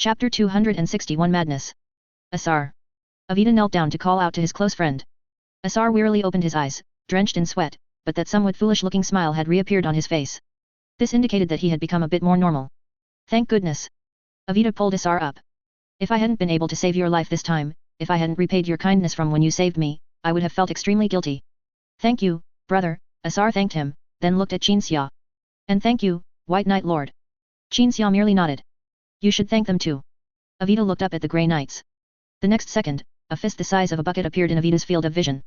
Chapter 261 Madness. Asar. Avita knelt down to call out to his close friend. Asar wearily opened his eyes, drenched in sweat, but that somewhat foolish-looking smile had reappeared on his face. This indicated that he had become a bit more normal. Thank goodness. Avita pulled Asar up. If I hadn't been able to save your life this time, if I hadn't repaid your kindness from when you saved me, I would have felt extremely guilty. Thank you, brother, Asar thanked him, then looked at Qinxia. And thank you, White Knight Lord. Qinxia merely nodded. You should thank them too. Avita looked up at the Grey Knights. The next second, a fist the size of a bucket appeared in Avita's field of vision.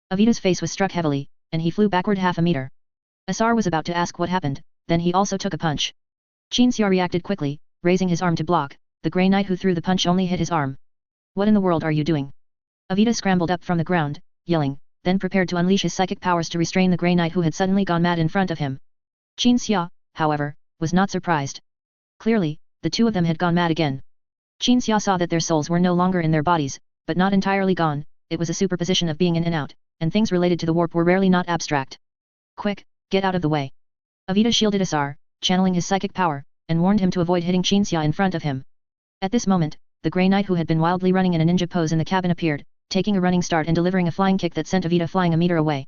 Avita's face was struck heavily, and he flew backward half a meter. Asar was about to ask what happened, then he also took a punch. Qinxia reacted quickly, raising his arm to block. The Grey Knight who threw the punch only hit his arm. What in the world are you doing? Avita scrambled up from the ground, yelling, then prepared to unleash his psychic powers to restrain the Grey Knight who had suddenly gone mad in front of him. Qinxia, however, was not surprised. Clearly, the two of them had gone mad again. Qinxia saw that their souls were no longer in their bodies, but not entirely gone. It was a superposition of being in and out, and things related to the warp were rarely not abstract. Quick, get out of the way. Avita shielded Asar, channeling his psychic power, and warned him to avoid hitting Qinxia in front of him. At this moment, the Grey Knight who had been wildly running in a ninja pose in the cabin appeared, taking a running start and delivering a flying kick that sent Avita flying a meter away.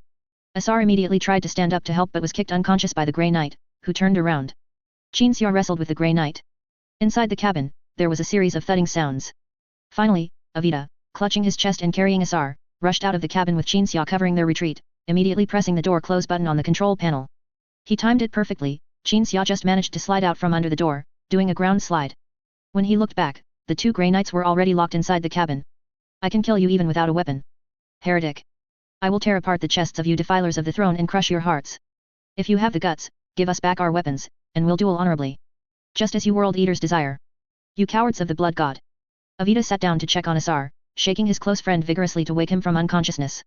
Asar immediately tried to stand up to help but was kicked unconscious by the Grey Knight, who turned around. Qinxia wrestled with the Grey Knight. Inside the cabin, there was a series of thudding sounds. Finally, Avita, clutching his chest and carrying Asar, rushed out of the cabin with Qinxia covering their retreat, immediately pressing the door close button on the control panel. He timed it perfectly. Qinxia just managed to slide out from under the door, doing a ground slide. When he looked back, the two Grey Knights were already locked inside the cabin. I can kill you even without a weapon. Heretic. I will tear apart the chests of you defilers of the throne and crush your hearts. If you have the guts, give us back our weapons, and we'll duel honorably. Just as you world eaters desire. You cowards of the blood god. Avita sat down to check on Asar, shaking his close friend vigorously to wake him from unconsciousness.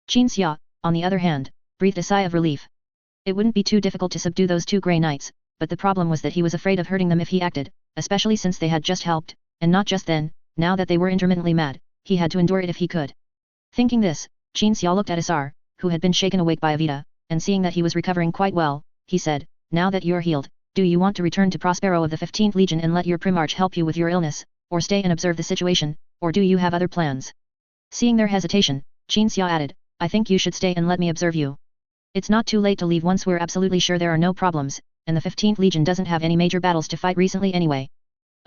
Qinxia, on the other hand, breathed a sigh of relief. It wouldn't be too difficult to subdue those two Grey Knights, but the problem was that he was afraid of hurting them if he acted, especially since they had just helped, and not just then, now that they were intermittently mad, he had to endure it if he could. Thinking this, Qinxia looked at Asar, who had been shaken awake by Avita, and seeing that he was recovering quite well, he said, now that you're healed, do you want to return to Prospero of the 15th Legion and let your Primarch help you with your illness, or stay and observe the situation, or do you have other plans? Seeing their hesitation, Qinxia added, I think you should stay and let me observe you. It's not too late to leave once we're absolutely sure there are no problems, and the 15th Legion doesn't have any major battles to fight recently anyway.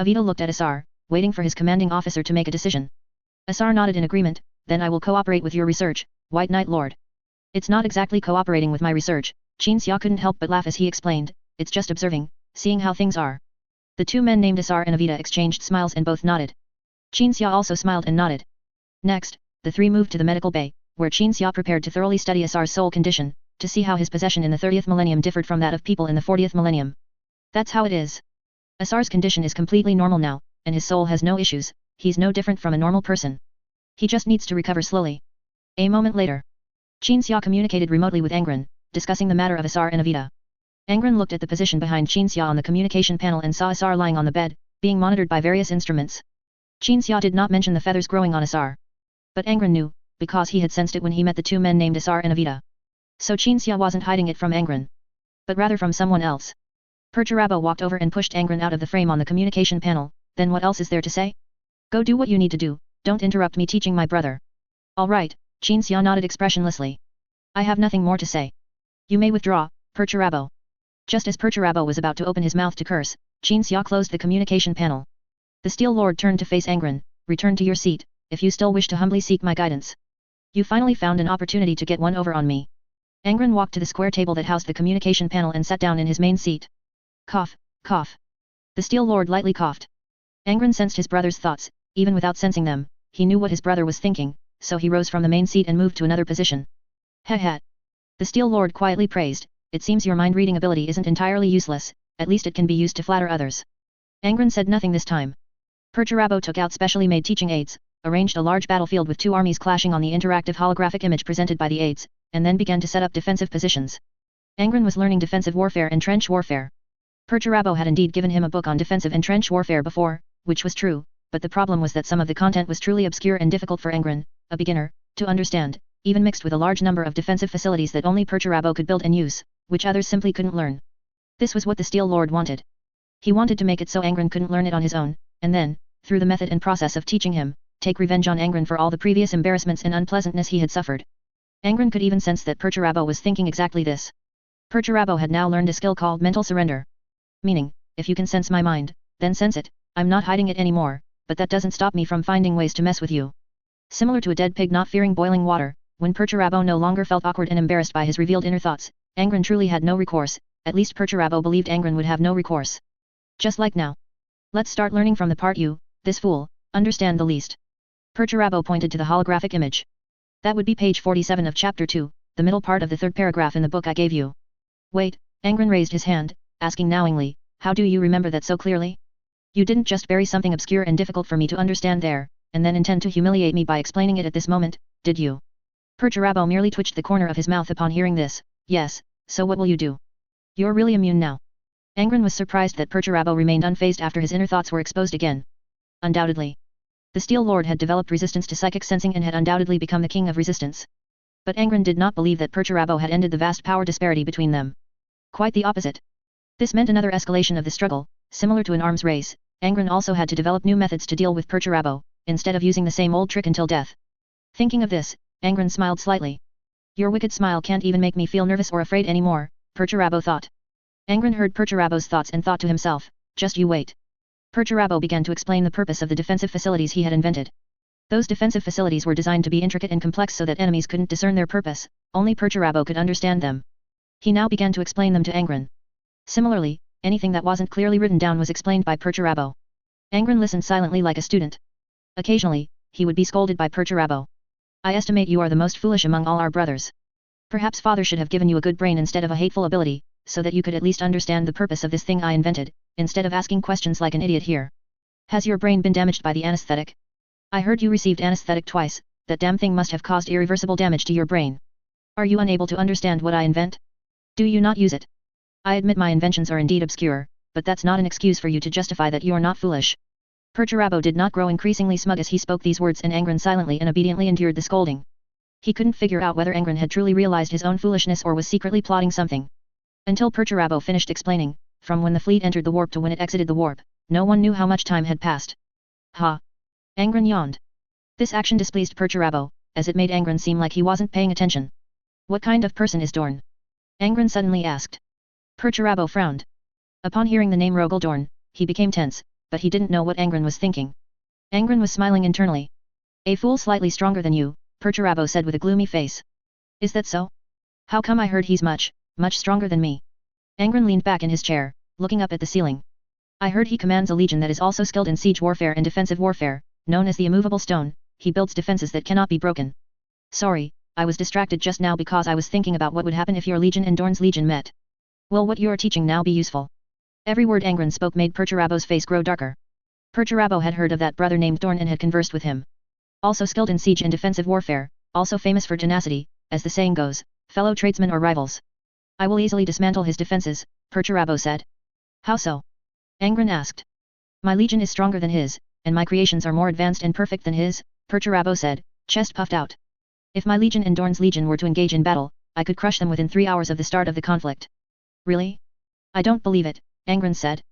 Avita looked at Asar, waiting for his commanding officer to make a decision. Asar nodded in agreement, then I will cooperate with your research, White Knight Lord. It's not exactly cooperating with my research, Qinxia couldn't help but laugh as he explained, it's just observing, seeing how things are. The two men named Asar and Avita exchanged smiles and both nodded. Qinxia also smiled and nodded. Next, the three moved to the medical bay, where Qinxia prepared to thoroughly study Asar's soul condition, to see how his possession in the 30th millennium differed from that of people in the 40th millennium. That's how it is. Asar's condition is completely normal now, and his soul has no issues, he's no different from a normal person. He just needs to recover slowly. A moment later, Qinxia communicated remotely with Angron, discussing the matter of Asar and Avita. Angron looked at the position behind Qinxia on the communication panel and saw Asar lying on the bed, being monitored by various instruments. Qinxia did not mention the feathers growing on Asar. But Angron knew, because he had sensed it when he met the two men named Asar and Avita. So Qinxia wasn't hiding it from Angron, but rather from someone else. Perturabo walked over and pushed Angron out of the frame on the communication panel, then what else is there to say? Go do what you need to do, don't interrupt me teaching my brother. All right, Qinxia nodded expressionlessly. I have nothing more to say. You may withdraw, Perturabo. Just as Perturabo was about to open his mouth to curse, Qinxia closed the communication panel. The Steel Lord turned to face Angron, return to your seat, if you still wish to humbly seek my guidance. You finally found an opportunity to get one over on me. Angron walked to the square table that housed the communication panel and sat down in his main seat. Cough, cough. The Steel Lord lightly coughed. Angron sensed his brother's thoughts, even without sensing them, he knew what his brother was thinking, so he rose from the main seat and moved to another position. Heh. The Steel Lord quietly praised, it seems your mind-reading ability isn't entirely useless, at least it can be used to flatter others. Angron said nothing this time. Perturabo took out specially made teaching aids, arranged a large battlefield with two armies clashing on the interactive holographic image presented by the aids, and then began to set up defensive positions. Angron was learning defensive warfare and trench warfare. Perturabo had indeed given him a book on defensive and trench warfare before, which was true, but the problem was that some of the content was truly obscure and difficult for Angron, a beginner, to understand, even mixed with a large number of defensive facilities that only Perturabo could build and use, which others simply couldn't learn. This was what the Steel Lord wanted. He wanted to make it so Angron couldn't learn it on his own, and then, through the method and process of teaching him, take revenge on Angron for all the previous embarrassments and unpleasantness he had suffered. Angron could even sense that Perturabo was thinking exactly this. Perturabo had now learned a skill called mental surrender. Meaning, if you can sense my mind, then sense it, I'm not hiding it anymore, but that doesn't stop me from finding ways to mess with you. Similar to a dead pig not fearing boiling water, when Perturabo no longer felt awkward and embarrassed by his revealed inner thoughts, Angron truly had no recourse, at least Perturabo believed Angron would have no recourse. Just like now. Let's start learning from the part you, this fool, understand the least. Perturabo pointed to the holographic image. That would be page 47 of chapter 2, the middle part of the third paragraph in the book I gave you. Wait, Angron raised his hand, asking knowingly, how do you remember that so clearly? You didn't just bury something obscure and difficult for me to understand there, and then intend to humiliate me by explaining it at this moment, did you? Perturabo merely twitched the corner of his mouth upon hearing this. Yes, so what will you do? You're really immune now. Angron was surprised that Perturabo remained unfazed after his inner thoughts were exposed again. Undoubtedly. The Steel Lord had developed resistance to psychic sensing and had undoubtedly become the king of resistance. But Angron did not believe that Perturabo had ended the vast power disparity between them. Quite the opposite. This meant another escalation of the struggle. Similar to an arms race, Angron also had to develop new methods to deal with Perturabo, instead of using the same old trick until death. Thinking of this, Angron smiled slightly. Your wicked smile can't even make me feel nervous or afraid anymore, Perturabo thought. Angron heard Perturabo's thoughts and thought to himself, just you wait. Perturabo began to explain the purpose of the defensive facilities he had invented. Those defensive facilities were designed to be intricate and complex so that enemies couldn't discern their purpose, only Perturabo could understand them. He now began to explain them to Angron. Similarly, anything that wasn't clearly written down was explained by Perturabo. Angron listened silently like a student. Occasionally, he would be scolded by Perturabo. I estimate you are the most foolish among all our brothers. Perhaps father should have given you a good brain instead of a hateful ability, so that you could at least understand the purpose of this thing I invented, instead of asking questions like an idiot here. Has your brain been damaged by the anesthetic? I heard you received anesthetic twice, that damn thing must have caused irreversible damage to your brain. Are you unable to understand what I invent? Do you not use it? I admit my inventions are indeed obscure, but that's not an excuse for you to justify that you're not foolish. Perturabo did not grow increasingly smug as he spoke these words, and Angron silently and obediently endured the scolding. He couldn't figure out whether Angron had truly realized his own foolishness or was secretly plotting something. Until Perturabo finished explaining, from when the fleet entered the warp to when it exited the warp, no one knew how much time had passed. Ha! Angron yawned. This action displeased Perturabo, as it made Angron seem like he wasn't paying attention. What kind of person is Dorn? Angron suddenly asked. Perturabo frowned. Upon hearing the name Rogel Dorn, he became tense, but he didn't know what Angron was thinking. Angron was smiling internally. A fool slightly stronger than you, Perturabo said with a gloomy face. Is that so? How come I heard he's much stronger than me? Angron leaned back in his chair, looking up at the ceiling. I heard he commands a legion that is also skilled in siege warfare and defensive warfare, known as the immovable stone. He builds defenses that cannot be broken. Sorry, I was distracted just now because I was thinking about what would happen if your legion and Dorn's legion met. Will what you are teaching now be useful? Every word Angron spoke made Perturabo's face grow darker. Perturabo had heard of that brother named Dorn and had conversed with him. Also skilled in siege and defensive warfare, also famous for tenacity, as the saying goes, fellow tradesmen or rivals. I will easily dismantle his defenses, Perturabo said. How so? Angron asked. My legion is stronger than his, and my creations are more advanced and perfect than his, Perturabo said, chest puffed out. If my legion and Dorn's legion were to engage in battle, I could crush them within 3 hours of the start of the conflict. Really? I don't believe it, Angron said.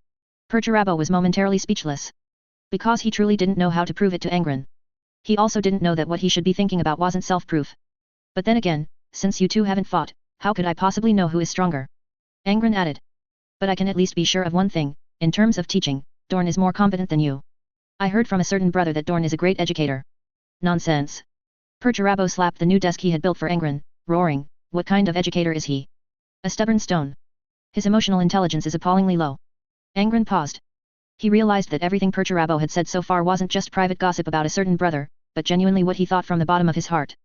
Perturabo was momentarily speechless. Because he truly didn't know how to prove it to Angron. He also didn't know that what he should be thinking about wasn't self-proof. But then again, since you two haven't fought, how could I possibly know who is stronger? Angron added. But I can at least be sure of one thing, in terms of teaching, Dorn is more competent than you. I heard from a certain brother that Dorn is a great educator. Nonsense. Perturabo slapped the new desk he had built for Angron, roaring, what kind of educator is he? A stubborn stone. His emotional intelligence is appallingly low. Angron paused. He realized that everything Perturabo had said so far wasn't just private gossip about a certain brother, but genuinely what he thought from the bottom of his heart.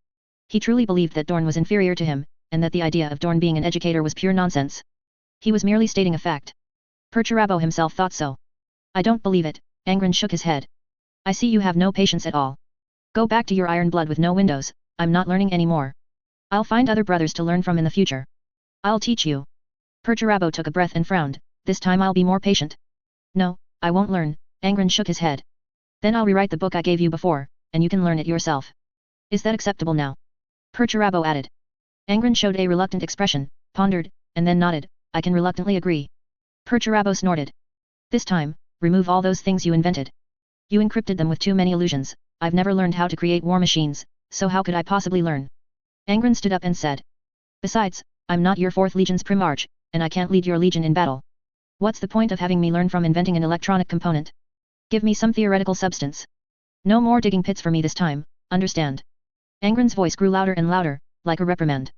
He truly believed that Dorn was inferior to him, and that the idea of Dorn being an educator was pure nonsense. He was merely stating a fact. Perturabo himself thought so. I don't believe it, Angron shook his head. I see you have no patience at all. Go back to your iron blood with no windows, I'm not learning anymore. I'll find other brothers to learn from in the future. I'll teach you. Perturabo took a breath and frowned, this time I'll be more patient. No, I won't learn, Angron shook his head. Then I'll rewrite the book I gave you before, and you can learn it yourself. Is that acceptable now? Perturabo added. Angron showed a reluctant expression, pondered, and then nodded, I can reluctantly agree. Perturabo snorted. This time, remove all those things you invented. You encrypted them with too many illusions. I've never learned how to create war machines, so how could I possibly learn? Angron stood up and said. Besides, I'm not your 4th Legion's Primarch, and I can't lead your legion in battle. What's the point of having me learn from inventing an electronic component? Give me some theoretical substance. No more digging pits for me this time, understand? Angron's voice grew louder and louder, like a reprimand.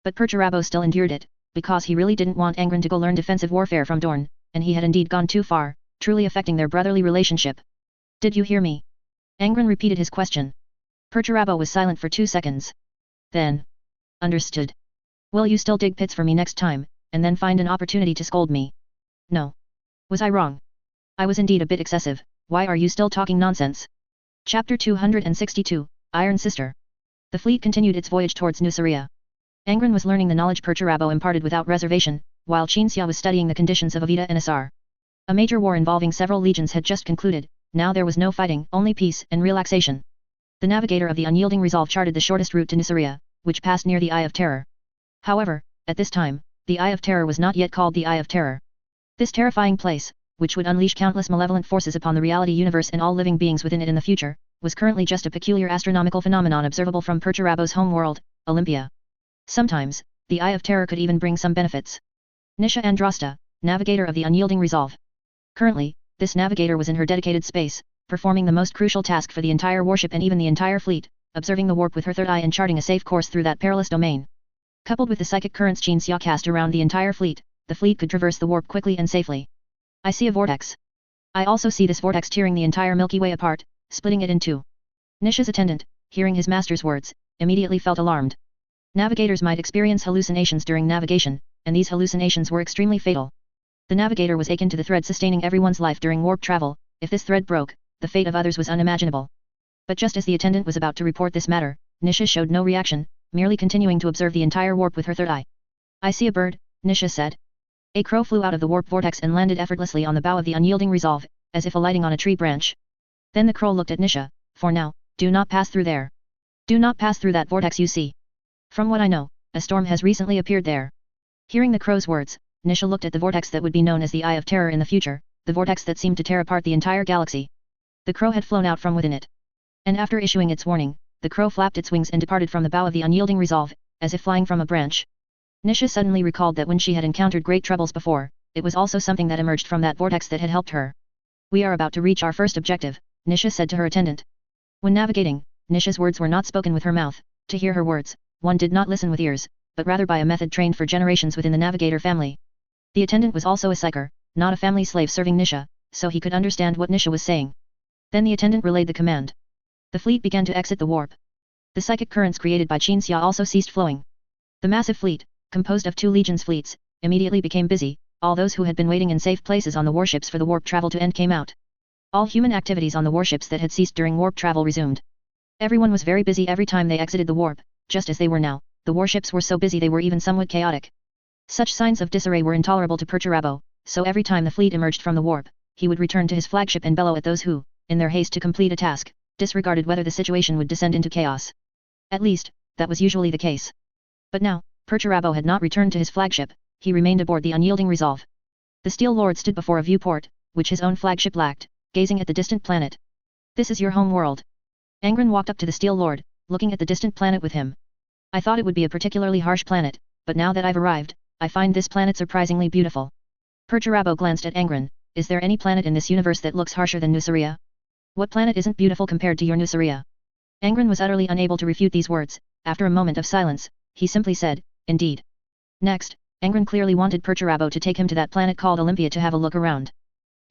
But Perturabo still endured it, because he really didn't want Angron to go learn defensive warfare from Dorn, and he had indeed gone too far, truly affecting their brotherly relationship. Did you hear me? Angron repeated his question. Perturabo was silent for 2 seconds. Then. Understood. Will you still dig pits for me next time, and then find an opportunity to scold me? No. Was I wrong? I was indeed a bit excessive. Why are you still talking nonsense? Chapter 262, Iron Sister. The fleet continued its voyage towards Nuceria. Angron was learning the knowledge Perturabo imparted without reservation, while Qinxia was studying the conditions of Avita and Asar. A major war involving several legions had just concluded, now there was no fighting, only peace and relaxation. The navigator of the Unyielding Resolve charted the shortest route to Nuceria, which passed near the Eye of Terror. However, at this time, the Eye of Terror was not yet called the Eye of Terror. This terrifying place, which would unleash countless malevolent forces upon the reality universe and all living beings within it in the future, was currently just a peculiar astronomical phenomenon observable from Perturabo's home world, Olympia. Sometimes, the Eye of Terror could even bring some benefits. Nisha Andrasta, navigator of the Unyielding Resolve. Currently, this navigator was in her dedicated space, performing the most crucial task for the entire warship and even the entire fleet, observing the warp with her third eye and charting a safe course through that perilous domain. Coupled with the psychic currents Qinxia cast around the entire fleet, the fleet could traverse the warp quickly and safely. I see a vortex. I also see this vortex tearing the entire Milky Way apart, splitting it in two. Nisha's attendant, hearing his master's words, immediately felt alarmed. Navigators might experience hallucinations during navigation, and these hallucinations were extremely fatal. The navigator was akin to the thread sustaining everyone's life during warp travel. If this thread broke, the fate of others was unimaginable. But just as the attendant was about to report this matter, Nisha showed no reaction, merely continuing to observe the entire warp with her third eye. I see a bird, Nisha said. A crow flew out of the warp vortex and landed effortlessly on the bow of the Unyielding Resolve, as if alighting on a tree branch. Then the crow looked at Nisha. For now, do not pass through there. Do not pass through that vortex you see. From what I know, a storm has recently appeared there. Hearing the crow's words, Nisha looked at the vortex that would be known as the Eye of Terror in the future, the vortex that seemed to tear apart the entire galaxy. The crow had flown out from within it. And after issuing its warning, the crow flapped its wings and departed from the bow of the Unyielding Resolve, as if flying from a branch. Nisha suddenly recalled that when she had encountered great troubles before, it was also something that emerged from that vortex that had helped her. We are about to reach our first objective, Nisha said to her attendant. When navigating, Nisha's words were not spoken with her mouth. To hear her words, one did not listen with ears, but rather by a method trained for generations within the navigator family. The attendant was also a psyker, not a family slave serving Nisha, so he could understand what Nisha was saying. Then the attendant relayed the command. The fleet began to exit the warp. The psychic currents created by Qinxia also ceased flowing. The massive fleet, composed of 2 legions fleets, immediately became busy. All those who had been waiting in safe places on the warships for the warp travel to end came out. All human activities on the warships that had ceased during warp travel resumed. Everyone was very busy every time they exited the warp, just as they were now. The warships were so busy they were even somewhat chaotic. Such signs of disarray were intolerable to Perturabo, so every time the fleet emerged from the warp, he would return to his flagship and bellow at those who, in their haste to complete a task, disregarded whether the situation would descend into chaos. At least, that was usually the case. But now, Perturabo had not returned to his flagship, he remained aboard the Unyielding Resolve. The Steel Lord stood before a viewport, which his own flagship lacked, gazing at the distant planet. This is your home world. Angron walked up to the Steel Lord, looking at the distant planet with him. I thought it would be a particularly harsh planet, but now that I've arrived, I find this planet surprisingly beautiful. Perturabo glanced at Angron. Is there any planet in this universe that looks harsher than Nuceria? What planet isn't beautiful compared to your Nuceria? Angron was utterly unable to refute these words. After a moment of silence, he simply said, indeed. Next, Angron clearly wanted Perturabo to take him to that planet called Olympia to have a look around.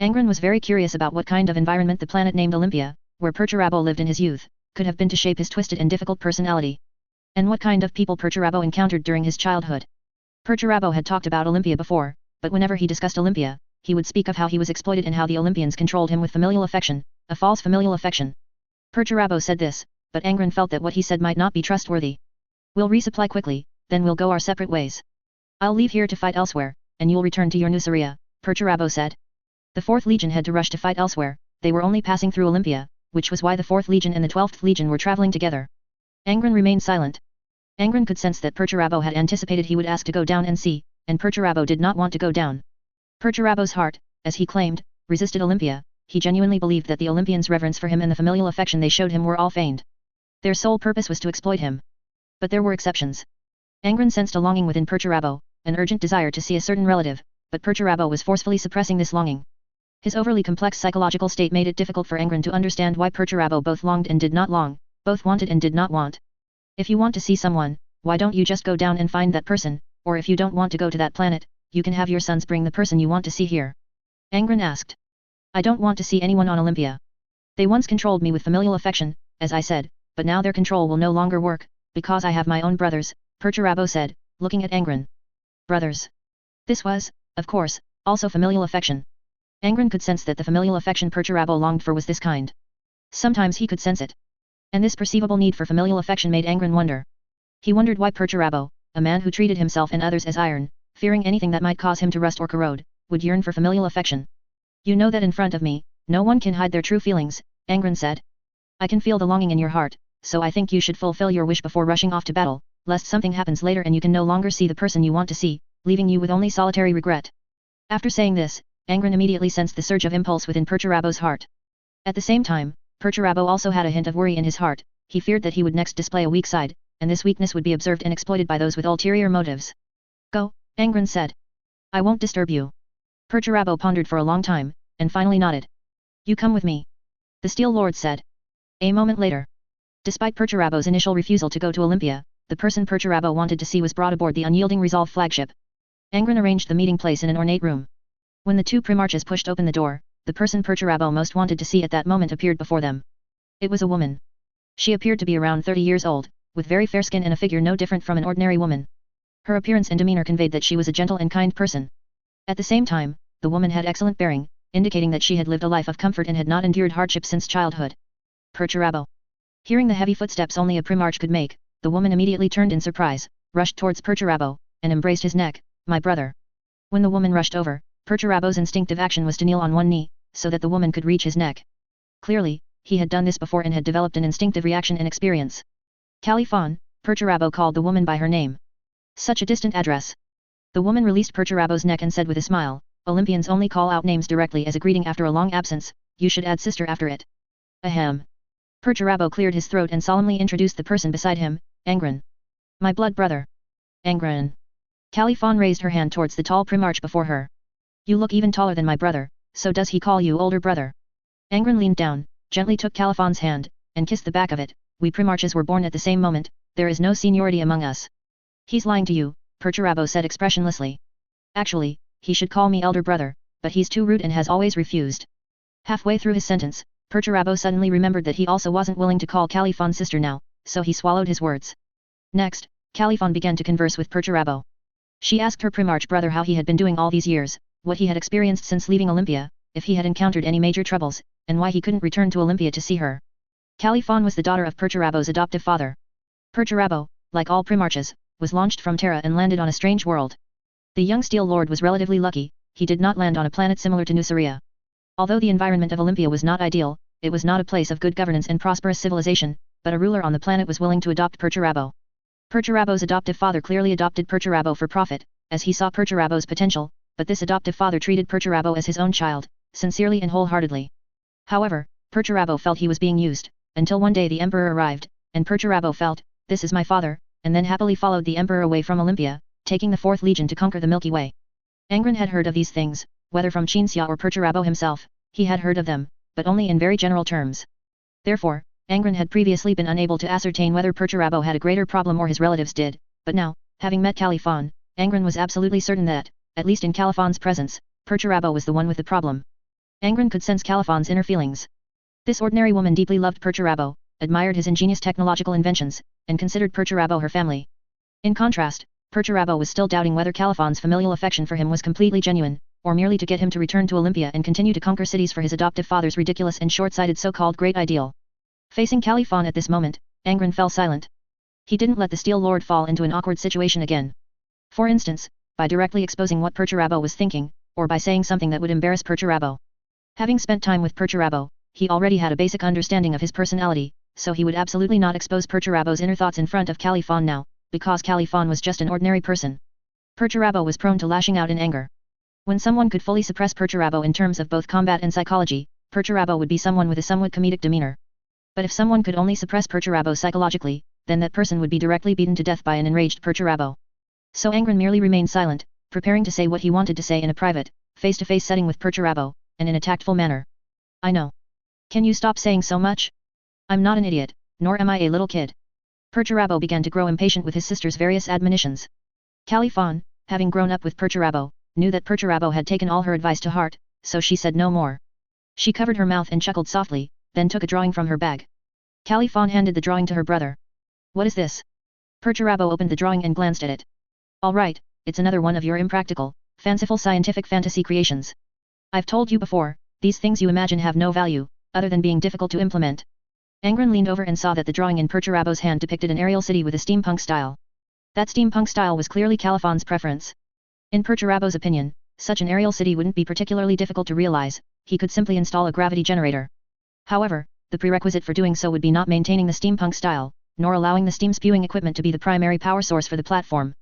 Angron was very curious about what kind of environment the planet named Olympia, where Perturabo lived in his youth, could have been to shape his twisted and difficult personality. And what kind of people Perturabo encountered during his childhood. Perturabo had talked about Olympia before, but whenever he discussed Olympia, he would speak of how he was exploited and how the Olympians controlled him with familial affection, a false familial affection. Perturabo said this, but Angron felt that what he said might not be trustworthy. We'll resupply quickly, then we'll go our separate ways. I'll leave here to fight elsewhere, and you'll return to your Nuceria, Perturabo said. The 4th Legion had to rush to fight elsewhere. They were only passing through Olympia, which was why the 4th Legion and the 12th Legion were traveling together. Angron remained silent. Angron could sense that Perturabo had anticipated he would ask to go down and see, and Perturabo did not want to go down. Perturabo's heart, as he claimed, resisted Olympia. he genuinely believed that the Olympians' reverence for him and the familial affection they showed him were all feigned. Their sole purpose was to exploit him. But there were exceptions. Angron sensed a longing within Perturabo, an urgent desire to see a certain relative, but Perturabo was forcefully suppressing this longing. His overly complex psychological state made it difficult for Angron to understand why Perturabo both longed and did not long, both wanted and did not want. If you want to see someone, why don't you just go down and find that person, or if you don't want to go to that planet, you can have your sons bring the person you want to see here. Angron asked. I don't want to see anyone on Olympia. They once controlled me with familial affection, as I said, but now their control will no longer work, because I have my own brothers, Perturabo said, looking at Angron. Brothers. This was, of course, also familial affection. Angron could sense that the familial affection Perturabo longed for was this kind. Sometimes he could sense it. And this perceivable need for familial affection made Angron wonder. He wondered why Perturabo, a man who treated himself and others as iron, fearing anything that might cause him to rust or corrode, would yearn for familial affection. You know that in front of me, no one can hide their true feelings, Angron said. I can feel the longing in your heart, so I think you should fulfill your wish before rushing off to battle, lest something happens later and you can no longer see the person you want to see, leaving you with only solitary regret. After saying this, Angron immediately sensed the surge of impulse within Perturabo's heart. At the same time, Perturabo also had a hint of worry in his heart. He feared that he would next display a weak side, and this weakness would be observed and exploited by those with ulterior motives. Go, Angron said. I won't disturb you. Perturabo pondered for a long time, and finally nodded. You come with me. The Steel Lord said. A moment later. Despite Perturabo's initial refusal to go to Olympia, the person Perturabo wanted to see was brought aboard the unyielding Resolve flagship. Angron arranged the meeting place in an ornate room. When the two primarchs pushed open the door, the person Perturabo most wanted to see at that moment appeared before them. It was a woman. She appeared to be around 30 years old, with very fair skin and a figure no different from an ordinary woman. Her appearance and demeanor conveyed that she was a gentle and kind person. At the same time, the woman had excellent bearing, indicating that she had lived a life of comfort and had not endured hardship since childhood. Perturabo. Hearing the heavy footsteps only a primarch could make, the woman immediately turned in surprise, rushed towards Perturabo, and embraced his neck. My brother. When the woman rushed over, Perturabo's instinctive action was to kneel on one knee, so that the woman could reach his neck. Clearly, he had done this before and had developed an instinctive reaction and experience. Califon, Perturabo called the woman by her name. Such a distant address. The woman released Perturabo's neck and said with a smile, Olympians only call out names directly as a greeting after a long absence, you should add sister after it. Ahem. Perturabo cleared his throat and solemnly introduced the person beside him, Angron. My blood brother. Angron. Califon raised her hand towards the tall primarch before her. You look even taller than my brother, so does he call you older brother? Angron leaned down, gently took Califon's hand, and kissed the back of it. We primarches were born at the same moment, there is no seniority among us. He's lying to you, Perturabo said expressionlessly. Actually, he should call me elder brother, but he's too rude and has always refused. Halfway through his sentence, Perturabo suddenly remembered that he also wasn't willing to call Califon sister now, so he swallowed his words. Next, Califon began to converse with Perturabo. She asked her primarch brother how he had been doing all these years, what he had experienced since leaving Olympia, if he had encountered any major troubles, and why he couldn't return to Olympia to see her. Califon was the daughter of Perturabo's adoptive father. Perturabo, like all primarches, was launched from Terra and landed on a strange world. The young Steel Lord was relatively lucky, he did not land on a planet similar to Nuceria. Although the environment of Olympia was not ideal, it was not a place of good governance and prosperous civilization, but a ruler on the planet was willing to adopt Perturabo. Perturabo's adoptive father clearly adopted Perturabo for profit, as he saw Perturabo's potential, but this adoptive father treated Perturabo as his own child, sincerely and wholeheartedly. However, Perturabo felt he was being used, until one day the Emperor arrived, and Perturabo felt, this is my father, and then happily followed the Emperor away from Olympia, taking the 4th Legion to conquer the Milky Way. Angron had heard of these things, whether from Qinxia or Perturabo himself, he had heard of them, but only in very general terms. Therefore, Angron had previously been unable to ascertain whether Perturabo had a greater problem or his relatives did, but now, having met Califon, Angron was absolutely certain that, at least in Califon's presence, Perturabo was the one with the problem. Angron could sense Califon's inner feelings. This ordinary woman deeply loved Perturabo, admired his ingenious technological inventions, and considered Perturabo her family. In contrast, Perturabo was still doubting whether Califon's familial affection for him was completely genuine, or merely to get him to return to Olympia and continue to conquer cities for his adoptive father's ridiculous and short-sighted so-called great ideal. Facing Califon at this moment, Angron fell silent. He didn't let the Steel Lord fall into an awkward situation again. For instance, by directly exposing what Perturabo was thinking, or by saying something that would embarrass Perturabo. Having spent time with Perturabo, he already had a basic understanding of his personality, so he would absolutely not expose Perturabo's inner thoughts in front of Califon now, because Califon was just an ordinary person. Perturabo was prone to lashing out in anger. When someone could fully suppress Perturabo in terms of both combat and psychology, Perturabo would be someone with a somewhat comedic demeanor. But if someone could only suppress Perturabo psychologically, then that person would be directly beaten to death by an enraged Perturabo. So Angron merely remained silent, preparing to say what he wanted to say in a private, face-to-face setting with Perturabo, and in a tactful manner. I know. Can you stop saying so much? I'm not an idiot, nor am I a little kid. Perturabo began to grow impatient with his sister's various admonitions. Califon, having grown up with Perturabo, knew that Perturabo had taken all her advice to heart, so she said no more. She covered her mouth and chuckled softly, then took a drawing from her bag. Califon handed the drawing to her brother. What is this? Perturabo opened the drawing and glanced at it. All right, it's another one of your impractical, fanciful scientific fantasy creations. I've told you before, these things you imagine have no value, other than being difficult to implement. Angron leaned over and saw that the drawing in Perturabo's hand depicted an aerial city with a steampunk style. That steampunk style was clearly Califon's preference. In Perturabo's opinion, such an aerial city wouldn't be particularly difficult to realize, he could simply install a gravity generator. However, the prerequisite for doing so would be not maintaining the steampunk style, nor allowing the steam-spewing equipment to be the primary power source for the platform.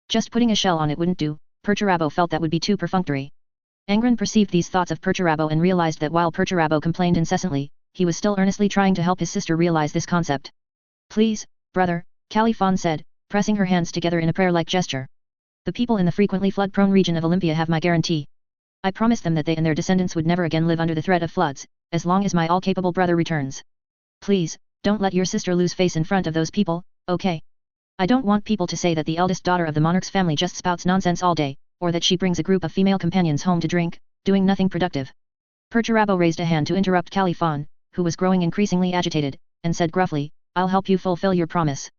Just putting a shell on it wouldn't do, Perturabo felt that would be too perfunctory. Angron perceived these thoughts of Perturabo and realized that while Perturabo complained incessantly, he was still earnestly trying to help his sister realize this concept. Please, brother, Califon said, pressing her hands together in a prayer-like gesture. The people in the frequently flood-prone region of Olympia have my guarantee. I promised them that they and their descendants would never again live under the threat of floods, as long as my all-capable brother returns. Please, don't let your sister lose face in front of those people, okay? I don't want people to say that the eldest daughter of the monarch's family just spouts nonsense all day, or that she brings a group of female companions home to drink, doing nothing productive. Perturabo raised a hand to interrupt Califon, who was growing increasingly agitated, and said gruffly, I'll help you fulfill your promise.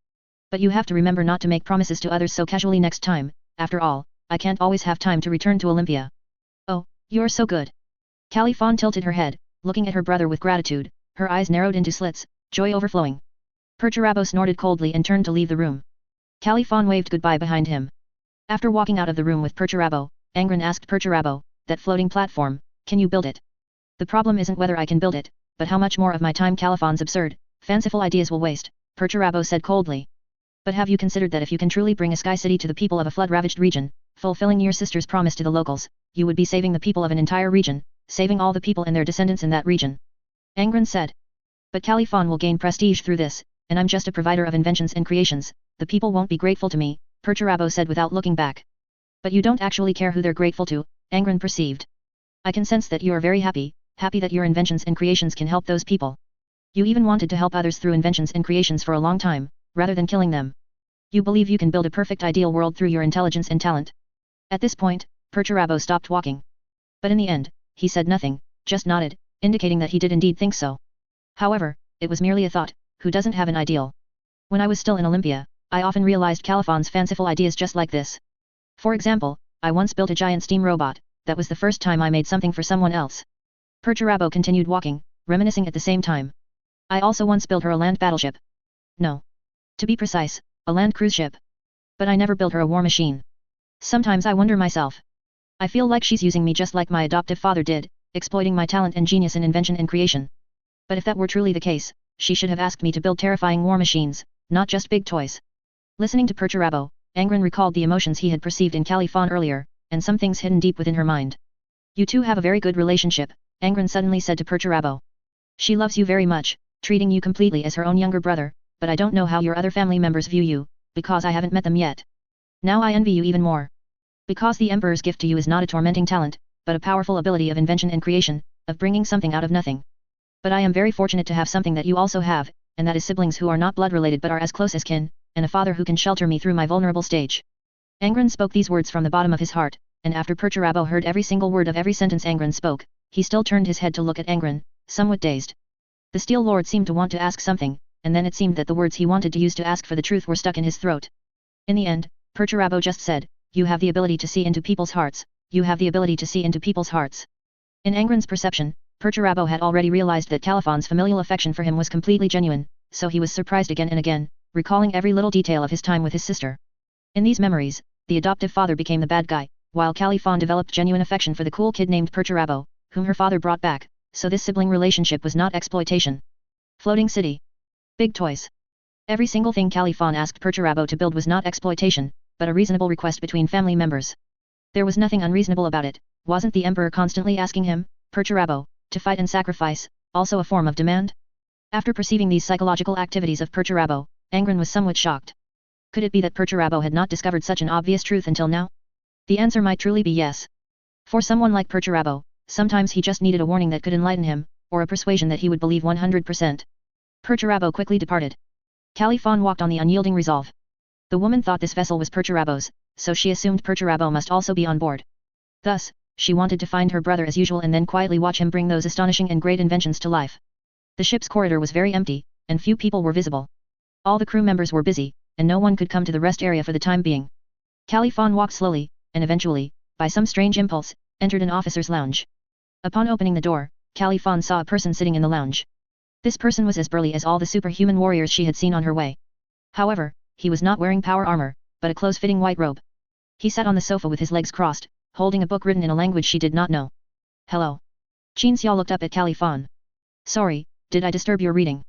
But you have to remember not to make promises to others so casually next time, after all, I can't always have time to return to Olympia. Oh, you're so good. Califon tilted her head, looking at her brother with gratitude, her eyes narrowed into slits, joy overflowing. Perturabo snorted coldly and turned to leave the room. Califon waved goodbye behind him. After walking out of the room with Perturabo, Angron asked Perturabo, that floating platform, can you build it? The problem isn't whether I can build it, but how much more of my time Califon's absurd, fanciful ideas will waste, Perturabo said coldly. But have you considered that if you can truly bring a sky city to the people of a flood-ravaged region, fulfilling your sister's promise to the locals, you would be saving the people of an entire region, saving all the people and their descendants in that region? Angron said. But Califon will gain prestige through this, and I'm just a provider of inventions and creations, the people won't be grateful to me, Perturabo said without looking back. But you don't actually care who they're grateful to, Angron perceived. I can sense that you are very happy that your inventions and creations can help those people. You even wanted to help others through inventions and creations for a long time, rather than killing them. You believe you can build a perfect ideal world through your intelligence and talent. At this point, Perturabo stopped walking. But in the end, he said nothing, just nodded, indicating that he did indeed think so. However, it was merely a thought, who doesn't have an ideal? When I was still in Olympia, I often realized Califon's fanciful ideas just like this. For example, I once built a giant steam robot, that was the first time I made something for someone else. Perturabo continued walking, reminiscing at the same time. I also once built her a land battleship. No. To be precise, a land cruise ship. But I never built her a war machine. Sometimes I wonder myself. I feel like she's using me just like my adoptive father did, exploiting my talent and genius in invention and creation. But if that were truly the case, she should have asked me to build terrifying war machines, not just big toys. Listening to Perturabo, Angron recalled the emotions he had perceived in Califon earlier, and some things hidden deep within her mind. You two have a very good relationship, Angron suddenly said to Perturabo. She loves you very much, treating you completely as her own younger brother, but I don't know how your other family members view you, because I haven't met them yet. Now I envy you even more. Because the Emperor's gift to you is not a tormenting talent, but a powerful ability of invention and creation, of bringing something out of nothing. But I am very fortunate to have something that you also have, and that is siblings who are not blood-related but are as close as kin, and a father who can shelter me through my vulnerable stage. Angron spoke these words from the bottom of his heart, and after Perturabo heard every single word of every sentence Angron spoke, he still turned his head to look at Angron, somewhat dazed. The Steel Lord seemed to want to ask something, and then it seemed that the words he wanted to use to ask for the truth were stuck in his throat. In the end, Perturabo just said, you have the ability to see into people's hearts, you have the ability to see into people's hearts. In Angron's perception, Perturabo had already realized that Califon's familial affection for him was completely genuine, so he was surprised again and again, recalling every little detail of his time with his sister. In these memories, the adoptive father became the bad guy, while Califon developed genuine affection for the cool kid named Perturabo, whom her father brought back, so this sibling relationship was not exploitation. Floating city. Big toys. Every single thing Califon asked Perturabo to build was not exploitation, but a reasonable request between family members. There was nothing unreasonable about it, wasn't the Emperor constantly asking him, Perturabo, to fight and sacrifice, also a form of demand? After perceiving these psychological activities of Perturabo, Angron was somewhat shocked. Could it be that Perturabo had not discovered such an obvious truth until now? The answer might truly be yes. For someone like Perturabo, sometimes he just needed a warning that could enlighten him, or a persuasion that he would believe 100%. Perturabo quickly departed. Califon walked on the unyielding resolve. The woman thought this vessel was Perturabo's, so she assumed Perturabo must also be on board. Thus, she wanted to find her brother as usual and then quietly watch him bring those astonishing and great inventions to life. The ship's corridor was very empty, and few people were visible. All the crew members were busy, and no one could come to the rest area for the time being. Califon walked slowly, and eventually, by some strange impulse, entered an officer's lounge. Upon opening the door, Califon saw a person sitting in the lounge. This person was as burly as all the superhuman warriors she had seen on her way. However, he was not wearing power armor, but a close-fitting white robe. He sat on the sofa with his legs crossed, holding a book written in a language she did not know. Hello. Qin Xia looked up at Califon. Sorry, did I disturb your reading?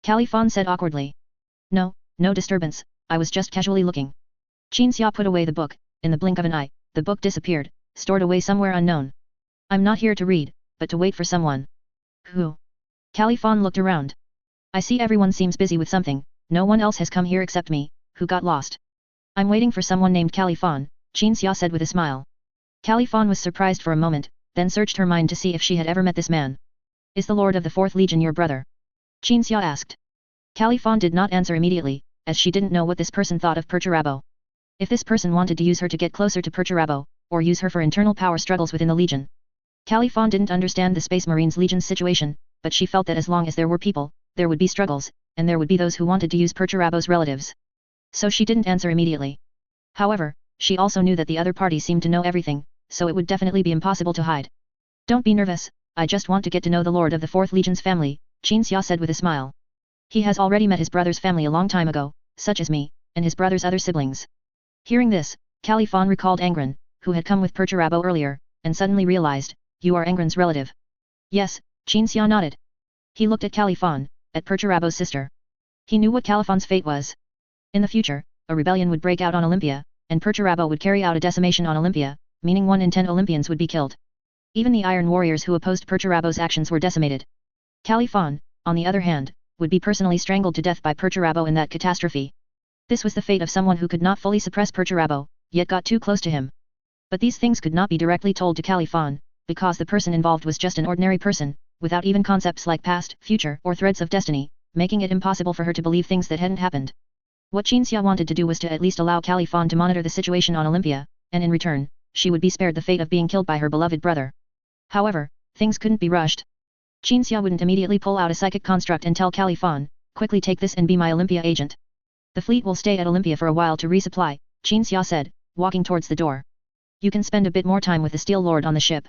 Califon said awkwardly. No, no disturbance, I was just casually looking. Qin Xia put away the book. In the blink of an eye, the book disappeared, stored away somewhere unknown. I'm not here to read, but to wait for someone. Who? Califon looked around. I see everyone seems busy with something, no one else has come here except me, who got lost. I'm waiting for someone named Califon, Qin Xia said with a smile. Califon was surprised for a moment, then searched her mind to see if she had ever met this man. Is the Lord of the 4th Legion your brother? Qin Xia asked. Califon did not answer immediately, as she didn't know what this person thought of Perturabo. If this person wanted to use her to get closer to Perturabo, or use her for internal power struggles within the Legion. Califon didn't understand the Space Marines Legion's situation, but she felt that as long as there were people, there would be struggles, and there would be those who wanted to use Perturabo's relatives. So she didn't answer immediately. However, she also knew that the other party seemed to know everything, so it would definitely be impossible to hide. Don't be nervous, I just want to get to know the Lord of the 4th Legion's family, Qin Xia said with a smile. He has already met his brother's family a long time ago, such as me, and his brother's other siblings. Hearing this, Califon recalled Angron, who had come with Perturabo earlier, and suddenly realized, you are Angron's relative. Yes, Qin Xia nodded. He looked at Califon, at Perturabo's sister. He knew what Califon's fate was. In the future, a rebellion would break out on Olympia, and Perturabo would carry out a decimation on Olympia, meaning 1 in 10 Olympians would be killed. Even the Iron Warriors who opposed Perturabo's actions were decimated. Califon, on the other hand, would be personally strangled to death by Perturabo in that catastrophe. This was the fate of someone who could not fully suppress Perturabo, yet got too close to him. But these things could not be directly told to Califon, because the person involved was just an ordinary person, without even concepts like past, future, or threads of destiny, making it impossible for her to believe things that hadn't happened. What Qin Xia wanted to do was to at least allow Califon to monitor the situation on Olympia, and in return, she would be spared the fate of being killed by her beloved brother. However, things couldn't be rushed. Qin Xia wouldn't immediately pull out a psychic construct and tell Califon, quickly take this and be my Olympia agent. The fleet will stay at Olympia for a while to resupply, Qin Xia said, walking towards the door. You can spend a bit more time with the Steel Lord on the ship.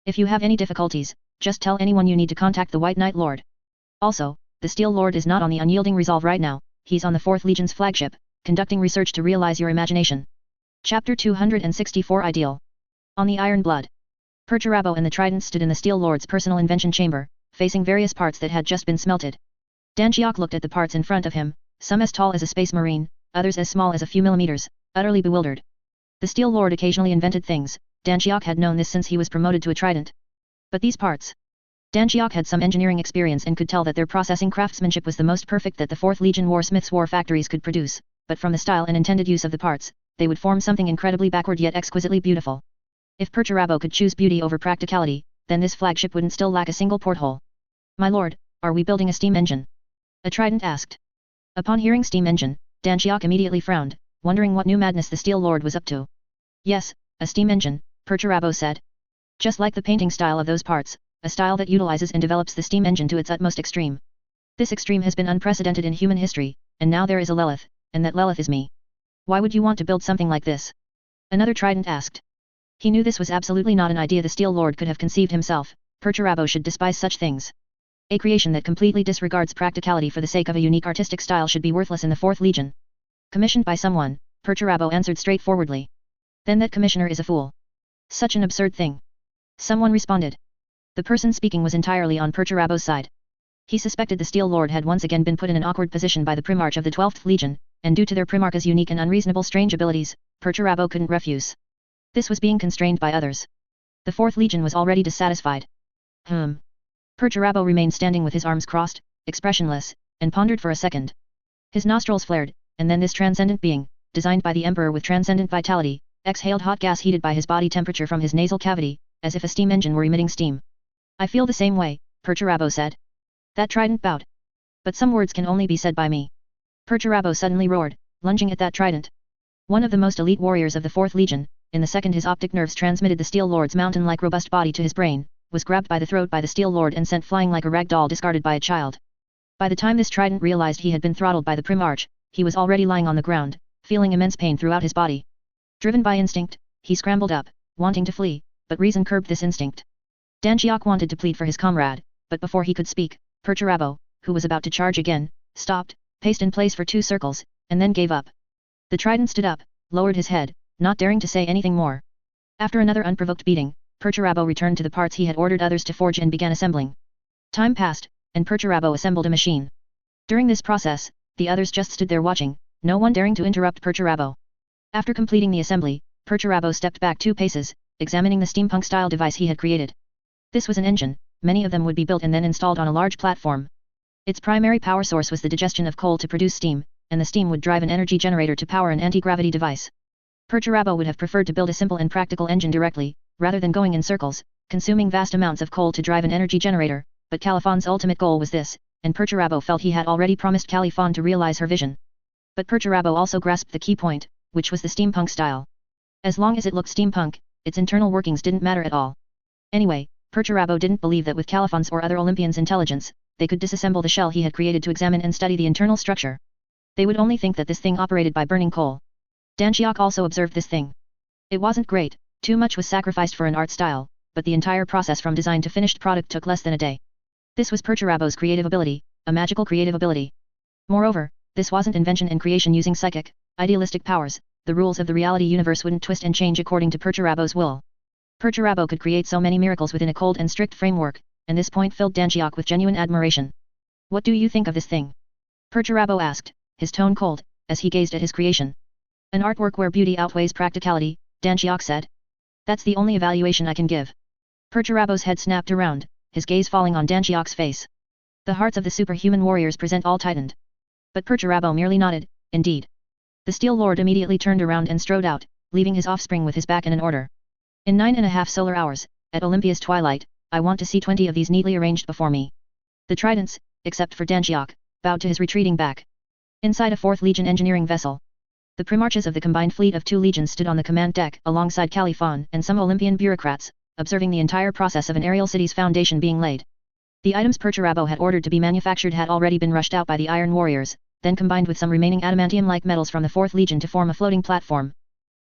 If you have any difficulties, just tell anyone you need to contact the White Knight Lord. Also, the Steel Lord is not on the Unyielding Resolve right now, he's on the 4th Legion's flagship, conducting research to realize your imagination. Chapter 264 Ideal. On the Iron Blood. Perturabo and the Trident stood in the Steel Lord's personal invention chamber, facing various parts that had just been smelted. Danjiok looked at the parts in front of him, some as tall as a space marine, others as small as a few millimeters, utterly bewildered. The Steel Lord occasionally invented things, Danjiok had known this since he was promoted to a Trident. But these parts. Danjiok had some engineering experience and could tell that their processing craftsmanship was the most perfect that the 4th Legion Warsmiths' war factories could produce, but from the style and intended use of the parts, they would form something incredibly backward yet exquisitely beautiful. If Perturabo could choose beauty over practicality, then this flagship wouldn't still lack a single porthole. My lord, are we building a steam engine? A Trident asked. Upon hearing steam engine, Danjiok immediately frowned, wondering what new madness the Steel Lord was up to. Yes, a steam engine, Perturabo said. Just like the painting style of those parts, a style that utilizes and develops the steam engine to its utmost extreme. This extreme has been unprecedented in human history, and now there is a Lilith, and that Lilith is me. Why would you want to build something like this? Another Trident asked. He knew this was absolutely not an idea the Steel Lord could have conceived himself, Perturabo should despise such things. A creation that completely disregards practicality for the sake of a unique artistic style should be worthless in the 4th Legion. Commissioned by someone, Perturabo answered straightforwardly. Then that commissioner is a fool. Such an absurd thing. Someone responded. The person speaking was entirely on Perturabo's side. He suspected the Steel Lord had once again been put in an awkward position by the Primarch of the 12th Legion, and due to their Primarch's unique and unreasonable strange abilities, Perturabo couldn't refuse. This was being constrained by others. The 4th Legion was already dissatisfied. Perturabo remained standing with his arms crossed, expressionless, and pondered for a second. His nostrils flared, and then this transcendent being, designed by the Emperor with transcendent vitality, exhaled hot gas heated by his body temperature from his nasal cavity, as if a steam engine were emitting steam. I feel the same way, Perturabo said. That trident bowed. But some words can only be said by me. Perturabo suddenly roared, lunging at that trident. One of the most elite warriors of the 4th Legion, in the second his optic nerves transmitted the Steel Lord's mountain-like robust body to his brain, was grabbed by the throat by the Steel Lord and sent flying like a rag doll discarded by a child. By the time this trident realized he had been throttled by the Primarch, he was already lying on the ground, feeling immense pain throughout his body. Driven by instinct, he scrambled up, wanting to flee, but reason curbed this instinct. Danjiok wanted to plead for his comrade, but before he could speak, Perturabo, who was about to charge again, stopped, paced in place for 2 circles, and then gave up. The trident stood up, lowered his head, not daring to say anything more. After another unprovoked beating, Perturabo returned to the parts he had ordered others to forge and began assembling. Time passed, and Perturabo assembled a machine. During this process, the others just stood there watching, no one daring to interrupt Perturabo. After completing the assembly, Perturabo stepped back 2 paces, examining the steampunk-style device he had created. This was an engine, many of them would be built and then installed on a large platform. Its primary power source was the digestion of coal to produce steam, and the steam would drive an energy generator to power an anti-gravity device. Perturabo would have preferred to build a simple and practical engine directly, rather than going in circles, consuming vast amounts of coal to drive an energy generator, but Califan's ultimate goal was this, and Perturabo felt he had already promised Califan to realize her vision. But Perturabo also grasped the key point, which was the steampunk style. As long as it looked steampunk, its internal workings didn't matter at all. Anyway, Perturabo didn't believe that with Califan's or other Olympians' intelligence, they could disassemble the shell he had created to examine and study the internal structure. They would only think that this thing operated by burning coal. Danjiok also observed this thing. It wasn't great, too much was sacrificed for an art style, but the entire process from design to finished product took less than a day. This was Perturabo's creative ability, a magical creative ability. Moreover, this wasn't invention and creation using psychic, idealistic powers, the rules of the reality universe wouldn't twist and change according to Perturabo's will. Perturabo could create so many miracles within a cold and strict framework, and this point filled Danjiok with genuine admiration. What do you think of this thing? Perturabo asked, his tone cold, as he gazed at his creation. An artwork where beauty outweighs practicality, Danjiok said. That's the only evaluation I can give. Perturabo's head snapped around, his gaze falling on Danjiok's face. The hearts of the superhuman warriors present all tightened. But Perturabo merely nodded, indeed. The Steel Lord immediately turned around and strode out, leaving his offspring with his back in an order. In 9.5 solar hours, at Olympia's twilight, I want to see 20 of these neatly arranged before me. The tridents, except for Danjiok, bowed to his retreating back. Inside a 4th Legion engineering vessel, the primarches of the combined fleet of 2 legions stood on the command deck alongside Califan and some Olympian bureaucrats, observing the entire process of an aerial city's foundation being laid. The items Perturabo had ordered to be manufactured had already been rushed out by the Iron Warriors, then combined with some remaining adamantium-like metals from the 4th Legion to form a floating platform.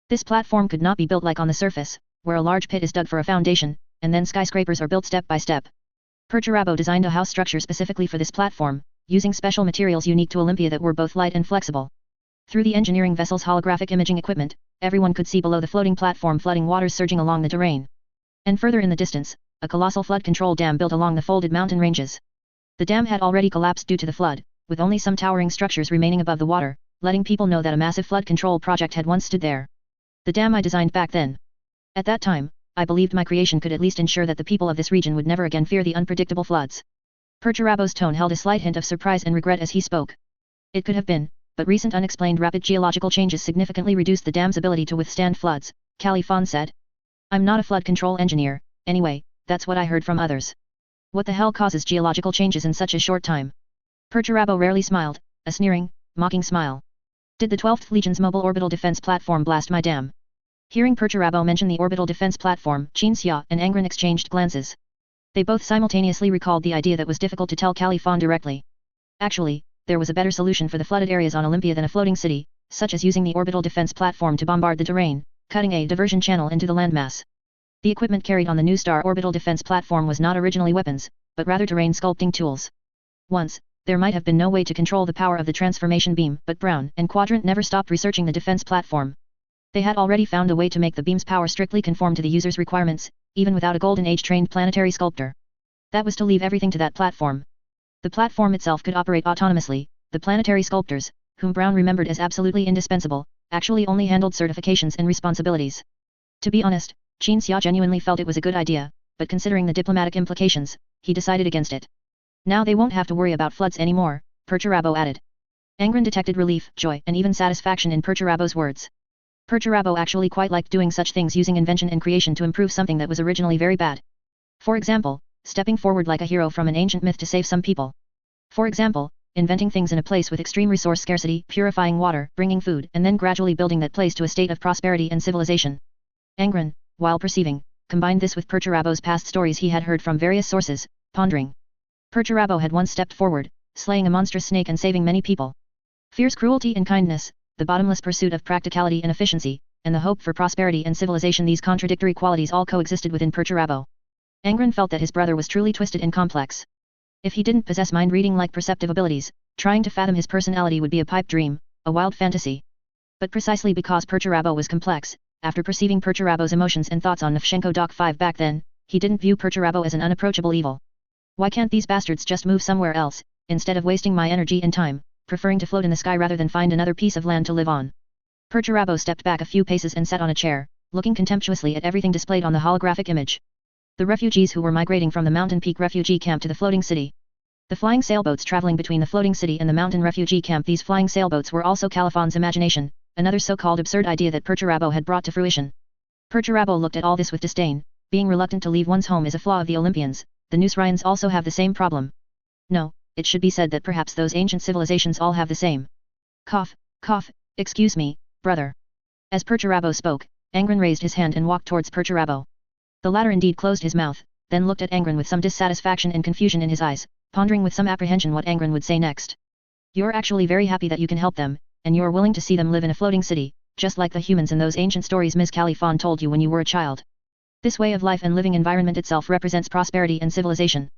This platform could not be built like on the surface, where a large pit is dug for a foundation, and then skyscrapers are built step by step. Perturabo designed a house structure specifically for this platform, using special materials unique to Olympia that were both light and flexible. Through the engineering vessel's holographic imaging equipment, everyone could see below the floating platform flooding waters surging along the terrain. And further in the distance, a colossal flood control dam built along the folded mountain ranges. The dam had already collapsed due to the flood, with only some towering structures remaining above the water, letting people know that a massive flood control project had once stood there. The dam I designed back then. At that time, I believed my creation could at least ensure that the people of this region would never again fear the unpredictable floods. Perturabo's tone held a slight hint of surprise and regret as he spoke. It could have been, but recent unexplained rapid geological changes significantly reduced the dam's ability to withstand floods, Califan said. I'm not a flood control engineer, anyway, that's what I heard from others. What the hell causes geological changes in such a short time? Perturabo rarely smiled, a sneering, mocking smile. Did the 12th Legion's mobile orbital defense platform blast my dam? Hearing Perturabo mention the orbital defense platform, Xia and Angron exchanged glances. They both simultaneously recalled the idea that was difficult to tell Califan directly. Actually, there was a better solution for the flooded areas on Olympia than a floating city, such as using the orbital defense platform to bombard the terrain, cutting a diversion channel into the landmass. The equipment carried on the New Star orbital defense platform was not originally weapons, but rather terrain sculpting tools. Once, there might have been no way to control the power of the transformation beam, but Brown and Quadrant never stopped researching the defense platform. They had already found a way to make the beam's power strictly conform to the user's requirements, even without a Golden Age-trained planetary sculptor. That was to leave everything to that platform. The platform itself could operate autonomously. The planetary sculptors, whom Brown remembered as absolutely indispensable, actually only handled certifications and responsibilities. To be honest, Xia genuinely felt it was a good idea, but considering the diplomatic implications, he decided against it. Now they won't have to worry about floods anymore, Perturabo added. Angron detected relief, joy, and even satisfaction in Perturabo's words. Perturabo actually quite liked doing such things, using invention and creation to improve something that was originally very bad. For example, stepping forward like a hero from an ancient myth to save some people. For example, inventing things in a place with extreme resource scarcity, purifying water, bringing food, and then gradually building that place to a state of prosperity and civilization. Angron, while perceiving, combined this with Perturabo's past stories he had heard from various sources, pondering. Perturabo had once stepped forward, slaying a monstrous snake and saving many people. Fierce cruelty and kindness, the bottomless pursuit of practicality and efficiency, and the hope for prosperity and civilization, these contradictory qualities all coexisted within Perturabo. Angron felt that his brother was truly twisted and complex. If he didn't possess mind-reading like perceptive abilities, trying to fathom his personality would be a pipe dream, a wild fantasy. But precisely because Perturabo was complex, after perceiving Perturabo's emotions and thoughts on Nefshenko Doc 5 back then, he didn't view Perturabo as an unapproachable evil. Why can't these bastards just move somewhere else, instead of wasting my energy and time, preferring to float in the sky rather than find another piece of land to live on? Perturabo stepped back a few paces and sat on a chair, looking contemptuously at everything displayed on the holographic image. The refugees who were migrating from the mountain peak refugee camp to the floating city. The flying sailboats traveling between the floating city and the mountain refugee camp. These flying sailboats were also Califon's imagination, another so-called absurd idea that Perturabo had brought to fruition. Perturabo looked at all this with disdain. Being reluctant to leave one's home is a flaw of the Olympians. The Nusrians also have the same problem. No, it should be said that perhaps those ancient civilizations all have the same. Cough, cough, excuse me, brother. As Perturabo spoke, Angron raised his hand and walked towards Perturabo. The latter indeed closed his mouth, then looked at Angron with some dissatisfaction and confusion in his eyes, pondering with some apprehension what Angron would say next. You're actually very happy that you can help them, and you're willing to see them live in a floating city, just like the humans in those ancient stories Ms. Califon told you when you were a child. This way of life and living environment itself represents prosperity and civilization.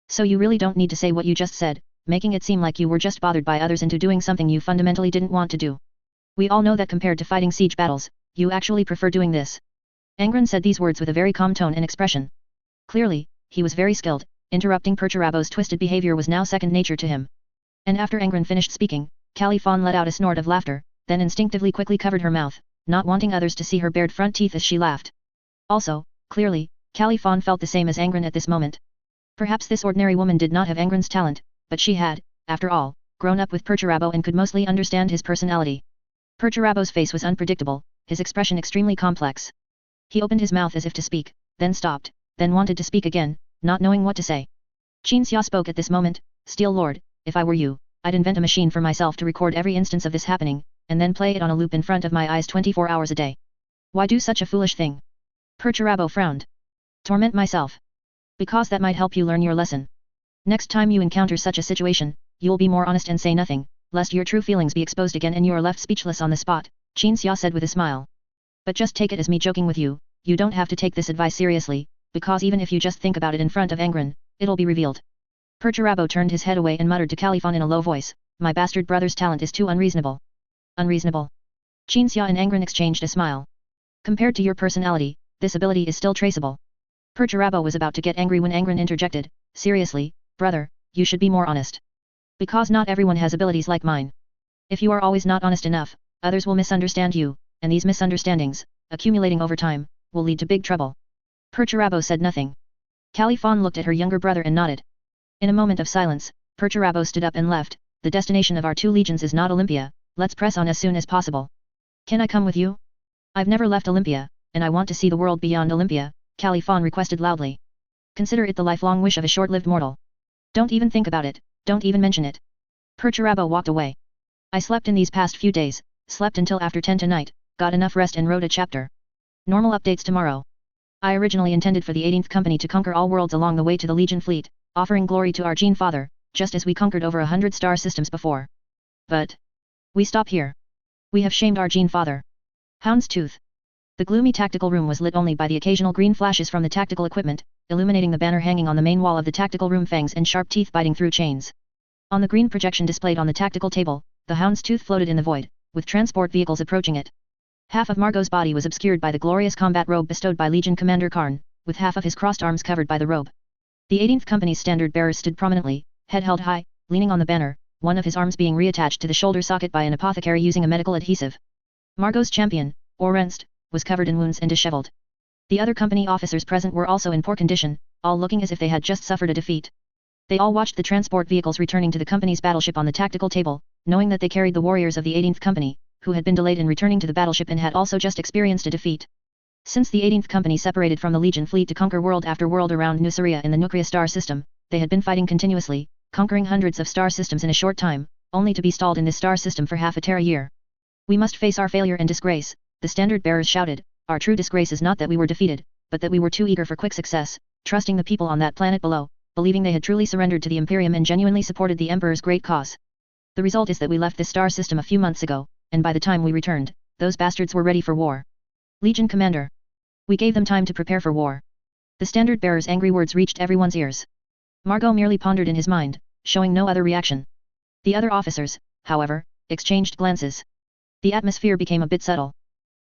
So you really don't need to say what you just said, making it seem like you were just bothered by others into doing something you fundamentally didn't want to do. We all know that compared to fighting siege battles, you actually prefer doing this. Angron said these words with a very calm tone and expression. Clearly, he was very skilled. Interrupting Perturabo's twisted behavior was now second nature to him. And after Angron finished speaking, Califon let out a snort of laughter, then instinctively quickly covered her mouth, not wanting others to see her bared front teeth as she laughed. Also, clearly, Califon felt the same as Angron at this moment. Perhaps this ordinary woman did not have Angron's talent, but she had, after all, grown up with Perturabo and could mostly understand his personality. Perturabo's face was unpredictable, his expression extremely complex. He opened his mouth as if to speak, then stopped, then wanted to speak again, not knowing what to say. Qinxia spoke at this moment. Steel Lord, if I were you, I'd invent a machine for myself to record every instance of this happening, and then play it on a loop in front of my eyes 24 hours a day. Why do such a foolish thing? Perturabo frowned. Torment myself. Because that might help you learn your lesson. Next time you encounter such a situation, you'll be more honest and say nothing, lest your true feelings be exposed again and you're left speechless on the spot, Qinxia said with a smile. But just take it as me joking with you, you don't have to take this advice seriously, because even if you just think about it in front of Angron, it'll be revealed. Perturabo turned his head away and muttered to Califon in a low voice, my bastard brother's talent is too unreasonable. Unreasonable? Qinxia and Angron exchanged a smile. Compared to your personality, this ability is still traceable. Perturabo was about to get angry when Angron interjected, seriously, brother, you should be more honest. Because not everyone has abilities like mine. If you are always not honest enough, others will misunderstand you, and these misunderstandings, accumulating over time, will lead to big trouble. Perturabo said nothing. Califon looked at her younger brother and nodded. In a moment of silence, Perturabo stood up and left. The destination of our two legions is not Olympia, let's press on as soon as possible. Can I come with you? I've never left Olympia, and I want to see the world beyond Olympia, Califon requested loudly. Consider it the lifelong wish of a short-lived mortal. Don't even think about it, don't even mention it. Perturabo walked away. I slept in these past few days, slept until after 10 tonight, got enough rest and wrote a chapter. Normal updates tomorrow. I originally intended for the 18th Company to conquer all worlds along the way to the Legion fleet, offering glory to our Gene Father, just as we conquered over 100 star systems before. But we stop here. We have shamed our Gene Father. Houndstooth. The gloomy tactical room was lit only by the occasional green flashes from the tactical equipment, illuminating the banner hanging on the main wall of the tactical room, fangs and sharp teeth biting through chains. On the green projection displayed on the tactical table, the Houndstooth floated in the void, with transport vehicles approaching it. Half of Margot's body was obscured by the glorious combat robe bestowed by Legion Commander Karn, with half of his crossed arms covered by the robe. The 18th Company's standard bearer stood prominently, head held high, leaning on the banner, one of his arms being reattached to the shoulder socket by an apothecary using a medical adhesive. Margot's champion, Orenst, was covered in wounds and disheveled. The other company officers present were also in poor condition, all looking as if they had just suffered a defeat. They all watched the transport vehicles returning to the company's battleship on the tactical table, knowing that they carried the warriors of the 18th Company, who had been delayed in returning to the battleship and had also just experienced a defeat. Since the 18th Company separated from the Legion fleet to conquer world after world around Nuceria in the Nuclear star system, they had been fighting continuously, conquering hundreds of star systems in a short time, only to be stalled in this star system for half a Terra year. We must face our failure and disgrace, the standard bearers shouted. Our true disgrace is not that we were defeated, but that we were too eager for quick success, trusting the people on that planet below, believing they had truly surrendered to the Imperium and genuinely supported the Emperor's great cause. The result is that we left this star system a few months ago, and by the time we returned, those bastards were ready for war. Legion Commander. We gave them time to prepare for war. The standard bearer's angry words reached everyone's ears. Margot merely pondered in his mind, showing no other reaction. The other officers, however, exchanged glances. The atmosphere became a bit subtle.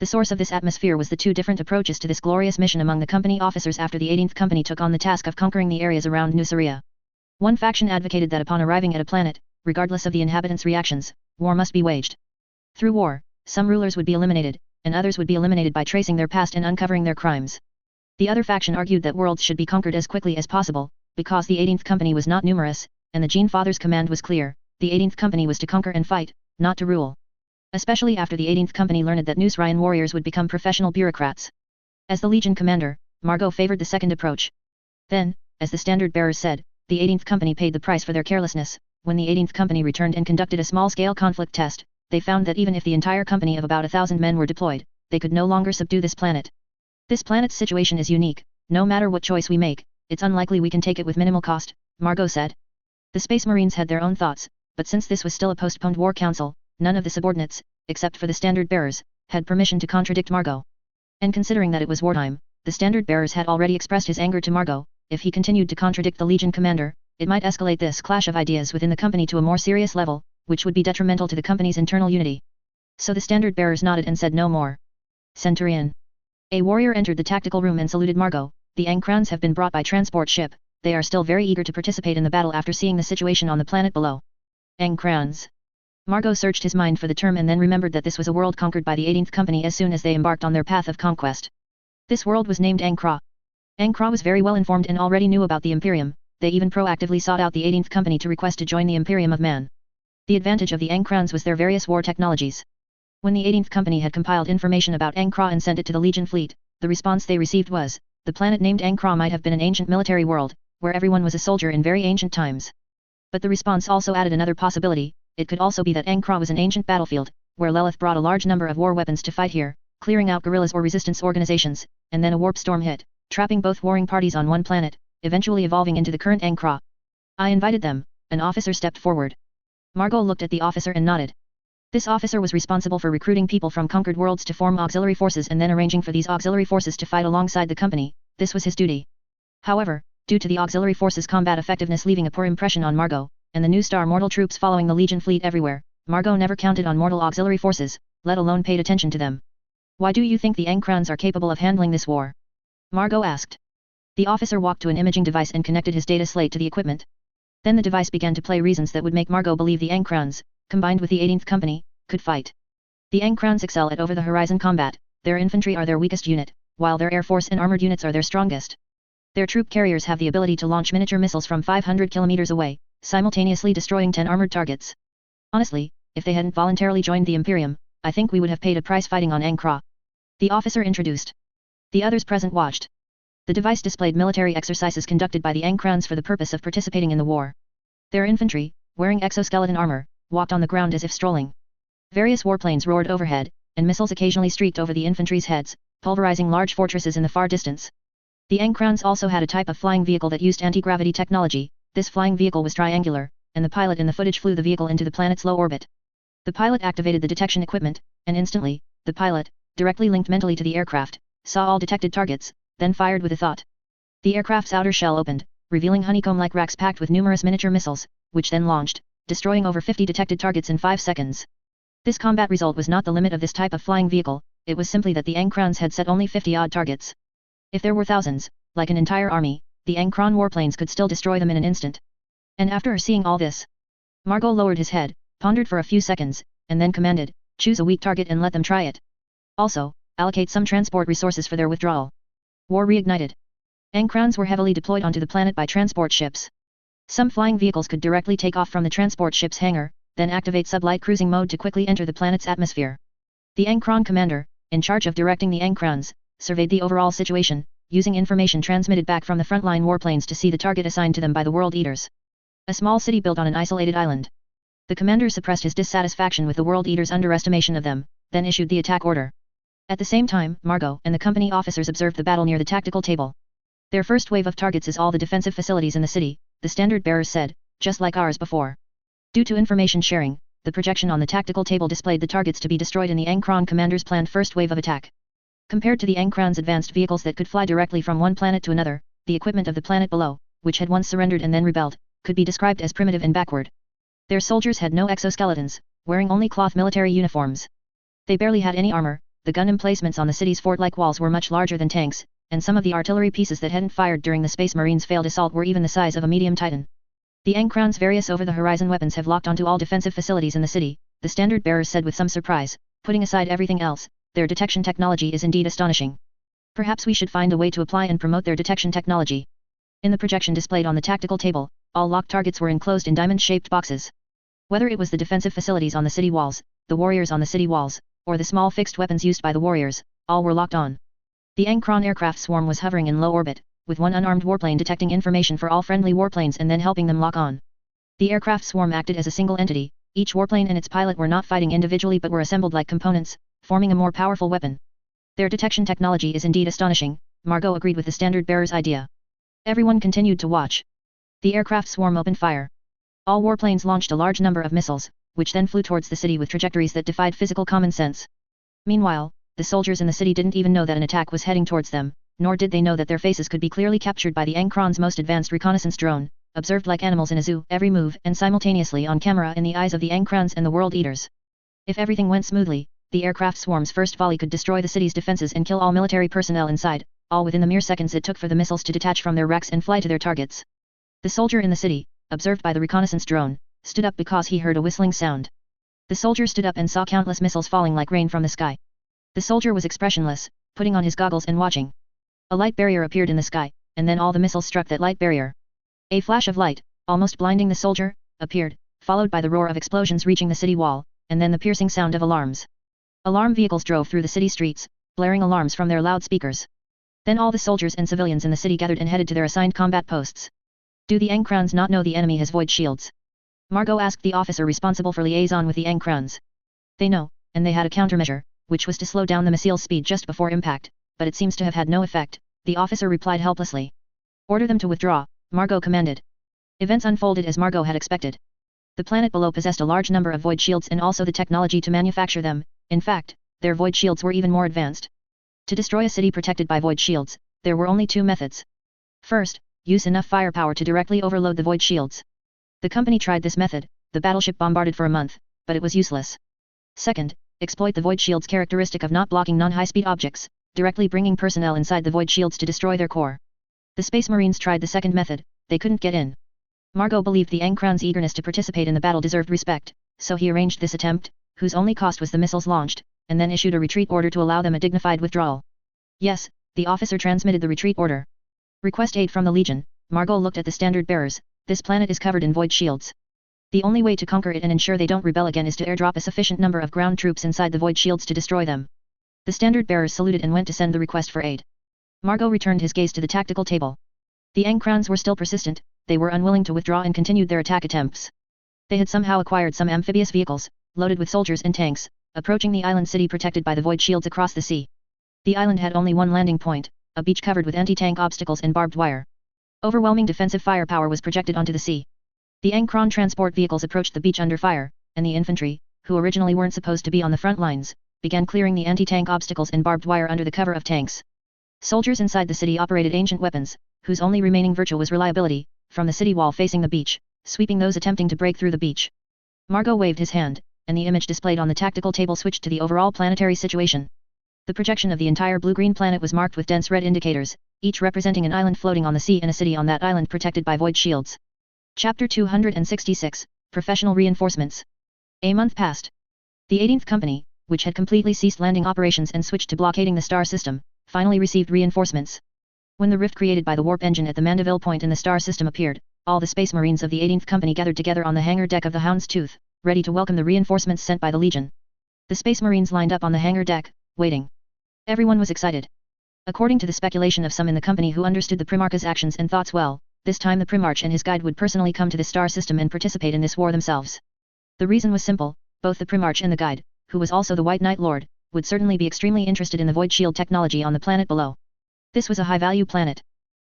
The source of this atmosphere was the two different approaches to this glorious mission among the company officers after the 18th Company took on the task of conquering the areas around Nuceria. One faction advocated that upon arriving at a planet, regardless of the inhabitants' reactions, war must be waged. Through war, some rulers would be eliminated, and others would be eliminated by tracing their past and uncovering their crimes. The other faction argued that worlds should be conquered as quickly as possible, because the 18th Company was not numerous, and the Gene Father's command was clear, the 18th Company was to conquer and fight, not to rule. Especially after the 18th Company learned that Nucerian warriors would become professional bureaucrats. As the Legion commander, Margot favored the second approach. Then, as the standard bearers said, the 18th Company paid the price for their carelessness. When the 18th Company returned and conducted a small-scale conflict test, they found that even if the entire company of about 1,000 men were deployed, they could no longer subdue this planet. This planet's situation is unique, no matter what choice we make, it's unlikely we can take it with minimal cost, Margot said. The Space Marines had their own thoughts, but since this was still a postponed war council, none of the subordinates, except for the standard bearers, had permission to contradict Margot. And considering that it was wartime, the standard bearers had already expressed his anger to Margot. If he continued to contradict the Legion commander, it might escalate this clash of ideas within the company to a more serious level, which would be detrimental to the company's internal unity. So the standard bearers nodded and said no more. Centurion. A warrior entered the tactical room and saluted Margot. The Angrons have been brought by transport ship. They are still very eager to participate in the battle after seeing the situation on the planet below. Angrons. Margot searched his mind for the term and then remembered that this was a world conquered by the 18th Company as soon as they embarked on their path of conquest. This world was named Angron. Angron was very well informed and already knew about the Imperium. They even proactively sought out the 18th Company to request to join the Imperium of Man. The advantage of the Angrons was their various war technologies. When the 18th Company had compiled information about Angron and sent it to the Legion fleet, the response they received was, the planet named Angron might have been an ancient military world, where everyone was a soldier in very ancient times. But the response also added another possibility. It could also be that Angron was an ancient battlefield, where Lilith brought a large number of war weapons to fight here, clearing out guerrillas or resistance organizations, and then a warp storm hit, trapping both warring parties on one planet, eventually evolving into the current Angron. I invited them, an officer stepped forward. Margot looked at the officer and nodded. This officer was responsible for recruiting people from conquered worlds to form auxiliary forces and then arranging for these auxiliary forces to fight alongside the company. This was his duty. However, due to the auxiliary forces' combat effectiveness leaving a poor impression on Margot, and the new star mortal troops following the Legion fleet everywhere, Margot never counted on mortal auxiliary forces, let alone paid attention to them. Why do you think the Angrons are capable of handling this war? Margot asked. The officer walked to an imaging device and connected his data slate to the equipment. Then the device began to play reasons that would make Margot believe the Angrons, combined with the 18th Company, could fight. The Angrons excel at over-the-horizon combat, their infantry are their weakest unit, while their air force and armored units are their strongest. Their troop carriers have the ability to launch miniature missiles from 500 kilometers away, simultaneously destroying 10 armored targets. Honestly, if they hadn't voluntarily joined the Imperium, I think we would have paid a price fighting on Angron. The officer introduced. The others present watched. The device displayed military exercises conducted by the Angrons for the purpose of participating in the war. Their infantry, wearing exoskeleton armor, walked on the ground as if strolling. Various warplanes roared overhead, and missiles occasionally streaked over the infantry's heads, pulverizing large fortresses in the far distance. The Angrons also had a type of flying vehicle that used anti-gravity technology. This flying vehicle was triangular, and the pilot in the footage flew the vehicle into the planet's low orbit. The pilot activated the detection equipment, and instantly, the pilot, directly linked mentally to the aircraft, saw all detected targets, then fired with a thought. The aircraft's outer shell opened, revealing honeycomb-like racks packed with numerous miniature missiles, which then launched, destroying over 50 detected targets in 5 seconds. This combat result was not the limit of this type of flying vehicle, it was simply that the Angrons had set only 50-odd targets. If there were thousands, like an entire army, the Angron warplanes could still destroy them in an instant. And after seeing all this, Margot lowered his head, pondered for a few seconds, and then commanded, choose a weak target and let them try it. Also, allocate some transport resources for their withdrawal. War reignited. Angrons were heavily deployed onto the planet by transport ships. Some flying vehicles could directly take off from the transport ship's hangar, then activate sublight cruising mode to quickly enter the planet's atmosphere. The Angron commander, in charge of directing the Angrons, surveyed the overall situation, using information transmitted back from the frontline warplanes to see the target assigned to them by the World Eaters. A small city built on an isolated island. The commander suppressed his dissatisfaction with the World Eaters' underestimation of them, then issued the attack order. At the same time, Margot and the company officers observed the battle near the tactical table. Their first wave of targets is all the defensive facilities in the city, the standard bearers said, just like ours before. Due to information sharing, the projection on the tactical table displayed the targets to be destroyed in the Angron commander's planned first wave of attack. Compared to the Angron's advanced vehicles that could fly directly from one planet to another, the equipment of the planet below, which had once surrendered and then rebelled, could be described as primitive and backward. Their soldiers had no exoskeletons, wearing only cloth military uniforms. They barely had any armor, the gun emplacements on the city's fort-like walls were much larger than tanks, and some of the artillery pieces that hadn't fired during the Space Marines' failed assault were even the size of a medium Titan. The Angron's various over-the-horizon weapons have locked onto all defensive facilities in the city, the standard bearers said with some surprise, putting aside everything else, their detection technology is indeed astonishing. Perhaps we should find a way to apply and promote their detection technology. In the projection displayed on the tactical table, all locked targets were enclosed in diamond-shaped boxes. Whether it was the defensive facilities on the city walls, the warriors on the city walls, or the small fixed weapons used by the warriors, all were locked on. The Angron aircraft swarm was hovering in low orbit, with one unarmed warplane detecting information for all friendly warplanes and then helping them lock on. The aircraft swarm acted as a single entity, each warplane and its pilot were not fighting individually but were assembled like components, forming a more powerful weapon. Their detection technology is indeed astonishing, Margot agreed with the standard bearer's idea. Everyone continued to watch. The aircraft swarm opened fire. All warplanes launched a large number of missiles, which then flew towards the city with trajectories that defied physical common sense. Meanwhile, the soldiers in the city didn't even know that an attack was heading towards them, nor did they know that their faces could be clearly captured by the Angron's most advanced reconnaissance drone, observed like animals in a zoo, every move and simultaneously on camera in the eyes of the Angrons and the World Eaters. If everything went smoothly, the aircraft swarm's first volley could destroy the city's defenses and kill all military personnel inside, all within the mere seconds it took for the missiles to detach from their racks and fly to their targets. The soldier in the city, observed by the reconnaissance drone, stood up because he heard a whistling sound. The soldier stood up and saw countless missiles falling like rain from the sky. The soldier was expressionless, putting on his goggles and watching. A light barrier appeared in the sky, and then all the missiles struck that light barrier. A flash of light, almost blinding the soldier, appeared, followed by the roar of explosions reaching the city wall, and then the piercing sound of alarms. Alarm vehicles drove through the city streets, blaring alarms from their loudspeakers. Then all the soldiers and civilians in the city gathered and headed to their assigned combat posts. Do the Angrons not know the enemy has void shields? Margot asked the officer responsible for liaison with the Angrons. They know, and they had a countermeasure, which was to slow down the missile's speed just before impact, but it seems to have had no effect, the officer replied helplessly. Order them to withdraw, Margot commanded. Events unfolded as Margot had expected. The planet below possessed a large number of void shields and also the technology to manufacture them, in fact, their void shields were even more advanced. To destroy a city protected by void shields, there were only two methods. First, use enough firepower to directly overload the void shields. The company tried this method, the battleship bombarded for a month, but it was useless. Second, exploit the void shield's characteristic of not blocking non-high-speed objects, directly bringing personnel inside the void shields to destroy their core. The Space Marines tried the second method, they couldn't get in. Margot believed the Angron's eagerness to participate in the battle deserved respect, so he arranged this attempt, whose only cost was the missiles launched, and then issued a retreat order to allow them a dignified withdrawal. Yes, the officer transmitted the retreat order. Request aid from the Legion, Margot looked at the standard bearers, this planet is covered in void shields. The only way to conquer it and ensure they don't rebel again is to airdrop a sufficient number of ground troops inside the void shields to destroy them. The standard bearers saluted and went to send the request for aid. Margot returned his gaze to the tactical table. The Angrons were still persistent, they were unwilling to withdraw and continued their attack attempts. They had somehow acquired some amphibious vehicles, loaded with soldiers and tanks, approaching the island city protected by the void shields across the sea. The island had only one landing point, a beach covered with anti-tank obstacles and barbed wire. Overwhelming defensive firepower was projected onto the sea. The Angron transport vehicles approached the beach under fire, and the infantry, who originally weren't supposed to be on the front lines, began clearing the anti-tank obstacles and barbed wire under the cover of tanks. Soldiers inside the city operated ancient weapons, whose only remaining virtue was reliability, from the city wall facing the beach, sweeping those attempting to break through the beach. Margot waved his hand, and the image displayed on the tactical table switched to the overall planetary situation. The projection of the entire blue-green planet was marked with dense red indicators, each representing an island floating on the sea and a city on that island protected by void shields. Chapter 266, Professional Reinforcements. A month passed. The 18th Company, which had completely ceased landing operations and switched to blockading the star system, finally received reinforcements. When the rift created by the warp engine at the Mandeville point in the star system appeared, all the Space Marines of the 18th Company gathered together on the hangar deck of the Hound's Tooth, ready to welcome the reinforcements sent by the Legion. The Space Marines lined up on the hangar deck, waiting. Everyone was excited. According to the speculation of some in the company who understood the Primarch's actions and thoughts well, this time the Primarch and his guide would personally come to the star system and participate in this war themselves. The reason was simple: both the Primarch and the guide, who was also the White Knight Lord, would certainly be extremely interested in the void shield technology on the planet below. This was a high-value planet.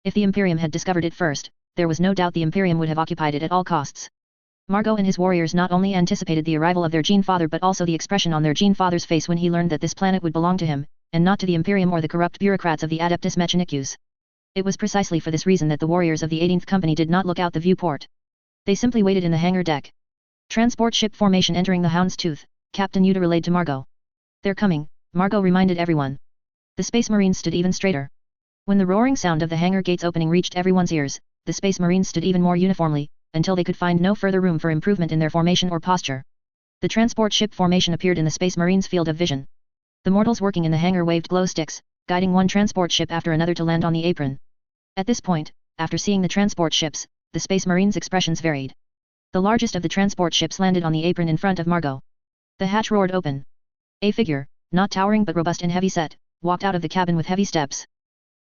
If the Imperium had discovered it first, there was no doubt the Imperium would have occupied it at all costs. Margot and his warriors not only anticipated the arrival of their Gene Father but also the expression on their Gene Father's face when he learned that this planet would belong to him, and not to the Imperium or the corrupt bureaucrats of the Adeptus Mechanicus. It was precisely for this reason that the warriors of the 18th Company did not look out the viewport. They simply waited in the hangar deck. Transport ship formation entering the Hound's Tooth, Captain Yuta relayed to Margot. They're coming, Margot reminded everyone. The Space Marines stood even straighter. When the roaring sound of the hangar gates opening reached everyone's ears, the Space Marines stood even more uniformly, until they could find no further room for improvement in their formation or posture. The transport ship formation appeared in the Space Marines' field of vision. The mortals working in the hangar waved glow sticks, guiding one transport ship after another to land on the apron. At this point, after seeing the transport ships, the Space Marines' expressions varied. The largest of the transport ships landed on the apron in front of Margot. The hatch roared open. A figure, not towering but robust and heavy-set, walked out of the cabin with heavy steps.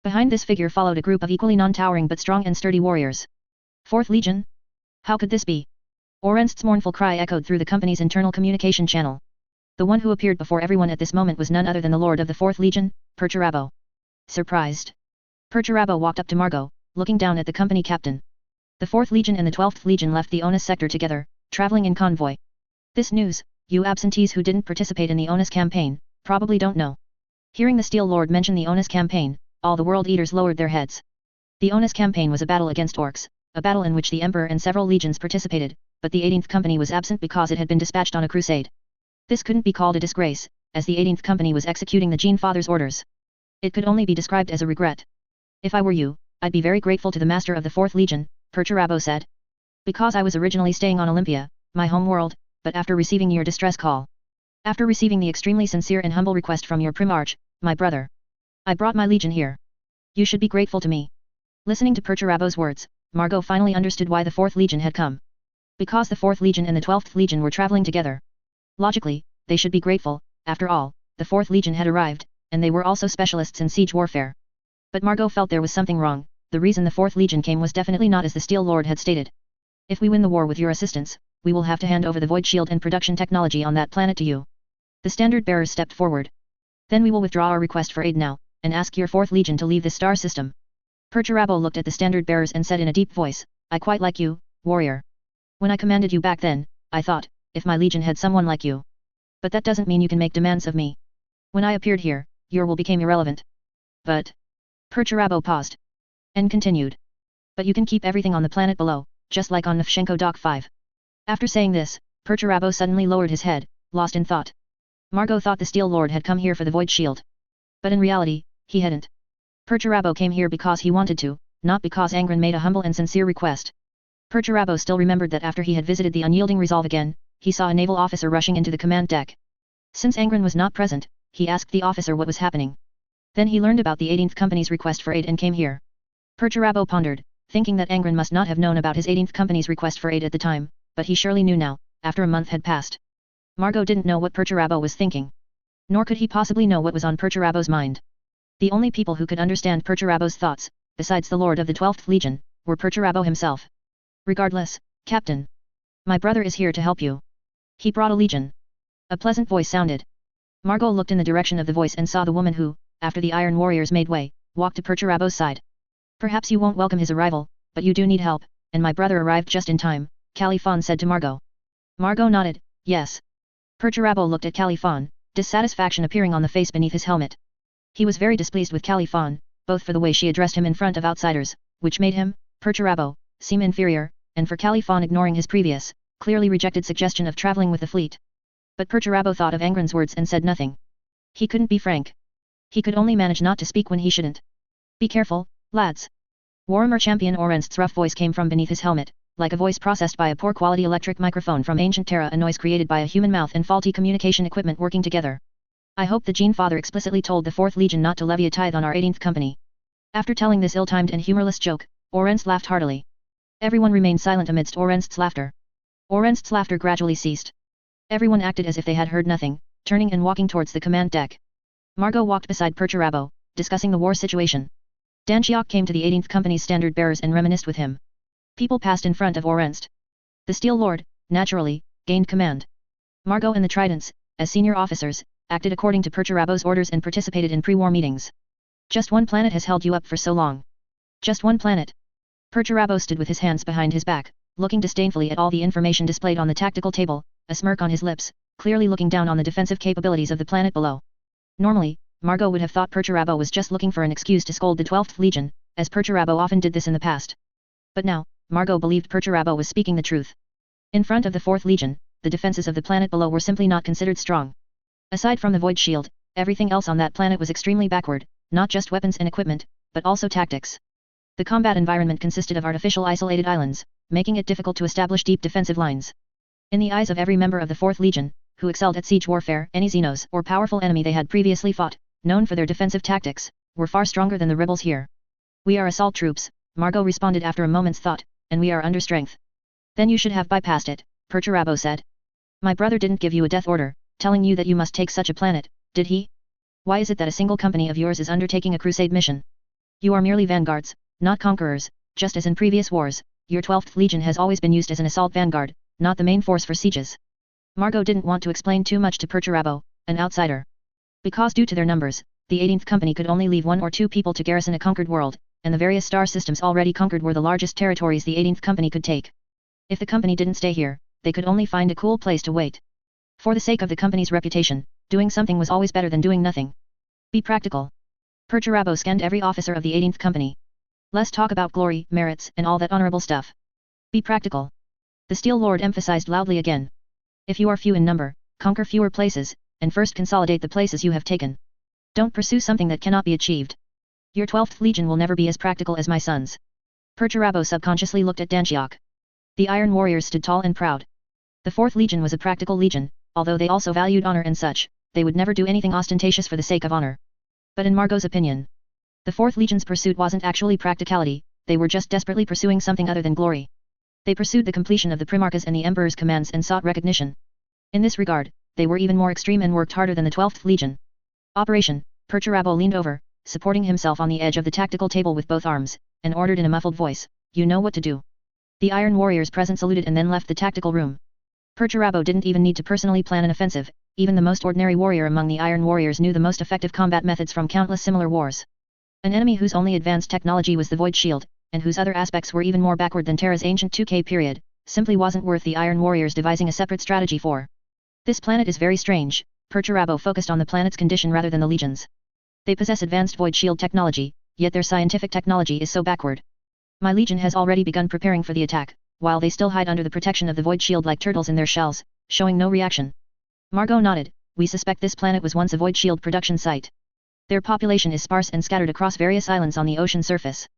Behind this figure followed a group of equally non-towering but strong and sturdy warriors. 4th Legion? How could this be? Orent's mournful cry echoed through the company's internal communication channel. The one who appeared before everyone at this moment was none other than the Lord of the 4th Legion, Perturabo. Surprised. Perturabo walked up to Margot, looking down at the company captain. The 4th Legion and the 12th Legion left the Onus sector together, traveling in convoy. This news, you absentees who didn't participate in the Onus campaign, probably don't know. Hearing the Steel Lord mention the Onus campaign, all the World Eaters lowered their heads. The Onus campaign was a battle against orcs, a battle in which the Emperor and several legions participated, but the 18th Company was absent because it had been dispatched on a crusade. This couldn't be called a disgrace, as the 18th Company was executing the Gene Father's orders. It could only be described as a regret. If I were you, I'd be very grateful to the Master of the 4th Legion, Perturabo said. Because I was originally staying on Olympia, my home world, but after receiving your distress call. After receiving the extremely sincere and humble request from your Primarch, my brother. I brought my legion here. You should be grateful to me. Listening to Perturabo's words, Margot finally understood why the 4th Legion had come. Because the 4th Legion and the 12th Legion were traveling together. Logically, they should be grateful. After all, the 4th Legion had arrived, and they were also specialists in siege warfare. But Margot felt there was something wrong. The reason the 4th Legion came was definitely not as the Steel Lord had stated. If we win the war with your assistance, we will have to hand over the void shield and production technology on that planet to you. The standard bearers stepped forward. Then we will withdraw our request for aid now, and ask your 4th Legion to leave this star system. Perturabo looked at the standard bearers and said in a deep voice, I quite like you, warrior. When I commanded you back then, I thought, if my legion had someone like you. But that doesn't mean you can make demands of me. When I appeared here, your will became irrelevant. But... Perturabo paused. And continued. But you can keep everything on the planet below, just like on Nefshenko Dock 5. After saying this, Perturabo suddenly lowered his head, lost in thought. Margot thought the Steel Lord had come here for the void shield. But in reality, he hadn't. Perturabo came here because he wanted to, not because Angron made a humble and sincere request. Perturabo still remembered that after he had visited the Unyielding Resolve again, he saw a naval officer rushing into the command deck. Since Angron was not present, he asked the officer what was happening. Then he learned about the 18th Company's request for aid and came here. Perturabo pondered, thinking that Angron must not have known about his 18th Company's request for aid at the time, but he surely knew now, after a month had passed. Margot didn't know what Perturabo was thinking. Nor could he possibly know what was on Perturabo's mind. The only people who could understand Perturabo's thoughts, besides the Lord of the 12th Legion, were Perturabo himself. Regardless, Captain. My brother is here to help you. He brought a legion. A pleasant voice sounded. Margot looked in the direction of the voice and saw the woman who, after the Iron Warriors made way, walked to Perturabo's side. Perhaps you won't welcome his arrival, but you do need help, and my brother arrived just in time, Califon said to Margot. Margot nodded, yes. Perturabo looked at Califon, dissatisfaction appearing on the face beneath his helmet. He was very displeased with Califon, both for the way she addressed him in front of outsiders, which made him, Perturabo, seem inferior, and for Califon ignoring his previous, clearly rejected suggestion of traveling with the fleet. But Perturabo thought of Angron's words and said nothing. He couldn't be frank. He could only manage not to speak when he shouldn't. Be careful, lads. Warhammer champion Orent's rough voice came from beneath his helmet, like a voice processed by a poor-quality electric microphone from ancient Terra, a noise created by a human mouth and faulty communication equipment working together. I hope the Gene Father explicitly told the 4th Legion not to levy a tithe on our 18th Company. After telling this ill-timed and humorless joke, Orentz laughed heartily. Everyone remained silent amidst Orentz's laughter. Orentz's laughter gradually ceased. Everyone acted as if they had heard nothing, turning and walking towards the command deck. Margot walked beside Perturabo, discussing the war situation. Dan Chiok came to the 18th Company's standard bearers and reminisced with him. People passed in front of Orentz. The Steel Lord, naturally, gained command. Margot and the Tridents, as senior officers, acted according to Perturabo's orders and participated in pre-war meetings. Just one planet has held you up for so long. Just one planet. Perturabo stood with his hands behind his back, looking disdainfully at all the information displayed on the tactical table, a smirk on his lips, clearly looking down on the defensive capabilities of the planet below. Normally, Margot would have thought Perturabo was just looking for an excuse to scold the 12th Legion, as Perturabo often did this in the past. But now, Margot believed Perturabo was speaking the truth. In front of the 4th Legion, the defenses of the planet below were simply not considered strong. Aside from the Void Shield, everything else on that planet was extremely backward, not just weapons and equipment, but also tactics. The combat environment consisted of artificial isolated islands, making it difficult to establish deep defensive lines. In the eyes of every member of the 4th Legion, who excelled at siege warfare, any Xenos or powerful enemy they had previously fought, known for their defensive tactics, were far stronger than the rebels here. We are assault troops, Margot responded after a moment's thought, and we are under strength. Then you should have bypassed it, Perturabo said. My brother didn't give you a death order, telling you that you must take such a planet, did he? Why is it that a single company of yours is undertaking a crusade mission? You are merely vanguards, not conquerors, just as in previous wars, your 12th Legion has always been used as an assault vanguard, not the main force for sieges. Margot didn't want to explain too much to Perturabo, an outsider. Because due to their numbers, the 18th Company could only leave 1 or 2 people to garrison a conquered world, and the various star systems already conquered were the largest territories the 18th Company could take. If the company didn't stay here, they could only find a cool place to wait. For the sake of the company's reputation, doing something was always better than doing nothing. Be practical. Perturabo scanned every officer of the 18th Company. Less talk about glory, merits, and all that honorable stuff. Be practical. The Steel Lord emphasized loudly again. If you are few in number, conquer fewer places, and first consolidate the places you have taken. Don't pursue something that cannot be achieved. Your 12th Legion will never be as practical as my sons. Perturabo subconsciously looked at Dan Chiok. The Iron Warriors stood tall and proud. The 4th Legion was a practical legion, although they also valued honor and such, they would never do anything ostentatious for the sake of honor. But in Margot's opinion, the 4th Legion's pursuit wasn't actually practicality, they were just desperately pursuing something other than glory. They pursued the completion of the Primarch's and the Emperor's commands and sought recognition. In this regard, they were even more extreme and worked harder than the 12th Legion. Operation, Perturabo leaned over, supporting himself on the edge of the tactical table with both arms, and ordered in a muffled voice, you know what to do. The Iron Warriors present saluted and then left the tactical room. Perturabo didn't even need to personally plan an offensive, even the most ordinary warrior among the Iron Warriors knew the most effective combat methods from countless similar wars. An enemy whose only advanced technology was the Void Shield, and whose other aspects were even more backward than Terra's ancient 2K period, simply wasn't worth the Iron Warriors devising a separate strategy for. This planet is very strange, Perturabo focused on the planet's condition rather than the Legion's. They possess advanced Void Shield technology, yet their scientific technology is so backward. My Legion has already begun preparing for the attack, while they still hide under the protection of the Void Shield like turtles in their shells, showing no reaction. Margot nodded, we suspect this planet was once a Void Shield production site. Their population is sparse and scattered across various islands on the ocean surface.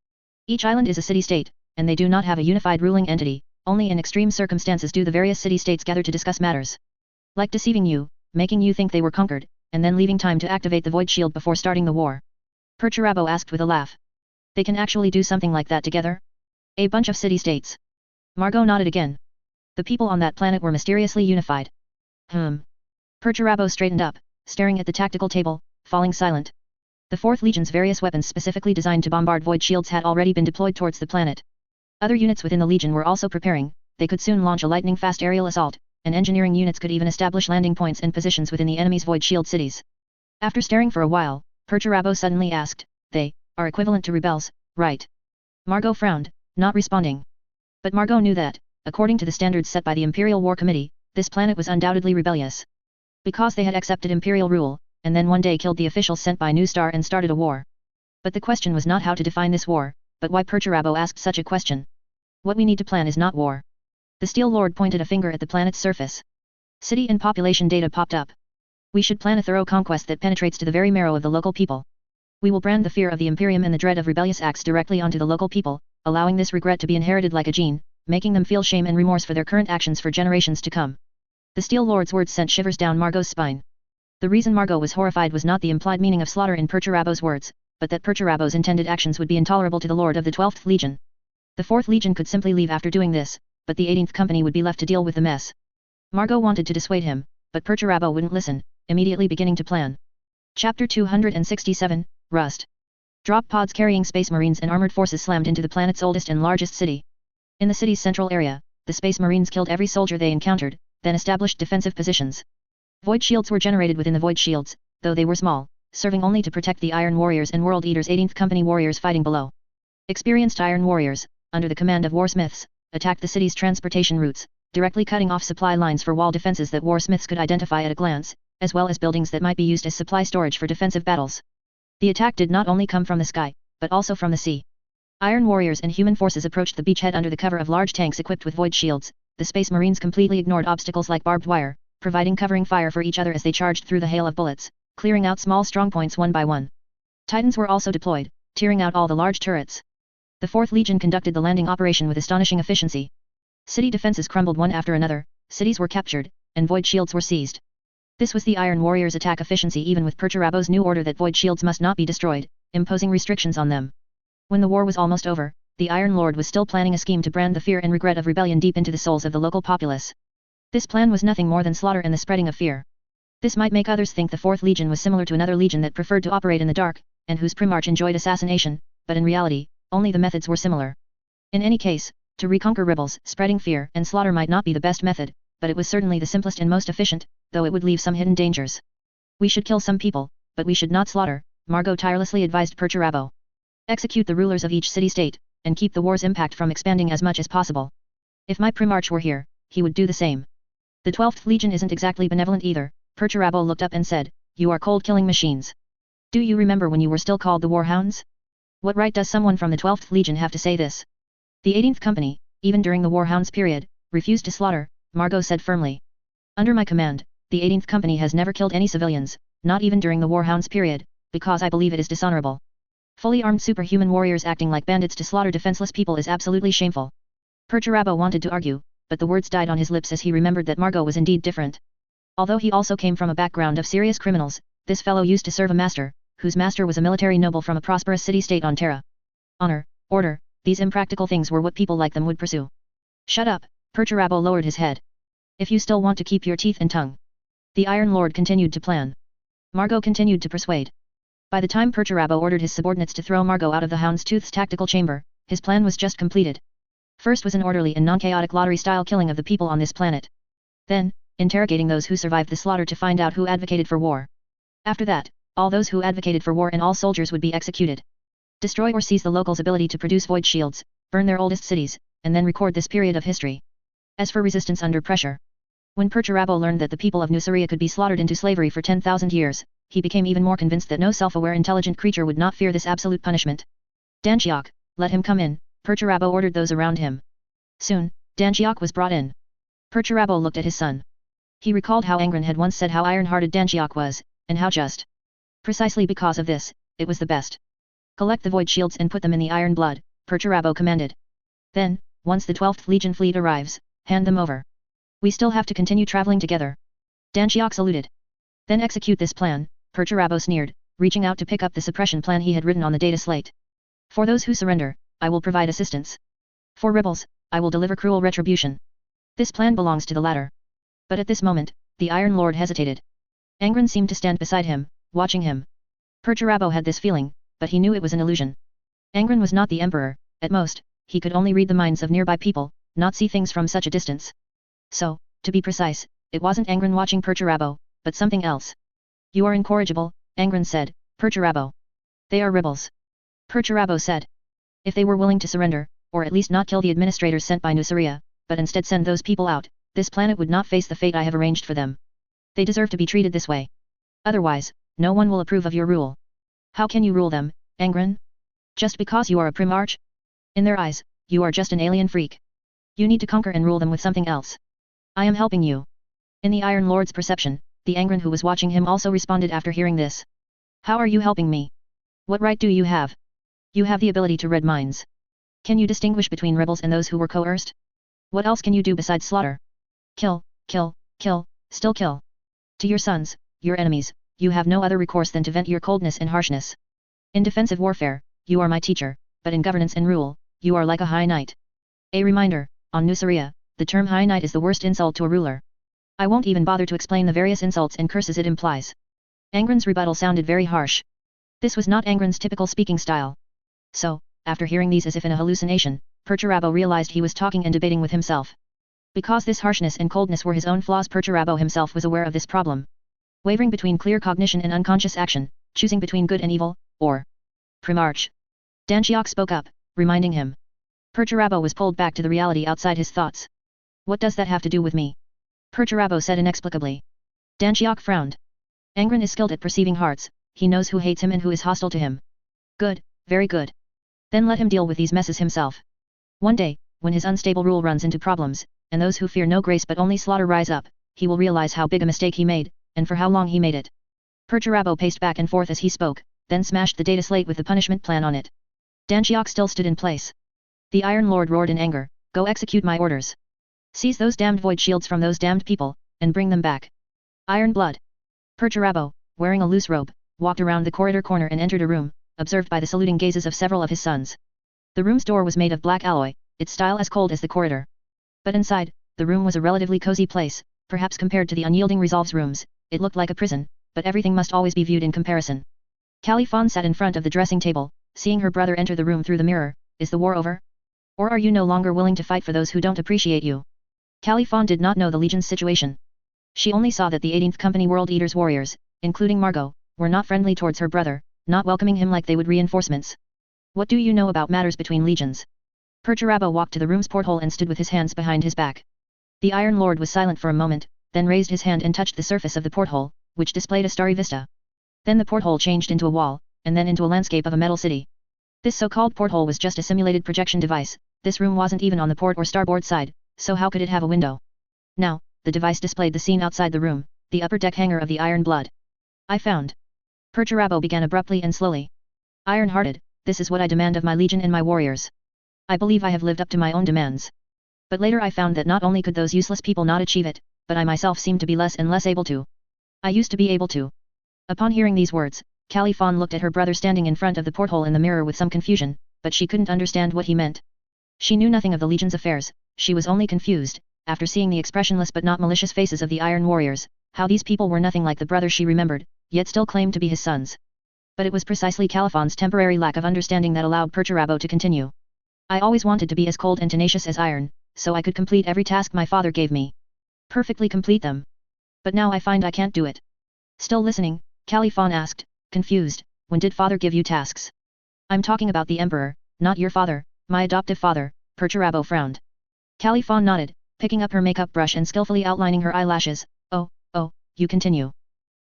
Each island is a city-state, and they do not have a unified ruling entity, only in extreme circumstances do the various city-states gather to discuss matters. Like deceiving you, making you think they were conquered, and then leaving time to activate the Void Shield before starting the war. Perturabo asked with a laugh. They can actually do something like that together? A bunch of city-states. Margot nodded again. The people on that planet were mysteriously unified. Perturabo straightened up, staring at the tactical table, falling silent. The 4th Legion's various weapons specifically designed to bombard Void Shields had already been deployed towards the planet. Other units within the Legion were also preparing, they could soon launch a lightning-fast aerial assault, and engineering units could even establish landing points and positions within the enemy's Void Shield cities. After staring for a while, Perturabo suddenly asked, they are equivalent to rebels, right? Margot frowned, not responding. But Margot knew that, according to the standards set by the Imperial War Committee, this planet was undoubtedly rebellious. Because they had accepted Imperial rule, and then one day killed the officials sent by New Star and started a war. But the question was not how to define this war, but why Perturabo asked such a question. What we need to plan is not war. The Steel Lord pointed a finger at the planet's surface. City and population data popped up. We should plan a thorough conquest that penetrates to the very marrow of the local people. We will brand the fear of the Imperium and the dread of rebellious acts directly onto the local people, allowing this regret to be inherited like a gene, making them feel shame and remorse for their current actions for generations to come. The Steel Lord's words sent shivers down Margot's spine. The reason Margot was horrified was not the implied meaning of slaughter in Perturabo's words, but that Perturabo's intended actions would be intolerable to the Lord of the 12th Legion. The 4th Legion could simply leave after doing this, but the 18th Company would be left to deal with the mess. Margot wanted to dissuade him, but Perturabo wouldn't listen, immediately beginning to plan. Chapter 267, Rust. Drop pods carrying space marines and armored forces slammed into the planet's oldest and largest city. In the city's central area, the space marines killed every soldier they encountered, then established defensive positions. Void shields were generated within the void shields, though they were small, serving only to protect the Iron Warriors and World Eaters 18th Company warriors fighting below. Experienced Iron Warriors, under the command of warsmiths, attacked the city's transportation routes, directly cutting off supply lines for wall defenses that warsmiths could identify at a glance, as well as buildings that might be used as supply storage for defensive battles. The attack did not only come from the sky, but also from the sea. Iron Warriors and human forces approached the beachhead under the cover of large tanks equipped with void shields. The Space Marines completely ignored obstacles like barbed wire, providing covering fire for each other as they charged through the hail of bullets, clearing out small strongpoints one by one. Titans were also deployed, tearing out all the large turrets. The 4th Legion conducted the landing operation with astonishing efficiency. City defenses crumbled one after another, cities were captured, and void shields were seized. This was the Iron Warriors' attack efficiency even with Perturabo's new order that void shields must not be destroyed, imposing restrictions on them. When the war was almost over, the Iron Lord was still planning a scheme to brand the fear and regret of rebellion deep into the souls of the local populace. This plan was nothing more than slaughter and the spreading of fear. This might make others think the 4th Legion was similar to another legion that preferred to operate in the dark, and whose primarch enjoyed assassination, but in reality, only the methods were similar. In any case, to reconquer rebels, spreading fear and slaughter might not be the best method, but it was certainly the simplest and most efficient, though it would leave some hidden dangers. We should kill some people, but we should not slaughter, Margot tirelessly advised Perturabo. Execute the rulers of each city-state, and keep the war's impact from expanding as much as possible. If my primarch were here, he would do the same. The 12th Legion isn't exactly benevolent either, Perturabo looked up and said, you are cold-killing machines. Do you remember when you were still called the Warhounds? What right does someone from the 12th Legion have to say this? The 18th Company, even during the Warhounds period, refused to slaughter, Margot said firmly. Under my command, the 18th Company has never killed any civilians, not even during the Warhounds period, because I believe it is dishonorable. Fully armed superhuman warriors acting like bandits to slaughter defenseless people is absolutely shameful. Perturabo wanted to argue, but the words died on his lips as he remembered that Margot was indeed different. Although he also came from a background of serious criminals, this fellow used to serve a master, whose master was a military noble from a prosperous city-state on Terra. Honor, order, these impractical things were what people like them would pursue. Shut up, Perturabo lowered his head. If you still want to keep your teeth and tongue. The Iron Lord continued to plan. Margot continued to persuade. By the time Perturabo ordered his subordinates to throw Margot out of the Houndstooth's tactical chamber, his plan was just completed. First was an orderly and non-chaotic lottery-style killing of the people on this planet. Then, interrogating those who survived the slaughter to find out who advocated for war. After that, all those who advocated for war and all soldiers would be executed. Destroy or seize the locals' ability to produce void shields, burn their oldest cities, and then record this period of history. As for resistance under pressure. When Perturabo learned that the people of Nuceria could be slaughtered into slavery for 10,000 years, he became even more convinced that no self-aware intelligent creature would not fear this absolute punishment. Danchiok, let him come in, Perturabo ordered those around him. Soon, Danchiok was brought in. Perturabo looked at his son. He recalled how Angron had once said how iron-hearted Danchiok was, and how just. Precisely because of this, it was the best. Collect the void shields and put them in the iron blood, Perturabo commanded. Then, once the 12th Legion fleet arrives, hand them over. We still have to continue traveling together. Danchiok saluted. Then execute this plan, Perturabo sneered, reaching out to pick up the suppression plan he had written on the data slate. For those who surrender, I will provide assistance. For rebels, I will deliver cruel retribution. This plan belongs to the latter. But at this moment, the Iron Lord hesitated. Angron seemed to stand beside him, watching him. Perturabo had this feeling, but he knew it was an illusion. Angron was not the Emperor, at most, he could only read the minds of nearby people, not see things from such a distance. So, to be precise, it wasn't Angron watching Perturabo, but something else. You are incorrigible, Angron said, Perturabo. They are rebels. Perturabo said. If they were willing to surrender, or at least not kill the administrators sent by Nuceria, but instead send those people out, this planet would not face the fate I have arranged for them. They deserve to be treated this way. Otherwise, no one will approve of your rule. How can you rule them, Angron? Just because you are a primarch? In their eyes, you are just an alien freak. You need to conquer and rule them with something else. I am helping you. In the Iron Lord's perception, the Angron who was watching him also responded after hearing this. How are you helping me? What right do you have? You have the ability to read minds. Can you distinguish between rebels and those who were coerced? What else can you do besides slaughter? Kill, kill, kill, still kill. To your sons, your enemies, you have no other recourse than to vent your coldness and harshness. In defensive warfare, you are my teacher, but in governance and rule, you are like a high knight. A reminder, on Nuceria, the term high knight is the worst insult to a ruler. I won't even bother to explain the various insults and curses it implies. Angron's rebuttal sounded very harsh. This was not Angron's typical speaking style. So, after hearing these as if in a hallucination, Perturabo realized he was talking and debating with himself. Because this harshness and coldness were his own flaws, Perturabo himself was aware of this problem. Wavering between clear cognition and unconscious action, choosing between good and evil, or Primarch. Danchiok spoke up, reminding him. Perturabo was pulled back to the reality outside his thoughts. What does that have to do with me? Perturabo said inexplicably. Danchiok frowned. Angron is skilled at perceiving hearts, he knows who hates him and who is hostile to him. Good, very good. Then let him deal with these messes himself. One day, when his unstable rule runs into problems, and those who fear no grace but only slaughter rise up, he will realize how big a mistake he made, and for how long he made it. Perturabo paced back and forth as he spoke, then smashed the data slate with the punishment plan on it. Danchiok still stood in place. The Iron Lord roared in anger, go execute my orders. Seize those damned void shields from those damned people, and bring them back. Iron blood. Perturabo, wearing a loose robe, walked around the corridor corner and entered a room, observed by the saluting gazes of several of his sons. The room's door was made of black alloy, its style as cold as the corridor. But inside, the room was a relatively cozy place, perhaps compared to the unyielding Resolve's rooms, it looked like a prison, but everything must always be viewed in comparison. Califon sat in front of the dressing table, seeing her brother enter the room through the mirror. Is the war over? Or are you no longer willing to fight for those who don't appreciate you? Califon did not know the Legion's situation. She only saw that the 18th Company World Eaters warriors, including Margot, were not friendly towards her brother, not welcoming him like they would reinforcements. What do you know about matters between legions? Perturabo walked to the room's porthole and stood with his hands behind his back. The Iron Lord was silent for a moment, then raised his hand and touched the surface of the porthole, which displayed a starry vista. Then the porthole changed into a wall, and then into a landscape of a metal city. This so-called porthole was just a simulated projection device, this room wasn't even on the port or starboard side, so how could it have a window? Now, the device displayed the scene outside the room, the upper deck hangar of the Iron Blood. I found. Perturabo began abruptly and slowly. Iron-hearted, this is what I demand of my legion and my warriors. I believe I have lived up to my own demands. But later I found that not only could those useless people not achieve it, but I myself seemed to be less and less able to. I used to be able to. Upon hearing these words, Califon looked at her brother standing in front of the porthole in the mirror with some confusion, but she couldn't understand what he meant. She knew nothing of the Legion's affairs, she was only confused, after seeing the expressionless but not malicious faces of the Iron Warriors, how these people were nothing like the brothers she remembered, yet still claimed to be his sons. But it was precisely Califon's temporary lack of understanding that allowed Perturabo to continue. I always wanted to be as cold and tenacious as iron, so I could complete every task my father gave me. Perfectly complete them. But now I find I can't do it. Still listening, Califon asked, confused, when did father give you tasks? I'm talking about the Emperor, not your father, my adoptive father, Perturabo frowned. Califon nodded, picking up her makeup brush and skillfully outlining her eyelashes. Oh, you continue.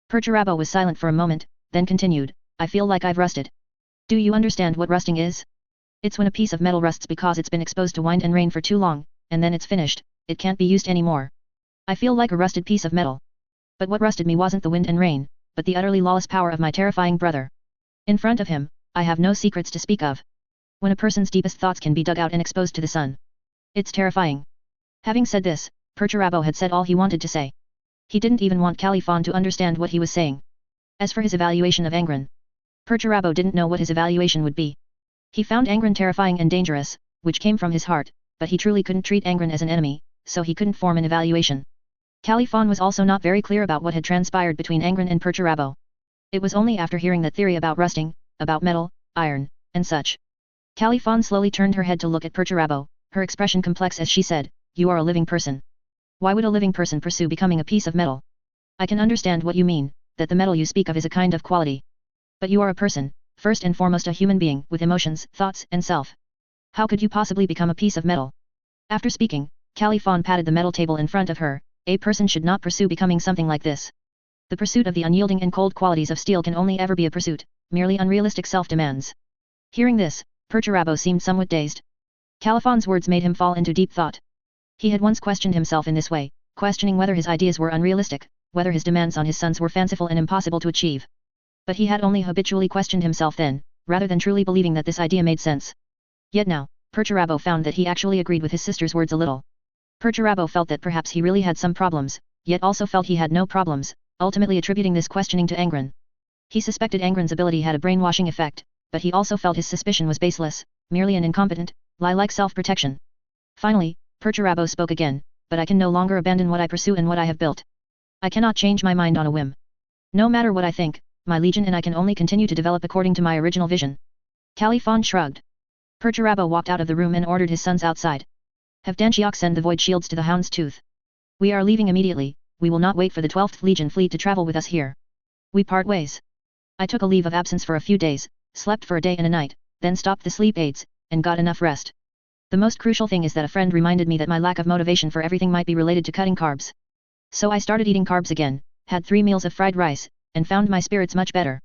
Perturabo was silent for a moment, then continued, I feel like I've rusted. Do you understand what rusting is? It's when a piece of metal rusts because it's been exposed to wind and rain for too long, and then it's finished, it can't be used anymore. I feel like a rusted piece of metal. But what rusted me wasn't the wind and rain, but the utterly lawless power of my terrifying brother. In front of him, I have no secrets to speak of. When a person's deepest thoughts can be dug out and exposed to the sun. It's terrifying. Having said this, Perturabo had said all he wanted to say. He didn't even want Califon to understand what he was saying. As for his evaluation of Angron, Perturabo didn't know what his evaluation would be. He found Angron terrifying and dangerous, which came from his heart, but he truly couldn't treat Angron as an enemy, so he couldn't form an evaluation. Califon was also not very clear about what had transpired between Angron and Perturabo. It was only after hearing that theory about rusting, about metal, iron, and such. Califon slowly turned her head to look at Perturabo, her expression complex as she said, you are a living person. Why would a living person pursue becoming a piece of metal? I can understand what you mean, that the metal you speak of is a kind of quality. But you are a person, first and foremost a human being, with emotions, thoughts, and self. How could you possibly become a piece of metal? After speaking, Califon patted the metal table in front of her, a person should not pursue becoming something like this. The pursuit of the unyielding and cold qualities of steel can only ever be a pursuit, merely unrealistic self-demands. Hearing this, Perturabo seemed somewhat dazed. Califon's words made him fall into deep thought. He had once questioned himself in this way, questioning whether his ideas were unrealistic, whether his demands on his sons were fanciful and impossible to achieve. But he had only habitually questioned himself then, rather than truly believing that this idea made sense. Yet now, Perturabo found that he actually agreed with his sister's words a little. Perturabo felt that perhaps he really had some problems, yet also felt he had no problems, ultimately attributing this questioning to Angron. He suspected Angron's ability had a brainwashing effect, but he also felt his suspicion was baseless, merely an incompetent, lie-like self-protection. Finally, Perturabo spoke again, but I can no longer abandon what I pursue and what I have built. I cannot change my mind on a whim. No matter what I think, my legion and I can only continue to develop according to my original vision. Califon shrugged. Perturabo walked out of the room and ordered his sons outside. Have Danshiok send the void shields to the Hound's Tooth. We are leaving immediately, we will not wait for the 12th Legion fleet to travel with us here. We part ways. I took a leave of absence for a few days, slept for a day and a night, then stopped the sleep aids, and got enough rest. The most crucial thing is that a friend reminded me that my lack of motivation for everything might be related to cutting carbs. So I started eating carbs again, had 3 meals of fried rice, and found my spirits much better.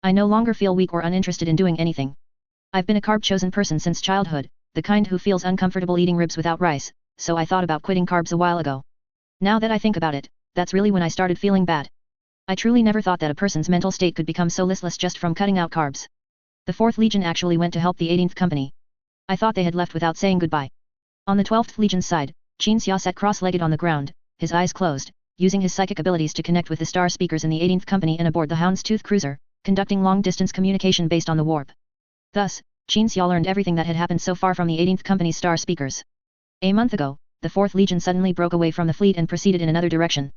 I no longer feel weak or uninterested in doing anything. I've been a carb-chosen person since childhood, the kind who feels uncomfortable eating ribs without rice, so I thought about quitting carbs a while ago. Now that I think about it, that's really when I started feeling bad. I truly never thought that a person's mental state could become so listless just from cutting out carbs. The 4th Legion actually went to help the 18th Company. I thought they had left without saying goodbye. On the 12th Legion's side, Qin Xia sat cross-legged on the ground, his eyes closed, using his psychic abilities to connect with the star speakers in the 18th Company and aboard the Hound's Tooth cruiser, conducting long-distance communication based on the warp. Thus, Qin Xia learned everything that had happened so far from the 18th Company's star speakers. A month ago, the 4th Legion suddenly broke away from the fleet and proceeded in another direction.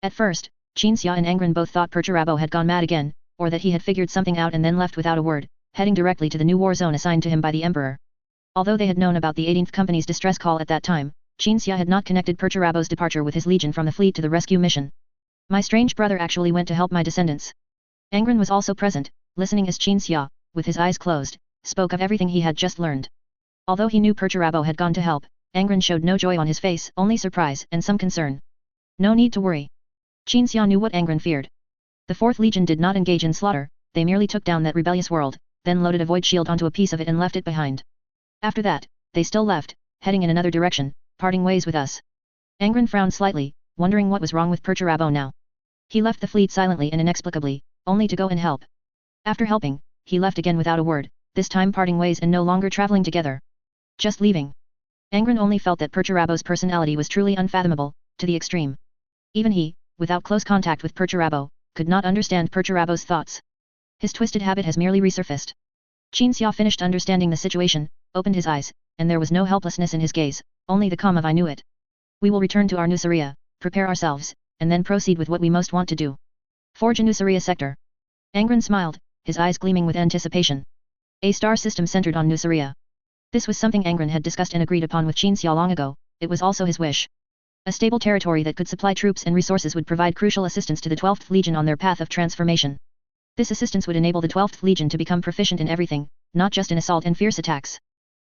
At first, Qin Xia and Angron both thought Perturabo had gone mad again, or that he had figured something out and then left without a word, heading directly to the new war zone assigned to him by the Emperor. Although they had known about the 18th Company's distress call at that time, Qin Xia had not connected Perturabo's departure with his legion from the fleet to the rescue mission. My strange brother actually went to help my descendants. Angron was also present, listening as Qin Xia, with his eyes closed, spoke of everything he had just learned. Although he knew Perturabo had gone to help, Angron showed no joy on his face, only surprise and some concern. No need to worry. Qin Xia knew what Angron feared. The 4th Legion did not engage in slaughter, they merely took down that rebellious world, then loaded a void shield onto a piece of it and left it behind. After that, they still left, heading in another direction, parting ways with us. Angron frowned slightly, wondering what was wrong with Perturabo now. He left the fleet silently and inexplicably, only to go and help. After helping, he left again without a word, this time parting ways and no longer traveling together. Just leaving. Angron only felt that Perturabo's personality was truly unfathomable, to the extreme. Even he, without close contact with Perturabo, could not understand Perturabo's thoughts. His twisted habit has merely resurfaced. Qin Xia finished understanding the situation, opened his eyes, and there was no helplessness in his gaze, only the calm of I knew it. We will return to our Nuceria, prepare ourselves, and then proceed with what we most want to do. Forge a Nuceria sector. Angron smiled, his eyes gleaming with anticipation. A star system centered on Nuceria. This was something Angron had discussed and agreed upon with Qin Xia long ago, it was also his wish. A stable territory that could supply troops and resources would provide crucial assistance to the 12th Legion on their path of transformation. This assistance would enable the 12th Legion to become proficient in everything, not just in assault and fierce attacks.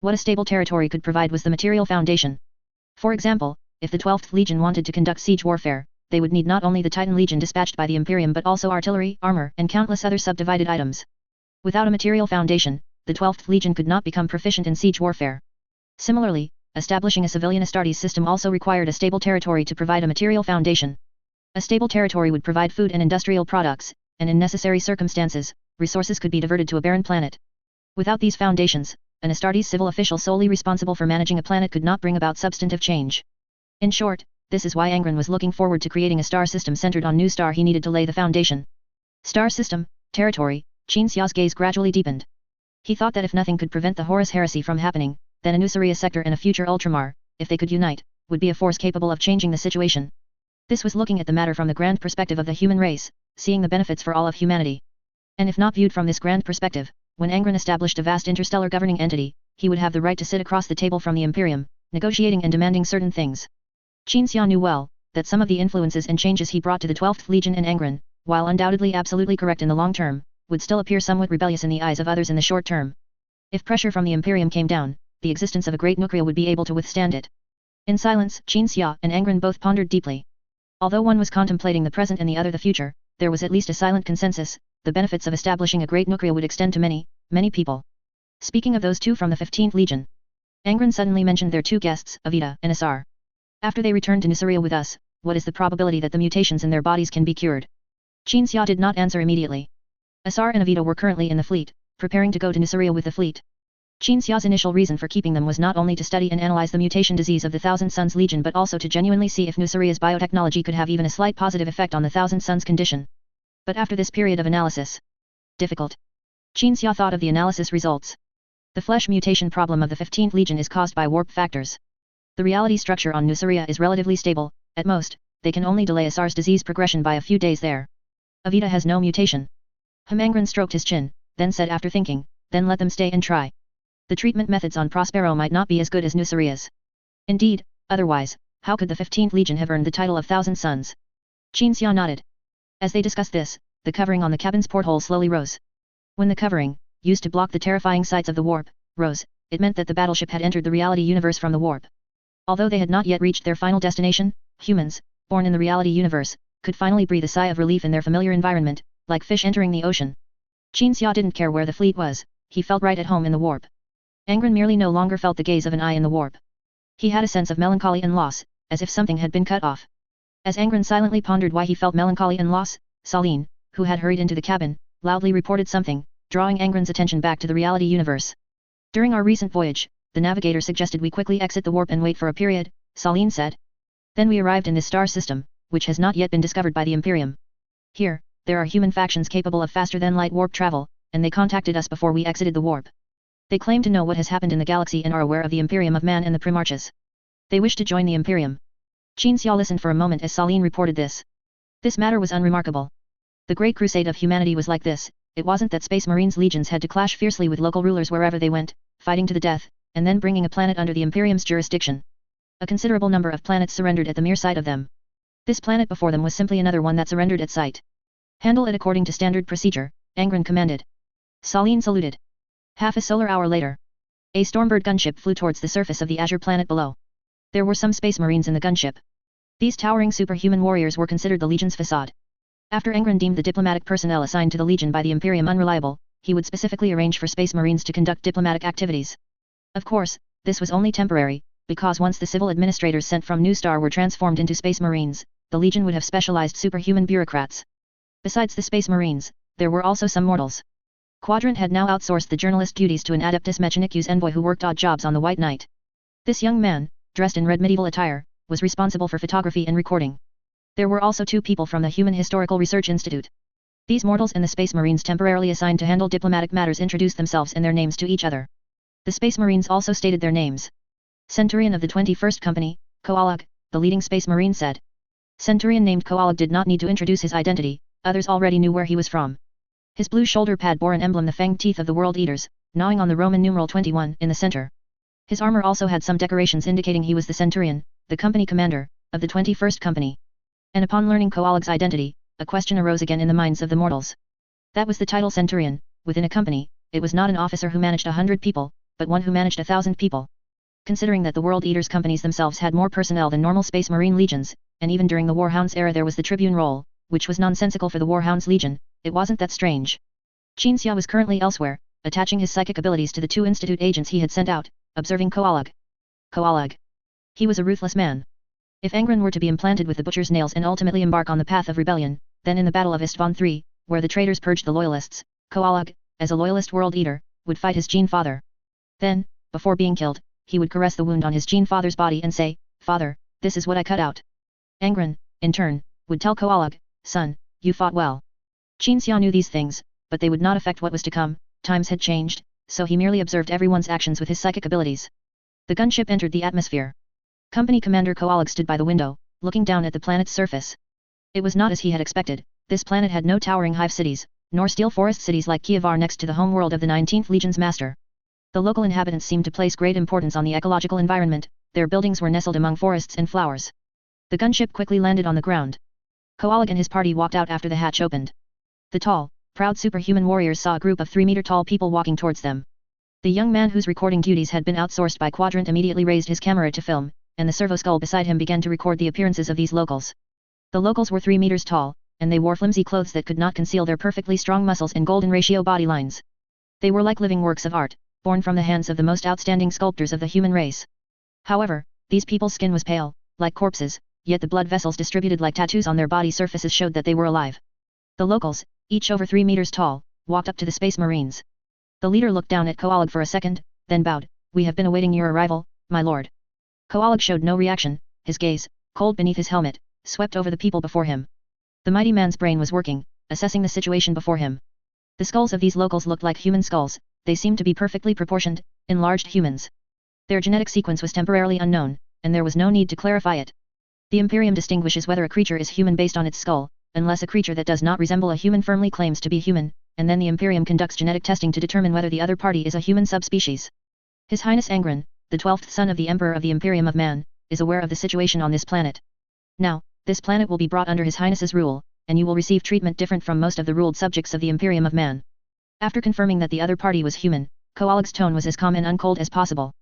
What a stable territory could provide was the material foundation. For example, if the 12th Legion wanted to conduct siege warfare, they would need not only the Titan Legion dispatched by the Imperium but also artillery, armor, and countless other subdivided items. Without a material foundation, the 12th Legion could not become proficient in siege warfare. Similarly, establishing a civilian Astartes system also required a stable territory to provide a material foundation. A stable territory would provide food and industrial products, and in necessary circumstances, resources could be diverted to a barren planet. Without these foundations, an Astartes civil official solely responsible for managing a planet could not bring about substantive change. In short, this is why Angron was looking forward to creating a star system centered on New Star. He needed to lay the foundation. Star system, territory, Qin Xia's gaze gradually deepened. He thought that if nothing could prevent the Horus heresy from happening, then a Nuceria sector and a future Ultramar, if they could unite, would be a force capable of changing the situation. This was looking at the matter from the grand perspective of the human race, seeing the benefits for all of humanity. And if not viewed from this grand perspective, when Angron established a vast interstellar governing entity, he would have the right to sit across the table from the Imperium, negotiating and demanding certain things. Qin Xia knew well, that some of the influences and changes he brought to the 12th Legion and Angron, while undoubtedly absolutely correct in the long term, would still appear somewhat rebellious in the eyes of others in the short term. If pressure from the Imperium came down, the existence of a great Nuceria would be able to withstand it. In silence, Qin Xia and Angron both pondered deeply. Although one was contemplating the present and the other the future, there was at least a silent consensus, the benefits of establishing a great Nuceria would extend to many, many people. Speaking of those two from the 15th Legion, Angron suddenly mentioned their two guests, Avita and Asar. After they return to Nuceria with us, what is the probability that the mutations in their bodies can be cured? Qin Xia did not answer immediately. Asar and Avita were currently in the fleet, preparing to go to Nuceria with the fleet. Qin Xia's initial reason for keeping them was not only to study and analyze the mutation disease of the Thousand Suns Legion but also to genuinely see if Nuceria's biotechnology could have even a slight positive effect on the Thousand Suns condition. But after this period of analysis, difficult. Qin Xia thought of the analysis results. The flesh mutation problem of the 15th Legion is caused by warp factors. The reality structure on Nuceria is relatively stable, at most, they can only delay a SARS disease progression by a few days there. Avita has no mutation. Angron stroked his chin, then said after thinking, then let them stay and try. The treatment methods on Prospero might not be as good as Nuceria's. Indeed, otherwise, how could the 15th Legion have earned the title of Thousand Sons? Qin Xia nodded. As they discussed this, the covering on the cabin's porthole slowly rose. When the covering, used to block the terrifying sights of the warp, rose, it meant that the battleship had entered the reality universe from the warp. Although they had not yet reached their final destination, humans, born in the reality universe, could finally breathe a sigh of relief in their familiar environment, like fish entering the ocean. Qin Xia didn't care where the fleet was, he felt right at home in the warp. Angron merely no longer felt the gaze of an eye in the warp. He had a sense of melancholy and loss, as if something had been cut off. As Angron silently pondered why he felt melancholy and loss, Saline, who had hurried into the cabin, loudly reported something, drawing Angron's attention back to the reality universe. During our recent voyage, the navigator suggested we quickly exit the warp and wait for a period, Saline said. Then we arrived in this star system, which has not yet been discovered by the Imperium. Here, there are human factions capable of faster-than-light warp travel, and they contacted us before we exited the warp. They claim to know what has happened in the galaxy and are aware of the Imperium of Man and the Primarches. They wish to join the Imperium. Qin Xia listened for a moment as Saline reported this. This matter was unremarkable. The Great Crusade of humanity was like this, it wasn't that Space Marines legions had to clash fiercely with local rulers wherever they went, fighting to the death, and then bringing a planet under the Imperium's jurisdiction. A considerable number of planets surrendered at the mere sight of them. This planet before them was simply another one that surrendered at sight. Handle it according to standard procedure, Angron commanded. Saline saluted. Half a solar hour later, a Stormbird gunship flew towards the surface of the Azure planet below. There were some Space Marines in the gunship. These towering superhuman warriors were considered the Legion's facade. After Angron deemed the diplomatic personnel assigned to the Legion by the Imperium unreliable, he would specifically arrange for Space Marines to conduct diplomatic activities. Of course, this was only temporary, because once the civil administrators sent from New Star were transformed into Space Marines, the Legion would have specialized superhuman bureaucrats. Besides the Space Marines, there were also some mortals. Quadrant had now outsourced the journalist duties to an Adeptus Mechanicus envoy who worked odd jobs on the White Knight. This young man, dressed in red medieval attire, was responsible for photography and recording. There were also 2 people from the Human Historical Research Institute. These mortals and the Space Marines temporarily assigned to handle diplomatic matters introduced themselves and their names to each other. The Space Marines also stated their names. Centurion of the 21st Company, Koalag, the leading Space Marine said. Centurion named Koalag did not need to introduce his identity, others already knew where he was from. His blue shoulder pad bore an emblem, the fanged teeth of the World Eaters, gnawing on the Roman numeral 21 in the center. His armor also had some decorations indicating he was the Centurion, the company commander, of the 21st Company. And upon learning Koalag's identity, a question arose again in the minds of the mortals. That was the title Centurion, within a company, it was not an officer who managed 100 people, but one who managed 1,000 people. Considering that the World Eaters companies themselves had more personnel than normal Space Marine legions, and even during the Warhounds era there was the Tribune role, which was nonsensical for the Warhounds Legion, it wasn't that strange. Qin Xia was currently elsewhere, attaching his psychic abilities to the 2 Institute agents he had sent out, observing Koalag. Koalag. He was a ruthless man. If Angron were to be implanted with the butcher's nails and ultimately embark on the path of rebellion, then in the Battle of Istvan III, where the traitors purged the loyalists, Koalag, as a loyalist world eater, would fight his Gene Father. Then, before being killed, he would caress the wound on his Gene Father's body and say, "Father, this is what I cut out." Angron, in turn, would tell Koalag, "Son, you fought well." Qin Xia knew these things, but they would not affect what was to come, times had changed, so he merely observed everyone's actions with his psychic abilities. The gunship entered the atmosphere. Company Commander Koalag stood by the window, looking down at the planet's surface. It was not as he had expected, this planet had no towering hive cities, nor steel forest cities like Kievar next to the home world of the 19th Legion's master. The local inhabitants seemed to place great importance on the ecological environment, their buildings were nestled among forests and flowers. The gunship quickly landed on the ground. Koalag and his party walked out after the hatch opened. The tall, proud superhuman warriors saw a group of 3-meter-tall people walking towards them. The young man whose recording duties had been outsourced by Quadrant immediately raised his camera to film, and the servo skull beside him began to record the appearances of these locals. The locals were 3 meters tall, and they wore flimsy clothes that could not conceal their perfectly strong muscles and golden ratio body lines. They were like living works of art, born from the hands of the most outstanding sculptors of the human race. However, these people's skin was pale, like corpses, yet the blood vessels distributed like tattoos on their body surfaces showed that they were alive. The locals, each over 3 meters tall, walked up to the Space Marines. The leader looked down at Koalag for a second, then bowed. "We have been awaiting your arrival, my lord." Koalag showed no reaction, his gaze, cold beneath his helmet, swept over the people before him. The mighty man's brain was working, assessing the situation before him. The skulls of these locals looked like human skulls, they seemed to be perfectly proportioned, enlarged humans. Their genetic sequence was temporarily unknown, and there was no need to clarify it. The Imperium distinguishes whether a creature is human based on its skull, unless a creature that does not resemble a human firmly claims to be human, and then the Imperium conducts genetic testing to determine whether the other party is a human subspecies. His Highness Angron, the 12th son of the Emperor of the Imperium of Man, is aware of the situation on this planet. Now, this planet will be brought under His Highness's rule, and you will receive treatment different from most of the ruled subjects of the Imperium of Man. After confirming that the other party was human, Koalik's tone was as calm and uncold as possible.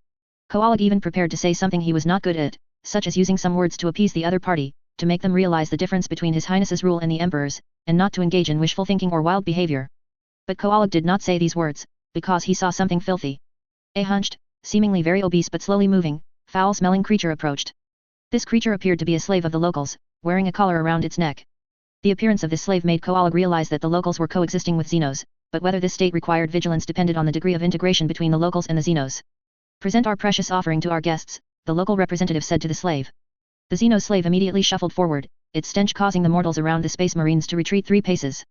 Koalik even prepared to say something he was not good at, such as using some words to appease the other party, to make them realize the difference between His Highness's rule and the Emperor's, and not to engage in wishful thinking or wild behavior. But Koalik did not say these words, because he saw something filthy. A hunched, seemingly very obese but slowly moving, foul-smelling creature approached. This creature appeared to be a slave of the locals, wearing a collar around its neck. The appearance of this slave made Koalik realize that the locals were coexisting with Xenos, but whether this state required vigilance depended on the degree of integration between the locals and the Xenos. Present our precious offering to our guests, the local representative said to the slave. The Xeno slave immediately shuffled forward, its stench causing the mortals around the Space Marines to retreat 3 paces.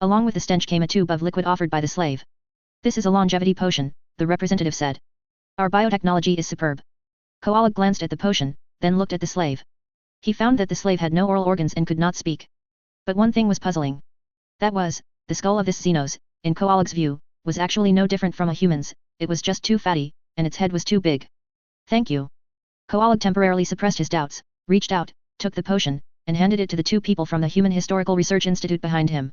Along with the stench came a tube of liquid offered by the slave. This is a longevity potion, the representative said. Our biotechnology is superb. Koalik glanced at the potion, then looked at the slave. He found that the slave had no oral organs and could not speak. But one thing was puzzling. That was, the skull of this Xenos, in Koalik's view, was actually no different from a human's, it was just too fatty, and its head was too big. Thank you. Koalik temporarily suppressed his doubts, reached out, took the potion, and handed it to the 2 people from the Human Historical Research Institute behind him.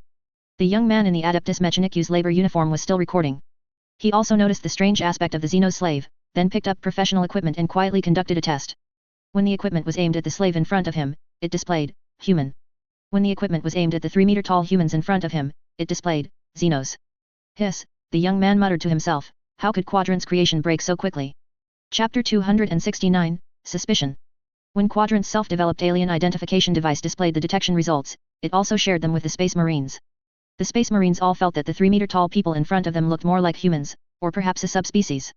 The young man in the Adeptus Mechanicus labor uniform was still recording. He also noticed the strange aspect of the Xeno slave, then picked up professional equipment and quietly conducted a test. When the equipment was aimed at the slave in front of him, it displayed, human. When the equipment was aimed at the 3-meter-tall humans in front of him, it displayed, Xenos. Hiss, the young man muttered to himself, how could Quadrant's creation break so quickly? Chapter 269, Suspicion. When Quadrant's self-developed alien identification device displayed the detection results, it also shared them with the Space Marines. The Space Marines all felt that the 3-meter-tall people in front of them looked more like humans, or perhaps a subspecies.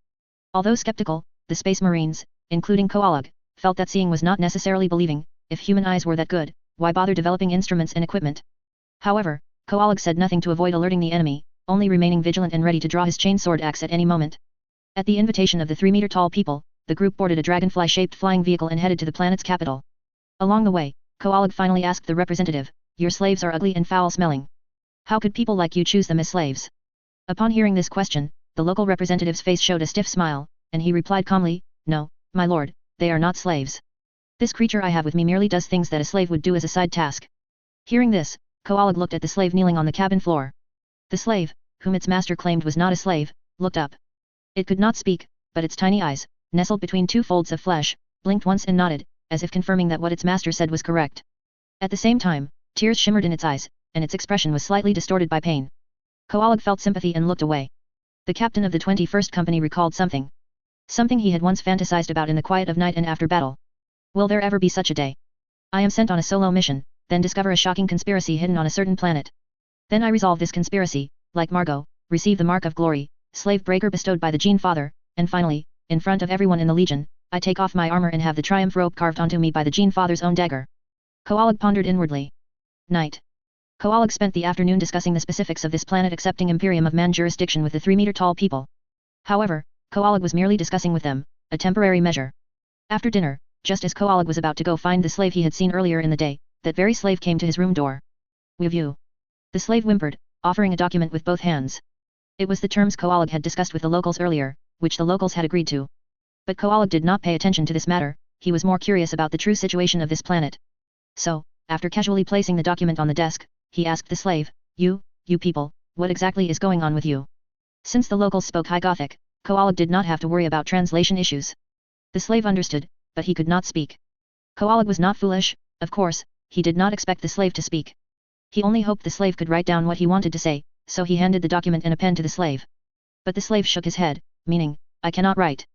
Although skeptical, the Space Marines, including Koalik, felt that seeing was not necessarily believing. If human eyes were that good, why bother developing instruments and equipment? However, Koalik said nothing to avoid alerting the enemy, only remaining vigilant and ready to draw his chainsword axe at any moment. At the invitation of the 3-meter-tall people, the group boarded a dragonfly-shaped flying vehicle and headed to the planet's capital. Along the way, Koalik finally asked the representative, your slaves are ugly and foul-smelling. How could people like you choose them as slaves? Upon hearing this question, the local representative's face showed a stiff smile, and he replied calmly, no, my lord, they are not slaves. This creature I have with me merely does things that a slave would do as a side task. Hearing this, Koalik looked at the slave kneeling on the cabin floor. The slave, whom its master claimed was not a slave, looked up. It could not speak, but its tiny eyes, nestled between 2 folds of flesh, blinked once and nodded, as if confirming that what its master said was correct. At the same time, tears shimmered in its eyes, and its expression was slightly distorted by pain. Koalik felt sympathy and looked away. The captain of the 21st Company recalled something. Something he had once fantasized about in the quiet of night and after battle. Will there ever be such a day? I am sent on a solo mission, then discover a shocking conspiracy hidden on a certain planet. Then I resolve this conspiracy, like Margot, receive the mark of glory, slave breaker bestowed by the Gene Father, and finally, in front of everyone in the Legion, I take off my armor and have the triumph robe carved onto me by the Gene Father's own dagger. Koalik pondered inwardly. Night. Koalik spent the afternoon discussing the specifics of this planet accepting Imperium of Man jurisdiction with the 3-meter-tall people. However, Koalik was merely discussing with them, a temporary measure. After dinner, just as Koalik was about to go find the slave he had seen earlier in the day, that very slave came to his room door. With you. The slave whimpered, offering a document with both hands. It was the terms Koalik had discussed with the locals earlier, which the locals had agreed to. But Koalik did not pay attention to this matter, he was more curious about the true situation of this planet. So, after casually placing the document on the desk, he asked the slave, you people, what exactly is going on with you? Since the locals spoke High Gothic, Koalik did not have to worry about translation issues. The slave understood, but he could not speak. Koalik was not foolish, of course, he did not expect the slave to speak. He only hoped the slave could write down what he wanted to say, so he handed the document and a pen to the slave. But the slave shook his head, meaning, I cannot write.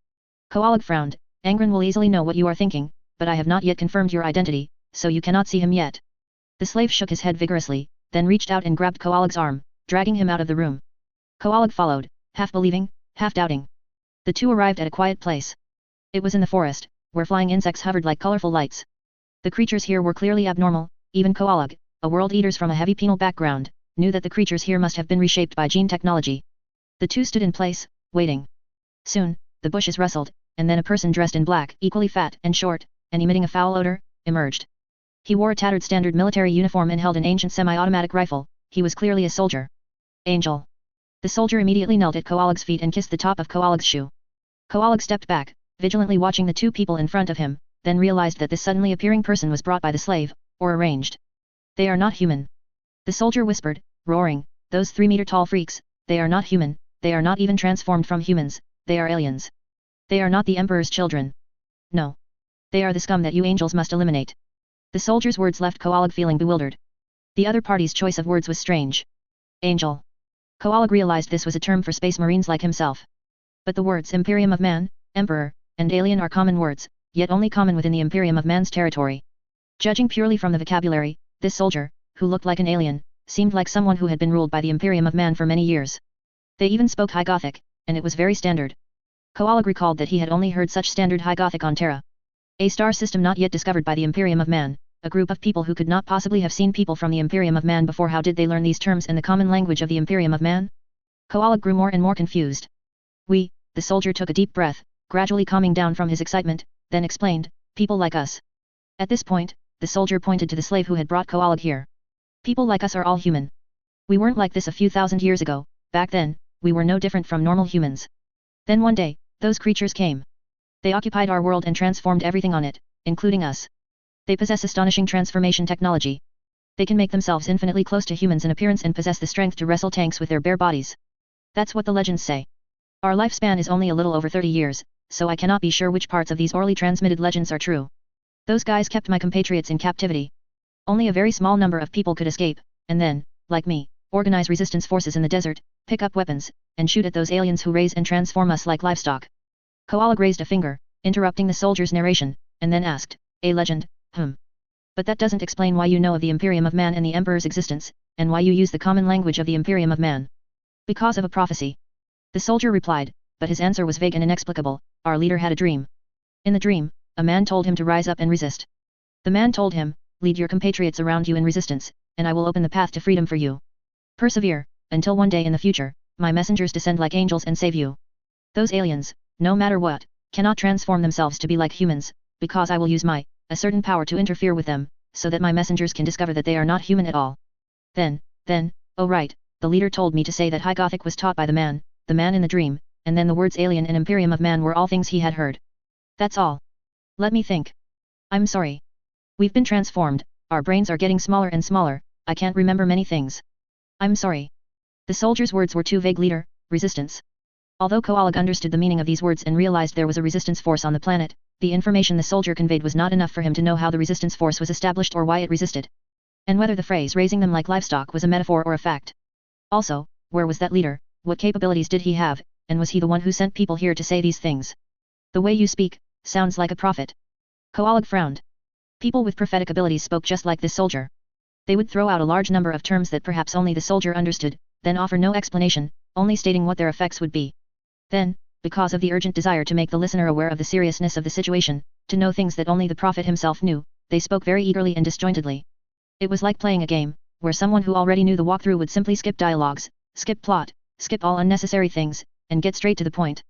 Koalik frowned, Angron will easily know what you are thinking, but I have not yet confirmed your identity, so you cannot see him yet. The slave shook his head vigorously, then reached out and grabbed Koalik's arm, dragging him out of the room. Koalik followed, half believing, half doubting. The two arrived at a quiet place. It was in the forest, where flying insects hovered like colorful lights. The creatures here were clearly abnormal, even Koalik, a world eaters from a heavy penal background, knew that the creatures here must have been reshaped by gene technology. The two stood in place, waiting. Soon, the bushes rustled, and then a person dressed in black, equally fat and short, and emitting a foul odor, emerged. He wore a tattered standard military uniform and held an ancient semi-automatic rifle. He was clearly a soldier. Angel. The soldier immediately knelt at Koalag's feet and kissed the top of Koalag's shoe. Koalag stepped back, vigilantly watching the two people in front of him, then realized that this suddenly appearing person was brought by the slave, or arranged. They are not human. The soldier whispered, roaring, those 3-meter-tall freaks, they are not human, they are not even transformed from humans, they are aliens. They are not the Emperor's children. No. They are the scum that you angels must eliminate. The soldier's words left Koalag feeling bewildered. The other party's choice of words was strange. Angel. Koalag realized this was a term for space marines like himself. But the words Imperium of Man, Emperor, and Alien are common words, yet only common within the Imperium of Man's territory. Judging purely from the vocabulary, this soldier, who looked like an alien, seemed like someone who had been ruled by the Imperium of Man for many years. They even spoke High Gothic, and it was very standard. Koalag recalled that he had only heard such standard High Gothic on Terra. A star system not yet discovered by the Imperium of Man, a group of people who could not possibly have seen people from the Imperium of Man before. How did they learn these terms in the common language of the Imperium of Man? Koalag grew more and more confused. The soldier took a deep breath, gradually calming down from his excitement, then explained, people like us. At this point, the soldier pointed to the slave who had brought Koalag here. People like us are all human. We weren't like this a few thousand years ago. Back then, we were no different from normal humans. Then one day, those creatures came. They occupied our world and transformed everything on it, including us. They possess astonishing transformation technology. They can make themselves infinitely close to humans in appearance and possess the strength to wrestle tanks with their bare bodies. That's what the legends say. Our lifespan is only a little over 30 years, so I cannot be sure which parts of these orally transmitted legends are true. Those guys kept my compatriots in captivity. Only a very small number of people could escape, and then, like me, organize resistance forces in the desert, pick up weapons, and shoot at those aliens who raise and transform us like livestock. Koalag raised a finger, interrupting the soldier's narration, and then asked, a legend, But that doesn't explain why you know of the Imperium of Man and the Emperor's existence, and why you use the common language of the Imperium of Man. Because of a prophecy. The soldier replied, but his answer was vague and inexplicable. Our leader had a dream. In the dream, a man told him to rise up and resist. The man told him, lead your compatriots around you in resistance, and I will open the path to freedom for you. Persevere, until one day in the future, my messengers descend like angels and save you. Those aliens, no matter what, cannot transform themselves to be like humans, because I will use a certain power to interfere with them, so that my messengers can discover that they are not human at all. Then, oh right, the leader told me to say that High Gothic was taught by the man in the dream, and then the words alien and Imperium of Man were all things he had heard. That's all. Let me think. I'm sorry. We've been transformed, our brains are getting smaller and smaller, I can't remember many things. I'm sorry. The soldier's words were too vague. Leader, resistance. Although Koalag understood the meaning of these words and realized there was a resistance force on the planet, the information the soldier conveyed was not enough for him to know how the resistance force was established or why it resisted. And whether the phrase raising them like livestock was a metaphor or a fact. Also, where was that leader, what capabilities did he have, and was he the one who sent people here to say these things? The way you speak, sounds like a prophet. Koalag frowned. People with prophetic abilities spoke just like this soldier. They would throw out a large number of terms that perhaps only the soldier understood, then offer no explanation, only stating what their effects would be. Then, because of the urgent desire to make the listener aware of the seriousness of the situation, to know things that only the prophet himself knew, they spoke very eagerly and disjointedly. It was like playing a game, where someone who already knew the walkthrough would simply skip dialogues, skip plot, skip all unnecessary things, and get straight to the point.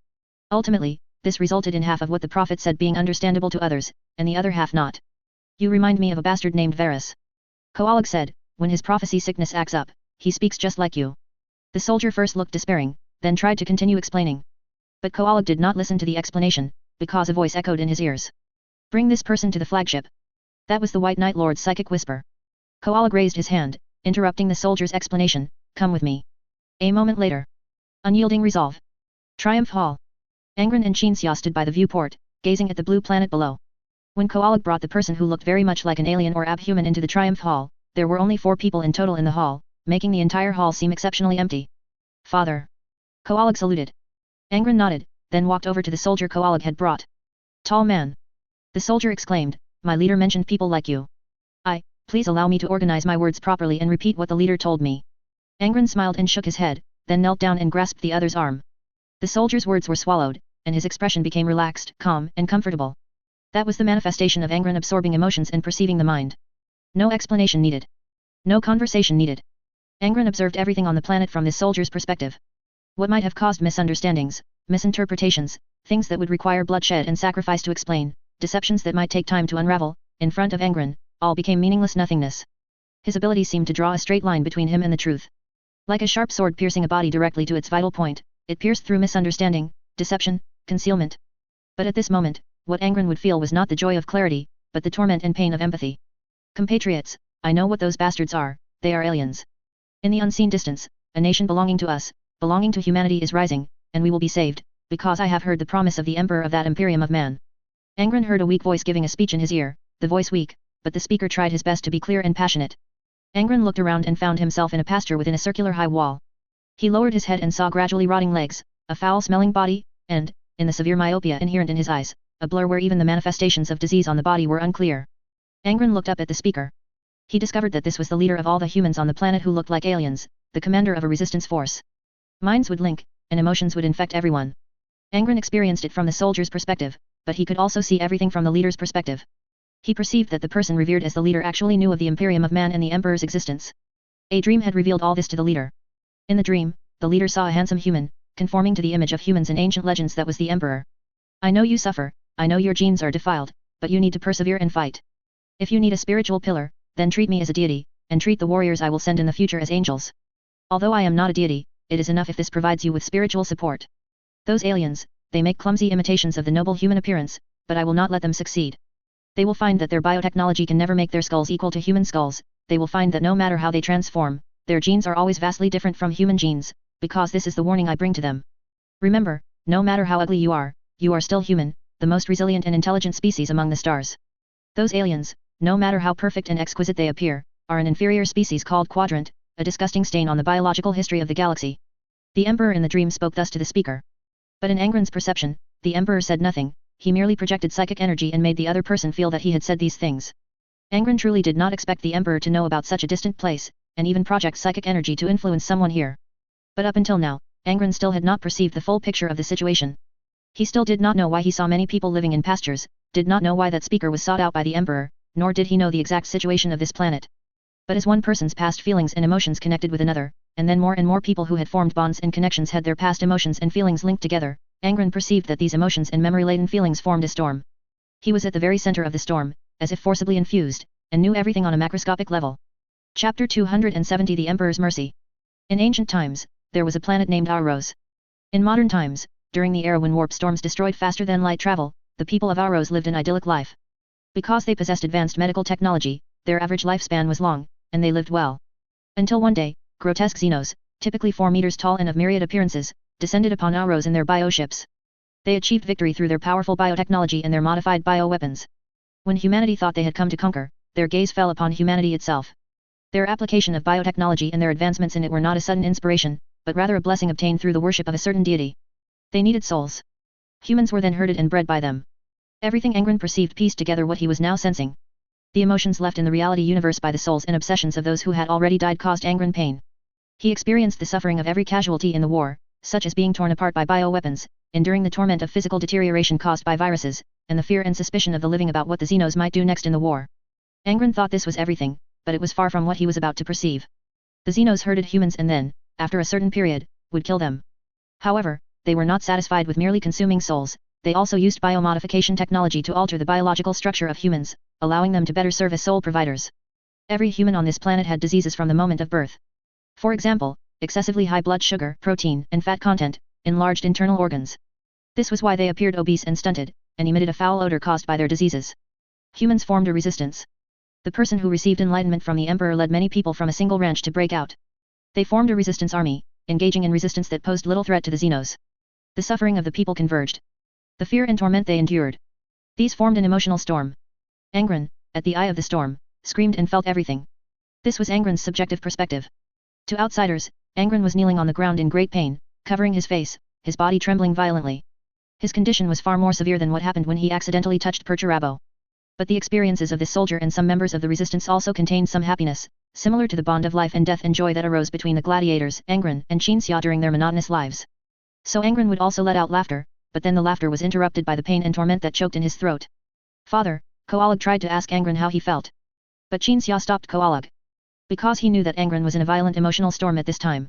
Ultimately, this resulted in half of what the prophet said being understandable to others, and the other half not. You remind me of a bastard named Varus. Koalag said, when his prophecy sickness acts up, he speaks just like you. The soldier first looked despairing, then tried to continue explaining. But Koalag did not listen to the explanation, because a voice echoed in his ears. Bring this person to the flagship. That was the White Knight Lord's psychic whisper. Koalag raised his hand, interrupting the soldier's explanation, come with me. A moment later. Unyielding resolve. Triumph Hall. Angron and Xinxia stood by the viewport, gazing at the blue planet below. When Koalag brought the person who looked very much like an alien or abhuman into the Triumph Hall, there were only 4 people in total in the hall, making the entire hall seem exceptionally empty. Father. Koalag saluted. Angron nodded, then walked over to the soldier Koalag had brought. Tall man. The soldier exclaimed, my leader mentioned people like you. Please allow me to organize my words properly and repeat what the leader told me. Angron smiled and shook his head, then knelt down and grasped the other's arm. The soldier's words were swallowed, and his expression became relaxed, calm, and comfortable. That was the manifestation of Angron absorbing emotions and perceiving the mind. No explanation needed. No conversation needed. Angron observed everything on the planet from this soldier's perspective. What might have caused misunderstandings, misinterpretations, things that would require bloodshed and sacrifice to explain, deceptions that might take time to unravel, in front of Angron, all became meaningless nothingness. His ability seemed to draw a straight line between him and the truth. Like a sharp sword piercing a body directly to its vital point, it pierced through misunderstanding, deception, concealment. But at this moment, what Angron would feel was not the joy of clarity, but the torment and pain of empathy. Compatriots, I know what those bastards are, they are aliens. In the unseen distance, a nation belonging to us, belonging to humanity is rising, and we will be saved, because I have heard the promise of the Emperor of that Imperium of Man. Angron heard a weak voice giving a speech in his ear, the voice weak, but the speaker tried his best to be clear and passionate. Angron looked around and found himself in a pasture within a circular high wall. He lowered his head and saw gradually rotting legs, a foul-smelling body, and, in the severe myopia inherent in his eyes, a blur where even the manifestations of disease on the body were unclear. Angron looked up at the speaker. He discovered that this was the leader of all the humans on the planet who looked like aliens, the commander of a resistance force. Minds would link, and emotions would infect everyone. Angron experienced it from the soldier's perspective, but he could also see everything from the leader's perspective. He perceived that the person revered as the leader actually knew of the Imperium of Man and the Emperor's existence. A dream had revealed all this to the leader. In the dream, the leader saw a handsome human, conforming to the image of humans in ancient legends that was the Emperor. I know you suffer, I know your genes are defiled, but you need to persevere and fight. If you need a spiritual pillar, then treat me as a deity, and treat the warriors I will send in the future as angels. Although I am not a deity, it is enough if this provides you with spiritual support. Those aliens, they make clumsy imitations of the noble human appearance, but I will not let them succeed. They will find that their biotechnology can never make their skulls equal to human skulls, they will find that no matter how they transform, their genes are always vastly different from human genes, because this is the warning I bring to them. Remember, no matter how ugly you are still human, the most resilient and intelligent species among the stars. Those aliens, no matter how perfect and exquisite they appear, are an inferior species called Quadrant, a disgusting stain on the biological history of the galaxy. The Emperor in the dream spoke thus to the speaker. But in Angron's perception, the Emperor said nothing, he merely projected psychic energy and made the other person feel that he had said these things. Angron truly did not expect the Emperor to know about such a distant place, and even project psychic energy to influence someone here. But up until now, Angron still had not perceived the full picture of the situation. He still did not know why he saw many people living in pastures, did not know why that speaker was sought out by the Emperor, nor did he know the exact situation of this planet. But as one person's past feelings and emotions connected with another, and then more and more people who had formed bonds and connections had their past emotions and feelings linked together, Angron perceived that these emotions and memory-laden feelings formed a storm. He was at the very center of the storm, as if forcibly infused, and knew everything on a macroscopic level. Chapter 270 The Emperor's Mercy. In ancient times, there was a planet named Auros. In modern times, during the era when warp storms destroyed faster than light travel, the people of Auros lived an idyllic life. Because they possessed advanced medical technology, their average lifespan was long, and they lived well. Until one day, grotesque Xenos, typically 4 meters tall and of myriad appearances, descended upon Auros in their bioships. They achieved victory through their powerful biotechnology and their modified bioweapons. When humanity thought they had come to conquer, their gaze fell upon humanity itself. Their application of biotechnology and their advancements in it were not a sudden inspiration, but rather a blessing obtained through the worship of a certain deity. They needed souls. Humans were then herded and bred by them. Everything Angron perceived pieced together what he was now sensing. The emotions left in the reality universe by the souls and obsessions of those who had already died caused Angron pain. He experienced the suffering of every casualty in the war, such as being torn apart by bioweapons, enduring the torment of physical deterioration caused by viruses, and the fear and suspicion of the living about what the Xenos might do next in the war. Angron thought this was everything, but it was far from what he was about to perceive. The Xenos herded humans and then, after a certain period, would kill them. However, they were not satisfied with merely consuming souls, they also used biomodification technology to alter the biological structure of humans, allowing them to better serve as soul providers. Every human on this planet had diseases from the moment of birth. For example, excessively high blood sugar, protein, and fat content, enlarged internal organs. This was why they appeared obese and stunted, and emitted a foul odor caused by their diseases. Humans formed a resistance. The person who received enlightenment from the Emperor led many people from a single ranch to break out. They formed a resistance army, engaging in resistance that posed little threat to the Xenos. The suffering of the people converged. The fear and torment they endured. These formed an emotional storm. Angron, at the eye of the storm, screamed and felt everything. This was Angron's subjective perspective. To outsiders, Angron was kneeling on the ground in great pain, covering his face, his body trembling violently. His condition was far more severe than what happened when he accidentally touched Perturabo. But the experiences of this soldier and some members of the resistance also contained some happiness, similar to the bond of life and death and joy that arose between the gladiators, Angron and Xia during their monotonous lives. So Angron would also let out laughter, but then the laughter was interrupted by the pain and torment that choked in his throat. Father, Koalag tried to ask Angron how he felt. But Xia stopped Koalag. Because he knew that Angron was in a violent emotional storm at this time.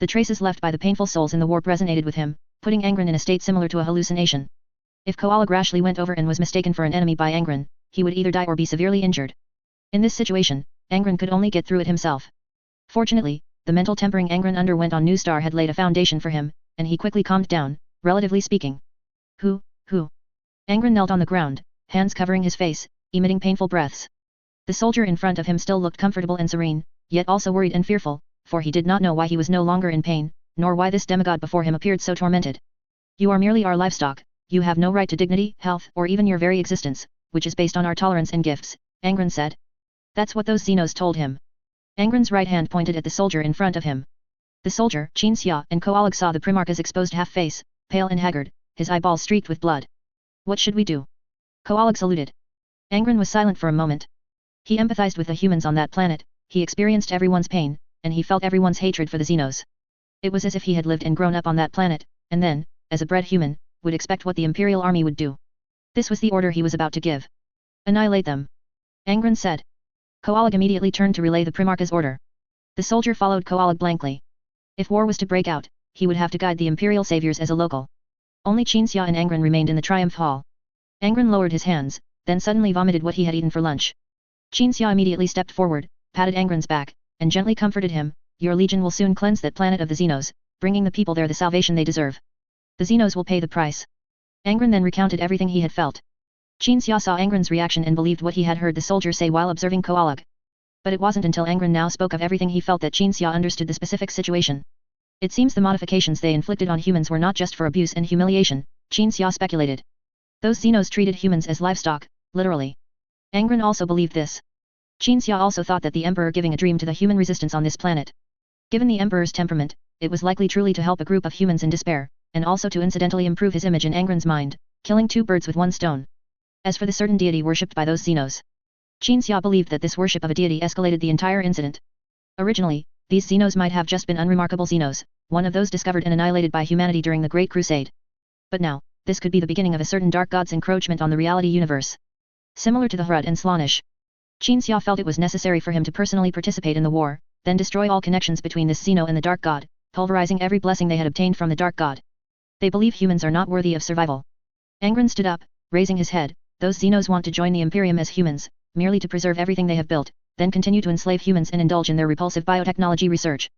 The traces left by the painful souls in the warp resonated with him, putting Angron in a state similar to a hallucination. If Koalag rashly went over and was mistaken for an enemy by Angron, he would either die or be severely injured. In this situation, Angron could only get through it himself. Fortunately, the mental tempering Angron underwent on New Star had laid a foundation for him, and he quickly calmed down, relatively speaking. Who? Angron knelt on the ground, hands covering his face, emitting painful breaths. The soldier in front of him still looked comfortable and serene, yet also worried and fearful, for he did not know why he was no longer in pain, nor why this demigod before him appeared so tormented. You are merely our livestock, you have no right to dignity, health, or even your very existence, which is based on our tolerance and gifts, Angron said. That's what those Xenos told him. Angron's right hand pointed at the soldier in front of him. The soldier, Xia and Koalag saw the Primarch's exposed half-face, pale and haggard, his eyeballs streaked with blood. What should we do? Koalag saluted. Angron was silent for a moment. He empathized with the humans on that planet, he experienced everyone's pain, and he felt everyone's hatred for the Xenos. It was as if he had lived and grown up on that planet, and then, as a bred human, would expect what the Imperial Army would do. This was the order he was about to give. Annihilate them. Angron said. Koalag immediately turned to relay the Primarch's order. The soldier followed Koalag blankly. If war was to break out, he would have to guide the Imperial saviors as a local. Only Xia and Angron remained in the Triumph Hall. Angron lowered his hands, then suddenly vomited what he had eaten for lunch. Xia immediately stepped forward, patted Angron's back, and gently comforted him, your legion will soon cleanse that planet of the Xenos, bringing the people there the salvation they deserve. The Xenos will pay the price. Angron then recounted everything he had felt. Xia saw Angron's reaction and believed what he had heard the soldier say while observing Koalag. But it wasn't until Angron now spoke of everything he felt that Xia understood the specific situation. It seems the modifications they inflicted on humans were not just for abuse and humiliation, Xia speculated. Those Xenos treated humans as livestock, literally. Angron also believed this. Xia also thought that the Emperor giving a dream to the human resistance on this planet. Given the Emperor's temperament, it was likely truly to help a group of humans in despair, and also to incidentally improve his image in Angron's mind, killing two birds with one stone. As for the certain deity worshipped by those Xenos, Xia believed that this worship of a deity escalated the entire incident. Originally, these Xenos might have just been unremarkable Xenos, one of those discovered and annihilated by humanity during the Great Crusade. But now, this could be the beginning of a certain dark god's encroachment on the reality universe. Similar to the Hrud and Slaanesh. Xia felt it was necessary for him to personally participate in the war, then destroy all connections between this Xeno and the Dark God, pulverizing every blessing they had obtained from the Dark God. They believe humans are not worthy of survival. Angron stood up, raising his head. Those Xenos want to join the Imperium as humans, merely to preserve everything they have built, then continue to enslave humans and indulge in their repulsive biotechnology research.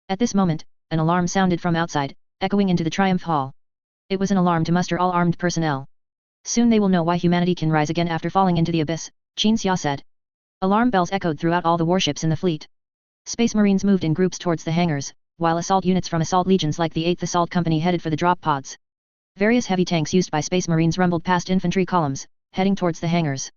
At this moment, an alarm sounded from outside, echoing into the Triumph Hall. It was an alarm to muster all armed personnel. Soon they will know why humanity can rise again after falling into the abyss, Xia said. Alarm bells echoed throughout all the warships in the fleet. Space Marines moved in groups towards the hangars, while assault units from assault legions like the 8th Assault Company headed for the drop pods. Various heavy tanks used by Space Marines rumbled past infantry columns, heading towards the hangars.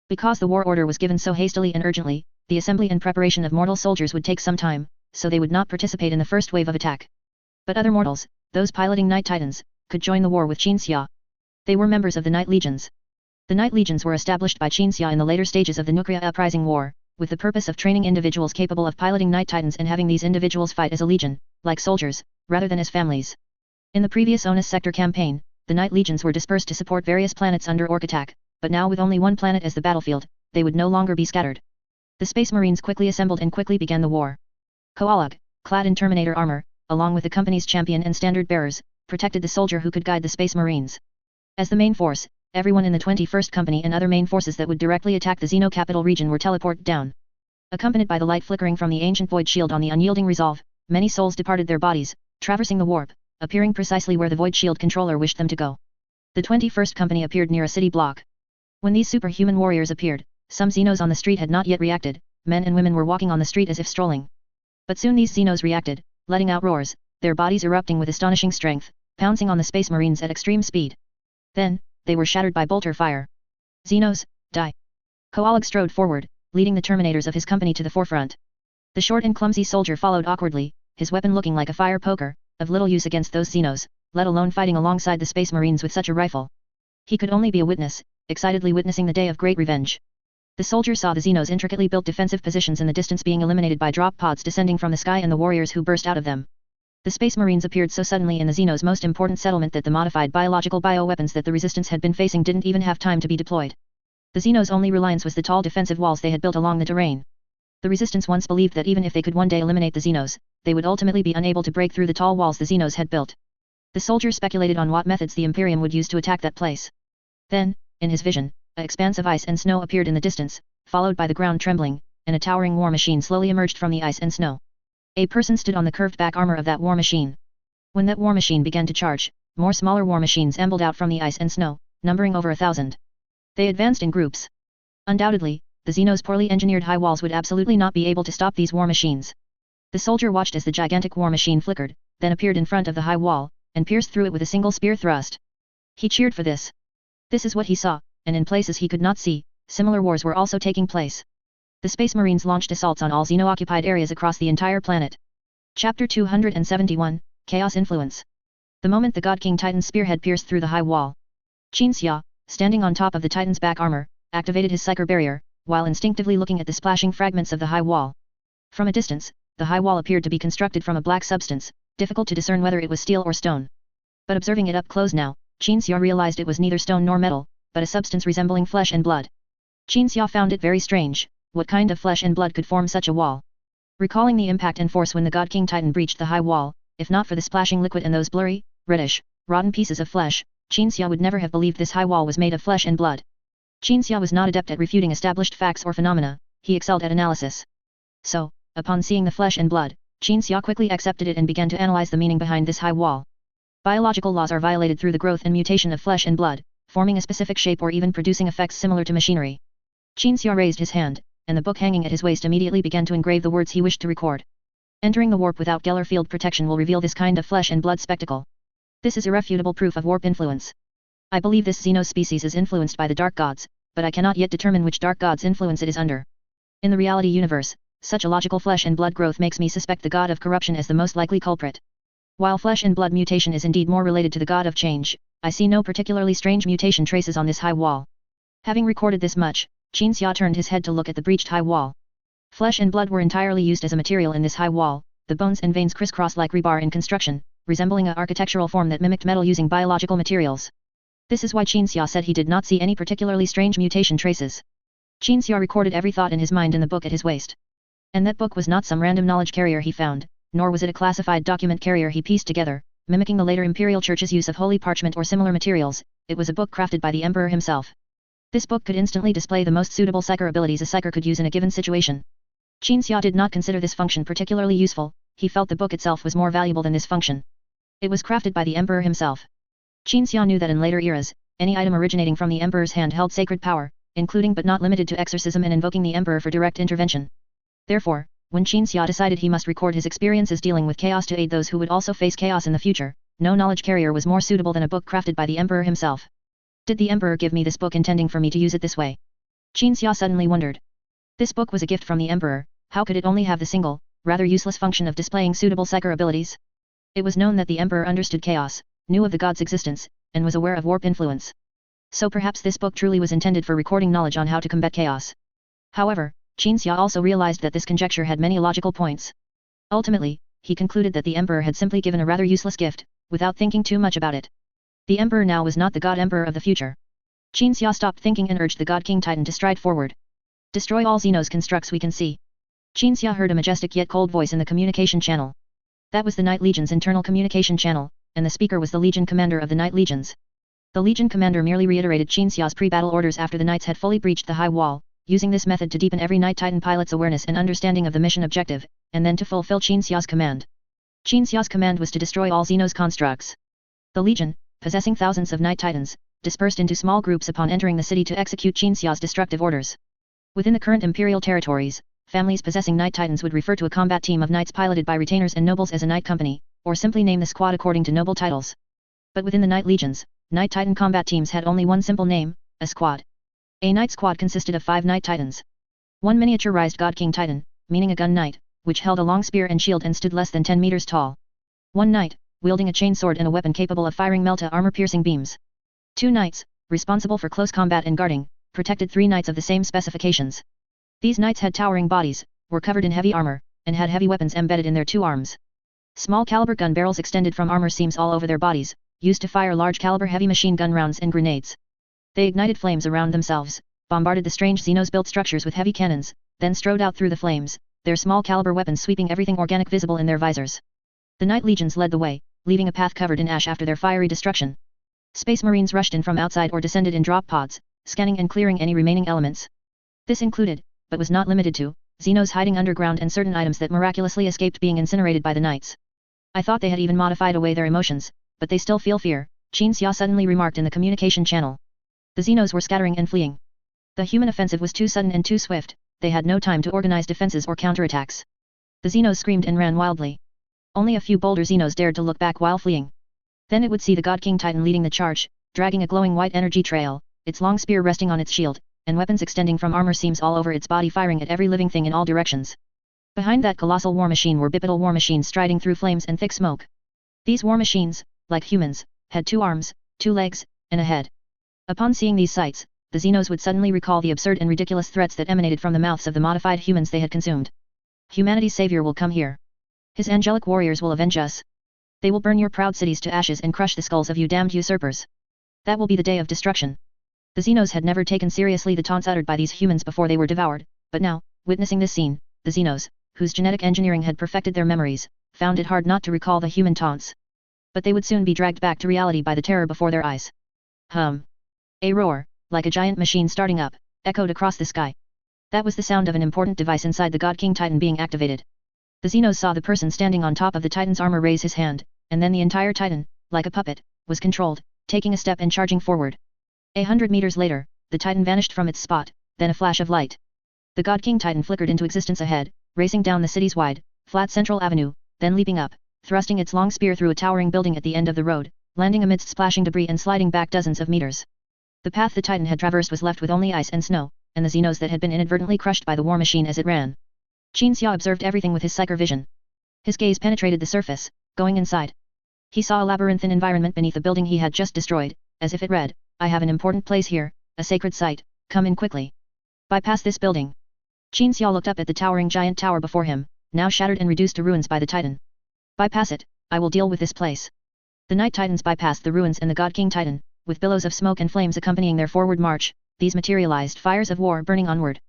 Because the war order was given so hastily and urgently, the assembly and preparation of mortal soldiers would take some time, so they would not participate in the first wave of attack. But other mortals, those piloting Night Titans, could join the war with Xia. They were members of the Night Legions. The Night Legions were established by Xia in the later stages of the Nuclear Uprising War, with the purpose of training individuals capable of piloting Night Titans and having these individuals fight as a legion, like soldiers, rather than as families. In the previous Onus Sector campaign, the Night Legions were dispersed to support various planets under orc attack, but now with only one planet as the battlefield, they would no longer be scattered. The Space Marines quickly assembled and quickly began the war. Koalag, clad in Terminator armor, along with the company's champion and standard bearers, protected the soldier who could guide the Space Marines. As the main force, everyone in the 21st Company and other main forces that would directly attack the Xeno capital region were teleported down. Accompanied by the light flickering from the ancient void shield on the unyielding resolve, many souls departed their bodies, traversing the warp, appearing precisely where the void shield controller wished them to go. The 21st Company appeared near a city block. When these superhuman warriors appeared, some Xenos on the street had not yet reacted. Men and women were walking on the street as if strolling. But soon these Xenos reacted, letting out roars, their bodies erupting with astonishing strength, pouncing on the Space Marines at extreme speed. Then, they were shattered by bolter fire. Xenos, die. Koalag strode forward, leading the Terminators of his company to the forefront. The short and clumsy soldier followed awkwardly, his weapon looking like a fire poker, of little use against those Xenos, let alone fighting alongside the Space Marines with such a rifle. He could only be a witness, excitedly witnessing the day of great revenge. The soldier saw the Xenos' intricately built defensive positions in the distance being eliminated by drop pods descending from the sky and the warriors who burst out of them. The Space Marines appeared so suddenly in the Xenos' most important settlement that the modified biological bioweapons that the resistance had been facing didn't even have time to be deployed. The Xenos' only reliance was the tall defensive walls they had built along the terrain. The resistance once believed that even if they could one day eliminate the Xenos, they would ultimately be unable to break through the tall walls the Xenos had built. The soldiers speculated on what methods the Imperium would use to attack that place. Then, in his vision, an expanse of ice and snow appeared in the distance, followed by the ground trembling, and a towering war machine slowly emerged from the ice and snow. A person stood on the curved back armor of that war machine. When that war machine began to charge, more smaller war machines ambled out from the ice and snow, numbering over 1,000. They advanced in groups. Undoubtedly, the Xenos' poorly engineered high walls would absolutely not be able to stop these war machines. The soldier watched as the gigantic war machine flickered, then appeared in front of the high wall, and pierced through it with a single spear thrust. He cheered for this. This is what he saw, and in places he could not see, similar wars were also taking place. The Space Marines launched assaults on all Xeno-occupied areas across the entire planet. Chapter 271, Chaos Influence. The moment the God King Titan's spearhead pierced through the high wall, Qin Xia, standing on top of the Titan's back armor, activated his psyker barrier, while instinctively looking at the splashing fragments of the high wall. From a distance, the high wall appeared to be constructed from a black substance, difficult to discern whether it was steel or stone. But observing it up close now, Qin Xia realized it was neither stone nor metal, but a substance resembling flesh and blood. Qin Xia found it very strange. What kind of flesh and blood could form such a wall? Recalling the impact and force when the God King Titan breached the high wall, if not for the splashing liquid and those blurry, reddish, rotten pieces of flesh, Qin Xia would never have believed this high wall was made of flesh and blood. Qin Xia was not adept at refuting established facts or phenomena, he excelled at analysis. So, upon seeing the flesh and blood, Qin Xia quickly accepted it and began to analyze the meaning behind this high wall. Biological laws are violated through the growth and mutation of flesh and blood, forming a specific shape or even producing effects similar to machinery. Qin Xia raised his hand, and the book hanging at his waist immediately began to engrave the words he wished to record. Entering the warp without Geller field protection will reveal this kind of flesh and blood spectacle. This is irrefutable proof of warp influence. I believe this Xeno species is influenced by the dark gods, but I cannot yet determine which dark god's influence it is under. In the reality universe, such a logical flesh and blood growth makes me suspect the god of corruption as the most likely culprit. While flesh and blood mutation is indeed more related to the god of change, I see no particularly strange mutation traces on this high wall. Having recorded this much, Qin Xia turned his head to look at the breached high wall. Flesh and blood were entirely used as a material in this high wall, the bones and veins crisscrossed like rebar in construction, resembling an architectural form that mimicked metal using biological materials. This is why Qin Xia said he did not see any particularly strange mutation traces. Qin Xia recorded every thought in his mind in the book at his waist. And that book was not some random knowledge carrier he found, nor was it a classified document carrier he pieced together, mimicking the later Imperial Church's use of holy parchment or similar materials. It was a book crafted by the Emperor himself. This book could instantly display the most suitable psyker abilities a psyker could use in a given situation. Qin Xia did not consider this function particularly useful, he felt the book itself was more valuable than this function. It was crafted by the Emperor himself. Qin Xia knew that in later eras, any item originating from the Emperor's hand held sacred power, including but not limited to exorcism and invoking the Emperor for direct intervention. Therefore, when Qin Xia decided he must record his experiences dealing with chaos to aid those who would also face chaos in the future, no knowledge carrier was more suitable than a book crafted by the Emperor himself. Did the Emperor give me this book intending for me to use it this way? Qin Xia suddenly wondered. This book was a gift from the Emperor, how could it only have the single, rather useless function of displaying suitable psyker abilities? It was known that the Emperor understood chaos, knew of the god's existence, and was aware of warp influence. So perhaps this book truly was intended for recording knowledge on how to combat chaos. However, Qin Xia also realized that this conjecture had many illogical points. Ultimately, he concluded that the Emperor had simply given a rather useless gift, without thinking too much about it. The Emperor now was not the God Emperor of the future. Qin Xia stopped thinking and urged the God King Titan to stride forward. Destroy all Xenos constructs we can see. Qin Xia heard a majestic yet cold voice in the communication channel. That was the Night Legion's internal communication channel, and the speaker was the Legion commander of the Night Legions. The Legion commander merely reiterated Qin Xia's pre-battle orders after the Knights had fully breached the high wall, using this method to deepen every Night Titan pilot's awareness and understanding of the mission objective, and then to fulfill Qin Xia's command. Qin Xia's command was to destroy all Xenos constructs. The Legion, possessing thousands of Night Titans, dispersed into small groups upon entering the city to execute Qin Xia's destructive orders. Within the current Imperial territories, families possessing Night Titans would refer to a combat team of knights piloted by retainers and nobles as a Night Company, or simply name the squad according to noble titles. But within the Night Legions, Night Titan combat teams had only one simple name, a squad. A Night Squad consisted of 5 Night Titans. One miniaturized God King Titan, meaning a gun knight, which held a long spear and shield and stood less than 10 meters tall. One knight, wielding a chainsword and a weapon capable of firing melta armor-piercing beams. 2 knights, responsible for close combat and guarding, protected 3 knights of the same specifications. These knights had towering bodies, were covered in heavy armor, and had heavy weapons embedded in their 2 arms. Small caliber gun barrels extended from armor seams all over their bodies, used to fire large caliber heavy machine gun rounds and grenades. They ignited flames around themselves, bombarded the strange Xenos-built structures with heavy cannons, then strode out through the flames, their small caliber weapons sweeping everything organic visible in their visors. The Night Legions led the way, leaving a path covered in ash after their fiery destruction. Space Marines rushed in from outside or descended in drop pods, scanning and clearing any remaining elements. This included, but was not limited to, Xenos hiding underground and certain items that miraculously escaped being incinerated by the Knights. I thought they had even modified away their emotions, but they still feel fear, Qin Xia suddenly remarked in the communication channel. The Xenos were scattering and fleeing. The human offensive was too sudden and too swift, they had no time to organize defenses or counterattacks. The Xenos screamed and ran wildly. Only a few bolder Xenos dared to look back while fleeing. Then it would see the God King Titan leading the charge, dragging a glowing white energy trail, its long spear resting on its shield, and weapons extending from armor seams all over its body firing at every living thing in all directions. Behind that colossal war machine were bipedal war machines striding through flames and thick smoke. These war machines, like humans, had 2 arms, 2 legs, and a head. Upon seeing these sights, the Xenos would suddenly recall the absurd and ridiculous threats that emanated from the mouths of the modified humans they had consumed. Humanity's savior will come here. His angelic warriors will avenge us. They will burn your proud cities to ashes and crush the skulls of you damned usurpers. That will be the day of destruction. The Xenos had never taken seriously the taunts uttered by these humans before they were devoured, but now, witnessing this scene, the Xenos, whose genetic engineering had perfected their memories, found it hard not to recall the human taunts. But they would soon be dragged back to reality by the terror before their eyes. A roar, like a giant machine starting up, echoed across the sky. That was the sound of an important device inside the God King Titan being activated. The Xenos saw the person standing on top of the Titan's armor raise his hand, and then the entire Titan, like a puppet, was controlled, taking a step and charging forward. 100 meters later, the Titan vanished from its spot, then a flash of light. The God King Titan flickered into existence ahead, racing down the city's wide, flat central avenue, then leaping up, thrusting its long spear through a towering building at the end of the road, landing amidst splashing debris and sliding back dozens of meters. The path the Titan had traversed was left with only ice and snow, and the Xenos that had been inadvertently crushed by the war machine as it ran. Qin Xia observed everything with his psycher vision. His gaze penetrated the surface, going inside. He saw a labyrinthine environment beneath the building he had just destroyed, as if it read, "I have an important place here, a sacred site, come in quickly. Bypass this building." Qin Xia looked up at the towering giant tower before him, now shattered and reduced to ruins by the Titan. "Bypass it, I will deal with this place." The Night Titans bypassed the ruins and the God King Titan, with billows of smoke and flames accompanying their forward march, these materialized fires of war burning onward.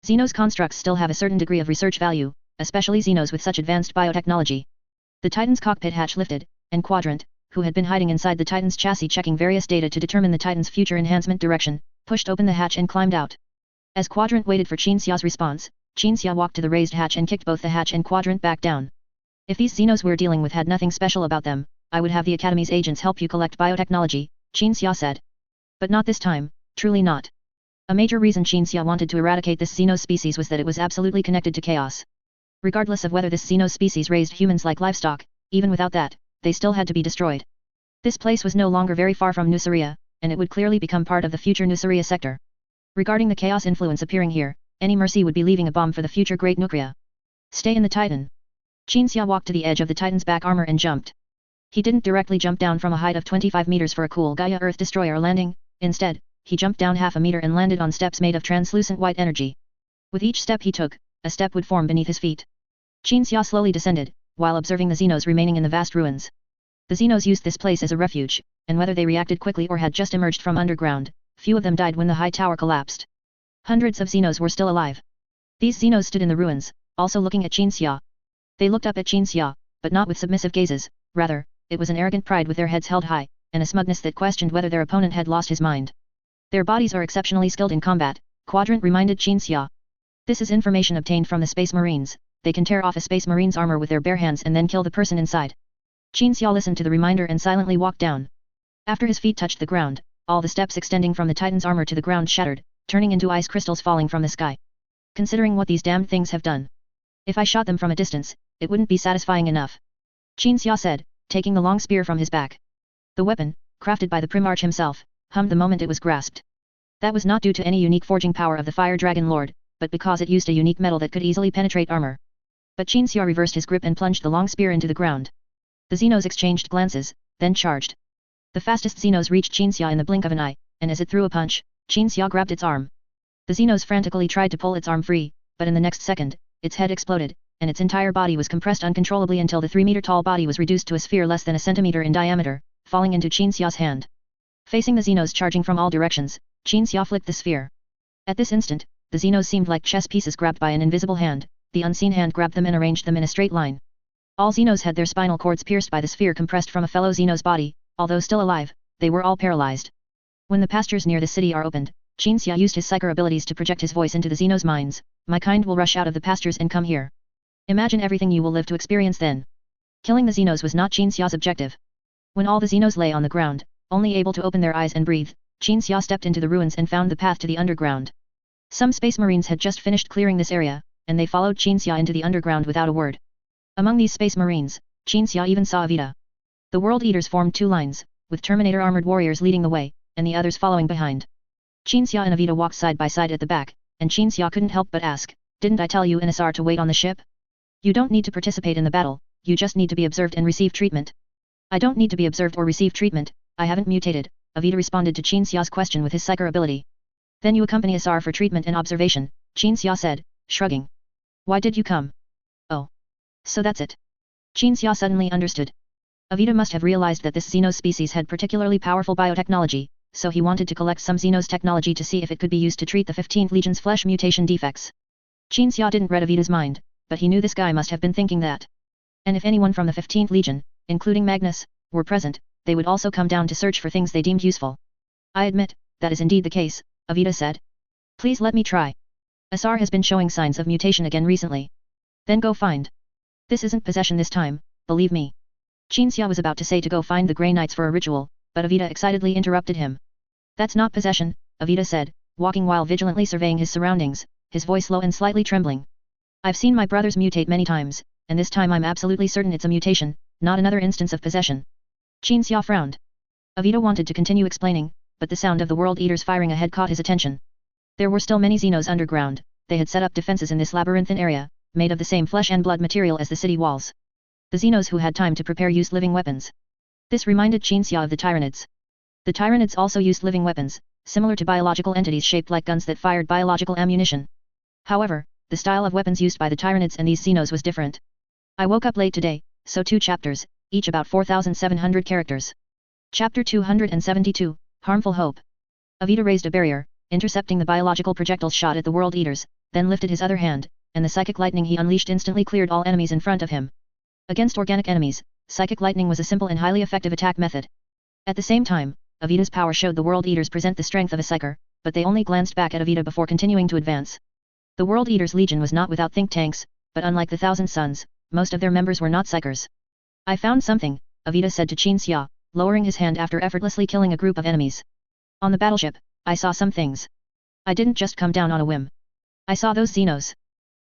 Xenos constructs still have a certain degree of research value, especially Xenos with such advanced biotechnology. The Titan's cockpit hatch lifted, and Quadrant, who had been hiding inside the Titan's chassis checking various data to determine the Titan's future enhancement direction, pushed open the hatch and climbed out. As Quadrant waited for Qin Xia's response, Qin Xia walked to the raised hatch and kicked both the hatch and Quadrant back down. "If these Xenos we're dealing with had nothing special about them, I would have the Academy's agents help you collect biotechnology," Qin Xia said. "But not this time, truly not." A major reason Qin Xia wanted to eradicate this Xenos species was that it was absolutely connected to chaos. Regardless of whether this Xenos species raised humans like livestock, even without that, they still had to be destroyed. This place was no longer very far from Nuceria, and it would clearly become part of the future Nuceria sector. Regarding the chaos influence appearing here, any mercy would be leaving a bomb for the future Great Nucria. "Stay in the Titan." Qin Xia walked to the edge of the Titan's back armor and jumped. He didn't directly jump down from a height of 25 meters for a cool Gaia Earth destroyer landing, instead, he jumped down half a meter and landed on steps made of translucent white energy. With each step he took, a step would form beneath his feet. Qin Xia slowly descended, while observing the Xenos remaining in the vast ruins. The Xenos used this place as a refuge, and whether they reacted quickly or had just emerged from underground, few of them died when the high tower collapsed. Hundreds of Xenos were still alive. These Xenos stood in the ruins, also looking at Qin Xia. They looked up at Qin Xia, but not with submissive gazes, rather, it was an arrogant pride with their heads held high, and a smugness that questioned whether their opponent had lost his mind. "Their bodies are exceptionally skilled in combat," Quadrant reminded Qin Xia. "This is information obtained from the Space Marines, they can tear off a Space Marine's armor with their bare hands and then kill the person inside." Qin Xia listened to the reminder and silently walked down. After his feet touched the ground, all the steps extending from the Titan's armor to the ground shattered, turning into ice crystals falling from the sky. "Considering what these damned things have done. If I shot them from a distance, it wouldn't be satisfying enough," Qin Xia said, taking the long spear from his back. The weapon, crafted by the Primarch himself, hummed the moment it was grasped. That was not due to any unique forging power of the Fire Dragon Lord, but because it used a unique metal that could easily penetrate armor. But Qin Xia reversed his grip and plunged the long spear into the ground. The Xenos exchanged glances, then charged. The fastest Xenos reached Qin Xia in the blink of an eye, and as it threw a punch, Qin Xia grabbed its arm. The Xenos frantically tried to pull its arm free, but in the next second, its head exploded, and its entire body was compressed uncontrollably until the 3-meter-tall body was reduced to a sphere less than a centimeter in diameter, falling into Qin Xia's hand. Facing the Xenos charging from all directions, Qin Xia flicked the sphere. At this instant, the Xenos seemed like chess pieces grabbed by an invisible hand. The unseen hand grabbed them and arranged them in a straight line. All Xenos had their spinal cords pierced by the sphere compressed from a fellow Xenos body. Although still alive, they were all paralyzed. When the pastures near the city are opened, Qinxia used his psyker abilities to project his voice into the Xenos' minds. My kind will rush out of the pastures and come here. Imagine everything you will live to experience then. Killing the Xenos was not Qinxia's objective. When all the Xenos lay on the ground, only able to open their eyes and breathe, Qinxia stepped into the ruins and found the path to the underground. Some space marines had just finished clearing this area, and they followed Qinxia into the underground without a word. Among these space marines, Qinxia even saw Evita. The World Eaters formed two lines, with Terminator armored warriors leading the way, and the others following behind. Qinxia and Evita walked side by side at the back, and Qinxia couldn't help but ask, "Didn't I tell you and Asar to wait on the ship? You don't need to participate in the battle, you just need to be observed and receive treatment." "I don't need to be observed or receive treatment, I haven't mutated," Evita responded to Qinxia's question with his psyker ability. "Then you accompany Asar for treatment and observation," Qinxia said, shrugging. "Why did you come?" "Oh. So that's it." Qinxia suddenly understood. Evita must have realized that this Xenos species had particularly powerful biotechnology, so he wanted to collect some Xenos technology to see if it could be used to treat the 15th Legion's flesh mutation defects. Qinxia didn't read Evita's mind, but he knew this guy must have been thinking that. And if anyone from the 15th Legion, including Magnus, were present, they would also come down to search for things they deemed useful. "I admit, that is indeed the case," Evita said. "Please let me try. Asar has been showing signs of mutation again recently." "Then go find." "This isn't possession this time, believe me." Qinxia was about to say to go find the Grey Knights for a ritual, but Evita excitedly interrupted him. "That's not possession," Evita said, walking while vigilantly surveying his surroundings, his voice low and slightly trembling. "I've seen my brothers mutate many times, and this time I'm absolutely certain it's a mutation, not another instance of possession." Qinxia frowned. Evita wanted to continue explaining, but the sound of the World Eaters firing ahead caught his attention. There were still many Xenos underground. They had set up defenses in this labyrinthine area, made of the same flesh and blood material as the city walls. The Xenos who had time to prepare used living weapons. This reminded Qinxia of the Tyranids. The Tyranids also used living weapons, similar to biological entities shaped like guns that fired biological ammunition. However, the style of weapons used by the Tyranids and these Xenos was different. I woke up late today, so 2 chapters, each about 4,700 characters. Chapter 272, Harmful Hope. Evita raised a barrier, intercepting the biological projectile shot at the World Eaters, then lifted his other hand, and the psychic lightning he unleashed instantly cleared all enemies in front of him. Against organic enemies, psychic lightning was a simple and highly effective attack method. At the same time, Evita's power showed the World Eaters present the strength of a psyker, but they only glanced back at Evita before continuing to advance. The World Eaters' Legion was not without think tanks, but unlike the Thousand Suns, most of their members were not psychers. "I found something," Evita said to Qinxia, lowering his hand after effortlessly killing a group of enemies. "On the battleship, I saw some things. I didn't just come down on a whim. I saw those Xenos."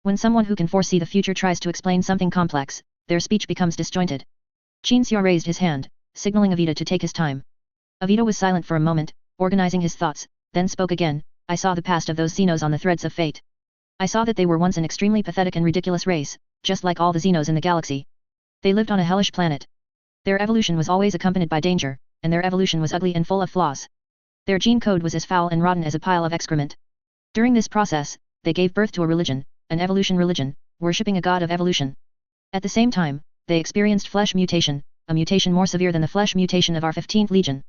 When someone who can foresee the future tries to explain something complex, their speech becomes disjointed. Qinxia raised his hand, signaling Evita to take his time. Evita was silent for a moment, organizing his thoughts, then spoke again. "I saw the past of those Xenos on the threads of fate. I saw that they were once an extremely pathetic and ridiculous race, just like all the Xenos in the galaxy. They lived on a hellish planet. Their evolution was always accompanied by danger, and their evolution was ugly and full of flaws. Their gene code was as foul and rotten as a pile of excrement. During this process, they gave birth to a religion, an evolution religion, worshipping a god of evolution. At the same time, they experienced flesh mutation, a mutation more severe than the flesh mutation of our 15th Legion.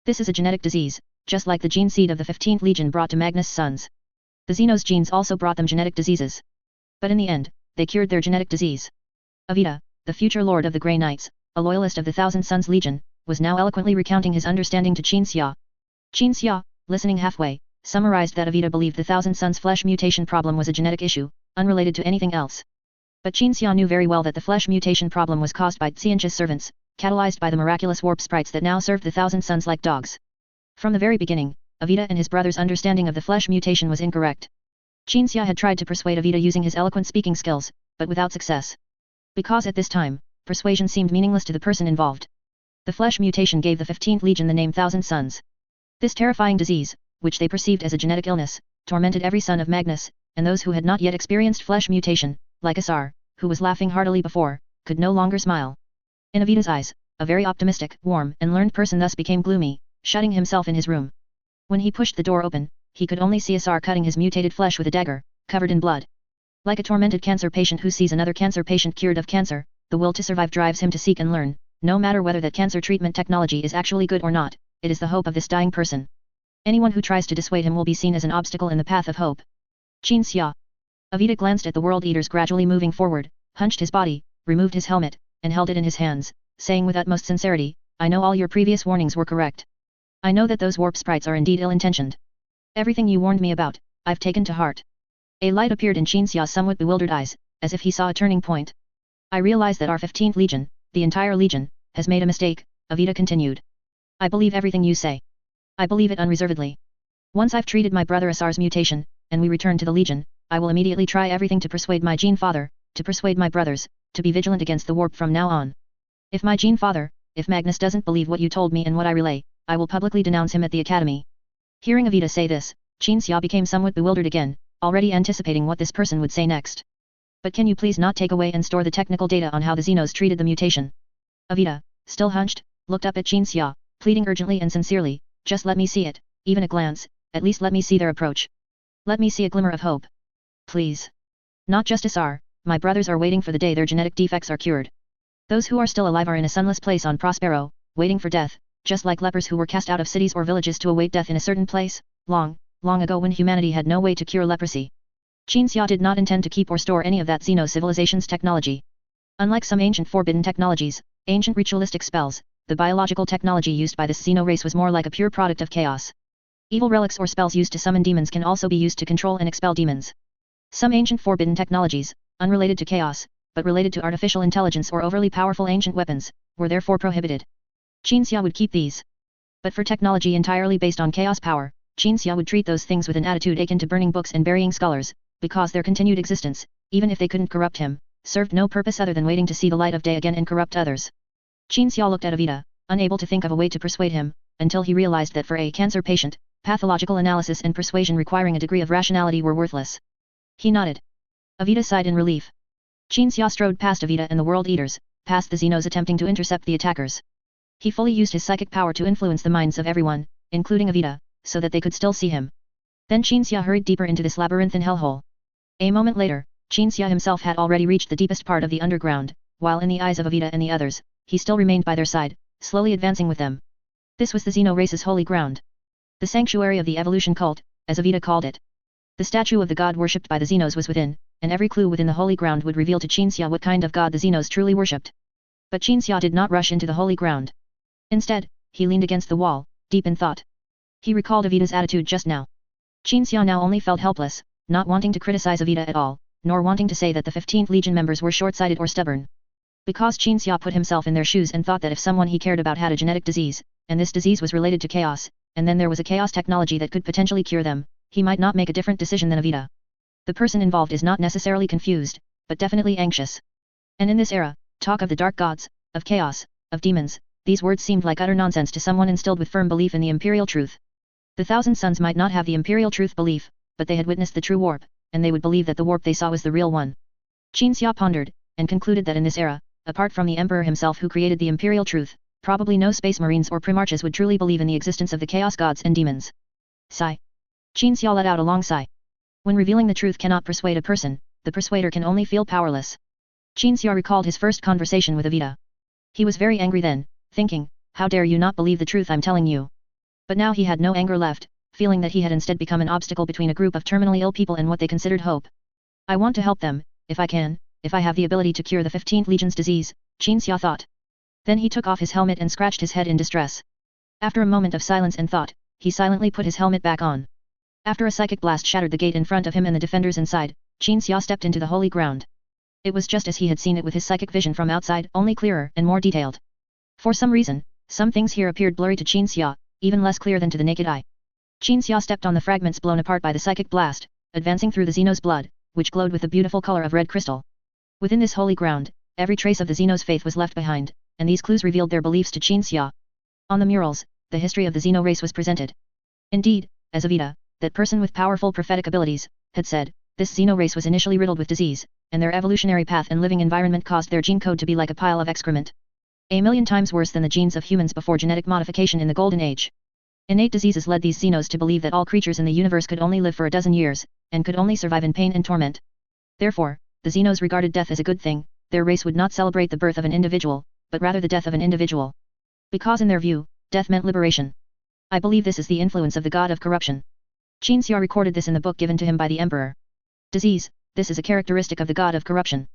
This is a genetic disease, just like the gene seed of the 15th Legion brought to Magnus' sons. The Xenos genes also brought them genetic diseases. But in the end, they cured their genetic disease." Evita, the future lord of the Grey Knights, a loyalist of the Thousand Suns Legion, was now eloquently recounting his understanding to Qinxia. Qinxia, listening halfway, summarized that Evita believed the Thousand Suns flesh mutation problem was a genetic issue, unrelated to anything else. But Qinxia knew very well that the flesh mutation problem was caused by Xianxia's servants, catalyzed by the miraculous warp sprites that now served the Thousand Suns like dogs. From the very beginning, Evita and his brother's understanding of the flesh mutation was incorrect. Qinxia had tried to persuade Evita using his eloquent speaking skills, but without success. Because at this time, persuasion seemed meaningless to the person involved. The flesh mutation gave the 15th Legion the name Thousand Suns. This terrifying disease, which they perceived as a genetic illness, tormented every son of Magnus, and those who had not yet experienced flesh mutation, like Asar, who was laughing heartily before, could no longer smile. In Evita's eyes, a very optimistic, warm, and learned person thus became gloomy, shutting himself in his room. When he pushed the door open, he could only see Asar cutting his mutated flesh with a dagger, covered in blood. Like a tormented cancer patient who sees another cancer patient cured of cancer, the will to survive drives him to seek and learn, no matter whether that cancer treatment technology is actually good or not. It is the hope of this dying person. Anyone who tries to dissuade him will be seen as an obstacle in the path of hope. Qin Xia. Avita glanced at the world eaters gradually moving forward, hunched his body, removed his helmet, and held it in his hands, saying with utmost sincerity, I know all your previous warnings were correct. I know that those warp sprites are indeed ill-intentioned. Everything you warned me about, I've taken to heart. A light appeared in Qin Xia's somewhat bewildered eyes, as if he saw a turning point. I realize that our 15th Legion, the entire Legion, has made a mistake, Avita continued. I believe everything you say. I believe it unreservedly. Once I've treated my brother Asar's mutation, and we return to the Legion, I will immediately try everything to persuade my Gene Father, to persuade my brothers, to be vigilant against the warp from now on. If my Gene Father, if Magnus doesn't believe what you told me and what I relay, I will publicly denounce him at the Academy. Hearing Avita say this, Qin Xia became somewhat bewildered again, already anticipating what this person would say next. But can you please not take away and store the technical data on how the Xenos treated the mutation? Avita, still hunched, looked up at Qin Xia, pleading urgently and sincerely, just let me see it, even a glance, at least let me see their approach. Let me see a glimmer of hope. Please. Not just Asar, my brothers are waiting for the day their genetic defects are cured. Those who are still alive are in a sunless place on Prospero, waiting for death, just like lepers who were cast out of cities or villages to await death in a certain place, long, long ago when humanity had no way to cure leprosy. Qin Xia did not intend to keep or store any of that Xeno civilization's technology. Unlike some ancient forbidden technologies, ancient ritualistic spells, the biological technology used by this Xeno race was more like a pure product of chaos. Evil relics or spells used to summon demons can also be used to control and expel demons. Some ancient forbidden technologies, unrelated to chaos, but related to artificial intelligence or overly powerful ancient weapons, were therefore prohibited. Qin Xia would keep these. But for technology entirely based on chaos power, Qin Xia would treat those things with an attitude akin to burning books and burying scholars, because their continued existence, even if they couldn't corrupt him, served no purpose other than waiting to see the light of day again and corrupt others. Qin Xia looked at Avita, unable to think of a way to persuade him, until he realized that for a cancer patient, pathological analysis and persuasion requiring a degree of rationality were worthless. He nodded. Avita sighed in relief. Qin Xia strode past Avita and the World Eaters, past the Xenos attempting to intercept the attackers. He fully used his psychic power to influence the minds of everyone, including Avita, so that they could still see him. Then Qin Xia hurried deeper into this labyrinthine hellhole. A moment later, Qin Xia himself had already reached the deepest part of the underground, while in the eyes of Avita and the others, he still remained by their side, slowly advancing with them. This was the Xeno race's holy ground. The sanctuary of the evolution cult, as Avita called it. The statue of the god worshipped by the Xenos was within, and every clue within the holy ground would reveal to Qin Xia what kind of god the Xenos truly worshipped. But Qin Xia did not rush into the holy ground. Instead, he leaned against the wall, deep in thought. He recalled Avita's attitude just now. Qin Xia now only felt helpless, not wanting to criticize Avita at all, nor wanting to say that the 15th Legion members were short-sighted or stubborn. Because Qin Xia put himself in their shoes and thought that if someone he cared about had a genetic disease, and this disease was related to chaos, and then there was a chaos technology that could potentially cure them, he might not make a different decision than Avita. The person involved is not necessarily confused, but definitely anxious. And in this era, talk of the dark gods, of chaos, of demons, these words seemed like utter nonsense to someone instilled with firm belief in the imperial truth. The Thousand Sons might not have the imperial truth belief, but they had witnessed the true warp, and they would believe that the warp they saw was the real one. Qin Xia pondered, and concluded that in this era, apart from the emperor himself who created the imperial truth, probably no space marines or primarchs would truly believe in the existence of the chaos gods and demons. Sigh. Qin Xia let out a long sigh. When revealing the truth cannot persuade a person, the persuader can only feel powerless. Qin Xia recalled his first conversation with Avita. He was very angry then, thinking, how dare you not believe the truth I'm telling you. But now he had no anger left, feeling that he had instead become an obstacle between a group of terminally ill people and what they considered hope. I want to help them, if I can, if I have the ability to cure the 15th Legion's disease, Qin Xia thought. Then he took off his helmet and scratched his head in distress. After a moment of silence and thought, he silently put his helmet back on. After a psychic blast shattered the gate in front of him and the defenders inside, Qin Xia stepped into the holy ground. It was just as he had seen it with his psychic vision from outside, only clearer and more detailed. For some reason, some things here appeared blurry to Qin Xia, even less clear than to the naked eye. Qin Xia stepped on the fragments blown apart by the psychic blast, advancing through the Xenos' blood, which glowed with the beautiful color of red crystal. Within this holy ground, every trace of the Xenos' faith was left behind, and these clues revealed their beliefs to Qin Xia. On the murals, the history of the Xeno race was presented. Indeed, as Avita, that person with powerful prophetic abilities, had said, this Xeno race was initially riddled with disease, and their evolutionary path and living environment caused their gene code to be like a pile of excrement. 1,000,000 times worse than the genes of humans before genetic modification in the Golden Age. Innate diseases led these Xenos to believe that all creatures in the universe could only live for a dozen years, and could only survive in pain and torment. Therefore, the Xenos regarded death as a good thing. Their race would not celebrate the birth of an individual, but rather the death of an individual. Because in their view, death meant liberation. I believe this is the influence of the god of corruption. Qin Xia recorded this in the book given to him by the emperor. Disease, this is a characteristic of the god of corruption.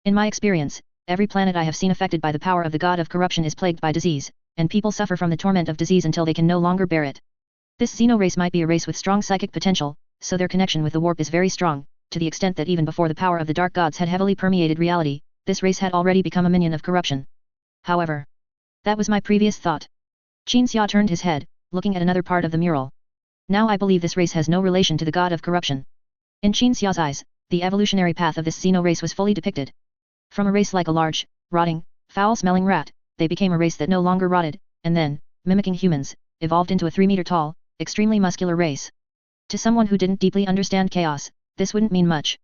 In my experience, every planet I have seen affected by the power of the god of corruption is plagued by disease, and people suffer from the torment of disease until they can no longer bear it. This Xeno race might be a race with strong psychic potential, so their connection with the warp is very strong, to the extent that even before the power of the dark gods had heavily permeated reality, this race had already become a minion of corruption. However, that was my previous thought. Qin Xia turned his head, looking at another part of the mural. Now I believe this race has no relation to the god of corruption. In Qin Xia's eyes, the evolutionary path of this Xeno race was fully depicted. From a race like a large, rotting, foul-smelling rat, they became a race that no longer rotted, and then, mimicking humans, evolved into a 3-meter-tall, extremely muscular race. To someone who didn't deeply understand chaos, this wouldn't mean much.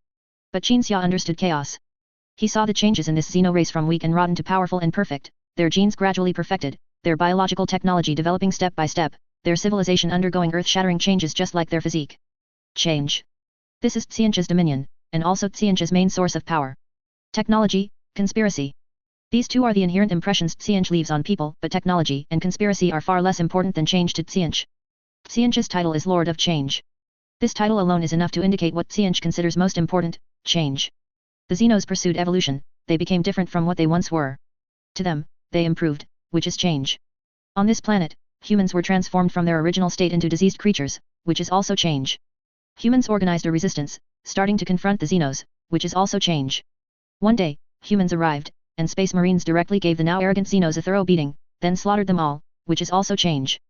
But Qin Xia understood chaos. He saw the changes in this Xeno race from weak and rotten to powerful and perfect, their genes gradually perfected, their biological technology developing step by step, their civilization undergoing earth-shattering changes just like their physique. Change. This is Xianzhe's dominion, and also Xianzhe's main source of power. Technology, conspiracy. These two are the inherent impressions Xianzhe leaves on people, but technology and conspiracy are far less important than change to Xianzhe. Xianzhe's title is Lord of Change. This title alone is enough to indicate what Xianzhe considers most important, change. The Xenos pursued evolution, they became different from what they once were. To them, they improved, which is change. On this planet, humans were transformed from their original state into diseased creatures, which is also change. Humans organized a resistance, starting to confront the Xenos, which is also change. One day, humans arrived, and Space Marines directly gave the now arrogant Xenos a thorough beating, then slaughtered them all, which is also change.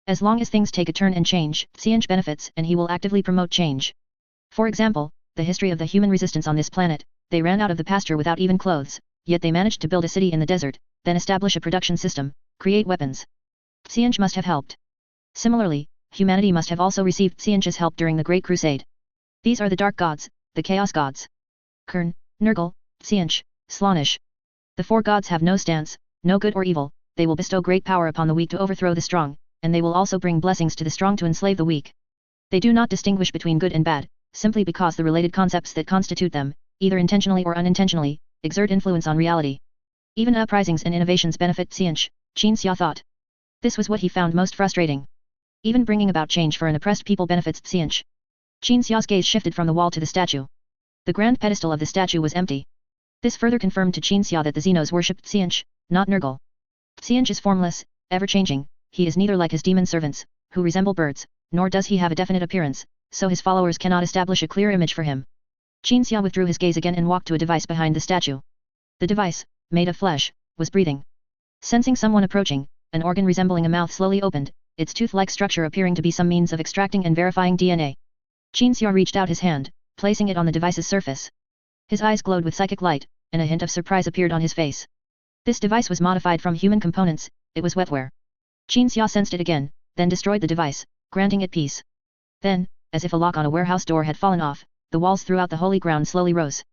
As long as things take a turn and change, Xianzhe benefits and he will actively promote change. For example, the history of the human resistance on this planet, they ran out of the pasture without even clothes, yet they managed to build a city in the desert, then establish a production system, create weapons. Xianzhe must have helped. Similarly, humanity must have also received Xianzhe's help during the Great Crusade. These are the dark gods, the chaos gods. Kern, Nurgle, Xianzhe, Slaanesh. The four gods have no stance, no good or evil, they will bestow great power upon the weak to overthrow the strong, and they will also bring blessings to the strong to enslave the weak. They do not distinguish between good and bad, simply because the related concepts that constitute them, either intentionally or unintentionally, exert influence on reality. Even uprisings and innovations benefit Xianzhe, Qin Xia thought. This was what he found most frustrating. Even bringing about change for an oppressed people benefits Xianzhe. Qin Xia's gaze shifted from the wall to the statue. The grand pedestal of the statue was empty. This further confirmed to Qin Xia that the Xenos worshipped Xianzhe, not Nurgle. Xianzhe is formless, ever-changing, he is neither like his demon servants, who resemble birds, nor does he have a definite appearance, so his followers cannot establish a clear image for him. Qin Xia withdrew his gaze again and walked to a device behind the statue. The device, made of flesh, was breathing. Sensing someone approaching, an organ resembling a mouth slowly opened, its tooth-like structure appearing to be some means of extracting and verifying DNA. Qin Xia reached out his hand, placing it on the device's surface. His eyes glowed with psychic light, and a hint of surprise appeared on his face. This device was modified from human components, it was wetware. Qin Xia sensed it again, then destroyed the device, granting it peace. Then, as if a lock on a warehouse door had fallen off, the walls throughout the holy ground slowly rose.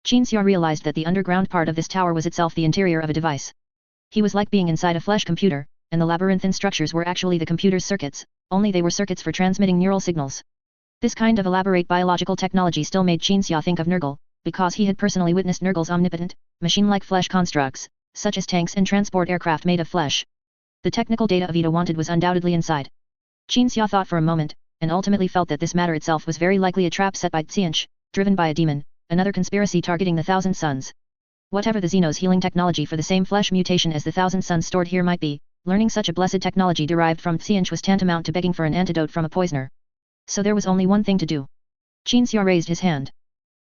Qin Xia realized that the underground part of this tower was itself the interior of a device. He was like being inside a flesh computer, and the labyrinthine structures were actually the computer's circuits, only they were circuits for transmitting neural signals. This kind of elaborate biological technology still made Qin Xia think of Nurgle, because he had personally witnessed Nurgle's omnipotent, machine-like flesh constructs, such as tanks and transport aircraft made of flesh. The technical data Avita wanted was undoubtedly inside. Qin Xia thought for a moment, and ultimately felt that this matter itself was very likely a trap set by Xianzhe, driven by a demon, another conspiracy targeting the Thousand Suns. Whatever the Xenos' healing technology for the same flesh mutation as the Thousand Suns stored here might be, learning such a blessed technology derived from Xianzhe was tantamount to begging for an antidote from a poisoner. So there was only one thing to do. Qin Xia raised his hand.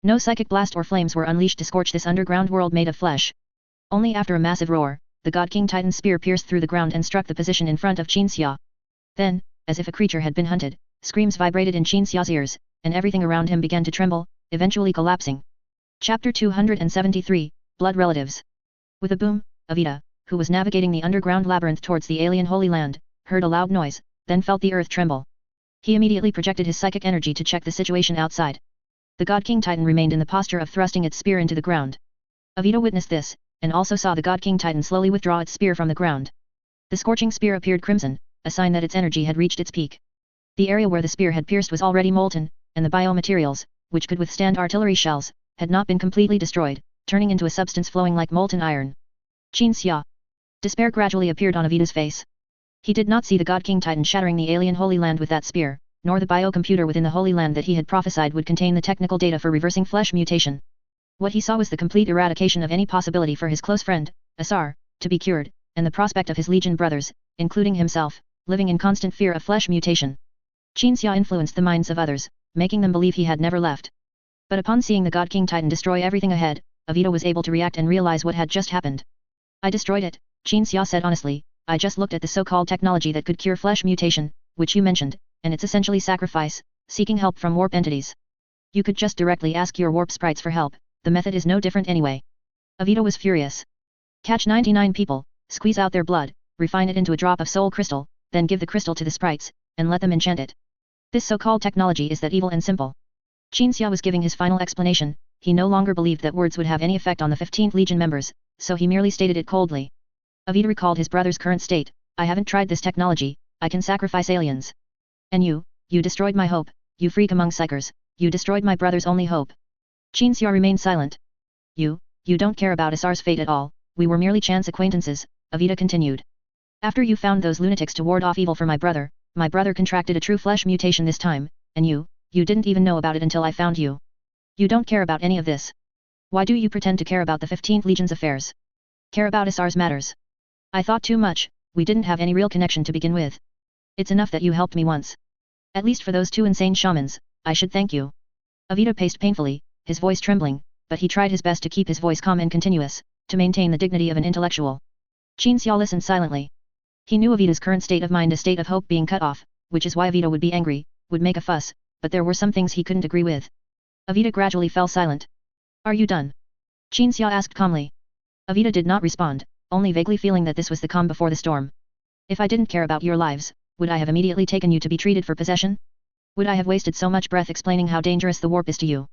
No psychic blast or flames were unleashed to scorch this underground world made of flesh. Only after a massive roar, the God King Titan's spear pierced through the ground and struck the position in front of Qin Xia. Then, as if a creature had been hunted, screams vibrated in Qin Xia's ears, and everything around him began to tremble, eventually collapsing. Chapter 273, Blood Relatives. With a boom, Avita, who was navigating the underground labyrinth towards the alien Holy Land, heard a loud noise, then felt the earth tremble. He immediately projected his psychic energy to check the situation outside. The God King Titan remained in the posture of thrusting its spear into the ground. Avita witnessed this, and also saw the God King Titan slowly withdraw its spear from the ground. The scorching spear appeared crimson, a sign that its energy had reached its peak. The area where the spear had pierced was already molten, and the biomaterials, which could withstand artillery shells, had not been completely destroyed, turning into a substance flowing like molten iron. Qin Xia. Despair gradually appeared on Avita's face. He did not see the God King Titan shattering the alien Holy Land with that spear, nor the biocomputer within the Holy Land that he had prophesied would contain the technical data for reversing flesh mutation. What he saw was the complete eradication of any possibility for his close friend, Asar, to be cured, and the prospect of his legion brothers, including himself, living in constant fear of flesh mutation. Qin Xia influenced the minds of others, making them believe he had never left. But upon seeing the God King Titan destroy everything ahead, Avita was able to react and realize what had just happened. I destroyed it, Qin Xia said honestly. I just looked at the so-called technology that could cure flesh mutation, which you mentioned, and it's essentially sacrifice, seeking help from warp entities. You could just directly ask your warp sprites for help, the method is no different anyway. Avita was furious. Catch 99 people, squeeze out their blood, refine it into a drop of soul crystal, then give the crystal to the sprites, and let them enchant it. This so-called technology is that evil and simple. Qin Xia was giving his final explanation. He no longer believed that words would have any effect on the 15th Legion members, so he merely stated it coldly. Avita recalled his brother's current state. I haven't tried this technology, I can sacrifice aliens. And you destroyed my hope, you freak among psychers, you destroyed my brother's only hope. Qin Xia remained silent. You don't care about Asar's fate at all, we were merely chance acquaintances, Avita continued. After you found those lunatics to ward off evil for my brother contracted a true flesh mutation this time, and you didn't even know about it until I found you. You don't care about any of this. Why do you pretend to care about the 15th Legion's affairs? Care about Asar's matters? I thought too much, we didn't have any real connection to begin with. It's enough that you helped me once. At least for those 2 insane shamans, I should thank you. Avita paced painfully, his voice trembling, but he tried his best to keep his voice calm and continuous, to maintain the dignity of an intellectual. Qin Xia listened silently. He knew Avita's current state of mind, a state of hope being cut off, which is why Avita would be angry, would make a fuss, but there were some things he couldn't agree with. Avita gradually fell silent. Are you done? Qin Xia asked calmly. Avita did not respond, only vaguely feeling that this was the calm before the storm. If I didn't care about your lives, would I have immediately taken you to be treated for possession? Would I have wasted so much breath explaining how dangerous the warp is to you?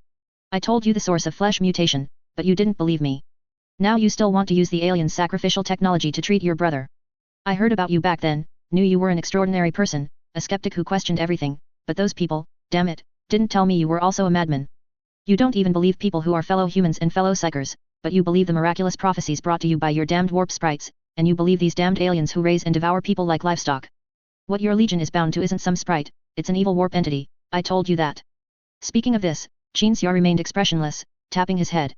I told you the source of flesh mutation, but you didn't believe me. Now you still want to use the alien's sacrificial technology to treat your brother. I heard about you back then, knew you were an extraordinary person, a skeptic who questioned everything, but those people, damn it, didn't tell me you were also a madman. You don't even believe people who are fellow humans and fellow psychers, but you believe the miraculous prophecies brought to you by your damned warp sprites, and you believe these damned aliens who raise and devour people like livestock. What your legion is bound to isn't some sprite, it's an evil warp entity, I told you that. Speaking of this, Qin Xia remained expressionless, tapping his head.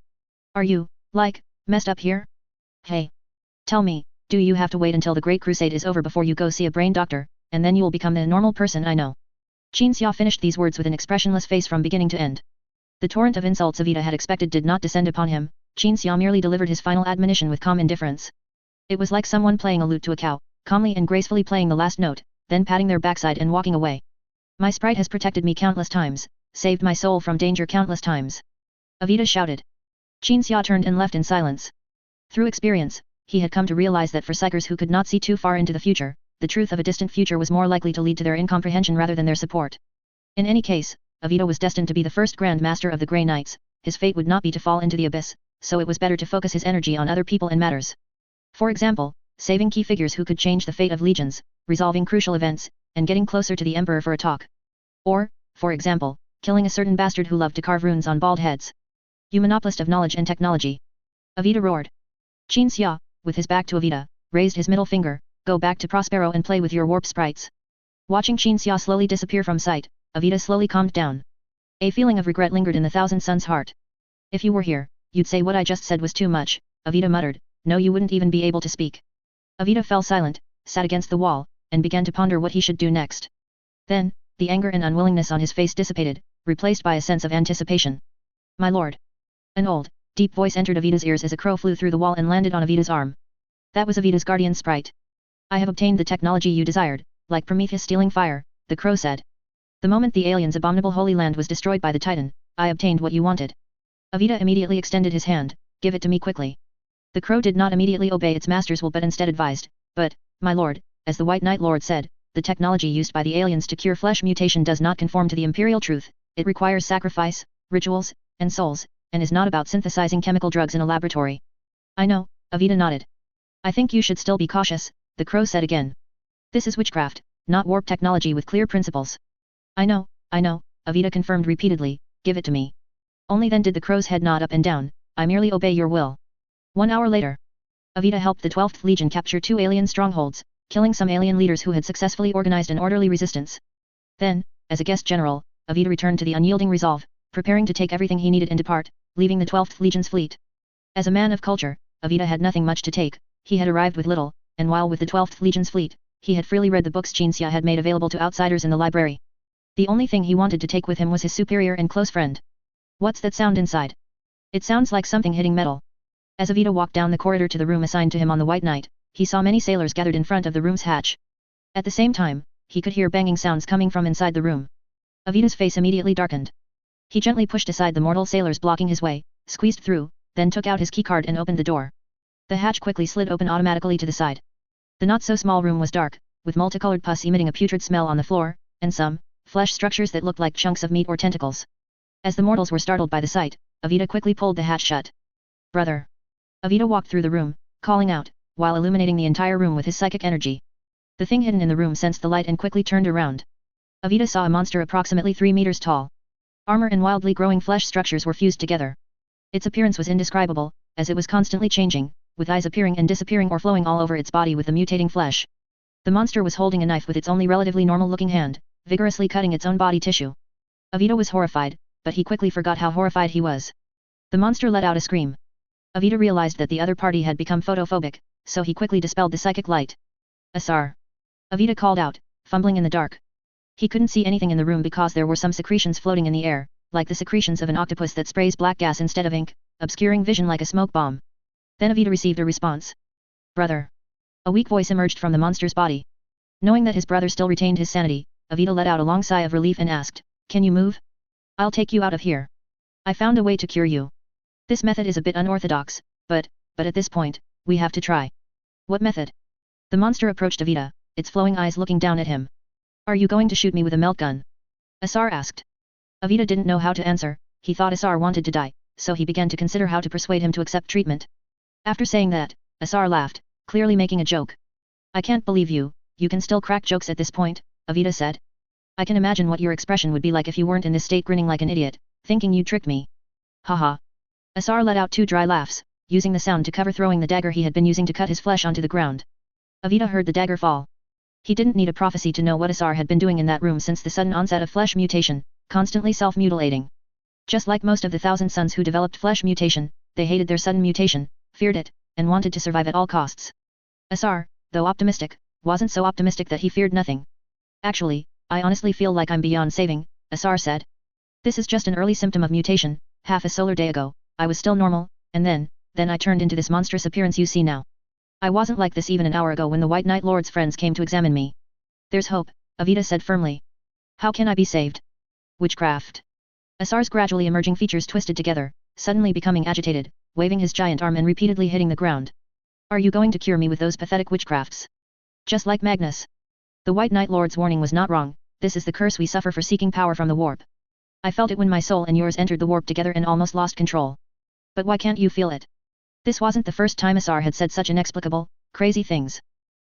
Are you, like, messed up here? Hey. Tell me, do you have to wait until the Great Crusade is over before you go see a brain doctor, and then you will become the normal person I know? Qin Xia finished these words with an expressionless face from beginning to end. The torrent of insults Avita had expected did not descend upon him. Qin Xia merely delivered his final admonition with calm indifference. It was like someone playing a lute to a cow, calmly and gracefully playing the last note, then patting their backside and walking away. My sprite has protected me countless times, saved my soul from danger countless times. Avita shouted. Qin Xia turned and left in silence. Through experience, he had come to realize that for psychers who could not see too far into the future, the truth of a distant future was more likely to lead to their incomprehension rather than their support. In any case, Avita was destined to be the first Grand Master of the Grey Knights. His fate would not be to fall into the abyss, so it was better to focus his energy on other people and matters. For example, saving key figures who could change the fate of legions, resolving crucial events, and getting closer to the Emperor for a talk. Or, for example, killing a certain bastard who loved to carve runes on bald heads. You monopolist of knowledge and technology! Avita roared. Qin Xia, with his back to Avita, raised his middle finger. Go back to Prospero and play with your warp sprites. Watching Qin Xia slowly disappear from sight, Avita slowly calmed down. A feeling of regret lingered in the Thousand Sun's heart. If you were here, you'd say what I just said was too much, Avita muttered. No, you wouldn't even be able to speak. Avita fell silent, sat against the wall, and began to ponder what he should do next. Then, the anger and unwillingness on his face dissipated, replaced by a sense of anticipation. My lord. An old, deep voice entered Avita's ears as a crow flew through the wall and landed on Avita's arm. That was Avita's guardian sprite. I have obtained the technology you desired, like Prometheus stealing fire, the crow said. The moment the alien's abominable Holy Land was destroyed by the Titan, I obtained what you wanted. Avita immediately extended his hand. Give it to me quickly. The crow did not immediately obey its master's will but instead advised, but, my lord, as the White Knight Lord said, the technology used by the aliens to cure flesh mutation does not conform to the imperial truth, it requires sacrifice, rituals, and souls, and is not about synthesizing chemical drugs in a laboratory. I know, Avita nodded. I think you should still be cautious, the crow said again. This is witchcraft, not warp technology with clear principles. I know, Avita confirmed repeatedly, give it to me. Only then did the crow's head nod up and down, I merely obey your will. 1 hour later. Avita helped the 12th Legion capture 2 alien strongholds, killing some alien leaders who had successfully organized an orderly resistance. Then, as a guest general, Avita returned to the unyielding resolve, preparing to take everything he needed and depart, leaving the 12th Legion's fleet. As a man of culture, Avita had nothing much to take, he had arrived with little, and while with the 12th Legion's fleet, he had freely read the books Jinxia had made available to outsiders in the library. The only thing he wanted to take with him was his superior and close friend. What's that sound inside? It sounds like something hitting metal. As Avita walked down the corridor to the room assigned to him on the White Night, he saw many sailors gathered in front of the room's hatch. At the same time, he could hear banging sounds coming from inside the room. Avita's face immediately darkened. He gently pushed aside the mortal sailors blocking his way, squeezed through, then took out his keycard and opened the door. The hatch quickly slid open automatically to the side. The not-so-small room was dark, with multicolored pus emitting a putrid smell on the floor, and some flesh structures that looked like chunks of meat or tentacles. As the mortals were startled by the sight, Avita quickly pulled the hatch shut. "Brother!" Avita walked through the room, calling out, while illuminating the entire room with his psychic energy. The thing hidden in the room sensed the light and quickly turned around. Avita saw a monster approximately 3 meters tall. Armor and wildly growing flesh structures were fused together. Its appearance was indescribable, as it was constantly changing, with eyes appearing and disappearing or flowing all over its body with the mutating flesh. The monster was holding a knife with its only relatively normal-looking hand, vigorously cutting its own body tissue. Avita was horrified, but he quickly forgot how horrified he was. The monster let out a scream. Avita realized that the other party had become photophobic, so he quickly dispelled the psychic light. "Asar!" Avita called out, fumbling in the dark. He couldn't see anything in the room because there were some secretions floating in the air, like the secretions of an octopus that sprays black gas instead of ink, obscuring vision like a smoke bomb. Then Avita received a response. "Brother!" A weak voice emerged from the monster's body. Knowing that his brother still retained his sanity, Avita let out a long sigh of relief and asked, "Can you move? I'll take you out of here. I found a way to cure you. This method is a bit unorthodox, but at this point, we have to try." "What method?" The monster approached Avita, its flowing eyes looking down at him. "Are you going to shoot me with a melt gun?" Asar asked. Avita didn't know how to answer, he thought Asar wanted to die, so he began to consider how to persuade him to accept treatment. After saying that, Asar laughed, clearly making a joke. "I can't believe you can still crack jokes at this point," Avita said. "I can imagine what your expression would be like if you weren't in this state grinning like an idiot, thinking you tricked me. Haha." Asar let out 2 dry laughs, using the sound to cover throwing the dagger he had been using to cut his flesh onto the ground. Avita heard the dagger fall. He didn't need a prophecy to know what Asar had been doing in that room since the sudden onset of flesh mutation, constantly self-mutilating. Just like most of the Thousand Sons who developed flesh mutation, they hated their sudden mutation, feared it, and wanted to survive at all costs. Asar, though optimistic, wasn't so optimistic that he feared nothing. "Actually, I honestly feel like I'm beyond saving," Asar said. "This is just an early symptom of mutation. Half a solar day ago, I was still normal, and then I turned into this monstrous appearance you see now. I wasn't like this even an hour ago when the White Knight Lord's friends came to examine me." "There's hope," Avita said firmly. "How can I be saved?" "Witchcraft." Asar's gradually emerging features twisted together, suddenly becoming agitated, waving his giant arm and repeatedly hitting the ground. "Are you going to cure me with those pathetic witchcrafts? Just like Magnus?" The White Knight Lord's warning was not wrong, this is the curse we suffer for seeking power from the warp. I felt it when my soul and yours entered the warp together and almost lost control. But why can't you feel it? This wasn't the first time Asar had said such inexplicable, crazy things.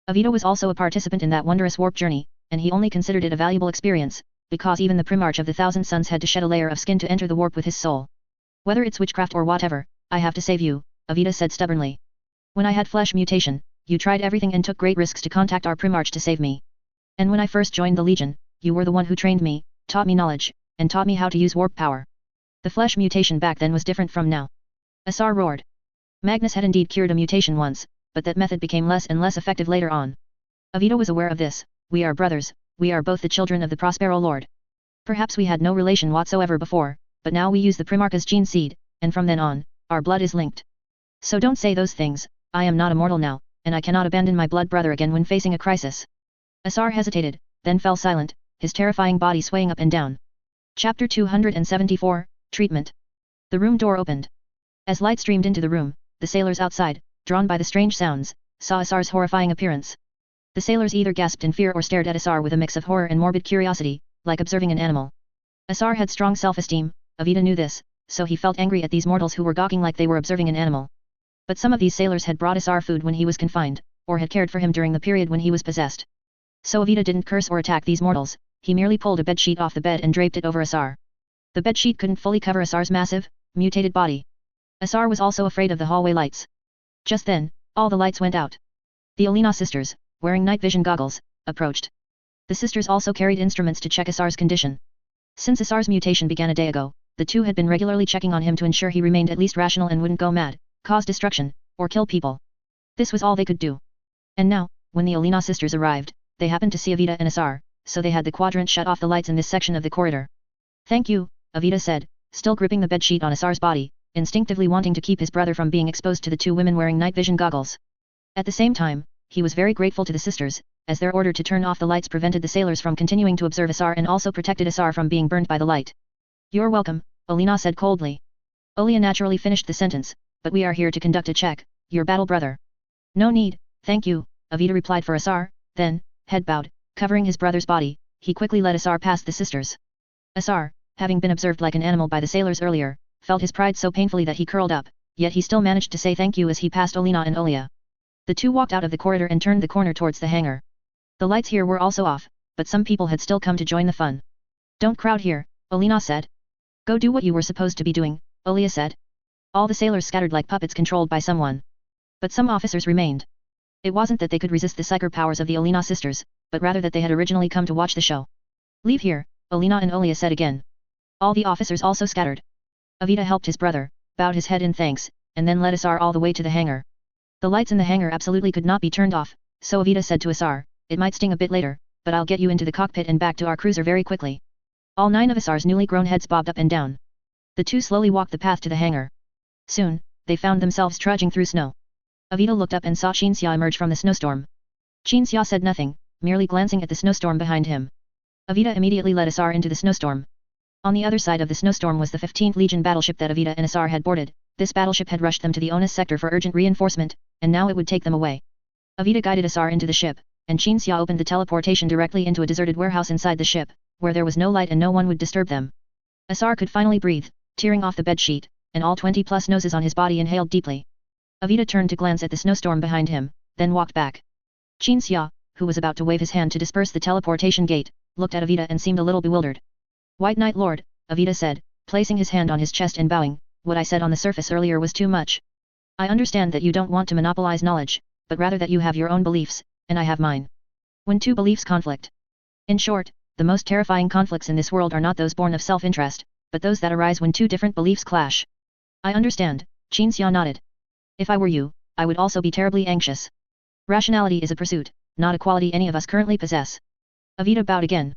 Avita was also a participant in that wondrous warp journey, and he only considered it a valuable experience, because even the Primarch of the Thousand Sons had to shed a layer of skin to enter the warp with his soul. "Whether it's witchcraft or whatever, I have to save you," Avita said stubbornly. "When I had flesh mutation, you tried everything and took great risks to contact our Primarch to save me. And when I first joined the Legion, you were the one who trained me, taught me knowledge, and taught me how to use warp power. The flesh mutation back then was different from now." Asar roared. Magnus had indeed cured a mutation once, but that method became less and less effective later on. Avita was aware of this. "We are brothers, we are both the children of the Prospero Lord. Perhaps we had no relation whatsoever before, but now we use the Primarch's gene seed, and from then on, our blood is linked. So don't say those things. I am not immortal now, and I cannot abandon my blood brother again when facing a crisis." Asar hesitated, then fell silent, his terrifying body swaying up and down. Chapter 274, Treatment. The room door opened. As light streamed into the room, the sailors outside, drawn by the strange sounds, saw Asar's horrifying appearance. The sailors either gasped in fear or stared at Asar with a mix of horror and morbid curiosity, like observing an animal. Asar had strong self-esteem, Avita knew this, so he felt angry at these mortals who were gawking like they were observing an animal. But some of these sailors had brought Asar food when he was confined, or had cared for him during the period when he was possessed. So Avita didn't curse or attack these mortals, he merely pulled a bedsheet off the bed and draped it over Asar. The bedsheet couldn't fully cover Asar's massive, mutated body. Asar was also afraid of the hallway lights. Just then, all the lights went out. The Alina sisters, wearing night vision goggles, approached. The sisters also carried instruments to check Asar's condition. Since Asar's mutation began a day ago, the two had been regularly checking on him to ensure he remained at least rational and wouldn't go mad, cause destruction, or kill people. This was all they could do. And now, when the Olina sisters arrived, they happened to see Avita and Asar, so they had the quadrant shut off the lights in this section of the corridor. Thank you, Avita said, still gripping the bedsheet on Asar's body, instinctively wanting to keep his brother from being exposed to the two women wearing night vision goggles. At the same time, he was very grateful to the sisters, as their order to turn off the lights prevented the sailors from continuing to observe Asar and also protected Asar from being burned by the light. You're welcome, Olina said coldly. Olia naturally finished the sentence, but we are here to conduct a check, your battle brother. No need, thank you, Avita replied for Asar, then, head bowed, covering his brother's body, he quickly led Asar past the sisters. Asar, having been observed like an animal by the sailors earlier, felt his pride so painfully that he curled up, yet he still managed to say thank you as he passed Olina and Olia. The two walked out of the corridor and turned the corner towards the hangar. The lights here were also off, but some people had still come to join the fun. Don't crowd here, Olina said. Go do what you were supposed to be doing, Olia said. All the sailors scattered like puppets controlled by someone. But some officers remained. It wasn't that they could resist the psychic powers of the Olina sisters, but rather that they had originally come to watch the show. Leave here, Olina and Olia said again. All the officers also scattered. Avita helped his brother, bowed his head in thanks, and then led Asar all the way to the hangar. The lights in the hangar absolutely could not be turned off, so Avita said to Asar, it might sting a bit later, but I'll get you into the cockpit and back to our cruiser very quickly. All 9 of Asar's newly grown heads bobbed up and down. The two slowly walked the path to the hangar. Soon, they found themselves trudging through snow. Avita looked up and saw Qinxia emerge from the snowstorm. Qinxia said nothing, merely glancing at the snowstorm behind him. Avita immediately led Asar into the snowstorm. On the other side of the snowstorm was the 15th Legion battleship that Avita and Asar had boarded. This battleship had rushed them to the Onus sector for urgent reinforcement, and now it would take them away. Avita guided Asar into the ship, and Qinxia opened the teleportation directly into a deserted warehouse inside the ship, where there was no light and no one would disturb them. Asar could finally breathe, tearing off the bedsheet, and all 20+ noses on his body inhaled deeply. Avita turned to glance at the snowstorm behind him, then walked back. Qinxia, who was about to wave his hand to disperse the teleportation gate, looked at Avita and seemed a little bewildered. White Knight Lord, Avita said, placing his hand on his chest and bowing, what I said on the surface earlier was too much. I understand that you don't want to monopolize knowledge, but rather that you have your own beliefs, and I have mine. When two beliefs conflict. In short, the most terrifying conflicts in this world are not those born of self-interest, but those that arise when two different beliefs clash. I understand, Qinxia nodded. If I were you, I would also be terribly anxious. Rationality is a pursuit, not a quality any of us currently possess. Avita bowed again.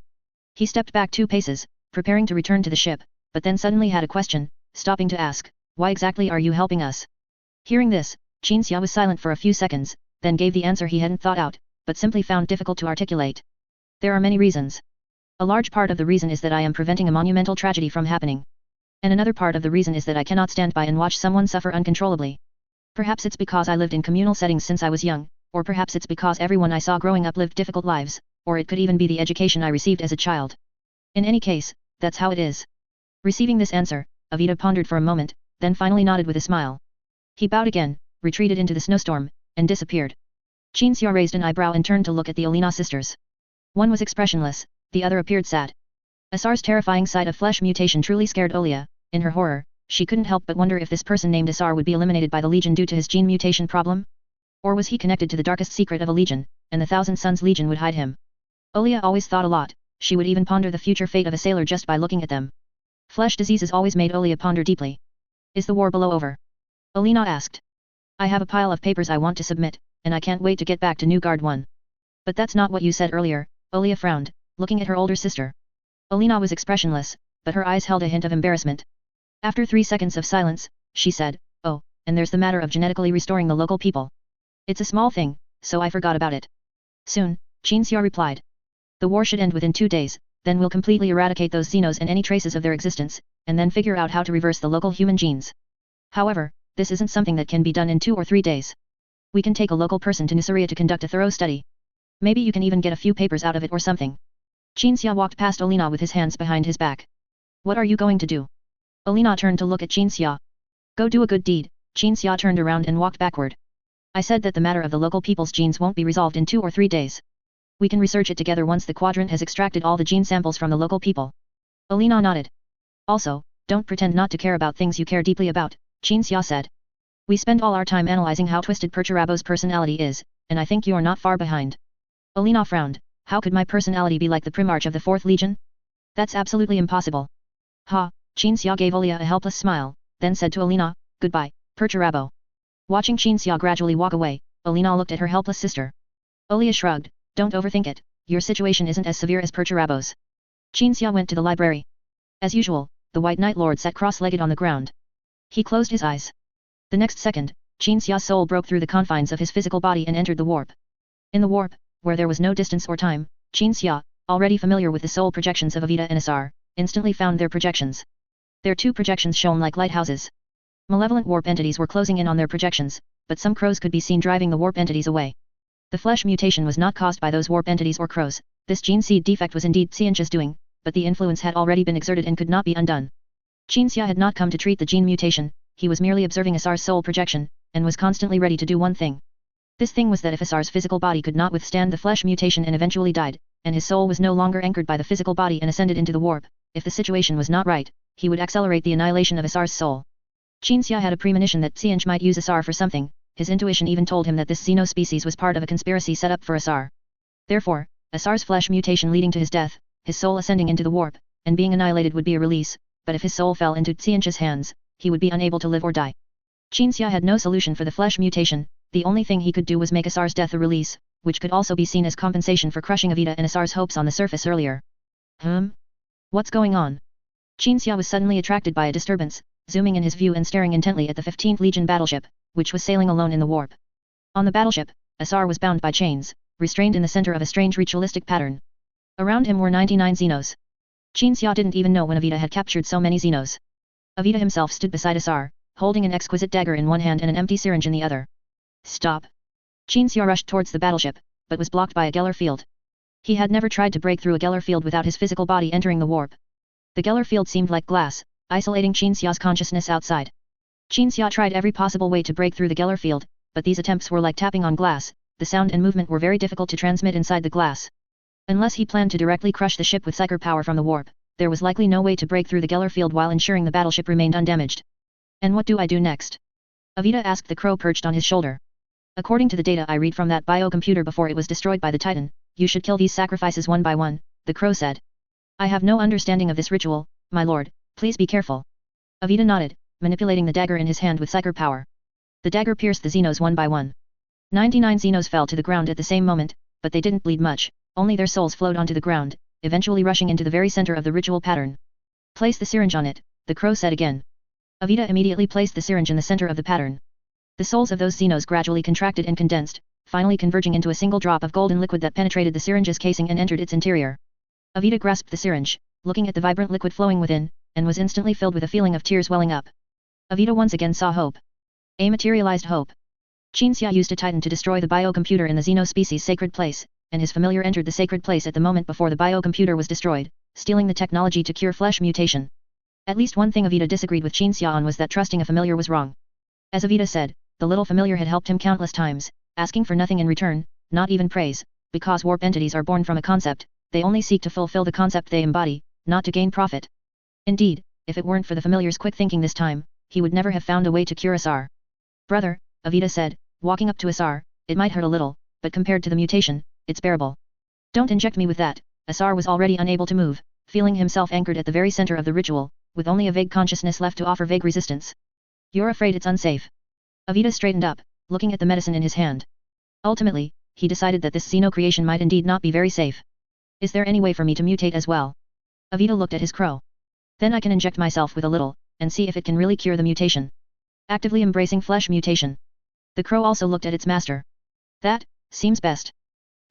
He stepped back 2 paces, preparing to return to the ship, but then suddenly had a question, stopping to ask, why exactly are you helping us? Hearing this, Qinxia was silent for a few seconds, then gave the answer he hadn't thought out, but simply found difficult to articulate. There are many reasons. A large part of the reason is that I am preventing a monumental tragedy from happening. And another part of the reason is that I cannot stand by and watch someone suffer uncontrollably. Perhaps it's because I lived in communal settings since I was young, or perhaps it's because everyone I saw growing up lived difficult lives, or it could even be the education I received as a child. In any case, that's how it is. Receiving this answer, Avita pondered for a moment, then finally nodded with a smile. He bowed again, retreated into the snowstorm, and disappeared. Qinxia raised an eyebrow and turned to look at the Olina sisters. One was expressionless, the other appeared sad. Asar's terrifying sight of flesh mutation truly scared Olia. In her horror, she couldn't help but wonder if this person named Asar would be eliminated by the Legion due to his gene mutation problem? Or was he connected to the darkest secret of a Legion, and the Thousand Suns Legion would hide him? Olia always thought a lot, she would even ponder the future fate of a sailor just by looking at them. Flesh diseases always made Olia ponder deeply. Is the war below over? Olina asked. I have a pile of papers I want to submit, and I can't wait to get back to New Guard 1. But that's not what you said earlier, Olia frowned, looking at her older sister. Olina was expressionless, but her eyes held a hint of embarrassment. After 3 seconds of silence, she said, oh, and there's the matter of genetically restoring the local people. It's a small thing, so I forgot about it. Soon, Qinxia replied. The war should end within 2 days, then we'll completely eradicate those xenos and any traces of their existence, and then figure out how to reverse the local human genes. However, this isn't something that can be done in 2 or 3 days. We can take a local person to Nusaria to conduct a thorough study. Maybe you can even get a few papers out of it or something. Qinxia walked past Olina with his hands behind his back. What are you going to do? Olina turned to look at Qinxia. Go do a good deed. Qinxia turned around and walked backward. I said that the matter of the local people's genes won't be resolved in 2 or 3 days. We can research it together once the quadrant has extracted all the gene samples from the local people. Olina nodded. Also, don't pretend not to care about things you care deeply about, Qinxia said. We spend all our time analyzing how twisted Percherabo's personality is, and I think you're not far behind. Olina frowned, How could my personality be like the Primarch of the 4th Legion? That's absolutely impossible. Ha, Qin Xia gave Olia a helpless smile, then said to Alina, goodbye, Perturabo. Watching Qin Xia gradually walk away, Alina looked at her helpless sister. Olia shrugged, don't overthink it, your situation isn't as severe as Perturabo's. Qin Xia went to the library. As usual, the White Knight Lord sat cross-legged on the ground. He closed his eyes. The next second, Qin Xia's soul broke through the confines of his physical body and entered the warp. In the warp, where there was no distance or time, Qin Xia, already familiar with the soul projections of Avita and Asar, instantly found their projections. Their 2 projections shone like lighthouses. Malevolent warp entities were closing in on their projections, but some crows could be seen driving the warp entities away. The flesh mutation was not caused by those warp entities or crows, this gene seed defect was indeed Xianxu's doing, but the influence had already been exerted and could not be undone. Qin Xia had not come to treat the gene mutation, he was merely observing Asar's soul projection, and was constantly ready to do one thing. This thing was that if Asar's physical body could not withstand the flesh mutation and eventually died, and his soul was no longer anchored by the physical body and ascended into the warp, if the situation was not right, he would accelerate the annihilation of Asar's soul. Qin Xia had a premonition that Xianxu might use Asar for something, his intuition even told him that this Xeno species was part of a conspiracy set up for Asar. Therefore, Asar's flesh mutation leading to his death, his soul ascending into the warp, and being annihilated would be a release, but if his soul fell into Xianxu's hands, he would be unable to live or die. Qin Xia had no solution for the flesh mutation, the only thing he could do was make Asar's death a release, which could also be seen as compensation for crushing Avita and Asar's hopes on the surface earlier. What's going on? Qin Xia was suddenly attracted by a disturbance, zooming in his view and staring intently at the 15th Legion battleship, which was sailing alone in the warp. On the battleship, Asar was bound by chains, restrained in the center of a strange ritualistic pattern. Around him were 99 Xenos. Qin Xia didn't even know when Avita had captured so many Xenos. Avita himself stood beside Asar, holding an exquisite dagger in one hand and an empty syringe in the other. Stop! Qin Xia rushed towards the battleship, but was blocked by a Geller field. He had never tried to break through a Geller field without his physical body entering the warp. The Geller field seemed like glass, isolating Qin Xia's consciousness outside. Qin Xia tried every possible way to break through the Geller field, but these attempts were like tapping on glass, the sound and movement were very difficult to transmit inside the glass. Unless he planned to directly crush the ship with psyker power from the warp, there was likely no way to break through the Geller field while ensuring the battleship remained undamaged. And what do I do next? Avita asked the crow perched on his shoulder. According to the data I read from that biocomputer before it was destroyed by the Titan, you should kill these sacrifices one by one, the crow said. I have no understanding of this ritual, my lord, please be careful. Avita nodded, manipulating the dagger in his hand with psyker power. The dagger pierced the Xenos one by one. 99 Xenos fell to the ground at the same moment, but they didn't bleed much, only their souls flowed onto the ground, eventually rushing into the very center of the ritual pattern. Place the syringe on it, the crow said again. Avita immediately placed the syringe in the center of the pattern. The souls of those Xenos gradually contracted and condensed, finally converging into a single drop of golden liquid that penetrated the syringe's casing and entered its interior. Avita grasped the syringe, looking at the vibrant liquid flowing within, and was instantly filled with a feeling of tears welling up. Avita once again saw hope. A materialized hope. Qin Xia used a Titan to destroy the biocomputer in the Xeno species' sacred place, and his familiar entered the sacred place at the moment before the biocomputer was destroyed, stealing the technology to cure flesh mutation. At least one thing Avita disagreed with Qin Xia on was that trusting a familiar was wrong. As Avita said, the little familiar had helped him countless times, asking for nothing in return, not even praise, because warp entities are born from a concept, they only seek to fulfill the concept they embody, not to gain profit. Indeed, if it weren't for the familiar's quick thinking this time, he would never have found a way to cure Asar. Brother, Avita said, walking up to Asar, it might hurt a little, but compared to the mutation, it's bearable. Don't inject me with that. Asar was already unable to move, feeling himself anchored at the very center of the ritual, with only a vague consciousness left to offer vague resistance. You're afraid it's unsafe. Avita straightened up, looking at the medicine in his hand. Ultimately, he decided that this Xeno creation might indeed not be very safe. Is there any way for me to mutate as well? Avita looked at his crow. Then I can inject myself with a little, and see if it can really cure the mutation. Actively embracing flesh mutation. The crow also looked at its master. That seems best.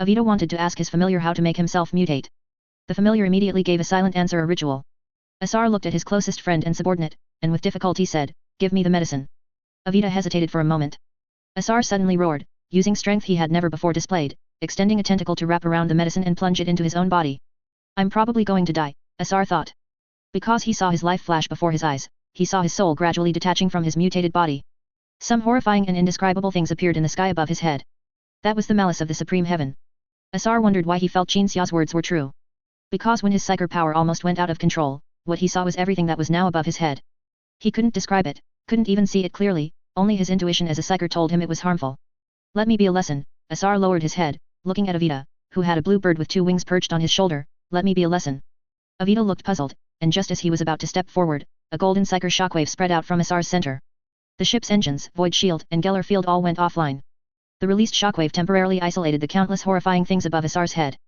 Avita wanted to ask his familiar how to make himself mutate. The familiar immediately gave a silent answer, a ritual. Asar looked at his closest friend and subordinate, and with difficulty said, "Give me the medicine." Avita hesitated for a moment. Asar suddenly roared, using strength he had never before displayed, extending a tentacle to wrap around the medicine and plunge it into his own body. I'm probably going to die, Asar thought. Because he saw his life flash before his eyes, he saw his soul gradually detaching from his mutated body. Some horrifying and indescribable things appeared in the sky above his head. That was the malice of the supreme heaven. Asar wondered why he felt Qin Xia's words were true. Because when his psyker power almost went out of control, what he saw was everything that was now above his head. He couldn't describe it, couldn't even see it clearly, only his intuition as a psyker told him it was harmful. Let me be a lesson. Asar lowered his head, looking at Avita, who had a blue bird with 2 wings perched on his shoulder, let me be a lesson. Avita looked puzzled, and just as he was about to step forward, a golden psyker shockwave spread out from Asar's center. The ship's engines, void shield, and Geller field all went offline. The released shockwave temporarily isolated the countless horrifying things above Asar's head.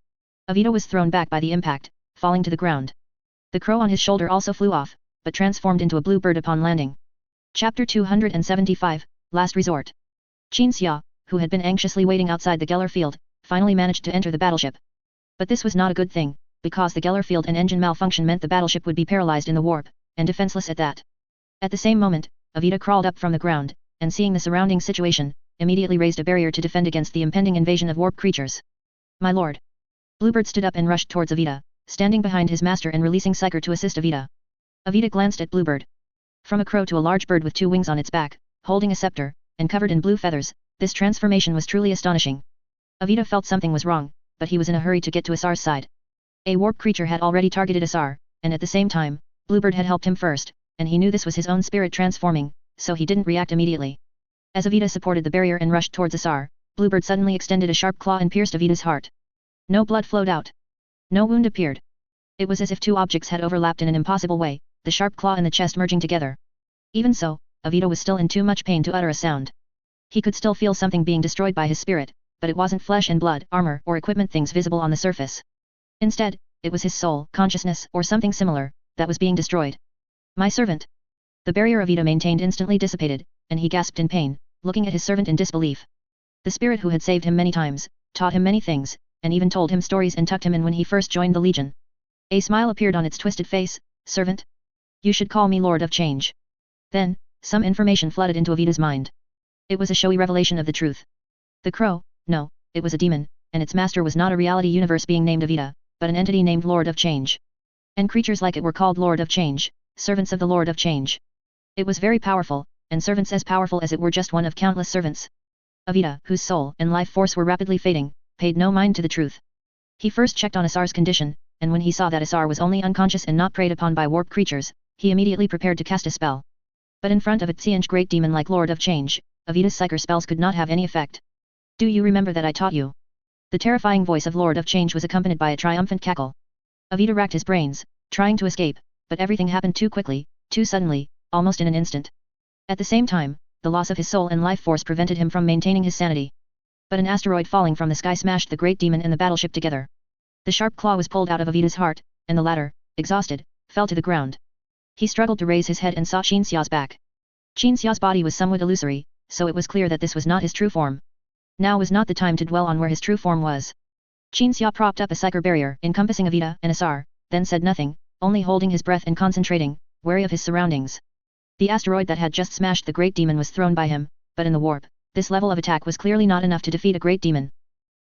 Avita was thrown back by the impact, falling to the ground. The crow on his shoulder also flew off, but transformed into a blue bird upon landing. Chapter 275, Last Resort. Qin Xia, who had been anxiously waiting outside the Geller field, finally managed to enter the battleship. But this was not a good thing, because the Geller field and engine malfunction meant the battleship would be paralyzed in the warp, and defenseless at that. At the same moment, Avita crawled up from the ground, and seeing the surrounding situation, immediately raised a barrier to defend against the impending invasion of warp creatures. My lord. Bluebird stood up and rushed towards Avita, standing behind his master and releasing Psyker to assist Avita. Avita glanced at Bluebird. From a crow to a large bird with 2 wings on its back, holding a scepter, and covered in blue feathers, this transformation was truly astonishing. Avita felt something was wrong, but he was in a hurry to get to Asar's side. A warp creature had already targeted Asar, and at the same time, Bluebird had helped him first, and he knew this was his own spirit transforming, so he didn't react immediately. As Avita supported the barrier and rushed towards Asar, Bluebird suddenly extended a sharp claw and pierced Avita's heart. No blood flowed out. No wound appeared. It was as if 2 objects had overlapped in an impossible way, the sharp claw and the chest merging together. Even so, Avita was still in too much pain to utter a sound. He could still feel something being destroyed by his spirit, but it wasn't flesh and blood, armor, or equipment things visible on the surface. Instead, it was his soul, consciousness, or something similar, that was being destroyed. My servant. The barrier Avita maintained instantly dissipated, and he gasped in pain, looking at his servant in disbelief. The spirit who had saved him many times, taught him many things, and even told him stories and tucked him in when he first joined the Legion. A smile appeared on its twisted face. Servant? You should call me Lord of Change. Then, some information flooded into Avita's mind. It was a showy revelation of the truth. The crow, no, it was a demon, and its master was not a reality universe being named Avita, but an entity named Lord of Change. And creatures like it were called Lord of Change, servants of the Lord of Change. It was very powerful, and servants as powerful as it were just one of countless servants. Avita, whose soul and life force were rapidly fading, paid no mind to the truth. He first checked on Asar's condition, and when he saw that Asar was only unconscious and not preyed upon by warp creatures, he immediately prepared to cast a spell. But in front of a Tsiange great demon like Lord of Change, Avita's psyker spells could not have any effect. Do you remember that I taught you? The terrifying voice of Lord of Change was accompanied by a triumphant cackle. Avita racked his brains, trying to escape, but everything happened too quickly, too suddenly, almost in an instant. At the same time, the loss of his soul and life force prevented him from maintaining his sanity. But an asteroid falling from the sky smashed the great demon and the battleship together. The sharp claw was pulled out of Avita's heart, and the latter, exhausted, fell to the ground. He struggled to raise his head and saw Qin Xia's back. Qin Xia's body was somewhat illusory, so it was clear that this was not his true form. Now was not the time to dwell on where his true form was. Qin Xia propped up a psyker barrier encompassing Avita and Asar, then said nothing, only holding his breath and concentrating, wary of his surroundings. The asteroid that had just smashed the great demon was thrown by him, but in the warp, this level of attack was clearly not enough to defeat a great demon.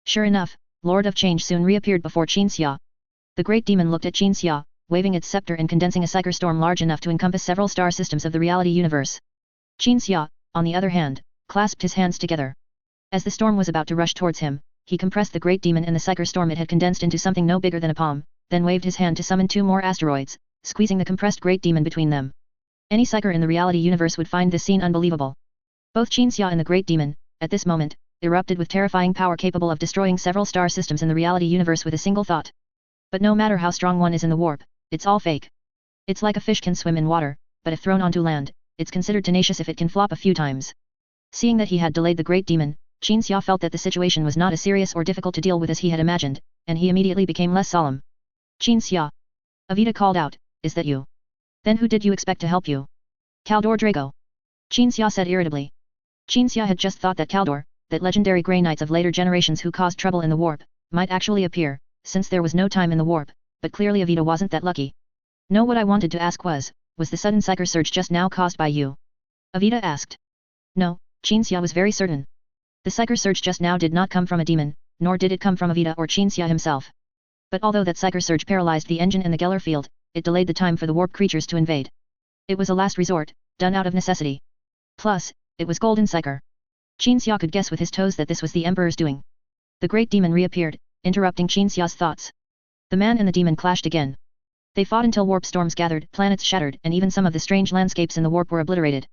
Sure enough, Lord of Change soon reappeared before Qin Xia. The great demon looked at Qin Xia, waving its scepter and condensing a psyker storm large enough to encompass several star systems of the reality universe. Qin Xia, on the other hand, clasped his hands together. As the storm was about to rush towards him, he compressed the great demon and the psyker storm it had condensed into something no bigger than a palm, then waved his hand to summon 2 more asteroids, squeezing the compressed great demon between them. Any psyker in the reality universe would find this scene unbelievable. Both Qin Xia and the great demon, at this moment, erupted with terrifying power capable of destroying several star systems in the reality universe with a single thought. But no matter how strong one is in the warp, it's all fake. It's like a fish can swim in water, but if thrown onto land, it's considered tenacious if it can flop a few times. Seeing that he had delayed the great demon, Qin Xia felt that the situation was not as serious or difficult to deal with as he had imagined, and he immediately became less solemn. Qin Xia. Avita called out, is that you? Then who did you expect to help you? Kaldor Drago. Qin Xia said irritably. Qin Xia had just thought that Kaldor, that legendary Grey Knights of later generations who caused trouble in the warp, might actually appear, since there was no time in the warp, but clearly Avita wasn't that lucky. No, what I wanted to ask was the sudden psyker surge just now caused by you? Avita asked. No, Qin Xia was very certain. The psyker surge just now did not come from a demon, nor did it come from Avita or Qin Xia himself. But although that psyker surge paralyzed the engine and the Geller field, it delayed the time for the warp creatures to invade. It was a last resort, done out of necessity. Plus, it was golden psyker. Qin Xia could guess with his toes that this was the Emperor's doing. The great demon reappeared, interrupting Qin Xia's thoughts. The man and the demon clashed again. They fought until warp storms gathered, planets shattered, and even some of the strange landscapes in the warp were obliterated.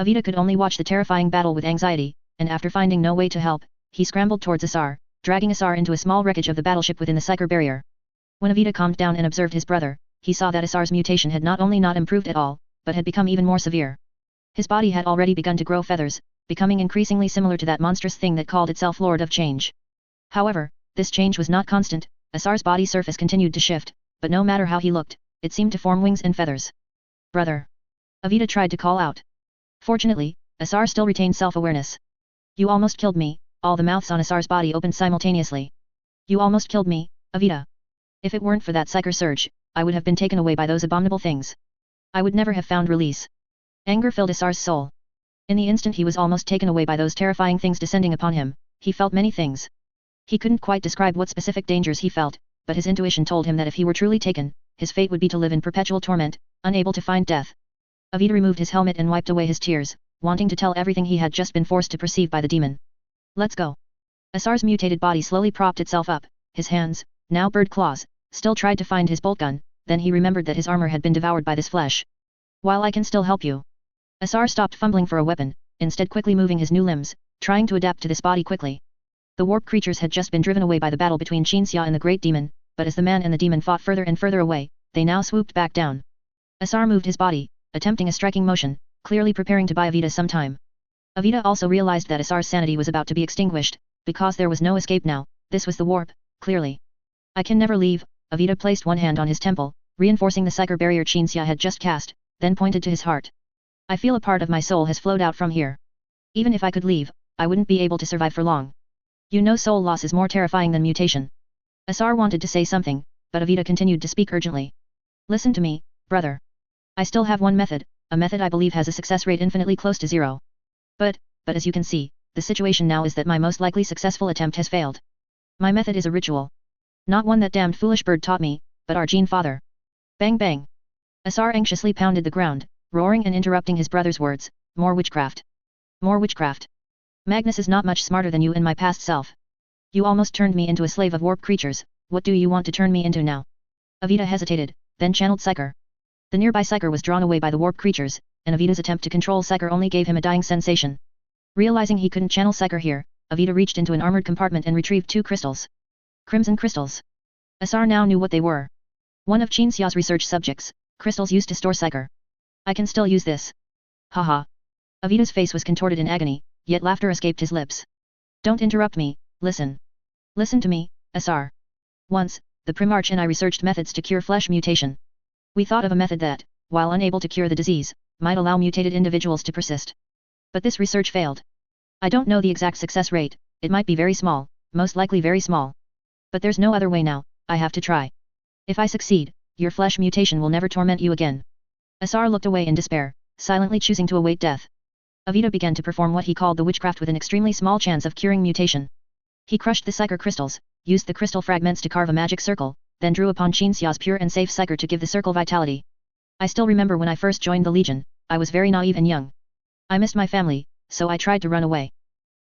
Avita could only watch the terrifying battle with anxiety, and after finding no way to help, he scrambled towards Asar, dragging Asar into a small wreckage of the battleship within the Psyker barrier. When Avita calmed down and observed his brother, he saw that Asar's mutation had not only not improved at all, but had become even more severe. His body had already begun to grow feathers, becoming increasingly similar to that monstrous thing that called itself Lord of Change. However, this change was not constant. Asar's body surface continued to shift, but no matter how he looked, it seemed to form wings and feathers. Brother! Avita tried to call out. Fortunately, Asar still retained self-awareness. You almost killed me. All the mouths on Asar's body opened simultaneously. You almost killed me, Avita. If it weren't for that Psyker surge, I would have been taken away by those abominable things. I would never have found release. Anger filled Asar's soul. In the instant he was almost taken away by those terrifying things descending upon him, he felt many things. He couldn't quite describe what specific dangers he felt, but his intuition told him that if he were truly taken, his fate would be to live in perpetual torment, unable to find death. Avita removed his helmet and wiped away his tears, wanting to tell everything he had just been forced to perceive by the demon. Let's go. Asar's mutated body slowly propped itself up, his hands, now bird claws, still tried to find his bolt gun, then he remembered that his armor had been devoured by this flesh. While I can still help you. Asar stopped fumbling for a weapon, instead quickly moving his new limbs, trying to adapt to this body quickly. The warp creatures had just been driven away by the battle between Xia and the Great Demon, but as the man and the demon fought further and further away, they now swooped back down. Asar moved his body, attempting a striking motion, clearly preparing to buy Avita some time. Avita also realized that Asar's sanity was about to be extinguished, because there was no escape now. This was the warp, clearly. I can never leave. Avita placed one hand on his temple, reinforcing the Psyker barrier Xia had just cast, then pointed to his heart. I feel a part of my soul has flowed out from here. Even if I could leave, I wouldn't be able to survive for long. You know, soul loss is more terrifying than mutation. Asar wanted to say something, but Avita continued to speak urgently. Listen to me, brother. I still have one method, a method I believe has a success rate infinitely close to 0. But as you can see, the situation now is that my most likely successful attempt has failed. My method is a ritual. Not one that damned foolish bird taught me, but our Gene Father. Bang bang. Asar anxiously pounded the ground, roaring and interrupting his brother's words. More witchcraft. More witchcraft. Magnus is not much smarter than you and my past self. You almost turned me into a slave of warp creatures. What do you want to turn me into now? Avita hesitated, then channeled Psyker. The nearby Psyker was drawn away by the warp creatures, and Avita's attempt to control Psyker only gave him a dying sensation. Realizing he couldn't channel Psyker here, Avita reached into an armored compartment and retrieved 2 crystals. Crimson crystals. Asar now knew what they were. One of Xia's research subjects, crystals used to store Psyker. I can still use this. Haha. Avita's face was contorted in agony, yet laughter escaped his lips. Don't interrupt me, listen. Listen to me, Asar. Once, the Primarch and I researched methods to cure flesh mutation. We thought of a method that, while unable to cure the disease, might allow mutated individuals to persist. But this research failed. I don't know the exact success rate, it might be very small, most likely very small. But there's no other way now, I have to try. If I succeed, your flesh mutation will never torment you again. Asar looked away in despair, silently choosing to await death. Avita began to perform what he called the witchcraft with an extremely small chance of curing mutation. He crushed the Psyker crystals, used the crystal fragments to carve a magic circle, then drew upon Xia's pure and safe Psyker to give the circle vitality. I still remember when I first joined the Legion, I was very naive and young. I missed my family, so I tried to run away.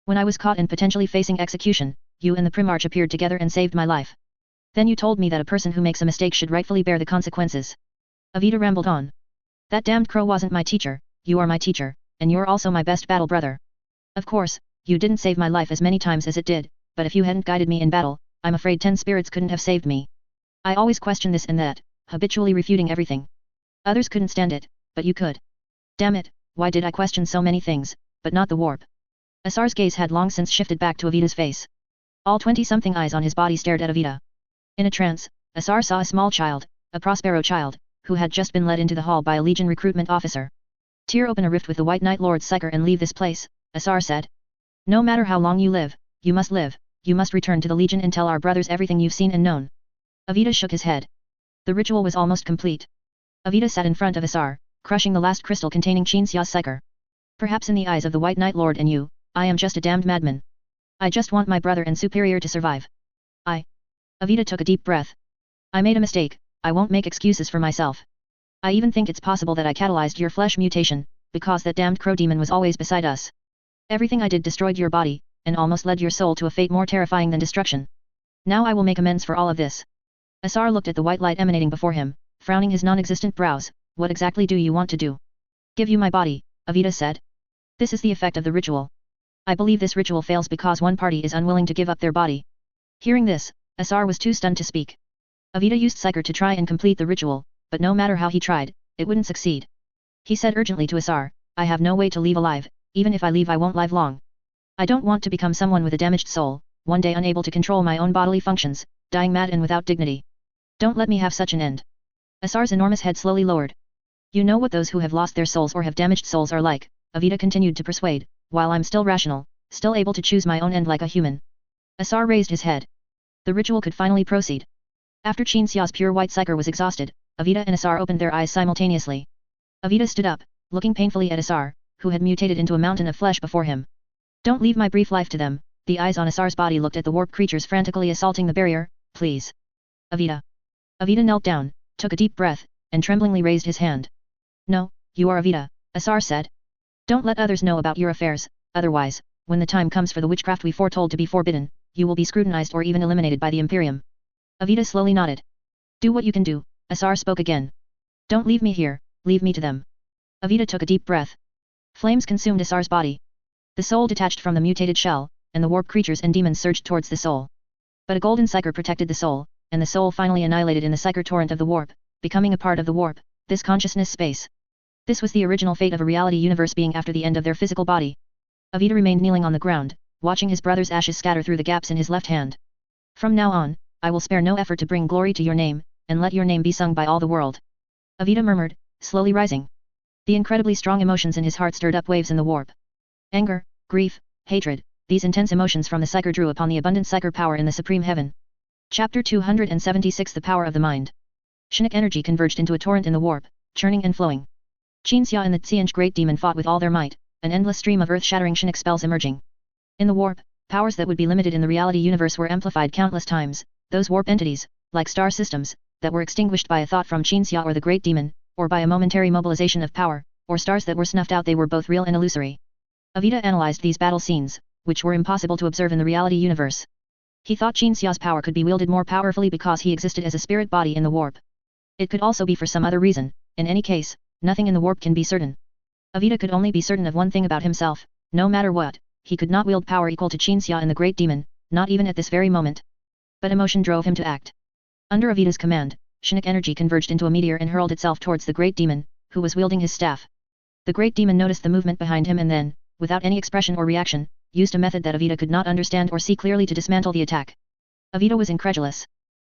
When I was caught and potentially facing execution, you and the Primarch appeared together and saved my life. Then you told me that a person who makes a mistake should rightfully bear the consequences. Avita rambled on. That damned crow wasn't my teacher, you are my teacher, and you're also my best battle brother. Of course, you didn't save my life as many times as it did, but if you hadn't guided me in battle, I'm afraid 10 spirits couldn't have saved me. I always question this and that, habitually refuting everything. Others couldn't stand it, but you could. Damn it, why did I question so many things, but not the warp? Asar's gaze had long since shifted back to Avita's face. All 20-something eyes on his body stared at Avita. In a trance, Asar saw a small child, a Prospero child, who had just been led into the hall by a Legion recruitment officer. Tear open a rift with the White Knight Lord's Psyker and leave this place, Asar said. No matter how long you live, you must return to the Legion and tell our brothers everything you've seen and known. Avita shook his head. The ritual was almost complete. Avita sat in front of Asar, crushing the last crystal containing Xia's Psyker. Perhaps in the eyes of the White Knight Lord and you, I am just a damned madman. I just want my brother and superior to survive. Avita took a deep breath. I made a mistake, I won't make excuses for myself. I even think it's possible that I catalyzed your flesh mutation, because that damned crow demon was always beside us. Everything I did destroyed your body, and almost led your soul to a fate more terrifying than destruction. Now I will make amends for all of this. Asar looked at the white light emanating before him, frowning his non-existent brows. What exactly do you want to do? Give you my body, Avita said. This is the effect of the ritual. I believe this ritual fails because one party is unwilling to give up their body. Hearing this, Asar was too stunned to speak. Avita used Psyker to try and complete the ritual, but no matter how he tried, it wouldn't succeed. He said urgently to Asar, I have no way to leave alive, even if I leave I won't live long. I don't want to become someone with a damaged soul, one day unable to control my own bodily functions, dying mad and without dignity. Don't let me have such an end. Asar's enormous head slowly lowered. You know what those who have lost their souls or have damaged souls are like, Avita continued to persuade, while I'm still rational, still able to choose my own end like a human. Asar raised his head. The ritual could finally proceed. After Qin Xia's pure white Psyker was exhausted, Avita and Asar opened their eyes simultaneously. Avita stood up, looking painfully at Asar, who had mutated into a mountain of flesh before him. Don't leave my brief life to them. The eyes on Asar's body looked at the warp creatures frantically assaulting the barrier, please. Avita. Avita knelt down, took a deep breath, and tremblingly raised his hand. No, you are Avita, Asar said. Don't let others know about your affairs, otherwise, when the time comes for the witchcraft we foretold to be forbidden, you will be scrutinized or even eliminated by the Imperium. Avita slowly nodded. Do what you can do, Asar spoke again. Don't leave me here, leave me to them. Avita took a deep breath. Flames consumed Asar's body. The soul detached from the mutated shell, and the warp creatures and demons surged towards the soul. But a golden Psyker protected the soul, and the soul finally annihilated in the Psyker torrent of the warp, becoming a part of the warp, this consciousness space. This was the original fate of a reality universe being after the end of their physical body. Avita remained kneeling on the ground, watching his brother's ashes scatter through the gaps in his left hand. From now on, I will spare no effort to bring glory to your name, and let your name be sung by all the world. Avita murmured, slowly rising. The incredibly strong emotions in his heart stirred up waves in the warp. Anger, grief, hatred, these intense emotions from the Psyker drew upon the abundant Psyker power in the supreme heaven. Chapter 276 The Power of the Mind. Chinook energy converged into a torrent in the warp, churning and flowing. Qin Xia and the Xiange Great Demon fought with all their might, an endless stream of earth-shattering Chinook spells emerging. In the warp, powers that would be limited in the reality universe were amplified countless times, those warp entities, like star systems, that were extinguished by a thought from Qin Xia or the Great Demon, or by a momentary mobilization of power, or stars that were snuffed out, they were both real and illusory. Avita analyzed these battle scenes, which were impossible to observe in the reality universe. He thought Qin Xia's power could be wielded more powerfully because he existed as a spirit body in the warp. It could also be for some other reason. In any case, nothing in the warp can be certain. Avita could only be certain of one thing about himself, no matter what, he could not wield power equal to Qin Xia and the Great Demon, not even at this very moment. But emotion drove him to act. Under Avita's command, Chinook energy converged into a meteor and hurled itself towards the Great Demon, who was wielding his staff. The Great Demon noticed the movement behind him and then, without any expression or reaction, used a method that Avita could not understand or see clearly to dismantle the attack. Avita was incredulous.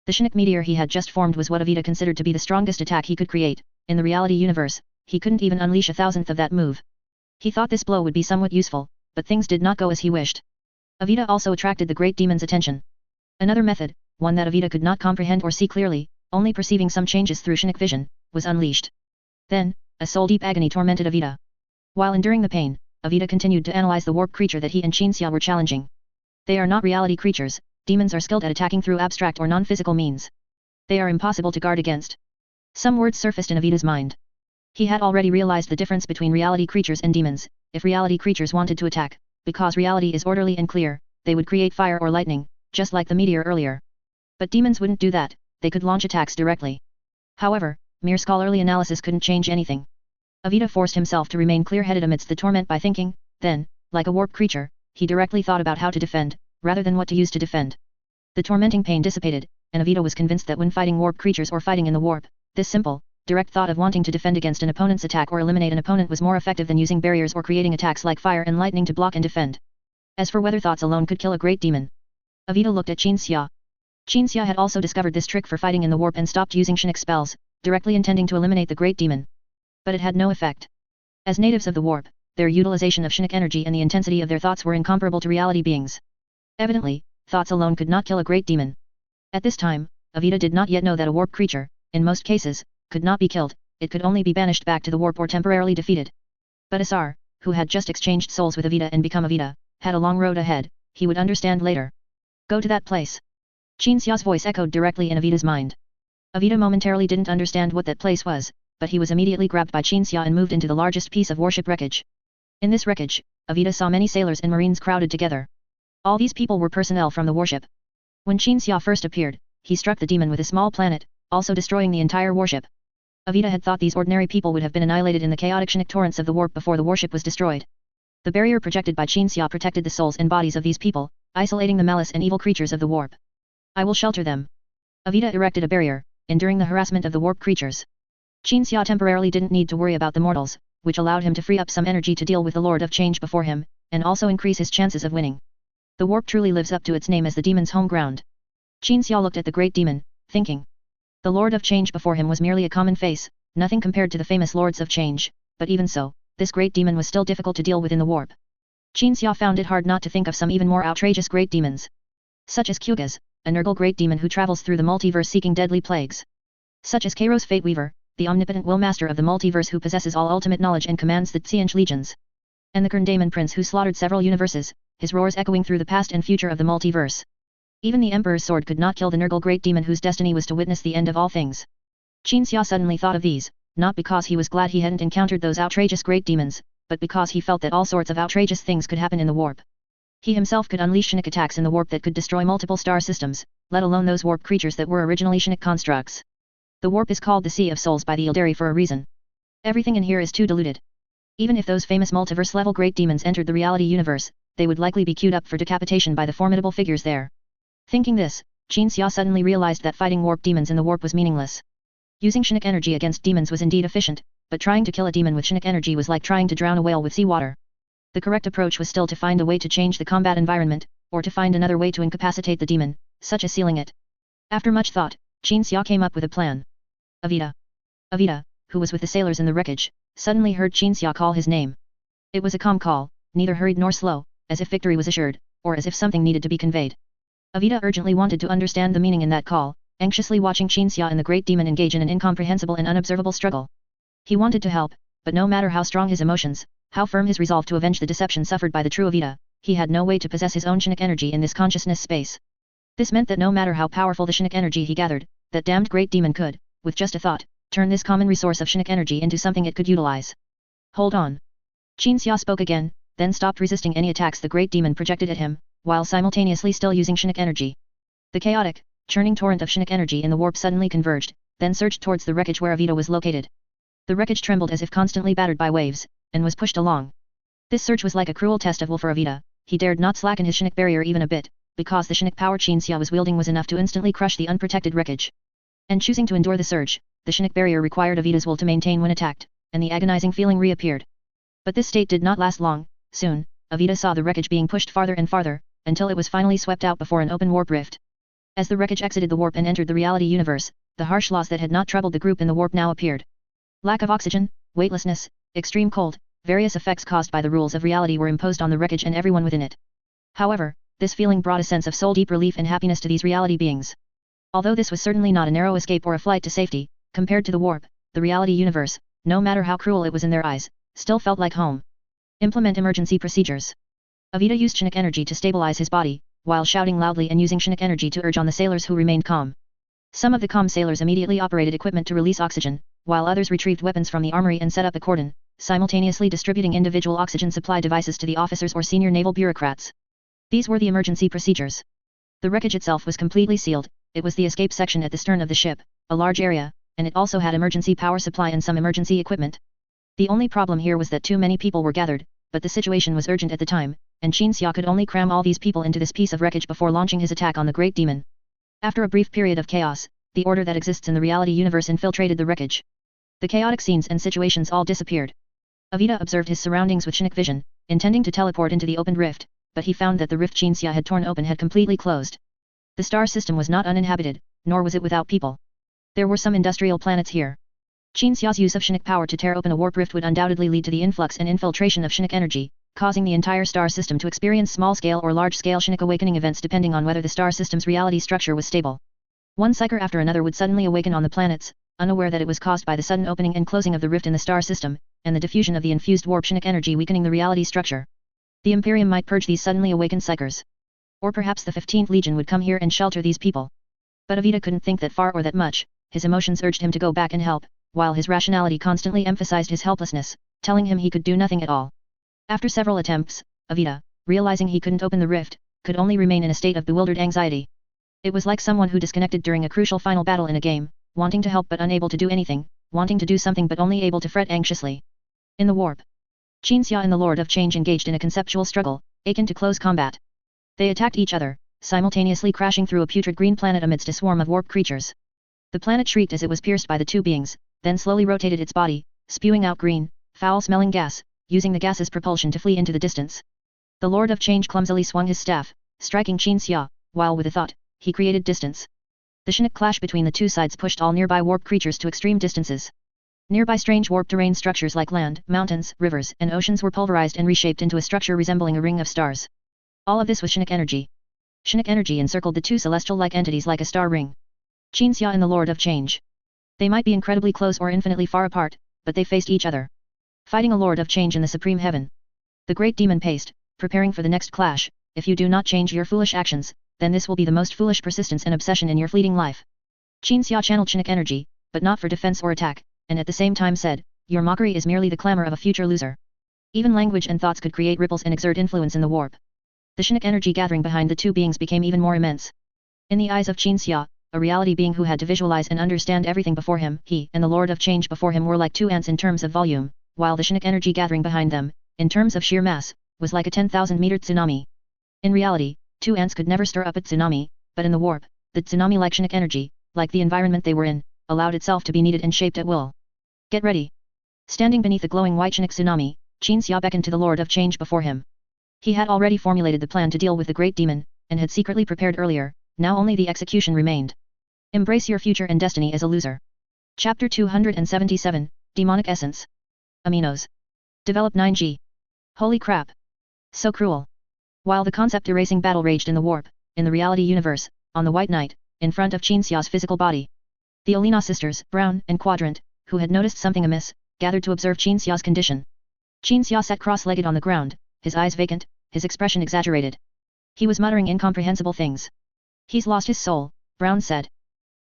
The Chinook meteor he had just formed was what Avita considered to be the strongest attack he could create. In the reality universe, he couldn't even unleash a thousandth of that move. He thought this blow would be somewhat useful, but things did not go as he wished. Avita also attracted the Great Demon's attention. Another method, one that Avita could not comprehend or see clearly, only perceiving some changes through Chinook vision, was unleashed. Then, a soul-deep agony tormented Avita. While enduring the pain, Avita continued to analyze the warp creature that he and Qin Xia were challenging. They are not reality creatures, demons are skilled at attacking through abstract or non-physical means. They are impossible to guard against. Some words surfaced in Avita's mind. He had already realized the difference between reality creatures and demons. If reality creatures wanted to attack, because reality is orderly and clear, they would create fire or lightning, just like the meteor earlier. But demons wouldn't do that, they could launch attacks directly. However, mere scholarly analysis couldn't change anything. Avita forced himself to remain clear-headed amidst the torment by thinking, then, like a warp creature, he directly thought about how to defend, rather than what to use to defend. The tormenting pain dissipated, and Avita was convinced that when fighting warp creatures or fighting in the warp, this simple, direct thought of wanting to defend against an opponent's attack or eliminate an opponent was more effective than using barriers or creating attacks like fire and lightning to block and defend. As for whether thoughts alone could kill a great demon, Avita looked at Qin Xia. Qin Xia had also discovered this trick for fighting in the warp and stopped using Chinook spells, directly intending to eliminate the great demon. But it had no effect. As natives of the warp, their utilization of Chinook energy and the intensity of their thoughts were incomparable to reality beings. Evidently, thoughts alone could not kill a great demon. At this time, Avita did not yet know that a warp creature, in most cases, could not be killed, it could only be banished back to the warp or temporarily defeated. But Asar, who had just exchanged souls with Avita and become Avita, had a long road ahead, he would understand later. Go to that place. Qin Xia's voice echoed directly in Avita's mind. Avita momentarily didn't understand what that place was, but he was immediately grabbed by Qin Xia and moved into the largest piece of warship wreckage. In this wreckage, Avita saw many sailors and marines crowded together. All these people were personnel from the warship. When Qin Xia first appeared, he struck the demon with a small planet, also destroying the entire warship. Avita had thought these ordinary people would have been annihilated in the chaotic Chinook torrents of the warp before the warship was destroyed. The barrier projected by Qin Xia protected the souls and bodies of these people, isolating the malice and evil creatures of the warp. I will shelter them. Avita erected a barrier, enduring the harassment of the warp creatures. Qin Xia temporarily didn't need to worry about the mortals, which allowed him to free up some energy to deal with the Lord of Change before him, and also increase his chances of winning. The warp truly lives up to its name as the demon's home ground. Qin Xia looked at the great demon, thinking. The Lord of Change before him was merely a common face, nothing compared to the famous Lords of Change, but even so, this great demon was still difficult to deal with in the warp. Qin Xia found it hard not to think of some even more outrageous great demons. Such as Kyugas, a Nurgle great demon who travels through the multiverse seeking deadly plagues. Such as Kairos Fate Weaver, the omnipotent will master of the multiverse who possesses all ultimate knowledge and commands the Xiange legions. And the Kern Daemon Prince who slaughtered several universes, his roars echoing through the past and future of the multiverse. Even the Emperor's sword could not kill the Nurgle great demon whose destiny was to witness the end of all things. Qin Xia suddenly thought of these, not because he was glad he hadn't encountered those outrageous great demons, but because he felt that all sorts of outrageous things could happen in the warp. He himself could unleash Shinnok attacks in the warp that could destroy multiple star systems, let alone those warp creatures that were originally Shinnok constructs. The warp is called the Sea of Souls by the Ildari for a reason. Everything in here is too diluted. Even if those famous multiverse-level great demons entered the reality universe, they would likely be queued up for decapitation by the formidable figures there. Thinking this, Qin Xia suddenly realized that fighting warp demons in the warp was meaningless. Using Shinnok energy against demons was indeed efficient, but trying to kill a demon with Shinnok energy was like trying to drown a whale with seawater. The correct approach was still to find a way to change the combat environment, or to find another way to incapacitate the demon, such as sealing it. After much thought, Qin Xia came up with a plan. Avita. Avita, who was with the sailors in the wreckage, suddenly heard Qin Xia call his name. It was a calm call, neither hurried nor slow, as if victory was assured, or as if something needed to be conveyed. Avita urgently wanted to understand the meaning in that call, anxiously watching Qin Xia and the great demon engage in an incomprehensible and unobservable struggle. He wanted to help, but no matter how strong his emotions, how firm his resolve to avenge the deception suffered by the true Avita, he had no way to possess his own Shinnok energy in this consciousness space. This meant that no matter how powerful the Shinnok energy he gathered, that damned great demon could, with just a thought, turn this common resource of Shinnok energy into something it could utilize. Hold on. Qin Xia spoke again, then stopped resisting any attacks the great demon projected at him, while simultaneously still using Shinnok energy. The chaotic, churning torrent of Shinnok energy in the warp suddenly converged, then surged towards the wreckage where Avita was located. The wreckage trembled as if constantly battered by waves, and was pushed along. This surge was like a cruel test of will for Avita. He dared not slacken his Shinnok barrier even a bit, because the Shinnok power Qin Xia was wielding was enough to instantly crush the unprotected wreckage. And choosing to endure the surge, the Shinnok barrier required Avita's will to maintain when attacked, and the agonizing feeling reappeared. But this state did not last long. Soon, Avita saw the wreckage being pushed farther and farther, until it was finally swept out before an open warp rift. As the wreckage exited the warp and entered the reality universe, the harsh laws that had not troubled the group in the warp now appeared. Lack of oxygen, weightlessness, extreme cold, various effects caused by the rules of reality were imposed on the wreckage and everyone within it. However, this feeling brought a sense of soul-deep relief and happiness to these reality beings. Although this was certainly not a narrow escape or a flight to safety, compared to the warp, the reality universe, no matter how cruel it was in their eyes, still felt like home. Implement emergency procedures. Avita used Shinnok energy to stabilize his body, while shouting loudly and using Shinnok energy to urge on the sailors who remained calm. Some of the calm sailors immediately operated equipment to release oxygen, while others retrieved weapons from the armory and set up a cordon, simultaneously distributing individual oxygen supply devices to the officers or senior naval bureaucrats. These were the emergency procedures. The wreckage itself was completely sealed. It was the escape section at the stern of the ship, a large area, and it also had emergency power supply and some emergency equipment. The only problem here was that too many people were gathered, but the situation was urgent at the time, and Qin Xia could only cram all these people into this piece of wreckage before launching his attack on the great demon. After a brief period of chaos, the order that exists in the reality universe infiltrated the wreckage. The chaotic scenes and situations all disappeared. Avita observed his surroundings with Shinnok vision, intending to teleport into the opened rift, but he found that the rift Qin Xia had torn open had completely closed. The star system was not uninhabited, nor was it without people. There were some industrial planets here. Qin Xia's use of Shinnok power to tear open a warp rift would undoubtedly lead to the influx and infiltration of Shinnok energy, causing the entire star system to experience small-scale or large-scale Shinnok awakening events depending on whether the star system's reality structure was stable. One psyker after another would suddenly awaken on the planets, unaware that it was caused by the sudden opening and closing of the rift in the star system, and the diffusion of the infused warp Shinnok energy weakening the reality structure. The Imperium might purge these suddenly awakened psykers. Or perhaps the 15th Legion would come here and shelter these people. But Avita couldn't think that far or that much. His emotions urged him to go back and help, while his rationality constantly emphasized his helplessness, telling him he could do nothing at all. After several attempts, Avita, realizing he couldn't open the rift, could only remain in a state of bewildered anxiety. It was like someone who disconnected during a crucial final battle in a game, wanting to help but unable to do anything, wanting to do something but only able to fret anxiously. In the warp, Qin Xia and the Lord of Change engaged in a conceptual struggle, akin to close combat. They attacked each other, simultaneously crashing through a putrid green planet amidst a swarm of warp creatures. The planet shrieked as it was pierced by the two beings, then slowly rotated its body, spewing out green, foul-smelling gas, using the gas's propulsion to flee into the distance. The Lord of Change clumsily swung his staff, striking Qin Xia, while with a thought, he created distance. The Chinook clash between the two sides pushed all nearby warp creatures to extreme distances. Nearby strange warp terrain structures like land, mountains, rivers, and oceans were pulverized and reshaped into a structure resembling a ring of stars. All of this was Chinook energy. Chinook energy encircled the two celestial-like entities like a star ring. Qin Xia and the Lord of Change. They might be incredibly close or infinitely far apart, but they faced each other, fighting a Lord of Change in the supreme heaven. The great demon paced, preparing for the next clash. If you do not change your foolish actions, then this will be the most foolish persistence and obsession in your fleeting life. Qin Xia channeled Chinook energy, but not for defense or attack, and at the same time said, your mockery is merely the clamor of a future loser. Even language and thoughts could create ripples and exert influence in the warp. The Chinook energy gathering behind the two beings became even more immense. In the eyes of Qin Xia, a reality being who had to visualize and understand everything before him, he and the Lord of Change before him were like two ants in terms of volume, while the Chinook energy gathering behind them, in terms of sheer mass, was like a 10,000-meter tsunami. In reality, two ants could never stir up a tsunami, but in the warp, the tsunami-like Chinook energy, like the environment they were in, allowed itself to be kneaded and shaped at will. Get ready. Standing beneath the glowing white Chinook tsunami, Qin Xia beckoned to the Lord of Change before him. He had already formulated the plan to deal with the great demon, and had secretly prepared earlier, now only the execution remained. Embrace your future and destiny as a loser. Chapter 277, Demonic Essence. Aminos. Develop 9G. Holy crap. So cruel. While the concept erasing battle raged in the warp, in the reality universe, on the White Knight, in front of Qin Xia's physical body. The Olina sisters, Brown and Quadrant, who had noticed something amiss, gathered to observe Qin Xia's condition. Qin Xia sat cross-legged on the ground, his eyes vacant, his expression exaggerated. He was muttering incomprehensible things. He's lost his soul, Brown said.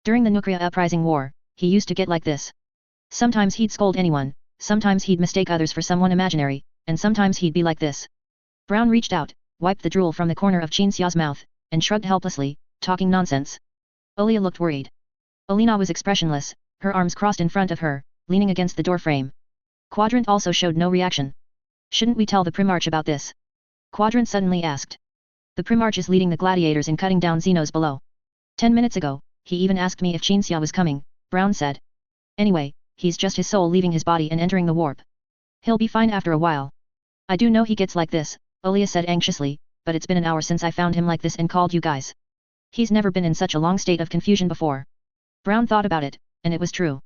During the Nukria Uprising War, he used to get like this. Sometimes he'd scold anyone, sometimes he'd mistake others for someone imaginary, and sometimes he'd be like this. Brown reached out, wiped the drool from the corner of Qin Xia's mouth, and shrugged helplessly, talking nonsense. Olia looked worried. Olina was expressionless, her arms crossed in front of her, leaning against the door frame. Quadrant also showed no reaction. Shouldn't we tell the Primarch about this? Quadrant suddenly asked. The Primarch is leading the gladiators in cutting down Xenos below. 10 minutes ago, he even asked me if Qin Xia was coming, Brown said. Anyway, he's just his soul leaving his body and entering the warp. He'll be fine after a while. I do know he gets like this, Olia said anxiously, but it's been an hour since I found him like this and called you guys. He's never been in such a long state of confusion before. Brown thought about it, and it was true.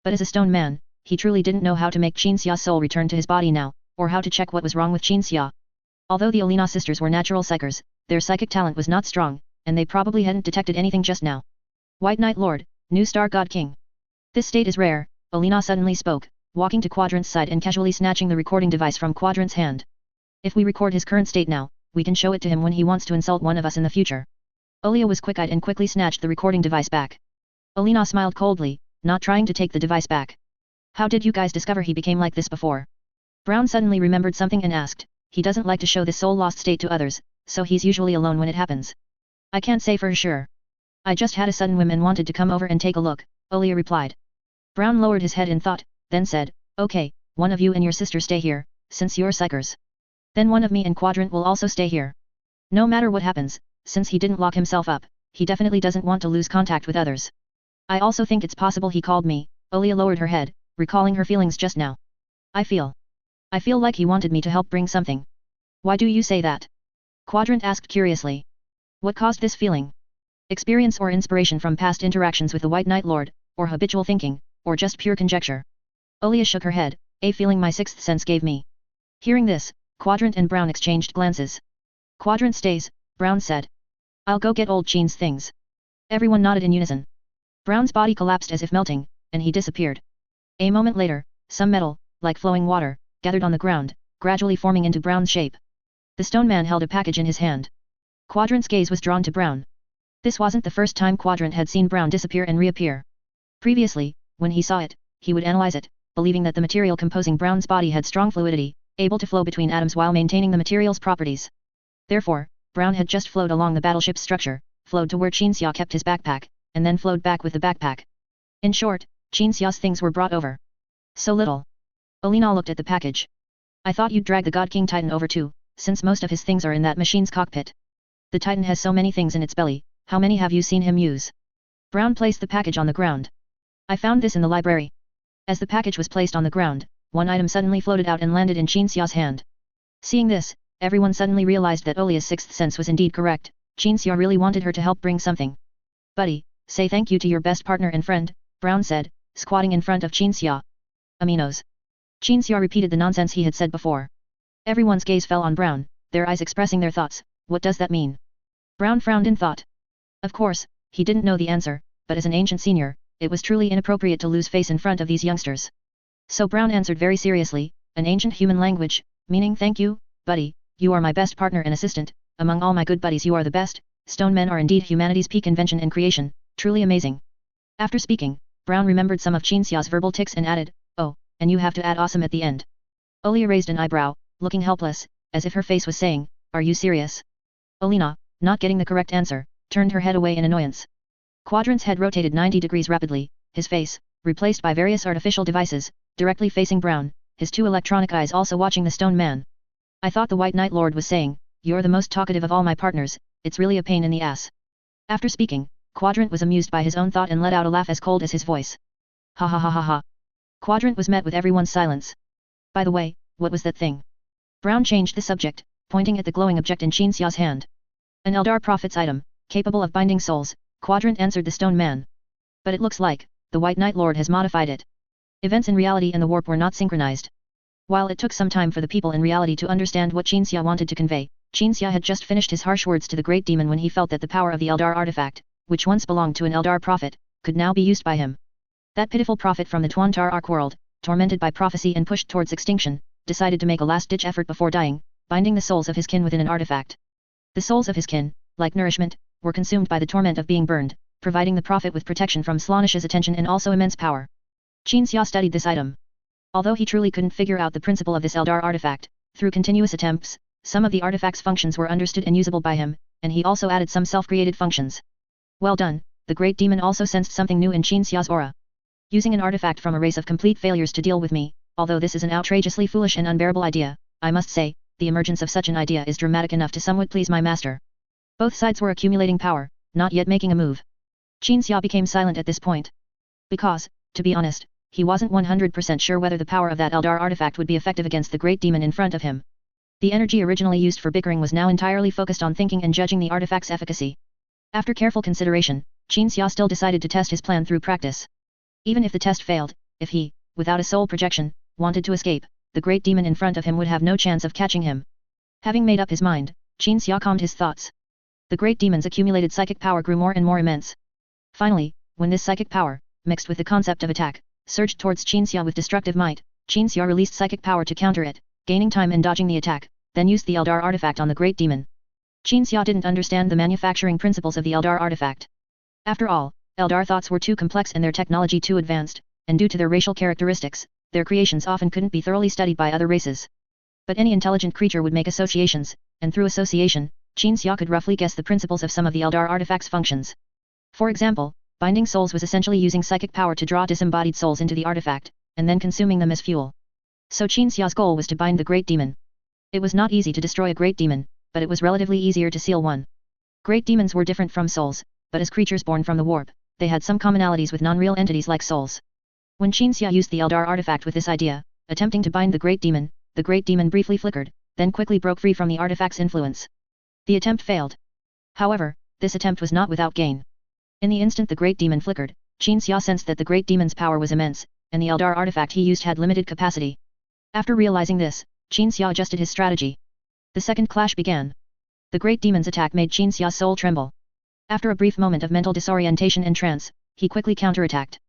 But as a stone man, he truly didn't know how to make Qin Xia's soul return to his body now, or how to check what was wrong with Qin Xia. Although the Olina sisters were natural psychers, their psychic talent was not strong, and they probably hadn't detected anything just now. White Knight Lord, New Star God King. This state is rare, Olina suddenly spoke, walking to Quadrant's side and casually snatching the recording device from Quadrant's hand. If we record his current state now, we can show it to him when he wants to insult one of us in the future. Olia was quick-eyed and quickly snatched the recording device back. Olina smiled coldly, not trying to take the device back. How did you guys discover he became like this before? Brown suddenly remembered something and asked. He doesn't like to show this soul-lost state to others, so he's usually alone when it happens. I can't say for sure. I just had a sudden whim and wanted to come over and take a look, Olia replied. Brown lowered his head in thought, then said, okay, one of you and your sister stay here, since you're psychers. Then one of me and Quadrant will also stay here. No matter what happens, since he didn't lock himself up, he definitely doesn't want to lose contact with others. I also think it's possible he called me, Olia lowered her head, recalling her feelings just now. I feel like he wanted me to help bring something. Why do you say that? Quadrant asked curiously. What caused this feeling? Experience or inspiration from past interactions with the White Knight Lord, or habitual thinking, or just pure conjecture? Olia shook her head, a feeling my sixth sense gave me. Hearing this, Quadrant and Brown exchanged glances. Quadrant stays, Brown said. I'll go get old Qin's things. Everyone nodded in unison. Brown's body collapsed as if melting, and he disappeared. A moment later, some metal, like flowing water, gathered on the ground, gradually forming into Brown's shape. The stone man held a package in his hand. Quadrant's gaze was drawn to Brown. This wasn't the first time Quadrant had seen Brown disappear and reappear. Previously, when he saw it, he would analyze it, believing that the material composing Brown's body had strong fluidity, able to flow between atoms while maintaining the material's properties. Therefore, Brown had just flowed along the battleship's structure, flowed to where Qin Xia kept his backpack, and then flowed back with the backpack. In short, Qin Xia's things were brought over. So little. Olina looked at the package. I thought you'd drag the God King Titan over too, since most of his things are in that machine's cockpit. The Titan has so many things in its belly, how many have you seen him use? Brown placed the package on the ground. I found this in the library. As the package was placed on the ground, one item suddenly floated out and landed in Qin Xia's hand. Seeing this, everyone suddenly realized that Olia's sixth sense was indeed correct. Qin Xia really wanted her to help bring something. Buddy, say thank you to your best partner and friend, Brown said, squatting in front of Qin Xia. Aminos. Qin Xia repeated the nonsense he had said before. Everyone's gaze fell on Brown, their eyes expressing their thoughts. What does that mean? Brown frowned in thought. Of course, he didn't know the answer, but as an ancient senior, it was truly inappropriate to lose face in front of these youngsters. So Brown answered very seriously, an ancient human language, meaning thank you, buddy, you are my best partner and assistant, among all my good buddies you are the best, stone men are indeed humanity's peak invention and creation, truly amazing. After speaking, Brown remembered some of Qin Xia's verbal tics and added, oh, and you have to add awesome at the end. Olia raised an eyebrow, looking helpless, as if her face was saying, are you serious? Olina, not getting the correct answer, turned her head away in annoyance. Quadrant's head rotated 90 degrees rapidly, his face, replaced by various artificial devices, directly facing Brown, his two electronic eyes also watching the stone man. I thought the White Knight Lord was saying, you're the most talkative of all my partners, it's really a pain in the ass. After speaking, Quadrant was amused by his own thought and let out a laugh as cold as his voice. Ha ha ha ha ha. Quadrant was met with everyone's silence. By the way, what was that thing? Brown changed the subject, pointing at the glowing object in Qin Xia's hand. An Eldar Prophet's item, capable of binding souls, Quadrant answered the stone man. But it looks like, the White Knight Lord has modified it. Events in reality and the warp were not synchronized. While it took some time for the people in reality to understand what Qin Xia wanted to convey, Qin Xia had just finished his harsh words to the great demon when he felt that the power of the Eldar artifact, which once belonged to an Eldar prophet, could now be used by him. That pitiful prophet from the Tuantar Ark world, tormented by prophecy and pushed towards extinction, decided to make a last-ditch effort before dying, binding the souls of his kin within an artifact. The souls of his kin, like nourishment, were consumed by the torment of being burned, providing the prophet with protection from Slaanish's attention and also immense power. Qin Xia studied this item. Although he truly couldn't figure out the principle of this Eldar artifact, through continuous attempts, some of the artifact's functions were understood and usable by him, and he also added some self-created functions. Well done, the great demon also sensed something new in Qin Xia's aura. Using an artifact from a race of complete failures to deal with me, although this is an outrageously foolish and unbearable idea, I must say, the emergence of such an idea is dramatic enough to somewhat please my master. Both sides were accumulating power, not yet making a move. Qin Xia became silent at this point. Because, to be honest, he wasn't 100% sure whether the power of that Eldar artifact would be effective against the great demon in front of him. The energy originally used for bickering was now entirely focused on thinking and judging the artifact's efficacy. After careful consideration, Qin Xia still decided to test his plan through practice. Even if the test failed, if he, without a soul projection, wanted to escape, the great demon in front of him would have no chance of catching him. Having made up his mind, Qin Xia calmed his thoughts. The great demon's accumulated psychic power grew more and more immense. Finally, when this psychic power, mixed with the concept of attack, surged towards Qin Xia with destructive might, Qin Xia released psychic power to counter it, gaining time and dodging the attack, then used the Eldar artifact on the great demon. Qin Xia didn't understand the manufacturing principles of the Eldar artifact. After all, Eldar thoughts were too complex and their technology too advanced, and due to their racial characteristics, their creations often couldn't be thoroughly studied by other races. But any intelligent creature would make associations, and through association, Qin Xia could roughly guess the principles of some of the Eldar artifact's functions. For example, binding souls was essentially using psychic power to draw disembodied souls into the artifact, and then consuming them as fuel. So Qin Xia's goal was to bind the great demon. It was not easy to destroy a great demon, but it was relatively easier to seal one. Great demons were different from souls, but as creatures born from the warp, they had some commonalities with non-real entities like souls. When Qin Xia used the Eldar artifact with this idea, attempting to bind the great demon briefly flickered, then quickly broke free from the artifact's influence. The attempt failed. However, this attempt was not without gain. In the instant the great demon flickered, Qin Xia sensed that the great demon's power was immense, and the Eldar artifact he used had limited capacity. After realizing this, Qin Xia adjusted his strategy. The second clash began. The great demon's attack made Qin Xia's soul tremble. After a brief moment of mental disorientation and trance, he quickly counterattacked.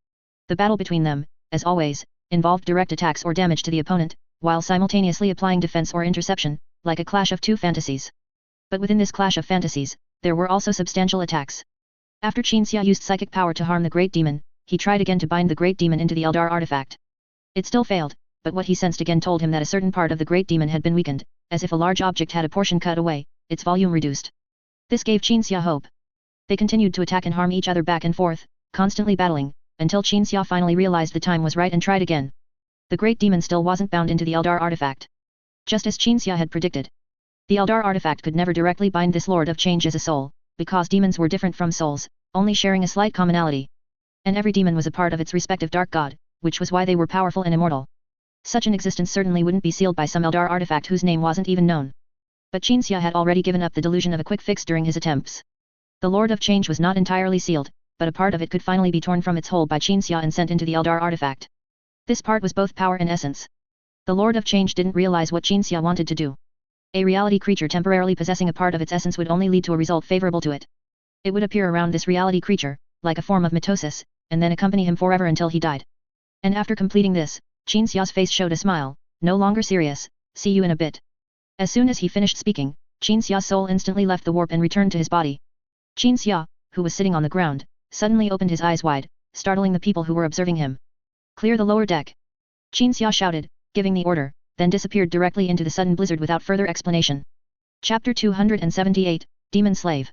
The battle between them, as always, involved direct attacks or damage to the opponent, while simultaneously applying defense or interception, like a clash of two fantasies. But within this clash of fantasies, there were also substantial attacks. After Qin Xia used psychic power to harm the great demon, he tried again to bind the great demon into the Eldar artifact. It still failed, but what he sensed again told him that a certain part of the great demon had been weakened, as if a large object had a portion cut away, its volume reduced. This gave Qin Xia hope. They continued to attack and harm each other back and forth, constantly battling, until Qin Xia finally realized the time was right and tried again. The great demon still wasn't bound into the Eldar artifact. Just as Qin Xia had predicted. The Eldar artifact could never directly bind this Lord of Change as a soul, because demons were different from souls, only sharing a slight commonality. And every demon was a part of its respective dark god, which was why they were powerful and immortal. Such an existence certainly wouldn't be sealed by some Eldar artifact whose name wasn't even known. But Qinxia had already given up the delusion of a quick fix during his attempts. The Lord of Change was not entirely sealed, but a part of it could finally be torn from its hold by Qinxia and sent into the Eldar artifact. This part was both power and essence. The Lord of Change didn't realize what Qinxia wanted to do. A reality creature temporarily possessing a part of its essence would only lead to a result favorable to it. It would appear around this reality creature, like a form of mitosis, and then accompany him forever until he died. And after completing this, Qinxia's face showed a smile, no longer serious. See you in a bit. As soon as he finished speaking, Qinxia's soul instantly left the warp and returned to his body. Qinxia, who was sitting on the ground, suddenly opened his eyes wide, startling the people who were observing him. Clear the lower deck. Qinxia shouted, giving the order, then disappeared directly into the sudden blizzard without further explanation. Chapter 278, Demon Slave.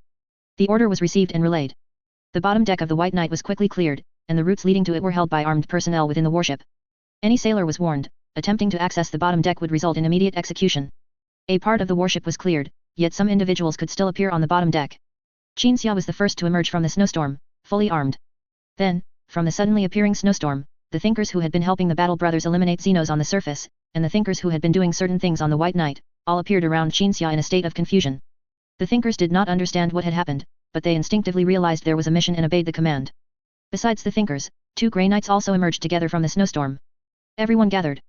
The order was received and relayed. The bottom deck of the White Knight was quickly cleared, and the routes leading to it were held by armed personnel within the warship. Any sailor was warned, attempting to access the bottom deck would result in immediate execution. A part of the warship was cleared, yet some individuals could still appear on the bottom deck. Qinxia was the first to emerge from the snowstorm, fully armed. Then, from the suddenly appearing snowstorm, the thinkers who had been helping the Battle Brothers eliminate Xenos on the surface, and the thinkers who had been doing certain things on the White Knight, all appeared around Qinxia in a state of confusion. The thinkers did not understand what had happened, but they instinctively realized there was a mission and obeyed the command. Besides the thinkers, 2 Grey Knights also emerged together from the snowstorm. Everyone gathered.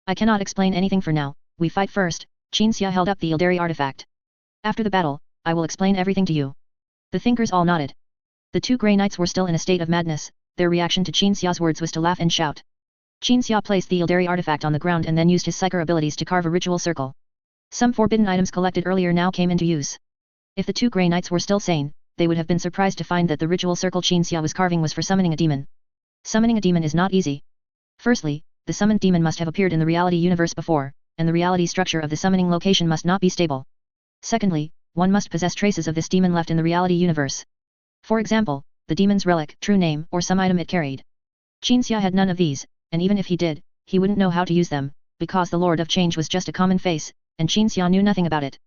I cannot explain anything for now, we fight first. Qinxia held up the Ildari artifact. After the battle, I will explain everything to you. The thinkers all nodded. The 2 Grey Knights were still in a state of madness, their reaction to Qinxia's words was to laugh and shout. Qinxia placed the Ildari artifact on the ground and then used his psyker abilities to carve a ritual circle. Some forbidden items collected earlier now came into use. If the 2 Grey Knights were still sane, they would have been surprised to find that the ritual circle Qinxia was carving was for summoning a demon. Summoning a demon is not easy. Firstly, the summoned demon must have appeared in the reality universe before, and the reality structure of the summoning location must not be stable. Secondly, one must possess traces of this demon left in the reality universe. For example, the demon's relic, true name, or some item it carried. Qinxia had none of these, and even if he did, he wouldn't know how to use them, because the Lord of Change was just a common face, and Qinxia knew nothing about it.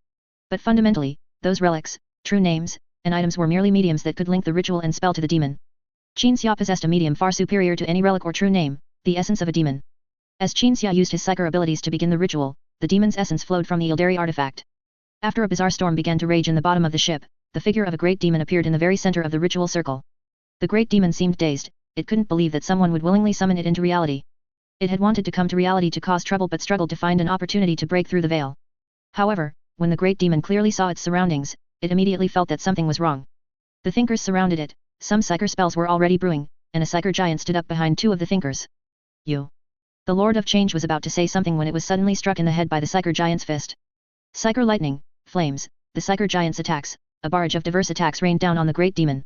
But fundamentally, those relics, true names, and items were merely mediums that could link the ritual and spell to the demon. Qinxia possessed a medium far superior to any relic or true name, the essence of a demon. As Qinxia used his psyker abilities to begin the ritual, the demon's essence flowed from the Ildari artifact. After a bizarre storm began to rage in the bottom of the ship, the figure of a great demon appeared in the very center of the ritual circle. The great demon seemed dazed, it couldn't believe that someone would willingly summon it into reality. It had wanted to come to reality to cause trouble but struggled to find an opportunity to break through the veil. However, when the great demon clearly saw its surroundings, it immediately felt that something was wrong. The thinkers surrounded it, some psyker spells were already brewing, and a psyker giant stood up behind 2 of the thinkers. You. The Lord of Change was about to say something when it was suddenly struck in the head by the psyker giant's fist. Psyker lightning, flames, the psyker giant's attacks, a barrage of diverse attacks rained down on the great demon.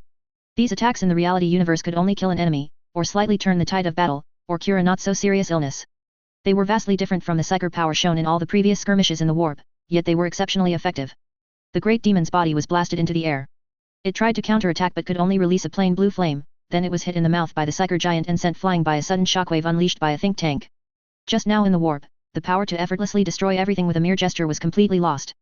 These attacks in the reality universe could only kill an enemy, or slightly turn the tide of battle, or cure a not-so-serious illness. They were vastly different from the psyker power shown in all the previous skirmishes in the warp, yet they were exceptionally effective. The great demon's body was blasted into the air. It tried to counterattack but could only release a plain blue flame, then it was hit in the mouth by the psyker giant and sent flying by a sudden shockwave unleashed by a think tank. Just now in the warp, the power to effortlessly destroy everything with a mere gesture was completely lost.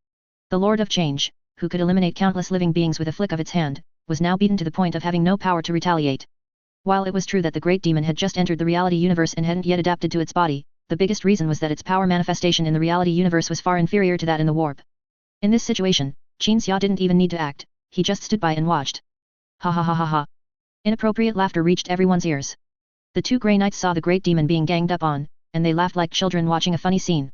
The Lord of Change, who could eliminate countless living beings with a flick of its hand, was now beaten to the point of having no power to retaliate. While it was true that the great demon had just entered the reality universe and hadn't yet adapted to its body, the biggest reason was that its power manifestation in the reality universe was far inferior to that in the warp. In this situation, Qinxia didn't even need to act, he just stood by and watched. Ha ha ha ha ha. Inappropriate laughter reached everyone's ears. The 2 Grey Knights saw the great demon being ganged up on, and they laughed like children watching a funny scene.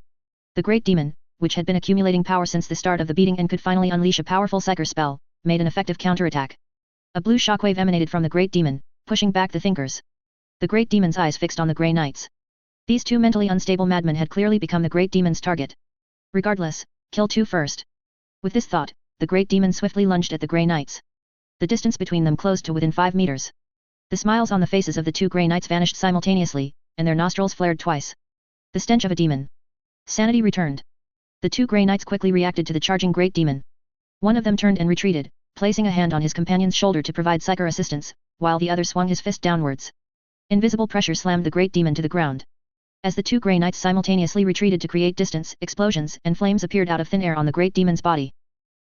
The great demon, which had been accumulating power since the start of the beating and could finally unleash a powerful psyker spell, made an effective counterattack. A blue shockwave emanated from the great demon, pushing back the thinkers. The great demon's eyes fixed on the Grey Knights. These 2 mentally unstable madmen had clearly become the great demon's target. Regardless, kill 2 first. With this thought, the great demon swiftly lunged at the Grey Knights. The distance between them closed to within 5 meters. The smiles on the faces of the 2 Grey Knights vanished simultaneously, and their nostrils flared twice. The stench of a demon. Sanity returned. The 2 Grey Knights quickly reacted to the charging great demon. One of them turned and retreated, placing a hand on his companion's shoulder to provide psyker assistance, while the other swung his fist downwards. Invisible pressure slammed the great demon to the ground. As the two Grey Knights simultaneously retreated to create distance, explosions and flames appeared out of thin air on the great demon's body.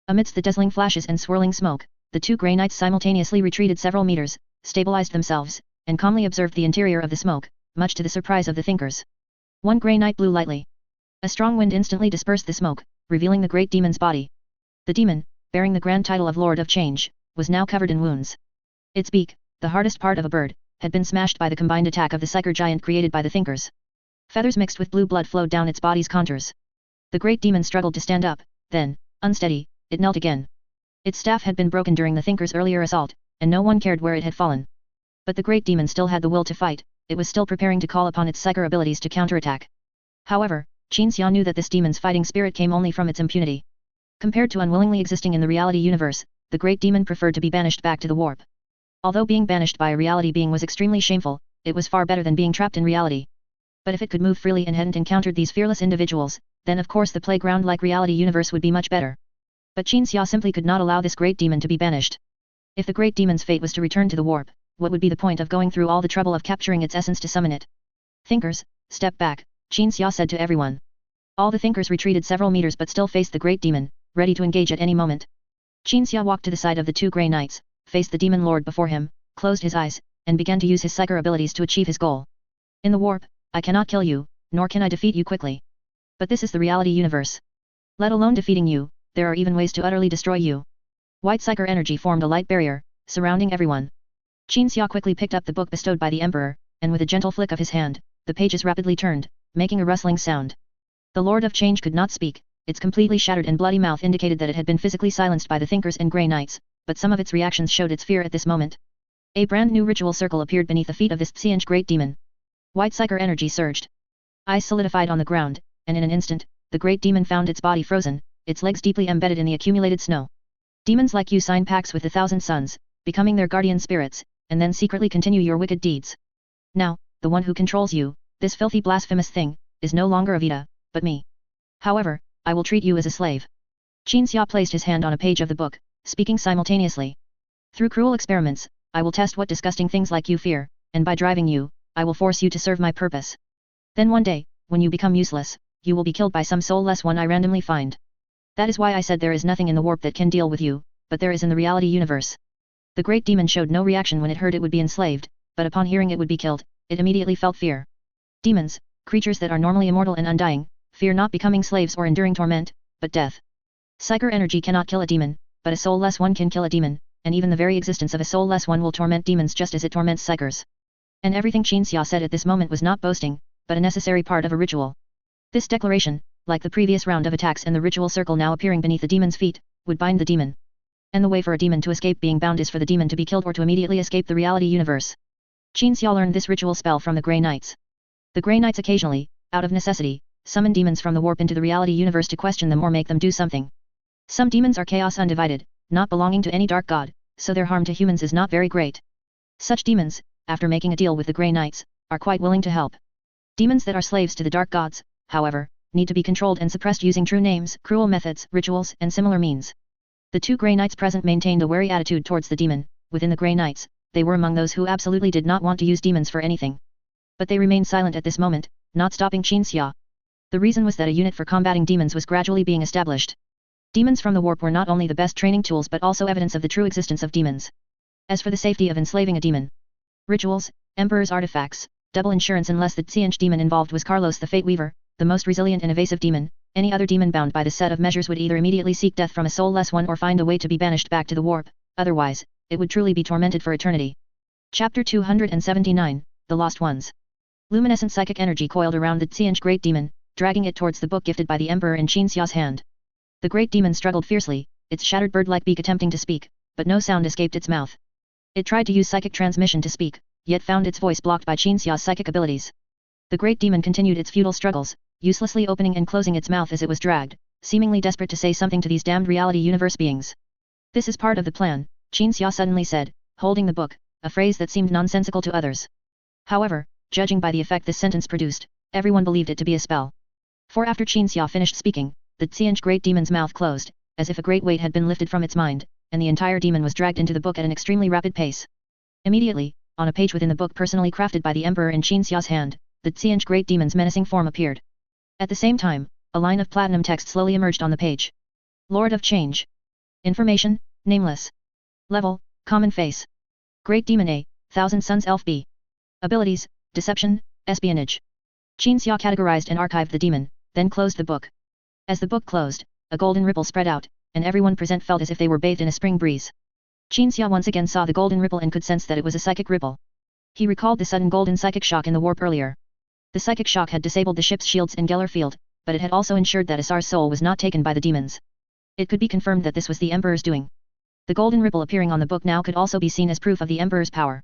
Amidst the dazzling flashes and swirling smoke, the two Grey Knights simultaneously retreated several meters, stabilized themselves, and calmly observed the interior of the smoke, much to the surprise of the thinkers. One Grey Knight blew lightly. A strong wind instantly dispersed the smoke, revealing the great demon's body. The demon, bearing the grand title of Lord of Change, was now covered in wounds. Its beak, the hardest part of a bird, had been smashed by the combined attack of the psyker giant created by the thinkers. Feathers mixed with blue blood flowed down its body's contours. The great demon struggled to stand up, then, unsteady, it knelt again. Its staff had been broken during the thinkers' earlier assault, and no one cared where it had fallen. But the great demon still had the will to fight, it was still preparing to call upon its psyker abilities to counterattack. However, Qin Xia knew that this demon's fighting spirit came only from its impunity. Compared to unwillingly existing in the reality universe, the great demon preferred to be banished back to the warp. Although being banished by a reality being was extremely shameful, it was far better than being trapped in reality. But if it could move freely and hadn't encountered these fearless individuals, then of course the playground-like reality universe would be much better. But Qin Xia simply could not allow this great demon to be banished. If the great demon's fate was to return to the warp, what would be the point of going through all the trouble of capturing its essence to summon it? Thinkers, step back, Qin Xia said to everyone. All the thinkers retreated several meters but still faced the great demon, ready to engage at any moment. Qin Xia walked to the side of the two Grey Knights, faced the demon lord before him, closed his eyes, and began to use his psyker abilities to achieve his goal. In the warp, I cannot kill you, nor can I defeat you quickly. But this is the reality universe. Let alone defeating you, there are even ways to utterly destroy you. White psyker energy formed a light barrier, surrounding everyone. Qin Xia quickly picked up the book bestowed by the emperor, and with a gentle flick of his hand, the pages rapidly turned, making a rustling sound. The Lord of Change could not speak, its completely shattered and bloody mouth indicated that it had been physically silenced by the thinkers and Grey Knights, but some of its reactions showed its fear at this moment. A brand new ritual circle appeared beneath the feet of this Xiange great demon. White psyker energy surged. Eyes solidified on the ground, and in an instant, the great demon found its body frozen, its legs deeply embedded in the accumulated snow. Demons like you sign pacts with the thousand suns, becoming their guardian spirits, and then secretly continue your wicked deeds. Now, the one who controls you, this filthy blasphemous thing, is no longer Avita, but me. However, I will treat you as a slave. Qin Xia placed his hand on a page of the book, speaking simultaneously. Through cruel experiments, I will test what disgusting things like you fear, and by driving you, I will force you to serve my purpose. Then one day, when you become useless, you will be killed by some soulless one I randomly find. That is why I said there is nothing in the warp that can deal with you, but there is in the reality universe. The great demon showed no reaction when it heard it would be enslaved, but upon hearing it would be killed, it immediately felt fear. Demons, creatures that are normally immortal and undying, fear not becoming slaves or enduring torment, but death. Psyker energy cannot kill a demon, but a soulless one can kill a demon, and even the very existence of a soulless one will torment demons just as it torments psychers. And everything Qin Xia said at this moment was not boasting, but a necessary part of a ritual. This declaration, like the previous round of attacks and the ritual circle now appearing beneath the demon's feet, would bind the demon. And the way for a demon to escape being bound is for the demon to be killed or to immediately escape the reality universe. Qin Xia learned this ritual spell from the Grey Knights. The Grey Knights occasionally, out of necessity, summon demons from the warp into the reality universe to question them or make them do something. Some demons are chaos undivided, not belonging to any dark god, so their harm to humans is not very great. Such demons, after making a deal with the Grey Knights, are quite willing to help. Demons that are slaves to the dark gods, however, need to be controlled and suppressed using true names, cruel methods, rituals, and similar means. The two Grey Knights present maintained a wary attitude towards the demon. Within the Grey Knights, they were among those who absolutely did not want to use demons for anything. But they remained silent at this moment, not stopping Qin Xia. The reason was that a unit for combating demons was gradually being established. Demons from the warp were not only the best training tools but also evidence of the true existence of demons. As for the safety of enslaving a demon, rituals, Emperor's artifacts, double insurance unless the Xiange demon involved was Carlos the Fate Weaver, the most resilient and evasive demon, any other demon bound by the set of measures would either immediately seek death from a soulless one or find a way to be banished back to the warp, otherwise, it would truly be tormented for eternity. Chapter 279, The Lost Ones. Luminescent psychic energy coiled around the Xiange great demon, dragging it towards the book gifted by the Emperor in Qin Xia's hand. The great demon struggled fiercely, its shattered bird-like beak attempting to speak, but no sound escaped its mouth. It tried to use psychic transmission to speak, yet found its voice blocked by Qin Xia's psychic abilities. The great demon continued its futile struggles, uselessly opening and closing its mouth as it was dragged, seemingly desperate to say something to these damned reality universe beings. This is part of the plan, Qin Xia suddenly said, holding the book, a phrase that seemed nonsensical to others. However, judging by the effect this sentence produced, everyone believed it to be a spell. For after Qin Xia finished speaking, the Xiange great demon's mouth closed, as if a great weight had been lifted from its mind, and the entire demon was dragged into the book at an extremely rapid pace. Immediately, on a page within the book personally crafted by the Emperor in Qin Xia's hand, the Tsianj Great Demon's menacing form appeared. At the same time, a line of platinum text slowly emerged on the page. Lord of Change. Information, nameless. Level, common face. Great Demon A, Thousand Suns Elf B. Abilities, deception, espionage. Qin Xia categorized and archived the demon, then closed the book. As the book closed, a golden ripple spread out, and everyone present felt as if they were bathed in a spring breeze. Qin Xia once again saw the golden ripple and could sense that it was a psychic ripple. He recalled the sudden golden psychic shock in the warp earlier. The psychic shock had disabled the ship's shields in Geller Field, but it had also ensured that Asar's soul was not taken by the demons. It could be confirmed that this was the Emperor's doing. The golden ripple appearing on the book now could also be seen as proof of the Emperor's power.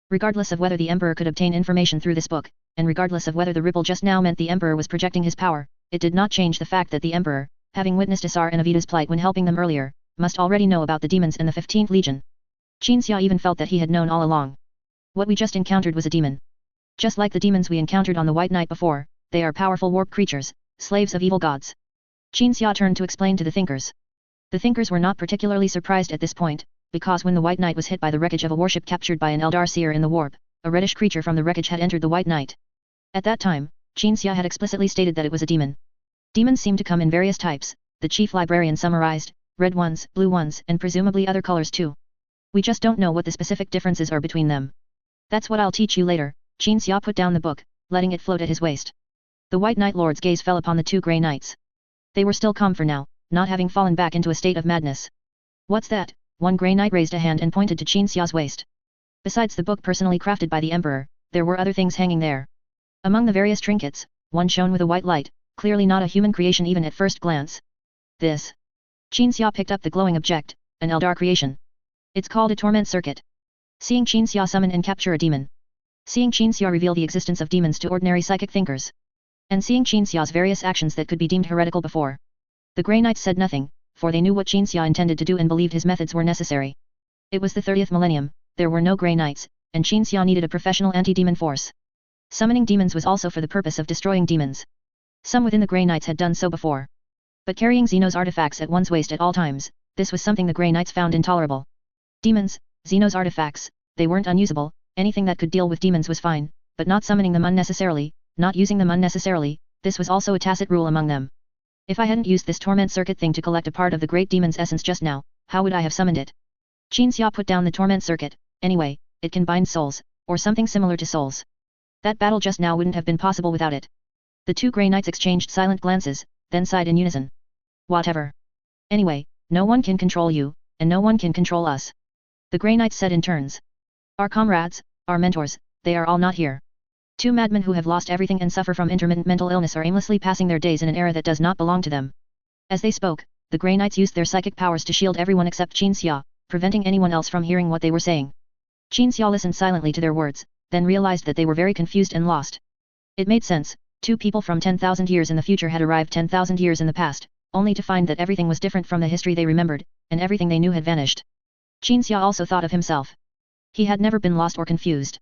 Regardless of whether the Emperor could obtain information through this book, and regardless of whether the ripple just now meant the Emperor was projecting his power, it did not change the fact that the Emperor, having witnessed Asar and Avita's plight when helping them earlier, must already know about the demons and the 15th Legion. Qin Xia even felt that he had known all along. What we just encountered was a demon. Just like the demons we encountered on the White Night before, they are powerful warp creatures, slaves of evil gods. Qin Xia turned to explain to the thinkers. The thinkers were not particularly surprised at this point, because when the White Knight was hit by the wreckage of a warship captured by an Eldar seer in the warp, a reddish creature from the wreckage had entered the White Knight. At that time, Qin Xia had explicitly stated that it was a demon. Demons seem to come in various types, the chief librarian summarized, red ones, blue ones, and presumably other colors too. We just don't know what the specific differences are between them. That's what I'll teach you later. Qin Xia put down the book, letting it float at his waist. The White Knight Lord's gaze fell upon the two grey knights. They were still calm for now, not having fallen back into a state of madness. What's that? One grey knight raised a hand and pointed to Qin Xia's waist. Besides the book personally crafted by the Emperor, there were other things hanging there. Among the various trinkets, one shone with a white light, clearly not a human creation even at first glance. This. Qin Xia picked up the glowing object, an Eldar creation. It's called a torment circuit. Seeing Qin Xia summon and capture a demon. Seeing Qin Xia reveal the existence of demons to ordinary psychic thinkers. And seeing Qin Xia's various actions that could be deemed heretical before. The Grey Knights said nothing, for they knew what Qin Xia intended to do and believed his methods were necessary. It was the 30th millennium, there were no Grey Knights, and Qin Xia needed a professional anti-demon force. Summoning demons was also for the purpose of destroying demons. Some within the Grey Knights had done so before. But carrying Xeno's artifacts at one's waist at all times, this was something the Grey Knights found intolerable. Demons, Xeno's artifacts, they weren't unusable, anything that could deal with demons was fine, but not summoning them unnecessarily, not using them unnecessarily, this was also a tacit rule among them. If I hadn't used this torment circuit thing to collect a part of the great demon's essence just now, how would I have summoned it? Qin Xia put down the torment circuit. Anyway, it can bind souls, or something similar to souls. That battle just now wouldn't have been possible without it. The two Grey Knights exchanged silent glances, then sighed in unison. Whatever. Anyway, no one can control you, and no one can control us. The Grey Knights said in turns. Our comrades, our mentors, they are all not here. Two madmen who have lost everything and suffer from intermittent mental illness are aimlessly passing their days in an era that does not belong to them. As they spoke, the Grey Knights used their psychic powers to shield everyone except Qin Xia, preventing anyone else from hearing what they were saying. Qin Xia listened silently to their words, then realized that they were very confused and lost. It made sense, two people from 10,000 years in the future had arrived 10,000 years in the past, only to find that everything was different from the history they remembered, and everything they knew had vanished. Qin Xia also thought of himself. He had never been lost or confused.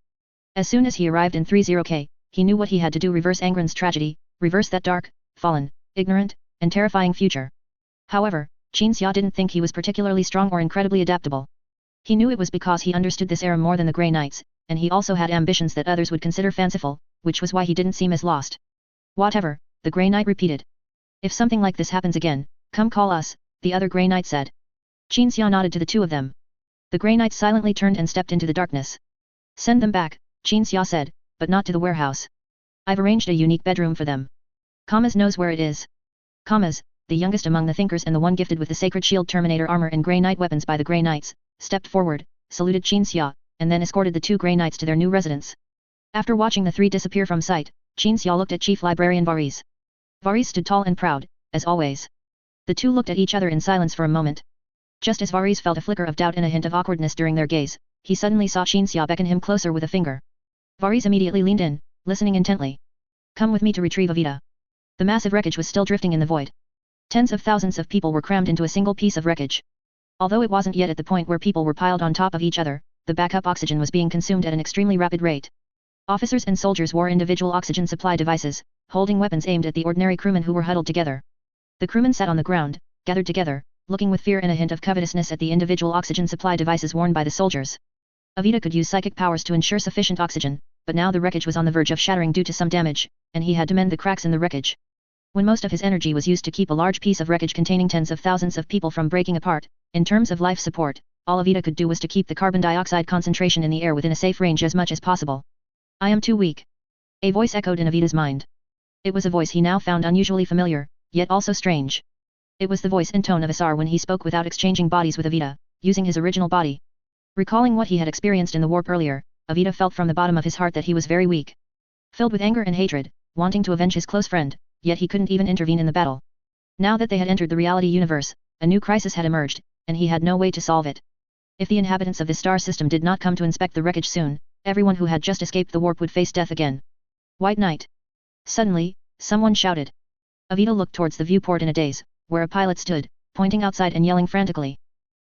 As soon as he arrived in 30K, he knew what he had to do: reverse Angron's tragedy, reverse that dark, fallen, ignorant, and terrifying future. However, Qin Xia didn't think he was particularly strong or incredibly adaptable. He knew it was because he understood this era more than the Grey Knights, and he also had ambitions that others would consider fanciful, which was why he didn't seem as lost. Whatever, the Grey Knight repeated. If something like this happens again, come call us, the other Grey Knight said. Qin Xia nodded to the two of them. The Grey Knight silently turned and stepped into the darkness. Send them back, Qin Xia said, but not to the warehouse. I've arranged a unique bedroom for them. Kamas knows where it is. Kamas, the youngest among the thinkers and the one gifted with the sacred shield Terminator armor and Grey Knight weapons by the Grey Knights, stepped forward, saluted Qin Xia, and then escorted the two Grey Knights to their new residence. After watching the three disappear from sight, Qin Xia looked at Chief Librarian Varese. Varese stood tall and proud, as always. The two looked at each other in silence for a moment. Just as Varese felt a flicker of doubt and a hint of awkwardness during their gaze, he suddenly saw Qin Xia beckon him closer with a finger. Varese immediately leaned in, listening intently. Come with me to retrieve Avita. The massive wreckage was still drifting in the void. Tens of thousands of people were crammed into a single piece of wreckage. Although it wasn't yet at the point where people were piled on top of each other, the backup oxygen was being consumed at an extremely rapid rate. Officers and soldiers wore individual oxygen supply devices, holding weapons aimed at the ordinary crewmen who were huddled together. The crewmen sat on the ground, gathered together, looking with fear and a hint of covetousness at the individual oxygen supply devices worn by the soldiers. Avita could use psychic powers to ensure sufficient oxygen, but now the wreckage was on the verge of shattering due to some damage, and he had to mend the cracks in the wreckage. When most of his energy was used to keep a large piece of wreckage containing tens of thousands of people from breaking apart, in terms of life support, all Avita could do was to keep the carbon dioxide concentration in the air within a safe range as much as possible. I am too weak. A voice echoed in Avita's mind. It was a voice he now found unusually familiar, yet also strange. It was the voice and tone of Asar when he spoke without exchanging bodies with Avita, using his original body. Recalling what he had experienced in the warp earlier, Avita felt from the bottom of his heart that he was very weak. Filled with anger and hatred, wanting to avenge his close friend, yet he couldn't even intervene in the battle. Now that they had entered the reality universe, a new crisis had emerged, and he had no way to solve it. If the inhabitants of this star system did not come to inspect the wreckage soon, everyone who had just escaped the warp would face death again. White Knight. Suddenly, someone shouted. Avita looked towards the viewport in a daze, where a pilot stood, pointing outside and yelling frantically.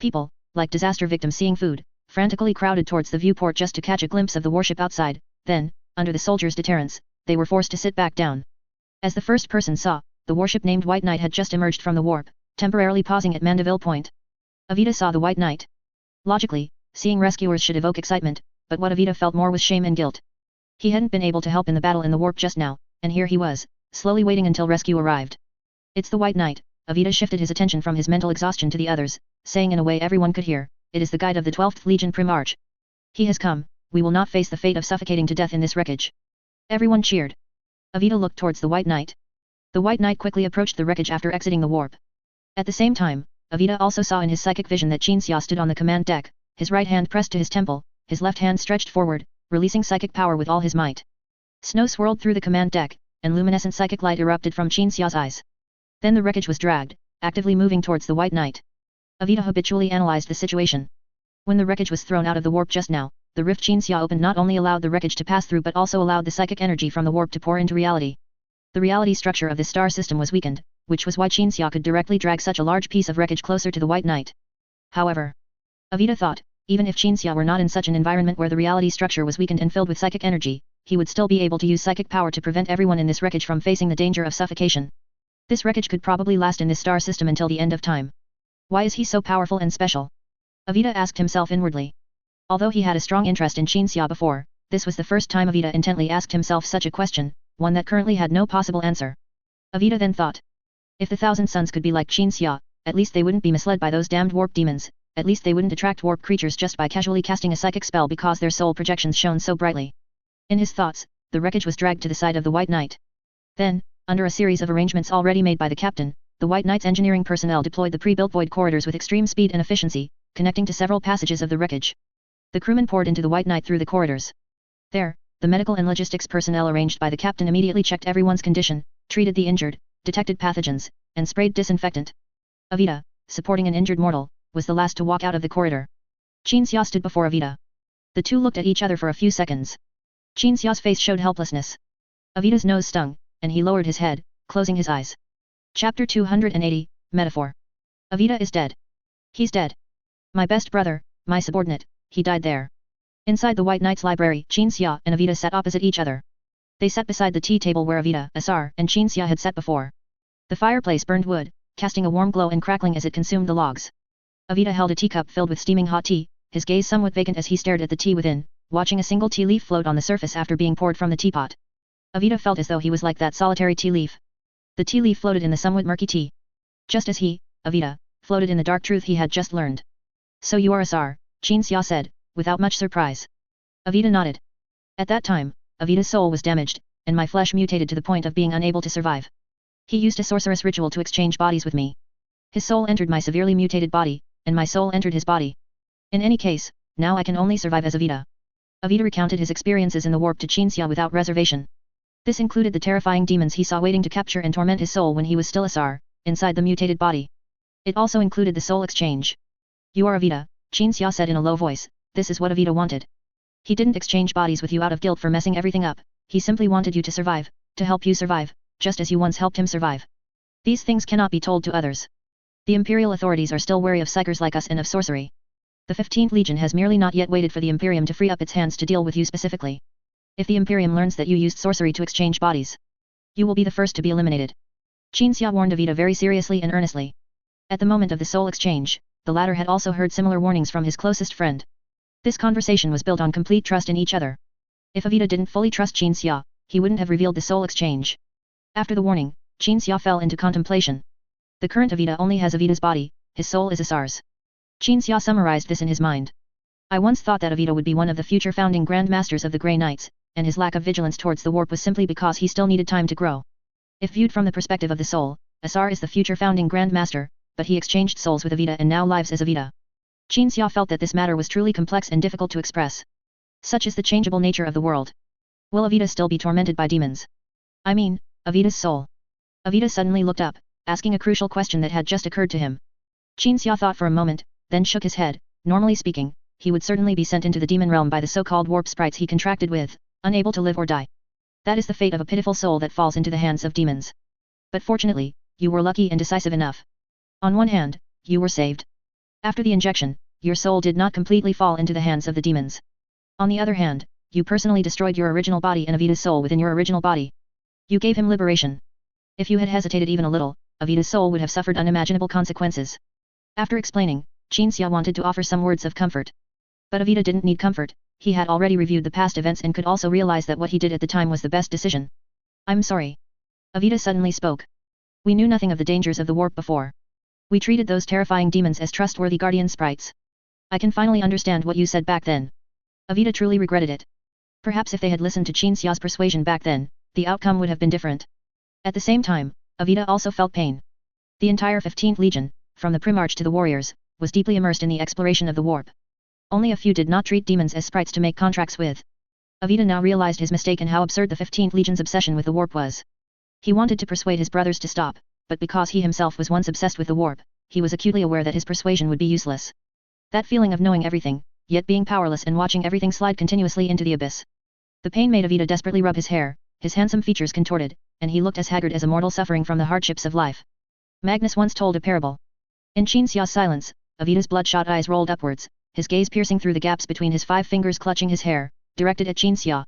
People, like disaster victims seeing food, frantically crowded towards the viewport just to catch a glimpse of the warship outside, then, under the soldiers' deterrence, they were forced to sit back down. As the first person saw, the warship named White Knight had just emerged from the warp, temporarily pausing at Mandeville Point. Avita saw the White Knight. Logically, seeing rescuers should evoke excitement, but what Avita felt more was shame and guilt. He hadn't been able to help in the battle in the warp just now, and here he was, slowly waiting until rescue arrived. It's the White Knight. Avita shifted his attention from his mental exhaustion to the others, saying in a way everyone could hear, it is the guide of the 12th Legion Primarch. He has come, we will not face the fate of suffocating to death in this wreckage. Everyone cheered. Avita looked towards the White Knight. The White Knight quickly approached the wreckage after exiting the warp. At the same time, Avita also saw in his psychic vision that Xia stood on the command deck, his right hand pressed to his temple, his left hand stretched forward, releasing psychic power with all his might. Snow swirled through the command deck, and luminescent psychic light erupted from Xia's eyes. Then the wreckage was dragged, actively moving towards the White Knight. Avita habitually analyzed the situation. When the wreckage was thrown out of the warp just now, the rift Xia opened not only allowed the wreckage to pass through but also allowed the psychic energy from the warp to pour into reality. The reality structure of this star system was weakened, which was why Xia could directly drag such a large piece of wreckage closer to the White Knight. However, Avita thought, even if Xia were not in such an environment where the reality structure was weakened and filled with psychic energy, he would still be able to use psychic power to prevent everyone in this wreckage from facing the danger of suffocation. This wreckage could probably last in this star system until the end of time. Why is he so powerful and special? Avita asked himself inwardly. Although he had a strong interest in Xia before, this was the first time Avita intently asked himself such a question, one that currently had no possible answer. Avita then thought. If the 1,000 Suns could be like Xia, at least they wouldn't be misled by those damned warp demons, at least they wouldn't attract warp creatures just by casually casting a psychic spell because their soul projections shone so brightly. In his thoughts, the wreckage was dragged to the side of the White Knight. Then, under a series of arrangements already made by the captain, the White Knight's engineering personnel deployed the pre-built void corridors with extreme speed and efficiency, connecting to several passages of the wreckage. The crewmen poured into the White Knight through the corridors. There, the medical and logistics personnel arranged by the captain immediately checked everyone's condition, treated the injured, detected pathogens, and sprayed disinfectant. Avita, supporting an injured mortal, was the last to walk out of the corridor. Xia stood before Avita. The two looked at each other for a few seconds. Xia's face showed helplessness. Avita's nose stung, and he lowered his head, closing his eyes. Chapter 280, Metaphor. Avita is dead. He's dead. My best brother, my subordinate, he died there. Inside the White Knight's library, Xia and Avita sat opposite each other. They sat beside the tea table where Avita, Asar, and Xia had sat before. The fireplace burned wood, casting a warm glow and crackling as it consumed the logs. Avita held a teacup filled with steaming hot tea, his gaze somewhat vacant as he stared at the tea within, watching a single tea leaf float on the surface after being poured from the teapot. Avita felt as though he was like that solitary tea leaf. The tea leaf floated in the somewhat murky tea. Just as he, Avita, floated in the dark truth he had just learned. So you are Asar, Xia said, without much surprise. Avita nodded. At that time, Avita's soul was damaged, and my flesh mutated to the point of being unable to survive. He used a sorceress ritual to exchange bodies with me. His soul entered my severely mutated body, and my soul entered his body. In any case, now I can only survive as Avita. Avita recounted his experiences in the warp to Xia without reservation. This included the terrifying demons he saw waiting to capture and torment his soul when he was still Asar, inside the mutated body. It also included the soul exchange. You are Avita, Xia said in a low voice, this is what Avita wanted. He didn't exchange bodies with you out of guilt for messing everything up, he simply wanted you to survive, to help you survive, just as you once helped him survive. These things cannot be told to others. The Imperial authorities are still wary of psychers like us and of sorcery. The 15th Legion has merely not yet waited for the Imperium to free up its hands to deal with you specifically. If the Imperium learns that you used sorcery to exchange bodies, you will be the first to be eliminated. Xia warned Avita very seriously and earnestly. At the moment of the soul exchange, the latter had also heard similar warnings from his closest friend. This conversation was built on complete trust in each other. If Avita didn't fully trust Qin Xia, he wouldn't have revealed the soul exchange. After the warning, Qin Xia fell into contemplation. The current Avita only has Avita's body, his soul is Asar's. Qin Xia summarized this in his mind. I once thought that Avita would be one of the future founding Grand Masters of the Grey Knights, and his lack of vigilance towards the warp was simply because he still needed time to grow. If viewed from the perspective of the soul, Asar is the future founding Grand Master, but he exchanged souls with Avita and now lives as Avita. Qin Xia felt that this matter was truly complex and difficult to express. Such is the changeable nature of the world. Will Avita still be tormented by demons? I mean, Avita's soul. Avita suddenly looked up, asking a crucial question that had just occurred to him. Qin Xia thought for a moment, then shook his head. Normally speaking, he would certainly be sent into the demon realm by the so-called warp sprites he contracted with, unable to live or die. That is the fate of a pitiful soul that falls into the hands of demons. But fortunately, you were lucky and decisive enough. On one hand, you were saved. After the injection, your soul did not completely fall into the hands of the demons. On the other hand, you personally destroyed your original body and Avita's soul within your original body. You gave him liberation. If you had hesitated even a little, Avita's soul would have suffered unimaginable consequences. After explaining, Qin Xia wanted to offer some words of comfort. But Avita didn't need comfort, he had already reviewed the past events and could also realize that what he did at the time was the best decision. I'm sorry. Avita suddenly spoke. We knew nothing of the dangers of the warp before. We treated those terrifying demons as trustworthy guardian sprites. I can finally understand what you said back then. Avita truly regretted it. Perhaps if they had listened to Qin Xia's persuasion back then, the outcome would have been different. At the same time, Avita also felt pain. The entire 15th Legion, from the Primarch to the warriors, was deeply immersed in the exploration of the warp. Only a few did not treat demons as sprites to make contracts with. Avita now realized his mistake and how absurd the 15th Legion's obsession with the warp was. He wanted to persuade his brothers to stop, but because he himself was once obsessed with the warp, he was acutely aware that his persuasion would be useless. That feeling of knowing everything, yet being powerless and watching everything slide continuously into the abyss. The pain made Avita desperately rub his hair, his handsome features contorted, and he looked as haggard as a mortal suffering from the hardships of life. Magnus once told a parable. In Qin Xia's silence, Avita's bloodshot eyes rolled upwards, his gaze piercing through the gaps between his 5 fingers clutching his hair, directed at Qin Xia.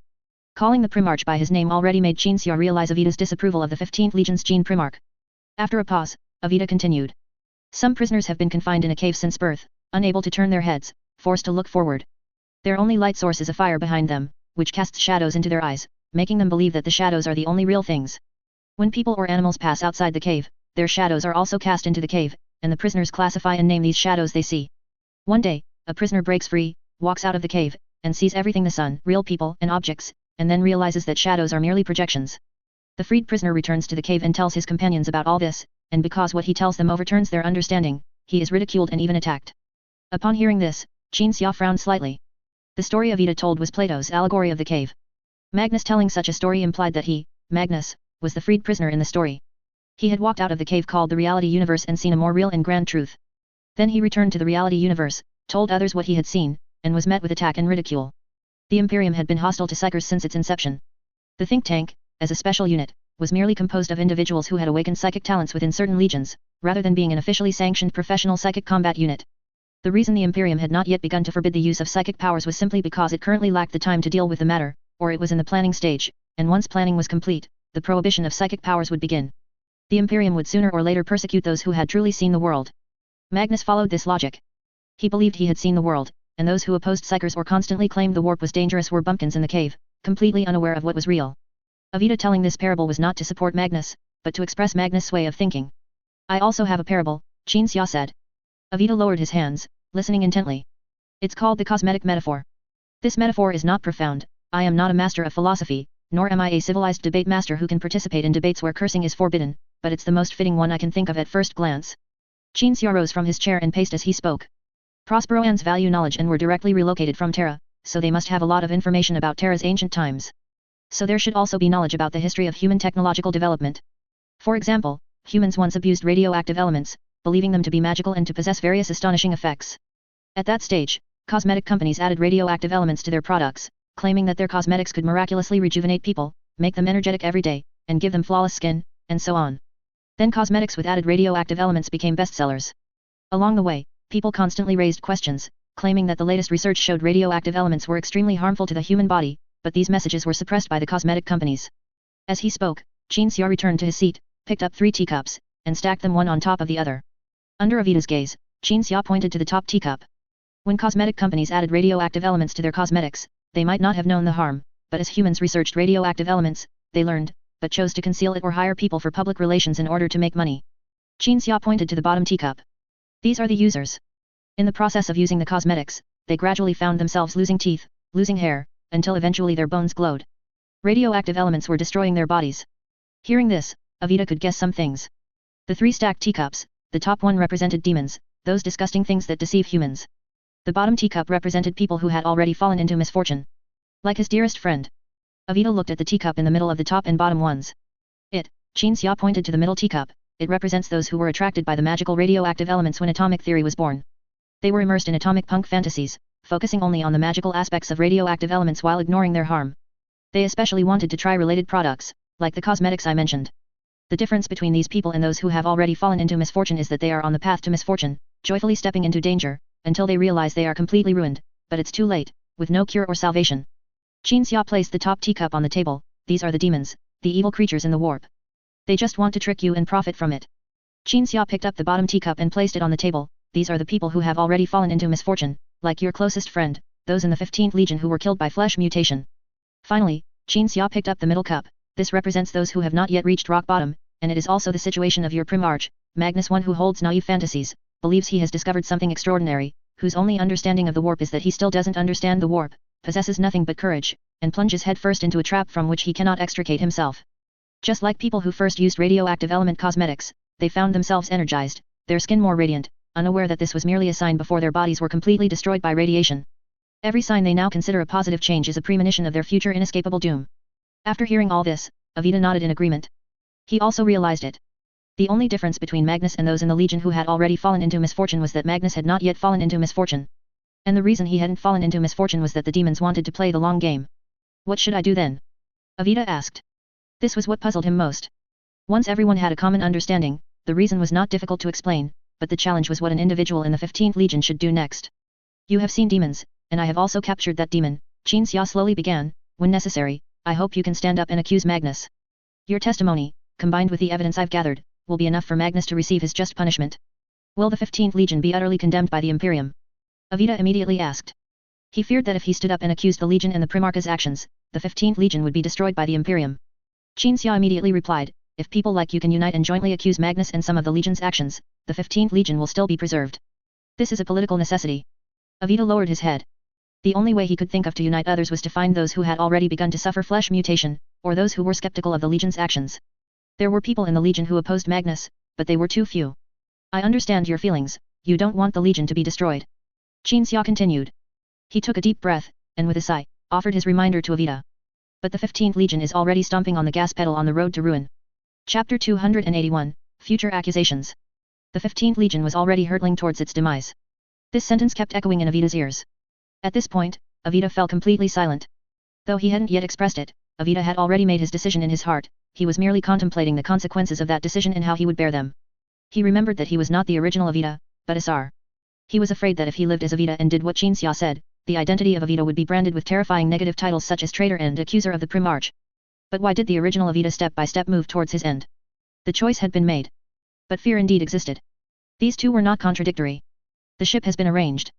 Calling the Primarch by his name already made Qin Xia realize Avita's disapproval of the 15th Legion's Qin Primarch. After a pause, Avita continued. Some prisoners have been confined in a cave since birth, unable to turn their heads, forced to look forward. Their only light source is a fire behind them, which casts shadows into their eyes, making them believe that the shadows are the only real things. When people or animals pass outside the cave, their shadows are also cast into the cave, and the prisoners classify and name these shadows they see. One day, a prisoner breaks free, walks out of the cave, and sees everything: the sun, real people and objects, and then realizes that shadows are merely projections. The freed prisoner returns to the cave and tells his companions about all this, and because what he tells them overturns their understanding, he is ridiculed and even attacked. Upon hearing this, Qin Xia frowned slightly. The story Avita told was Plato's allegory of the cave. Magnus telling such a story implied that he, Magnus, was the freed prisoner in the story. He had walked out of the cave called the reality universe and seen a more real and grand truth. Then he returned to the reality universe, told others what he had seen, and was met with attack and ridicule. The Imperium had been hostile to psychers since its inception. The think tank, as a special unit, was merely composed of individuals who had awakened psychic talents within certain legions, rather than being an officially sanctioned professional psychic combat unit. The reason the Imperium had not yet begun to forbid the use of psychic powers was simply because it currently lacked the time to deal with the matter, or it was in the planning stage, and once planning was complete, the prohibition of psychic powers would begin. The Imperium would sooner or later persecute those who had truly seen the world. Magnus followed this logic. He believed he had seen the world, and those who opposed psychers or constantly claimed the warp was dangerous were bumpkins in the cave, completely unaware of what was real. Avita telling this parable was not to support Magnus, but to express Magnus' way of thinking. I also have a parable, Qin Xia said. Avita lowered his hands, listening intently. It's called the cosmetic metaphor. This metaphor is not profound. I am not a master of philosophy, nor am I a civilized debate master who can participate in debates where cursing is forbidden, but it's the most fitting one I can think of at first glance. Qin Xia rose from his chair and paced as he spoke. Prosperoans value knowledge and were directly relocated from Terra, so they must have a lot of information about Terra's ancient times. So there should also be knowledge about the history of human technological development. For example, humans once abused radioactive elements, believing them to be magical and to possess various astonishing effects. At that stage, cosmetic companies added radioactive elements to their products, claiming that their cosmetics could miraculously rejuvenate people, make them energetic every day, and give them flawless skin, and so on. Then cosmetics with added radioactive elements became bestsellers. Along the way, people constantly raised questions, claiming that the latest research showed radioactive elements were extremely harmful to the human body, but these messages were suppressed by the cosmetic companies. As he spoke, Qin Xia returned to his seat, picked up 3 teacups, and stacked them one on top of the other. Under Avita's gaze, Qin Xia pointed to the top teacup. When cosmetic companies added radioactive elements to their cosmetics, they might not have known the harm, but as humans researched radioactive elements, they learned, but chose to conceal it or hire people for public relations in order to make money. Qin Xia pointed to the bottom teacup. These are the users. In the process of using the cosmetics, they gradually found themselves losing teeth, losing hair, until eventually their bones glowed. Radioactive elements were destroying their bodies. Hearing this, Avita could guess some things. The 3 stacked teacups, the top one represented demons, those disgusting things that deceive humans. The bottom teacup represented people who had already fallen into misfortune. Like his dearest friend. Avita looked at the teacup in the middle of the top and bottom ones. Qin Xia pointed to the middle teacup, it represents those who were attracted by the magical radioactive elements when atomic theory was born. They were immersed in atomic punk fantasies, focusing only on the magical aspects of radioactive elements while ignoring their harm. They especially wanted to try related products, like the cosmetics I mentioned. The difference between these people and those who have already fallen into misfortune is that they are on the path to misfortune, joyfully stepping into danger, until they realize they are completely ruined, but it's too late, with no cure or salvation. Qin Xia placed the top teacup on the table. These are the demons, the evil creatures in the warp. They just want to trick you and profit from it. Qin Xia picked up the bottom teacup and placed it on the table. These are the people who have already fallen into misfortune, like your closest friend, those in the 15th Legion who were killed by flesh mutation. Finally, Qin Xia picked up the middle cup. This represents those who have not yet reached rock bottom, and it is also the situation of your Primarch, Magnus, one who holds naive fantasies, believes he has discovered something extraordinary, whose only understanding of the warp is that he still doesn't understand the warp, possesses nothing but courage, and plunges headfirst into a trap from which he cannot extricate himself. Just like people who first used radioactive element cosmetics, they found themselves energized, their skin more radiant, unaware that this was merely a sign before their bodies were completely destroyed by radiation. Every sign they now consider a positive change is a premonition of their future inescapable doom. After hearing all this, Avita nodded in agreement. He also realized it. The only difference between Magnus and those in the Legion who had already fallen into misfortune was that Magnus had not yet fallen into misfortune. And the reason he hadn't fallen into misfortune was that the demons wanted to play the long game. What should I do then? Avita asked. This was what puzzled him most. Once everyone had a common understanding, the reason was not difficult to explain, but the challenge was what an individual in the 15th Legion should do next. You have seen demons, and I have also captured that demon, Qin Xia slowly began. When necessary, I hope you can stand up and accuse Magnus. Your testimony, combined with the evidence I've gathered, will be enough for Magnus to receive his just punishment. Will the 15th Legion be utterly condemned by the Imperium? Avita immediately asked. He feared that if he stood up and accused the Legion and the Primarch's actions, the 15th Legion would be destroyed by the Imperium. Qin Xia immediately replied, if people like you can unite and jointly accuse Magnus and some of the Legion's actions, the 15th Legion will still be preserved. This is a political necessity. Avita lowered his head. The only way he could think of to unite others was to find those who had already begun to suffer flesh mutation, or those who were skeptical of the Legion's actions. There were people in the Legion who opposed Magnus, but they were too few. I understand your feelings, you don't want the Legion to be destroyed. Qin Xia continued. He took a deep breath, and with a sigh, offered his reminder to Avita. But the 15th Legion is already stomping on the gas pedal on the road to ruin. Chapter 281, Future Accusations. The 15th Legion was already hurtling towards its demise. This sentence kept echoing in Avita's ears. At this point, Avita fell completely silent. Though he hadn't yet expressed it, Avita had already made his decision in his heart, he was merely contemplating the consequences of that decision and how he would bear them. He remembered that he was not the original Avita, but Asar. He was afraid that if he lived as Avita and did what Qin Xia said, the identity of Avita would be branded with terrifying negative titles such as traitor and accuser of the Primarch. But why did the original Avita step by step move towards his end? The choice had been made. But fear indeed existed. These two were not contradictory. The ship has been arranged.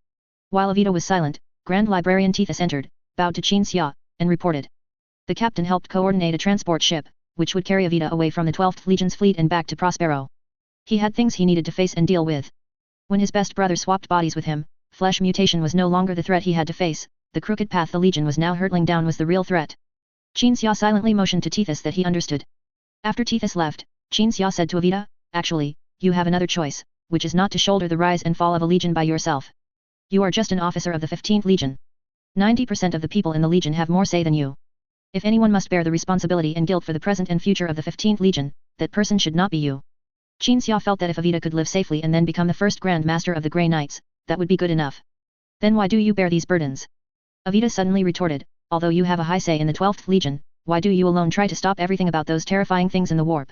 While Avita was silent, Grand Librarian Tethys entered, bowed to Qin Xia, and reported. The captain helped coordinate a transport ship, which would carry Avita away from the 12th Legion's fleet and back to Prospero. He had things he needed to face and deal with. When his best brother swapped bodies with him, flesh mutation was no longer the threat he had to face, the crooked path the Legion was now hurtling down was the real threat. Qin Xia silently motioned to Tethys that he understood. After Tethys left, Qin Xia said to Avita, actually, you have another choice, which is not to shoulder the rise and fall of a Legion by yourself. You are just an officer of the 15th Legion. 90% of the people in the Legion have more say than you. If anyone must bear the responsibility and guilt for the present and future of the 15th Legion, that person should not be you. Qin Xia felt that if Avita could live safely and then become the first Grand Master of the Grey Knights, that would be good enough. Then why do you bear these burdens? Avita suddenly retorted, although you have a high say in the 12th Legion, why do you alone try to stop everything about those terrifying things in the warp?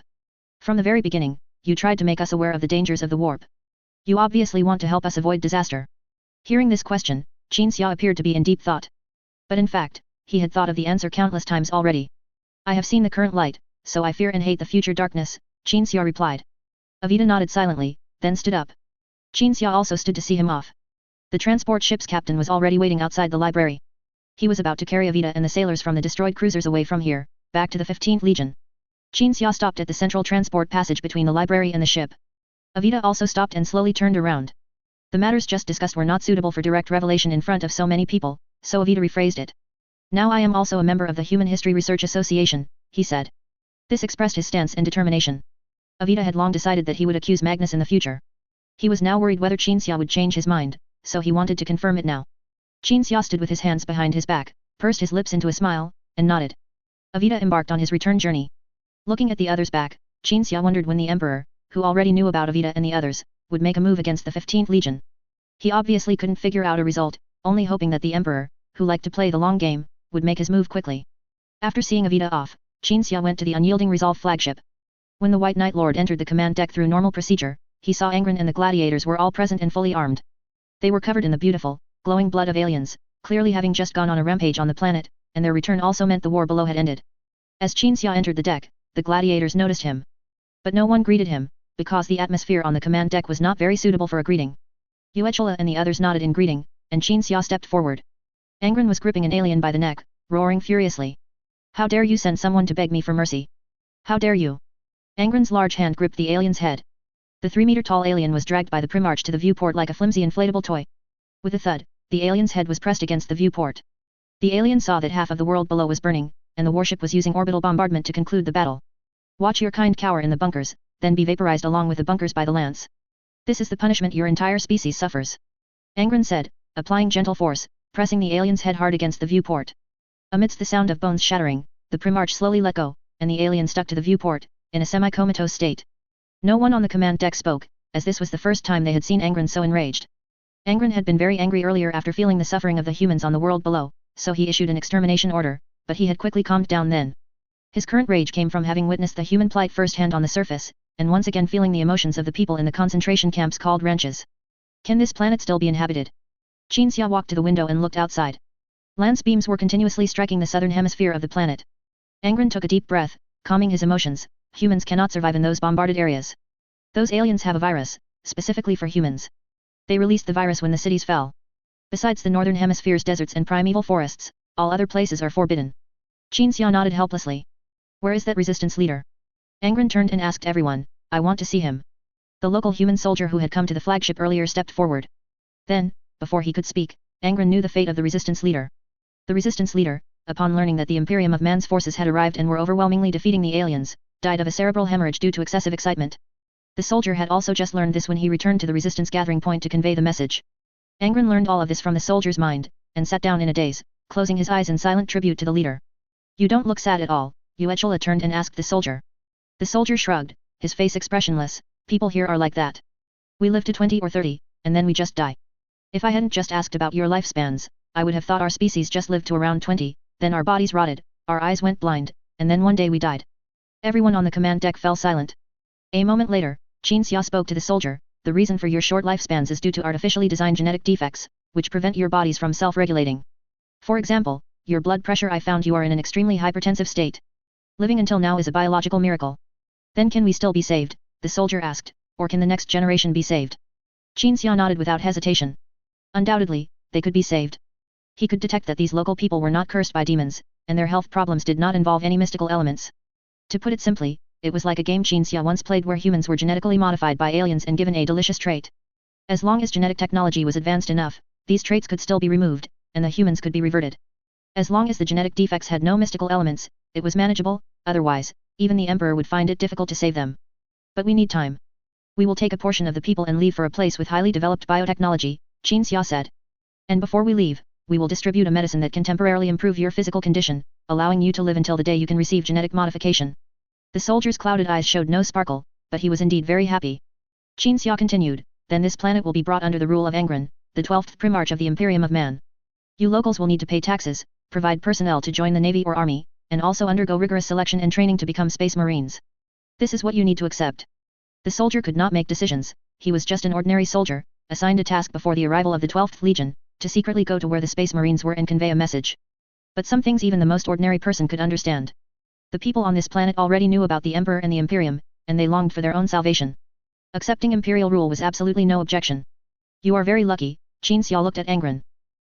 From the very beginning, you tried to make us aware of the dangers of the warp. You obviously want to help us avoid disaster. Hearing this question, Qin Xia appeared to be in deep thought. But in fact, he had thought of the answer countless times already. I have seen the current light, so I fear and hate the future darkness, Qin Xia replied. Avita nodded silently, then stood up. Qin Xia also stood to see him off. The transport ship's captain was already waiting outside the library. He was about to carry Avita and the sailors from the destroyed cruisers away from here, back to the 15th Legion. Qin Xia stopped at the central transport passage between the library and the ship. Avita also stopped and slowly turned around. The matters just discussed were not suitable for direct revelation in front of so many people, so Avita rephrased it. Now I am also a member of the Human History Research Association, he said. This expressed his stance and determination. Avita had long decided that he would accuse Magnus in the future. He was now worried whether Qin Xia would change his mind, so he wanted to confirm it now. Qin Xia stood with his hands behind his back, pursed his lips into a smile, and nodded. Avita embarked on his return journey. Looking at the others back, Qin Xia wondered when the Emperor, who already knew about Avita and the others, would make a move against the 15th Legion. He obviously couldn't figure out a result, only hoping that the Emperor, who liked to play the long game, would make his move quickly. After seeing Avita off, Qin Xia went to the Unyielding Resolve flagship. When the White Knight Lord entered the command deck through normal procedure, he saw Angron and the gladiators were all present and fully armed. They were covered in the beautiful, glowing blood of aliens, clearly having just gone on a rampage on the planet, and their return also meant the war below had ended. As Qin Xia entered the deck, the gladiators noticed him. But no one greeted him, because the atmosphere on the command deck was not very suitable for a greeting. Yuechula and the others nodded in greeting, and Qin Xia stepped forward. Angron was gripping an alien by the neck, roaring furiously. How dare you send someone to beg me for mercy? How dare you? Angron's large hand gripped the alien's head. The 3-meter-tall alien was dragged by the Primarch to the viewport like a flimsy inflatable toy. With a thud, the alien's head was pressed against the viewport. The alien saw that half of the world below was burning, and the warship was using orbital bombardment to conclude the battle. Watch your kind cower in the bunkers, then be vaporized along with the bunkers by the lance. This is the punishment your entire species suffers. Angron said, applying gentle force, pressing the alien's head hard against the viewport. Amidst the sound of bones shattering, the Primarch slowly let go, and the alien stuck to the viewport, in a semi-comatose state. No one on the command deck spoke, as this was the first time they had seen Angron so enraged. Angron had been very angry earlier after feeling the suffering of the humans on the world below, so he issued an extermination order, but he had quickly calmed down then. His current rage came from having witnessed the human plight firsthand on the surface, and once again feeling the emotions of the people in the concentration camps called ranches. Can this planet still be inhabited? Qin Xia walked to the window and looked outside. Lance beams were continuously striking the southern hemisphere of the planet. Angron took a deep breath, calming his emotions. Humans cannot survive in those bombarded areas. Those aliens have a virus, specifically for humans. They released the virus when the cities fell. Besides the northern hemisphere's deserts and primeval forests, all other places are forbidden. Qin Xia nodded helplessly. Where is that resistance leader? Angron turned and asked everyone, I want to see him. The local human soldier who had come to the flagship earlier stepped forward. Then, before he could speak, Angron knew the fate of the resistance leader. The resistance leader, upon learning that the Imperium of Man's forces had arrived and were overwhelmingly defeating the aliens, died of a cerebral hemorrhage due to excessive excitement. The soldier had also just learned this when he returned to the resistance gathering point to convey the message. Angron learned all of this from the soldier's mind, and sat down in a daze, closing his eyes in silent tribute to the leader. You don't look sad at all, Yuechula turned and asked the soldier. The soldier shrugged, his face expressionless. People here are like that. We live to 20 or 30, and then we just die. If I hadn't just asked about your lifespans, I would have thought our species just lived to around 20, then our bodies rotted, our eyes went blind, and then one day we died. Everyone on the command deck fell silent. A moment later, Qin Xia spoke to the soldier, the reason for your short lifespans is due to artificially designed genetic defects, which prevent your bodies from self-regulating. For example, your blood pressure. I found you are in an extremely hypertensive state. Living until now is a biological miracle. Then can we still be saved, the soldier asked, or can the next generation be saved? Qin Xia nodded without hesitation. Undoubtedly, they could be saved. He could detect that these local people were not cursed by demons, and their health problems did not involve any mystical elements. To put it simply, it was like a game Qin Xia once played where humans were genetically modified by aliens and given a delicious trait. As long as genetic technology was advanced enough, these traits could still be removed, and the humans could be reverted. As long as the genetic defects had no mystical elements, it was manageable, otherwise, even the Emperor would find it difficult to save them. But we need time. We will take a portion of the people and leave for a place with highly developed biotechnology, Qin Xia said. And before we leave, we will distribute a medicine that can temporarily improve your physical condition, allowing you to live until the day you can receive genetic modification. The soldier's clouded eyes showed no sparkle, but he was indeed very happy. Qin Xia continued, then this planet will be brought under the rule of Angron, the 12th Primarch of the Imperium of Man. You locals will need to pay taxes, provide personnel to join the Navy or Army, and also undergo rigorous selection and training to become Space Marines. This is what you need to accept. The soldier could not make decisions, he was just an ordinary soldier, assigned a task before the arrival of the 12th Legion, to secretly go to where the Space Marines were and convey a message. But some things even the most ordinary person could understand. The people on this planet already knew about the Emperor and the Imperium, and they longed for their own salvation. Accepting imperial rule was absolutely no objection. You are very lucky, Qin Xia looked at Angron.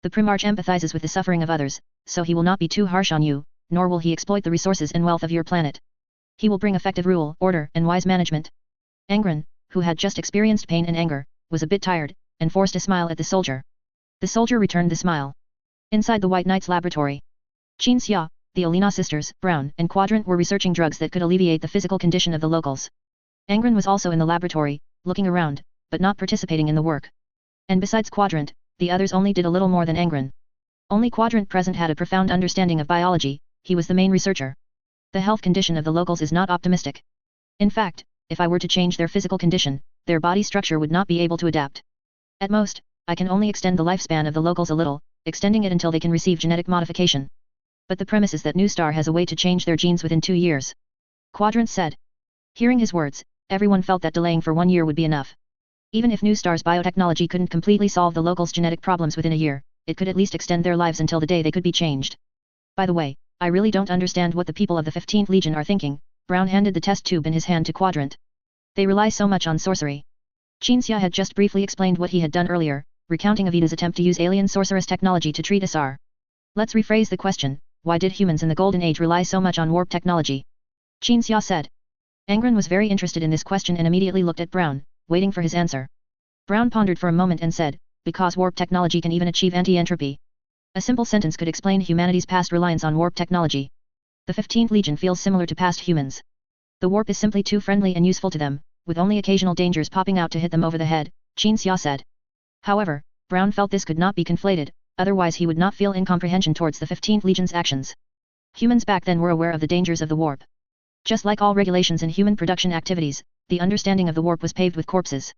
The Primarch empathizes with the suffering of others, so he will not be too harsh on you, nor will he exploit the resources and wealth of your planet. He will bring effective rule, order, and wise management. Angron, who had just experienced pain and anger, was a bit tired, and forced a smile at the soldier. The soldier returned the smile. Inside the White Knight's laboratory, Qin Xia, the Olina sisters, Brown, and Quadrant were researching drugs that could alleviate the physical condition of the locals. Angron was also in the laboratory, looking around, but not participating in the work. And besides Quadrant, the others only did a little more than Angron. Only Quadrant present had a profound understanding of biology, he was the main researcher. The health condition of the locals is not optimistic. In fact, if I were to change their physical condition, their body structure would not be able to adapt. At most, I can only extend the lifespan of the locals a little, extending it until they can receive genetic modification. But the premise is that New Star has a way to change their genes within 2 years. Quadrant said. Hearing his words, everyone felt that delaying for 1 year would be enough. Even if New Star's biotechnology couldn't completely solve the locals' genetic problems within a year, it could at least extend their lives until the day they could be changed. By the way, I really don't understand what the people of the 15th Legion are thinking. Brown handed the test tube in his hand to Quadrant. They rely so much on sorcery. Qin Xia had just briefly explained what he had done earlier, recounting Avita's attempt to use alien sorceress technology to treat Asar. Let's rephrase the question, why did humans in the Golden Age rely so much on warp technology? Qin Xia said. Angron was very interested in this question and immediately looked at Brown, waiting for his answer. Brown pondered for a moment and said, because warp technology can even achieve anti-entropy. A simple sentence could explain humanity's past reliance on warp technology. The 15th Legion feels similar to past humans. The warp is simply too friendly and useful to them, with only occasional dangers popping out to hit them over the head, Qin Xia said. However, Brown felt this could not be conflated, otherwise he would not feel incomprehension towards the 15th Legion's actions. Humans back then were aware of the dangers of the warp. Just like all regulations in human production activities, the understanding of the warp was paved with corpses.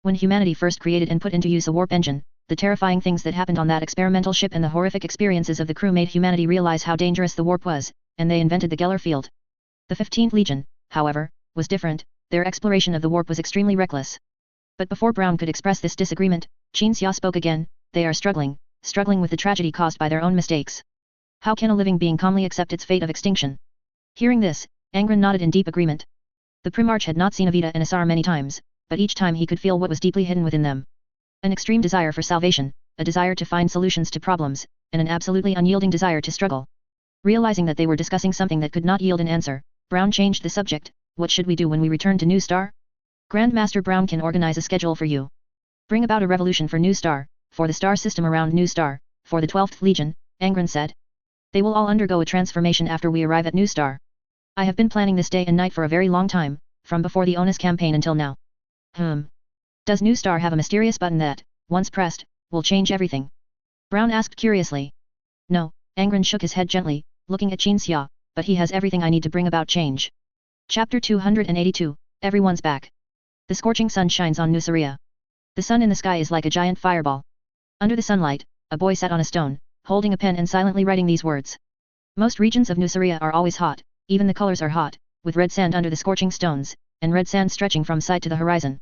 When humanity first created and put into use a warp engine, the terrifying things that happened on that experimental ship and the horrific experiences of the crew made humanity realize how dangerous the warp was, and they invented the Geller field. The 15th Legion, however, was different, their exploration of the warp was extremely reckless. But before Brown could express this disagreement, Qin Xia spoke again, they are struggling with the tragedy caused by their own mistakes. How can a living being calmly accept its fate of extinction? Hearing this, Angron nodded in deep agreement. The Primarch had not seen Avita and Asar many times, but each time he could feel what was deeply hidden within them. An extreme desire for salvation, a desire to find solutions to problems, and an absolutely unyielding desire to struggle. Realizing that they were discussing something that could not yield an answer, Brown changed the subject. What should we do when we return to New Star? Grandmaster Brown can organize a schedule for you. Bring about a revolution for New Star, for the star system around New Star, for the 12th Legion, Angron said. They will all undergo a transformation after we arrive at New Star. I have been planning this day and night for a very long time, from before the Onus campaign until now. Does New Star have a mysterious button that, once pressed, will change everything? Brown asked curiously. No, Angron shook his head gently, looking at Qin Xia, but he has everything I need to bring about change. Chapter 282, Everyone's back. The scorching sun shines on Nuceria. The sun in the sky is like a giant fireball. Under the sunlight, a boy sat on a stone, holding a pen and silently writing these words. Most regions of Nuceria are always hot, even the colors are hot, with red sand under the scorching stones, and red sand stretching from side to the horizon.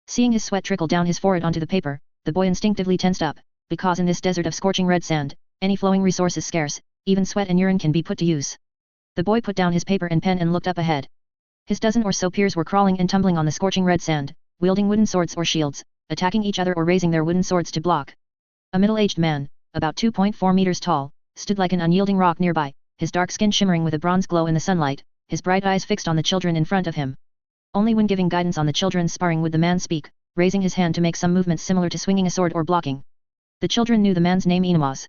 Seeing his sweat trickle down his forehead onto the paper, the boy instinctively tensed up, because in this desert of scorching red sand, any flowing resource is scarce, even sweat and urine can be put to use. The boy put down his paper and pen and looked up ahead. His dozen or so peers were crawling and tumbling on the scorching red sand, wielding wooden swords or shields, attacking each other or raising their wooden swords to block. A middle-aged man, about 2.4 meters tall, stood like an unyielding rock nearby, his dark skin shimmering with a bronze glow in the sunlight, his bright eyes fixed on the children in front of him. Only when giving guidance on the children's sparring would the man speak, raising his hand to make some movements similar to swinging a sword or blocking. The children knew the man's name Inamaz.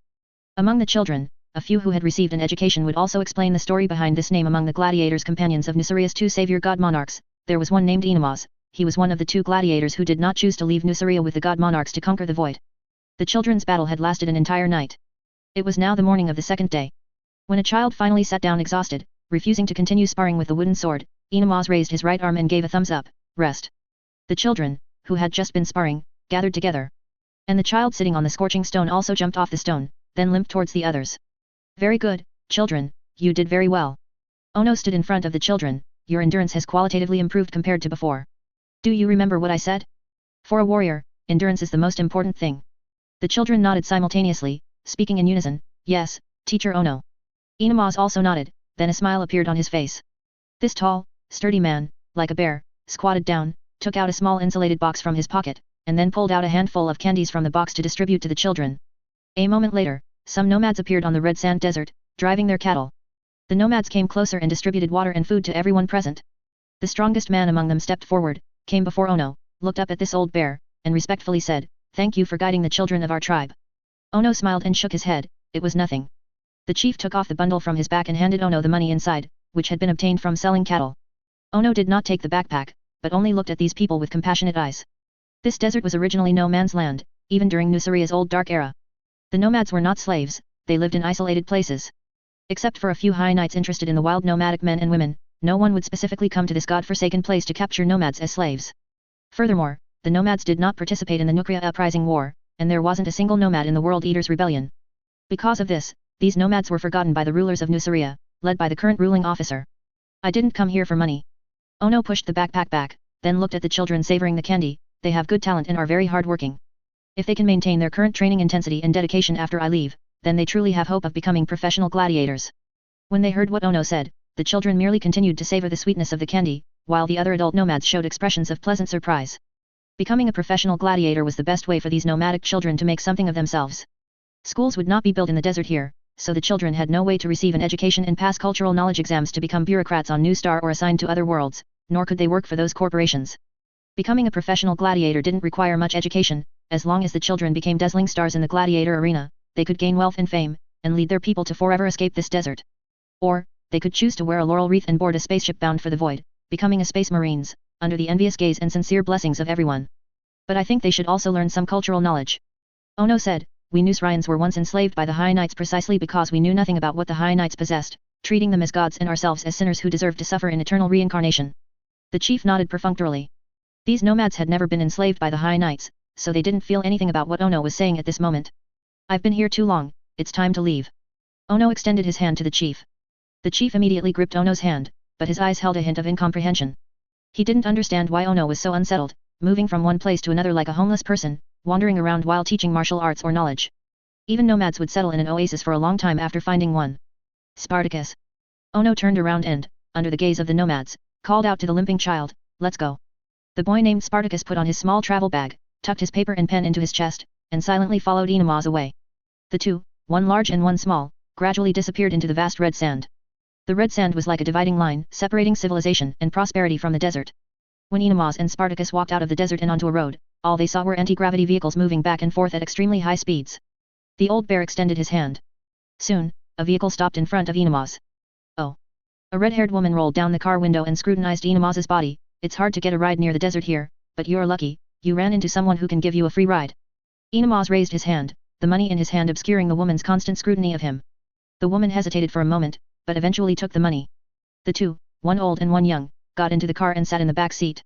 Among the children, a few who had received an education would also explain the story behind this name. Among the gladiators companions of Nuceria's 2 savior god monarchs, there was one named Inamaz. He was one of the 2 gladiators who did not choose to leave Nuceria with the god monarchs to conquer the void. The children's battle had lasted an entire night. It was now the morning of the second day. When a child finally sat down exhausted, refusing to continue sparring with the wooden sword, Inamaz raised his right arm and gave a thumbs up, rest. The children, who had just been sparring, gathered together. And the child sitting on the scorching stone also jumped off the stone, then limped towards the others. Very good, children, you did very well. Ono stood in front of the children, your endurance has qualitatively improved compared to before. Do you remember what I said? For a warrior, endurance is the most important thing. The children nodded simultaneously, speaking in unison, yes, teacher Ono. Inamaz also nodded, then a smile appeared on his face. This tall, sturdy man, like a bear, squatted down, took out a small insulated box from his pocket, and then pulled out a handful of candies from the box to distribute to the children. A moment later, some nomads appeared on the red sand desert, driving their cattle. The nomads came closer and distributed water and food to everyone present. The strongest man among them stepped forward, came before Ono, looked up at this old bear, and respectfully said, "Thank you for guiding the children of our tribe." Ono smiled and shook his head. It was nothing. The chief took off the bundle from his back and handed Ono the money inside, which had been obtained from selling cattle. Ono did not take the backpack, but only looked at these people with compassionate eyes. This desert was originally no man's land, even during Nusaria's old dark era. The nomads were not slaves, they lived in isolated places. Except for a few high knights interested in the wild nomadic men and women, no one would specifically come to this god-forsaken place to capture nomads as slaves. Furthermore, the nomads did not participate in the Nukria Uprising War, and there wasn't a single nomad in the World Eaters Rebellion. Because of this, these nomads were forgotten by the rulers of Nusaria, led by the current ruling officer. "I didn't come here for money." Ono pushed the backpack back, then looked at the children savoring the candy. "They have good talent and are very hard-working. If they can maintain their current training intensity and dedication after I leave, then they truly have hope of becoming professional gladiators." When they heard what Ono said, the children merely continued to savor the sweetness of the candy, while the other adult nomads showed expressions of pleasant surprise. Becoming a professional gladiator was the best way for these nomadic children to make something of themselves. Schools would not be built in the desert here, so the children had no way to receive an education and pass cultural knowledge exams to become bureaucrats on New Star or assigned to other worlds, nor could they work for those corporations. Becoming a professional gladiator didn't require much education. As long as the children became dazzling stars in the gladiator arena, they could gain wealth and fame, and lead their people to forever escape this desert. Or, they could choose to wear a laurel wreath and board a spaceship bound for the void, becoming a space marines, under the envious gaze and sincere blessings of everyone. But I think they should also learn some cultural knowledge. Ono said, "We Nusrians were once enslaved by the High Knights precisely because we knew nothing about what the High Knights possessed, treating them as gods and ourselves as sinners who deserved to suffer in eternal reincarnation." The chief nodded perfunctorily. These nomads had never been enslaved by the High Knights, so they didn't feel anything about what Ono was saying at this moment. "I've been here too long, it's time to leave." Ono extended his hand to the chief. The chief immediately gripped Ono's hand, but his eyes held a hint of incomprehension. He didn't understand why Ono was so unsettled, moving from one place to another like a homeless person, wandering around while teaching martial arts or knowledge. Even nomads would settle in an oasis for a long time after finding one. "Spartacus." Ono turned around and, under the gaze of the nomads, called out to the limping child, "Let's go." The boy named Spartacus put on his small travel bag, tucked his paper and pen into his chest, and silently followed Inamaz away. The two, one large and one small, gradually disappeared into the vast red sand. The red sand was like a dividing line, separating civilization and prosperity from the desert. When Inamaz and Spartacus walked out of the desert and onto a road, all they saw were anti-gravity vehicles moving back and forth at extremely high speeds. The old bear extended his hand. Soon, a vehicle stopped in front of Inamaz. "Oh." A red-haired woman rolled down the car window and scrutinized Inamaz's body. "It's hard to get a ride near the desert here, but you're lucky, you ran into someone who can give you a free ride." Inamaz raised his hand, the money in his hand obscuring the woman's constant scrutiny of him. The woman hesitated for a moment, but eventually took the money. The two, one old and one young, got into the car and sat in the back seat.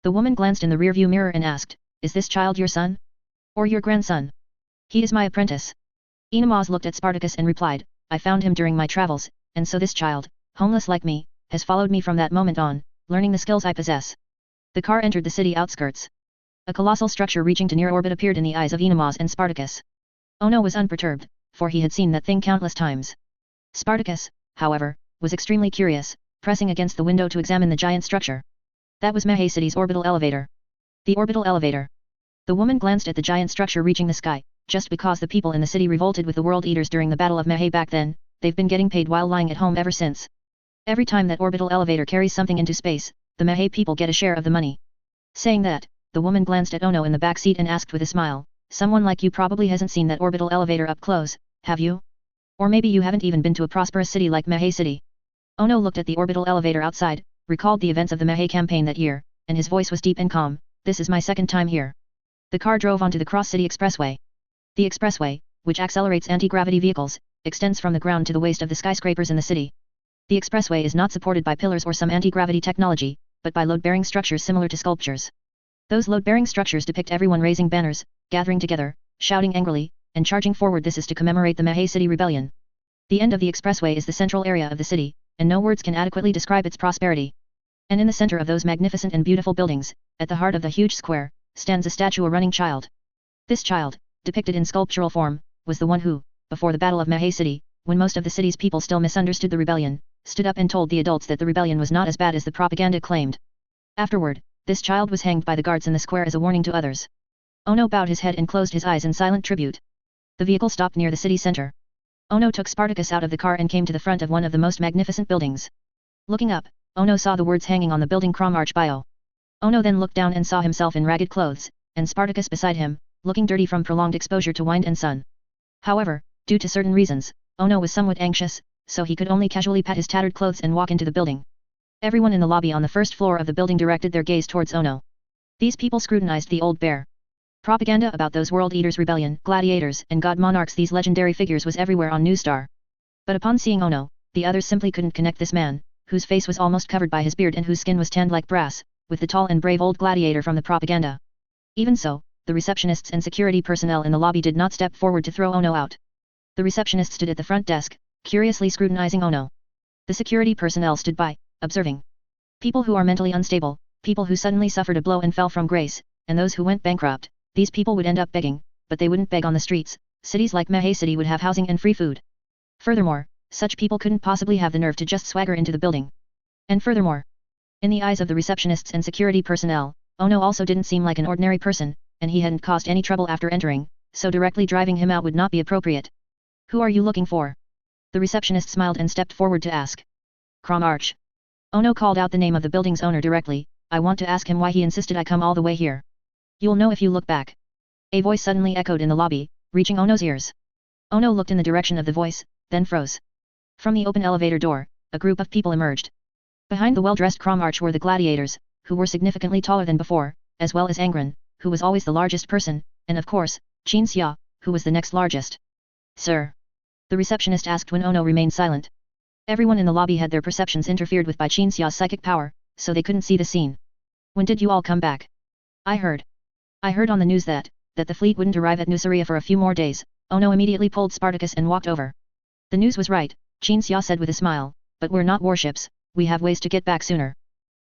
The woman glanced in the rearview mirror and asked, "Is this child your son? Or your grandson?" "He is my apprentice." Inamaz looked at Spartacus and replied, "I found him during my travels, and so this child, homeless like me, has followed me from that moment on, learning the skills I possess." The car entered the city outskirts. A colossal structure reaching to near orbit appeared in the eyes of Inamaz and Spartacus. Ono was unperturbed, for he had seen that thing countless times. Spartacus, however, was extremely curious, pressing against the window to examine the giant structure. That was Mahe City's orbital elevator. The orbital elevator. The woman glanced at the giant structure reaching the sky. Just because the people in the city revolted with the World Eaters during the Battle of Mahe back then, they've been getting paid while lying at home ever since. Every time that orbital elevator carries something into space, the Mahe people get a share of the money. Saying that, the woman glanced at Ono in the back seat and asked with a smile, "Someone like you probably hasn't seen that orbital elevator up close, have you? Or maybe you haven't even been to a prosperous city like Mahe City." Ono looked at the orbital elevator outside, recalled the events of the Mahe campaign that year, and his voice was deep and calm, "This is my second time here." The car drove onto the Cross-City Expressway. The expressway, which accelerates anti-gravity vehicles, extends from the ground to the waist of the skyscrapers in the city. The expressway is not supported by pillars or some anti-gravity technology, but by load-bearing structures similar to sculptures. Those load-bearing structures depict everyone raising banners, gathering together, shouting angrily, and charging forward. This is to commemorate the Mahe City Rebellion. The end of the expressway is the central area of the city, and no words can adequately describe its prosperity. And in the center of those magnificent and beautiful buildings, at the heart of the huge square, stands a statue of a running child. This child, depicted in sculptural form, was the one who, before the Battle of Mahe City, when most of the city's people still misunderstood the rebellion, stood up and told the adults that the rebellion was not as bad as the propaganda claimed. Afterward, this child was hanged by the guards in the square as a warning to others. Ono bowed his head and closed his eyes in silent tribute. The vehicle stopped near the city center. Ono took Spartacus out of the car and came to the front of one of the most magnificent buildings. Looking up, Ono saw the words hanging on the building Crom Arch Bio. Ono then looked down and saw himself in ragged clothes, and Spartacus beside him, looking dirty from prolonged exposure to wind and sun. However, due to certain reasons, Ono was somewhat anxious, so he could only casually pat his tattered clothes and walk into the building. Everyone in the lobby on the first floor of the building directed their gaze towards Ono. These people scrutinized the old bear. Propaganda about those World Eaters' rebellion, gladiators, and god monarchs, these legendary figures, was everywhere on Newstar. But upon seeing Ono, the others simply couldn't connect this man, whose face was almost covered by his beard and whose skin was tanned like brass, with the tall and brave old gladiator from the propaganda. Even so, the receptionists and security personnel in the lobby did not step forward to throw Ono out. The receptionist stood at the front desk, curiously scrutinizing Ono. The security personnel stood by, observing. People who are mentally unstable, people who suddenly suffered a blow and fell from grace, and those who went bankrupt, these people would end up begging, but they wouldn't beg on the streets. Cities like Mahe City would have housing and free food. Furthermore, such people couldn't possibly have the nerve to just swagger into the building. And furthermore, in the eyes of the receptionists and security personnel, Ono also didn't seem like an ordinary person, and he hadn't caused any trouble after entering, so directly driving him out would not be appropriate. Who are you looking for? The receptionist smiled and stepped forward to ask. Crom Arch. Ono called out the name of the building's owner directly. I want to ask him why he insisted I come all the way here. You'll know if you look back. A voice suddenly echoed in the lobby, reaching Ono's ears. Ono looked in the direction of the voice, then froze. From the open elevator door, a group of people emerged. Behind the well-dressed Crom Arch were the gladiators, who were significantly taller than before, as well as Angron, who was always the largest person, and of course, Xia, who was the next largest. Sir? The receptionist asked when Ono remained silent. Everyone in the lobby had their perceptions interfered with by Xia's psychic power, so they couldn't see the scene. When did you all come back? I heard on the news that the fleet wouldn't arrive at Nuceria for a few more days. Ono immediately pulled Spartacus and walked over. The news was right, Xia said with a smile, but we're not warships, we have ways to get back sooner.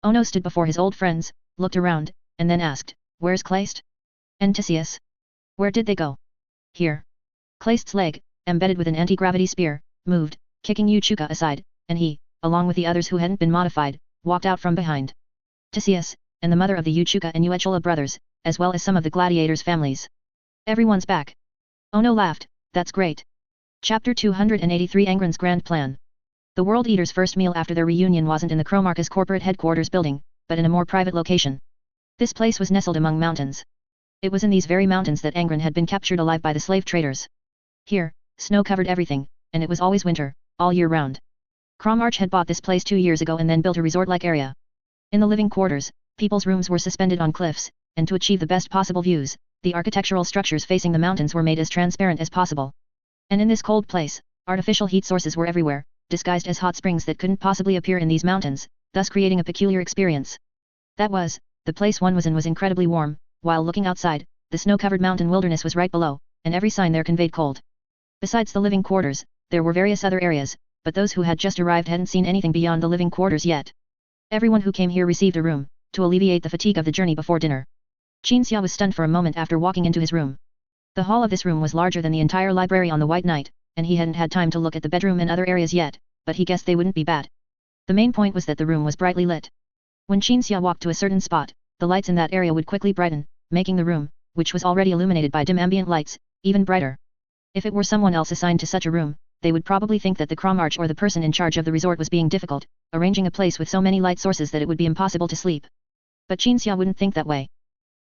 Ono stood before his old friends, looked around, and then asked, where's Kleist? And Tisius? Where did they go? Here. Kleist's leg, embedded with an anti-gravity spear, moved, kicking Yuchuka aside, and he, along with the others who hadn't been modified, walked out from behind. Tisius, and the mother of the Yuchuka and Uechula brothers, as well as some of the gladiators' families. Everyone's back. Ono laughed, that's great. Chapter 283 Angron's Grand Plan. The World Eaters' first meal after their reunion wasn't in the Chromarchus corporate headquarters building, but in a more private location. This place was nestled among mountains. It was in these very mountains that Angron had been captured alive by the slave traders. Here, snow covered everything, and it was always winter, all year round. Crom Arch had bought this place 2 years ago and then built a resort-like area. In the living quarters, people's rooms were suspended on cliffs, and to achieve the best possible views, the architectural structures facing the mountains were made as transparent as possible. And in this cold place, artificial heat sources were everywhere, disguised as hot springs that couldn't possibly appear in these mountains, thus creating a peculiar experience. That was, the place one was in was incredibly warm, while looking outside, the snow-covered mountain wilderness was right below, and every sign there conveyed cold. Besides the living quarters, there were various other areas, but those who had just arrived hadn't seen anything beyond the living quarters yet. Everyone who came here received a room, to alleviate the fatigue of the journey before dinner. Xia was stunned for a moment after walking into his room. The hall of this room was larger than the entire library on the White Knight, and he hadn't had time to look at the bedroom and other areas yet, but he guessed they wouldn't be bad. The main point was that the room was brightly lit. When Xia walked to a certain spot, the lights in that area would quickly brighten, making the room, which was already illuminated by dim ambient lights, even brighter. If it were someone else assigned to such a room, they would probably think that the Crom Arch or the person in charge of the resort was being difficult, arranging a place with so many light sources that it would be impossible to sleep. But Xia wouldn't think that way.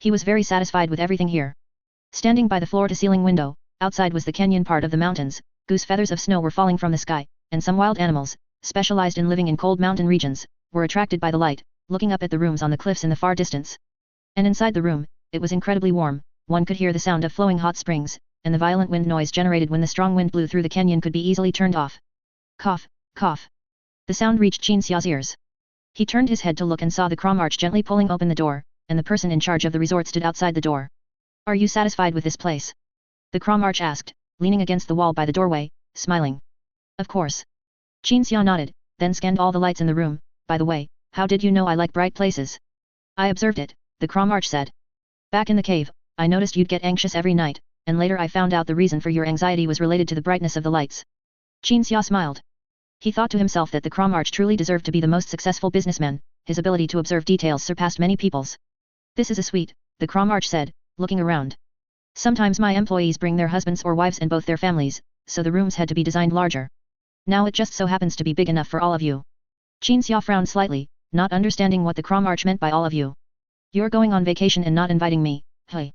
He was very satisfied with everything here. Standing by the floor-to-ceiling window, outside was the canyon part of the mountains, goose feathers of snow were falling from the sky, and some wild animals, specialized in living in cold mountain regions, were attracted by the light, looking up at the rooms on the cliffs in the far distance. And inside the room, it was incredibly warm, one could hear the sound of flowing hot springs, and the violent wind noise generated when the strong wind blew through the canyon could be easily turned off. Cough, cough. The sound reached Xia's ears. He turned his head to look and saw the Crom Arch gently pulling open the door, and the person in charge of the resort stood outside the door. Are you satisfied with this place? The Crom Arch asked, leaning against the wall by the doorway, smiling. Of course. Xia nodded, then scanned all the lights in the room. By the way, how did you know I like bright places? I observed it, the Crom Arch said. Back in the cave, I noticed you'd get anxious every night, and later I found out the reason for your anxiety was related to the brightness of the lights. Xia smiled. He thought to himself that the Crom Arch truly deserved to be the most successful businessman, his ability to observe details surpassed many people's. This is a suite, the Crom Arch said, looking around. Sometimes my employees bring their husbands or wives and both their families, so the rooms had to be designed larger. Now it just so happens to be big enough for all of you. Qin Xia frowned slightly, not understanding what the Cromarch meant by all of you. You're going on vacation and not inviting me, hey.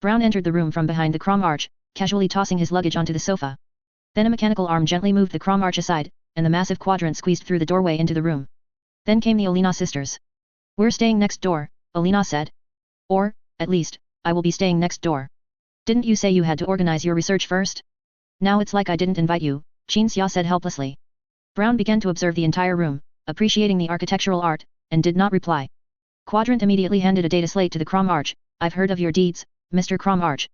Brown entered the room from behind the Cromarch, casually tossing his luggage onto the sofa. Then a mechanical arm gently moved the Cromarch aside, and the massive quadrant squeezed through the doorway into the room. Then came the Olina sisters. We're staying next door, Olina said. Or, at least, I will be staying next door. Didn't you say you had to organize your research first? Now it's like I didn't invite you, Qin Xia said helplessly. Brown began to observe the entire room, appreciating the architectural art, and did not reply. Quadrant immediately handed a data slate to the Cromarch. I've heard of your deeds, Mr. Cromarch.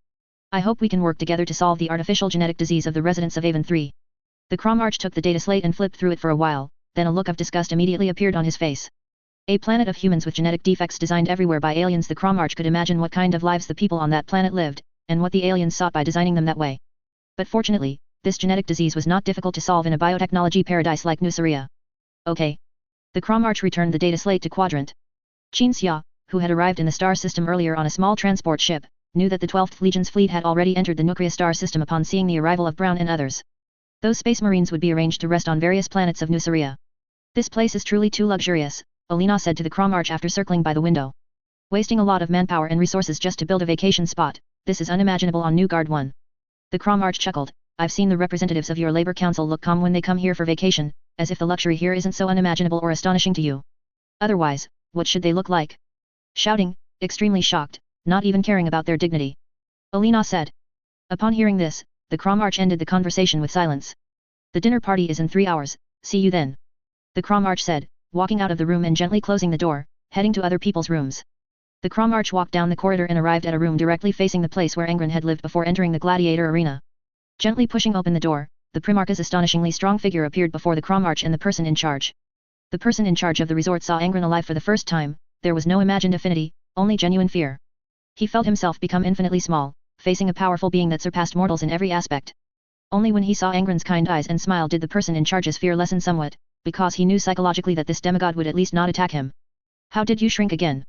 I hope we can work together to solve the artificial genetic disease of the residents of Avon 3. The Cromarch took the data slate and flipped through it for a while, then a look of disgust immediately appeared on his face. A planet of humans with genetic defects designed everywhere by aliens. The Cromarch could imagine what kind of lives the people on that planet lived, and what the aliens sought by designing them that way. But fortunately, this genetic disease was not difficult to solve in a biotechnology paradise like Nuceria. Okay. The Cromarch returned the data slate to Quadrant. Qin Xia, who had arrived in the star system earlier on a small transport ship, knew that the 12th Legion's fleet had already entered the Nucria star system upon seeing the arrival of Brown and others. Those space marines would be arranged to rest on various planets of Nuceria. This place is truly too luxurious, Olina said to the Cromarch after circling by the window. Wasting a lot of manpower and resources just to build a vacation spot, this is unimaginable on New Guard 1. The Cromarch chuckled. I've seen the representatives of your labor council look calm when they come here for vacation, as if the luxury here isn't so unimaginable or astonishing to you. Otherwise, what should they look like? Shouting, extremely shocked, not even caring about their dignity. Olina said. Upon hearing this, the Cromarch ended the conversation with silence. The dinner party is in 3 hours, see you then. The Cromarch said, walking out of the room and gently closing the door, heading to other people's rooms. The Cromarch walked down the corridor and arrived at a room directly facing the place where Angron had lived before entering the gladiator arena. Gently pushing open the door, the Primarch's astonishingly strong figure appeared before the Cromarch and the person in charge. The person in charge of the resort saw Angron alive for the first time. There was no imagined affinity, only genuine fear. He felt himself become infinitely small, facing a powerful being that surpassed mortals in every aspect. Only when he saw Angron's kind eyes and smile did the person in charge's fear lessen somewhat, because he knew psychologically that this demigod would at least not attack him. How did you shrink again?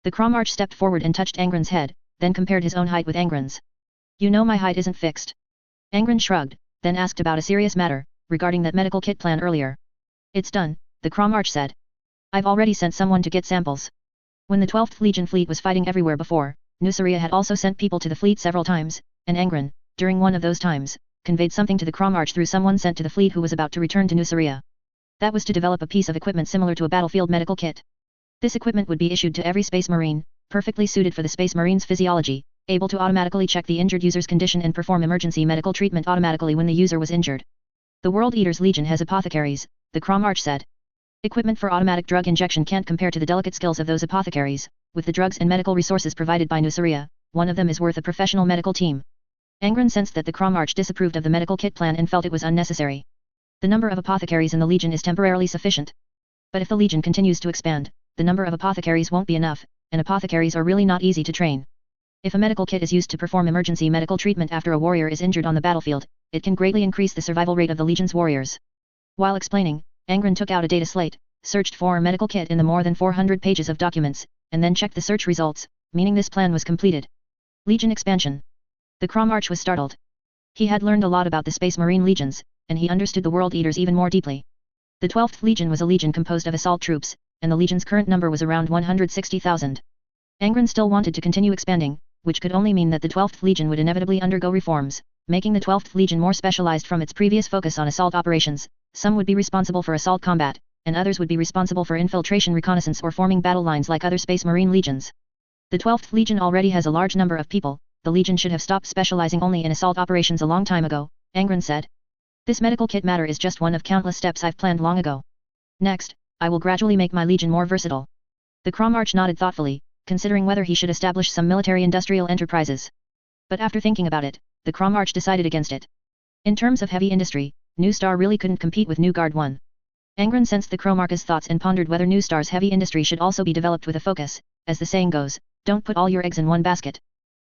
The Cromarch stepped forward and touched Angron's head, then compared his own height with Angron's. You know my height isn't fixed. Angron shrugged, then asked about a serious matter, regarding that medical kit plan earlier. It's done, the Cromarch said. I've already sent someone to get samples. When the 12th Legion fleet was fighting everywhere before, Nuceria had also sent people to the fleet several times, and Angron, during one of those times, conveyed something to the Cromarch through someone sent to the fleet who was about to return to Nuceria. That was to develop a piece of equipment similar to a battlefield medical kit. This equipment would be issued to every space marine, perfectly suited for the space marine's physiology, able to automatically check the injured user's condition and perform emergency medical treatment automatically when the user was injured. The World Eaters Legion has apothecaries, the Cromarch said. Equipment for automatic drug injection can't compare to the delicate skills of those apothecaries. With the drugs and medical resources provided by Nuceria, one of them is worth a professional medical team. Angron sensed that the Cromarch disapproved of the medical kit plan and felt it was unnecessary. The number of apothecaries in the Legion is temporarily sufficient. But if the Legion continues to expand, the number of apothecaries won't be enough, and apothecaries are really not easy to train. If a medical kit is used to perform emergency medical treatment after a warrior is injured on the battlefield, it can greatly increase the survival rate of the Legion's warriors. While explaining, Angron took out a data slate, searched for a medical kit in the more than 400 pages of documents, and then checked the search results, meaning this plan was completed. Legion expansion. The Cromarch was startled. He had learned a lot about the Space Marine legions, and he understood the World Eaters even more deeply. The 12th Legion was a legion composed of assault troops, and the legion's current number was around 160,000. Angron still wanted to continue expanding, which could only mean that the 12th Legion would inevitably undergo reforms, making the 12th Legion more specialized from its previous focus on assault operations. Some would be responsible for assault combat, and others would be responsible for infiltration reconnaissance or forming battle lines like other Space Marine legions. The 12th Legion already has a large number of people. The Legion should have stopped specializing only in assault operations a long time ago, Angron said. This medical kit matter is just one of countless steps I've planned long ago. Next, I will gradually make my Legion more versatile. The Cromarch nodded thoughtfully, considering whether he should establish some military-industrial enterprises. But after thinking about it, the Cromarch decided against it. In terms of heavy industry, New Star really couldn't compete with New Guard 1. Angron sensed the Cromarch's thoughts and pondered whether New Star's heavy industry should also be developed with a focus. As the saying goes, don't put all your eggs in one basket.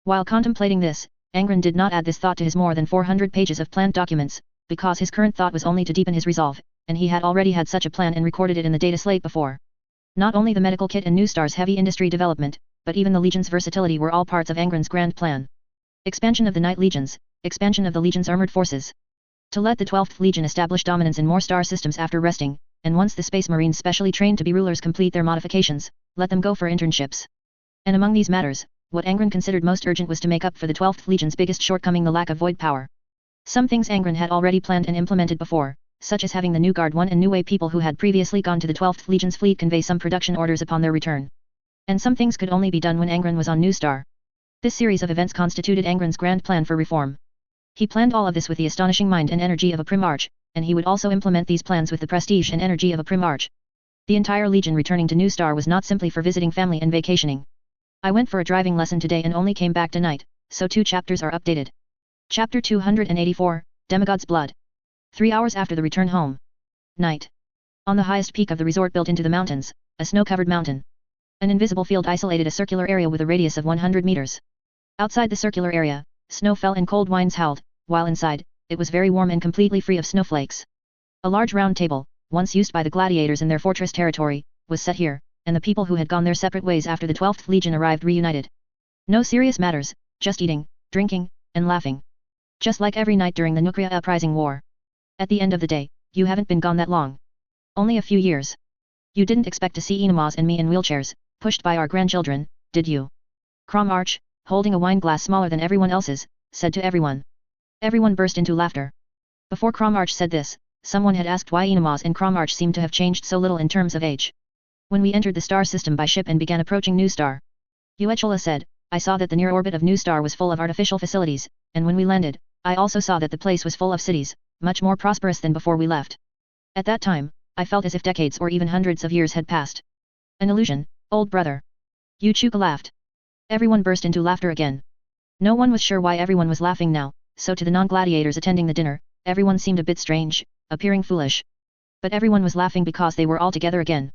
While contemplating this, Angron did not add this thought to his more than 400 pages of planned documents, because his current thought was only to deepen his resolve, and he had already had such a plan and recorded it in the data slate before. Not only the medical kit and New Star's heavy industry development, but even the Legion's versatility were all parts of Angron's grand plan. Expansion of the Night Legions, expansion of the Legion's armored forces. To let the 12th Legion establish dominance in more star systems after resting, and once the Space Marines specially trained to be rulers complete their modifications, let them go for internships. And among these matters, what Angron considered most urgent was to make up for the 12th Legion's biggest shortcoming, the lack of void power. Some things Angron had already planned and implemented before, such as having the New Guard 1 and New Way people who had previously gone to the 12th Legion's fleet convey some production orders upon their return. And some things could only be done when Angron was on New Star. This series of events constituted Angron's grand plan for reform. He planned all of this with the astonishing mind and energy of a Primarch, and he would also implement these plans with the prestige and energy of a Primarch. The entire Legion returning to New Star was not simply for visiting family and vacationing. I went for a driving lesson today and only came back tonight, so 2 chapters are updated. Chapter 284, Demigod's Blood. 3 hours after the return home. Night. On the highest peak of the resort built into the mountains, a snow-covered mountain. An invisible field isolated a circular area with a radius of 100 meters. Outside the circular area, snow fell and cold winds howled, while inside, it was very warm and completely free of snowflakes. A large round table, once used by the gladiators in their fortress territory, was set here, and the people who had gone their separate ways after the 12th Legion arrived reunited. No serious matters, just eating, drinking, and laughing. Just like every night during the Nukria Uprising War. At the end of the day, you haven't been gone that long. Only a few years. You didn't expect to see Inamaz and me in wheelchairs, pushed by our grandchildren, did you? Cromarch, holding a wine glass smaller than everyone else's, said to everyone. Everyone burst into laughter. Before Cromarch said this, someone had asked why Inamaz and Cromarch seemed to have changed so little in terms of age. When we entered the star system by ship and began approaching New Star, Uechola said, I saw that the near orbit of New Star was full of artificial facilities, and when we landed, I also saw that the place was full of cities, much more prosperous than before we left. At that time, I felt as if decades or even hundreds of years had passed. An illusion, old brother. Uchuka laughed. Everyone burst into laughter again. No one was sure why everyone was laughing now, so to the non-gladiators attending the dinner, everyone seemed a bit strange, appearing foolish. But everyone was laughing because they were all together again.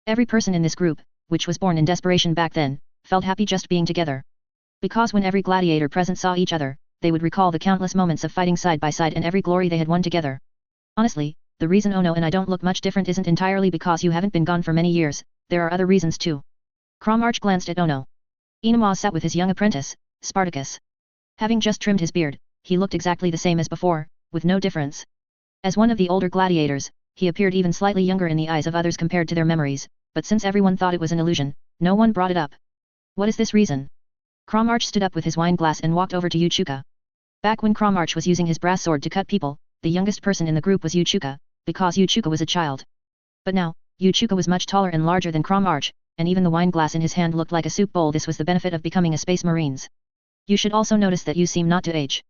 Every person in this group, which was born in desperation back then, felt happy just being together. Because when every gladiator present saw each other, they would recall the countless moments of fighting side by side and every glory they had won together. Honestly, the reason Ono and I don't look much different isn't entirely because you haven't been gone for many years, there are other reasons too. Cromarch glanced at Ono. Inamaz sat with his young apprentice, Spartacus. Having just trimmed his beard, he looked exactly the same as before, with no difference. As one of the older gladiators, he appeared even slightly younger in the eyes of others compared to their memories, but since everyone thought it was an illusion, no one brought it up. What is this reason? Cromarch stood up with his wine glass and walked over to Uchuka. Back when Cromarch was using his brass sword to cut people, the youngest person in the group was Uchuka, because Uchuka was a child. But now, Uchuka was much taller and larger than Cromarch, and even the wine glass in his hand looked like a soup bowl. This was the benefit of becoming a Space Marines. You should also notice that you seem not to age.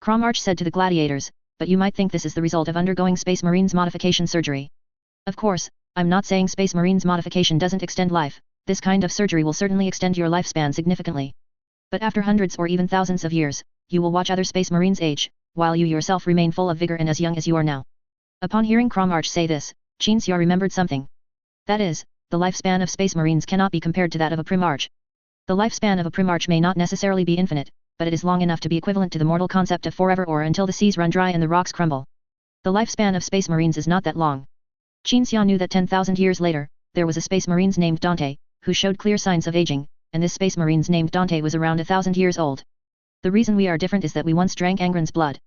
Cromarch said to the gladiators, but you might think this is the result of undergoing Space Marines modification surgery. Of course, I'm not saying Space Marines modification doesn't extend life, this kind of surgery will certainly extend your lifespan significantly. But after hundreds or even thousands of years, you will watch other Space Marines age, while you yourself remain full of vigor and as young as you are now. Upon hearing Cromarch say this, Qinxia remembered something. That is, the lifespan of Space Marines cannot be compared to that of a Primarch. The lifespan of a Primarch may not necessarily be infinite, but it is long enough to be equivalent to the mortal concept of forever or until the seas run dry and the rocks crumble. The lifespan of Space Marines is not that long. Qinxia knew that 10,000 years later, there was a Space Marines named Dante, who showed clear signs of aging, and this Space Marines named Dante was around 1,000 years old. The reason we are different is that we once drank Angron's blood.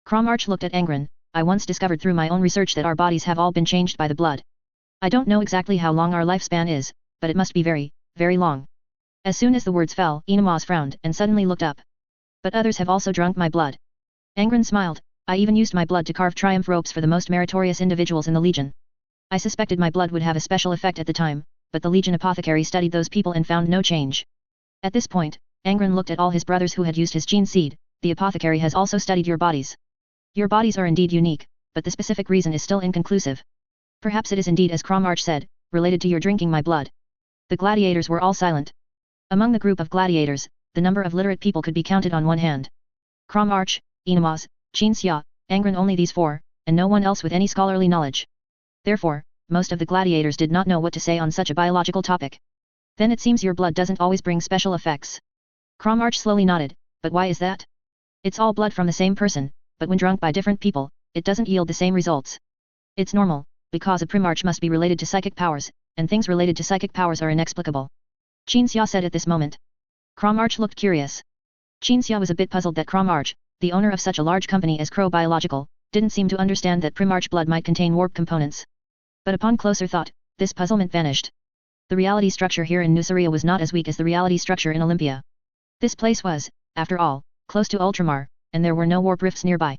Cromarch looked at Angron. I once discovered through my own research that our bodies have all been changed by the blood. I don't know exactly how long our lifespan is, but it must be very, very long. As soon as the words fell, Inamaz frowned and suddenly looked up. But others have also drunk my blood. Angron smiled. I even used my blood to carve triumph ropes for the most meritorious individuals in the Legion. I suspected my blood would have a special effect at the time, but the Legion apothecary studied those people and found no change. At this point, Angron looked at all his brothers who had used his gene seed. The apothecary has also studied your bodies. Your bodies are indeed unique, but the specific reason is still inconclusive. Perhaps it is indeed as Cromarch said, related to your drinking my blood. The gladiators were all silent. Among the group of gladiators, the number of literate people could be counted on one hand. Cromarch, Inamaz, Qinxia, Angron, only these 4, and no one else with any scholarly knowledge. Therefore, most of the gladiators did not know what to say on such a biological topic. Then it seems your blood doesn't always bring special effects. Cromarch slowly nodded, but why is that? It's all blood from the same person, but when drunk by different people, it doesn't yield the same results. It's normal, because a Primarch must be related to psychic powers, and things related to psychic powers are inexplicable. Qinxia said at this moment. Cromarch looked curious. Xia was a bit puzzled that Cromarch, the owner of such a large company as Crow Biological, didn't seem to understand that Primarch blood might contain warp components. But upon closer thought, this puzzlement vanished. The reality structure here in Nuceria was not as weak as the reality structure in Olympia. This place was, after all, close to Ultramar, and there were no warp rifts nearby.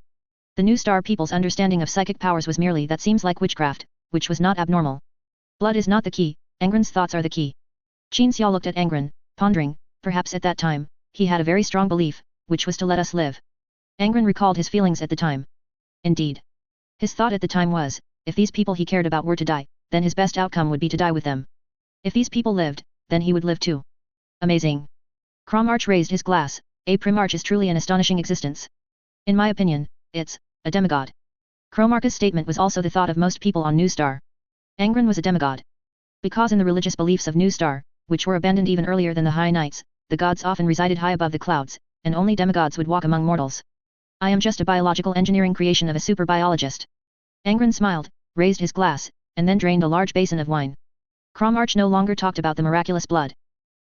The New Star people's understanding of psychic powers was merely that seems like witchcraft, which was not abnormal. Blood is not the key, Angron's thoughts are the key. Xia looked at Angron, pondering, perhaps at that time, he had a very strong belief, which was to let us live. Angron recalled his feelings at the time. Indeed. His thought at the time was, if these people he cared about were to die, then his best outcome would be to die with them. If these people lived, then he would live too. Amazing. Cromarch raised his glass. A Primarch is truly an astonishing existence. In my opinion, it's a demigod. Cromarch's statement was also the thought of most people on New Star. Angron was a demigod. Because in the religious beliefs of New Star, which were abandoned even earlier than the High Knights, the gods often resided high above the clouds, and only demigods would walk among mortals. I am just a biological engineering creation of a super biologist. Angron smiled, raised his glass, and then drained a large basin of wine. Cromarch no longer talked about the miraculous blood.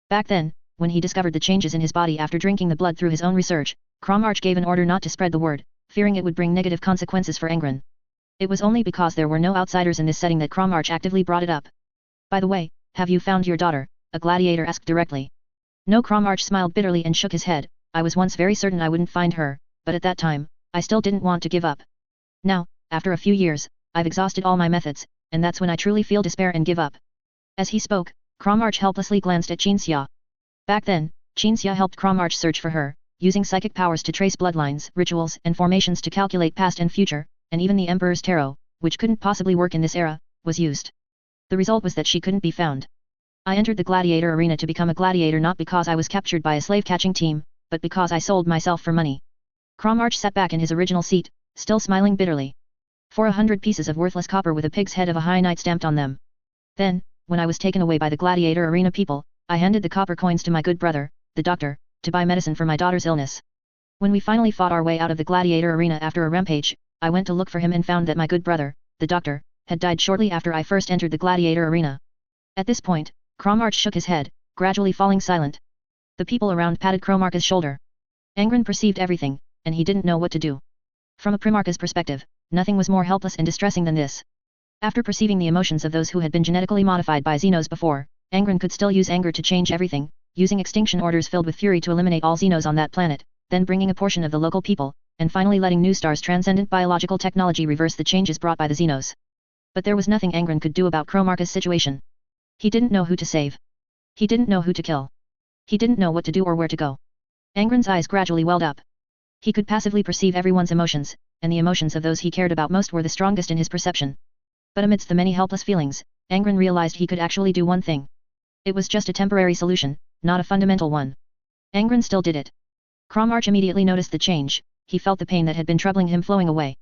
Back then, when he discovered the changes in his body after drinking the blood through his own research, Cromarch gave an order not to spread the word, fearing it would bring negative consequences for Angron. It was only because there were no outsiders in this setting that Cromarch actively brought it up. By the way, have you found your daughter? A gladiator asked directly. No, Cromarch smiled bitterly and shook his head. I was once very certain I wouldn't find her, but at that time, I still didn't want to give up. Now, after a few years, I've exhausted all my methods, and that's when I truly feel despair and give up. As he spoke, Cromarch helplessly glanced at Xia. Back then, Xia helped Cromarch search for her, using psychic powers to trace bloodlines, rituals, and formations to calculate past and future, and even the Emperor's Tarot, which couldn't possibly work in this era, was used. The result was that she couldn't be found. I entered the gladiator arena to become a gladiator not because I was captured by a slave-catching team, but because I sold myself for money. Cromarch sat back in his original seat, still smiling bitterly. For 100 pieces of worthless copper with a pig's head of a High Knight stamped on them. Then, when I was taken away by the gladiator arena people, I handed the copper coins to my good brother, the doctor, to buy medicine for my daughter's illness. When we finally fought our way out of the gladiator arena after a rampage, I went to look for him and found that my good brother, the doctor, had died shortly after I first entered the gladiator arena. At this point, Cromarch shook his head, gradually falling silent. The people around patted Cromarch's shoulder. Angron perceived everything, and he didn't know what to do. From a Primarch's perspective, nothing was more helpless and distressing than this. After perceiving the emotions of those who had been genetically modified by Xenos before, Angron could still use anger to change everything, using extinction orders filled with fury to eliminate all Xenos on that planet, then bringing a portion of the local people, and finally letting New Star's transcendent biological technology reverse the changes brought by the Xenos. But there was nothing Angron could do about Cromarch's situation. He didn't know who to save. He didn't know who to kill. He didn't know what to do or where to go. Angron's eyes gradually welled up. He could passively perceive everyone's emotions, and the emotions of those he cared about most were the strongest in his perception. But amidst the many helpless feelings, Angron realized he could actually do one thing. It was just a temporary solution, not a fundamental one. Angron still did it. Cromarch immediately noticed the change. He felt the pain that had been troubling him flowing away.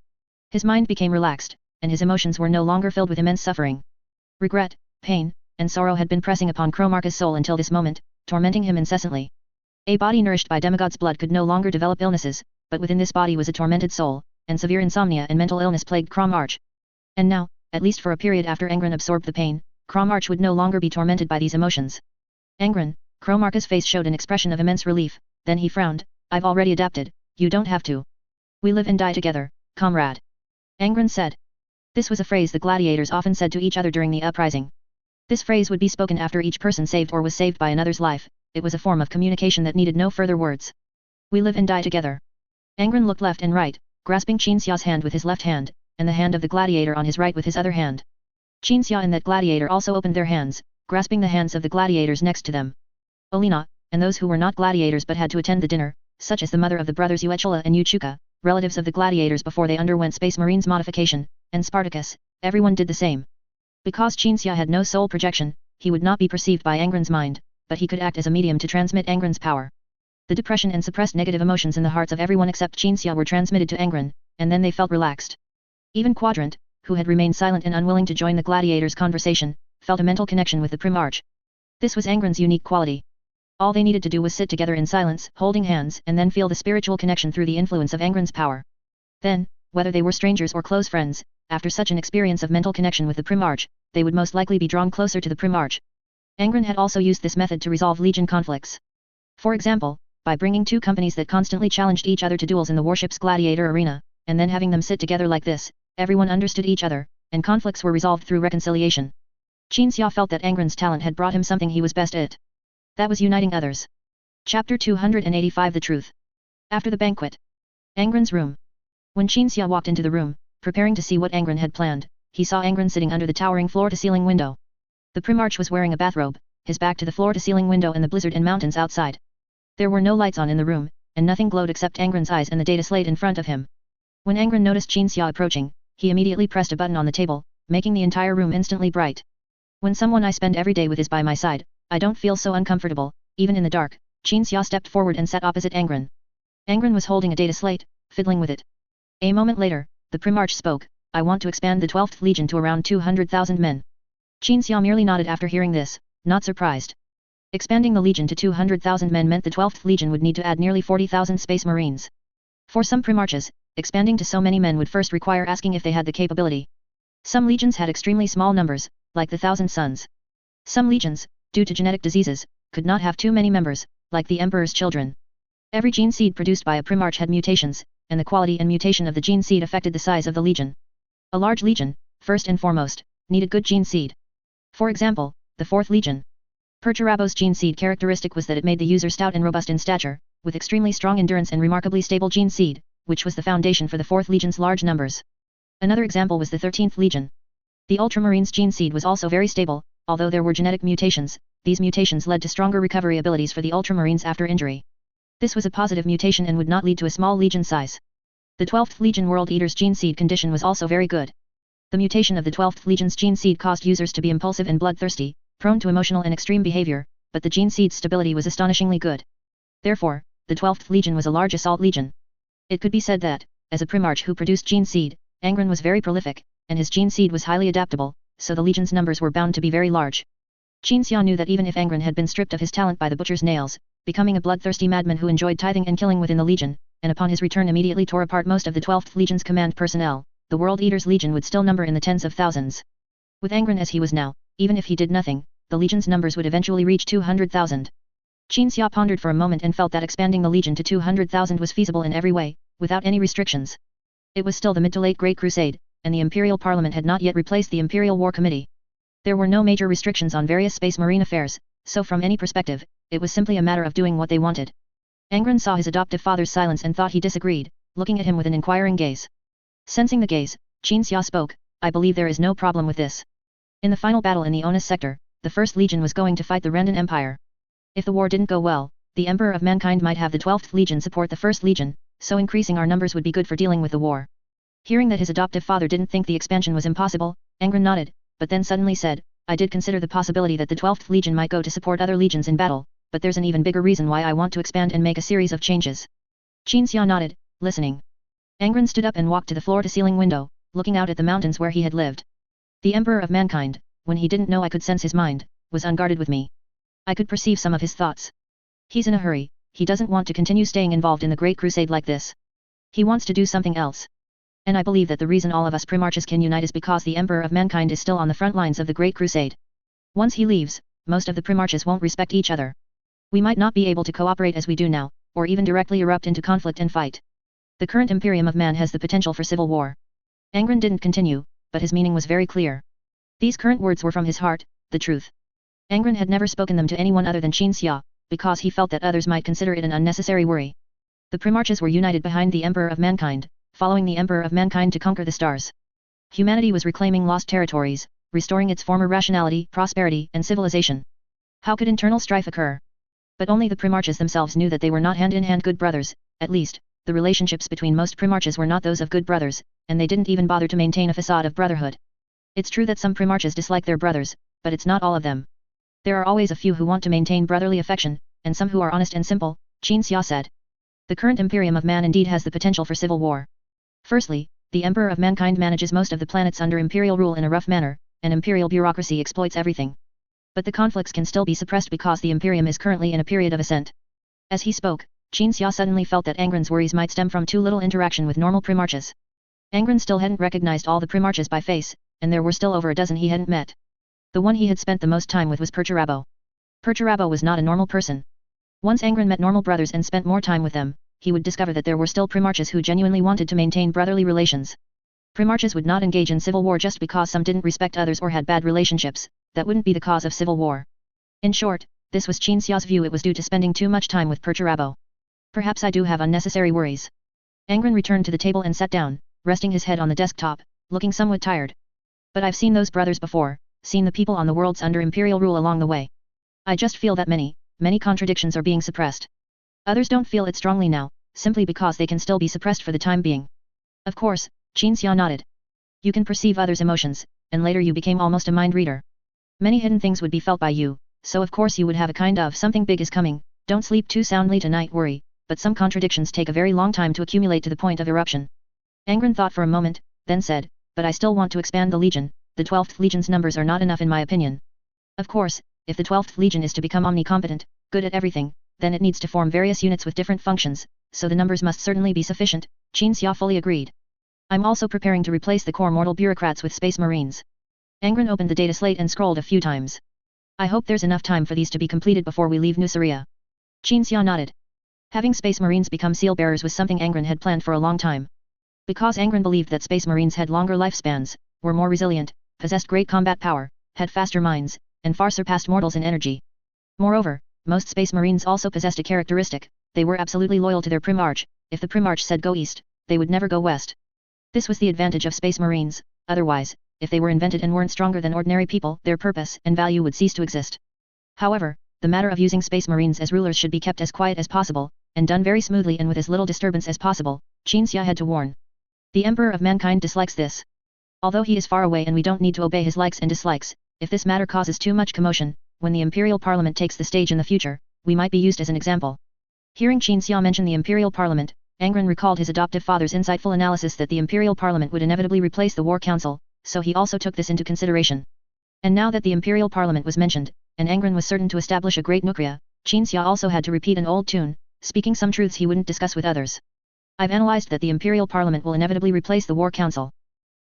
His mind became relaxed, and his emotions were no longer filled with immense suffering. Regret, pain, and sorrow had been pressing upon Cromarch's soul until this moment, tormenting him incessantly. A body nourished by demigod's blood could no longer develop illnesses, but within this body was a tormented soul, and severe insomnia and mental illness plagued Cromarch. And now, at least for a period after Angron absorbed the pain, Cromarch would no longer be tormented by these emotions. Angron, Cromarch's face showed an expression of immense relief, then he frowned. I've already adapted, you don't have to. We live and die together, comrade. Angron said. This was a phrase the gladiators often said to each other during the uprising. This phrase would be spoken after each person saved or was saved by another's life. It was a form of communication that needed no further words. We live and die together. Angron looked left and right, grasping Xia's hand with his left hand, and the hand of the gladiator on his right with his other hand. Xia and that gladiator also opened their hands, grasping the hands of the gladiators next to them. Olina, and those who were not gladiators but had to attend the dinner, such as the mother of the brothers Uechula and Uchuka, relatives of the gladiators before they underwent Space Marines modification, and Spartacus, everyone did the same. Because Xia had no soul projection, he would not be perceived by Angron's mind, but he could act as a medium to transmit Angron's power. The depression and suppressed negative emotions in the hearts of everyone except Xia were transmitted to Angron, and then they felt relaxed. Even Quadrant, who had remained silent and unwilling to join the gladiators' conversation, felt a mental connection with the Primarch. This was Angron's unique quality. All they needed to do was sit together in silence, holding hands, and then feel the spiritual connection through the influence of Angron's power. Then, whether they were strangers or close friends, after such an experience of mental connection with the Primarch, they would most likely be drawn closer to the Primarch. Angron had also used this method to resolve Legion conflicts. For example, by bringing two companies that constantly challenged each other to duels in the warship's gladiator arena, and then having them sit together like this, everyone understood each other, and conflicts were resolved through reconciliation. Qin Xia felt that Angron's talent had brought him something he was best at. That was uniting others. Chapter 285 The Truth. After the banquet. Angron's room. When Qin Xia walked into the room, preparing to see what Angron had planned, he saw Angron sitting under the towering floor-to-ceiling window. The Primarch was wearing a bathrobe, his back to the floor-to-ceiling window and the blizzard and mountains outside. There were no lights on in the room, and nothing glowed except Angron's eyes and the data slate in front of him. When Angron noticed Qin Xia approaching, he immediately pressed a button on the table, making the entire room instantly bright. When someone I spend every day with is by my side, I don't feel so uncomfortable, even in the dark. Qin Xia stepped forward and sat opposite Angron. Angron was holding a data slate, fiddling with it. A moment later, the Primarch spoke, I want to expand the 12th Legion to around 200,000 men. Qin Xia merely nodded after hearing this, not surprised. Expanding the Legion to 200,000 men meant the 12th Legion would need to add nearly 40,000 Space Marines. For some Primarches, expanding to so many men would first require asking if they had the capability. Some legions had extremely small numbers, like the Thousand Sons. Some legions, due to genetic diseases, could not have too many members, like the Emperor's children. Every gene seed produced by a Primarch had mutations, and the quality and mutation of the gene seed affected the size of the legion. A large legion, first and foremost, needed good gene seed. For example, the 4th Legion. Perturabo's gene seed characteristic was that it made the user stout and robust in stature, with extremely strong endurance and remarkably stable gene seed, which was the foundation for the 4th Legion's large numbers. Another example was the 13th Legion. The Ultramarines' gene seed was also very stable, although there were genetic mutations. These mutations led to stronger recovery abilities for the Ultramarines after injury. This was a positive mutation and would not lead to a small legion size. The 12th Legion World Eater's gene seed condition was also very good. The mutation of the 12th Legion's gene seed caused users to be impulsive and bloodthirsty, prone to emotional and extreme behavior, but the gene seed's stability was astonishingly good. Therefore, the 12th Legion was a large assault legion. It could be said that, as a Primarch who produced gene seed, Angron was very prolific, and his gene seed was highly adaptable, so the legion's numbers were bound to be very large. Qin Xia knew that even if Angron had been stripped of his talent by the butcher's nails, becoming a bloodthirsty madman who enjoyed tithing and killing within the legion, and upon his return immediately tore apart most of the 12th Legion's command personnel, the World Eater's Legion would still number in the tens of thousands. With Angron as he was now, even if he did nothing, the Legion's numbers would eventually reach 200,000. Qin Xia pondered for a moment and felt that expanding the Legion to 200,000 was feasible in every way, without any restrictions. It was still the mid to late Great Crusade, and the Imperial Parliament had not yet replaced the Imperial War Committee. There were no major restrictions on various space marine affairs, so from any perspective, it was simply a matter of doing what they wanted. Angron saw his adoptive father's silence and thought he disagreed, looking at him with an inquiring gaze. Sensing the gaze, Qin Xia spoke, I believe there is no problem with this. In the final battle in the Onus sector, the First Legion was going to fight the Rendan Empire. If the war didn't go well, the Emperor of Mankind might have the 12th Legion support the First Legion, so increasing our numbers would be good for dealing with the war. Hearing that his adoptive father didn't think the expansion was impossible, Angron nodded, but then suddenly said, I did consider the possibility that the 12th Legion might go to support other legions in battle, but there's an even bigger reason why I want to expand and make a series of changes. Qin Xia nodded, listening. Angron stood up and walked to the floor-to-ceiling window, looking out at the mountains where he had lived. The Emperor of Mankind, when he didn't know I could sense his mind, was unguarded with me. I could perceive some of his thoughts. He's in a hurry, he doesn't want to continue staying involved in the Great Crusade like this. He wants to do something else. And I believe that the reason all of us Primarches can unite is because the Emperor of Mankind is still on the front lines of the Great Crusade. Once he leaves, most of the Primarches won't respect each other. We might not be able to cooperate as we do now, or even directly erupt into conflict and fight. The current Imperium of Man has the potential for civil war. Angron didn't continue, but his meaning was very clear. These current words were from his heart, the truth. Angron had never spoken them to anyone other than Qin Xia, because he felt that others might consider it an unnecessary worry. The Primarches were united behind the Emperor of Mankind, following the Emperor of Mankind to conquer the stars. Humanity was reclaiming lost territories, restoring its former rationality, prosperity, and civilization. How could internal strife occur? But only the Primarches themselves knew that they were not hand-in-hand good brothers, at least, the relationships between most Primarches were not those of good brothers, and they didn't even bother to maintain a facade of brotherhood. It's true that some Primarches dislike their brothers, but it's not all of them. There are always a few who want to maintain brotherly affection, and some who are honest and simple, Qin Xia said. The current Imperium of Man indeed has the potential for civil war. Firstly, the Emperor of Mankind manages most of the planets under imperial rule in a rough manner, and imperial bureaucracy exploits everything. But the conflicts can still be suppressed because the Imperium is currently in a period of ascent. As he spoke, Qin Xia suddenly felt that Angron's worries might stem from too little interaction with normal Primarches. Angron still hadn't recognized all the Primarches by face, and there were still over a dozen he hadn't met. The one he had spent the most time with was Perturabo. Perturabo was not a normal person. Once Angron met normal brothers and spent more time with them, he would discover that there were still primarchs who genuinely wanted to maintain brotherly relations. Primarchs would not engage in civil war just because some didn't respect others or had bad relationships. That wouldn't be the cause of civil war. In short, this was Qin Xiao's view. It was due to spending too much time with Perturabo. Perhaps I do have unnecessary worries. Angron returned to the table and sat down, resting his head on the desktop, looking somewhat tired. But I've seen those brothers before, seen the people on the worlds under imperial rule along the way. I just feel that many contradictions are being suppressed. Others don't feel it strongly now, simply because they can still be suppressed for the time being. Of course, Qin Xiao nodded. You can perceive others' emotions, and later you became almost a mind reader. Many hidden things would be felt by you, so of course you would have a kind of something big is coming. Don't sleep too soundly tonight, worry, but some contradictions take a very long time to accumulate to the point of eruption. Angron thought for a moment, then said, but I still want to expand the Legion. The 12th Legion's numbers are not enough in my opinion. Of course, if the 12th Legion is to become omnicompetent, good at everything, then it needs to form various units with different functions, so the numbers must certainly be sufficient. Qin Xiao fully agreed. I'm also preparing to replace the core mortal bureaucrats with space marines. Angron opened the data slate and scrolled a few times. I hope there's enough time for these to be completed before we leave Nuceria. Qin Xiao nodded. Having space marines become seal bearers was something Angron had planned for a long time. Because Angron believed that space marines had longer lifespans, were more resilient, possessed great combat power, had faster minds, and far surpassed mortals in energy. Moreover, most space marines also possessed a characteristic: they were absolutely loyal to their primarch. If the primarch said go east, they would never go west. This was the advantage of space marines. Otherwise, if they were invented and weren't stronger than ordinary people, their purpose and value would cease to exist. However, the matter of using space marines as rulers should be kept as quiet as possible, and done very smoothly and with as little disturbance as possible. Qin Xiao had to warn. The Emperor of Mankind dislikes this. Although he is far away and we don't need to obey his likes and dislikes, if this matter causes too much commotion, when the Imperial Parliament takes the stage in the future, we might be used as an example. Hearing Qin Xiao mention the Imperial Parliament, Angron recalled his adoptive father's insightful analysis that the Imperial Parliament would inevitably replace the War Council, so he also took this into consideration. And now that the Imperial Parliament was mentioned, and Angron was certain to establish a great Nuceria, Qin Xiao also had to repeat an old tune, speaking some truths he wouldn't discuss with others. I've analyzed that the Imperial Parliament will inevitably replace the War Council.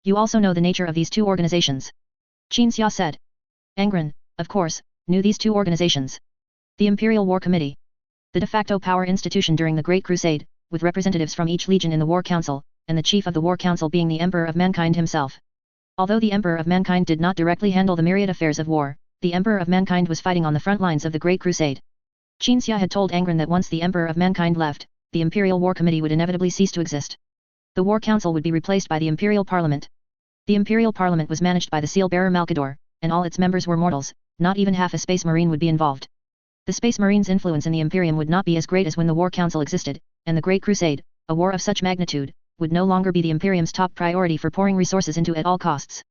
You also know the nature of these two organizations. Qin Xiao said. Angron, of course, knew these two organizations. The Imperial War Committee. The de facto power institution during the Great Crusade, with representatives from each legion in the War Council, and the chief of the War Council being the Emperor of Mankind himself. Although the Emperor of Mankind did not directly handle the myriad affairs of war, the Emperor of Mankind was fighting on the front lines of the Great Crusade. Qin Xiao had told Angron that once the Emperor of Mankind left, the Imperial War Committee would inevitably cease to exist. The War Council would be replaced by the Imperial Parliament. The Imperial Parliament was managed by the seal-bearer Malkador, and all its members were mortals. Not even half a space marine would be involved. The space marine's influence in the Imperium would not be as great as when the War Council existed, and the Great Crusade, a war of such magnitude, would no longer be the Imperium's top priority for pouring resources into at all costs.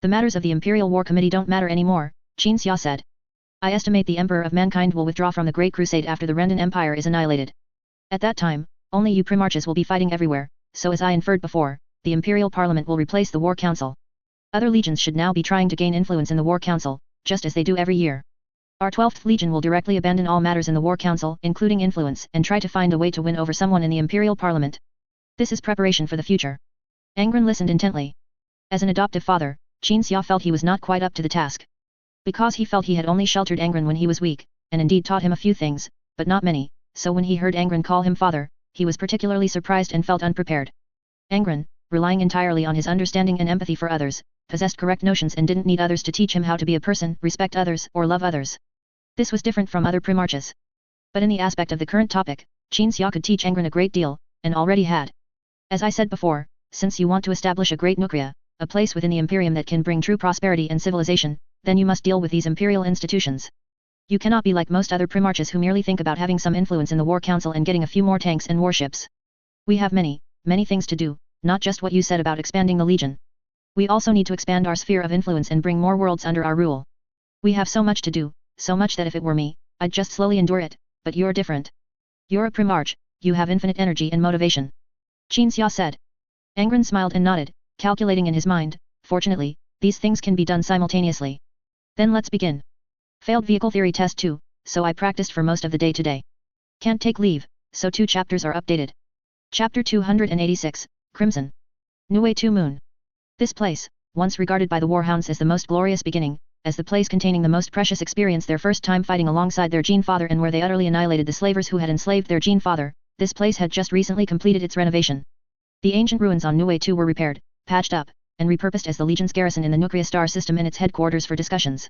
The matters of the Imperial War Committee don't matter anymore, Qin Xiao said. I estimate the Emperor of Mankind will withdraw from the Great Crusade after the Rendan Empire is annihilated. At that time, only you primarches will be fighting everywhere, so as I inferred before, the Imperial Parliament will replace the War Council. Other legions should now be trying to gain influence in the War Council, just as they do every year. Our 12th Legion will directly abandon all matters in the War Council, including influence, and try to find a way to win over someone in the Imperial Parliament. This is preparation for the future. Angron listened intently. As an adoptive father, Qin Xiao felt he was not quite up to the task. Because he felt he had only sheltered Angron when he was weak, and indeed taught him a few things, but not many, so when he heard Angron call him father, he was particularly surprised and felt unprepared. Angron, relying entirely on his understanding and empathy for others, possessed correct notions and didn't need others to teach him how to be a person, respect others, or love others. This was different from other primarches. But in the aspect of the current topic, Qin Xiao could teach Angron a great deal, and already had. As I said before, since you want to establish a great Nuceria, a place within the Imperium that can bring true prosperity and civilization, then you must deal with these imperial institutions. You cannot be like most other primarches who merely think about having some influence in the War Council and getting a few more tanks and warships. We have many things to do, not just what you said about expanding the Legion. We also need to expand our sphere of influence and bring more worlds under our rule. We have so much to do, so much that if it were me, I'd just slowly endure it, but you're different. You're a primarch, you have infinite energy and motivation. Qin Xiao said. Angron smiled and nodded, calculating in his mind, fortunately, these things can be done simultaneously. Then let's begin. Failed vehicle theory test 2, so I practiced for most of the day today. Can't take leave, so 2 chapters are updated. Chapter 286, Crimson. Nue 2 Moon. This place, once regarded by the Warhounds as the most glorious beginning, as the place containing the most precious experienced their first time fighting alongside their Gene Father and where they utterly annihilated the slavers who had enslaved their Gene Father, this place had just recently completed its renovation. The ancient ruins on Niue 2 were repaired, patched up, and repurposed as the Legion's garrison in the nuclear star system and its headquarters for discussions.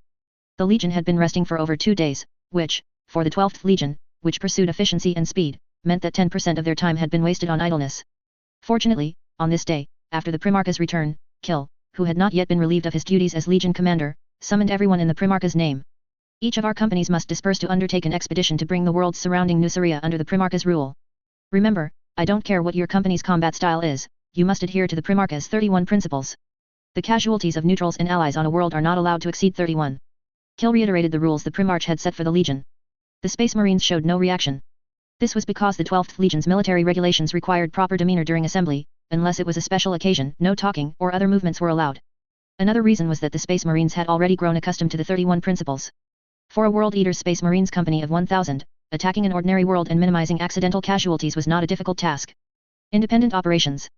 The Legion had been resting for over 2 days, which, for the 12th Legion, which pursued efficiency and speed, meant that 10% of their time had been wasted on idleness. Fortunately, on this day, after the Primarch's return, Kil, who had not yet been relieved of his duties as Legion commander, summoned everyone in the Primarch's name. Each of our companies must disperse to undertake an expedition to bring the world surrounding Nuceria under the Primarch's rule. Remember, I don't care what your company's combat style is, you must adhere to the Primarch's 31 principles. The casualties of neutrals and allies on a world are not allowed to exceed 31. Kil reiterated the rules the Primarch had set for the Legion. The Space Marines showed no reaction. This was because the 12th Legion's military regulations required proper demeanor during assembly, unless it was a special occasion, no talking or other movements were allowed. Another reason was that the Space Marines had already grown accustomed to the 31 principles. For a World Eater Space Marines company of 1,000, attacking an ordinary world and minimizing accidental casualties was not a difficult task. Independent operations.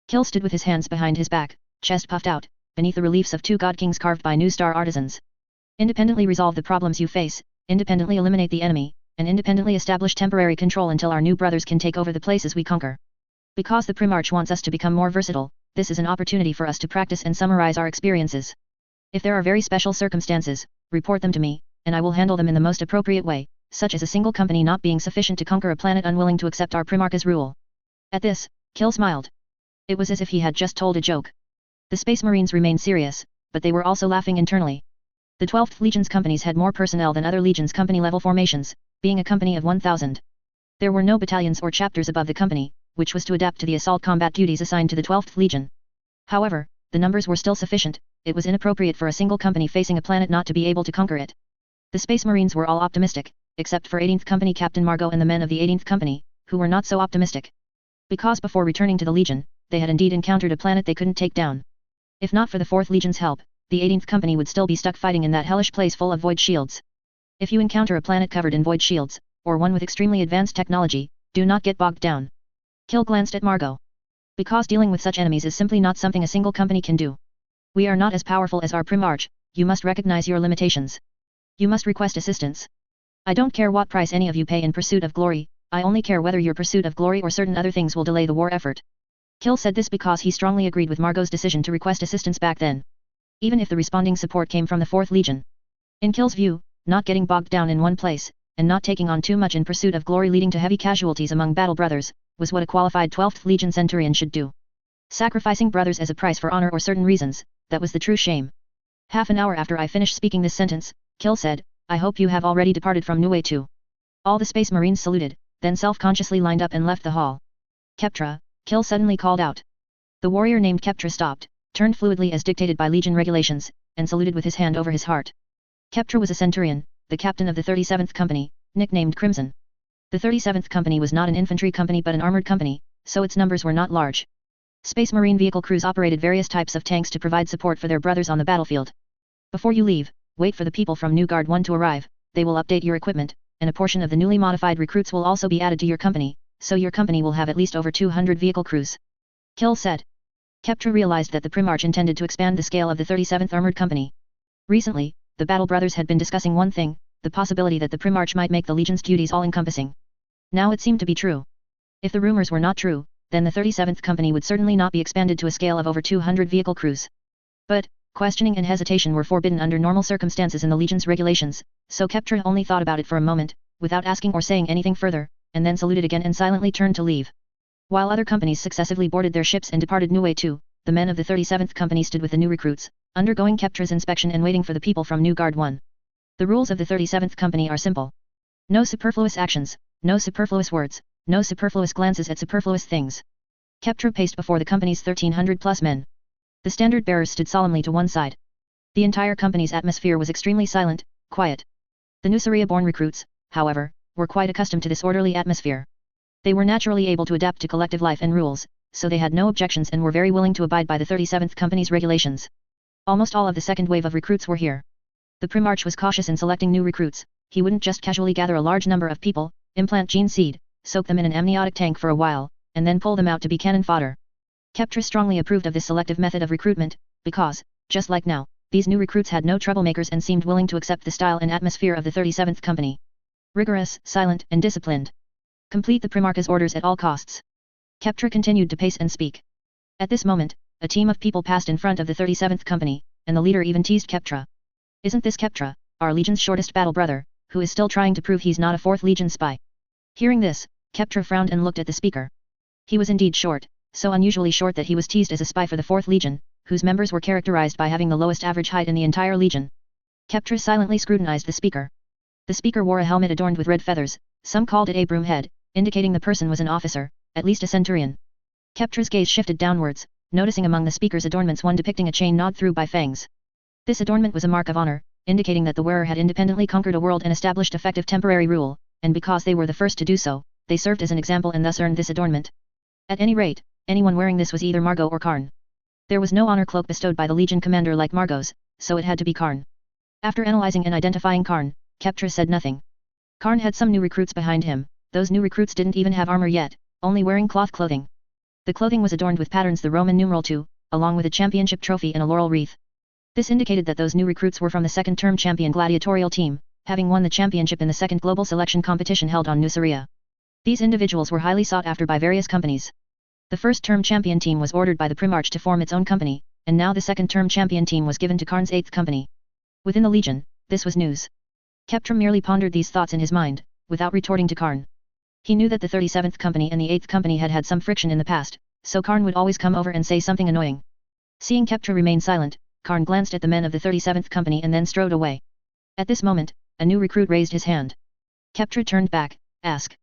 Kil stood with his hands behind his back, chest puffed out, beneath the reliefs of 2 God Kings carved by new star artisans. Independently resolve the problems you face, independently eliminate the enemy, and independently establish temporary control until our new brothers can take over the places we conquer. Because the Primarch wants us to become more versatile, this is an opportunity for us to practice and summarize our experiences. If there are very special circumstances, report them to me, and I will handle them in the most appropriate way, such as a single company not being sufficient to conquer a planet unwilling to accept our Primarch's rule. At this, Kil smiled. It was as if he had just told a joke. The Space Marines remained serious, but they were also laughing internally. The 12th Legion's companies had more personnel than other Legions company-level formations, being a company of 1,000. There were no battalions or chapters above the company, which was to adapt to the assault combat duties assigned to the 12th Legion. However, the numbers were still sufficient, it was inappropriate for a single company facing a planet not to be able to conquer it. The Space Marines were all optimistic, except for 18th Company Captain Margot and the men of the 18th Company, who were not so optimistic. Because before returning to the Legion, they had indeed encountered a planet they couldn't take down. If not for the 4th Legion's help, the 18th Company would still be stuck fighting in that hellish place full of void shields. If you encounter a planet covered in void shields, or one with extremely advanced technology, do not get bogged down. Kil glanced at Margot. Because dealing with such enemies is simply not something a single company can do. We are not as powerful as our Primarch, you must recognize your limitations. You must request assistance. I don't care what price any of you pay in pursuit of glory, I only care whether your pursuit of glory or certain other things will delay the war effort. Kil said this because he strongly agreed with Margot's decision to request assistance back then. Even if the responding support came from the 4th Legion. In Kil's view, not getting bogged down in one place, and not taking on too much in pursuit of glory leading to heavy casualties among battle brothers, was what a qualified 12th Legion Centurion should do. Sacrificing brothers as a price for honor or certain reasons, that was the true shame. Half an hour after I finished speaking this sentence, Kil said, I hope you have already departed from Niue 2. All the Space Marines saluted, then self-consciously lined up and left the hall. Keptra, Kil suddenly called out. The warrior named Keptra stopped, turned fluidly as dictated by Legion regulations, and saluted with his hand over his heart. Keptra was a Centurion, the captain of the 37th Company, nicknamed Crimson. The 37th Company was not an infantry company but an armored company, so its numbers were not large. Space Marine vehicle crews operated various types of tanks to provide support for their brothers on the battlefield. Before you leave, wait for the people from New Guard 1 to arrive, they will update your equipment, and a portion of the newly modified recruits will also be added to your company, so your company will have at least over 200 vehicle crews. Kil said. Keptra realized that the Primarch intended to expand the scale of the 37th Armored Company. Recently, the Battle Brothers had been discussing one thing, the possibility that the Primarch might make the Legion's duties all-encompassing. Now it seemed to be true. If the rumors were not true, then the 37th Company would certainly not be expanded to a scale of over 200 vehicle crews. But, questioning and hesitation were forbidden under normal circumstances in the Legion's regulations, so Keptra only thought about it for a moment, without asking or saying anything further, and then saluted again and silently turned to leave. While other companies successively boarded their ships and departed Niue 2, the men of the 37th Company stood with the new recruits, undergoing Keptra's inspection and waiting for the people from New Guard 1. The rules of the 37th Company are simple. No superfluous actions, no superfluous words, no superfluous glances at superfluous things. Keptra paced before the company's 1,300+ men. The standard bearers stood solemnly to one side. The entire company's atmosphere was extremely silent, quiet. The Nuceria-born recruits, however, were quite accustomed to this orderly atmosphere. They were naturally able to adapt to collective life and rules, so they had no objections and were very willing to abide by the 37th Company's regulations. Almost all of the second wave of recruits were here. The Primarch was cautious in selecting new recruits, he wouldn't just casually gather a large number of people, implant gene seed, soak them in an amniotic tank for a while, and then pull them out to be cannon fodder. Keptra strongly approved of this selective method of recruitment, because, just like now, these new recruits had no troublemakers and seemed willing to accept the style and atmosphere of the 37th Company. Rigorous, silent, and disciplined. Complete the Primarch's orders at all costs. Keptra continued to pace and speak. At this moment, a team of people passed in front of the 37th Company, and the leader even teased Keptra. Isn't this Keptra, our Legion's shortest battle brother, who is still trying to prove he's not a 4th Legion spy? Hearing this, Keptra frowned and looked at the speaker. He was indeed short, so unusually short that he was teased as a spy for the 4th Legion, whose members were characterized by having the lowest average height in the entire Legion. Keptra silently scrutinized the speaker. The speaker wore a helmet adorned with red feathers, some called it a broomhead, indicating the person was an officer, at least a centurion. Keptra's gaze shifted downwards, noticing among the speaker's adornments one depicting a chain gnawed through by fangs. This adornment was a mark of honor, indicating that the wearer had independently conquered a world and established effective temporary rule, and because they were the first to do so, they served as an example and thus earned this adornment. At any rate, anyone wearing this was either Margot or Karn. There was no honor cloak bestowed by the Legion commander like Margot's, so it had to be Karn. After analyzing and identifying Karn, Keptra said nothing. Karn had some new recruits behind him. Those new recruits didn't even have armor yet, only wearing cloth clothing. The clothing was adorned with patterns the Roman numeral 2, along with a championship trophy and a laurel wreath. This indicated that those new recruits were from the second-term champion gladiatorial team, having won the championship in the second global selection competition held on Nuceria. These individuals were highly sought after by various companies. The first-term champion team was ordered by the Primarch to form its own company, and now the second-term champion team was given to Karn's 8th company. Within the Legion, this was news. Keptra merely pondered these thoughts in his mind, without retorting to Karn. He knew that the 37th Company and the 8th Company had had some friction in the past, so Karn would always come over and say something annoying. Seeing Keptra remain silent, Karn glanced at the men of the 37th Company and then strode away. At this moment, a new recruit raised his hand. Keptra turned back, asked.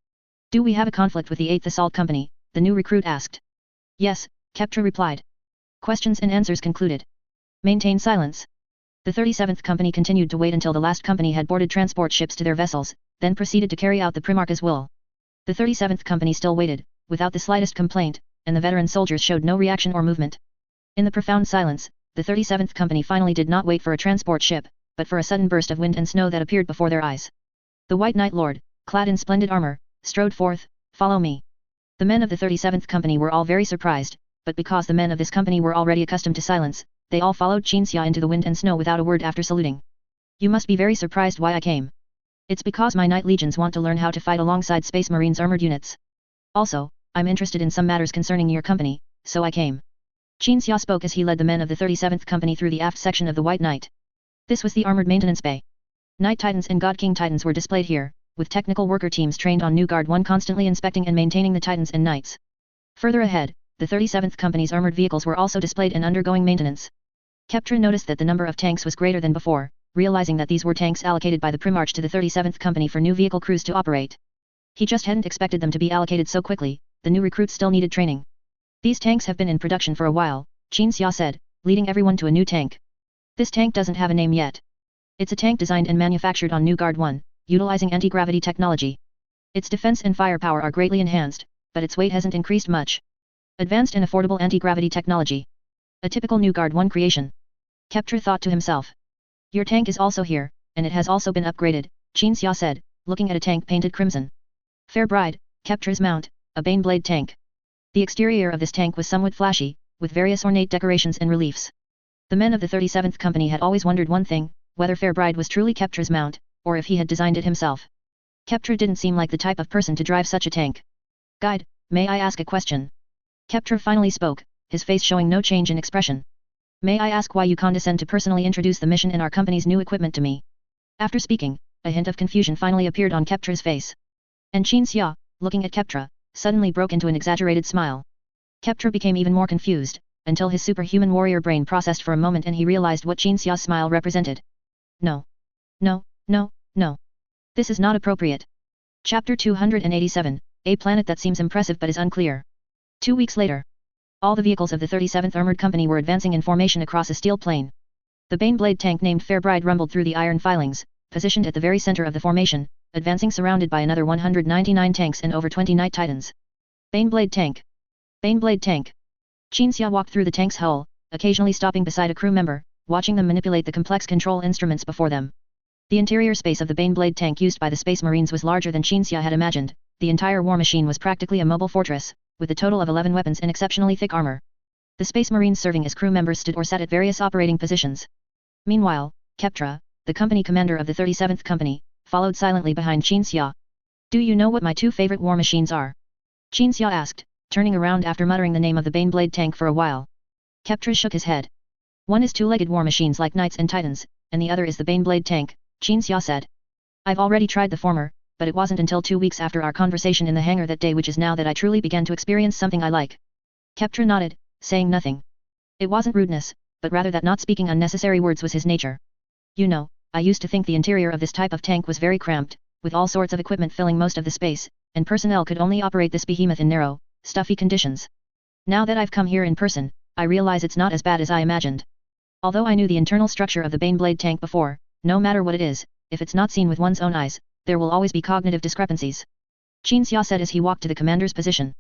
Do we have a conflict with the 8th Assault Company? The new recruit asked. Yes, Keptra replied. Questions and answers concluded. Maintain silence. The 37th Company continued to wait until the last company had boarded transport ships to their vessels, then proceeded to carry out the Primarch's will. The 37th Company still waited, without the slightest complaint, and the veteran soldiers showed no reaction or movement. In the profound silence, the 37th Company finally did not wait for a transport ship, but for a sudden burst of wind and snow that appeared before their eyes. The White Knight Lord, clad in splendid armor, strode forth. Follow me. The men of the 37th Company were all very surprised, but because the men of this company were already accustomed to silence, they all followed Qinxia into the wind and snow without a word after saluting. You must be very surprised why I came. It's because my Knight Legions want to learn how to fight alongside Space Marines armored units. Also, I'm interested in some matters concerning your company, so I came. Qinxia spoke as he led the men of the 37th Company through the aft section of the White Knight. This was the armored maintenance bay. Knight Titans and God King Titans were displayed here, with technical worker teams trained on New Guard 1 constantly inspecting and maintaining the Titans and Knights. Further ahead, the 37th Company's armored vehicles were also displayed and undergoing maintenance. Keptra noticed that the number of tanks was greater than before, realizing that these were tanks allocated by the Primarch to the 37th Company for new vehicle crews to operate. He just hadn't expected them to be allocated so quickly. The new recruits still needed training. These tanks have been in production for a while, Qinxia said, leading everyone to a new tank. This tank doesn't have a name yet. It's a tank designed and manufactured on New Guard 1, utilizing anti-gravity technology. Its defense and firepower are greatly enhanced, but its weight hasn't increased much. Advanced and affordable anti-gravity technology. A typical New Guard 1 creation. Keptra thought to himself. Your tank is also here, and it has also been upgraded, Qinxia said, looking at a tank painted crimson. Fair Bride, Keptra's mount, a Baneblade tank. The exterior of this tank was somewhat flashy, with various ornate decorations and reliefs. The men of the 37th Company had always wondered one thing, whether Fair Bride was truly Keptra's mount, or if he had designed it himself. Keptra didn't seem like the type of person to drive such a tank. Guide, may I ask a question? Keptra finally spoke, his face showing no change in expression. May I ask why you condescend to personally introduce the mission and our company's new equipment to me? After speaking, a hint of confusion finally appeared on Keptra's face. And Qinxia, looking at Keptra, suddenly broke into an exaggerated smile. Keptra became even more confused, until his superhuman warrior brain processed for a moment and he realized what Qinxia's smile represented. No. No, no, no. This is not appropriate. Chapter 287, a planet that seems impressive but is unclear. 2 weeks later. All the vehicles of the 37th Armored Company were advancing in formation across a steel plain. The Baneblade tank named Fair Bride rumbled through the iron filings, positioned at the very center of the formation, advancing surrounded by another 199 tanks and over 20 Knight Titans. Baneblade tank. Baneblade tank. Qinxia walked through the tank's hull, occasionally stopping beside a crew member, watching them manipulate the complex control instruments before them. The interior space of the Baneblade tank used by the Space Marines was larger than Qinxia had imagined. The entire war machine was practically a mobile fortress, with a total of 11 weapons and exceptionally thick armor. The Space Marines serving as crew members stood or sat at various operating positions. Meanwhile, Keptra, the company commander of the 37th Company, followed silently behind Qin Xia. Do you know what my two favorite war machines are? Qin Xia asked, turning around after muttering the name of the Baneblade tank for a while. Keptra shook his head. One is two-legged war machines like Knights and Titans, and the other is the Baneblade tank, Qin Xia said. I've already tried the former, but it wasn't until 2 weeks after our conversation in the hangar that day which is now that I truly began to experience something I like. Keptra nodded, saying nothing. It wasn't rudeness, but rather that not speaking unnecessary words was his nature. You know, I used to think the interior of this type of tank was very cramped, with all sorts of equipment filling most of the space, and personnel could only operate this behemoth in narrow, stuffy conditions. Now that I've come here in person, I realize it's not as bad as I imagined. Although I knew the internal structure of the Baneblade tank before, no matter what it is, if it's not seen with one's own eyes, there will always be cognitive discrepancies. Qin Xia said as he walked to the commander's position.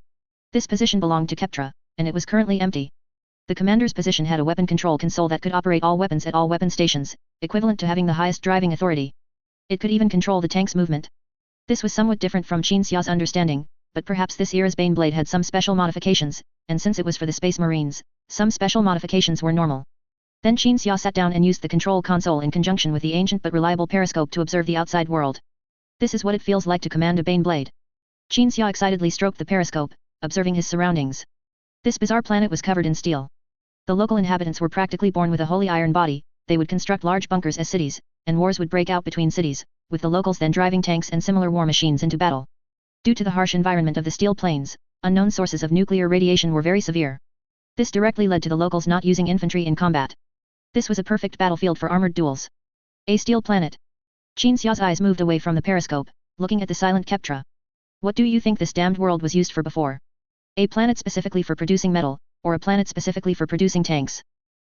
This position belonged to Keptra, and it was currently empty. The commander's position had a weapon control console that could operate all weapons at all weapon stations, equivalent to having the highest driving authority. It could even control the tank's movement. This was somewhat different from Qin Xia's understanding, but perhaps this era's Baneblade had some special modifications, and since it was for the Space Marines, some special modifications were normal. Then Qin Xia sat down and used the control console in conjunction with the ancient but reliable periscope to observe the outside world. This is what it feels like to command a Baneblade. Qin Xia excitedly stroked the periscope, observing his surroundings. This bizarre planet was covered in steel. The local inhabitants were practically born with a holy iron body, they would construct large bunkers as cities, and wars would break out between cities, with the locals then driving tanks and similar war machines into battle. Due to the harsh environment of the steel plains, unknown sources of nuclear radiation were very severe. This directly led to the locals not using infantry in combat. This was a perfect battlefield for armored duels. A steel planet. Qin Xia's eyes moved away from the periscope, looking at the silent Keptra. What do you think this damned world was used for before? A planet specifically for producing metal, or a planet specifically for producing tanks?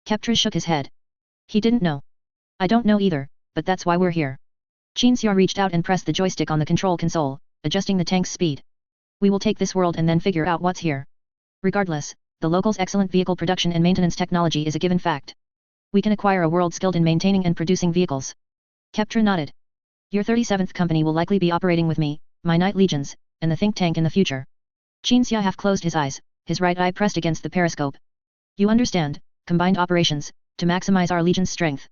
Keptra shook his head. He didn't know. I don't know either, but that's why we're here. Qin Xia reached out and pressed the joystick on the control console, adjusting the tank's speed. We will take this world and then figure out what's here. Regardless, the locals' excellent vehicle production and maintenance technology is a given fact. We can acquire a world skilled in maintaining and producing vehicles. Keptra nodded. Your 37th Company will likely be operating with me, my Knight Legions, and the think tank in the future. Qin Xia half closed his eyes, his right eye pressed against the periscope. You understand, combined operations, to maximize our legion's strength.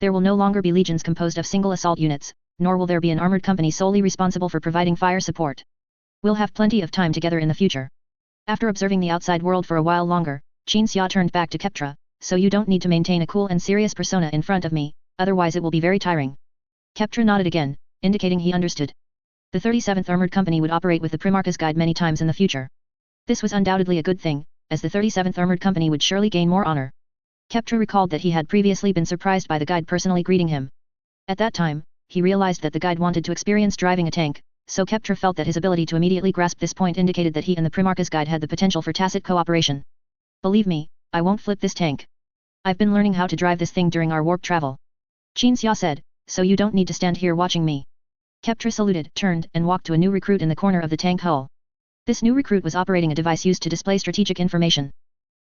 There will no longer be legions composed of single assault units, nor will there be an armored company solely responsible for providing fire support. We'll have plenty of time together in the future. After observing the outside world for a while longer, Qin Xia turned back to Keptra, so you don't need to maintain a cool and serious persona in front of me, otherwise it will be very tiring. Keptra nodded again, indicating he understood. The 37th Armored Company would operate with the Primarch's Guide many times in the future. This was undoubtedly a good thing, as the 37th Armored Company would surely gain more honor. Keptra recalled that he had previously been surprised by the guide personally greeting him. At that time, he realized that the guide wanted to experience driving a tank, so Keptra felt that his ability to immediately grasp this point indicated that he and the Primarch's Guide had the potential for tacit cooperation. Believe me, I won't flip this tank. I've been learning how to drive this thing during our warp travel. Qin Xia said, so you don't need to stand here watching me. Keptra saluted, turned, and walked to a new recruit in the corner of the tank hull. This new recruit was operating a device used to display strategic information.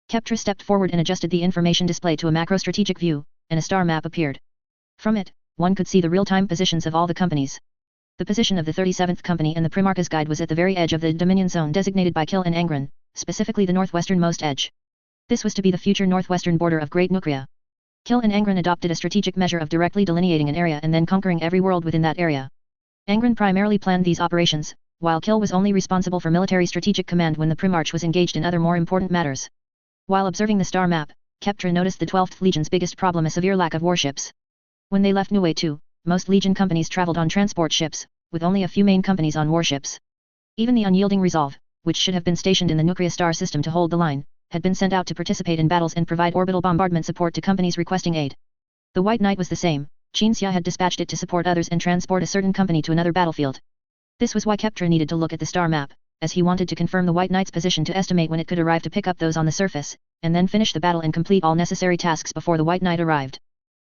Keptra stepped forward and adjusted the information display to a macro-strategic view, and a star map appeared. From it, one could see the real-time positions of all the companies. The position of the 37th Company and the Primarch's Guide was at the very edge of the Dominion Zone designated by Kill and Angron, specifically the northwesternmost edge. This was to be the future northwestern border of Great Nukria. Kill and Angron adopted a strategic measure of directly delineating an area and then conquering every world within that area. Angron primarily planned these operations, while Kill was only responsible for military strategic command when the Primarch was engaged in other more important matters. While observing the star map, Keptra noticed the 12th Legion's biggest problem: a severe lack of warships. When they left Niue 2, most Legion companies traveled on transport ships, with only a few main companies on warships. Even the unyielding Resolve, which should have been stationed in the Nukria star system to hold the line, had been sent out to participate in battles and provide orbital bombardment support to companies requesting aid. The White Knight was the same. Qin Xia had dispatched it to support others and transport a certain company to another battlefield. This was why Keptra needed to look at the star map, as he wanted to confirm the White Knight's position to estimate when it could arrive to pick up those on the surface, and then finish the battle and complete all necessary tasks before the White Knight arrived.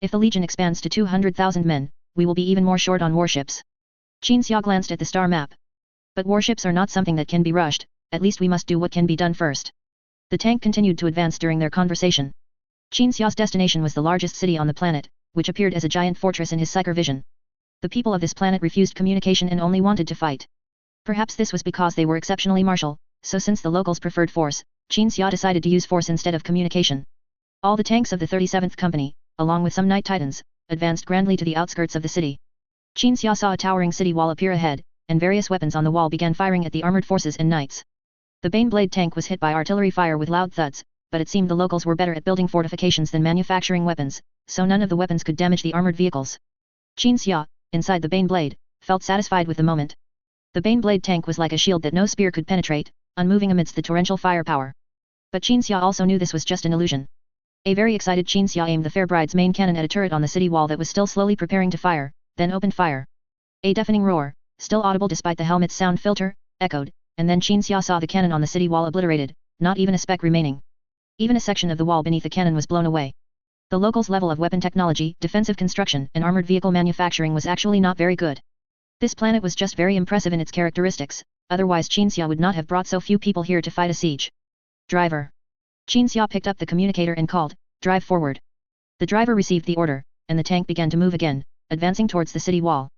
If the Legion expands to 200,000 men, we will be even more short on warships. Qin Xia glanced at the star map. But warships are not something that can be rushed, at least we must do what can be done first. The tank continued to advance during their conversation. Qin Xia's destination was the largest city on the planet, which appeared as a giant fortress in his psychic vision. The people of this planet refused communication and only wanted to fight. Perhaps this was because they were exceptionally martial, so since the locals preferred force, Qin Xia decided to use force instead of communication. All the tanks of the 37th Company, along with some night titans, advanced grandly to the outskirts of the city. Qin Xia saw a towering city wall appear ahead, and various weapons on the wall began firing at the armored forces and knights. The Baneblade tank was hit by artillery fire with loud thuds, but it seemed the locals were better at building fortifications than manufacturing weapons, so none of the weapons could damage the armored vehicles. Qin Xia, inside the Baneblade, felt satisfied with the moment. The Baneblade tank was like a shield that no spear could penetrate, unmoving amidst the torrential firepower. But Qin Xia also knew this was just an illusion. A very excited Qin Xia aimed the fair bride's main cannon at a turret on the city wall that was still slowly preparing to fire, then opened fire. A deafening roar, still audible despite the helmet's sound filter, echoed, and then Qin Xia saw the cannon on the city wall obliterated, not even a speck remaining. Even a section of the wall beneath the cannon was blown away. The locals' level of weapon technology, defensive construction, and armored vehicle manufacturing was actually not very good. This planet was just very impressive in its characteristics, otherwise Qin Xia would not have brought so few people here to fight a siege. Driver. Qin Xia picked up the communicator and called, "Drive forward." The driver received the order, and the tank began to move again, advancing towards the city wall.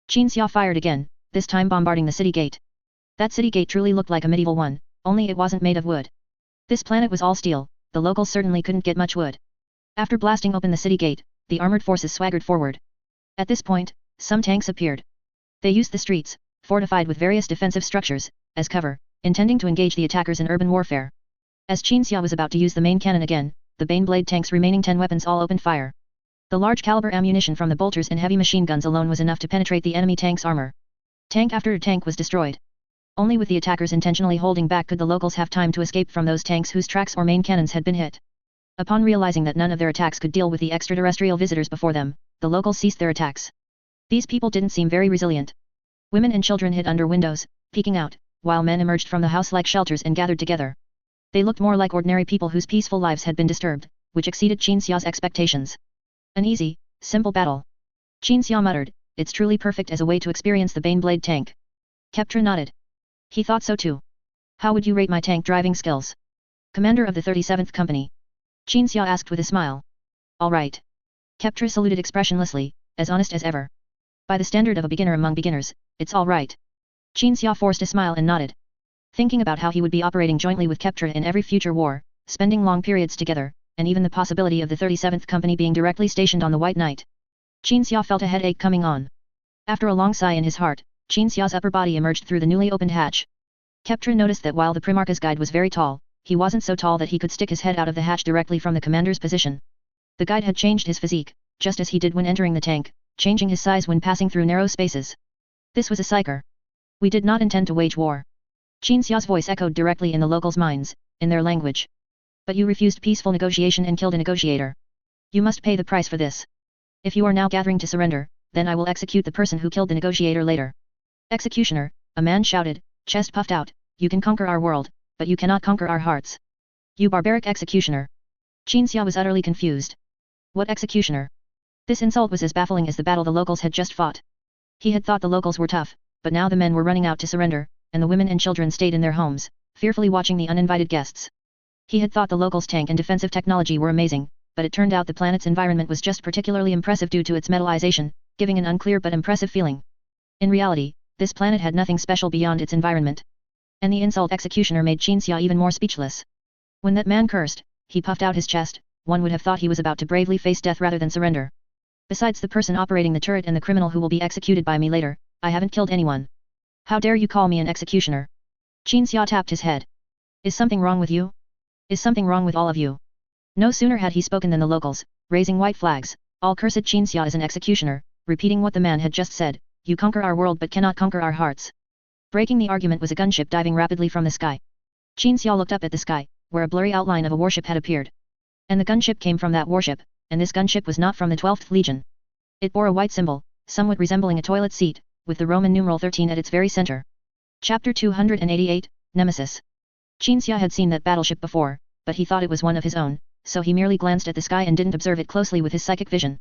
Qin Xia fired again, this time bombarding the city gate. That city gate truly looked like a medieval one, only it wasn't made of wood. This planet was all steel, the locals certainly couldn't get much wood. After blasting open the city gate, the armored forces swaggered forward. At this point, some tanks appeared. They used the streets, fortified with various defensive structures, as cover, intending to engage the attackers in urban warfare. As Qin Xia was about to use the main cannon again, the Baneblade tank's remaining 10 weapons all opened fire. The large-caliber ammunition from the bolters and heavy machine guns alone was enough to penetrate the enemy tank's armor. Tank after tank was destroyed. Only with the attackers intentionally holding back could the locals have time to escape from those tanks whose tracks or main cannons had been hit. Upon realizing that none of their attacks could deal with the extraterrestrial visitors before them, the locals ceased their attacks. These people didn't seem very resilient. Women and children hid under windows, peeking out, while men emerged from the house-like shelters and gathered together. They looked more like ordinary people whose peaceful lives had been disturbed, which exceeded Qin Xia's expectations. An easy, simple battle. Qin Xia muttered, "It's truly perfect as a way to experience the Baneblade tank." Keptra nodded. He thought so too. "How would you rate my tank driving skills?" "Commander of the 37th Company." Qin Xia asked with a smile. "All right." Keptra saluted expressionlessly, as honest as ever. "By the standard of a beginner among beginners, it's all right." Qin Xia forced a smile and nodded. Thinking about how he would be operating jointly with Keptra in every future war, spending long periods together, and even the possibility of the 37th Company being directly stationed on the White Knight. Qin Xia felt a headache coming on. After a long sigh in his heart, Qin Xia's upper body emerged through the newly opened hatch. Keptra noticed that while the Primarch's guide was very tall, he wasn't so tall that he could stick his head out of the hatch directly from the commander's position. The guide had changed his physique, just as he did when entering the tank, changing his size when passing through narrow spaces. This was a psyker. "We did not intend to wage war." Qin Xia's voice echoed directly in the locals' minds, in their language. "But you refused peaceful negotiation and killed a negotiator. You must pay the price for this. If you are now gathering to surrender, then I will execute the person who killed the negotiator later." "Executioner," a man shouted, chest puffed out, "you can conquer our world, but you cannot conquer our hearts. You barbaric executioner." Qin Xia was utterly confused. What executioner? This insult was as baffling as the battle the locals had just fought. He had thought the locals were tough, but now the men were running out to surrender, and the women and children stayed in their homes, fearfully watching the uninvited guests. He had thought the locals' tank and defensive technology were amazing, but it turned out the planet's environment was just particularly impressive due to its metallization, giving an unclear but impressive feeling. In reality, this planet had nothing special beyond its environment. And the insult executioner made Qin Xia even more speechless. When that man cursed, he puffed out his chest, one would have thought he was about to bravely face death rather than surrender. "Besides the person operating the turret and the criminal who will be executed by me later, I haven't killed anyone. How dare you call me an executioner?" Qin Xia tapped his head. "Is something wrong with you? Is something wrong with all of you?" No sooner had he spoken than the locals, raising white flags, all cursed Qin Xia as an executioner, repeating what the man had just said, "You conquer our world but cannot conquer our hearts." Breaking the argument was a gunship diving rapidly from the sky. Qin Xia looked up at the sky, where a blurry outline of a warship had appeared. And the gunship came from that warship, and this gunship was not from the 12th Legion. It bore a white symbol, somewhat resembling a toilet seat, with the Roman numeral 13 at its very center. Chapter 288, Nemesis. Qin Xia had seen that battleship before, but he thought it was one of his own, so he merely glanced at the sky and didn't observe it closely with his psychic vision.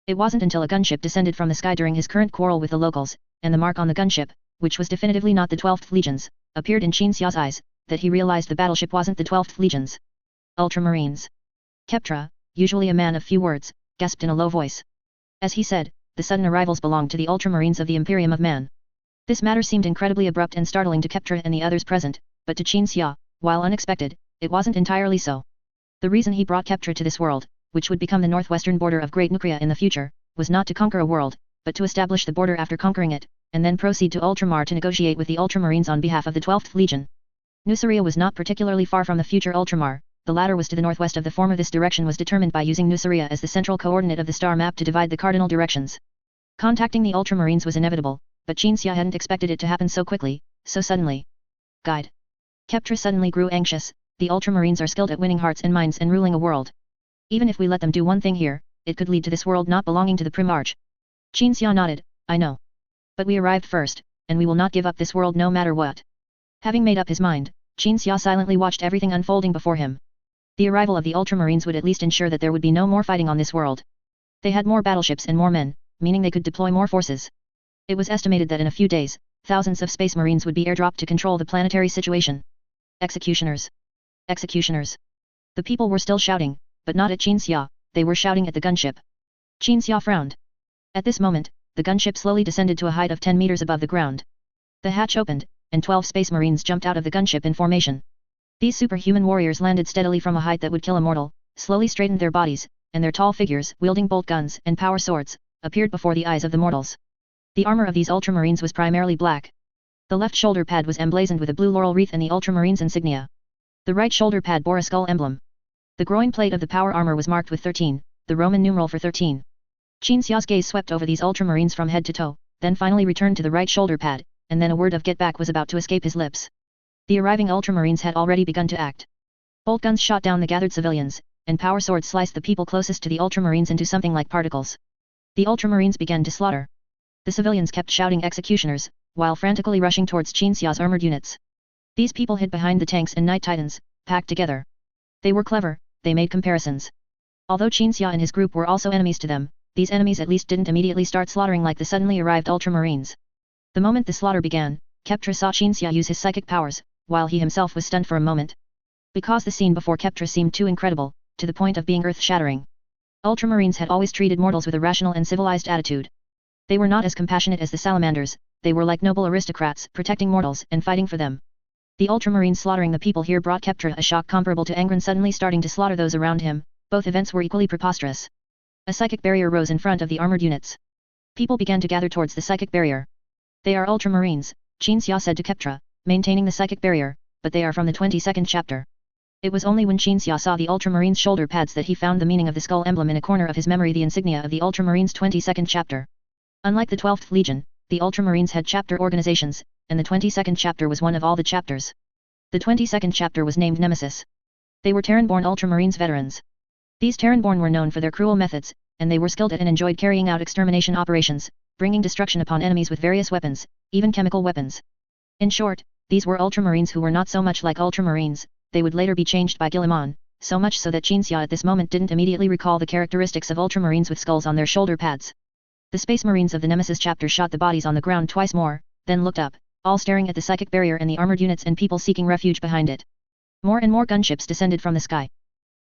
It wasn't until a gunship descended from the sky during his current quarrel with the locals, and the mark on the gunship, which was definitively not the 12th Legion's, appeared in Qin Xia's eyes, that he realized the battleship wasn't the 12th Legion's. Ultramarines. Keptra, usually a man of few words, gasped in a low voice. As he said, the sudden arrivals belonged to the Ultramarines of the Imperium of Man. This matter seemed incredibly abrupt and startling to Keptra and the others present, but to Qin Xia, while unexpected, it wasn't entirely so. The reason he brought Keptra to this world which would become the northwestern border of Great Nukria in the future, was not to conquer a world, but to establish the border after conquering it, and then proceed to Ultramar to negotiate with the Ultramarines on behalf of the 12th Legion. Nuceria was not particularly far from the future Ultramar, the latter was to the northwest of the former. This direction was determined by using Nuceria as the central coordinate of the star map to divide the cardinal directions. Contacting the Ultramarines was inevitable, but Qinxia hadn't expected it to happen so quickly, so suddenly. Guide. Keptra suddenly grew anxious. The Ultramarines are skilled at winning hearts and minds and ruling a world. Even if we let them do one thing here, it could lead to this world not belonging to the Primarch. Qinxia nodded, I know. But we arrived first, and we will not give up this world no matter what. Having made up his mind, Qinxia silently watched everything unfolding before him. The arrival of the Ultramarines would at least ensure that there would be no more fighting on this world. They had more battleships and more men, meaning they could deploy more forces. It was estimated that in a few days, thousands of space marines would be airdropped to control the planetary situation. Executioners. Executioners. The people were still shouting, but not at Qinxia, they were shouting at the gunship. Qinxia frowned. At this moment, the gunship slowly descended to a height of 10 meters above the ground. The hatch opened, and 12 space marines jumped out of the gunship in formation. These superhuman warriors landed steadily from a height that would kill a mortal, slowly straightened their bodies, and their tall figures, wielding bolt guns and power swords, appeared before the eyes of the mortals. The armor of these Ultramarines was primarily black. The left shoulder pad was emblazoned with a blue laurel wreath and the Ultramarines insignia. The right shoulder pad bore a skull emblem. The groin plate of the power armor was marked with 13, the Roman numeral for 13. Qinxia's gaze swept over these Ultramarines from head to toe, then finally returned to the right shoulder pad, and then a word of get back was about to escape his lips. The arriving Ultramarines had already begun to act. Bolt guns shot down the gathered civilians, and power swords sliced the people closest to the Ultramarines into something like particles. The Ultramarines began to slaughter. The civilians kept shouting executioners, while frantically rushing towards Qinxia's armored units. These people hid behind the tanks and Night Titans, packed together. They were clever, they made comparisons. Although Qinxia and his group were also enemies to them, these enemies at least didn't immediately start slaughtering like the suddenly arrived Ultramarines. The moment the slaughter began, Keptra saw Qinxia use his psychic powers, while he himself was stunned for a moment. Because the scene before Keptra seemed too incredible, to the point of being earth-shattering. Ultramarines had always treated mortals with a rational and civilized attitude. They were not as compassionate as the salamanders, they were like noble aristocrats, protecting mortals and fighting for them. The Ultramarines slaughtering the people here brought Keptra a shock comparable to Angron suddenly starting to slaughter those around him. Both events were equally preposterous. A psychic barrier rose in front of the armored units. People began to gather towards the psychic barrier. They are Ultramarines, Qinxia said to Keptra, maintaining the psychic barrier, but they are from the 22nd chapter. It was only when Qinxia saw the Ultramarines' shoulder pads that he found the meaning of the skull emblem in a corner of his memory, the insignia of the Ultramarines' 22nd chapter. Unlike the 12th Legion, the Ultramarines had chapter organizations, and the 22nd chapter was one of all the chapters. The 22nd chapter was named Nemesis. They were Terran-born Ultramarines veterans. These Terran-born were known for their cruel methods, and they were skilled at and enjoyed carrying out extermination operations, bringing destruction upon enemies with various weapons, even chemical weapons. In short, these were Ultramarines who were not so much like Ultramarines, they would later be changed by Guilliman, so much so that Qinxia at this moment didn't immediately recall the characteristics of Ultramarines with skulls on their shoulder pads. The Space Marines of the Nemesis chapter shot the bodies on the ground twice more, then looked up, all staring at the psychic barrier and the armored units and people seeking refuge behind it. More and more gunships descended from the sky.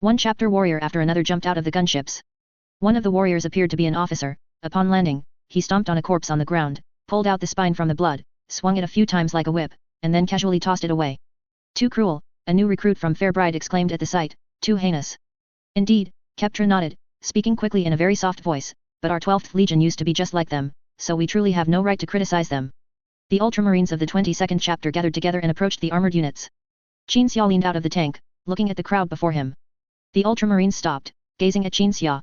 One chapter warrior after another jumped out of the gunships. One of the warriors appeared to be an officer. Upon landing, he stomped on a corpse on the ground, pulled out the spine from the blood, swung it a few times like a whip, and then casually tossed it away. Too cruel, a new recruit from Fairbride exclaimed at the sight, too heinous. Indeed, Keptra nodded, speaking quickly in a very soft voice, but our 12th Legion used to be just like them, so we truly have no right to criticize them. The Ultramarines of the 22nd chapter gathered together and approached the armored units. Qinxia leaned out of the tank, looking at the crowd before him. The Ultramarines stopped, gazing at Qinxia.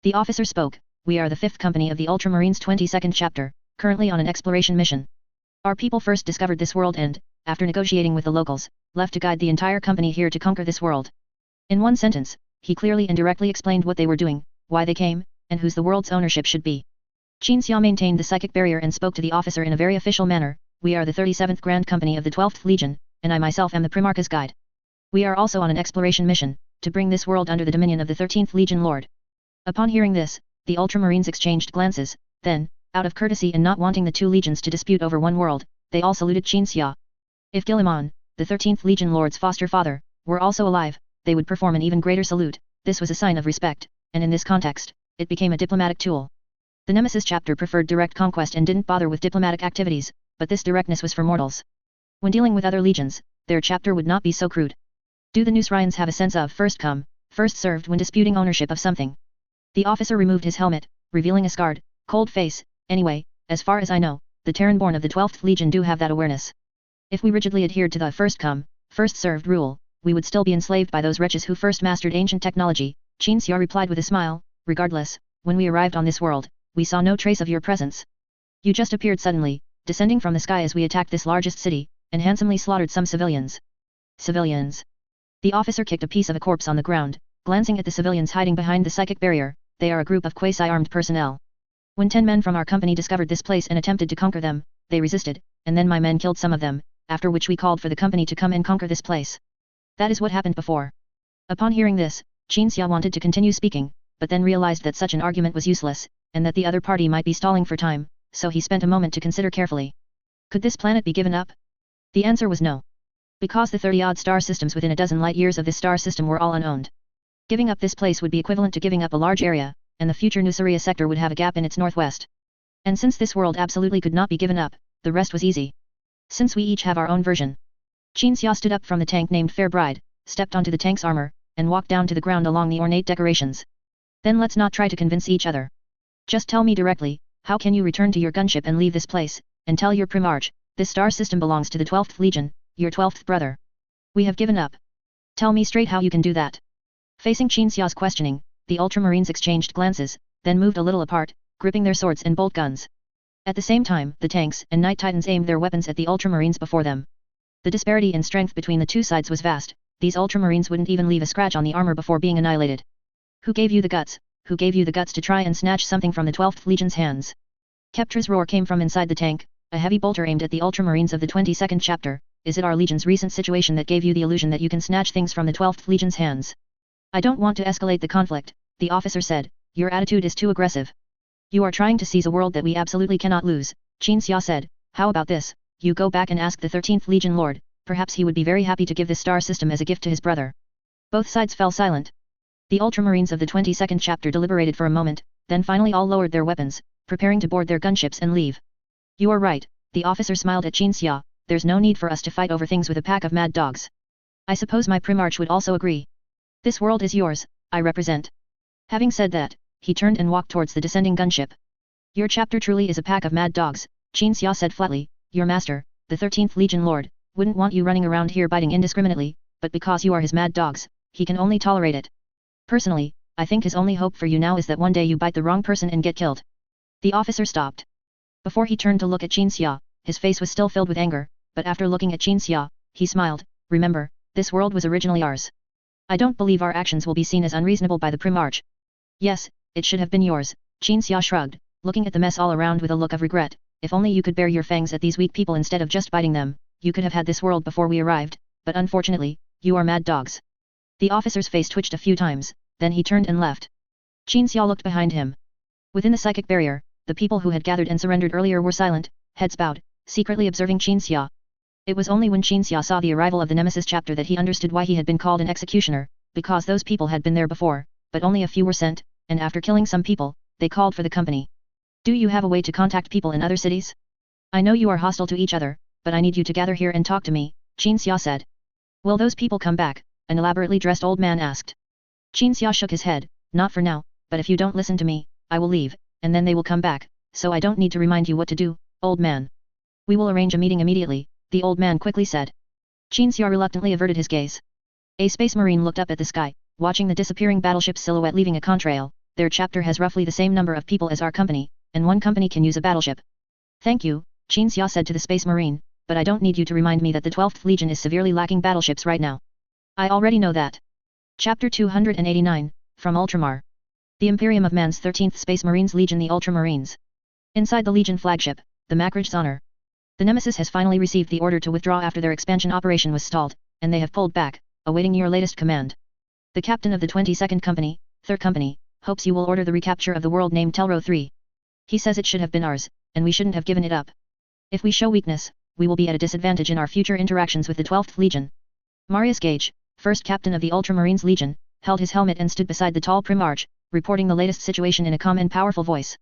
The officer spoke, we are the 5th company of the Ultramarines 22nd chapter, currently on an exploration mission. Our people first discovered this world and, after negotiating with the locals, left to guide the entire company here to conquer this world. In one sentence, he clearly and directly explained what they were doing, why they came, and whose the world's ownership should be. Qinxia maintained the psychic barrier and spoke to the officer in a very official manner, we are the 37th Grand Company of the 12th Legion, and I myself am the Primarch's guide. We are also on an exploration mission, to bring this world under the dominion of the 13th Legion Lord. Upon hearing this, the Ultramarines exchanged glances, then, out of courtesy and not wanting the two legions to dispute over one world, they all saluted Qinxia. If Guilliman, the 13th Legion Lord's foster father, were also alive, they would perform an even greater salute. This was a sign of respect, and in this context, it became a diplomatic tool. The Nemesis chapter preferred direct conquest and didn't bother with diplomatic activities, but this directness was for mortals. When dealing with other legions, their chapter would not be so crude. Do the Nusrians have a sense of first come, first served when disputing ownership of something. The officer removed his helmet, revealing a scarred, cold face. Anyway, as far as I know, the Terran-born of the 12th Legion do have that awareness. If we rigidly adhered to the first come, first served rule, we would still be enslaved by those wretches who first mastered ancient technology, Qin Xia replied with a smile. Regardless, when we arrived on this world, we saw no trace of your presence. You just appeared suddenly, descending from the sky as we attacked this largest city, and handsomely slaughtered some civilians. Civilians. The officer kicked a piece of a corpse on the ground, glancing at the civilians hiding behind the psychic barrier. They are a group of quasi-armed personnel. When 10 men from our company discovered this place and attempted to conquer them, they resisted, and then my men killed some of them, after which we called for the company to come and conquer this place. That is what happened before. Upon hearing this, Qin Xia wanted to continue speaking, but then realized that such an argument was useless, and that the other party might be stalling for time, so he spent a moment to consider carefully. Could this planet be given up? The answer was no. Because the 30-odd star systems within a dozen light-years of this star system were all unowned. Giving up this place would be equivalent to giving up a large area, and the future Nuceria sector would have a gap in its northwest. And since this world absolutely could not be given up, the rest was easy. Since we each have our own version. Qin Xia stood up from the tank named Fair Bride, stepped onto the tank's armor, and walked down to the ground along the ornate decorations. Then let's not try to convince each other. Just tell me directly, how can you return to your gunship and leave this place, and tell your Primarch, this star system belongs to the 12th Legion, your 12th brother. We have given up. Tell me straight how you can do that. Facing Qin Xia's questioning, the Ultramarines exchanged glances, then moved a little apart, gripping their swords and bolt guns. At the same time, the tanks and Night Titans aimed their weapons at the Ultramarines before them. The disparity in strength between the two sides was vast. These Ultramarines wouldn't even leave a scratch on the armor before being annihilated. Who gave you the guts? Who gave you the guts to try and snatch something from the 12th Legion's hands? Keptra's roar came from inside the tank, a heavy bolter aimed at the Ultramarines of the 22nd chapter. Is it our Legion's recent situation that gave you the illusion that you can snatch things from the 12th Legion's hands? I don't want to escalate the conflict, the officer said. Your attitude is too aggressive. You are trying to seize a world that we absolutely cannot lose, Qin Xia said. How about this? You go back and ask the 13th Legion Lord, perhaps he would be very happy to give this star system as a gift to his brother. Both sides fell silent. The Ultramarines of the 22nd chapter deliberated for a moment, then finally all lowered their weapons, preparing to board their gunships and leave. You are right, the officer smiled at Qin Xia. There's no need for us to fight over things with a pack of mad dogs. I suppose my Primarch would also agree. This world is yours, I represent. Having said that, he turned and walked towards the descending gunship. Your chapter truly is a pack of mad dogs, Qin Xia said flatly. Your master, the 13th Legion Lord, wouldn't want you running around here biting indiscriminately, but because you are his mad dogs, he can only tolerate it. Personally, I think his only hope for you now is that one day you bite the wrong person and get killed. The officer stopped. Before he turned to look at Qin Xia, his face was still filled with anger, but after looking at Qin Xia, he smiled. Remember, this world was originally ours. I don't believe our actions will be seen as unreasonable by the Primarch. Yes, it should have been yours, Qin Xia shrugged, looking at the mess all around with a look of regret. If only you could bare your fangs at these weak people instead of just biting them, you could have had this world before we arrived, but unfortunately, you are mad dogs. The officer's face twitched a few times, then he turned and left. Qin Xia looked behind him. Within the psychic barrier, the people who had gathered and surrendered earlier were silent, heads bowed, secretly observing Qin Xia. It was only when Qin Xia saw the arrival of the Nemesis chapter that he understood why he had been called an executioner, because those people had been there before, but only a few were sent, and after killing some people, they called for the company. Do you have a way to contact people in other cities? I know you are hostile to each other, but I need you to gather here and talk to me, Qin Xia said. Will those people come back? An elaborately dressed old man asked. Qin Xia shook his head. Not for now, but if you don't listen to me, I will leave, and then they will come back, so I don't need to remind you what to do, old man. We will arrange a meeting immediately, the old man quickly said. Qin Xia reluctantly averted his gaze. A space marine looked up at the sky, watching the disappearing battleship's silhouette leaving a contrail. Their chapter has roughly the same number of people as our company, and one company can use a battleship. Thank you, Qin Xia said to the space marine, but I don't need you to remind me that the 12th Legion is severely lacking battleships right now. I already know that. Chapter 289, from Ultramar. The Imperium of Man's 13th Space Marines Legion. The Ultramarines. Inside the Legion flagship, the Macrag's honor. The Nemesis has finally received the order to withdraw after their expansion operation was stalled, and they have pulled back, awaiting your latest command. The captain of the 22nd Company, 3rd Company, hopes you will order the recapture of the world named Telro 3. He says it should have been ours, and we shouldn't have given it up. If we show weakness, we will be at a disadvantage in our future interactions with the 12th Legion. Marius Gage, 1st Captain of the Ultramarines Legion, held his helmet and stood beside the tall Primarch, reporting the latest situation in a calm and powerful voice.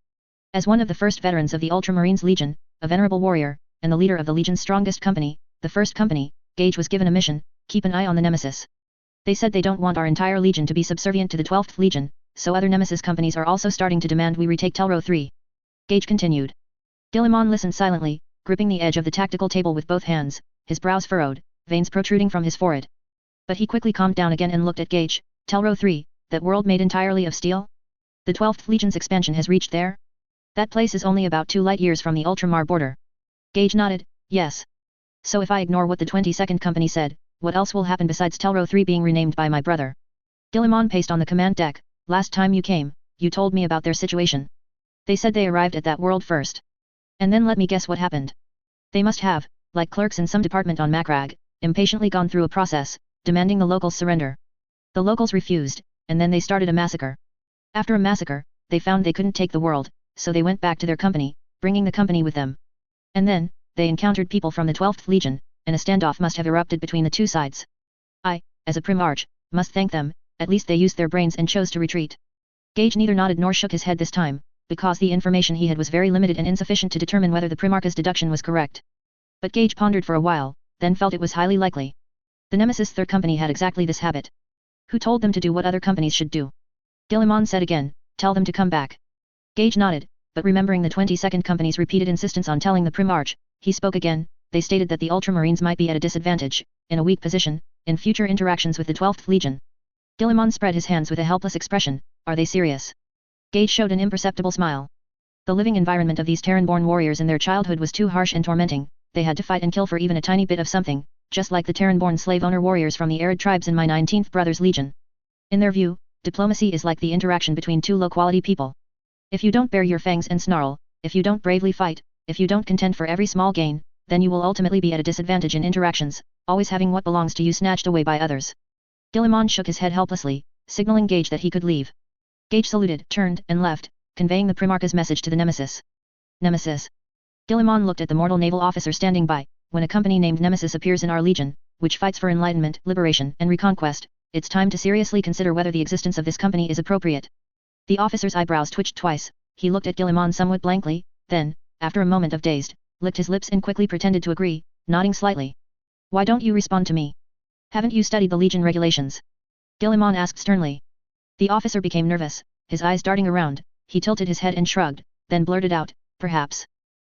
As one of the first veterans of the Ultramarines Legion, a venerable warrior, and the leader of the Legion's strongest company, the 1st Company, Gage was given a mission: keep an eye on the Nemesis. They said they don't want our entire legion to be subservient to the 12th Legion, so other Nemesis companies are also starting to demand we retake Telro 3. Gage continued. Guilliman listened silently, gripping the edge of the tactical table with both hands, his brows furrowed, veins protruding from his forehead. But he quickly calmed down again and looked at Gage. Telro 3, that world made entirely of steel? The 12th Legion's expansion has reached there? That place is only about 2 light years from the Ultramar border. Gage nodded, yes. So if I ignore what the 22nd Company said, what else will happen besides Telro 3 being renamed by my brother? Guilliman paced on the command deck. Last time you came, you told me about their situation. They said they arrived at that world first. And then let me guess what happened. They must have, like clerks in some department on Macragge, impatiently gone through a process, demanding the locals surrender. The locals refused, and then they started a massacre. After a massacre, they found they couldn't take the world, so they went back to their company, bringing the company with them. And then, they encountered people from the 12th Legion, and a standoff must have erupted between the two sides. I, as a Primarch, must thank them, at least they used their brains and chose to retreat. Gage neither nodded nor shook his head this time, because the information he had was very limited and insufficient to determine whether the Primarch's deduction was correct. But Gage pondered for a while, then felt it was highly likely. The Nemesis Third Company had exactly this habit. Who told them to do what other companies should do? Guilliman said again, tell them to come back. Gage nodded, but remembering the 22nd Company's repeated insistence on telling the Primarch, he spoke again. They stated that the Ultramarines might be at a disadvantage, in a weak position, in future interactions with the 12th Legion. Guilliman spread his hands with a helpless expression. Are they serious? Gage showed an imperceptible smile. The living environment of these Terran-born warriors in their childhood was too harsh and tormenting. They had to fight and kill for even a tiny bit of something, just like the Terran-born slave-owner warriors from the arid tribes in my 19th Brothers Legion. In their view, diplomacy is like the interaction between two low-quality people. If you don't bare your fangs and snarl, if you don't bravely fight, if you don't contend for every small gain, then you will ultimately be at a disadvantage in interactions, always having what belongs to you snatched away by others. Guilliman shook his head helplessly, signaling Gage that he could leave. Gage saluted, turned, and left, conveying the Primarch's message to the Nemesis. Nemesis. Guilliman looked at the mortal naval officer standing by. When a company named Nemesis appears in our legion, which fights for enlightenment, liberation, and reconquest, it's time to seriously consider whether the existence of this company is appropriate. The officer's eyebrows twitched twice. He looked at Guilliman somewhat blankly, then, after a moment of dazed, licked his lips and quickly pretended to agree, nodding slightly. Why don't you respond to me? Haven't you studied the Legion regulations? Guilliman asked sternly. The officer became nervous, his eyes darting around. He tilted his head and shrugged, then blurted out, perhaps.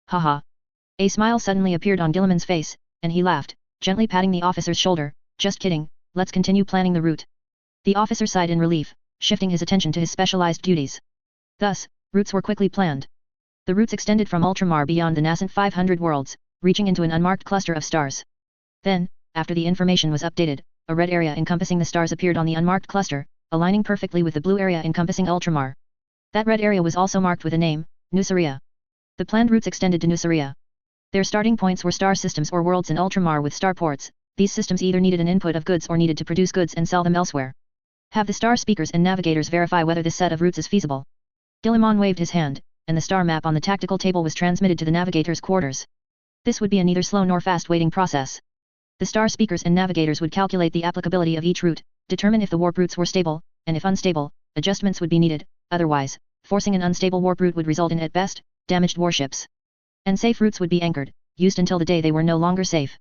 Haha. A smile suddenly appeared on Guilliman's face, and he laughed, gently patting the officer's shoulder. Just kidding, let's continue planning the route. The officer sighed in relief, shifting his attention to his specialized duties. Thus, routes were quickly planned. The routes extended from Ultramar beyond the nascent 500 worlds, reaching into an unmarked cluster of stars. Then, after the information was updated, a red area encompassing the stars appeared on the unmarked cluster, aligning perfectly with the blue area encompassing Ultramar. That red area was also marked with a name, Nuceria. The planned routes extended to Nuceria. Their starting points were star systems or worlds in Ultramar with starports. These systems either needed an input of goods or needed to produce goods and sell them elsewhere. Have the star speakers and navigators verify whether this set of routes is feasible. Guilliman waved his hand, and the star map on the tactical table was transmitted to the navigator's quarters. This would be a neither slow nor fast waiting process. The star speakers and navigators would calculate the applicability of each route, determine if the warp routes were stable, and if unstable, adjustments would be needed. Otherwise, forcing an unstable warp route would result in, at best, damaged warships. And safe routes would be anchored, used until the day they were no longer safe.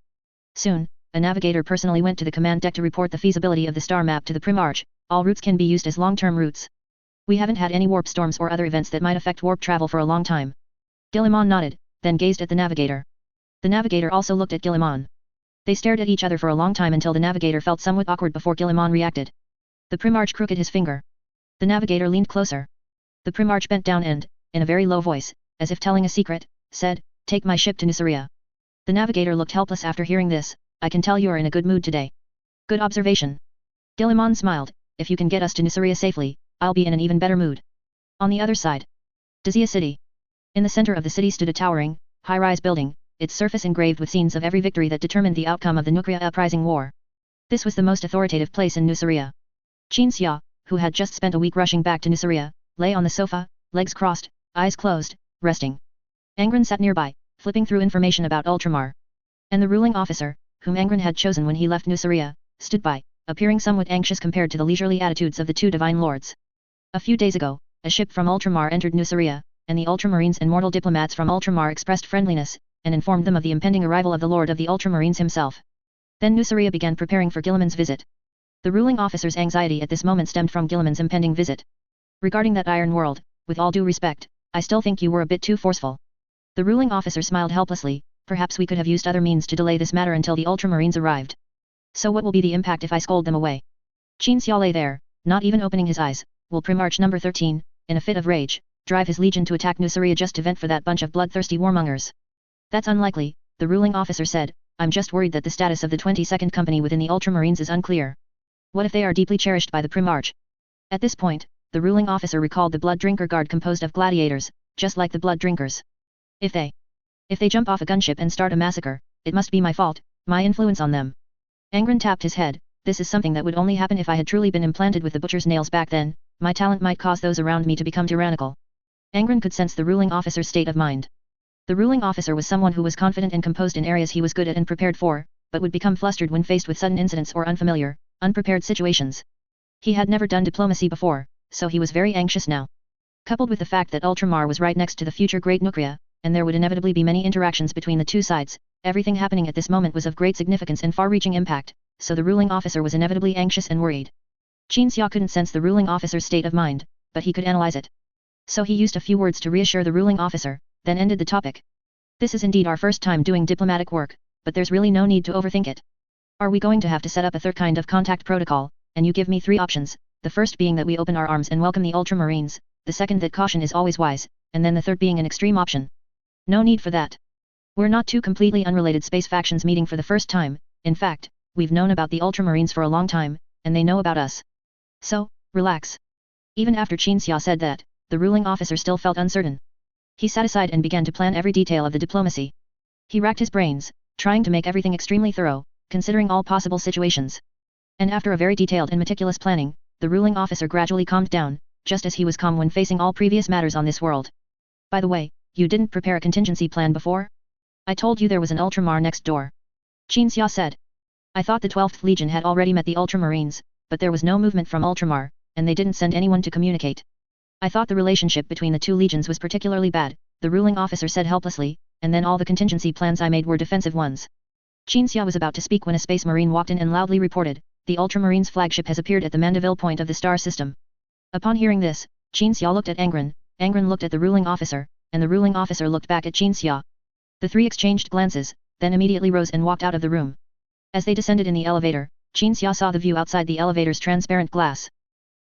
Soon, a navigator personally went to the command deck to report the feasibility of the star map to the Primarch. All routes can be used as long-term routes. We haven't had any warp storms or other events that might affect warp travel for a long time. Guilliman nodded, then gazed at the navigator. The navigator also looked at Guilliman. They stared at each other for a long time until the navigator felt somewhat awkward before Guilliman reacted. The Primarch crooked his finger. The navigator leaned closer. The Primarch bent down and, in a very low voice, as if telling a secret, said, "Take my ship to Nuceria." The navigator looked helpless after hearing this. "I can tell you're in a good mood today." "Good observation." Guilliman smiled. "If you can get us to Nuceria safely, I'll be in an even better mood." On the other side, Dazia City. In the center of the city stood a towering, high-rise building, its surface engraved with scenes of every victory that determined the outcome of the Nucria Uprising War. This was the most authoritative place in Nuceria. Qin Xia, who had just spent a week rushing back to Nuceria, lay on the sofa, legs crossed, eyes closed, resting. Angron sat nearby, flipping through information about Ultramar. And the ruling officer, whom Angron had chosen when he left Nuceria, stood by, appearing somewhat anxious compared to the leisurely attitudes of the two divine lords. A few days ago, a ship from Ultramar entered Nuceria, and the Ultramarines and mortal diplomats from Ultramar expressed friendliness, and informed them of the impending arrival of the Lord of the Ultramarines himself. Then Nuceria began preparing for Guilliman's visit. The ruling officer's anxiety at this moment stemmed from Guilliman's impending visit. Regarding that iron world, with all due respect, I still think you were a bit too forceful. The ruling officer smiled helplessly. Perhaps we could have used other means to delay this matter until the Ultramarines arrived. So what will be the impact if I scold them away? Qin Xia lay there, not even opening his eyes. Will Primarch number 13, in a fit of rage, drive his legion to attack Nuceria just to vent for that bunch of bloodthirsty warmongers? That's unlikely, the ruling officer said. I'm just worried that the status of the 22nd Company within the Ultramarines is unclear. What if they are deeply cherished by the Primarch? At this point, the ruling officer recalled the Blood Drinker Guard composed of gladiators, just like the Blood Drinkers. If they jump off a gunship and start a massacre, it must be my fault, my influence on them. Angron tapped his head. This is something that would only happen if I had truly been implanted with the butcher's nails back then. My talent might cause those around me to become tyrannical. Angron could sense the ruling officer's state of mind. The ruling officer was someone who was confident and composed in areas he was good at and prepared for, but would become flustered when faced with sudden incidents or unfamiliar, unprepared situations. He had never done diplomacy before, so he was very anxious now. Coupled with the fact that Ultramar was right next to the future Great Nucria, and there would inevitably be many interactions between the two sides, everything happening at this moment was of great significance and far-reaching impact, so the ruling officer was inevitably anxious and worried. Qin Xia couldn't sense the ruling officer's state of mind, but he could analyze it. So he used a few words to reassure the ruling officer, then ended the topic. This is indeed our first time doing diplomatic work, but there's really no need to overthink it. Are we going to have to set up a third kind of contact protocol, and you give me 3 options, the first being that we open our arms and welcome the Ultramarines, the second that caution is always wise, and then the third being an extreme option. No need for that. We're not two completely unrelated space factions meeting for the first time. In fact, we've known about the Ultramarines for a long time, and they know about us. So, relax. Even after Qin Xia said that, the ruling officer still felt uncertain. He sat aside and began to plan every detail of the diplomacy. He racked his brains, trying to make everything extremely thorough, considering all possible situations. And after a very detailed and meticulous planning, the ruling officer gradually calmed down, just as he was calm when facing all previous matters on this world. By the way, you didn't prepare a contingency plan before? I told you there was an Ultramar next door. Qin Xia said. I thought the 12th Legion had already met the Ultramarines, but there was no movement from Ultramar, and they didn't send anyone to communicate. I thought the relationship between the two legions was particularly bad, the ruling officer said helplessly, and then all the contingency plans I made were defensive ones. Qin Xia was about to speak when a space marine walked in and loudly reported, the Ultramarines' flagship has appeared at the Mandeville point of the star system. Upon hearing this, Qin Xia looked at Angron, Angron looked at the ruling officer, and the ruling officer looked back at Qin Xia. The three exchanged glances, then immediately rose and walked out of the room. As they descended in the elevator, Qin Xia saw the view outside the elevator's transparent glass.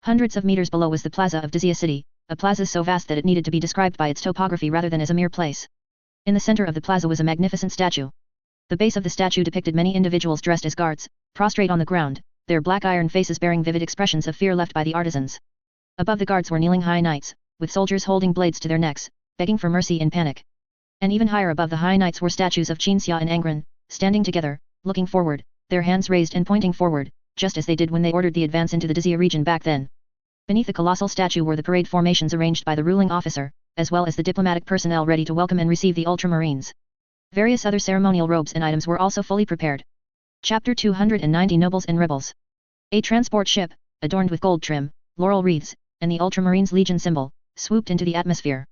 Hundreds of meters below was the plaza of Dizia City, a plaza so vast that it needed to be described by its topography rather than as a mere place. In the center of the plaza was a magnificent statue. The base of the statue depicted many individuals dressed as guards, prostrate on the ground, their black iron faces bearing vivid expressions of fear left by the artisans. Above the guards were kneeling high knights, with soldiers holding blades to their necks, begging for mercy in panic. And even higher above the high knights were statues of Qin Xia and Angron, standing together, looking forward, their hands raised and pointing forward, just as they did when they ordered the advance into the Dizia region back then. Beneath the colossal statue were the parade formations arranged by the ruling officer, as well as the diplomatic personnel ready to welcome and receive the Ultramarines. Various other ceremonial robes and items were also fully prepared. Chapter 290 Nobles and Rebels. A transport ship, adorned with gold trim, laurel wreaths, and the Ultramarines Legion symbol, swooped into the atmosphere.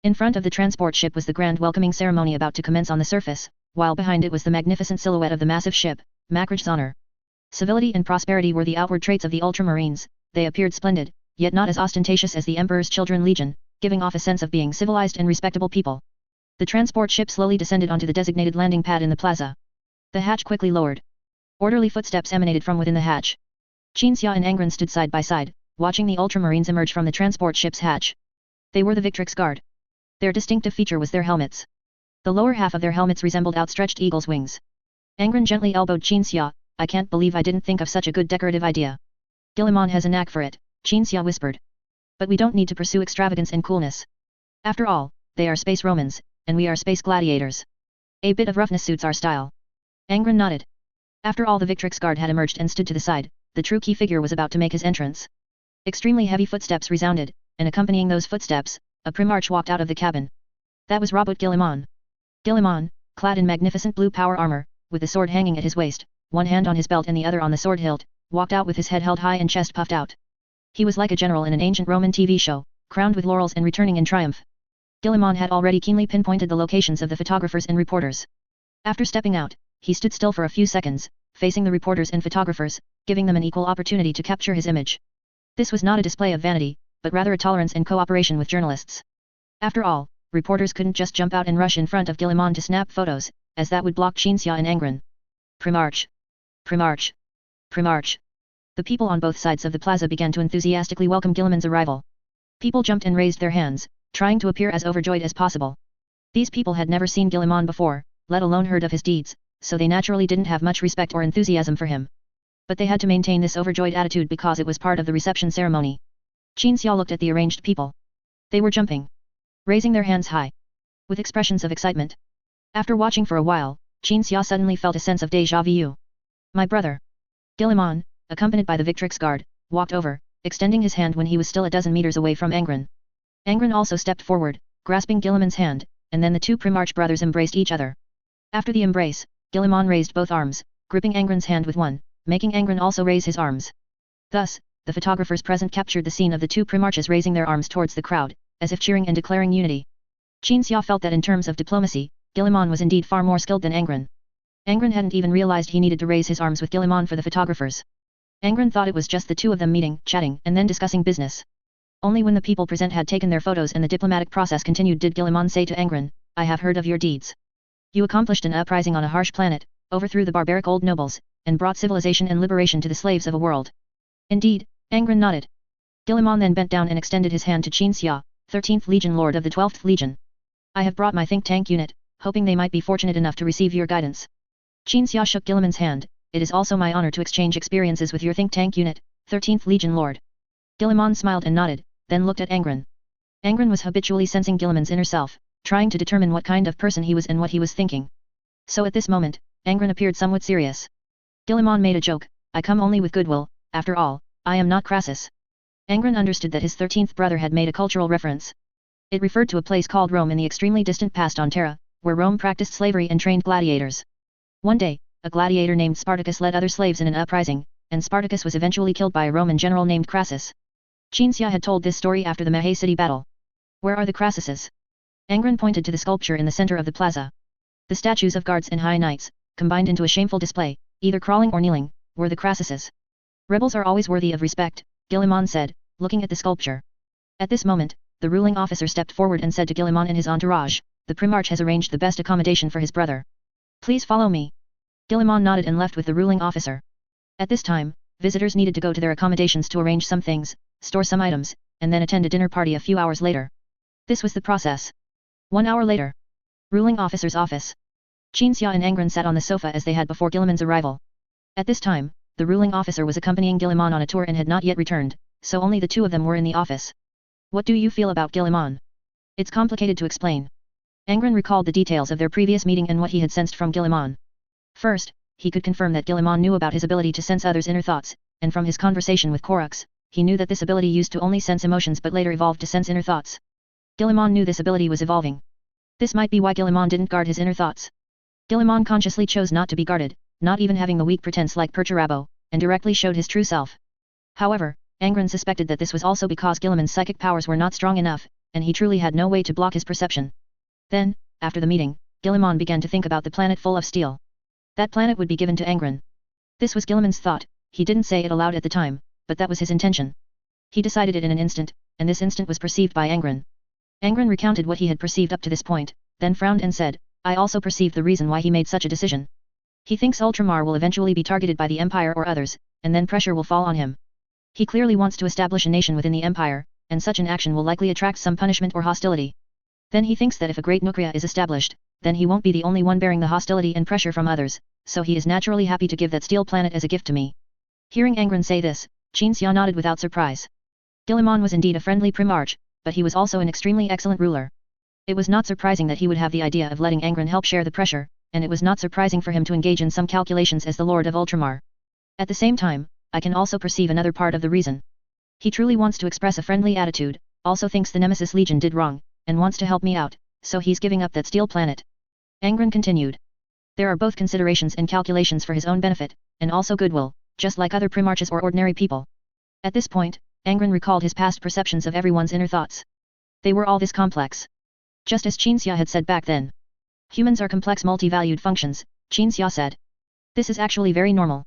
In front of the transport ship was the grand welcoming ceremony about to commence on the surface, while behind it was the magnificent silhouette of the massive ship, Makraj's honor. Civility and prosperity were the outward traits of the Ultramarines. They appeared splendid, yet not as ostentatious as the Emperor's Children Legion, giving off a sense of being civilized and respectable people. The transport ship slowly descended onto the designated landing pad in the plaza. The hatch quickly lowered. Orderly footsteps emanated from within the hatch. Qin Xia and Angron stood side by side, watching the Ultramarines emerge from the transport ship's hatch. They were the Victrix Guard. Their distinctive feature was their helmets. The lower half of their helmets resembled outstretched eagle's wings. Angron gently elbowed Qin Xia. I can't believe I didn't think of such a good decorative idea. Guilliman has a knack for it, Qin Xia whispered. But we don't need to pursue extravagance and coolness. After all, they are space Romans, and we are space gladiators. A bit of roughness suits our style. Angron nodded. After all, the Victrix Guard had emerged and stood to the side. The true key figure was about to make his entrance. Extremely heavy footsteps resounded, and accompanying those footsteps, a Primarch walked out of the cabin. That was Robert Guilliman. Guilliman, clad in magnificent blue power armor, with the sword hanging at his waist, one hand on his belt and the other on the sword hilt, walked out with his head held high and chest puffed out. He was like a general in an ancient Roman TV show, crowned with laurels and returning in triumph. Guilliman had already keenly pinpointed the locations of the photographers and reporters. After stepping out, he stood still for a few seconds, facing the reporters and photographers, giving them an equal opportunity to capture his image. This was not a display of vanity, but rather a tolerance and cooperation with journalists. After all, reporters couldn't just jump out and rush in front of Guillemon to snap photos, as that would block Xinxia and Angron. Primarch! Primarch! Primarch! The people on both sides of the plaza began to enthusiastically welcome Guillemon's arrival. People jumped and raised their hands, trying to appear as overjoyed as possible. These people had never seen Guillemon before, let alone heard of his deeds, so they naturally didn't have much respect or enthusiasm for him. But they had to maintain this overjoyed attitude because it was part of the reception ceremony. Xinxia looked at the arranged people. They were jumping, raising their hands high, with expressions of excitement. After watching for a while, Xinxia suddenly felt a sense of déjà vu. My brother. Guillemon, accompanied by the Victrix guard, walked over, extending his hand when he was still a dozen meters away from Angron. Angron also stepped forward, grasping Guillemon's hand, and then the two Primarch brothers embraced each other. After the embrace, Guillemon raised both arms, gripping Angron's hand with one, making Angron also raise his arms. Thus, the photographers present captured the scene of the two Primarches raising their arms towards the crowd, as if cheering and declaring unity. Xinxia felt that in terms of diplomacy, Guillemon was indeed far more skilled than Angron. Angron hadn't even realized he needed to raise his arms with Guillemon for the photographers. Angron thought it was just the two of them meeting, chatting, and then discussing business. Only when the people present had taken their photos and the diplomatic process continued did Guillemon say to Angron, I have heard of your deeds. You accomplished an uprising on a harsh planet, overthrew the barbaric old nobles, and brought civilization and liberation to the slaves of a world. Indeed, Angron nodded. Guillemon then bent down and extended his hand to Xinxia, 13th Legion Lord of the 12th Legion. I have brought my think tank unit, hoping they might be fortunate enough to receive your guidance. Xinxia shook Guillemon's hand. It is also my honor to exchange experiences with your think tank unit, 13th Legion Lord. Guillemon smiled and nodded, then looked at Angron. Angron was habitually sensing Guillemon's inner self, trying to determine what kind of person he was and what he was thinking. So at this moment, Angron appeared somewhat serious. Guillemon made a joke, I come only with goodwill, after all, I am not Crassus. Angron understood that his 13th brother had made a cultural reference. It referred to a place called Rome in the extremely distant past on Terra, where Rome practiced slavery and trained gladiators. One day, a gladiator named Spartacus led other slaves in an uprising, and Spartacus was eventually killed by a Roman general named Crassus. Xinxia had told this story after the Mahe city battle. Where are the Crassuses? Angron pointed to the sculpture in the center of the plaza. The statues of guards and high knights, combined into a shameful display, either crawling or kneeling, were the Crassuses. Rebels are always worthy of respect, Guillemon said, looking at the sculpture. At this moment, the ruling officer stepped forward and said to Guillemon and his entourage, the Primarch has arranged the best accommodation for his brother. Please follow me. Guillemon nodded and left with the ruling officer. At this time, visitors needed to go to their accommodations to arrange some things, store some items, and then attend a dinner party a few hours later. This was the process. 1 hour later. Ruling officer's office. Xinxia and Angron sat on the sofa as they had before Guillemon's arrival. At this time, the ruling officer was accompanying Guillemon on a tour and had not yet returned, so only the two of them were in the office. What do you feel about Guillemon? It's complicated to explain. Angron recalled the details of their previous meeting and what he had sensed from Guillemon. First, he could confirm that Guillemon knew about his ability to sense others' inner thoughts, and from his conversation with Korux, he knew that this ability used to only sense emotions but later evolved to sense inner thoughts. Guillemon knew this ability was evolving. This might be why Guillemon didn't guard his inner thoughts. Guillemon consciously chose not to be guarded, not even having the weak pretense like Perturabo, and directly showed his true self. However, Angron suspected that this was also because Guillemon's psychic powers were not strong enough, and he truly had no way to block his perception. Then, after the meeting, Guillemon began to think about the planet full of steel. That planet would be given to Angron. This was Guillemon's thought, he didn't say it aloud at the time, but that was his intention. He decided it in an instant, and this instant was perceived by Angron. Angron recounted what he had perceived up to this point, then frowned and said, I also perceived the reason why he made such a decision. He thinks Ultramar will eventually be targeted by the Empire or others, and then pressure will fall on him. He clearly wants to establish a nation within the Empire, and such an action will likely attract some punishment or hostility. Then he thinks that if a great Nukria is established, then he won't be the only one bearing the hostility and pressure from others, so he is naturally happy to give that steel planet as a gift to me. Hearing Angron say this, Xinxia nodded without surprise. Guillemon was indeed a friendly Primarch, but he was also an extremely excellent ruler. It was not surprising that he would have the idea of letting Angron help share the pressure, and it was not surprising for him to engage in some calculations as the Lord of Ultramar. At the same time, I can also perceive another part of the reason. He truly wants to express a friendly attitude, also thinks the Nemesis Legion did wrong, and wants to help me out, so he's giving up that steel planet. Angron continued. There are both considerations and calculations for his own benefit, and also goodwill, just like other Primarches or ordinary people. At this point, Angron recalled his past perceptions of everyone's inner thoughts. They were all this complex. Just as Xinxia had said back then. Humans are complex multi-valued functions, Xinxia said. This is actually very normal.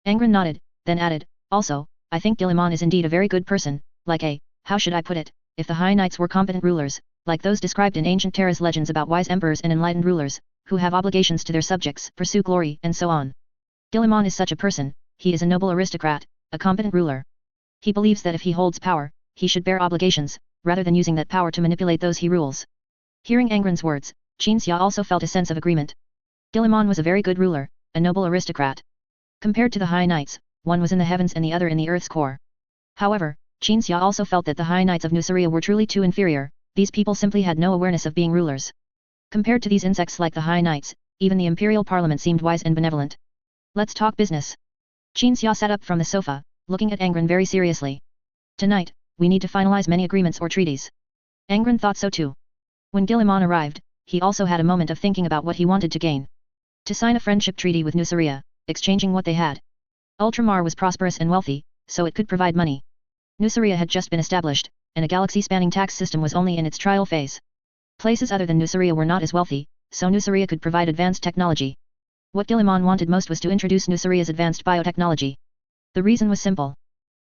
Angron nodded, then added, also, I think Guillemon is indeed a very good person, like a, how should I put it, if the High Knights were competent rulers, like those described in ancient Terra's legends about wise emperors and enlightened rulers, who have obligations to their subjects, pursue glory, and so on. Guillemon is such a person, he is a noble aristocrat, a competent ruler. He believes that if he holds power, he should bear obligations, rather than using that power to manipulate those he rules. Hearing Angron's words, Qinxia also felt a sense of agreement. Guillemon was a very good ruler, a noble aristocrat. Compared to the High Knights, one was in the heavens and the other in the earth's core. However, Qinxia also felt that the High Knights of Nuceria were truly too inferior, these people simply had no awareness of being rulers. Compared to these insects like the High Knights, even the Imperial Parliament seemed wise and benevolent. Let's talk business. Qinxia sat up from the sofa, looking at Angron very seriously. Tonight, we need to finalize many agreements or treaties. Angron thought so too. When Guillemon arrived, he also had a moment of thinking about what he wanted to gain. To sign a friendship treaty with Nuceria, exchanging what they had. Ultramar was prosperous and wealthy, so it could provide money. Nuceria had just been established, and a galaxy-spanning tax system was only in its trial phase. Places other than Nuceria were not as wealthy, so Nuceria could provide advanced technology. What Guillemon wanted most was to introduce Nuceria's advanced biotechnology. The reason was simple.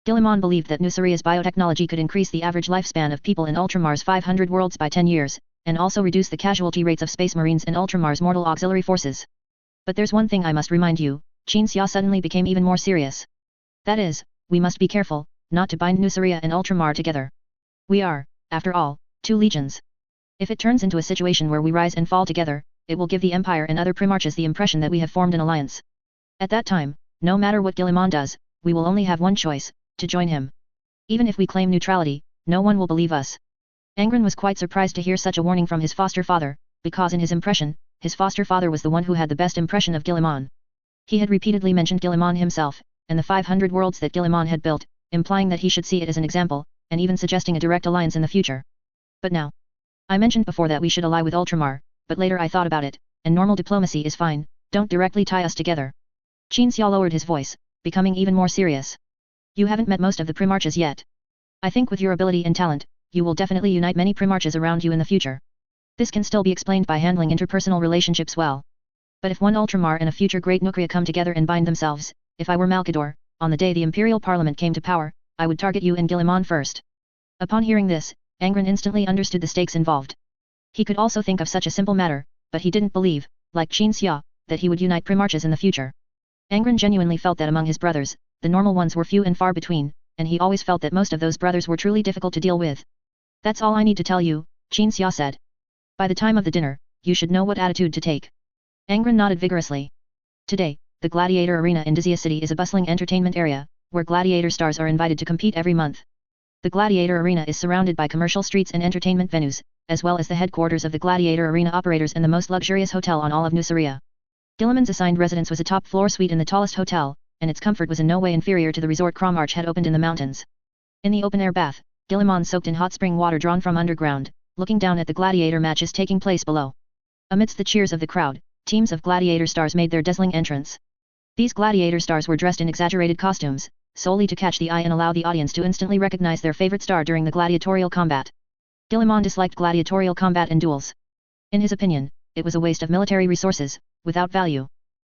Guillemon believed that Nuceria's biotechnology could increase the average lifespan of people in Ultramar's 500 worlds by 10 years, and also reduce the casualty rates of space marines and Ultramar's mortal auxiliary forces. But there's one thing I must remind you, Qinxia suddenly became even more serious. That is, we must be careful, not to bind Nuceria and Ultramar together. We are, after all, two legions. If it turns into a situation where we rise and fall together, it will give the Empire and other Primarchs the impression that we have formed an alliance. At that time, no matter what Guillemon does, we will only have one choice, to join him. Even if we claim neutrality, no one will believe us. Angron was quite surprised to hear such a warning from his foster father, because in his impression, his foster father was the one who had the best impression of Guillemon. He had repeatedly mentioned Guillemon himself, and the 500 worlds that Guillemon had built, implying that he should see it as an example, and even suggesting a direct alliance in the future. But now, I mentioned before that we should ally with Ultramar, but later I thought about it, and normal diplomacy is fine, don't directly tie us together. Qinxia lowered his voice, becoming even more serious. You haven't met most of the Primarchs yet. I think with your ability and talent, you will definitely unite many Primarchs around you in the future. This can still be explained by handling interpersonal relationships well. But if one Ultramar and a future Great Nucria come together and bind themselves, if I were Malkador, on the day the Imperial Parliament came to power, I would target you and Guillemon first. Upon hearing this, Angron instantly understood the stakes involved. He could also think of such a simple matter, but he didn't believe, like Qinxia, that he would unite Primarchs in the future. Angron genuinely felt that among his brothers, the normal ones were few and far between, and he always felt that most of those brothers were truly difficult to deal with. That's all I need to tell you, Qinxia said. By the time of the dinner, you should know what attitude to take. Angron nodded vigorously. Today, the Gladiator Arena in Dizia City is a bustling entertainment area, where gladiator stars are invited to compete every month. The Gladiator Arena is surrounded by commercial streets and entertainment venues, as well as the headquarters of the Gladiator Arena operators and the most luxurious hotel on all of Nuceria. Guillemon's assigned residence was a top-floor suite in the tallest hotel, and its comfort was in no way inferior to the resort Cromarch had opened in the mountains. In the open-air bath, Guillemon soaked in hot spring water drawn from underground, looking down at the gladiator matches taking place below. Amidst the cheers of the crowd, teams of gladiator stars made their dazzling entrance. These gladiator stars were dressed in exaggerated costumes, solely to catch the eye and allow the audience to instantly recognize their favorite star during the gladiatorial combat. Guillemon disliked gladiatorial combat and duels. In his opinion, it was a waste of military resources, without value.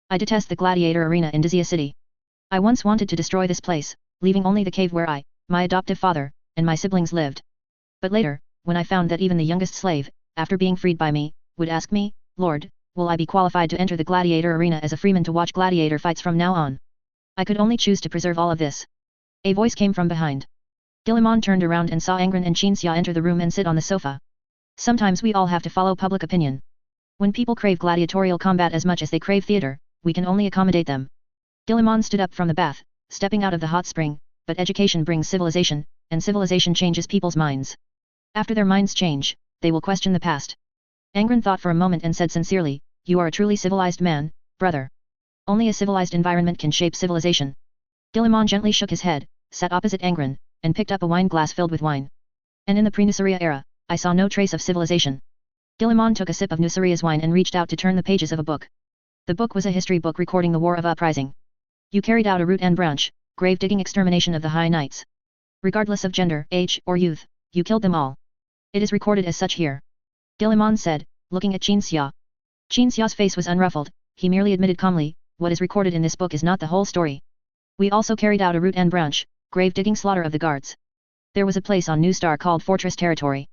I detest the gladiator arena in Dizia City. I once wanted to destroy this place, leaving only the cave where I, my adoptive father, and my siblings lived. But later, when I found that even the youngest slave, after being freed by me, would ask me, Lord, will I be qualified to enter the gladiator arena as a freeman to watch gladiator fights from now on? I could only choose to preserve all of this. A voice came from behind. Guillemon turned around and saw Angron and Qinxia enter the room and sit on the sofa. Sometimes we all have to follow public opinion. When people crave gladiatorial combat as much as they crave theater, we can only accommodate them. Guillemon stood up from the bath, stepping out of the hot spring, but education brings civilization, and civilization changes people's minds. After their minds change, they will question the past. Angron thought for a moment and said sincerely, you are a truly civilized man, brother. Only a civilized environment can shape civilization. Guillemon gently shook his head, sat opposite Angron, and picked up a wine glass filled with wine. And in the pre-Nuceria era, I saw no trace of civilization. Guillemon took a sip of Nuceria's wine and reached out to turn the pages of a book. The book was a history book recording the War of Uprising. You carried out a root and branch, grave-digging extermination of the High Knights. Regardless of gender, age, or youth, you killed them all. It is recorded as such here. Guillemon said, looking at Qinxia. Qinxia's face was unruffled, he merely admitted calmly, what is recorded in this book is not the whole story. We also carried out a root and branch, grave digging slaughter of the guards. There was a place on New Star called Fortress Territory.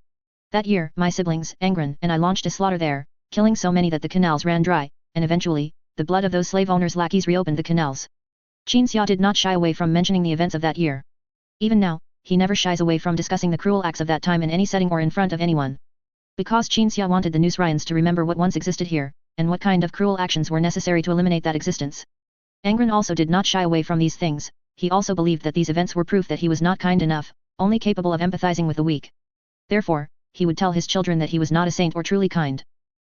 That year, my siblings, Angron, and I launched a slaughter there, killing so many that the canals ran dry, and eventually, the blood of those slave owners' lackeys reopened the canals. Qin Xia did not shy away from mentioning the events of that year. Even now, he never shies away from discussing the cruel acts of that time in any setting or in front of anyone. Because Qin Xia wanted the Nusryans to remember what once existed here, and what kind of cruel actions were necessary to eliminate that existence. Angron also did not shy away from these things. He also believed that these events were proof that he was not kind enough, only capable of empathizing with the weak. Therefore, he would tell his children that he was not a saint or truly kind.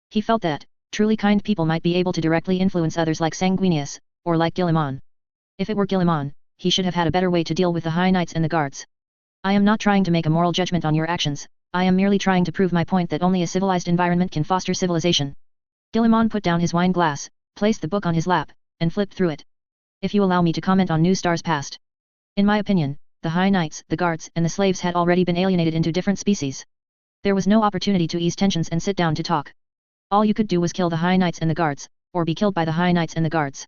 He felt that, truly kind people might be able to directly influence others like Sanguinius, or like Guillemon. If it were Guillemon, he should have had a better way to deal with the High Knights and the guards. I am not trying to make a moral judgment on your actions, I am merely trying to prove my point that only a civilized environment can foster civilization. Guillemon put down his wine glass, placed the book on his lap, and flipped through it. If you allow me to comment on New Star's past. In my opinion, the High Knights, the guards, and the slaves had already been alienated into different species. There was no opportunity to ease tensions and sit down to talk. All you could do was kill the High Knights and the guards, or be killed by the High Knights and the guards.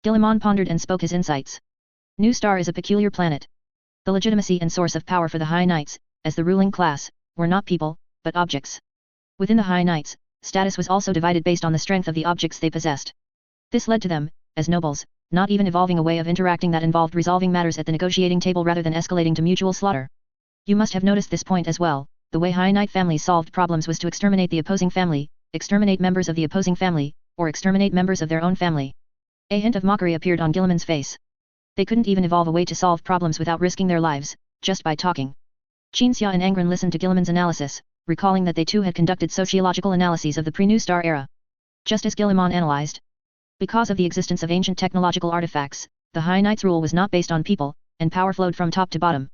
Guillemon pondered and spoke his insights. New Star is a peculiar planet. The legitimacy and source of power for the High Knights, as the ruling class, were not people, but objects. Within the High Knights, status was also divided based on the strength of the objects they possessed. This led to them, as nobles, not even evolving a way of interacting that involved resolving matters at the negotiating table rather than escalating to mutual slaughter. You must have noticed this point as well. The way High Knight families solved problems was to exterminate the opposing family, exterminate members of the opposing family, or exterminate members of their own family. A hint of mockery appeared on Guillemon's face. They couldn't even evolve a way to solve problems without risking their lives, just by talking. Qin Xia and Angron listened to Guillemon's analysis, recalling that they too had conducted sociological analyses of the pre-New Star era. Just as Guillemon analyzed. Because of the existence of ancient technological artifacts, the High Knights' rule was not based on people, and power flowed from top to bottom.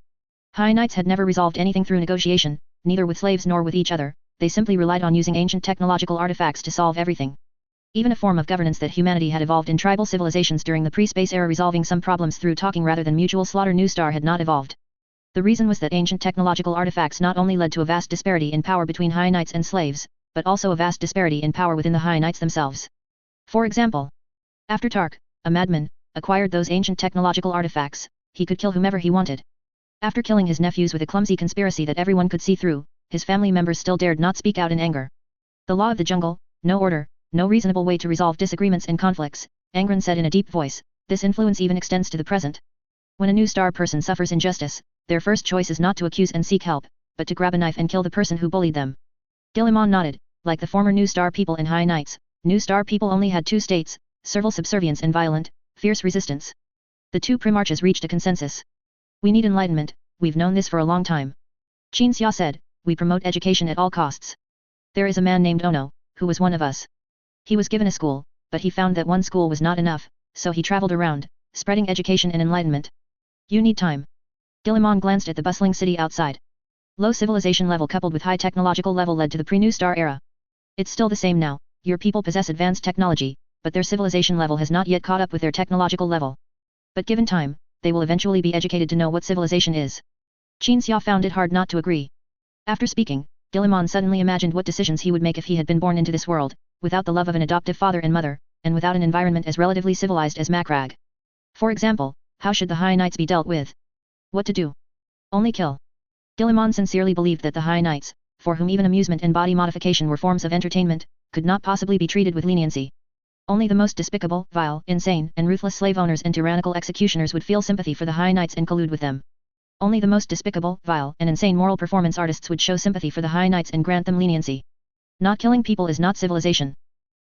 High Knights had never resolved anything through negotiation, neither with slaves nor with each other, they simply relied on using ancient technological artifacts to solve everything. Even a form of governance that humanity had evolved in tribal civilizations during the pre-space era resolving some problems through talking rather than mutual slaughter New Star had not evolved. The reason was that ancient technological artifacts not only led to a vast disparity in power between High Knights and slaves, but also a vast disparity in power within the High Knights themselves. For example, after Tark, a madman, acquired those ancient technological artifacts, he could kill whomever he wanted. After killing his nephews with a clumsy conspiracy that everyone could see through, his family members still dared not speak out in anger. The law of the jungle, no order, no reasonable way to resolve disagreements and conflicts, Angron said in a deep voice, this influence even extends to the present. When a New Star person suffers injustice, their first choice is not to accuse and seek help, but to grab a knife and kill the person who bullied them. Guillemon nodded, like the former New Star people and High Knights, New Star people only had two states, servile subservience and violent, fierce resistance. The two primarchs reached a consensus. We need enlightenment, we've known this for a long time. Qin Xia said, we promote education at all costs. There is a man named Ono, who was one of us. He was given a school, but he found that one school was not enough, so he traveled around, spreading education and enlightenment. You need time. Guillemon glanced at the bustling city outside. Low civilization level coupled with high technological level led to the pre-New Star era. It's still the same now, your people possess advanced technology, but their civilization level has not yet caught up with their technological level. But given time, they will eventually be educated to know what civilization is. Qin Xia found it hard not to agree. After speaking, Guillemon suddenly imagined what decisions he would make if he had been born into this world, without the love of an adoptive father and mother, and without an environment as relatively civilized as Macragge. For example, how should the High Knights be dealt with? What to do? Only kill. Guillemon sincerely believed that the High Knights, for whom even amusement and body modification were forms of entertainment, could not possibly be treated with leniency. Only the most despicable, vile, insane, and ruthless slave owners and tyrannical executioners would feel sympathy for the High Knights and collude with them. Only the most despicable, vile, and insane moral performance artists would show sympathy for the High Knights and grant them leniency. Not killing people is not civilization.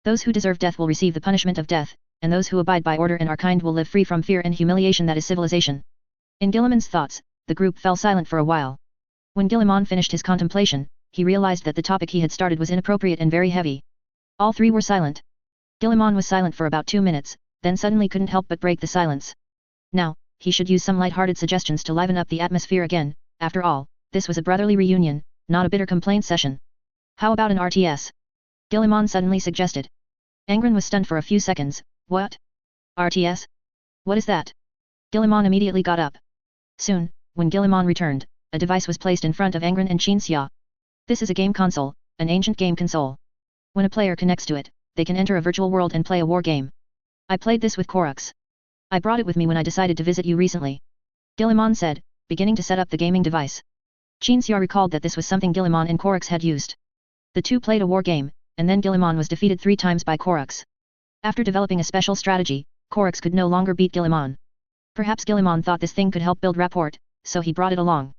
Those who deserve death will receive the punishment of death, and those who abide by order and are kind will live free from fear and humiliation that is civilization. In Guillemon's thoughts, the group fell silent for a while. When Guillemon finished his contemplation, he realized that the topic he had started was inappropriate and very heavy. All three were silent. Guillemon was silent for about 2 minutes, then suddenly couldn't help but break the silence. Now, he should use some light-hearted suggestions to liven up the atmosphere again. After all, this was a brotherly reunion, not a bitter complaint session. How about an RTS? Guillemon suddenly suggested. Angron was stunned for a few seconds. What? RTS? What is that? Guillemon immediately got up. Soon, when Guillemon returned, a device was placed in front of Angron and Qin Xia. This is a game console, an ancient game console. When a player connects to it, they can enter a virtual world and play a war game. I played this with Korux. I brought it with me when I decided to visit you recently. Guilliman said, beginning to set up the gaming device. Qinxia recalled that this was something Guilliman and Korux had used. The two played a war game, and then Guilliman was defeated 3 times by Korux. After developing a special strategy, Korux could no longer beat Guilliman. Perhaps Guilliman thought this thing could help build rapport, so he brought it along.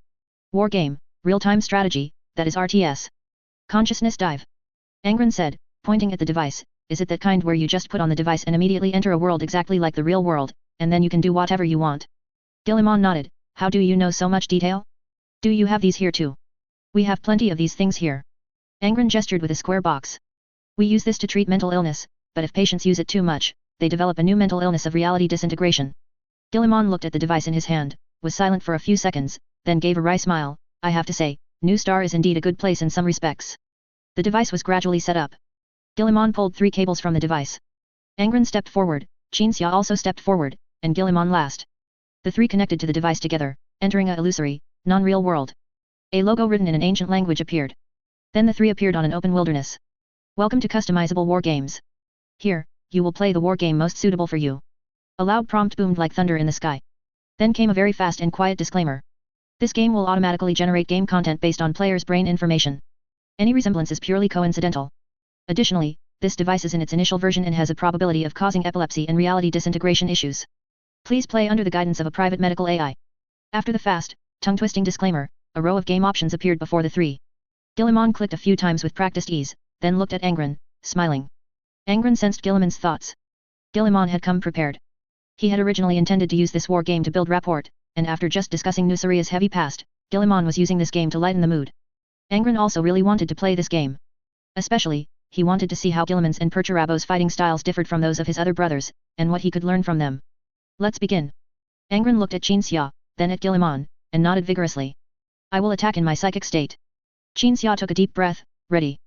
War game, real-time strategy, that is RTS. Consciousness dive. Angron said, pointing at the device, is it that kind where you just put on the device and immediately enter a world exactly like the real world, and then you can do whatever you want? Guilliman nodded, how do you know so much detail? Do you have these here too? We have plenty of these things here. Angron gestured with a square box. We use this to treat mental illness, but if patients use it too much, they develop a new mental illness of reality disintegration. Guilliman looked at the device in his hand, was silent for a few seconds, then gave a wry smile. I have to say, New Star is indeed a good place in some respects. The device was gradually set up. Guilliman pulled 3 cables from the device. Angron stepped forward, Qinxia also stepped forward, and Guilliman last. The 3 connected to the device together, entering a illusory, non-real world. A logo written in an ancient language appeared. Then the 3 appeared on an open wilderness. Welcome to customizable war games. Here, you will play the war game most suitable for you. A loud prompt boomed like thunder in the sky. Then came a very fast and quiet disclaimer. This game will automatically generate game content based on players' brain information. Any resemblance is purely coincidental. Additionally, this device is in its initial version and has a probability of causing epilepsy and reality disintegration issues. Please play under the guidance of a private medical AI. After the fast, tongue-twisting disclaimer, a row of game options appeared before the 3. Guilliman clicked a few times with practiced ease, then looked at Angron, smiling. Angron sensed Guilliman's thoughts. Guilliman had come prepared. He had originally intended to use this war game to build rapport, and after just discussing Nusaria's heavy past, Guilliman was using this game to lighten the mood. Angron also really wanted to play this game. Especially, he wanted to see how Guilliman's and Perturabo's fighting styles differed from those of his other brothers, and what he could learn from them. Let's begin. Angron looked at Qinxia, then at Guilliman, and nodded vigorously. I will attack in my psychic state. Qinxia took a deep breath, ready.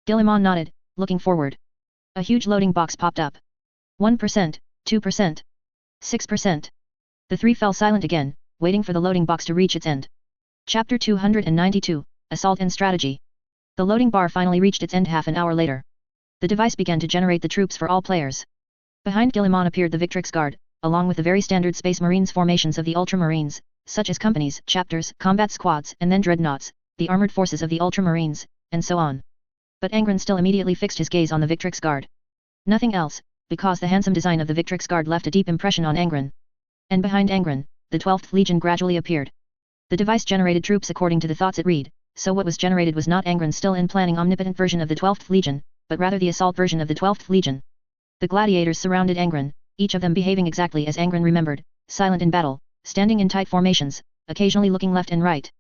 Guilliman nodded, looking forward. A huge loading box popped up. 1%, 2%, 6%. The 3 fell silent again, waiting for the loading box to reach its end. Chapter 292, Assault and Strategy. The loading bar finally reached its end half an hour later. The device began to generate the troops for all players. Behind Guilliman appeared the Victrix Guard, along with the very standard Space Marines formations of the Ultramarines, such as companies, chapters, combat squads, and then dreadnoughts, the armored forces of the Ultramarines, and so on. But Angron still immediately fixed his gaze on the Victrix Guard. Nothing else, because the handsome design of the Victrix Guard left a deep impression on Angron. And behind Angron, the 12th Legion gradually appeared. The device generated troops according to the thoughts it read, so what was generated was not Angron's still in planning omnipotent version of the 12th Legion, but rather the assault version of the 12th Legion. The gladiators surrounded Angron, each of them behaving exactly as Angron remembered, silent in battle, standing in tight formations, occasionally looking left and right.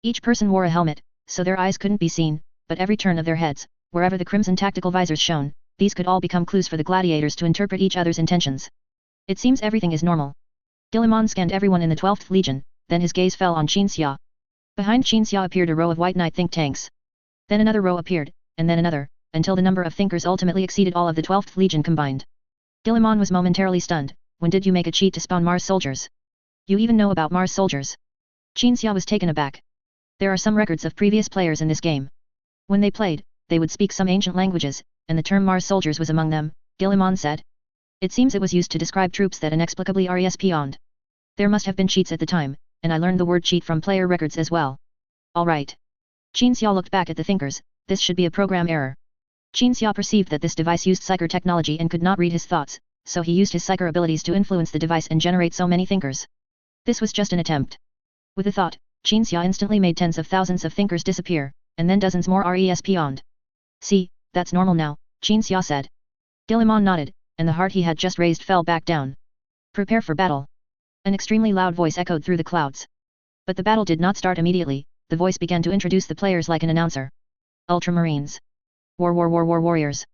Each person wore a helmet, so their eyes couldn't be seen, but every turn of their heads, wherever the crimson tactical visors shone, these could all become clues for the gladiators to interpret each other's intentions. It seems everything is normal. Guilliman scanned everyone in the 12th Legion, then his gaze fell on Qinxia. Behind Qinxia appeared a row of white knight think tanks. Then another row appeared, and then another, until the number of thinkers ultimately exceeded all of the 12th Legion combined. Guilliman was momentarily stunned. When did you make a cheat to spawn Mars soldiers? You even know about Mars soldiers? Qinxia was taken aback. There are some records of previous players in this game. When they played, they would speak some ancient languages, and the term Mars soldiers was among them, Guilliman said. It seems it was used to describe troops that inexplicably RESP'd. There must have been cheats at the time, and I learned the word cheat from player records as well. Alright. Qinxia looked back at the thinkers, this should be a program error. Qinxia perceived that this device used psyker technology and could not read his thoughts, so he used his psyker abilities to influence the device and generate so many thinkers. This was just an attempt. With a thought, Qinxia instantly made tens of thousands of thinkers disappear, and then dozens more RESP'd. See, that's normal now, Qinxia said. Guilliman nodded, and the heart he had just raised fell back down. Prepare for battle. An extremely loud voice echoed through the clouds. But the battle did not start immediately, the voice began to introduce the players like an announcer. Ultramarines. Warriors.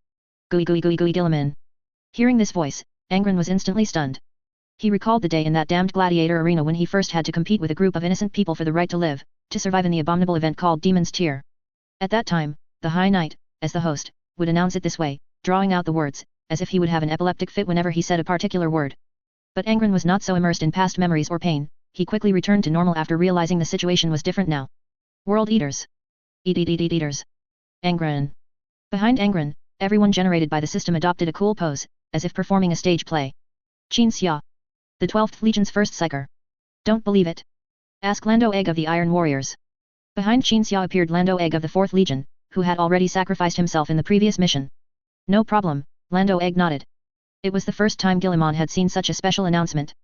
Gooey Guilliman. Hearing this voice, Angron was instantly stunned. He recalled the day in that damned gladiator arena when he first had to compete with a group of innocent people for the right to live, to survive in the abominable event called Demon's Tier. At that time, the High Knight, as the host, would announce it this way, drawing out the words, as if he would have an epileptic fit whenever he said a particular word. But Angron was not so immersed in past memories or pain, he quickly returned to normal after realizing the situation was different now. World Eaters. Eaters. Angron. Behind Angron, everyone generated by the system adopted a cool pose, as if performing a stage play. Qinxia. The 12th Legion's first psyker. Don't believe it. Ask Lando Egg of the Iron Warriors. Behind Qin Xia appeared Lando Egg of the 4th Legion, who had already sacrificed himself in the previous mission. No problem, Lando Egg nodded. It was the first time Guilliman had seen such a special announcement.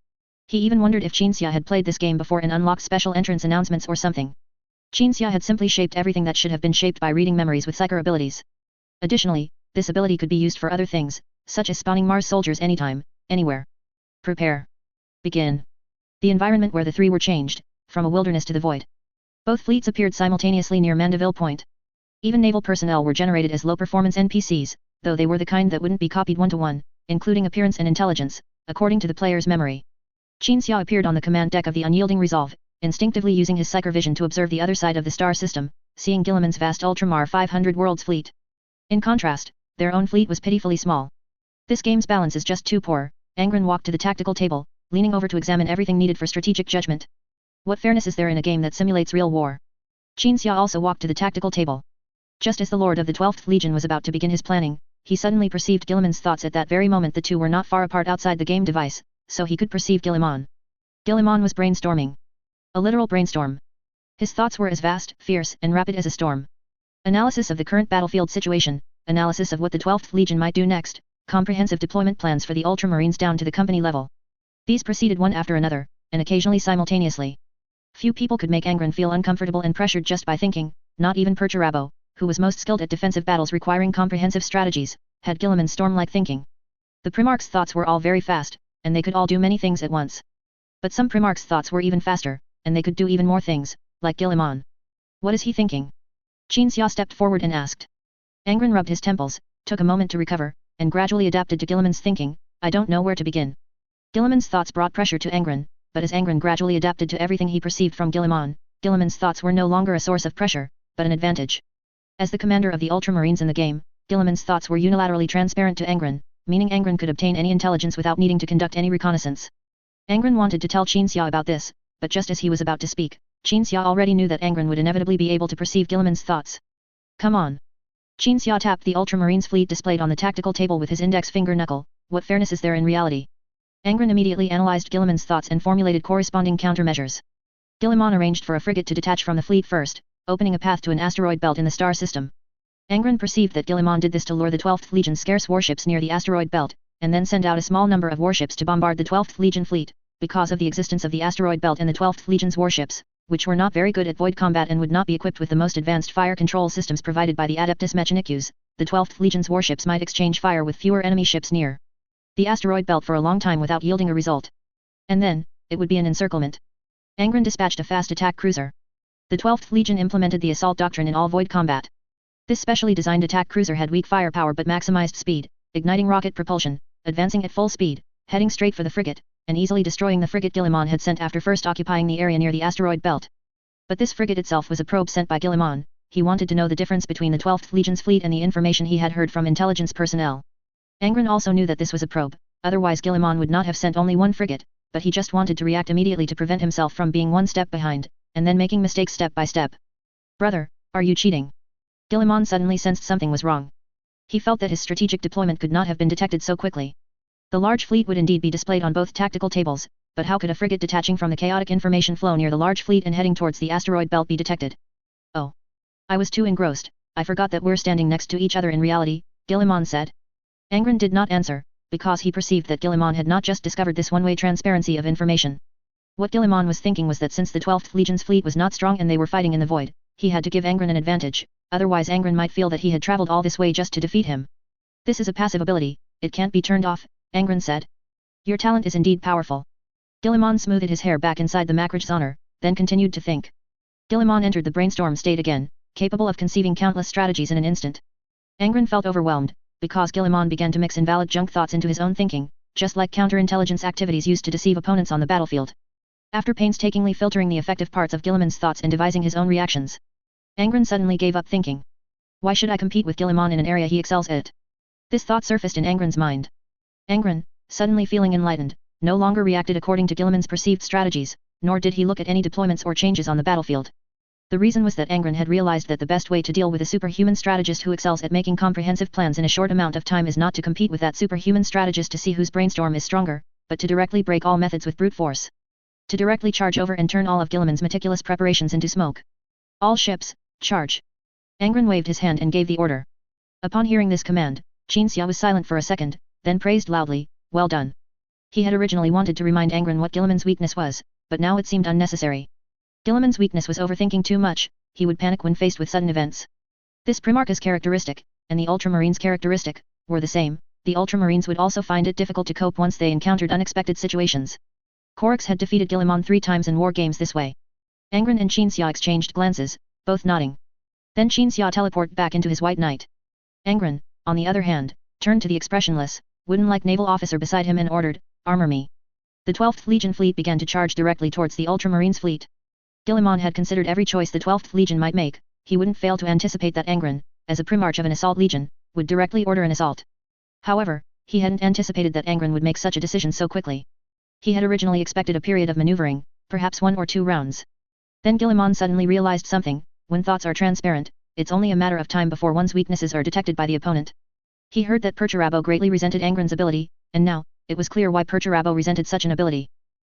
He even wondered if Qin Xia had played this game before and unlocked special entrance announcements or something. Qin Xia had simply shaped everything that should have been shaped by reading memories with psyker abilities. Additionally, this ability could be used for other things, such as spawning Mars soldiers anytime, anywhere. Prepare. Begin. The environment where the three were changed, from a wilderness to the void. Both fleets appeared simultaneously near Mandeville Point. Even naval personnel were generated as low-performance NPCs, though they were the kind that wouldn't be copied one-to-one, including appearance and intelligence, according to the player's memory. Qin Xia appeared on the command deck of the Unyielding Resolve, instinctively using his psyker vision to observe the other side of the star system, seeing Guilliman's vast Ultramar 500 Worlds fleet. In contrast, their own fleet was pitifully small. This game's balance is just too poor. Angron walked to the tactical table, leaning over to examine everything needed for strategic judgment. What fairness is there in a game that simulates real war? Qin Xia also walked to the tactical table. Just as the Lord of the 12th Legion was about to begin his planning, he suddenly perceived Guilliman's thoughts. At that very moment the two were not far apart outside the game device, so he could perceive Guilliman. Guilliman was brainstorming. A literal brainstorm. His thoughts were as vast, fierce, and rapid as a storm. Analysis of the current battlefield situation, analysis of what the 12th Legion might do next, comprehensive deployment plans for the Ultramarines down to the company level. These proceeded one after another, and occasionally simultaneously. Few people could make Angron feel uncomfortable and pressured just by thinking, not even Perturabo, who was most skilled at defensive battles requiring comprehensive strategies, had Guilliman's storm-like thinking. The Primarch's thoughts were all very fast, and they could all do many things at once. But some Primarch's thoughts were even faster, and they could do even more things, like Guilliman. What is he thinking? Qin Xia stepped forward and asked. Angron rubbed his temples, took a moment to recover, and gradually adapted to Guilliman's thinking. I don't know where to begin. Guilliman's thoughts brought pressure to Angron, but as Angron gradually adapted to everything he perceived from Guilliman, Guilliman's thoughts were no longer a source of pressure, but an advantage. As the commander of the Ultramarines in the game, Guilliman's thoughts were unilaterally transparent to Angron, meaning Angron could obtain any intelligence without needing to conduct any reconnaissance. Angron wanted to tell Qin Xia about this, but just as he was about to speak, Qin Xia already knew that Angron would inevitably be able to perceive Guilliman's thoughts. Come on. Qin Xia tapped the Ultramarines fleet displayed on the tactical table with his index finger knuckle. What fairness is there in reality? Angron immediately analyzed Guilliman's thoughts and formulated corresponding countermeasures. Guilliman arranged for a frigate to detach from the fleet first, opening a path to an asteroid belt in the star system. Angron perceived that Guilliman did this to lure the 12th Legion's scarce warships near the asteroid belt, and then send out a small number of warships to bombard the 12th Legion fleet. Because of the existence of the asteroid belt and the 12th Legion's warships, which were not very good at void combat and would not be equipped with the most advanced fire control systems provided by the Adeptus Mechanicus, the 12th Legion's warships might exchange fire with fewer enemy ships near the asteroid belt for a long time without yielding a result. And then, it would be an encirclement. Angron dispatched a fast attack cruiser. The 12th Legion implemented the assault doctrine in all void combat. This specially designed attack cruiser had weak firepower but maximized speed, igniting rocket propulsion, advancing at full speed, heading straight for the frigate, and easily destroying the frigate Guilliman had sent after first occupying the area near the asteroid belt. But this frigate itself was a probe sent by Guilliman. He wanted to know the difference between the 12th Legion's fleet and the information he had heard from intelligence personnel. Angron also knew that this was a probe, otherwise Guilliman would not have sent only one frigate, but he just wanted to react immediately to prevent himself from being one step behind, and then making mistakes step by step. Brother, are you cheating? Guilliman suddenly sensed something was wrong. He felt that his strategic deployment could not have been detected so quickly. The large fleet would indeed be displayed on both tactical tables, but how could a frigate detaching from the chaotic information flow near the large fleet and heading towards the asteroid belt be detected? Oh. I was too engrossed, I forgot that we're standing next to each other in reality, Guilliman said. Angron did not answer, because he perceived that Guilliman had not just discovered this one-way transparency of information. What Guilliman was thinking was that since the 12th Legion's fleet was not strong and they were fighting in the void, he had to give Angron an advantage, otherwise Angron might feel that he had traveled all this way just to defeat him. This is a passive ability, it can't be turned off, Angron said. Your talent is indeed powerful. Guilliman smoothed his hair back inside the Macrage Zoner, then continued to think. Guilliman entered the brainstorm state again, capable of conceiving countless strategies in an instant. Angron felt overwhelmed, because Guilliman began to mix invalid junk thoughts into his own thinking, just like counterintelligence activities used to deceive opponents on the battlefield. After painstakingly filtering the effective parts of Guilliman's thoughts and devising his own reactions, Angron suddenly gave up thinking. Why should I compete with Guilliman in an area he excels at? This thought surfaced in Angron's mind. Angron, suddenly feeling enlightened, no longer reacted according to Guilliman's perceived strategies, nor did he look at any deployments or changes on the battlefield. The reason was that Angron had realized that the best way to deal with a superhuman strategist who excels at making comprehensive plans in a short amount of time is not to compete with that superhuman strategist to see whose brainstorm is stronger, but to directly break all methods with brute force. To directly charge over and turn all of Guilliman's meticulous preparations into smoke. All ships, charge. Angron waved his hand and gave the order. Upon hearing this command, Qinxia was silent for a second, then praised loudly, "Well done." He had originally wanted to remind Angron what Guilliman's weakness was, but now it seemed unnecessary. Guilliman's weakness was overthinking too much, he would panic when faced with sudden events. This Primarch's characteristic, and the Ultramarine's characteristic, were the same. The Ultramarines would also find it difficult to cope once they encountered unexpected situations. Korix had defeated Guilliman 3 times in war games this way. Angron and Qinxia exchanged glances, both nodding. Then Qinxia teleported back into his White Knight. Angron, on the other hand, turned to the expressionless, wooden-like naval officer beside him and ordered, "Armor me." The 12th Legion fleet began to charge directly towards the Ultramarines fleet. Guilliman had considered every choice the 12th Legion might make. He wouldn't fail to anticipate that Angron, as a Primarch of an assault legion, would directly order an assault. However, he hadn't anticipated that Angron would make such a decision so quickly. He had originally expected a period of maneuvering, perhaps 1 or 2 rounds. Then Guilliman suddenly realized something: when thoughts are transparent, it's only a matter of time before one's weaknesses are detected by the opponent. He heard that Perturabo greatly resented Angron's ability, and now, it was clear why Perturabo resented such an ability.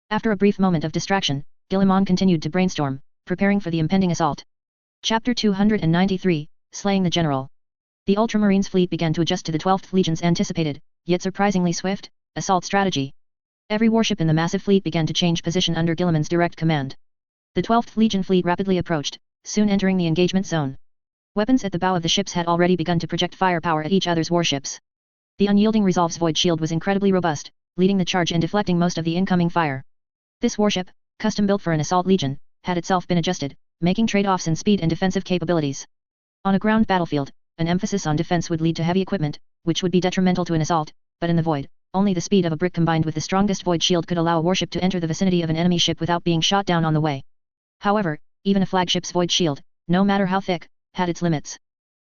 After a brief moment of distraction, Guilliman continued to brainstorm, preparing for the impending assault. Chapter 293, Slaying the General. The Ultramarines fleet began to adjust to the 12th Legion's anticipated, yet surprisingly swift, assault strategy. Every warship in the massive fleet began to change position under Guilliman's direct command. The 12th Legion fleet rapidly approached, soon entering the engagement zone. Weapons at the bow of the ships had already begun to project firepower at each other's warships. The unyielding Resolve's void shield was incredibly robust, leading the charge and deflecting most of the incoming fire. This warship, custom-built for an assault legion, had itself been adjusted, making trade-offs in speed and defensive capabilities. On a ground battlefield, an emphasis on defense would lead to heavy equipment, which would be detrimental to an assault, but in the void, only the speed of a brick combined with the strongest void shield could allow a warship to enter the vicinity of an enemy ship without being shot down on the way. However, even a flagship's void shield, no matter how thick, had its limits.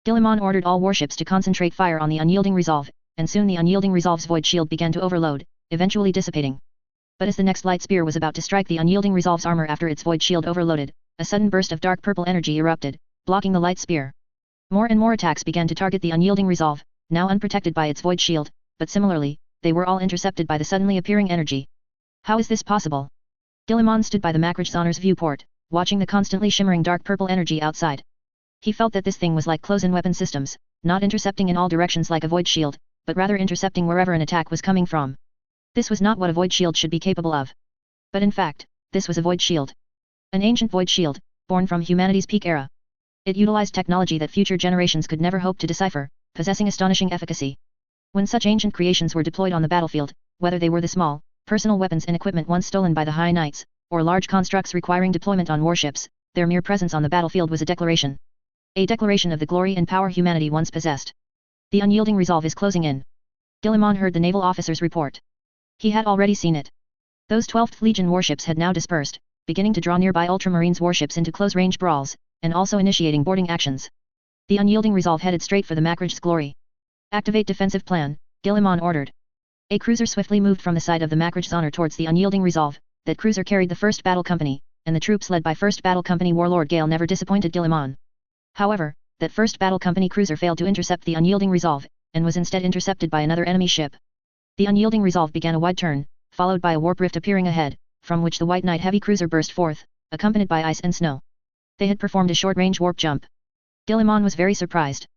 Guilliman ordered all warships to concentrate fire on the unyielding Resolve, and soon the unyielding Resolve's void shield began to overload, eventually dissipating. But as the next light spear was about to strike the unyielding Resolve's armor after its void shield overloaded, a sudden burst of dark purple energy erupted, blocking the light spear. More and more attacks began to target the unyielding Resolve, now unprotected by its void shield, but similarly, they were all intercepted by the suddenly appearing energy. How is this possible? Guilliman stood by the Macragezonner's viewport, watching the constantly shimmering dark purple energy outside. He felt that this thing was like close-in weapon systems, not intercepting in all directions like a void shield, but rather intercepting wherever an attack was coming from. This was not what a void shield should be capable of. But in fact, this was a void shield. An ancient void shield, born from humanity's peak era. It utilized technology that future generations could never hope to decipher, possessing astonishing efficacy. When such ancient creations were deployed on the battlefield, whether they were the small, personal weapons and equipment once stolen by the High Knights, or large constructs requiring deployment on warships, their mere presence on the battlefield was a declaration. A declaration of the glory and power humanity once possessed. The unyielding Resolve is closing in. Guilliman heard the naval officer's report. He had already seen it. Those 12th Legion warships had now dispersed, beginning to draw nearby Ultramarines warships into close-range brawls, and also initiating boarding actions. The unyielding Resolve headed straight for the Macragez's glory. Activate defensive plan, Guilliman ordered. A cruiser swiftly moved from the side of the Macragezonner towards the unyielding Resolve. That cruiser carried the 1st Battle Company, and the troops led by 1st Battle Company Warlord Gale never disappointed Guilliman. However, that 1st Battle Company cruiser failed to intercept the unyielding Resolve, and was instead intercepted by another enemy ship. The unyielding Resolve began a wide turn, followed by a warp rift appearing ahead, from which the White Knight heavy cruiser burst forth, accompanied by ice and snow. They had performed a short-range warp jump. Guilliman was very surprised.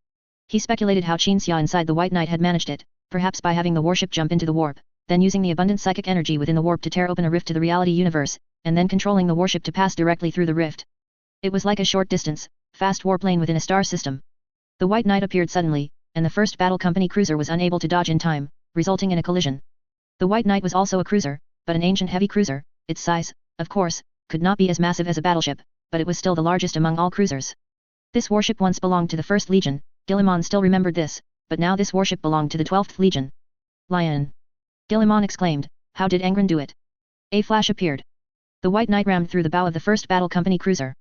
He speculated how Qinxia inside the White Knight had managed it, perhaps by having the warship jump into the warp, then using the abundant psychic energy within the warp to tear open a rift to the reality universe, and then controlling the warship to pass directly through the rift. It was like a short distance, fast warp lane within a star system. The White Knight appeared suddenly, and the 1st Battle Company cruiser was unable to dodge in time, resulting in a collision. The White Knight was also a cruiser, but an ancient heavy cruiser. Its size, of course, could not be as massive as a battleship, but it was still the largest among all cruisers. This warship once belonged to the 1st Legion, Guilliman still remembered this, but now this warship belonged to the 12th Legion. Lion! Guilliman exclaimed, how did Angron do it? A flash appeared. The White Knight rammed through the bow of the 1st Battle Company cruiser.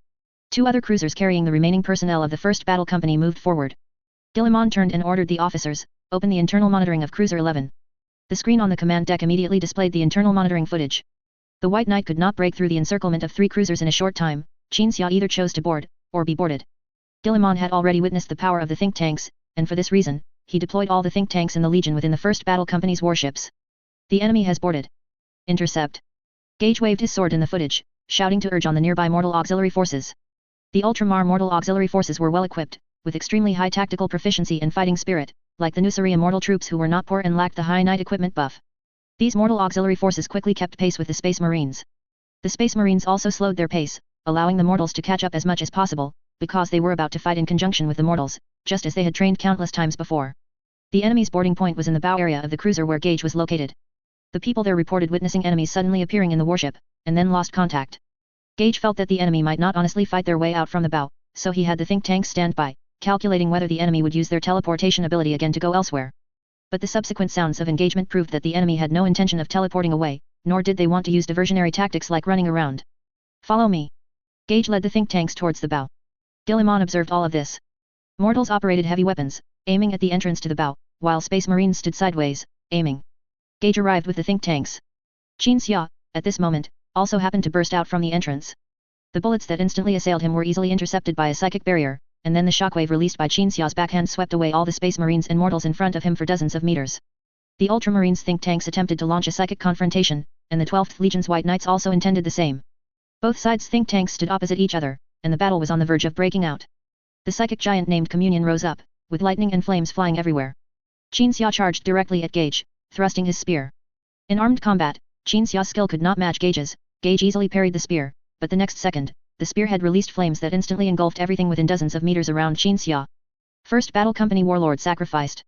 2 other cruisers carrying the remaining personnel of the 1st Battle Company moved forward. Guilliman turned and ordered the officers, open the internal monitoring of Cruiser 11. The screen on the command deck immediately displayed the internal monitoring footage. The White Knight could not break through the encirclement of 3 cruisers in a short time. Qinxia either chose to board, or be boarded. Guilliman had already witnessed the power of the think tanks, and for this reason, he deployed all the think tanks in the Legion within the 1st Battle Company's warships. The enemy has boarded. Intercept. Gage waved his sword in the footage, shouting to urge on the nearby mortal auxiliary forces. The Ultramar mortal auxiliary forces were well equipped, with extremely high tactical proficiency and fighting spirit, like the Nusari immortal troops who were not poor and lacked the high knight equipment buff. These mortal auxiliary forces quickly kept pace with the Space Marines. The Space Marines also slowed their pace, allowing the mortals to catch up as much as possible, because they were about to fight in conjunction with the mortals, just as they had trained countless times before. The enemy's boarding point was in the bow area of the cruiser where Gage was located. The people there reported witnessing enemies suddenly appearing in the warship, and then lost contact. Gage felt that the enemy might not honestly fight their way out from the bow, so he had the think tanks stand by, calculating whether the enemy would use their teleportation ability again to go elsewhere. But the subsequent sounds of engagement proved that the enemy had no intention of teleporting away, nor did they want to use diversionary tactics like running around. Follow me. Gage led the think tanks towards the bow. Guilliman observed all of this. Mortals operated heavy weapons, aiming at the entrance to the bow, while Space Marines stood sideways, aiming. Gage arrived with the think tanks. Qin Xia, at this moment, also happened to burst out from the entrance. The bullets that instantly assailed him were easily intercepted by a psychic barrier, and then the shockwave released by Qin Xia's backhand swept away all the Space Marines and mortals in front of him for dozens of meters. The Ultramarines think tanks attempted to launch a psychic confrontation, and the 12th Legion's White Knights also intended the same. Both sides' think tanks stood opposite each other, and the battle was on the verge of breaking out. The psychic giant named Communion rose up, with lightning and flames flying everywhere. Qin Xia charged directly at Gage, thrusting his spear. In armed combat, Qin Xia's skill could not match Gage's. Gage easily parried the spear, but the next second, the spearhead released flames that instantly engulfed everything within dozens of meters around Qin Xia. First Battle Company warlord sacrificed.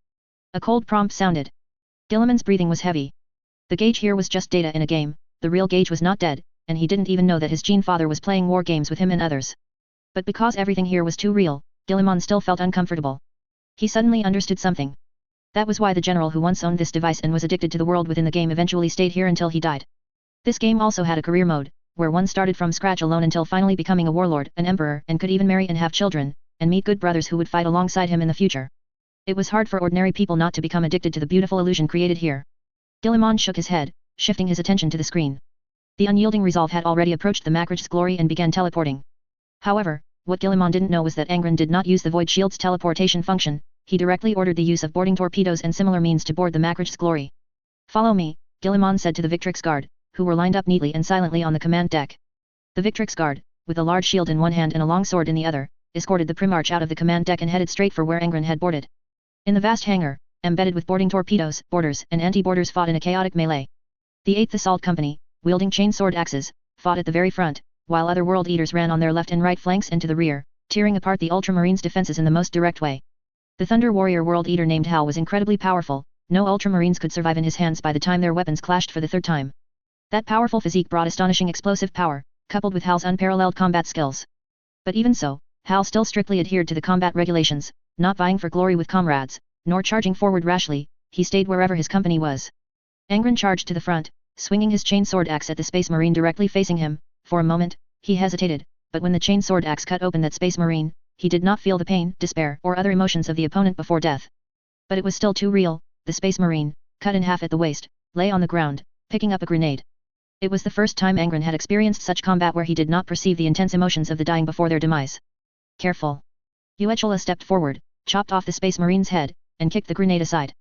A cold prompt sounded. Guilliman's breathing was heavy. The Gage here was just data in a game, the real Gage was not dead, and he didn't even know that his Gene father was playing war games with him and others. But because everything here was too real, Guilliman still felt uncomfortable. He suddenly understood something. That was why the general who once owned this device and was addicted to the world within the game eventually stayed here until he died. This game also had a career mode, where one started from scratch alone until finally becoming a warlord, an emperor, and could even marry and have children, and meet good brothers who would fight alongside him in the future. It was hard for ordinary people not to become addicted to the beautiful illusion created here. Guilliman shook his head, shifting his attention to the screen. The unyielding resolve had already approached the Makraj's glory and began teleporting. However, what Guilliman didn't know was that Angron did not use the Void Shield's teleportation function, he directly ordered the use of boarding torpedoes and similar means to board the Makraj's glory. Follow me, Guilliman said to the Victrix Guard, who were lined up neatly and silently on the command deck. The Victrix Guard, with a large shield in one hand and a long sword in the other, escorted the Primarch out of the command deck and headed straight for where Angron had boarded. In the vast hangar, embedded with boarding torpedoes, boarders and anti-boarders fought in a chaotic melee. The 8th Assault Company, wielding chainsword axes, fought at the very front, while other World Eaters ran on their left and right flanks and to the rear, tearing apart the Ultramarines' defenses in the most direct way. The Thunder Warrior World Eater named Hal was incredibly powerful, no Ultramarines could survive in his hands by the time their weapons clashed for the third time. That powerful physique brought astonishing explosive power, coupled with Hal's unparalleled combat skills. But even so, Hal still strictly adhered to the combat regulations, not vying for glory with comrades, nor charging forward rashly, he stayed wherever his company was. Angron charged to the front, swinging his chainsword axe at the Space Marine directly facing him. For a moment, he hesitated, but when the chainsword axe cut open that Space Marine, he did not feel the pain, despair, or other emotions of the opponent before death. But it was still too real. The Space Marine, cut in half at the waist, lay on the ground, picking up a grenade. It was the first time Angron had experienced such combat where he did not perceive the intense emotions of the dying before their demise. Careful. Yuechola stepped forward, chopped off the Space Marine's head, and kicked the grenade aside.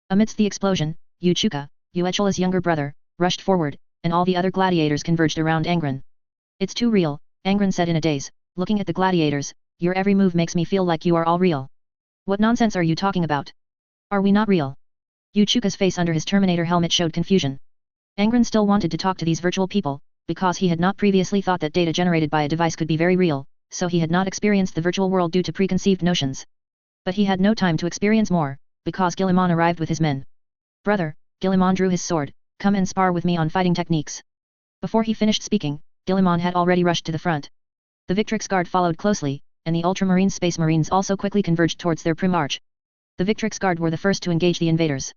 Amidst the explosion, Yuchuka, Yuechola's younger brother, rushed forward, and all the other gladiators converged around Angron. It's too real, Angron said in a daze, looking at the gladiators, your every move makes me feel like you are all real. What nonsense are you talking about? Are we not real? Yuchuka's face under his Terminator helmet showed confusion. Angron still wanted to talk to these virtual people, because he had not previously thought that data generated by a device could be very real, so he had not experienced the virtual world due to preconceived notions. But he had no time to experience more, because Guilliman arrived with his men. Brother, Guilliman drew his sword, come and spar with me on fighting techniques. Before he finished speaking, Guilliman had already rushed to the front. The Victrix Guard followed closely, and the Ultramarine Space Marines also quickly converged towards their Primarch. The Victrix Guard were the first to engage the invaders.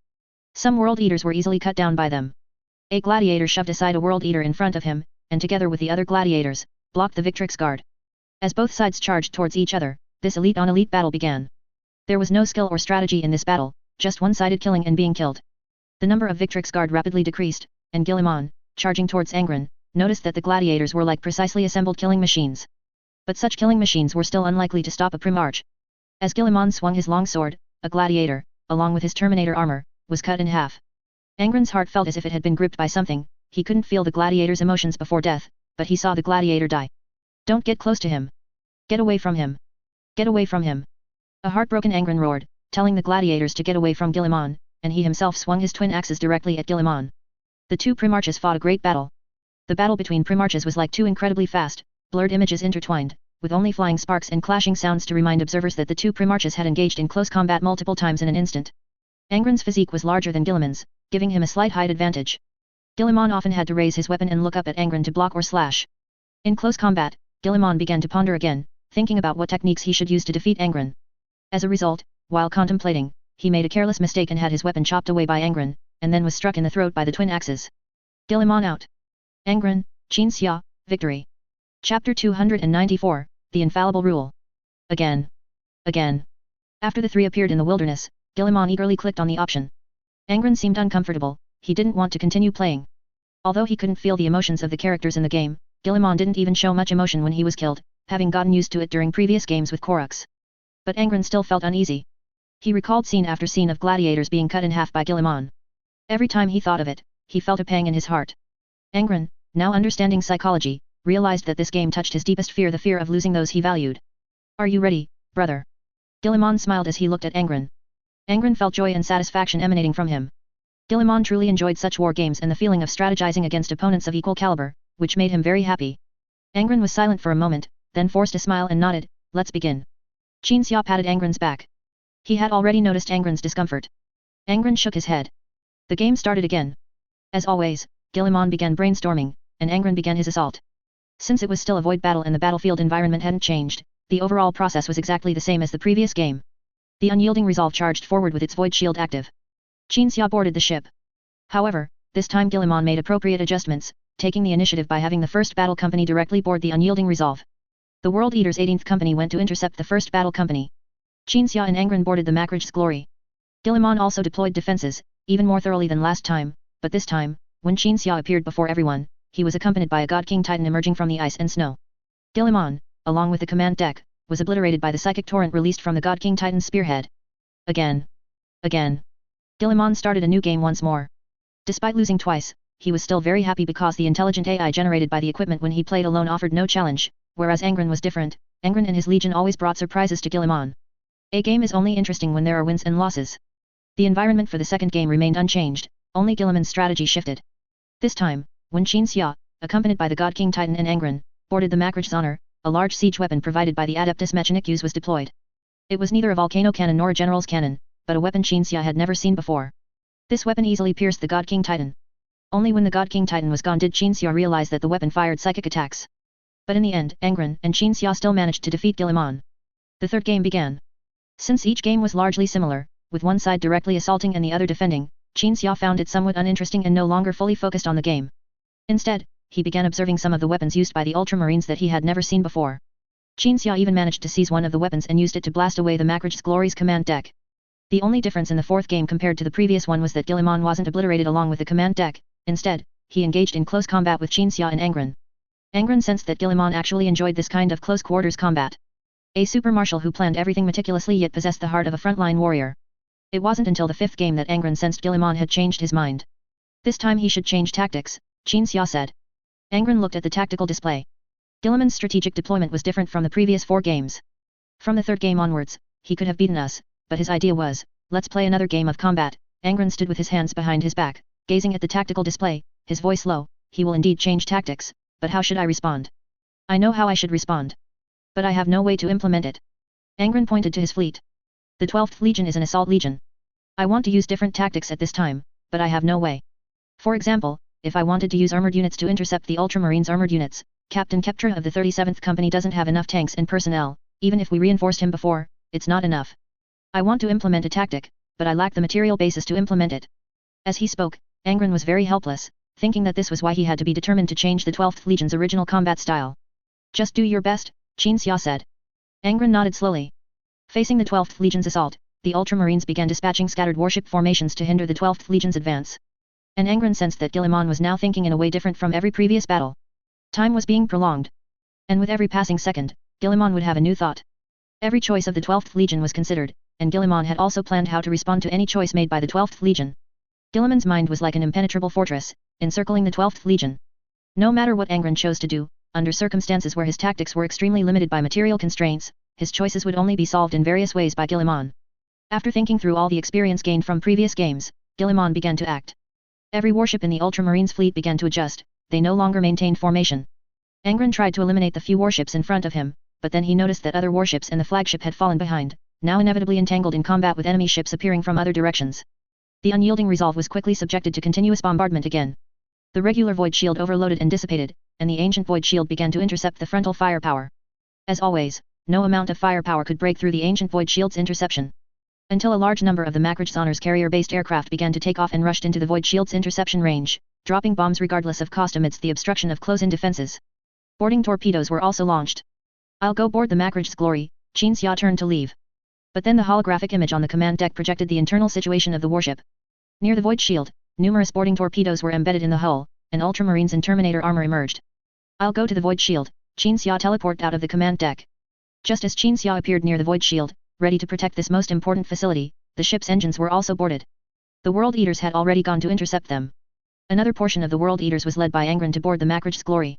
Some World Eaters were easily cut down by them. A gladiator shoved aside a World Eater in front of him, and together with the other gladiators, blocked the Victrix Guard. As both sides charged towards each other, this elite-on-elite battle began. There was no skill or strategy in this battle, just one-sided killing and being killed. The number of Victrix Guard rapidly decreased, and Guilliman, charging towards Angron, noticed that the gladiators were like precisely assembled killing machines. But such killing machines were still unlikely to stop a Primarch. As Guilliman swung his long sword, a gladiator, along with his Terminator armor, was cut in half. Angron's heart felt as if it had been gripped by something, he couldn't feel the gladiator's emotions before death, but he saw the gladiator die. Don't get close to him. Get away from him. Get away from him. A heartbroken Angron roared, telling the gladiators to get away from Guilliman, and he himself swung his twin axes directly at Guilliman. The two primarchs fought a great battle. The battle between primarchs was like two incredibly fast, blurred images intertwined, with only flying sparks and clashing sounds to remind observers that the two primarchs had engaged in close combat multiple times in an instant. Angron's physique was larger than Guilliman's, giving him a slight height advantage. Guilliman often had to raise his weapon and look up at Angron to block or slash. In close combat, Guilliman began to ponder again, thinking about what techniques he should use to defeat Angron. As a result, while contemplating, he made a careless mistake and had his weapon chopped away by Angron, and then was struck in the throat by the twin axes. Guilliman out. Angron, Qin Xia, victory. Chapter 294, The Infallible Rule. Again. Again. After the three appeared in the wilderness, Guilliman eagerly clicked on the option. Angron seemed uncomfortable, he didn't want to continue playing. Although he couldn't feel the emotions of the characters in the game, Guilliman didn't even show much emotion when he was killed, having gotten used to it during previous games with Korux. But Angron still felt uneasy. He recalled scene after scene of gladiators being cut in half by Guilliman. Every time he thought of it, he felt a pang in his heart. Angron, now understanding psychology, realized that this game touched his deepest fear, the fear of losing those he valued. Are you ready, brother? Guilliman smiled as he looked at Angron. Angron felt joy and satisfaction emanating from him. Guilliman truly enjoyed such war games and the feeling of strategizing against opponents of equal caliber, which made him very happy. Angron was silent for a moment, then forced a smile and nodded, let's begin. Qin Xia patted Angron's back. He had already noticed Angron's discomfort. Angron shook his head. The game started again. As always, Guilliman began brainstorming, and Angron began his assault. Since it was still a void battle and the battlefield environment hadn't changed, the overall process was exactly the same as the previous game. The unyielding resolve charged forward with its void shield active. Qin Xia boarded the ship. However, this time Guilliman made appropriate adjustments, taking the initiative by having the first battle company directly board the unyielding resolve. The World Eater's 18th company went to intercept the first battle company. Qin Xia and Angron boarded the Macrage's Glory. Guilliman also deployed defenses, even more thoroughly than last time, but this time, when Qin Xia appeared before everyone, he was accompanied by a God King Titan emerging from the ice and snow. Guilliman, along with the command deck, was obliterated by the psychic torrent released from the God King Titan's spearhead. Again. Again. Guilliman started a new game once more. Despite losing twice, he was still very happy because the intelligent AI generated by the equipment when he played alone offered no challenge, whereas Angron was different. Angron and his legion always brought surprises to Guilliman. A game is only interesting when there are wins and losses. The environment for the second game remained unchanged, only Guilliman's strategy shifted. This time, when Qin Xia, accompanied by the God King Titan and Angron, boarded the Macrage's Honor, a large siege weapon provided by the Adeptus Mechanicus was deployed. It was neither a volcano cannon nor a general's cannon, but a weapon Qin Xia had never seen before. This weapon easily pierced the God King Titan. Only when the God King Titan was gone did Qin Xia realize that the weapon fired psychic attacks. But in the end, Angron and Qin Xia still managed to defeat Guilliman. The third game began. Since each game was largely similar, with one side directly assaulting and the other defending, Qin Xia found it somewhat uninteresting and no longer fully focused on the game. Instead, he began observing some of the weapons used by the Ultramarines that he had never seen before. Qin Xia even managed to seize one of the weapons and used it to blast away the Macrage's Glory's command deck. The only difference in the fourth game compared to the previous one was that Guilliman wasn't obliterated along with the command deck. Instead, he engaged in close combat with Qin Xia and Angron. Angron sensed that Guilliman actually enjoyed this kind of close quarters combat. A super marshal who planned everything meticulously yet possessed the heart of a frontline warrior. It wasn't until the fifth game that Angron sensed Guilliman had changed his mind. This time he should change tactics, Qin Xia said. Angron looked at the tactical display. Guilliman's strategic deployment was different from the previous 4 games. From the third game onwards, he could have beaten us, but his idea was, let's play another game of combat. Angron stood with his hands behind his back, gazing at the tactical display, his voice low. He will indeed change tactics, but how should I respond? I know how I should respond. But I have no way to implement it. Angron pointed to his fleet. The 12th Legion is an assault legion. I want to use different tactics at this time, but I have no way. For example, if I wanted to use armored units to intercept the Ultramarines' armored units, Captain Keptra of the 37th Company doesn't have enough tanks and personnel. Even if we reinforced him before, it's not enough. I want to implement a tactic, but I lack the material basis to implement it. As he spoke, Angron was very helpless, thinking that this was why he had to be determined to change the 12th Legion's original combat style. Just do your best, Qin Xia said. Angron nodded slowly. Facing the 12th Legion's assault, the Ultramarines began dispatching scattered warship formations to hinder the 12th Legion's advance. And Angron sensed that Guilliman was now thinking in a way different from every previous battle. Time was being prolonged. And with every passing second, Guilliman would have a new thought. Every choice of the 12th Legion was considered, and Guilliman had also planned how to respond to any choice made by the 12th Legion. Guilliman's mind was like an impenetrable fortress, encircling the 12th Legion. No matter what Angron chose to do, under circumstances where his tactics were extremely limited by material constraints, his choices would only be solved in various ways by Guilliman. After thinking through all the experience gained from previous games, Guilliman began to act. Every warship in the Ultramarines fleet began to adjust, they no longer maintained formation. Angron tried to eliminate the few warships in front of him, but then he noticed that other warships and the flagship had fallen behind, now inevitably entangled in combat with enemy ships appearing from other directions. The unyielding resolve was quickly subjected to continuous bombardment again. The regular void shield overloaded and dissipated, and the ancient void shield began to intercept the frontal firepower. As always, no amount of firepower could break through the ancient void shield's interception. Until a large number of the Macrag's carrier-based aircraft began to take off and rushed into the void shield's interception range, dropping bombs regardless of cost amidst the obstruction of close-in defenses. Boarding torpedoes were also launched. "I'll go board the Macrag's Glory," Qin Xia turned to leave. But then the holographic image on the command deck projected the internal situation of the warship. Near the void shield, numerous boarding torpedoes were embedded in the hull, and Ultramarines in Terminator armor emerged. "I'll go to the void shield," Qin Xia teleported out of the command deck. Just as Qin Xia appeared near the void shield, ready to protect this most important facility, the ship's engines were also boarded. The World Eaters had already gone to intercept them. Another portion of the World Eaters was led by Angron to board the Macrag's Glory.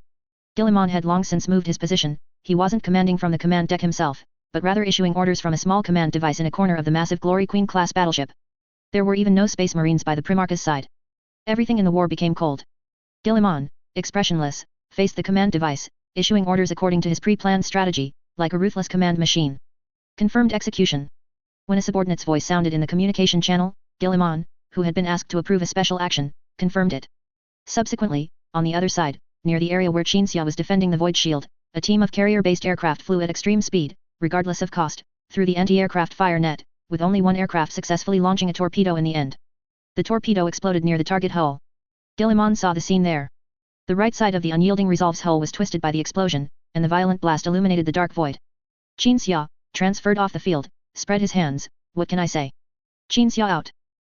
Guilliman had long since moved his position, he wasn't commanding from the command deck himself, but rather issuing orders from a small command device in a corner of the massive Glory Queen-class battleship. There were even no Space Marines by the Primarch's side. Everything in the war became cold. Guilliman, expressionless, faced the command device, issuing orders according to his pre-planned strategy, like a ruthless command machine. Confirmed execution. When a subordinate's voice sounded in the communication channel, Guilliman, who had been asked to approve a special action, confirmed it. Subsequently, on the other side, near the area where Qin Xia was defending the void shield, a team of carrier-based aircraft flew at extreme speed, regardless of cost, through the anti-aircraft fire net, with only one aircraft successfully launching a torpedo in the end. The torpedo exploded near the target hull. Guilliman saw the scene there. The right side of the unyielding Resolve's hull was twisted by the explosion, and the violent blast illuminated the dark void. Qin Xia, transferred off the field, spread his hands. "What can I say? Qin Xia out."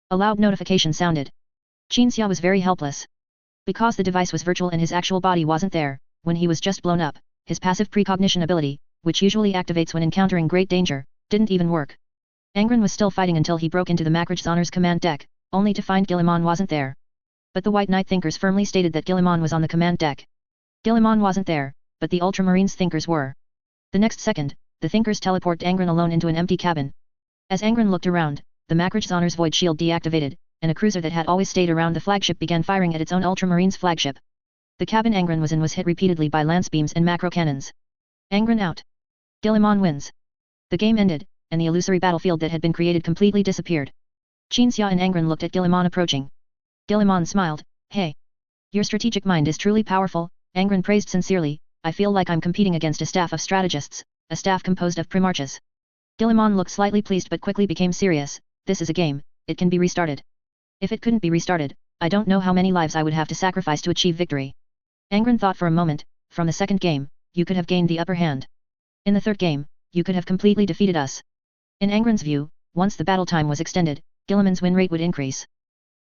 A loud notification sounded. Qin Xia was very helpless. Because the device was virtual and his actual body wasn't there, when he was just blown up, his passive precognition ability, which usually activates when encountering great danger, didn't even work. Angron was still fighting until he broke into the Macrag's command deck, only to find Guilliman wasn't there. But the White Knight thinkers firmly stated that Guilliman was on the command deck. Guilliman wasn't there, but the Ultramarines thinkers were. The next second, the thinkers teleported Angron alone into an empty cabin. As Angron looked around, the Macrag's void shield deactivated, and a cruiser that had always stayed around the flagship began firing at its own Ultramarines flagship. The cabin Angron was in was hit repeatedly by lance beams and macro cannons. Angron out. Guilliman wins. The game ended, and the illusory battlefield that had been created completely disappeared. Qin Xia and Angron looked at Guilliman approaching. Guilliman smiled. "Hey. Your strategic mind is truly powerful," Angron praised sincerely. "I feel like I'm competing against a staff of strategists, a staff composed of Primarchs." Guilliman looked slightly pleased but quickly became serious. "This is a game, it can be restarted. If it couldn't be restarted, I don't know how many lives I would have to sacrifice to achieve victory." Angron thought for a moment. "From the second game, you could have gained the upper hand. In the third game, you could have completely defeated us." In Angron's view, once the battle time was extended, Guilliman's win rate would increase.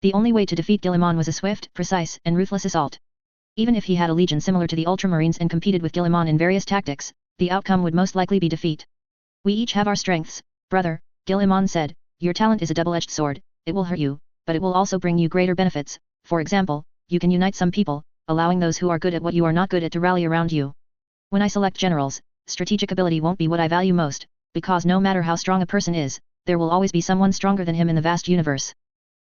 The only way to defeat Guilliman was a swift, precise, and ruthless assault. Even if he had a legion similar to the Ultramarines and competed with Guilliman in various tactics, the outcome would most likely be defeat. "We each have our strengths, brother," Guilliman said. "Your talent is a double-edged sword, it will hurt you, but it will also bring you greater benefits. For example, you can unite some people, allowing those who are good at what you are not good at to rally around you. When I select generals, strategic ability won't be what I value most, because no matter how strong a person is, there will always be someone stronger than him in the vast universe.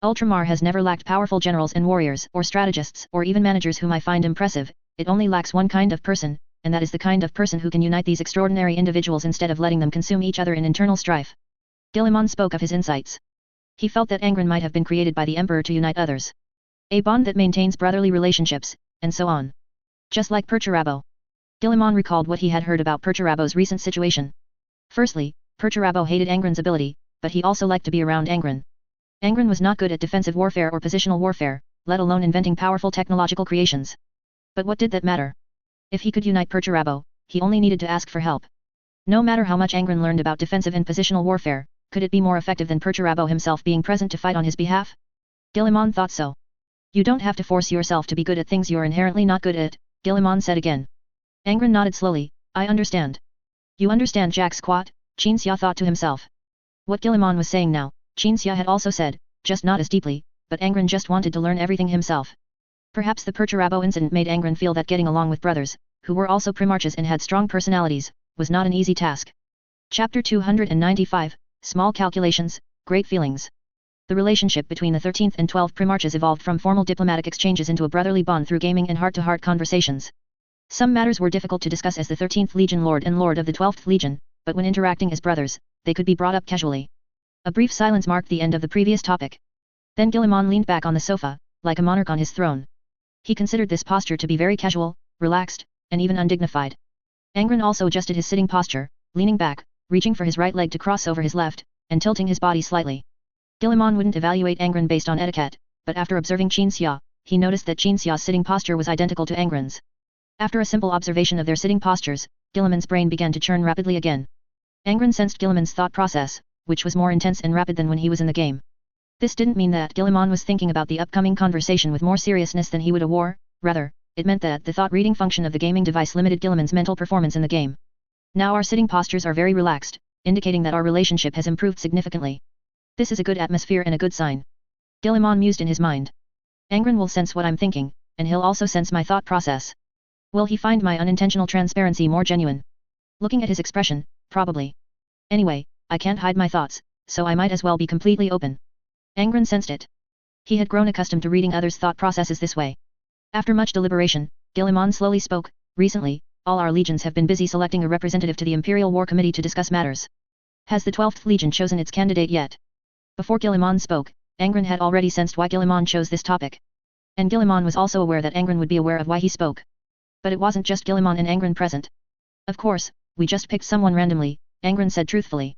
Ultramar has never lacked powerful generals and warriors, or strategists, or even managers whom I find impressive. It only lacks one kind of person, and that is the kind of person who can unite these extraordinary individuals instead of letting them consume each other in internal strife." Guilliman spoke of his insights. He felt that Angron might have been created by the Emperor to unite others. A bond that maintains brotherly relationships, and so on. Just like Perturabo. Guilliman recalled what he had heard about Perturabo's recent situation. Firstly, Perturabo hated Angron's ability, but he also liked to be around Angron. Angron was not good at defensive warfare or positional warfare, let alone inventing powerful technological creations. But what did that matter? If he could unite Perturabo, he only needed to ask for help. No matter how much Angron learned about defensive and positional warfare, could it be more effective than Perturabo himself being present to fight on his behalf? Guilliman thought so. "You don't have to force yourself to be good at things you're inherently not good at," Guilliman said again. Angron nodded slowly. "I understand." "You understand Jack Squat," Qin Xia thought to himself. What Guilliman was saying now, Qin Xia had also said, just not as deeply, but Angron just wanted to learn everything himself. Perhaps the Perturabo incident made Angron feel that getting along with brothers, who were also primarchs and had strong personalities, was not an easy task. Chapter 295, Small Calculations, Great Feelings. The relationship between the 13th and 12th primarchs evolved from formal diplomatic exchanges into a brotherly bond through gaming and heart-to-heart conversations. Some matters were difficult to discuss as the 13th Legion Lord and Lord of the 12th Legion, but when interacting as brothers, they could be brought up casually. A brief silence marked the end of the previous topic. Then Guilliman leaned back on the sofa, like a monarch on his throne. He considered this posture to be very casual, relaxed, and even undignified. Angron also adjusted his sitting posture, leaning back, reaching for his right leg to cross over his left, and tilting his body slightly. Guilliman wouldn't evaluate Angron based on etiquette, but after observing Qin Xia, he noticed that Qin Xia's sitting posture was identical to Angron's. After a simple observation of their sitting postures, Guilliman's brain began to churn rapidly again. Angron sensed Guilliman's thought process, which was more intense and rapid than when he was in the game. This didn't mean that Guilliman was thinking about the upcoming conversation with more seriousness than he would a war, rather, it meant that the thought-reading function of the gaming device limited Guilliman's mental performance in the game. Now our sitting postures are very relaxed, indicating that our relationship has improved significantly. This is a good atmosphere and a good sign. Guilliman mused in his mind. Angron will sense what I'm thinking, and he'll also sense my thought process. Will he find my unintentional transparency more genuine? Looking at his expression, probably. Anyway, I can't hide my thoughts, so I might as well be completely open. Angron sensed it. He had grown accustomed to reading others' thought processes this way. After much deliberation, Guilliman slowly spoke. Recently, all our legions have been busy selecting a representative to the Imperial War Committee to discuss matters. Has the 12th Legion chosen its candidate yet? Before Guilliman spoke, Angron had already sensed why Guilliman chose this topic. And Guilliman was also aware that Angron would be aware of why he spoke. But it wasn't just Guilliman and Angron present. Of course, we just picked someone randomly, Angron said truthfully.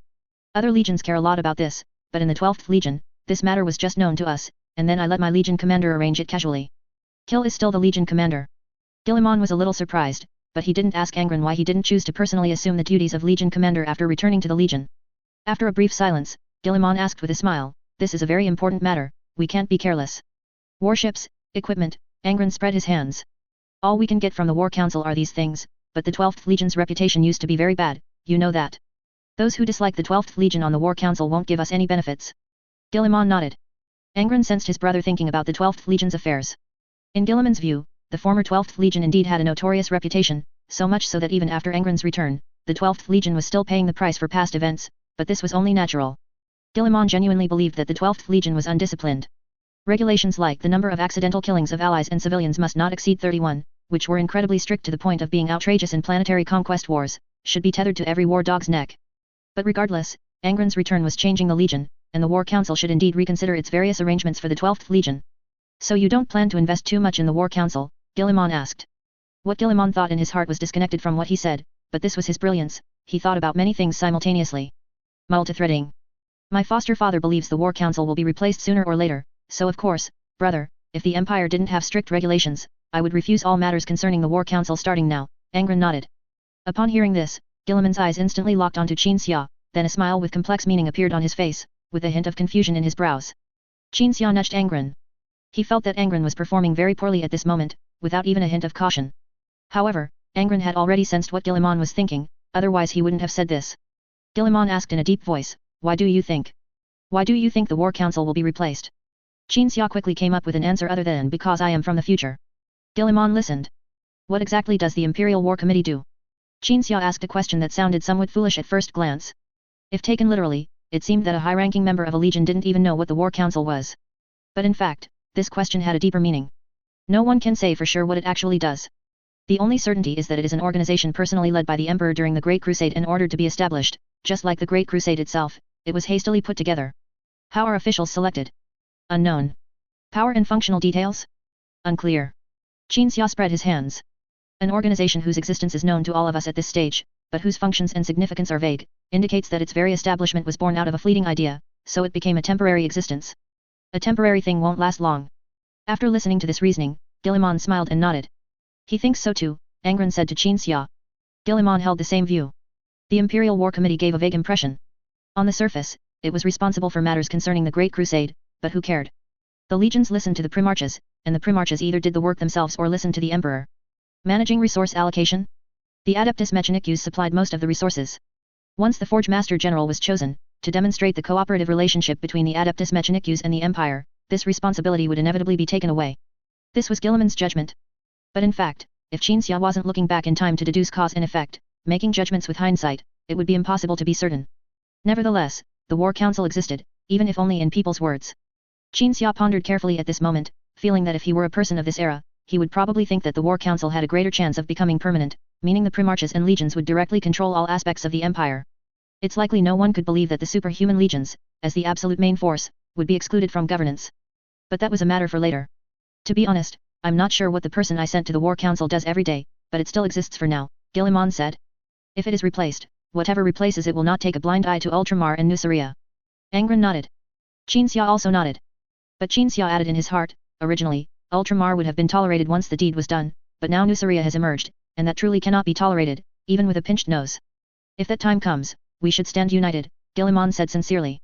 Other legions care a lot about this, but in the 12th Legion, this matter was just known to us, and then I let my legion commander arrange it casually. Kill is still the legion commander. Guilliman was a little surprised, but he didn't ask Angron why he didn't choose to personally assume the duties of legion commander after returning to the legion. After a brief silence, Guilliman asked with a smile, this is a very important matter, we can't be careless. Warships, equipment, Angron spread his hands. All we can get from the War Council are these things, but the 12th Legion's reputation used to be very bad, you know that. Those who dislike the 12th Legion on the War Council won't give us any benefits. Guilliman nodded. Angron sensed his brother thinking about the 12th Legion's affairs. In Guilliman's view, the former 12th Legion indeed had a notorious reputation, so much so that even after Angron's return, the 12th Legion was still paying the price for past events, but this was only natural. Guilliman genuinely believed that the 12th Legion was undisciplined. Regulations like the number of accidental killings of allies and civilians must not exceed 31, which were incredibly strict to the point of being outrageous in planetary conquest wars, should be tethered to every war dog's neck. But regardless, Angron's return was changing the Legion, and the War Council should indeed reconsider its various arrangements for the 12th Legion. So you don't plan to invest too much in the War Council? Guilliman asked. What Guilliman thought in his heart was disconnected from what he said, but this was his brilliance, he thought about many things simultaneously. Multithreading. My foster father believes the War Council will be replaced sooner or later, so of course, brother, if the Empire didn't have strict regulations, I would refuse all matters concerning the War Council starting now, Angron nodded. Upon hearing this, Guilliman's eyes instantly locked onto Qin Xia, then a smile with complex meaning appeared on his face, with a hint of confusion in his brows. Qin Xia nudged Angron. He felt that Angron was performing very poorly at this moment, without even a hint of caution. However, Angron had already sensed what Guilliman was thinking, otherwise he wouldn't have said this. Guilliman asked in a deep voice, Why do you think the War Council will be replaced? Qin Xia quickly came up with an answer other than because I am from the future. Guilliman listened. What exactly does the Imperial War Committee do? Qin Xia asked a question that sounded somewhat foolish at first glance. If taken literally, it seemed that a high-ranking member of a legion didn't even know what the War Council was. But in fact, this question had a deeper meaning. No one can say for sure what it actually does. The only certainty is that it is an organization personally led by the Emperor during the Great Crusade and ordered to be established. Just like the Great Crusade itself, it was hastily put together. How are officials selected? Unknown. Power and functional details? Unclear. Qin Xia spread his hands. An organization whose existence is known to all of us at this stage, but whose functions and significance are vague, indicates that its very establishment was born out of a fleeting idea, so it became a temporary existence. A temporary thing won't last long. After listening to this reasoning, Guilliman smiled and nodded. He thinks so too, Angron said to Qin Xia. Guilliman held the same view. The Imperial War Committee gave a vague impression. On the surface, it was responsible for matters concerning the Great Crusade, but who cared? The legions listened to the primarchs, and the primarchs either did the work themselves or listened to the Emperor. Managing resource allocation? The Adeptus Mechanicus supplied most of the resources. Once the Forge Master General was chosen, to demonstrate the cooperative relationship between the Adeptus Mechanicus and the Empire, this responsibility would inevitably be taken away. This was Guilliman's judgment. But in fact, if Qinxia wasn't looking back in time to deduce cause and effect, making judgments with hindsight, it would be impossible to be certain. Nevertheless, the War Council existed, even if only in people's words. Qinxia pondered carefully at this moment, feeling that if he were a person of this era, he would probably think that the War Council had a greater chance of becoming permanent, meaning the Primarchs and legions would directly control all aspects of the empire. It's likely no one could believe that the superhuman legions, as the absolute main force, would be excluded from governance. But that was a matter for later. To be honest, I'm not sure what the person I sent to the War Council does every day, but it still exists for now, Guilliman said. If it is replaced, whatever replaces it will not take a blind eye to Ultramar and Nuceria. Angron nodded. Qinxia also nodded. But Qinxia added in his heart, originally, Ultramar would have been tolerated once the deed was done, but now Nuceria has emerged, and that truly cannot be tolerated, even with a pinched nose. If that time comes, we should stand united, Guilliman said sincerely.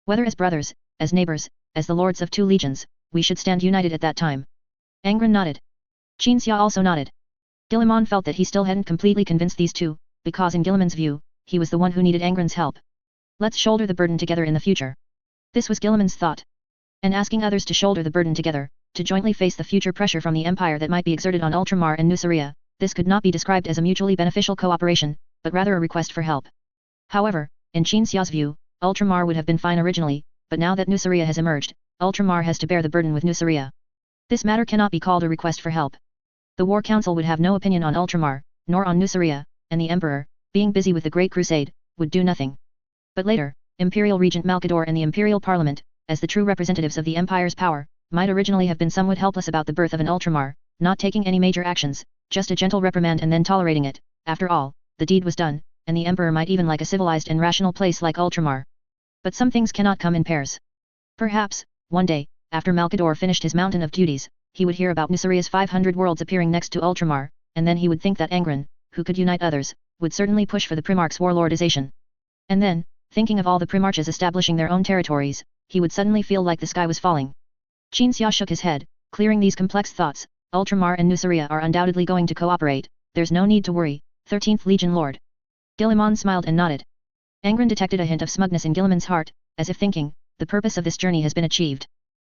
Whether as brothers, as neighbors, as the lords of two legions, we should stand united at that time. Angron nodded. Qinxia also nodded. Guilliman felt that he still hadn't completely convinced these two, because in Guilliman's view, he was the one who needed Angron's help. Let's shoulder the burden together in the future. This was Guilliman's thought. And asking others to shoulder the burden together, to jointly face the future pressure from the Empire that might be exerted on Ultramar and Nuceria, this could not be described as a mutually beneficial cooperation, but rather a request for help. However, in Qinxia's view, Ultramar would have been fine originally, but now that Nuceria has emerged, Ultramar has to bear the burden with Nuceria. This matter cannot be called a request for help. The War Council would have no opinion on Ultramar, nor on Nuceria, and the Emperor, being busy with the Great Crusade, would do nothing. But later, Imperial Regent Malkador and the Imperial Parliament, as the true representatives of the Empire's power, might originally have been somewhat helpless about the birth of an Ultramar, not taking any major actions, just a gentle reprimand and then tolerating it. After all, the deed was done, and the Emperor might even like a civilized and rational place like Ultramar. But some things cannot come in pairs. Perhaps, one day, after Malkador finished his mountain of duties, he would hear about Nuceria's 500 worlds appearing next to Ultramar, and then he would think that Angron, who could unite others, would certainly push for the Primarch's warlordization. And then, thinking of all the Primarchs establishing their own territories, he would suddenly feel like the sky was falling. Qinxia shook his head, clearing these complex thoughts. Ultramar and Nuceria are undoubtedly going to cooperate, there's no need to worry, 13th Legion Lord. Guilliman smiled and nodded. Angron detected a hint of smugness in Guilliman's heart, as if thinking, the purpose of this journey has been achieved.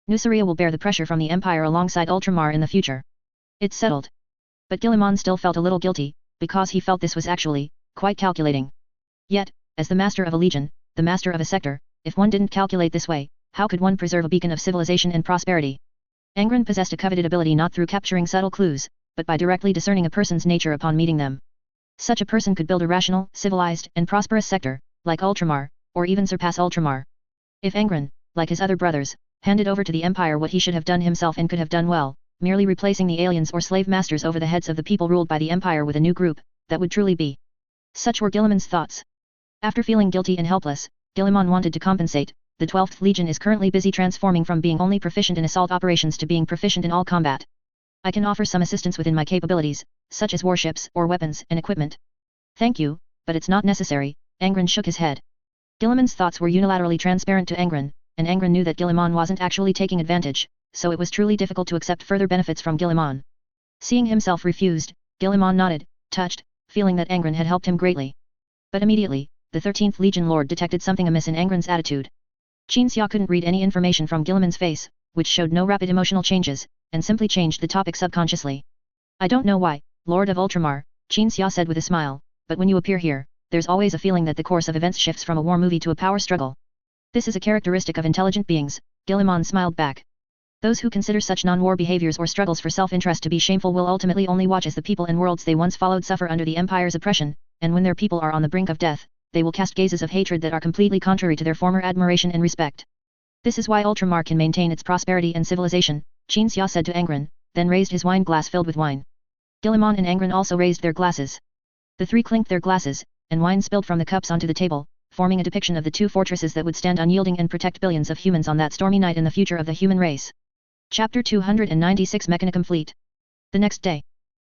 Nuceria will bear the pressure from the Empire alongside Ultramar in the future. It's settled. But Guilliman still felt a little guilty, because he felt this was actually, quite calculating. Yet, as the master of a legion, the master of a sector, if one didn't calculate this way, how could one preserve a beacon of civilization and prosperity? Angron possessed a coveted ability not through capturing subtle clues, but by directly discerning a person's nature upon meeting them. Such a person could build a rational, civilized, and prosperous sector, like Ultramar, or even surpass Ultramar. If Angron, like his other brothers, handed over to the Empire what he should have done himself and could have done well, merely replacing the aliens or slave masters over the heads of the people ruled by the Empire with a new group, that would truly be. Such were Guilliman's thoughts. After feeling guilty and helpless, Guilliman wanted to compensate. The 12th Legion is currently busy transforming from being only proficient in assault operations to being proficient in all combat. I can offer some assistance within my capabilities, such as warships or weapons and equipment. Thank you, but it's not necessary, Angron shook his head. Guilliman's thoughts were unilaterally transparent to Angron, and Angron knew that Guilliman wasn't actually taking advantage, so it was truly difficult to accept further benefits from Guilliman. Seeing himself refused, Guilliman nodded, touched, feeling that Angron had helped him greatly. But immediately, the 13th Legion Lord detected something amiss in Angron's attitude. Qinxia couldn't read any information from Guilliman's face, which showed no rapid emotional changes, and simply changed the topic subconsciously. I don't know why, Lord of Ultramar, Qinxia said with a smile, but when you appear here, there's always a feeling that the course of events shifts from a war movie to a power struggle. This is a characteristic of intelligent beings, Guilliman smiled back. Those who consider such non-war behaviors or struggles for self-interest to be shameful will ultimately only watch as the people and worlds they once followed suffer under the Empire's oppression, and when their people are on the brink of death, they will cast gazes of hatred that are completely contrary to their former admiration and respect. This is why Ultramar can maintain its prosperity and civilization, Qinxia said to Angron, then raised his wine glass filled with wine. Guilliman and Angron also raised their glasses. The three clinked their glasses, and wine spilled from the cups onto the table, forming a depiction of the two fortresses that would stand unyielding and protect billions of humans on that stormy night in the future of the human race. Chapter 296 Mechanicum Fleet. The next day.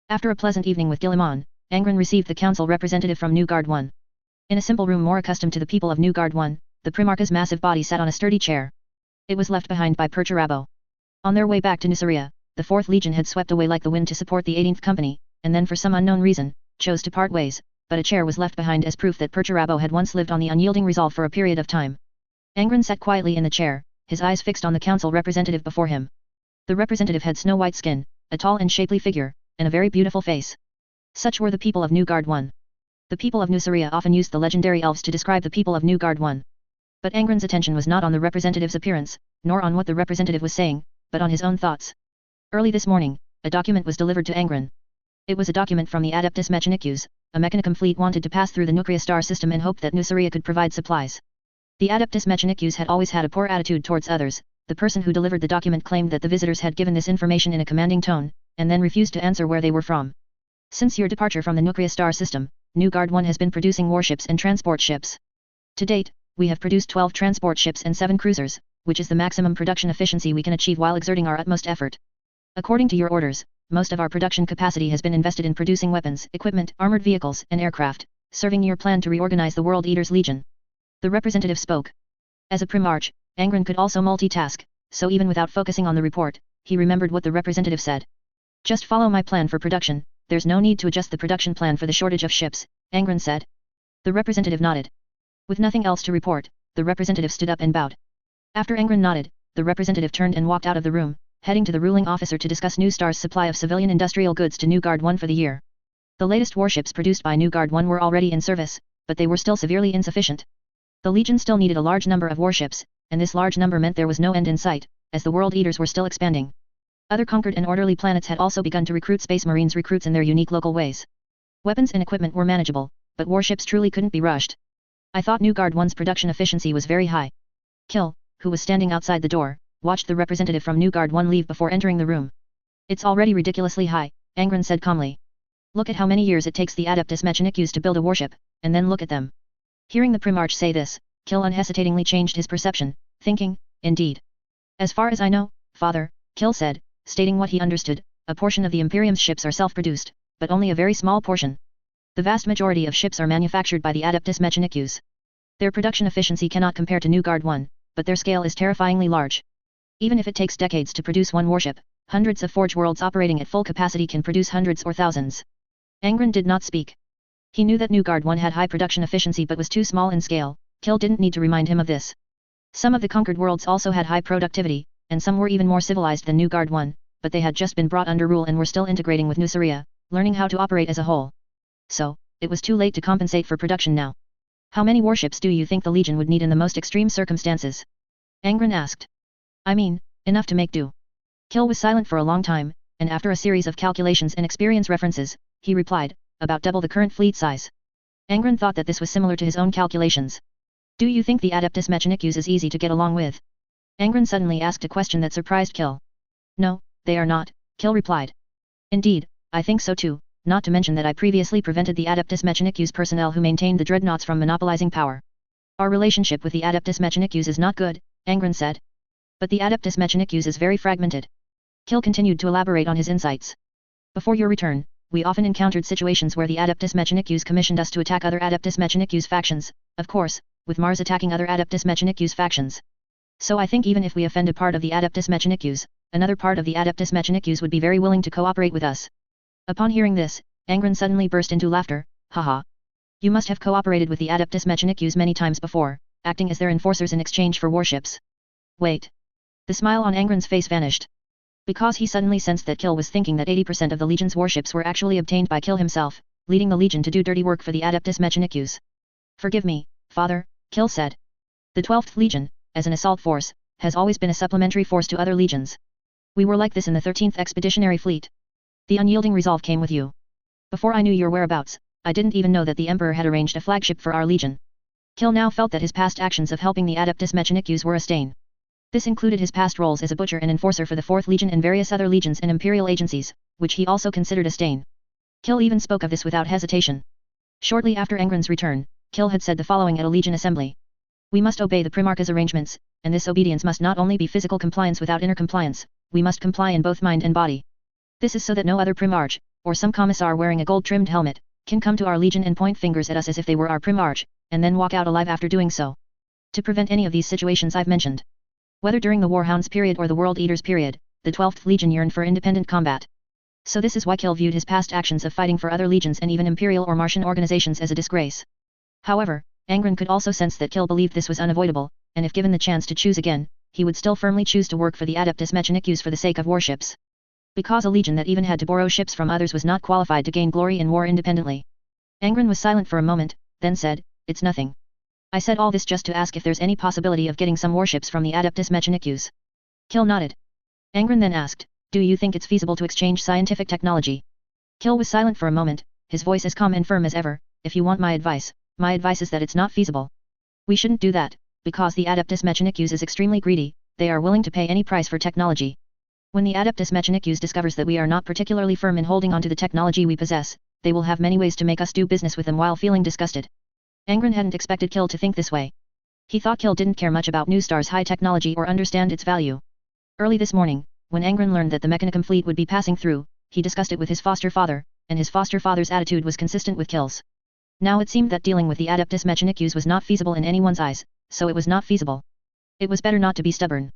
After a pleasant evening with Guilliman, Angron received the council representative from New Guard 1. In a simple room more accustomed to the people of New Guard 1, the Primarch's massive body sat on a sturdy chair. It was left behind by Perturabo. On their way back to Nuceria, the 4th Legion had swept away like the wind to support the 18th Company, and then for some unknown reason, chose to part ways, but a chair was left behind as proof that Perturabo had once lived on the unyielding resolve for a period of time. Angron sat quietly in the chair, his eyes fixed on the council representative before him. The representative had snow-white skin, a tall and shapely figure, and a very beautiful face. Such were the people of New Guard 1. The people of Nuceria often used the legendary elves to describe the people of New Guard 1. But Angron's attention was not on the representative's appearance, nor on what the representative was saying, but on his own thoughts. Early this morning, a document was delivered to Angron. It was a document from the Adeptus Mechanicus. A Mechanicum fleet wanted to pass through the Nucria star system in hope that Nuceria could provide supplies. The Adeptus Mechanicus had always had a poor attitude towards others. The person who delivered the document claimed that the visitors had given this information in a commanding tone, and then refused to answer where they were from. Since your departure from the Nucria star system, New Guard 1 has been producing warships and transport ships. To date, we have produced 12 transport ships and 7 cruisers, which is the maximum production efficiency we can achieve while exerting our utmost effort. According to your orders, most of our production capacity has been invested in producing weapons, equipment, armored vehicles, and aircraft, serving your plan to reorganize the World Eaters Legion. The representative spoke. As a Primarch, Angron could also multitask, so even without focusing on the report, he remembered what the representative said. Just follow my plan for production, there's no need to adjust the production plan for the shortage of ships, Angron said. The representative nodded. With nothing else to report, the representative stood up and bowed. After Angron nodded, the representative turned and walked out of the room, heading to the ruling officer to discuss New Star's supply of civilian industrial goods to New Guard 1 for the year. The latest warships produced by New Guard 1 were already in service, but they were still severely insufficient. The Legion still needed a large number of warships, and this large number meant there was no end in sight, as the World Eaters were still expanding. Other conquered and orderly planets had also begun to recruit Space Marines recruits in their unique local ways. Weapons and equipment were manageable, but warships truly couldn't be rushed. I thought New Guard 1's production efficiency was very high. Kill, who was standing outside the door, watched the representative from New Guard 1 leave before entering the room. It's already ridiculously high, Angron said calmly. Look at how many years it takes the Adeptus Mechanicus to build a warship, and then look at them. Hearing the Primarch say this, Kill unhesitatingly changed his perception, thinking, indeed. As far as I know, Father, Kill said, stating what he understood, a portion of the Imperium's ships are self-produced, but only a very small portion. The vast majority of ships are manufactured by the Adeptus Mechanicus. Their production efficiency cannot compare to New Guard 1, but their scale is terrifyingly large. Even if it takes decades to produce one warship, hundreds of Forge Worlds operating at full capacity can produce hundreds or thousands. Angron did not speak. He knew that New Guard 1 had high production efficiency but was too small in scale. Kill didn't need to remind him of this. Some of the conquered worlds also had high productivity, and some were even more civilized than New Guard 1, but they had just been brought under rule and were still integrating with Nuceria, learning how to operate as a whole. So, it was too late to compensate for production now. How many warships do you think the Legion would need in the most extreme circumstances? Angron asked. I mean, enough to make do. Kill was silent for a long time, and after a series of calculations and experience references, he replied, about double the current fleet size. Angron thought that this was similar to his own calculations. Do you think the Adeptus Mechanicus is easy to get along with? Angron suddenly asked a question that surprised Kill. No, they are not, Kill replied. Indeed, I think so too, not to mention that I previously prevented the Adeptus Mechanicus personnel who maintained the dreadnoughts from monopolizing power. Our relationship with the Adeptus Mechanicus is not good, Angron said. But the Adeptus Mechanicus is very fragmented. Kill continued to elaborate on his insights. Before your return, we often encountered situations where the Adeptus Mechanicus commissioned us to attack other Adeptus Mechanicus factions, of course, with Mars attacking other Adeptus Mechanicus factions. So I think even if we offend a part of the Adeptus Mechanicus, another part of the Adeptus Mechanicus would be very willing to cooperate with us. Upon hearing this, Angron suddenly burst into laughter, haha. You must have cooperated with the Adeptus Mechanicus many times before, acting as their enforcers in exchange for warships. Wait. The smile on Angron's face vanished. Because he suddenly sensed that Kill was thinking that 80% of the Legion's warships were actually obtained by Kill himself, leading the Legion to do dirty work for the Adeptus Mechanicus. Forgive me, Father, Kill said. The 12th Legion, as an assault force, has always been a supplementary force to other legions. We were like this in the 13th Expeditionary Fleet. The unyielding resolve came with you. Before I knew your whereabouts, I didn't even know that the Emperor had arranged a flagship for our Legion. Kill now felt that his past actions of helping the Adeptus Mechanicus were a stain. This included his past roles as a butcher and enforcer for the 4th Legion and various other legions and imperial agencies, which he also considered a stain. Kill even spoke of this without hesitation. Shortly after Angron's return, Kill had said the following at a Legion assembly. We must obey the Primarch's arrangements, and this obedience must not only be physical compliance without inner compliance, we must comply in both mind and body. This is so that no other Primarch, or some commissar wearing a gold-trimmed helmet, can come to our Legion and point fingers at us as if they were our Primarch, and then walk out alive after doing so. To prevent any of these situations I've mentioned. Whether during the Warhounds period or the World Eaters period, the 12th Legion yearned for independent combat. So this is why Kill viewed his past actions of fighting for other legions and even imperial or Martian organizations as a disgrace. However, Angron could also sense that Kill believed this was unavoidable, and if given the chance to choose again, he would still firmly choose to work for the Adeptus Mechanicus for the sake of warships. Because a legion that even had to borrow ships from others was not qualified to gain glory in war independently. Angron was silent for a moment, then said, "It's nothing. I said all this just to ask if there's any possibility of getting some warships from the Adeptus Mechanicus." Kill nodded. Angron then asked, "Do you think it's feasible to exchange scientific technology?" Kill was silent for a moment, his voice as calm and firm as ever. "If you want my advice is that it's not feasible. We shouldn't do that, because the Adeptus Mechanicus is extremely greedy, they are willing to pay any price for technology. When the Adeptus Mechanicus discovers that we are not particularly firm in holding on to the technology we possess, they will have many ways to make us do business with them while feeling disgusted." Angron hadn't expected Kill to think this way. He thought Kill didn't care much about New Star's high technology or understand its value. Early this morning, when Angron learned that the Mechanicum fleet would be passing through, he discussed it with his foster father, and his foster father's attitude was consistent with Kill's. Now it seemed that dealing with the Adeptus Mechanicus was not feasible in anyone's eyes, so it was not feasible. It was better not to be stubborn.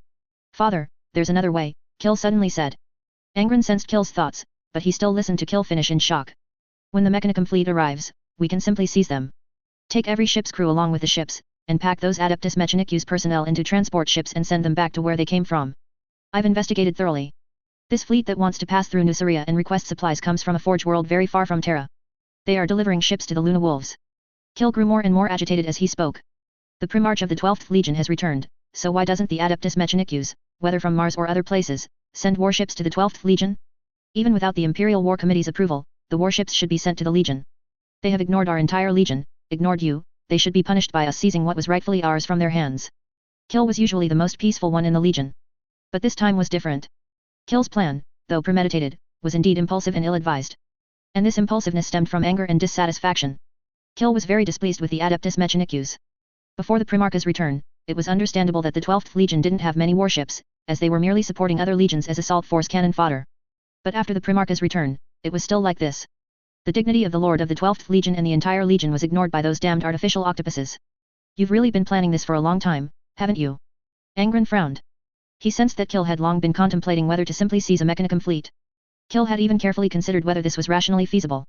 "Father, there's another way," Kill suddenly said. Angron sensed Kill's thoughts, but he still listened to Kill finish in shock. "When the Mechanicum fleet arrives, we can simply seize them. Take every ship's crew along with the ships, and pack those Adeptus Mechanicus personnel into transport ships and send them back to where they came from. I've investigated thoroughly. This fleet that wants to pass through Nuceria and request supplies comes from a forge world very far from Terra. They are delivering ships to the Luna Wolves." Kill grew more and more agitated as he spoke. "The Primarch of the 12th Legion has returned, so why doesn't the Adeptus Mechanicus, whether from Mars or other places, send warships to the 12th Legion? Even without the Imperial War Committee's approval, the warships should be sent to the Legion. They have ignored our entire Legion, ignored you, they should be punished by us seizing what was rightfully ours from their hands." Kill was usually the most peaceful one in the Legion. But this time was different. Kill's plan, though premeditated, was indeed impulsive and ill-advised. And this impulsiveness stemmed from anger and dissatisfaction. Kill was very displeased with the Adeptus Mechanicus. Before the Primarch's return, it was understandable that the 12th Legion didn't have many warships, as they were merely supporting other legions as assault force cannon fodder. But after the Primarch's return, it was still like this. The dignity of the Lord of the 12th Legion and the entire Legion was ignored by those damned artificial octopuses. "You've really been planning this for a long time, haven't you?" Angron frowned. He sensed that Kill had long been contemplating whether to simply seize a Mechanicum fleet. Kill had even carefully considered whether this was rationally feasible.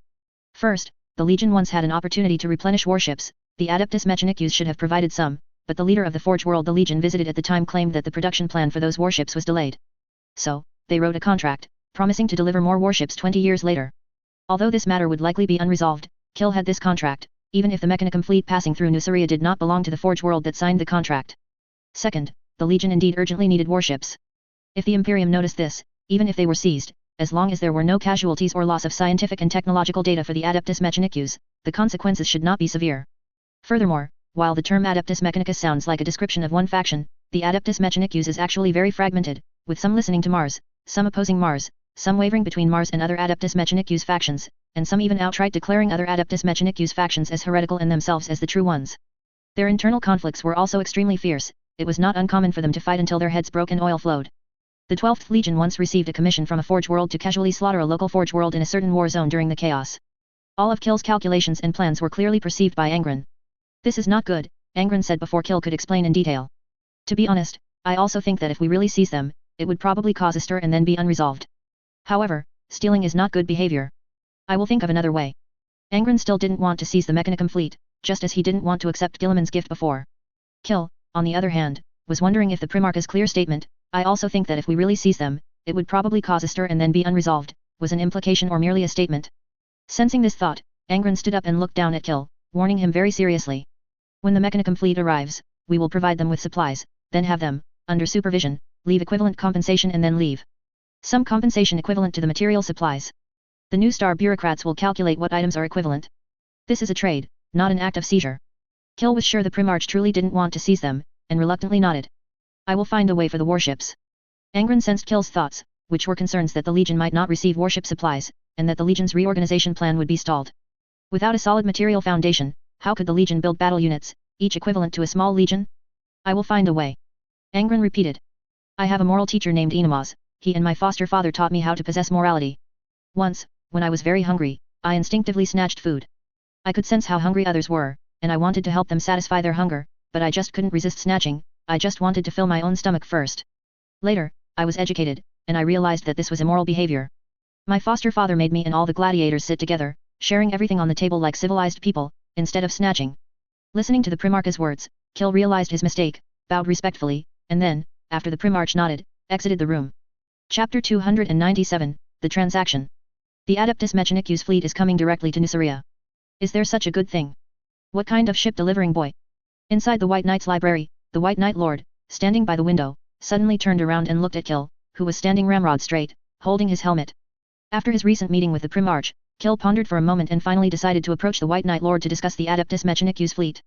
First, the Legion once had an opportunity to replenish warships, the Adeptus Mechanicus should have provided some, but the leader of the Forge world the Legion visited at the time claimed that the production plan for those warships was delayed. So, they wrote a contract, promising to deliver more warships 20 years later. Although this matter would likely be unresolved, Kill had this contract, even if the Mechanicum fleet passing through Nuceria did not belong to the Forge world that signed the contract. Second, the Legion indeed urgently needed warships. If the Imperium noticed this, even if they were seized, as long as there were no casualties or loss of scientific and technological data for the Adeptus Mechanicus, the consequences should not be severe. Furthermore, while the term Adeptus Mechanicus sounds like a description of one faction, the Adeptus Mechanicus is actually very fragmented, with some listening to Mars, some opposing Mars, some wavering between Mars and other Adeptus Mechanicus factions, and some even outright declaring other Adeptus Mechanicus factions as heretical and themselves as the true ones. Their internal conflicts were also extremely fierce. It was not uncommon for them to fight until their heads broke and oil flowed. The 12th Legion once received a commission from a Forge world to casually slaughter a local Forge world in a certain war zone during the chaos. All of Kill's calculations and plans were clearly perceived by Angron. "This is not good," Angron said before Kill could explain in detail. "To be honest, I also think that if we really seize them, it would probably cause a stir and then be unresolved. However, stealing is not good behavior. I will think of another way." Angron still didn't want to seize the Mechanicum fleet, just as he didn't want to accept Guilliman's gift before. Kill, on the other hand, was wondering if the Primarch's clear statement, "I also think that if we really seize them, it would probably cause a stir and then be unresolved," was an implication or merely a statement. Sensing this thought, Angron stood up and looked down at Kill, warning him very seriously. "When the Mechanicum fleet arrives, we will provide them with supplies, then have them, under supervision, leave equivalent compensation and then leave. Some compensation equivalent to the material supplies. The New Star bureaucrats will calculate what items are equivalent. This is a trade, not an act of seizure." Kill was sure the Primarch truly didn't want to seize them, and reluctantly nodded. "I will find a way for the warships." Angron sensed Kill's thoughts, which were concerns that the Legion might not receive warship supplies, and that the Legion's reorganization plan would be stalled. Without a solid material foundation, how could the Legion build battle units, each equivalent to a small legion? "I will find a way." Angron repeated. "I have a moral teacher named Inamaz, he and my foster father taught me how to possess morality. Once, when I was very hungry, I instinctively snatched food. I could sense how hungry others were, and I wanted to help them satisfy their hunger, but I just couldn't resist snatching, I just wanted to fill my own stomach first. Later, I was educated, and I realized that this was immoral behavior. My foster father made me and all the gladiators sit together, sharing everything on the table like civilized people, instead of snatching." Listening to the Primarch's words, Kill realized his mistake, bowed respectfully, and then, after the Primarch nodded, exited the room. Chapter 297, The Transaction. The Adeptus Mechanicus fleet is coming directly to Nuceria. Is there such a good thing? What kind of ship delivering boy? Inside the White Knight's library, the White Knight Lord, standing by the window, suddenly turned around and looked at Kill, who was standing ramrod straight, holding his helmet. After his recent meeting with the Primarch, Kill pondered for a moment and finally decided to approach the White Knight Lord to discuss the Adeptus Mechanicus fleet.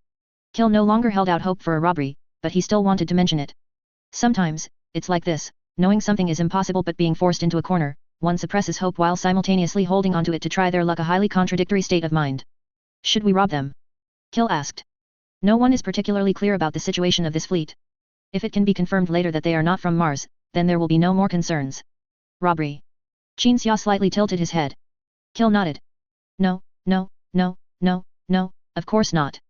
Kill no longer held out hope for a robbery, but he still wanted to mention it. Sometimes, it's like this, knowing something is impossible but being forced into a corner, one suppresses hope while simultaneously holding onto it to try their luck, a highly contradictory state of mind. Should we rob them? Kill asked. No one is particularly clear about the situation of this fleet. If it can be confirmed later that they are not from Mars, then there will be no more concerns. Robbery. Qin Xia slightly tilted his head. Kill nodded. No, no, no, no, no, of course not.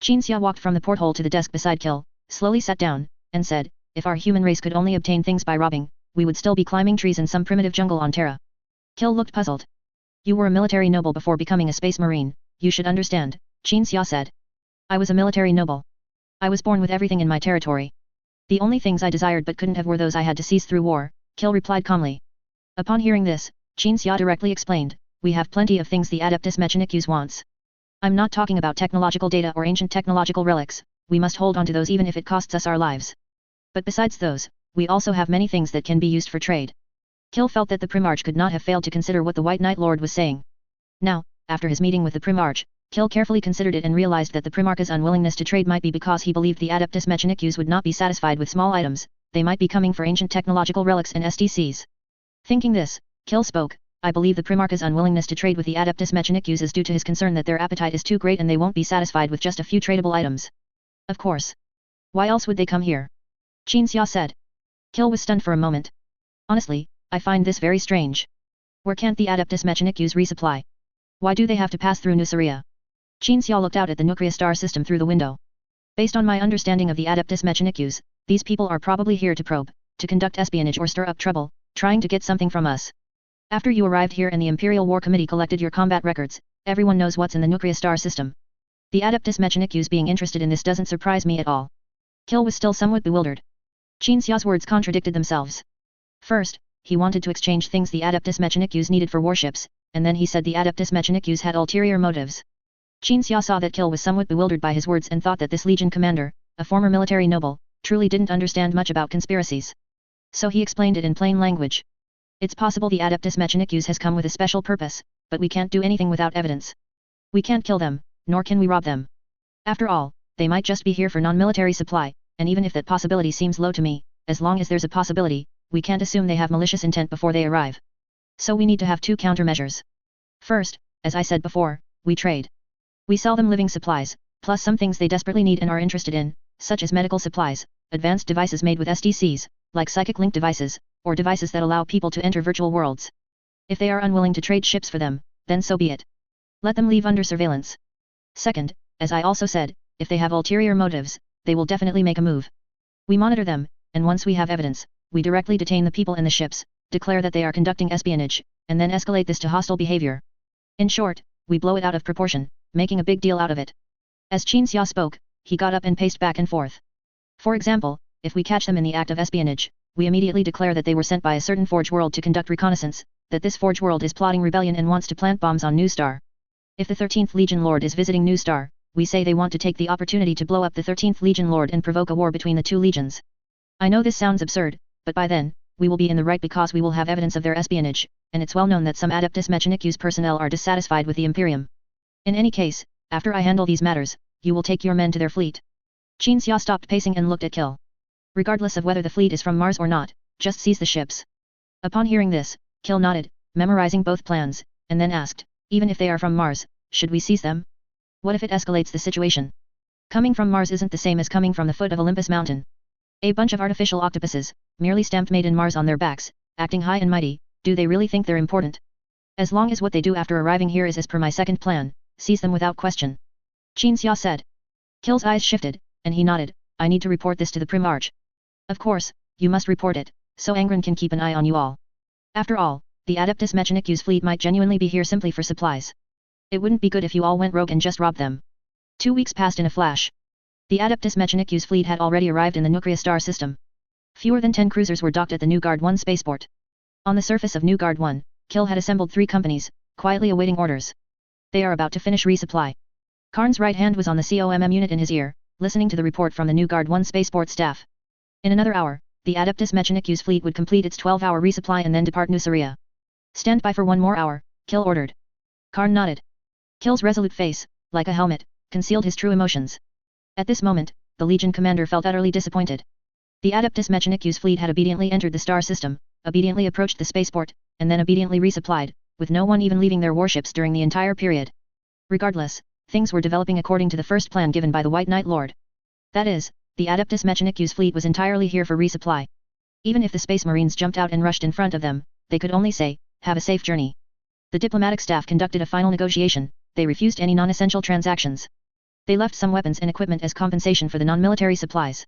Qin Xia walked from the porthole to the desk beside Kill, slowly sat down, and said, if our human race could only obtain things by robbing, we would still be climbing trees in some primitive jungle on Terra. Kill looked puzzled. You were a military noble before becoming a space marine, you should understand, Qin Xia said. I was a military noble. I was born with everything in my territory. The only things I desired but couldn't have were those I had to seize through war, Kill replied calmly. Upon hearing this, Qin Xia directly explained, we have plenty of things the Adeptus Mechanicus wants. I'm not talking about technological data or ancient technological relics, we must hold on to those even if it costs us our lives. But besides those, we also have many things that can be used for trade. Kill felt that the Primarch could not have failed to consider what the White Knight Lord was saying. Now, after his meeting with the Primarch, Kill carefully considered it and realized that the Primarch's unwillingness to trade might be because he believed the Adeptus Mechanicus would not be satisfied with small items, they might be coming for ancient technological relics and STCs. Thinking this, Kill spoke, I believe the Primarch's unwillingness to trade with the Adeptus Mechanicus is due to his concern that their appetite is too great and they won't be satisfied with just a few tradable items. Of course. Why else would they come here? Qin Xia said. Kill was stunned for a moment. Honestly, I find this very strange. Where can't the Adeptus Mechanicus resupply? Why do they have to pass through Nuceria? Qin Xia looked out at the Nuclear star system through the window. Based on my understanding of the Adeptus Mechanicus, these people are probably here to probe, to conduct espionage or stir up trouble, trying to get something from us. After you arrived here and the Imperial War Committee collected your combat records, everyone knows what's in the Nuclear star system. The Adeptus Mechanicus being interested in this doesn't surprise me at all. Kill was still somewhat bewildered. Qin Xia's words contradicted themselves. First, he wanted to exchange things the Adeptus Mechanicus needed for warships, and then he said the Adeptus Mechanicus had ulterior motives. Qin Xia saw that Kill was somewhat bewildered by his words and thought that this Legion commander, a former military noble, truly didn't understand much about conspiracies. So he explained it in plain language. It's possible the Adeptus Mechanicus has come with a special purpose, but we can't do anything without evidence. We can't kill them, nor can we rob them. After all, they might just be here for non-military supply, and even if that possibility seems low to me, as long as there's a possibility, we can't assume they have malicious intent before they arrive. So we need to have two countermeasures. First, as I said before, we trade. We sell them living supplies, plus some things they desperately need and are interested in, such as medical supplies, advanced devices made with SDCs, like psychic link devices, or devices that allow people to enter virtual worlds. If they are unwilling to trade ships for them, then so be it. Let them leave under surveillance. Second, as I also said, if they have ulterior motives, they will definitely make a move. We monitor them, and once we have evidence, we directly detain the people in the ships, declare that they are conducting espionage, and then escalate this to hostile behavior. In short, we blow it out of proportion, making a big deal out of it. As Qin Xia spoke, he got up and paced back and forth. For example, if we catch them in the act of espionage, we immediately declare that they were sent by a certain Forge world to conduct reconnaissance, that this Forge world is plotting rebellion and wants to plant bombs on New Star. If the 13th Legion Lord is visiting New Star, we say they want to take the opportunity to blow up the 13th Legion Lord and provoke a war between the two legions. I know this sounds absurd, but by then, we will be in the right because we will have evidence of their espionage, and it's well known that some Adeptus Mechanicus personnel are dissatisfied with the Imperium. In any case, after I handle these matters, you will take your men to their fleet. Qin Xia stopped pacing and looked at Kill. Regardless of whether the fleet is from Mars or not, just seize the ships. Upon hearing this, Kill nodded, memorizing both plans, and then asked, even if they are from Mars, should we seize them? What if it escalates the situation? Coming from Mars isn't the same as coming from the foot of Olympus Mountain. A bunch of artificial octopuses, merely stamped made in Mars on their backs, acting high and mighty, do they really think they're important? As long as what they do after arriving here is as per my second plan, seize them without question. Qin Xia said. Kill's eyes shifted, and he nodded, I need to report this to the Primarch. Of course, you must report it, so Angron can keep an eye on you all. After all, the Adeptus Mechanicus fleet might genuinely be here simply for supplies. It wouldn't be good if you all went rogue and just robbed them. 2 weeks passed in a flash. The Adeptus Mechanicus fleet had already arrived in the Nuclear star system. Fewer than 10 cruisers were docked at the New Guard 1 spaceport. On the surface of New Guard 1, Kill had assembled 3 companies, quietly awaiting orders. They are about to finish resupply. Karn's right hand was on the COMM unit in his ear, listening to the report from the New Guard 1 spaceport staff. In another hour, the Adeptus Mechanicus fleet would complete its 12-hour resupply and then depart Nuceria. Stand by for 1 more hour, Kill ordered. Karn nodded. Kill's resolute face, like a helmet, concealed his true emotions. At this moment, the Legion commander felt utterly disappointed. The Adeptus Mechanicus fleet had obediently entered the star system, obediently approached the spaceport, and then obediently resupplied, with no one even leaving their warships during the entire period. Regardless, things were developing according to the first plan given by the White Knight Lord. That is, the Adeptus Mechanicus fleet was entirely here for resupply. Even if the Space Marines jumped out and rushed in front of them, they could only say, "Have a safe journey." The diplomatic staff conducted a final negotiation. They refused any non-essential transactions. They left some weapons and equipment as compensation for the non-military supplies.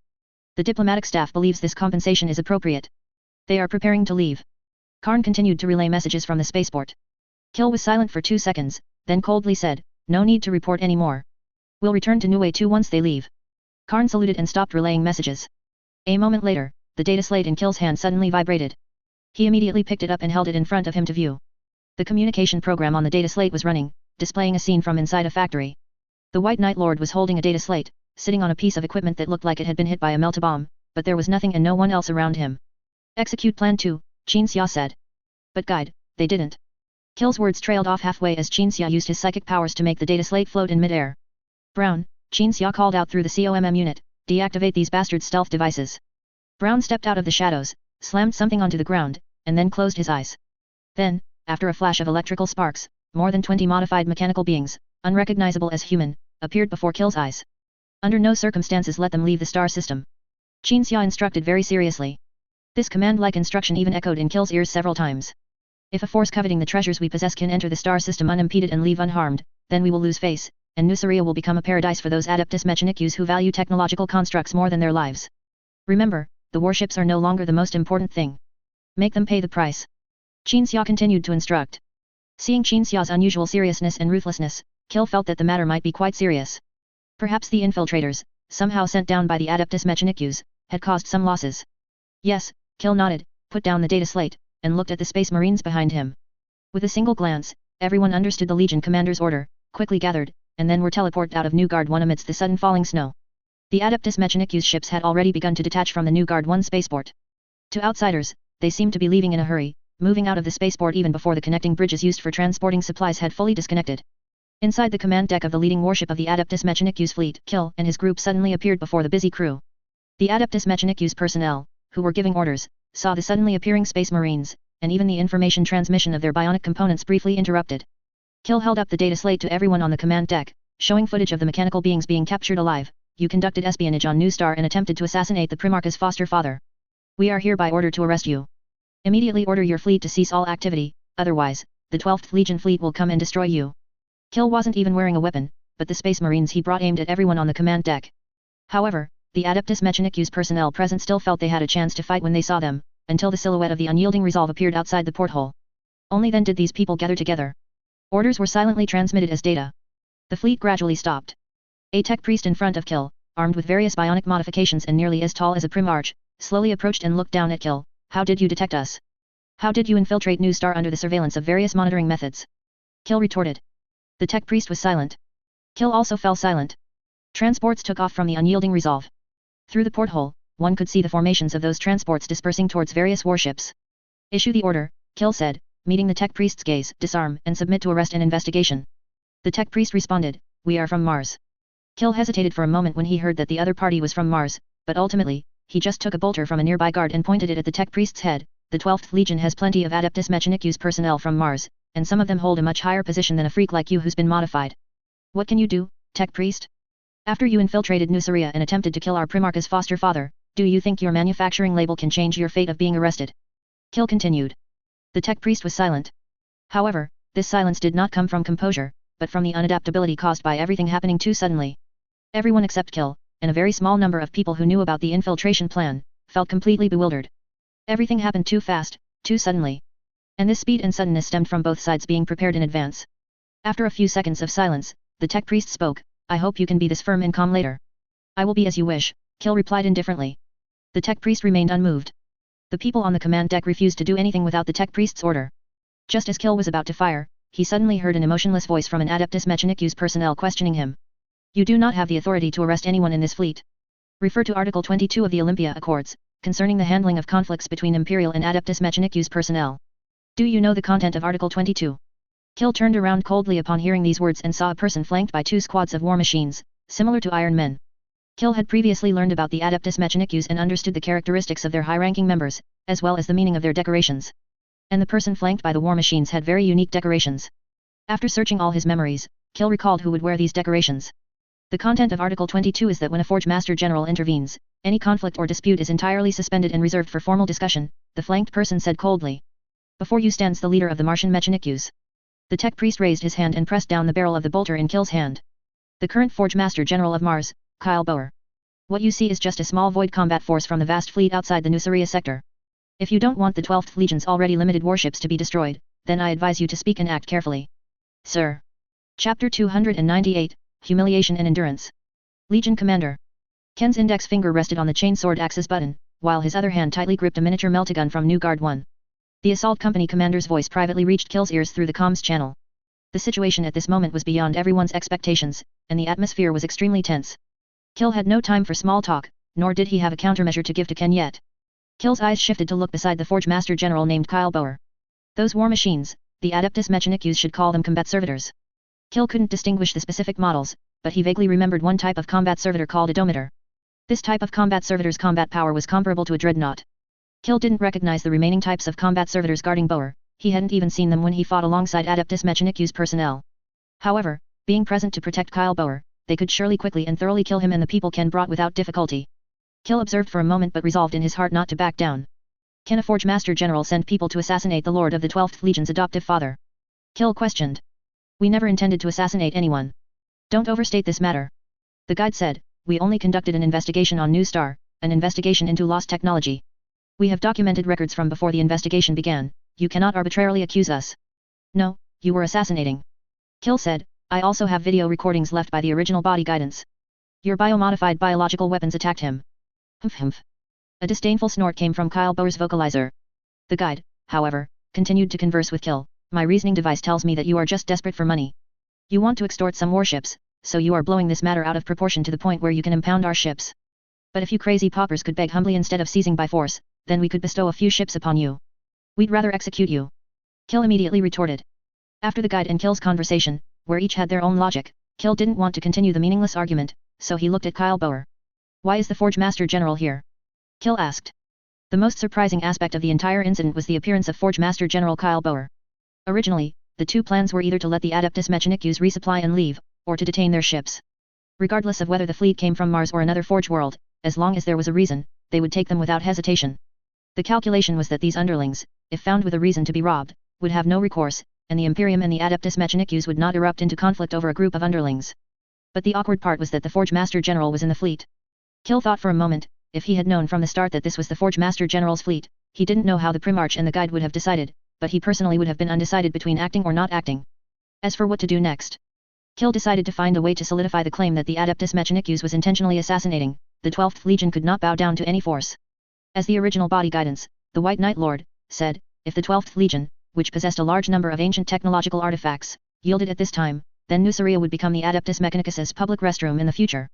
The diplomatic staff believes this compensation is appropriate. They are preparing to leave. Karn continued to relay messages from the spaceport. Kill was silent for 2 seconds, then coldly said, "No need to report any more. We'll return to Nue 2 once they leave." Karn saluted and stopped relaying messages. A moment later, the data slate in Kill's hand suddenly vibrated. He immediately picked it up and held it in front of him to view. The communication program on the data slate was running, displaying a scene from inside a factory. The White Knight Lord was holding a data slate, sitting on a piece of equipment that looked like it had been hit by a meltabomb, but there was nothing and no one else around him. "Execute Plan 2, Qin Xia said. "But guide, they didn't." Kill's words trailed off halfway as Qin Xia used his psychic powers to make the data slate float in midair. "Brown," Qin Xia called out through the COMM unit, "deactivate these bastard stealth devices." Brown stepped out of the shadows, slammed something onto the ground, and then closed his eyes. Then, after a flash of electrical sparks, more than 20 modified mechanical beings, unrecognizable as human, appeared before Kill's eyes. "Under no circumstances let them leave the star system," Qin Xia instructed very seriously. This command-like instruction even echoed in Kill's ears several times. "If a force coveting the treasures we possess can enter the star system unimpeded and leave unharmed, then we will lose face, and Nuceria will become a paradise for those Adeptus Mechanicus who value technological constructs more than their lives. Remember, the warships are no longer the most important thing. Make them pay the price." Qin Xia continued to instruct. Seeing Qin Xia's unusual seriousness and ruthlessness, Kill felt that the matter might be quite serious. Perhaps the infiltrators, somehow sent down by the Adeptus Mechanicus, had caused some losses. "Yes," Kill nodded, put down the data slate, and looked at the Space Marines behind him. With a single glance, everyone understood the Legion commander's order, quickly gathered, and then were teleported out of New Guard 1 amidst the sudden falling snow. The Adeptus Mechanicus ships had already begun to detach from the New Guard 1 spaceport. To outsiders, they seemed to be leaving in a hurry, moving out of the spaceport even before the connecting bridges used for transporting supplies had fully disconnected. Inside the command deck of the leading warship of the Adeptus Mechanicus fleet, Kill and his group suddenly appeared before the busy crew. The Adeptus Mechanicus personnel, who were giving orders, saw the suddenly appearing Space Marines, and even the information transmission of their bionic components briefly interrupted. Kill held up the data slate to everyone on the command deck, showing footage of the mechanical beings being captured alive. "You conducted espionage on New Star and attempted to assassinate the Primarch's foster father. We are hereby ordered to arrest you. Immediately order your fleet to cease all activity, otherwise, the 12th Legion fleet will come and destroy you." Kill wasn't even wearing a weapon, but the Space Marines he brought aimed at everyone on the command deck. However, the Adeptus Mechanicus personnel present still felt they had a chance to fight when they saw them, until the silhouette of the unyielding resolve appeared outside the porthole. Only then did these people gather together. Orders were silently transmitted as data. The fleet gradually stopped. A tech priest in front of Kill, armed with various bionic modifications and nearly as tall as a Primarch, slowly approached and looked down at Kill. "How did you detect us? How did you infiltrate New Star under the surveillance of various monitoring methods?" Kill retorted. The tech priest was silent. Kill also fell silent. Transports took off from the unyielding resolve. Through the porthole, one could see the formations of those transports dispersing towards various warships. "Issue the order," Kill said, meeting the tech priest's gaze. "Disarm and submit to arrest and investigation." The tech priest responded, "We are from Mars." Kill hesitated for a moment when he heard that the other party was from Mars, but ultimately, he just took a bolter from a nearby guard and pointed it at the tech priest's head. "The 12th Legion has plenty of Adeptus Mechanicus personnel from Mars, and some of them hold a much higher position than a freak like you who's been modified. What can you do, tech priest? After you infiltrated Nuceria and attempted to kill our Primarch's foster father, do you think your manufacturing label can change your fate of being arrested?" Kill continued. The tech priest was silent. However, this silence did not come from composure, but from the unadaptability caused by everything happening too suddenly. Everyone except Kill, and a very small number of people who knew about the infiltration plan, felt completely bewildered. Everything happened too fast, too suddenly. And this speed and suddenness stemmed from both sides being prepared in advance. After a few seconds of silence, the tech priest spoke, "I hope you can be this firm and calm later." "I will be as you wish," Kill replied indifferently. The tech priest remained unmoved. The people on the command deck refused to do anything without the tech priest's order. Just as Kill was about to fire, he suddenly heard an emotionless voice from an Adeptus Mechanicus personnel questioning him. You do not have the authority to arrest anyone in this fleet. Refer to Article 22 of the Olympia Accords, concerning the handling of conflicts between Imperial and Adeptus Mechanicus personnel. Do you know the content of Article 22? Kill turned around coldly upon hearing these words and saw a person flanked by 2 squads of war machines, similar to Iron Men. Kill had previously learned about the Adeptus Mechanicus and understood the characteristics of their high-ranking members, as well as the meaning of their decorations. And the person flanked by the war machines had very unique decorations. After searching all his memories, Kill recalled who would wear these decorations. The content of Article 22 is that when a Forge Master General intervenes, any conflict or dispute is entirely suspended and reserved for formal discussion, the flanked person said coldly. Before you stands the leader of the Martian Mechanicus. The tech priest raised his hand and pressed down the barrel of the bolter in Kill's hand. The current Forge Master General of Mars, Kyle Boer. What you see is just a small void combat force from the vast fleet outside the Nuceria sector. If you don't want the 12th Legion's already limited warships to be destroyed, then I advise you to speak and act carefully. Sir. Chapter 298, Humiliation and Endurance. Legion Commander. Ken's index finger rested on the chainsword axis button, while his other hand tightly gripped a miniature meltagun from New Guard 1. The assault company commander's voice privately reached Kill's ears through the comms channel. The situation at this moment was beyond everyone's expectations, and the atmosphere was extremely tense. Kill had no time for small talk, nor did he have a countermeasure to give to Ken yet. Kill's eyes shifted to look beside the Forge Master General named Kyle Boer. Those war machines, the Adeptus Mechanicus should call them combat servitors. Kill couldn't distinguish the specific models, but he vaguely remembered one type of combat servitor called a Domitor. This type of combat servitor's combat power was comparable to a dreadnought. Kill didn't recognize the remaining types of combat servitors guarding Boer, he hadn't even seen them when he fought alongside Adeptus Mechanicus personnel. However, being present to protect Kyle Boer, they could surely quickly and thoroughly kill him and the people Ken brought without difficulty. Kill observed for a moment but resolved in his heart not to back down. Can a Forge Master General send people to assassinate the Lord of the 12th Legion's adoptive father? Kill questioned. We never intended to assassinate anyone. Don't overstate this matter. The guide said, we only conducted an investigation on New Star, an investigation into lost technology. We have documented records from before the investigation began, you cannot arbitrarily accuse us. No, you were assassinating. Kill said, I also have video recordings left by the original body guidance. Your biomodified biological weapons attacked him. Humph. A disdainful snort came from Kyle Boer's vocalizer. The guide, however, continued to converse with Kill. My reasoning device tells me that you are just desperate for money. You want to extort some warships, so you are blowing this matter out of proportion to the point where you can impound our ships. But if you crazy paupers could beg humbly instead of seizing by force, then we could bestow a few ships upon you. We'd rather execute you. Kill immediately retorted. After the guide and Kill's conversation, where each had their own logic, Kill didn't want to continue the meaningless argument, so he looked at Kyle Boer. Why is the Forge Master General here? Kill asked. The most surprising aspect of the entire incident was the appearance of Forge Master General Kyle Boer. Originally, the two plans were either to let the Adeptus Mechanicus resupply and leave, or to detain their ships. Regardless of whether the fleet came from Mars or another Forge world, as long as there was a reason, they would take them without hesitation. The calculation was that these underlings, if found with a reason to be robbed, would have no recourse, and the Imperium and the Adeptus Mechanicus would not erupt into conflict over a group of underlings. But the awkward part was that the Forge Master General was in the fleet. Kill thought for a moment, if he had known from the start that this was the Forge Master General's fleet, he didn't know how the Primarch and the guide would have decided, but he personally would have been undecided between acting or not acting. As for what to do next, Kill decided to find a way to solidify the claim that the Adeptus Mechanicus was intentionally assassinating. The 12th Legion could not bow down to any force. As the original body guidance, the White Knight Lord, said, if the 12th Legion, which possessed a large number of ancient technological artifacts, yielded at this time, then Nuceria would become the Adeptus Mechanicus's public restroom in the future.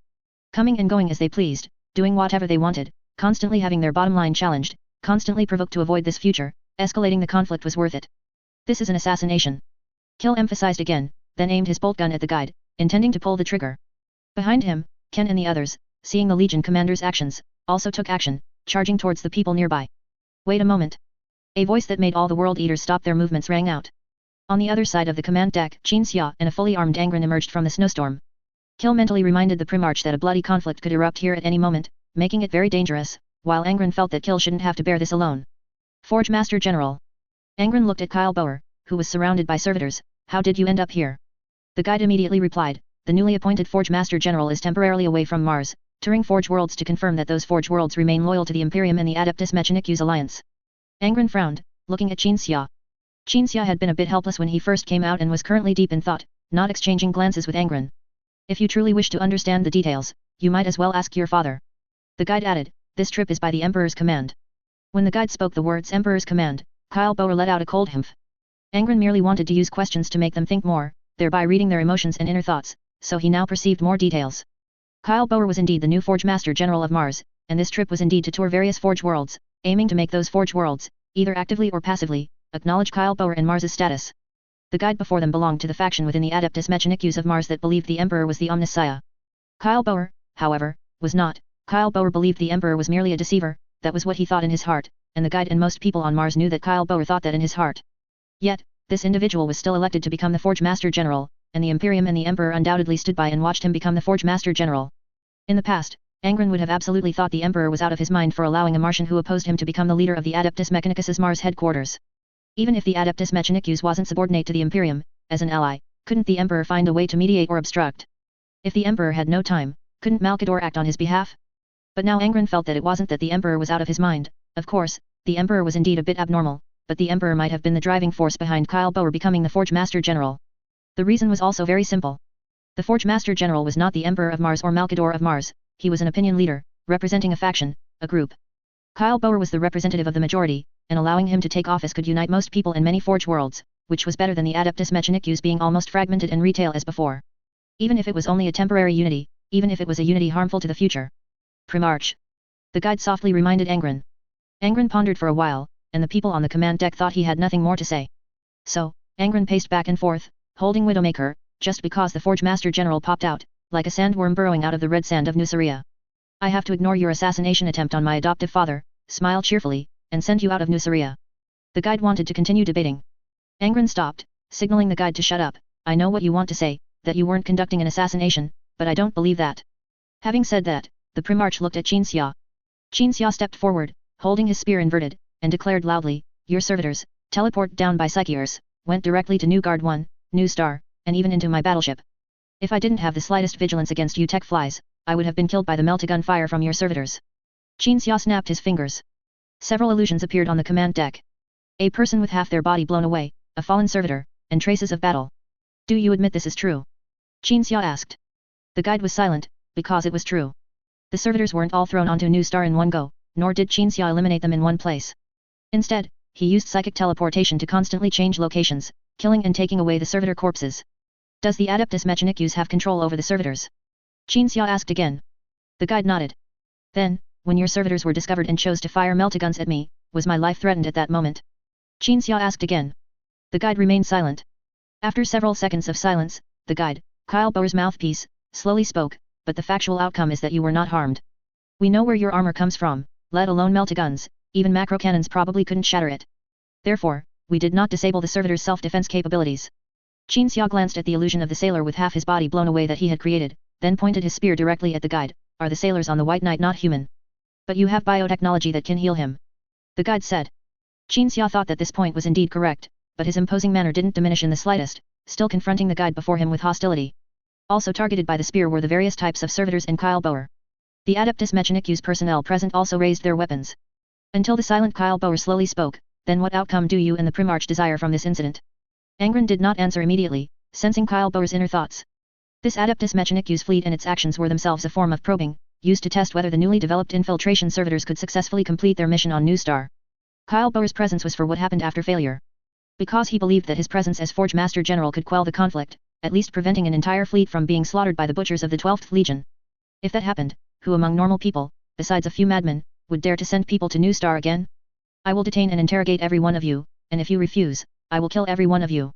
Coming and going as they pleased, doing whatever they wanted, constantly having their bottom line challenged, constantly provoked to avoid this future, escalating the conflict was worth it. This is an assassination. Kill emphasized again, then aimed his bolt gun at the guide, intending to pull the trigger. Behind him, Ken and the others, seeing the Legion commander's actions, also took action, charging towards the people nearby. Wait a moment. A voice that made all the World Eaters stop their movements rang out. On the other side of the command deck, Shou and a fully armed Angron emerged from the snowstorm. Kill mentally reminded the Primarch that a bloody conflict could erupt here at any moment, making it very dangerous, while Angron felt that Kill shouldn't have to bear this alone. Forge Master General. Angron looked at Kyle Boer, who was surrounded by servitors. How did you end up here? The guide immediately replied, the newly appointed Forge Master General is temporarily away from Mars, touring Forge worlds to confirm that those Forge worlds remain loyal to the Imperium and the Adeptus Mechanicus alliance. Angron frowned, looking at Shou. Shou had been a bit helpless when he first came out and was currently deep in thought, not exchanging glances with Angron. If you truly wish to understand the details, you might as well ask your father. The guide added, this trip is by the Emperor's command. When the guide spoke the words Emperor's command, Kyle Boer let out a cold humph. Angron merely wanted to use questions to make them think more, thereby reading their emotions and inner thoughts, so he now perceived more details. Kyle Boer was indeed the new Forge Master General of Mars, and this trip was indeed to tour various Forge worlds, aiming to make those Forge worlds, either actively or passively, acknowledge Kyle Boer and Mars's status. The guide before them belonged to the faction within the Adeptus Mechanicus of Mars that believed the Emperor was the Omnissiah. Kyle Boer, however, was not. Kyle Boer believed the Emperor was merely a deceiver, that was what he thought in his heart, and the guide and most people on Mars knew that Kyle Boer thought that in his heart. Yet, this individual was still elected to become the Forge Master General, and the Imperium and the Emperor undoubtedly stood by and watched him become the Forge Master General. In the past, Angron would have absolutely thought the Emperor was out of his mind for allowing a Martian who opposed him to become the leader of the Adeptus Mechanicus' Mars headquarters. Even if the Adeptus Mechanicus wasn't subordinate to the Imperium, as an ally, couldn't the Emperor find a way to mediate or obstruct? If the Emperor had no time, couldn't Malkador act on his behalf? But now Angron felt that it wasn't that the Emperor was out of his mind. Of course, the Emperor was indeed a bit abnormal, but the Emperor might have been the driving force behind Kyle Boer becoming the Forge Master General. The reason was also very simple. The Forge Master General was not the Emperor of Mars or Malkador of Mars, he was an opinion leader, representing a faction, a group. Kyle Boer was the representative of the majority, and allowing him to take office could unite most people in many Forge worlds, which was better than the Adeptus Mechanicus being almost fragmented and retail as before. Even if it was only a temporary unity, even if it was a unity harmful to the future. Primarch. The guide softly reminded Angron. Angron pondered for a while, and the people on the command deck thought he had nothing more to say. So, Angron paced back and forth, holding Widowmaker, just because the Forge Master General popped out, like a sandworm burrowing out of the red sand of Nuceria. I have to ignore your assassination attempt on my adoptive father, smile cheerfully, and send you out of Nuceria. The guide wanted to continue debating. Angron stopped, signaling the guide to shut up. I know what you want to say, that you weren't conducting an assassination, but I don't believe that. Having said that, the Primarch looked at Qin Xia. Qin Xia stepped forward, holding his spear inverted, and declared loudly, your servitors, teleported down by Psycheers, went directly to New Guard 1, New Star, and even into my battleship. If I didn't have the slightest vigilance against you tech flies, I would have been killed by the meltagun fire from your servitors. Qin Xia snapped his fingers. Several illusions appeared on the command deck. A person with half their body blown away, a fallen servitor, and traces of battle. Do you admit this is true? Qin Xia asked. The guide was silent, because it was true. The servitors weren't all thrown onto New Star in one go, nor did Qin Xia eliminate them in one place. Instead, he used psychic teleportation to constantly change locations, killing and taking away the servitor corpses. Does the Adeptus Mechanicus have control over the servitors? Qin Xia asked again. The guide nodded. Then, when your servitors were discovered and chose to fire meltaguns at me, was my life threatened at that moment? Qin Xia asked again. The guide remained silent. After several seconds of silence, the guide, Kyle Boer's mouthpiece, slowly spoke, but the factual outcome is that you were not harmed. We know where your armor comes from, let alone meltaguns, even macro cannons probably couldn't shatter it. Therefore, we did not disable the servitor's self-defense capabilities. Qin Xia glanced at the illusion of the sailor with half his body blown away that he had created, then pointed his spear directly at the guide. Are the sailors on the White Knight not human? But you have biotechnology that can heal him. The guide said. Qin Xia thought that this point was indeed correct, but his imposing manner didn't diminish in the slightest, still confronting the guide before him with hostility. Also targeted by the spear were the various types of servitors and Kyle Boer. The Adeptus Mechanicus personnel present also raised their weapons. Until the silent Kyle Boer slowly spoke, then what outcome do you and the Primarch desire from this incident? Angron did not answer immediately, sensing Kyle Boer's inner thoughts. This Adeptus Mechanicus fleet and its actions were themselves a form of probing, used to test whether the newly developed infiltration servitors could successfully complete their mission on New Star. Kyle Boer's presence was for what happened after failure. Because he believed that his presence as Forge Master General could quell the conflict, at least preventing an entire fleet from being slaughtered by the butchers of the 12th Legion. If that happened, who among normal people, besides a few madmen, would dare to send people to New Star again? I will detain and interrogate every one of you, and if you refuse, I will kill every one of you.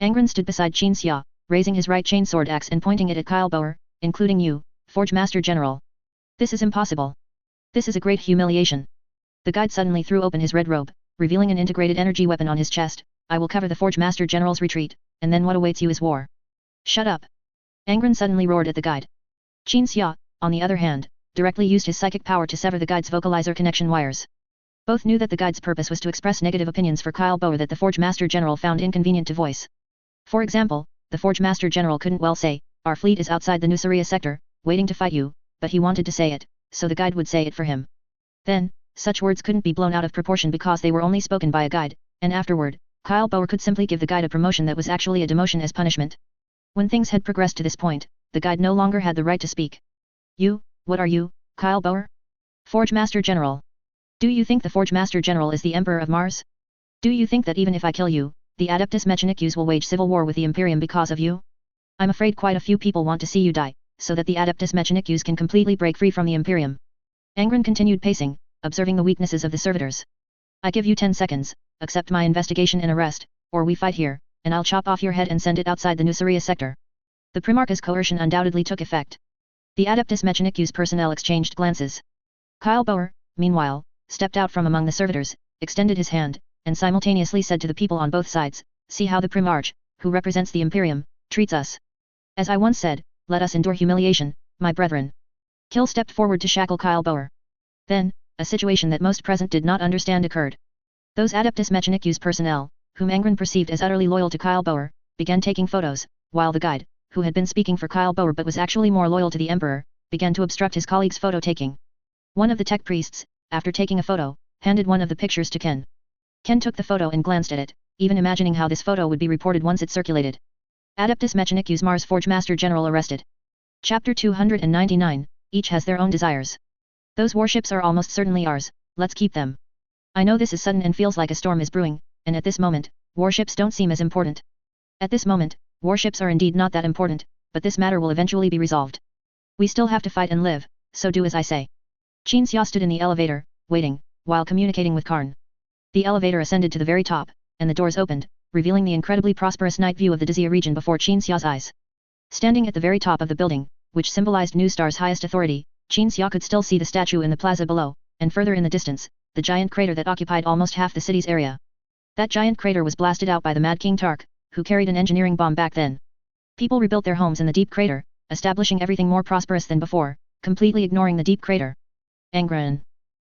Angron stood beside Qin Xia, raising his right chainsword axe and pointing it at Kyle Boer, including you, Forge Master General. This is impossible. This is a great humiliation. The guide suddenly threw open his red robe, revealing an integrated energy weapon on his chest. I will cover the Forge Master General's retreat, and then what awaits you is war. Shut up. Angron suddenly roared at the guide. Qin Xia, on the other hand, directly used his psychic power to sever the guide's vocalizer connection wires. Both knew that the guide's purpose was to express negative opinions for Kyle Boer that the Forge Master General found inconvenient to voice. For example, the Forge Master General couldn't well say, our fleet is outside the Nuceria sector, waiting to fight you, but he wanted to say it, so the guide would say it for him. Then, such words couldn't be blown out of proportion because they were only spoken by a guide, and afterward, Kyle Boer could simply give the guide a promotion that was actually a demotion as punishment. When things had progressed to this point, the guide no longer had the right to speak. You, what are you, Kyle Boer? Forge Master General. Do you think the Forge Master General is the Emperor of Mars? Do you think that even if I kill you, the Adeptus Mechanicus will wage civil war with the Imperium because of you? I'm afraid quite a few people want to see you die, so that the Adeptus Mechanicus can completely break free from the Imperium. Angron continued pacing, observing the weaknesses of the servitors. I give you 10 seconds, accept my investigation and arrest, or we fight here, and I'll chop off your head and send it outside the Nuceria sector. The Primarch's coercion undoubtedly took effect. The Adeptus Mechanicus personnel exchanged glances. Kyle Boer, meanwhile, stepped out from among the servitors, extended his hand, and simultaneously said to the people on both sides, see how the Primarch, who represents the Imperium, treats us. As I once said, let us endure humiliation, my brethren. Kill stepped forward to shackle Kyle Boer. Then, a situation that most present did not understand occurred. Those Adeptus Mechanicus personnel, whom Angron perceived as utterly loyal to Kyle Boer, began taking photos, while the guide, who had been speaking for Kyle Boer but was actually more loyal to the Emperor, began to obstruct his colleague's photo taking. One of the tech priests, after taking a photo, handed one of the pictures to Ken. Ken took the photo and glanced at it, even imagining how this photo would be reported once it circulated. Adeptus Mechanicus Mars Forge Master General arrested. Chapter 299, each has their own desires. Those warships are almost certainly ours, let's keep them. I know this is sudden and feels like a storm is brewing, and at this moment, warships don't seem as important. At this moment, warships are indeed not that important, but this matter will eventually be resolved. We still have to fight and live, so do as I say. Qin Xia stood in the elevator, waiting, while communicating with Karn. The elevator ascended to the very top, and the doors opened, revealing the incredibly prosperous night view of the Dizia region before Qin Xia's eyes. Standing at the very top of the building, which symbolized New Star's highest authority, Qin Xia could still see the statue in the plaza below, and further in the distance, the giant crater that occupied almost half the city's area. That giant crater was blasted out by the Mad King Tark, who carried an engineering bomb back then. People rebuilt their homes in the deep crater, establishing everything more prosperous than before, completely ignoring the deep crater. Angron.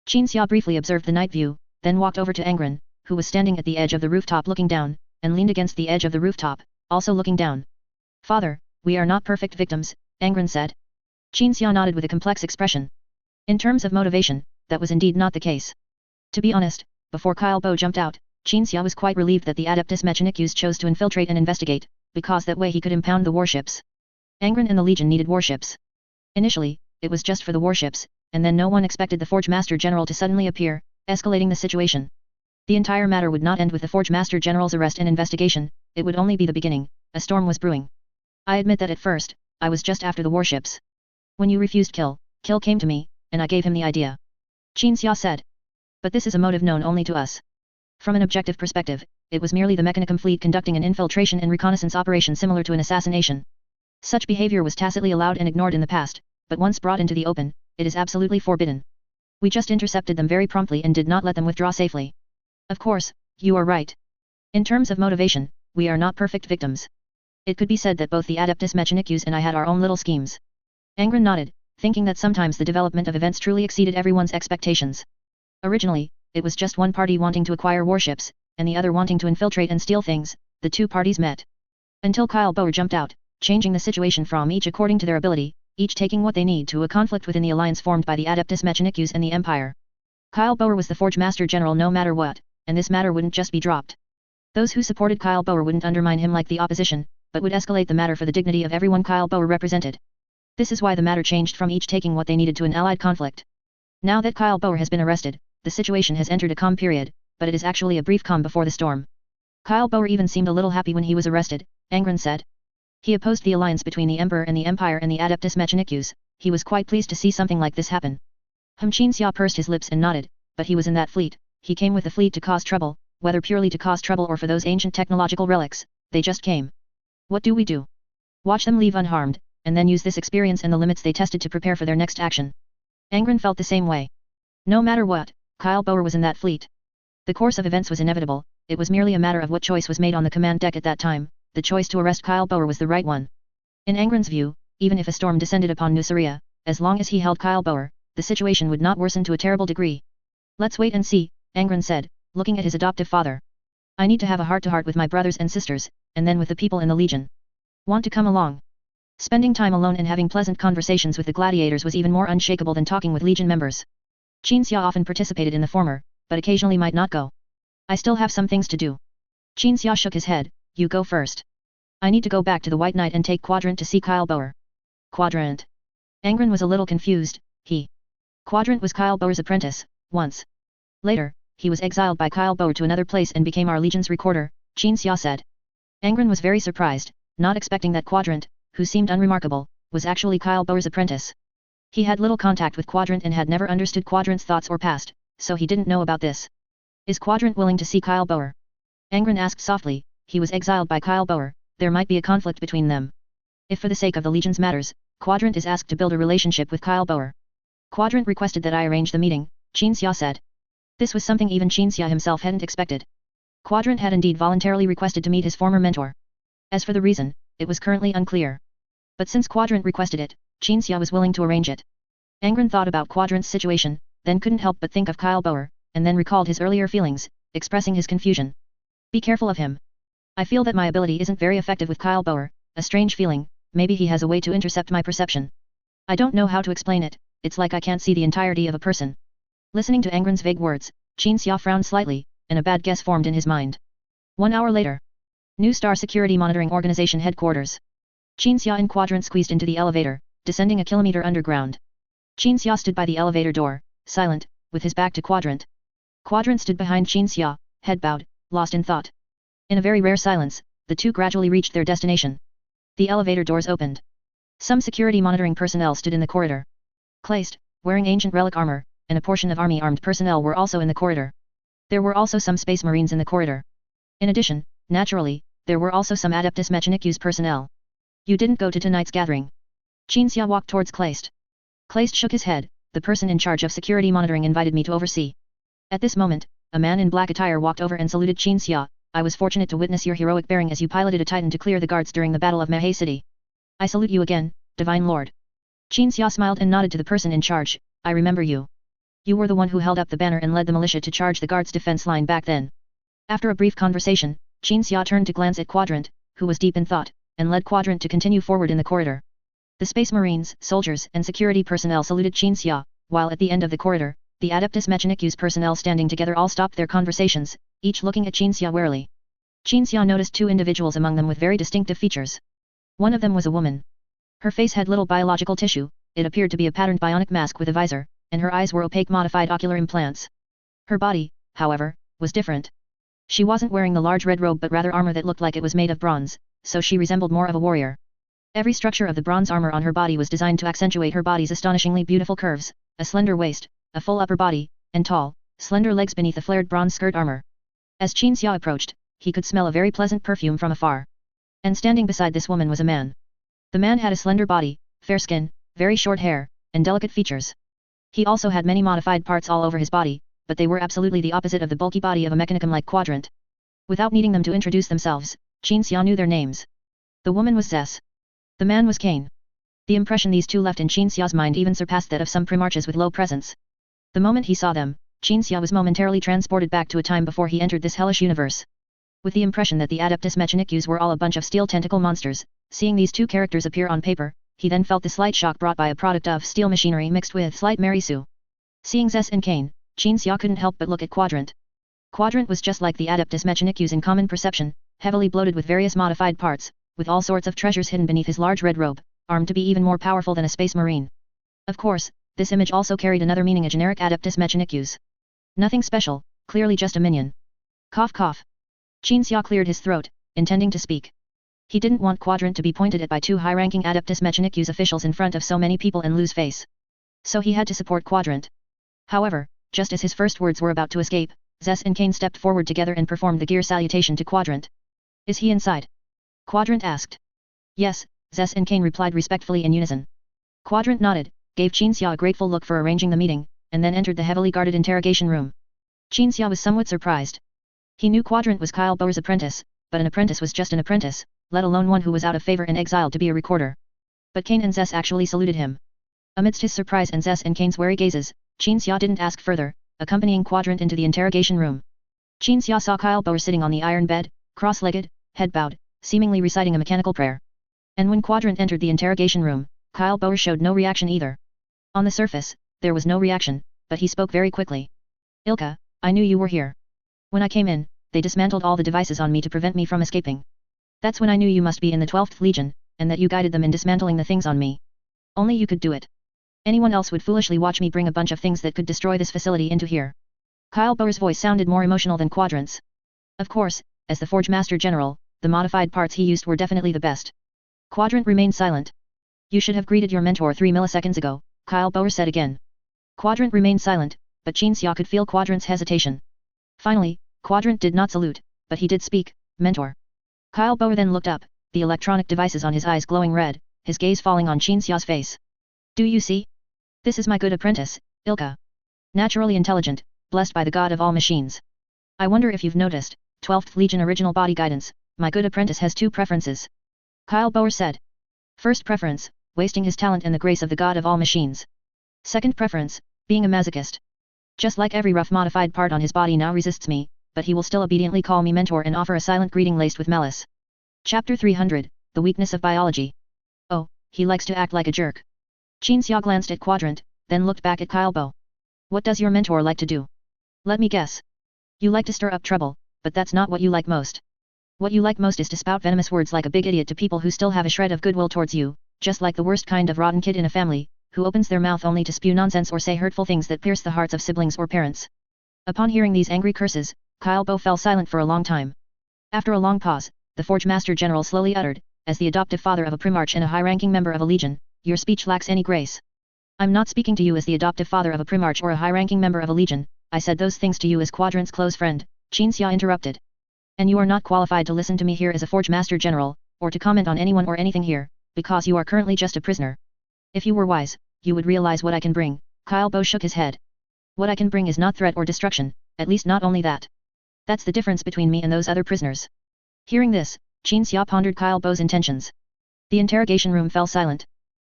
Qin Xia briefly observed the night view, then walked over to Angron, who was standing at the edge of the rooftop looking down, and leaned against the edge of the rooftop, also looking down. Father, we are not perfect victims, Angron said. Qin Xia nodded with a complex expression. In terms of motivation, that was indeed not the case. To be honest, before Kyle Bo jumped out, Qin Xia was quite relieved that the Adeptus Mechanicus chose to infiltrate and investigate, because that way he could impound the warships. Angron and the Legion needed warships. Initially, it was just for the warships, and then no one expected the Forge Master General to suddenly appear, escalating the situation. The entire matter would not end with the Forge Master General's arrest and investigation, it would only be the beginning. A storm was brewing. I admit that at first, I was just after the warships. When you refused Kill came to me, and I gave him the idea. Qin Xia said. But this is a motive known only to us. From an objective perspective, it was merely the Mechanicum fleet conducting an infiltration and reconnaissance operation similar to an assassination. Such behavior was tacitly allowed and ignored in the past, but once brought into the open, it is absolutely forbidden. We just intercepted them very promptly and did not let them withdraw safely. Of course, you are right. In terms of motivation, we are not perfect victims. It could be said that both the Adeptus Mechanicus and I had our own little schemes. Angron nodded, thinking that sometimes the development of events truly exceeded everyone's expectations. Originally, it was just one party wanting to acquire warships, and the other wanting to infiltrate and steal things. The two parties met. Until Kyle Boer jumped out, changing the situation from each according to their ability, each taking what they need to a conflict within the alliance formed by the Adeptus Mechanicus and the Empire. Kyle Boer was the Forge Master General no matter what, and this matter wouldn't just be dropped. Those who supported Kyle Boer wouldn't undermine him like the opposition, but would escalate the matter for the dignity of everyone Kyle Boer represented. This is why the matter changed from each taking what they needed to an allied conflict. Now that Kyle Boer has been arrested, the situation has entered a calm period, but it is actually a brief calm before the storm. Kyle Boer even seemed a little happy when he was arrested, Angron said. He opposed the alliance between the Emperor and the Empire and the Adeptus Mechanicus. He was quite pleased to see something like this happen. Qin Xia pursed his lips and nodded, but he was in that fleet. He came with the fleet to cause trouble, whether purely to cause trouble or for those ancient technological relics, they just came. What do we do? Watch them leave unharmed, and then use this experience and the limits they tested to prepare for their next action. Angron felt the same way. No matter what, Kyle Boer was in that fleet. The course of events was inevitable, it was merely a matter of what choice was made on the command deck at that time. The choice to arrest Kyle Boer was the right one. In Angron's view, even if a storm descended upon Nuceria, as long as he held Kyle Boer, the situation would not worsen to a terrible degree. Let's wait and see, Angron said, looking at his adoptive father. I need to have a heart-to-heart with my brothers and sisters, and then with the people in the Legion. Want to come along? Spending time alone and having pleasant conversations with the gladiators was even more unshakable than talking with Legion members. Qin Xia often participated in the former, but occasionally might not go. I still have some things to do. Qin Xia shook his head. You go first. I need to go back to the White Knight and take Quadrant to see Kyle Boer. Quadrant. Angron was a little confused. Quadrant was Kyle Boer's apprentice, once. Later, he was exiled by Kyle Boer to another place and became our legion's recorder, Qin Xia said. Angron was very surprised, not expecting that Quadrant, who seemed unremarkable, was actually Kyle Boer's apprentice. He had little contact with Quadrant and had never understood Quadrant's thoughts or past, so he didn't know about this. Is Quadrant willing to see Kyle Boer? Angron asked softly. He was exiled by Kyle Boer, there might be a conflict between them. If for the sake of the Legion's matters, Quadrant is asked to build a relationship with Kyle Boer. Quadrant requested that I arrange the meeting, Qin Xia said. This was something even Qin Xia himself hadn't expected. Quadrant had indeed voluntarily requested to meet his former mentor. As for the reason, it was currently unclear. But since Quadrant requested it, Qin Xia was willing to arrange it. Angron thought about Quadrant's situation, then couldn't help but think of Kyle Boer, and then recalled his earlier feelings, expressing his confusion. Be careful of him. I feel that my ability isn't very effective with Kyle Boer, a strange feeling, maybe he has a way to intercept my perception. I don't know how to explain it, it's like I can't see the entirety of a person. Listening to Angron's vague words, Qin Xia frowned slightly, and a bad guess formed in his mind. 1 hour later. New Star Security Monitoring Organization headquarters. Qin Xia and Quadrant squeezed into the elevator, descending a kilometer underground. Qin Xia stood by the elevator door, silent, with his back to Quadrant. Quadrant stood behind Qin Xia, head bowed, lost in thought. In a very rare silence, the two gradually reached their destination. The elevator doors opened. Some security monitoring personnel stood in the corridor. Kleist, wearing ancient relic armor, and a portion of army armed personnel were also in the corridor. There were also some space marines in the corridor. In addition, naturally, there were also some Adeptus Mechanicus personnel. You didn't go to tonight's gathering. Qin Xia walked towards Kleist. Kleist shook his head. The person in charge of security monitoring invited me to oversee. At this moment, a man in black attire walked over and saluted Qin Xia. I was fortunate to witness your heroic bearing as you piloted a Titan to clear the guards during the Battle of Mehe City. I salute you again, Divine Lord. Qin Xia smiled and nodded to the person in charge. I remember you. You were the one who held up the banner and led the militia to charge the guards' defense line back then. After a brief conversation, Qin Xia turned to glance at Quadrant, who was deep in thought, and led Quadrant to continue forward in the corridor. The Space Marines, soldiers, and security personnel saluted Qin Xia, while at the end of the corridor, the Adeptus Mechanicus personnel standing together all stopped their conversations, each looking at Qin Xia warily. Qin Xia noticed two individuals among them with very distinctive features. One of them was a woman. Her face had little biological tissue, it appeared to be a patterned bionic mask with a visor, and her eyes were opaque modified ocular implants. Her body, however, was different. She wasn't wearing the large red robe but rather armor that looked like it was made of bronze, so she resembled more of a warrior. Every structure of the bronze armor on her body was designed to accentuate her body's astonishingly beautiful curves, a slender waist, a full upper body, and tall, slender legs beneath a flared bronze skirt armor. As Qin Xia approached, he could smell a very pleasant perfume from afar. And standing beside this woman was a man. The man had a slender body, fair skin, very short hair, and delicate features. He also had many modified parts all over his body, but they were absolutely the opposite of the bulky body of a mechanicum like Quadrant. Without needing them to introduce themselves, Qin Xia knew their names. The woman was Zess. The man was Kane. The impression these two left in Qin Xia's mind even surpassed that of some primarchs with low presence. The moment he saw them, Qin Xia was momentarily transported back to a time before he entered this hellish universe. With the impression that the Adeptus Mechanicus were all a bunch of steel tentacle monsters, seeing these two characters appear on paper, he then felt the slight shock brought by a product of steel machinery mixed with slight Mary-Sue. Seeing Zess and Kane, Qin Xia couldn't help but look at Quadrant. Quadrant was just like the Adeptus Mechanicus in common perception, heavily bloated with various modified parts, with all sorts of treasures hidden beneath his large red robe, armed to be even more powerful than a space marine. Of course, this image also carried another meaning, a generic Adeptus Mechanicus. Nothing special, clearly just a minion. Cough cough. Qin Xia cleared his throat, intending to speak. He didn't want Quadrant to be pointed at by two high-ranking Adeptus Mechanicus officials in front of so many people and lose face. So he had to support Quadrant. However, just as his first words were about to escape, Zess and Kane stepped forward together and performed the gear salutation to Quadrant. Is he inside? Quadrant asked. Yes, Zess and Kane replied respectfully in unison. Quadrant nodded, gave Qin Xia a grateful look for arranging the meeting, and then entered the heavily guarded interrogation room. Qin Xia was somewhat surprised. He knew Quadrant was Kyle Boer's apprentice, but an apprentice was just an apprentice, let alone one who was out of favor and exiled to be a recorder. But Kane and Zess actually saluted him. Amidst his surprise and Zess and Kane's wary gazes, Qin Xia didn't ask further, accompanying Quadrant into the interrogation room. Qin Xia saw Kyle Boer sitting on the iron bed, cross-legged, head bowed, seemingly reciting a mechanical prayer. And when Quadrant entered the interrogation room, Kyle Boer showed no reaction either. On the surface, there was no reaction, but he spoke very quickly. Ilka, I knew you were here. When I came in, they dismantled all the devices on me to prevent me from escaping. That's when I knew you must be in the 12th Legion, and that you guided them in dismantling the things on me. Only you could do it. Anyone else would foolishly watch me bring a bunch of things that could destroy this facility into here. Kyle Bower's voice sounded more emotional than Quadrant's. Of course, as the Forge Master General, the modified parts he used were definitely the best. Quadrant remained silent. You should have greeted your mentor 3 milliseconds ago, Kyle Bower said again. Quadrant remained silent, but Qin Xia could feel Quadrant's hesitation. Finally, Quadrant did not salute, but he did speak, Mentor. Kyle Bower then looked up, the electronic devices on his eyes glowing red, his gaze falling on Qin Xia's face. Do you see? This is my good apprentice, Ilka. Naturally intelligent, blessed by the god of all machines. I wonder if you've noticed, 12th Legion Original Body Guidance, my good apprentice has 2 preferences. Kyle Bower said. First preference, wasting his talent and the grace of the god of all machines. Second preference, being a masochist. Just like every rough modified part on his body now resists me, but he will still obediently call me mentor and offer a silent greeting laced with malice. Chapter 300, The Weakness of Biology. Oh, he likes to act like a jerk. Qin Xia glanced at Quadrant, then looked back at Kyle Bower. What does your mentor like to do? Let me guess. You like to stir up trouble, but that's not what you like most. What you like most is to spout venomous words like a big idiot to people who still have a shred of goodwill towards you, just like the worst kind of rotten kid in a family, who opens their mouth only to spew nonsense or say hurtful things that pierce the hearts of siblings or parents. Upon hearing these angry curses, Kyle Bower fell silent for a long time. After a long pause, the Forge Master General slowly uttered, as the adoptive father of a primarch and a high-ranking member of a legion, your speech lacks any grace. I'm not speaking to you as the adoptive father of a primarch or a high-ranking member of a legion, I said those things to you as Quadrant's close friend, Qin Xia interrupted. And you are not qualified to listen to me here as a Forge Master General, or to comment on anyone or anything here, because you are currently just a prisoner. If you were wise, you would realize what I can bring. Kyle Bower shook his head. What I can bring is not threat or destruction, at least not only that. That's the difference between me and those other prisoners. Hearing this, Qin Xia pondered Kyle Bower's intentions. The interrogation room fell silent.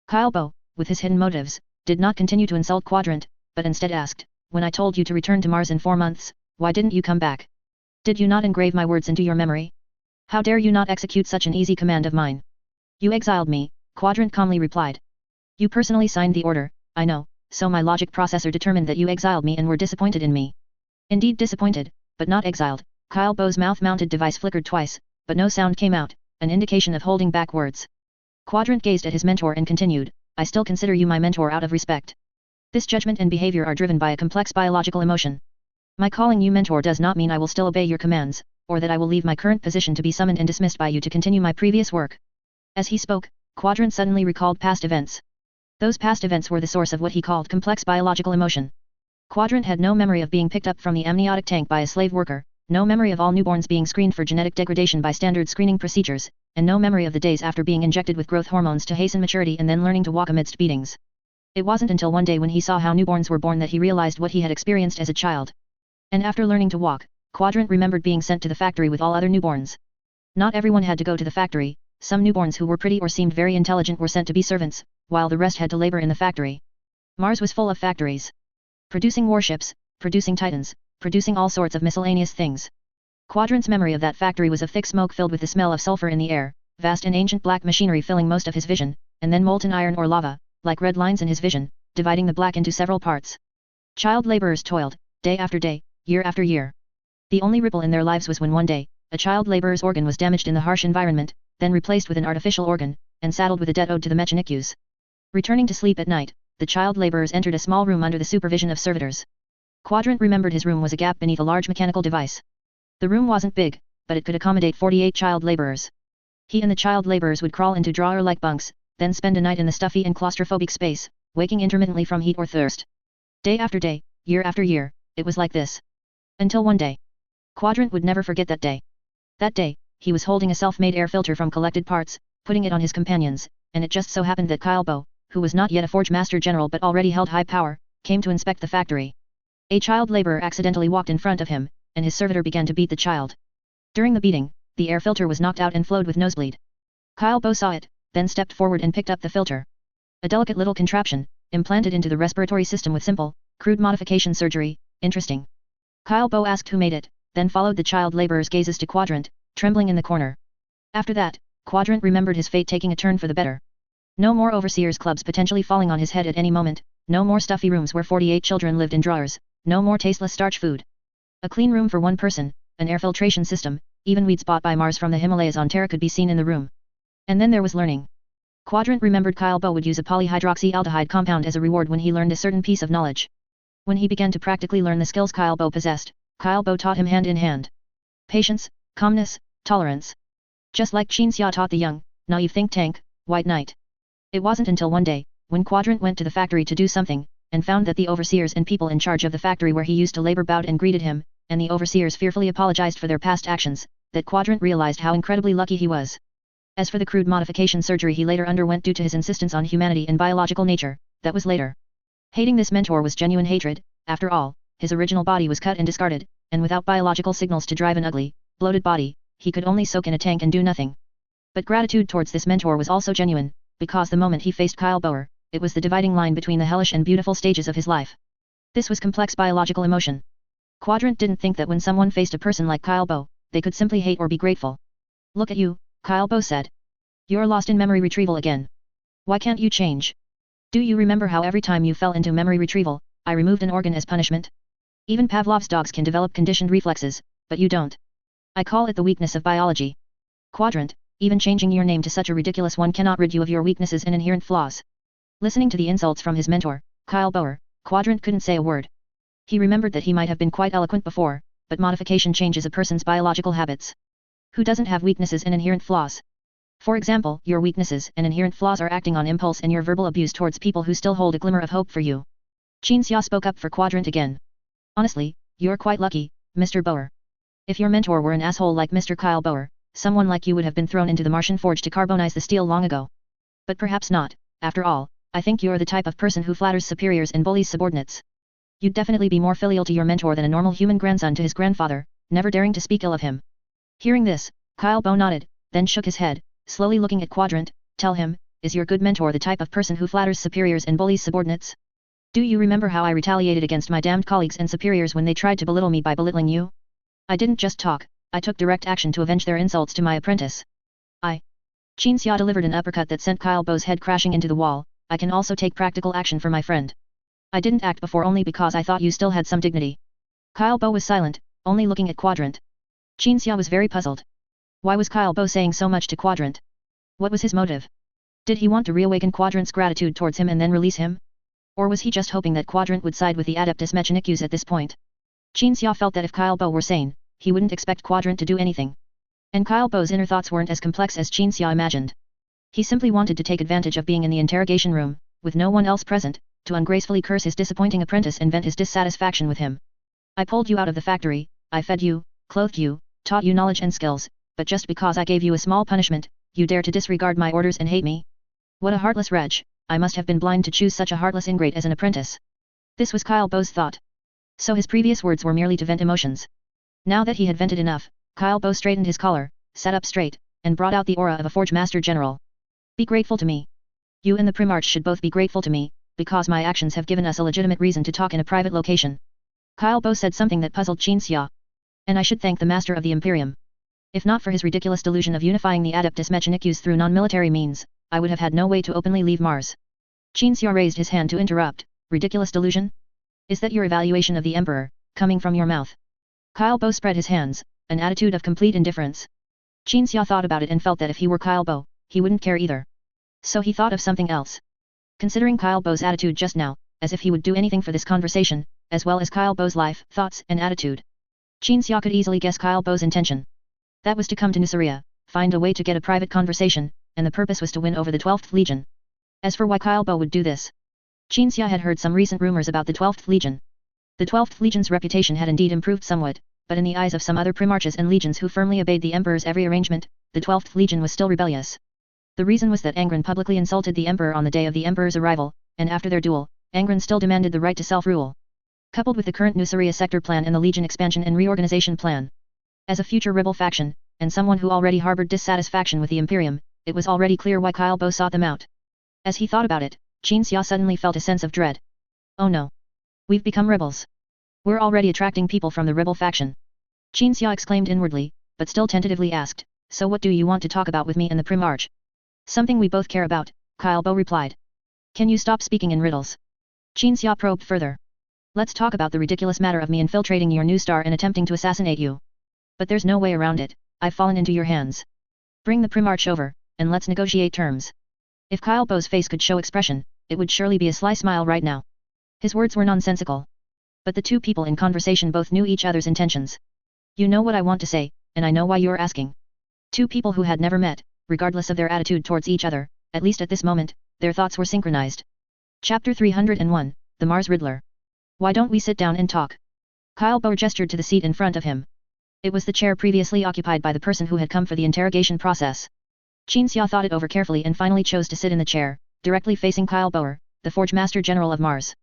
Kyle Bower, with his hidden motives, did not continue to insult Quadrant, but instead asked, when I told you to return to Mars in 4 months, why didn't you come back? Did you not engrave my words into your memory? How dare you not execute such an easy command of mine? You exiled me, Quadrant calmly replied. You personally signed the order, I know, so my logic processor determined that you exiled me and were disappointed in me. Indeed disappointed, but not exiled. Kyle Bower's mouth-mounted device flickered twice, but no sound came out, an indication of holding back words. Quadrant gazed at his mentor and continued, I still consider you my mentor out of respect. This judgment and behavior are driven by a complex biological emotion. My calling you mentor does not mean I will still obey your commands, or that I will leave my current position to be summoned and dismissed by you to continue my previous work. As he spoke, Quadrant suddenly recalled past events. Those past events were the source of what he called complex biological emotion. Quadrant had no memory of being picked up from the amniotic tank by a slave worker, no memory of all newborns being screened for genetic degradation by standard screening procedures, and no memory of the days after being injected with growth hormones to hasten maturity and then learning to walk amidst beatings. It wasn't until one day when he saw how newborns were born that he realized what he had experienced as a child. And after learning to walk, Quadrant remembered being sent to the factory with all other newborns. Not everyone had to go to the factory, some newborns who were pretty or seemed very intelligent were sent to be servants, while the rest had to labor in the factory. Mars was full of factories. Producing warships, producing titans, producing all sorts of miscellaneous things. Quadrant's memory of that factory was of thick smoke filled with the smell of sulfur in the air, vast and ancient black machinery filling most of his vision, and then molten iron or lava, like red lines in his vision, dividing the black into several parts. Child laborers toiled, day after day, year after year. The only ripple in their lives was when one day, a child laborer's organ was damaged in the harsh environment, then replaced with an artificial organ, and saddled with a debt owed to the mechanics. Returning to sleep at night, the child laborers entered a small room under the supervision of servitors. Quadrant remembered his room was a gap beneath a large mechanical device. The room wasn't big, but it could accommodate 48 child laborers. He and the child laborers would crawl into drawer-like bunks, then spend a night in the stuffy and claustrophobic space, waking intermittently from heat or thirst. Day after day, year after year, it was like this. Until one day. Quadrant would never forget that day. That day, he was holding a self-made air filter from collected parts, putting it on his companions, and it just so happened that Kyle Bower, who was not yet a Forge Master General but already held high power, came to inspect the factory. A child laborer accidentally walked in front of him, and his servitor began to beat the child. During the beating, the air filter was knocked out and flowed with nosebleed. Kyle Bower saw it, then stepped forward and picked up the filter. A delicate little contraption, implanted into the respiratory system with simple, crude modification surgery, interesting. Kyle Bower asked who made it, then followed the child laborer's gazes to Quadrant, trembling in the corner. After that, Quadrant remembered his fate taking a turn for the better. No more overseers' clubs potentially falling on his head at any moment, no more stuffy rooms where 48 children lived in drawers, no more tasteless starch food. A clean room for one person, an air filtration system, even weeds bought by Mars from the Himalayas on Terra could be seen in the room. And then there was learning. Quadrant remembered Kyle Bo would use a polyhydroxyaldehyde compound as a reward when he learned a certain piece of knowledge. When he began to practically learn the skills Kyle Bo possessed, Kyle Bo taught him hand in hand. Patience, calmness, tolerance. Just like Qin Xia taught the young, naive think tank, White Knight. It wasn't until one day, when Quadrant went to the factory to do something, and found that the overseers and people in charge of the factory where he used to labor bowed and greeted him, and the overseers fearfully apologized for their past actions, that Quadrant realized how incredibly lucky he was. As for the crude modification surgery he later underwent due to his insistence on humanity and biological nature, that was later. Hating this mentor was genuine hatred. After all, his original body was cut and discarded, and without biological signals to drive an ugly, bloated body, he could only soak in a tank and do nothing. But gratitude towards this mentor was also genuine, because the moment he faced Kyle Boer, it was the dividing line between the hellish and beautiful stages of his life. This was complex biological emotion. Quadrant didn't think that when someone faced a person like Kyle Bo, they could simply hate or be grateful. Look at you, Kyle Bo said. You're lost in memory retrieval again. Why can't you change? Do you remember how every time you fell into memory retrieval, I removed an organ as punishment? Even Pavlov's dogs can develop conditioned reflexes, but you don't. I call it the weakness of biology. Quadrant, even changing your name to such a ridiculous one cannot rid you of your weaknesses and inherent flaws. Listening to the insults from his mentor, Kyle Boer, Quadrant couldn't say a word. He remembered that he might have been quite eloquent before, but modification changes a person's biological habits. Who doesn't have weaknesses and inherent flaws? For example, your weaknesses and inherent flaws are acting on impulse and your verbal abuse towards people who still hold a glimmer of hope for you. Qin Xia spoke up for Quadrant again. Honestly, you're quite lucky, Mr. Boer. If your mentor were an asshole like Mr. Kyle Boer, someone like you would have been thrown into the Martian forge to carbonize the steel long ago. But perhaps not. After all, I think you're the type of person who flatters superiors and bullies subordinates. You'd definitely be more filial to your mentor than a normal human grandson to his grandfather, never daring to speak ill of him. Hearing this, Kyle Bo nodded, then shook his head, slowly looking at Quadrant. Tell him, is your good mentor the type of person who flatters superiors and bullies subordinates? Do you remember how I retaliated against my damned colleagues and superiors when they tried to belittle me by belittling you? I didn't just talk, I took direct action to avenge their insults to my apprentice. Qin Xia delivered an uppercut that sent Kyle Bo's head crashing into the wall. I can also take practical action for my friend. I didn't act before only because I thought you still had some dignity. Kyle Bo was silent, only looking at Quadrant. Qin Xia was very puzzled. Why was Kyle Bo saying so much to Quadrant? What was his motive? Did he want to reawaken Quadrant's gratitude towards him and then release him? Or was he just hoping that Quadrant would side with the Adeptus Mechanicus at this point? Qin Xia felt that if Kyle Bo were sane, he wouldn't expect Quadrant to do anything. And Kyle Bo's inner thoughts weren't as complex as Qin Xia imagined. He simply wanted to take advantage of being in the interrogation room, with no one else present, to ungracefully curse his disappointing apprentice and vent his dissatisfaction with him. I pulled you out of the factory, I fed you, clothed you, taught you knowledge and skills, but just because I gave you a small punishment, you dare to disregard my orders and hate me? What a heartless wretch, I must have been blind to choose such a heartless ingrate as an apprentice. This was Kyle Bo's thought. So his previous words were merely to vent emotions. Now that he had vented enough, Kyle Bo straightened his collar, sat up straight, and brought out the aura of a Forge Master General. Be grateful to me. You and the Primarch should both be grateful to me, because my actions have given us a legitimate reason to talk in a private location. Kyle Bo said something that puzzled Qin Xia. And I should thank the Master of the Imperium. If not for his ridiculous delusion of unifying the Adeptus Mechanicus through non-military means, I would have had no way to openly leave Mars. Qin Xia raised his hand to interrupt. Ridiculous delusion? Is that your evaluation of the Emperor, coming from your mouth? Kyle Bo spread his hands, an attitude of complete indifference. Qin Xia thought about it and felt that if he were Kyle Bo, he wouldn't care either. So he thought of something else. Considering Kyle Bo's attitude just now, as if he would do anything for this conversation, as well as Kyle Bo's life, thoughts, and attitude. Qin Xia could easily guess Kyle Bo's intention. That was to come to Nuceria, find a way to get a private conversation, and the purpose was to win over the 12th Legion. As for why Kyle Bo would do this, Qin Xia had heard some recent rumors about the 12th Legion. The 12th Legion's reputation had indeed improved somewhat, but in the eyes of some other primarches and legions who firmly obeyed the Emperor's every arrangement, the 12th Legion was still rebellious. The reason was that Angron publicly insulted the Emperor on the day of the Emperor's arrival, and after their duel, Angron still demanded the right to self-rule. Coupled with the current Nuceria sector plan and the Legion expansion and reorganization plan. As a future rebel faction, and someone who already harbored dissatisfaction with the Imperium, it was already clear why Kyle Bo sought them out. As he thought about it, Qin Xia suddenly felt a sense of dread. Oh no! We've become rebels. We're already attracting people from the rebel faction. Qin Xia exclaimed inwardly, but still tentatively asked, so what do you want to talk about with me and the Primarch? Something we both care about, Kyle Bo replied. Can you stop speaking in riddles? Qin Xia probed further. Let's talk about the ridiculous matter of me infiltrating your new star and attempting to assassinate you. But there's no way around it, I've fallen into your hands. Bring the Primarch over, and let's negotiate terms. If Kyle Bo's face could show expression, it would surely be a sly smile right now. His words were nonsensical. But the two people in conversation both knew each other's intentions. You know what I want to say, and I know why you're asking. Two people who had never met, regardless of their attitude towards each other, at least at this moment, their thoughts were synchronized. Chapter 301, The Mars Riddler. Why don't we sit down and talk? Kyle Bo gestured to the seat in front of him. It was the chair previously occupied by the person who had come for the interrogation process. Qin Xia thought it over carefully and finally chose to sit in the chair, directly facing Kyle Boer, the Forge Master General of Mars.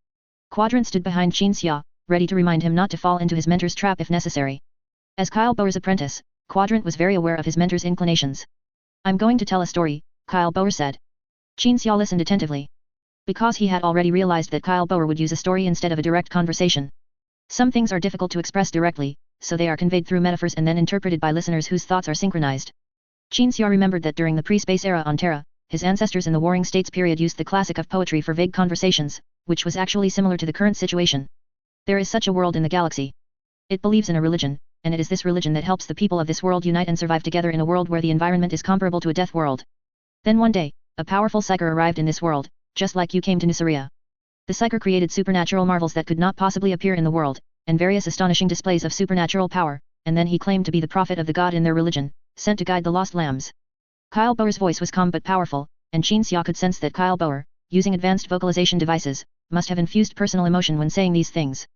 Quadrant stood behind Qin Xia, ready to remind him not to fall into his mentor's trap if necessary. As Kyle Boer's apprentice, Quadrant was very aware of his mentor's inclinations. I'm going to tell a story, Kyle Boer said. Qin Xia listened attentively. Because he had already realized that Kyle Boer would use a story instead of a direct conversation. Some things are difficult to express directly, so they are conveyed through metaphors and then interpreted by listeners whose thoughts are synchronized. Qin Xia remembered that during the pre-space era on Terra, his ancestors in the Warring States period used the classic of poetry for vague conversations, which was actually similar to the current situation. There is such a world in the galaxy. It believes in a religion, and it is this religion that helps the people of this world unite and survive together in a world where the environment is comparable to a death world. Then one day, a powerful psyker arrived in this world, just like you came to Nuceria. The psyker created supernatural marvels that could not possibly appear in the world, and various astonishing displays of supernatural power, and then he claimed to be the prophet of the god in their religion, sent to guide the lost lambs. Kyle Boer's voice was calm but powerful, and Qin Xia could sense that Kyle Boer, using advanced vocalization devices, must have infused personal emotion when saying these things.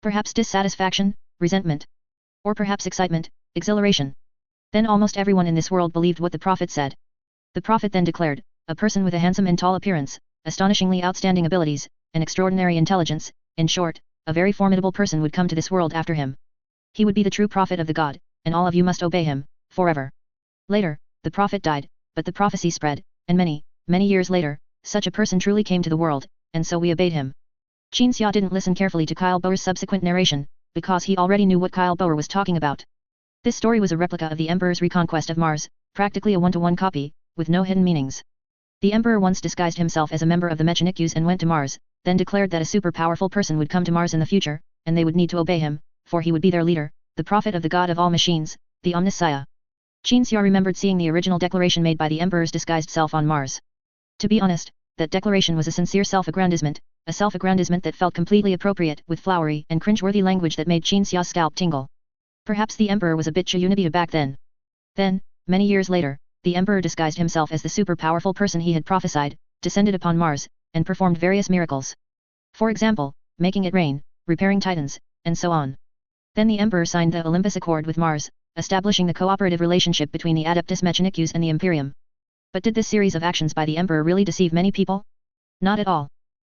Perhaps dissatisfaction, resentment. Or perhaps excitement, exhilaration. Then almost everyone in this world believed what the prophet said. The prophet then declared, a person with a handsome and tall appearance, astonishingly outstanding abilities, and extraordinary intelligence, in short, a very formidable person would come to this world after him. He would be the true prophet of the god, and all of you must obey him, forever. Later, the prophet died, but the prophecy spread, and many, many years later, such a person truly came to the world, and so we obeyed him. Qin Xia didn't listen carefully to Kyle Boer's subsequent narration, because he already knew what Kyle Boer was talking about. This story was a replica of the Emperor's reconquest of Mars, practically a one-to-one copy, with no hidden meanings. The Emperor once disguised himself as a member of the Mechanikus and went to Mars, then declared that a super powerful person would come to Mars in the future, and they would need to obey him, for he would be their leader, the prophet of the god of all machines, the Omnissiah. Qin Xia remembered seeing the original declaration made by the Emperor's disguised self on Mars. To be honest, that declaration was a sincere self-aggrandizement, a self-aggrandizement that felt completely appropriate, with flowery and cringeworthy language that made Qin Xia's scalp tingle. Perhaps the Emperor was a bit Chayunabita back then. Then, many years later, the Emperor disguised himself as the super-powerful person he had prophesied, descended upon Mars, and performed various miracles. For example, making it rain, repairing titans, and so on. Then the Emperor signed the Olympus Accord with Mars, establishing the cooperative relationship between the Adeptus Mechanicus and the Imperium. But did this series of actions by the Emperor really deceive many people? Not at all.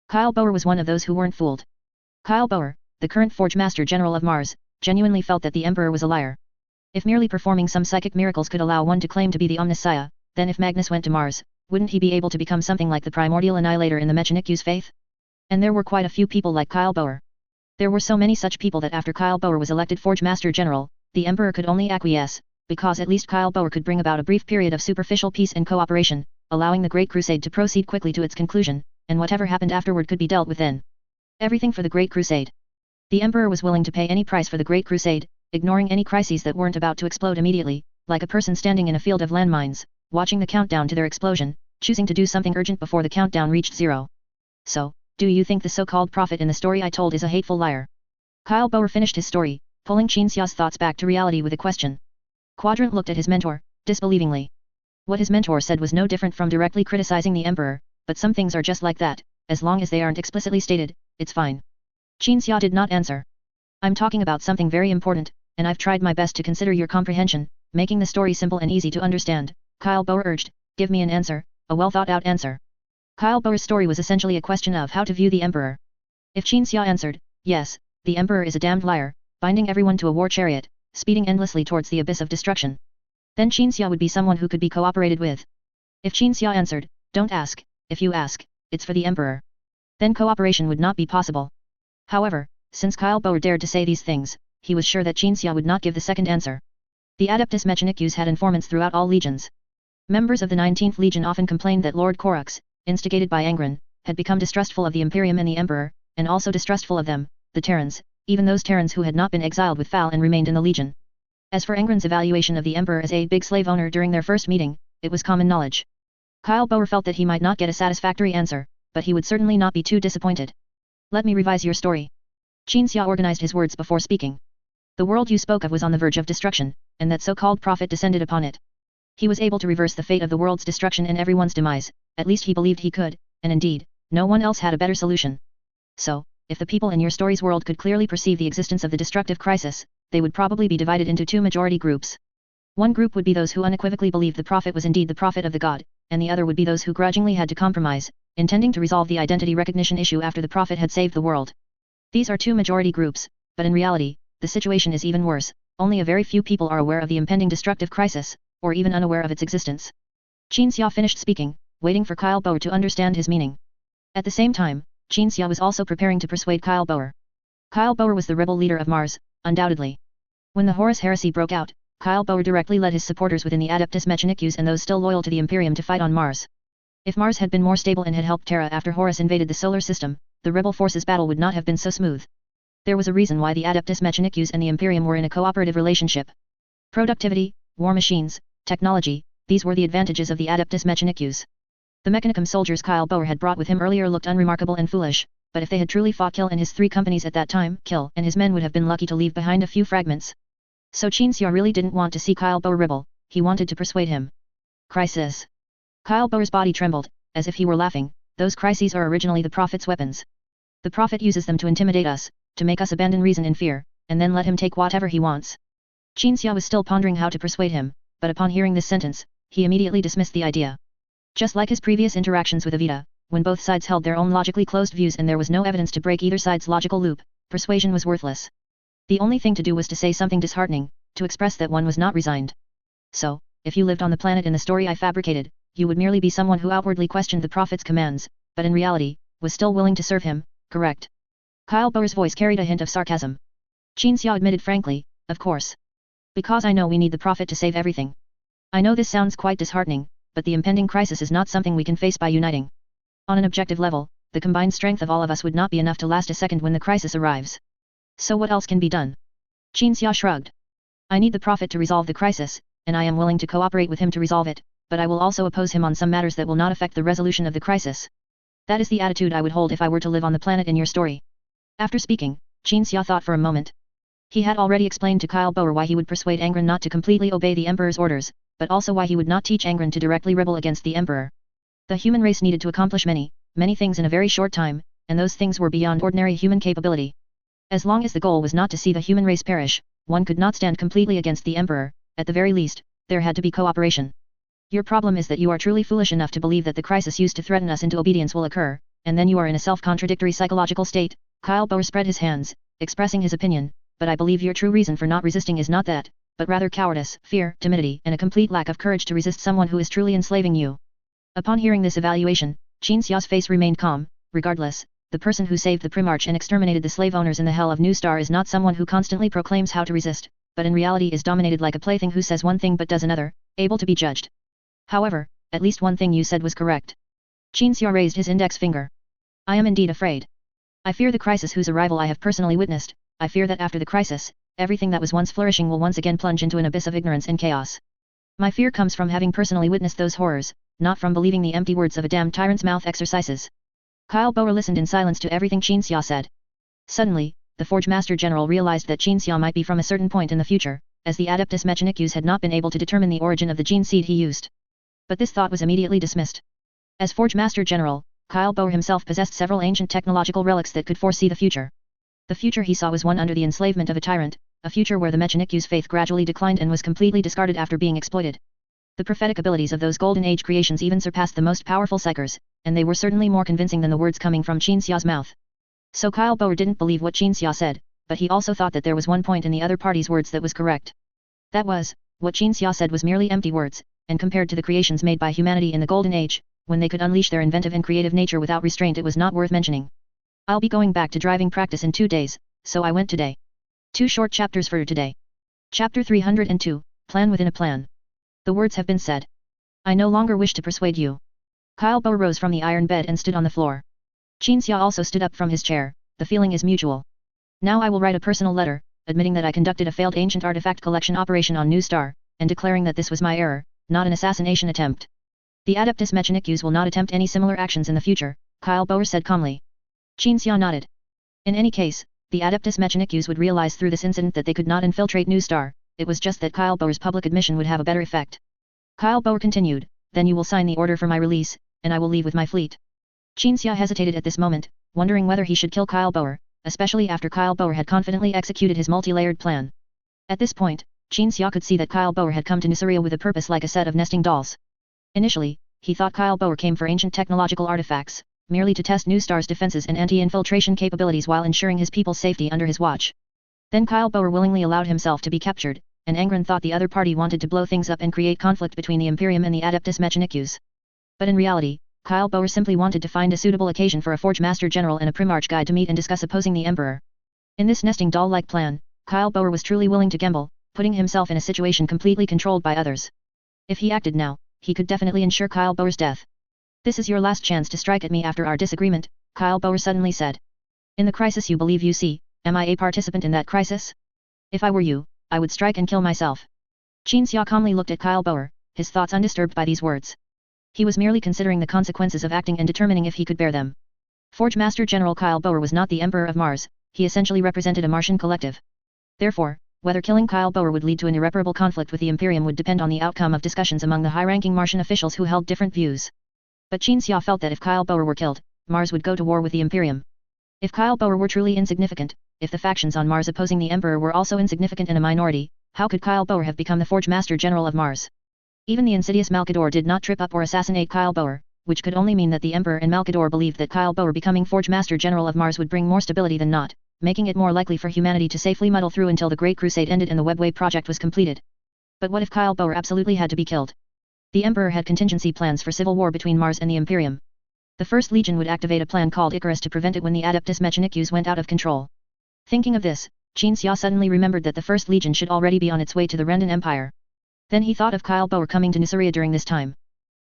Kyle Boer was one of those who weren't fooled. Kyle Boer, the current Forge Master General of Mars, genuinely felt that the Emperor was a liar. If merely performing some psychic miracles could allow one to claim to be the Omnissiah, then if Magnus went to Mars, wouldn't he be able to become something like the primordial annihilator in the Mechanicus faith? And there were quite a few people like Kyle Boer. There were so many such people that after Kyle Boer was elected Forge Master General, the Emperor could only acquiesce, because at least Kyle Boer could bring about a brief period of superficial peace and cooperation, allowing the Great Crusade to proceed quickly to its conclusion, and whatever happened afterward could be dealt with then. Everything for the Great Crusade. The Emperor was willing to pay any price for the Great Crusade, ignoring any crises that weren't about to explode immediately, like a person standing in a field of landmines, watching the countdown to their explosion, choosing to do something urgent before the countdown reached zero. So, do you think the so-called prophet in the story I told is a hateful liar? Kyle Boer finished his story, pulling Qin Xia's thoughts back to reality with a question. Quadrant looked at his mentor, disbelievingly. What his mentor said was no different from directly criticizing the Emperor, but some things are just like that, as long as they aren't explicitly stated, it's fine. Qin Xia did not answer. I'm talking about something very important, and I've tried my best to consider your comprehension, making the story simple and easy to understand, Kyle Boer urged, give me an answer, a well-thought-out answer. Kyle Boer's story was essentially a question of how to view the Emperor. If Qin Xia answered, yes, the Emperor is a damned liar, binding everyone to a war chariot, speeding endlessly towards the abyss of destruction. Then Qin Xia would be someone who could be cooperated with. If Qin Xia answered, don't ask, if you ask, it's for the Emperor. Then cooperation would not be possible. However, since Kyle Boer dared to say these things, he was sure that Qin Xia would not give the second answer. The Adeptus Mechanicus had informants throughout all legions. Members of the 19th Legion often complained that Lord Korux, instigated by Angron, had become distrustful of the Imperium and the Emperor, and also distrustful of them, the Terrans, even those Terrans who had not been exiled with Fal and remained in the Legion. As for Angron's evaluation of the Emperor as a big slave owner during their first meeting, it was common knowledge. Kyle Boer felt that he might not get a satisfactory answer, but he would certainly not be too disappointed. Let me revise your story. Qin Xia organized his words before speaking. The world you spoke of was on the verge of destruction, and that so-called prophet descended upon it. He was able to reverse the fate of the world's destruction and everyone's demise, at least he believed he could, and indeed, no one else had a better solution. So, if the people in your story's world could clearly perceive the existence of the destructive crisis, they would probably be divided into two majority groups. One group would be those who unequivocally believed the prophet was indeed the prophet of the god, and the other would be those who grudgingly had to compromise, intending to resolve the identity recognition issue after the prophet had saved the world. These are two majority groups, but in reality, the situation is even worse. Only a very few people are aware of the impending destructive crisis, or even unaware of its existence. Qin Xia finished speaking, waiting for Kyle Boer to understand his meaning. At the same time, Qin Xia was also preparing to persuade Kyle Boer. Kyle Boer was the rebel leader of Mars, undoubtedly. When the Horus heresy broke out, Kyle Boer directly led his supporters within the Adeptus Mechanicus and those still loyal to the Imperium to fight on Mars. If Mars had been more stable and had helped Terra after Horus invaded the solar system, the rebel forces' battle would not have been so smooth. There was a reason why the Adeptus Mechanicus and the Imperium were in a cooperative relationship. Productivity, war machines, technology, these were the advantages of the Adeptus Mechanicus. The Mechanicum soldiers Kyle Boer had brought with him earlier looked unremarkable and foolish, but if they had truly fought Kill and his 3 companies at that time, Kill and his men would have been lucky to leave behind a few fragments. So Qin Xia really didn't want to see Kyle Boer rebel, he wanted to persuade him. Crisis. Kyle Boer's body trembled, as if he were laughing. Those crises are originally the prophet's weapons. The prophet uses them to intimidate us, to make us abandon reason in fear, and then let him take whatever he wants. Qin Xia was still pondering how to persuade him, but upon hearing this sentence, he immediately dismissed the idea. Just like his previous interactions with Evita, when both sides held their own logically closed views and there was no evidence to break either side's logical loop, persuasion was worthless. The only thing to do was to say something disheartening, to express that one was not resigned. So, if you lived on the planet in the story I fabricated, you would merely be someone who outwardly questioned the prophet's commands, but in reality, was still willing to serve him, correct? Kyle Boer's voice carried a hint of sarcasm. Qin Xia admitted frankly, of course. Because I know we need the prophet to save everything. I know this sounds quite disheartening, but the impending crisis is not something we can face by uniting. On an objective level, the combined strength of all of us would not be enough to last a second when the crisis arrives. So what else can be done? Qin Xia shrugged. I need the prophet to resolve the crisis, and I am willing to cooperate with him to resolve it, but I will also oppose him on some matters that will not affect the resolution of the crisis. That is the attitude I would hold if I were to live on the planet in your story. After speaking, Qin Xia thought for a moment. He had already explained to Kyle Boer why he would persuade Angron not to completely obey the Emperor's orders, but also why he would not teach Angron to directly rebel against the Emperor. The human race needed to accomplish many things in a very short time, and those things were beyond ordinary human capability. As long as the goal was not to see the human race perish, one could not stand completely against the Emperor. At the very least, there had to be cooperation. Your problem is that you are truly foolish enough to believe that the crisis used to threaten us into obedience will occur, and then you are in a self-contradictory psychological state. Kyle Boer spread his hands, expressing his opinion, but I believe your true reason for not resisting is not that, but rather cowardice, fear, timidity, and a complete lack of courage to resist someone who is truly enslaving you. Upon hearing this evaluation, Qin Xia's face remained calm. Regardless, the person who saved the Primarch and exterminated the slave owners in the Hell of New Star is not someone who constantly proclaims how to resist, but in reality is dominated like a plaything who says one thing but does another, able to be judged. However, at least one thing you said was correct. Qin Xia raised his index finger. I am indeed afraid. I fear the crisis whose arrival I have personally witnessed. I fear that after the crisis, everything that was once flourishing will once again plunge into an abyss of ignorance and chaos. My fear comes from having personally witnessed those horrors, not from believing the empty words of a damned tyrant's mouth exercises. Kyle Boer listened in silence to everything Qin Xia said. Suddenly, the Forge Master General realized that Qin Xia might be from a certain point in the future, as the Adeptus Mechanicus had not been able to determine the origin of the gene seed he used. But this thought was immediately dismissed. As Forge Master General, Kyle Boer himself possessed several ancient technological relics that could foresee the future. The future he saw was one under the enslavement of a tyrant, a future where the Mechanicus' faith gradually declined and was completely discarded after being exploited. The prophetic abilities of those Golden Age creations even surpassed the most powerful psychers, and they were certainly more convincing than the words coming from Qin Xia's mouth. So Kyle Boer didn't believe what Qin Xia said, but he also thought that there was one point in the other party's words that was correct. That was, what Qin Xia said was merely empty words, and compared to the creations made by humanity in the Golden Age, when they could unleash their inventive and creative nature without restraint, it was not worth mentioning. I'll be going back to driving practice in 2 days, so I went today. 2 short chapters for today. Chapter 302, Plan within a Plan. The words have been said. I no longer wish to persuade you. Kyle Boer rose from the iron bed and stood on the floor. Qin Xia also stood up from his chair. The feeling is mutual. Now I will write a personal letter, admitting that I conducted a failed ancient artifact collection operation on New Star, and declaring that this was my error, not an assassination attempt. The Adeptus Mechanicus will not attempt any similar actions in the future, Kyle Boer said calmly. Qin Xia nodded. In any case, the Adeptus Mechanicus would realize through this incident that they could not infiltrate New Star, it was just that Kyle Boer's public admission would have a better effect. Kyle Boer continued, then you will sign the order for my release, and I will leave with my fleet. Qin Xia hesitated at this moment, wondering whether he should kill Kyle Boer, especially after Kyle Boer had confidently executed his multi-layered plan. At this point, Qin Xia could see that Kyle Boer had come to Nusaria with a purpose like a set of nesting dolls. Initially, he thought Kyle Boer came for ancient technological artifacts, merely to test New Star's defenses and anti-infiltration capabilities while ensuring his people's safety under his watch. Then Kyle Boer willingly allowed himself to be captured, and Angron thought the other party wanted to blow things up and create conflict between the Imperium and the Adeptus Mechanicus. But in reality, Kyle Boer simply wanted to find a suitable occasion for a Forge Master General and a Primarch guide to meet and discuss opposing the Emperor. In this nesting doll-like plan, Kyle Boer was truly willing to gamble, putting himself in a situation completely controlled by others. If he acted now, he could definitely ensure Kyle Boer's death. This is your last chance to strike at me after our disagreement, Kyle Boer suddenly said. In the crisis you believe you see, am I a participant in that crisis? If I were you, I would strike and kill myself. Qin Xia calmly looked at Kyle Boer, his thoughts undisturbed by these words. He was merely considering the consequences of acting and determining if he could bear them. Forge Master General Kyle Boer was not the Emperor of Mars, he essentially represented a Martian collective. Therefore, whether killing Kyle Boer would lead to an irreparable conflict with the Imperium would depend on the outcome of discussions among the high-ranking Martian officials who held different views. But Qin Xia felt that if Kyle Boer were killed, Mars would go to war with the Imperium. If Kyle Boer were truly insignificant, if the factions on Mars opposing the Emperor were also insignificant and a minority, how could Kyle Boer have become the Forge Master General of Mars? Even the insidious Malkador did not trip up or assassinate Kyle Boer, which could only mean that the Emperor and Malkador believed that Kyle Boer becoming Forge Master General of Mars would bring more stability than not, making it more likely for humanity to safely muddle through until the Great Crusade ended and the Webway project was completed. But what if Kyle Boer absolutely had to be killed? The Emperor had contingency plans for civil war between Mars and the Imperium. The First Legion would activate a plan called Icarus to prevent it when the Adeptus Mechanicus went out of control. Thinking of this, Qin Xia suddenly remembered that the First Legion should already be on its way to the Rendan Empire. Then he thought of Kyle Boer coming to Nusaria during this time.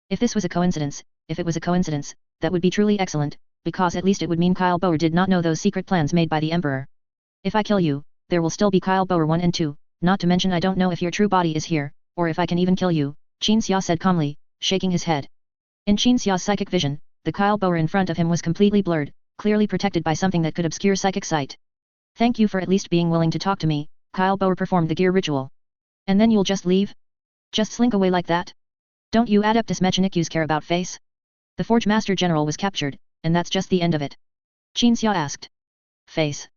If this was a coincidence, if it was a coincidence, that would be truly excellent, because at least it would mean Kyle Boer did not know those secret plans made by the Emperor. If I kill you, there will still be Kyle Boer 1 and 2, not to mention I don't know if your true body is here, or if I can even kill you, Qin Xia said calmly, shaking his head. In Qin Xia's psychic vision, the Kyle Boer in front of him was completely blurred, clearly protected by something that could obscure psychic sight. Thank you for at least being willing to talk to me, Kyle Boer performed the gear ritual. And then you'll just leave? Just slink away like that? Don't you Adeptus Mechanicus care about face? The Forge Master General was captured, and that's just the end of it. Qin Xia asked. Face.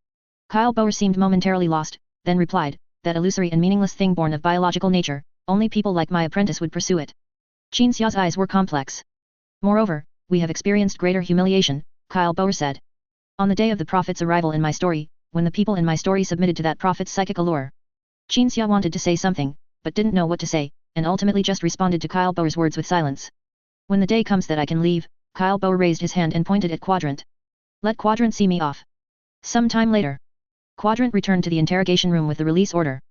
Kyle Boer seemed momentarily lost, then replied, that illusory and meaningless thing born of biological nature, only people like my apprentice would pursue it. Qin Xia's eyes were complex. Moreover, we have experienced greater humiliation, Kyle Boer said. On the day of the prophet's arrival in my story, when the people in my story submitted to that prophet's psychic allure. Qin Xia wanted to say something, but didn't know what to say, and ultimately just responded to Kyle Boer's words with silence. When the day comes that I can leave, Kyle Boer raised his hand and pointed at Quadrant. Let Quadrant see me off. Some time later, Quadrant returned to the interrogation room with the release order.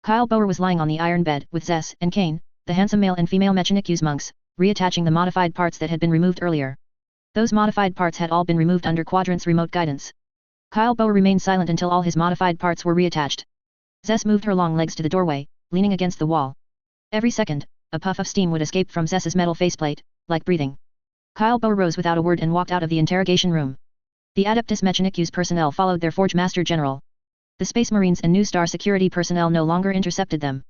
Kyle Boer was lying on the iron bed with Zess and Kane, the handsome male and female Mechanicus monks, reattaching the modified parts that had been removed earlier. Those modified parts had all been removed under Quadrant's remote guidance. Kyle Boer remained silent until all his modified parts were reattached. Zess moved her long legs to the doorway, leaning against the wall. Every second, a puff of steam would escape from Zess's metal faceplate, like breathing. Kyle Boer rose without a word and walked out of the interrogation room. The Adeptus Mechanicus personnel followed their Forge Master General. The Space Marines and New Star security personnel no longer intercepted them.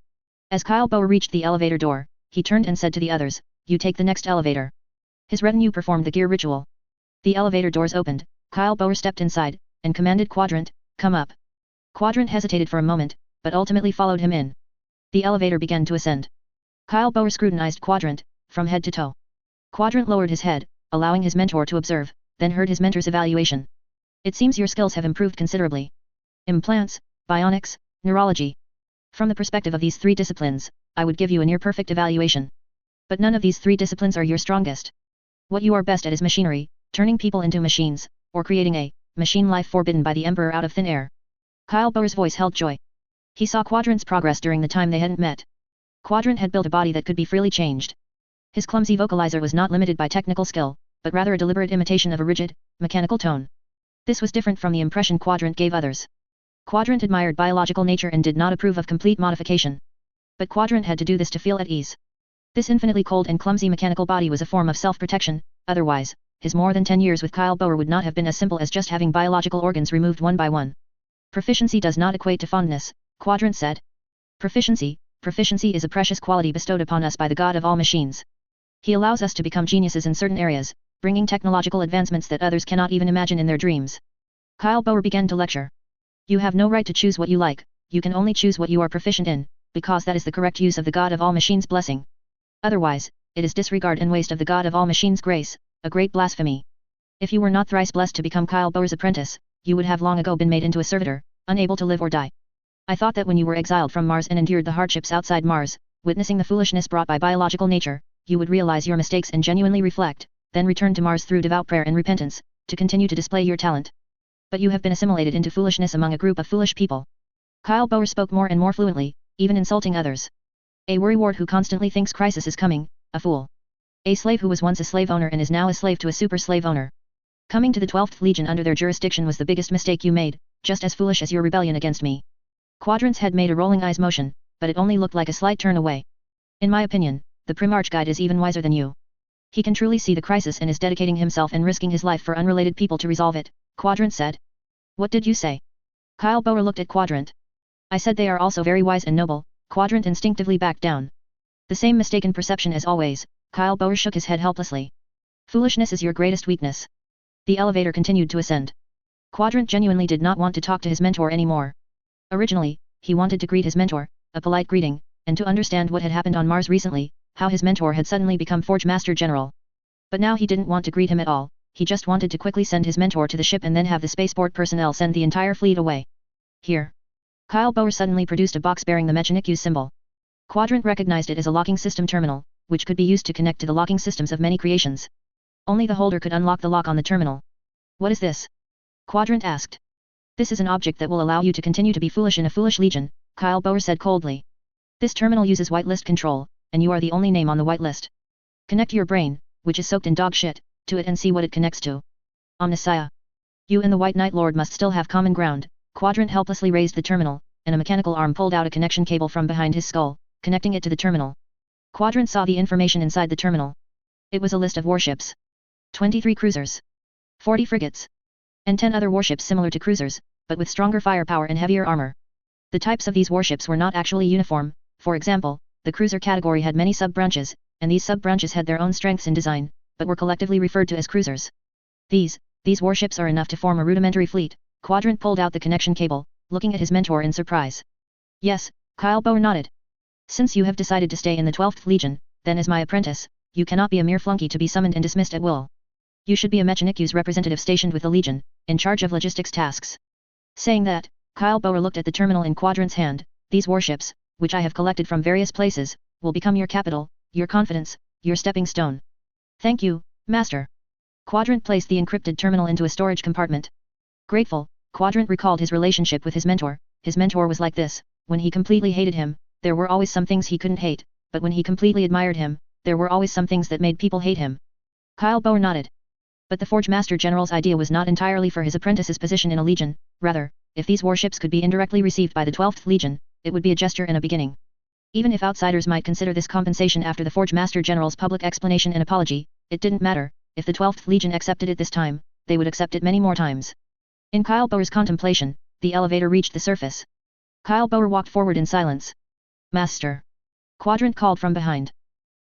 As Kyle Boer reached the elevator door, he turned and said to the others, "You take the next elevator." His retinue performed the gear ritual. The elevator doors opened, Kyle Boer stepped inside, and commanded Quadrant, "Come up." Quadrant hesitated for a moment, but ultimately followed him in. The elevator began to ascend. Kyle Boer scrutinized Quadrant, from head to toe. Quadrant lowered his head, allowing his mentor to observe, then heard his mentor's evaluation. "It seems your skills have improved considerably. Implants, bionics, neurology. From the perspective of these three disciplines, I would give you a near-perfect evaluation. But none of these three disciplines are your strongest. What you are best at is machinery, turning people into machines, or creating a machine life forbidden by the Emperor out of thin air." Kyle Boer's voice held joy. He saw Quadrant's progress during the time they hadn't met. Quadrant had built a body that could be freely changed. His clumsy vocalizer was not limited by technical skill, but rather a deliberate imitation of a rigid, mechanical tone. This was different from the impression Quadrant gave others. Quadrant admired biological nature and did not approve of complete modification. But Quadrant had to do this to feel at ease. This infinitely cold and clumsy mechanical body was a form of self-protection, otherwise, his more than 10 years with Kyle Boer would not have been as simple as just having biological organs removed one by one. Proficiency does not equate to fondness, Quadrant said. Proficiency is a precious quality bestowed upon us by the god of all machines. He allows us to become geniuses in certain areas, bringing technological advancements that others cannot even imagine in their dreams. Kyle Boer began to lecture. You have no right to choose what you like, you can only choose what you are proficient in, because that is the correct use of the god of all machines' blessing. Otherwise, it is disregard and waste of the god of all machines' grace, a great blasphemy. If you were not thrice blessed to become Kyle Boer's apprentice, you would have long ago been made into a servitor, unable to live or die. I thought that when you were exiled from Mars and endured the hardships outside Mars, witnessing the foolishness brought by biological nature, you would realize your mistakes and genuinely reflect, then return to Mars through devout prayer and repentance, to continue to display your talent. But you have been assimilated into foolishness among a group of foolish people. Kyle Boer spoke more and more fluently, even insulting others. A worrywart who constantly thinks crisis is coming, a fool. A slave who was once a slave owner and is now a slave to a super slave owner. Coming to the 12th Legion under their jurisdiction was the biggest mistake you made, just as foolish as your rebellion against me. Quadrant's head made a rolling eyes motion, but it only looked like a slight turn away. In my opinion, the Primarch Guide is even wiser than you. He can truly see the crisis and is dedicating himself and risking his life for unrelated people to resolve it, Quadrant said. What did you say? Kyle Boer looked at Quadrant. I said they are also very wise and noble, Quadrant instinctively backed down. The same mistaken perception as always, Kyle Boer shook his head helplessly. Foolishness is your greatest weakness. The elevator continued to ascend. Quadrant genuinely did not want to talk to his mentor anymore. Originally, he wanted to greet his mentor, a polite greeting, and to understand what had happened on Mars recently, how his mentor had suddenly become Forge Master General. But now he didn't want to greet him at all, he just wanted to quickly send his mentor to the ship and then have the spaceport personnel send the entire fleet away. Here. Kyle Boer suddenly produced a box bearing the Mechanicus symbol. Quadrant recognized it as a locking system terminal, which could be used to connect to the locking systems of many creations. Only the holder could unlock the lock on the terminal. What is this? Quadrant asked. This is an object that will allow you to continue to be foolish in a foolish legion, Kyle Boer said coldly. This terminal uses whitelist control, and you are the only name on the whitelist. Connect your brain, which is soaked in dog shit, to it and see what it connects to. Omnissiah. You and the White Knight Lord must still have common ground. Quadrant helplessly raised the terminal, and a mechanical arm pulled out a connection cable from behind his skull, connecting it to the terminal. Quadrant saw the information inside the terminal. It was a list of warships. 23 cruisers. 40 frigates. And 10 other warships similar to cruisers, but with stronger firepower and heavier armor. The types of these warships were not actually uniform, for example, the cruiser category had many sub-branches, and these sub-branches had their own strengths in design, but were collectively referred to as cruisers. These warships are enough to form a rudimentary fleet. Quadrant pulled out the connection cable, looking at his mentor in surprise. Yes, Kyle Boer nodded. Since you have decided to stay in the 12th Legion, then as my apprentice, you cannot be a mere flunky to be summoned and dismissed at will. You should be a Mechanicus representative stationed with the Legion, in charge of logistics tasks. Saying that, Kyle Boer looked at the terminal in Quadrant's hand. These warships, which I have collected from various places, will become your capital, your confidence, your stepping stone. Thank you, Master. Quadrant placed the encrypted terminal into a storage compartment. Grateful, Quadrant recalled his relationship with his mentor. His mentor was like this: when he completely hated him, there were always some things he couldn't hate, but when he completely admired him, there were always some things that made people hate him. Kyle Boer nodded. But the Forge Master General's idea was not entirely for his apprentice's position in a legion, rather, if these warships could be indirectly received by the 12th Legion, it would be a gesture and a beginning. Even if outsiders might consider this compensation after the Forge Master General's public explanation and apology, it didn't matter. If the 12th Legion accepted it this time, they would accept it many more times. In Kyle Boer's contemplation, the elevator reached the surface. Kyle Boer walked forward in silence. Master. Quadrant called from behind.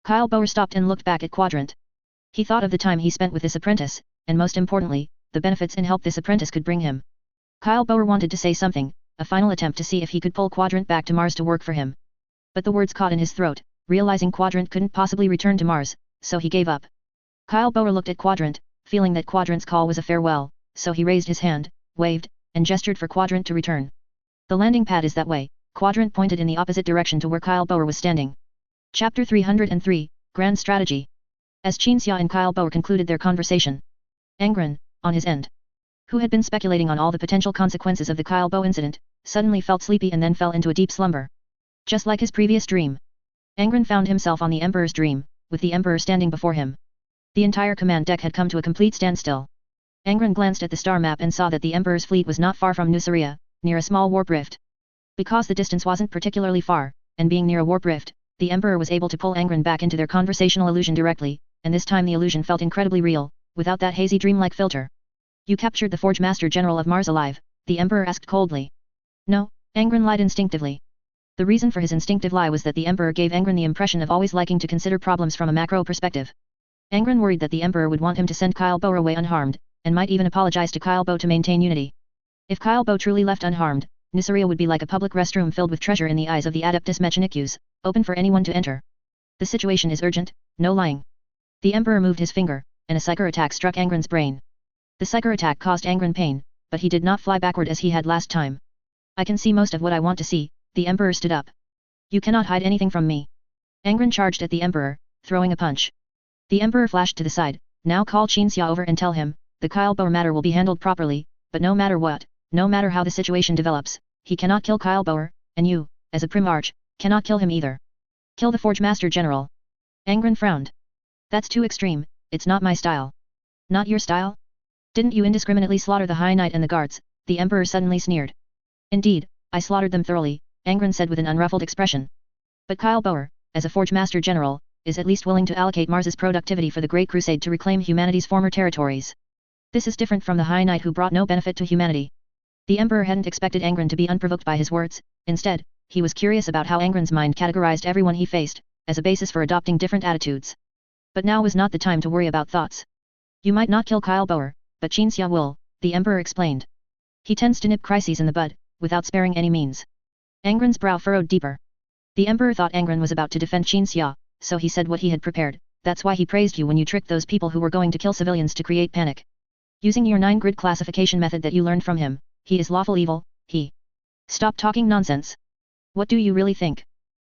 Kyle Boer stopped and looked back at Quadrant. He thought of the time he spent with this apprentice, and most importantly, the benefits and help this apprentice could bring him. Kyle Boer wanted to say something, a final attempt to see if he could pull Quadrant back to Mars to work for him. But the words caught in his throat, realizing Quadrant couldn't possibly return to Mars, so he gave up. Kyle Boer looked at Quadrant, feeling that Quadrant's call was a farewell, so he raised his hand, waved, and gestured for Quadrant to return. The landing pad is that way. Quadrant pointed in the opposite direction to where Kyle Boer was standing. Chapter 303, Grand Strategy. As Qinxia and Kyle Boer concluded their conversation, Angron, on his end, who had been speculating on all the potential consequences of the Kyle Boer incident, suddenly felt sleepy and then fell into a deep slumber. Just like his previous dream. Angron found himself on the Emperor's dream, with the Emperor standing before him. The entire command deck had come to a complete standstill. Angron glanced at the star map and saw that the Emperor's fleet was not far from Nuceria, near a small warp rift. Because the distance wasn't particularly far, and being near a warp rift, the Emperor was able to pull Angron back into their conversational illusion directly, and this time the illusion felt incredibly real, without that hazy dreamlike filter. You captured the Forge Master General of Mars alive? The Emperor asked coldly. No, Angron lied instinctively. The reason for his instinctive lie was that the Emperor gave Angron the impression of always liking to consider problems from a macro perspective. Angron worried that the Emperor would want him to send Kyle Bo away unharmed, and might even apologize to Kyle Bo to maintain unity. If Kyle Bo truly left unharmed, Nisaria would be like a public restroom filled with treasure in the eyes of the Adeptus Mechanicus, open for anyone to enter. The situation is urgent, no lying. The Emperor moved his finger, and a psyker attack struck Angron's brain. The psyker attack caused Angron pain, but he did not fly backward as he had last time. I can see most of what I want to see, the Emperor stood up. You cannot hide anything from me. Angron charged at the Emperor, throwing a punch. The Emperor flashed to the side, now call Qinxia over and tell him, the Kyle Boer matter will be handled properly, but no matter what, no matter how the situation develops, he cannot kill Kyle Boer, and you, as a Primarch, cannot kill him either. Kill the Forge Master General. Angron frowned. That's too extreme, it's not my style. Not your style? Didn't you indiscriminately slaughter the High Knight and the guards? The Emperor suddenly sneered. Indeed, I slaughtered them thoroughly, Angron said with an unruffled expression. But Kyle Boer, as a Forge Master General, is at least willing to allocate Mars's productivity for the Great Crusade to reclaim humanity's former territories. This is different from the High Knight who brought no benefit to humanity. The Emperor hadn't expected Angron to be unprovoked by his words, instead, he was curious about how Angron's mind categorized everyone he faced, as a basis for adopting different attitudes. But now was not the time to worry about thoughts. You might not kill Kyle Boer, but Qinxia will, the Emperor explained. He tends to nip crises in the bud, without sparing any means. Angron's brow furrowed deeper. The Emperor thought Angron was about to defend Qinxia, so he said what he had prepared, that's why he praised you when you tricked those people who were going to kill civilians to create panic. Using your 9-grid classification method that you learned from him, he is lawful evil, he. Stop talking nonsense. What do you really think?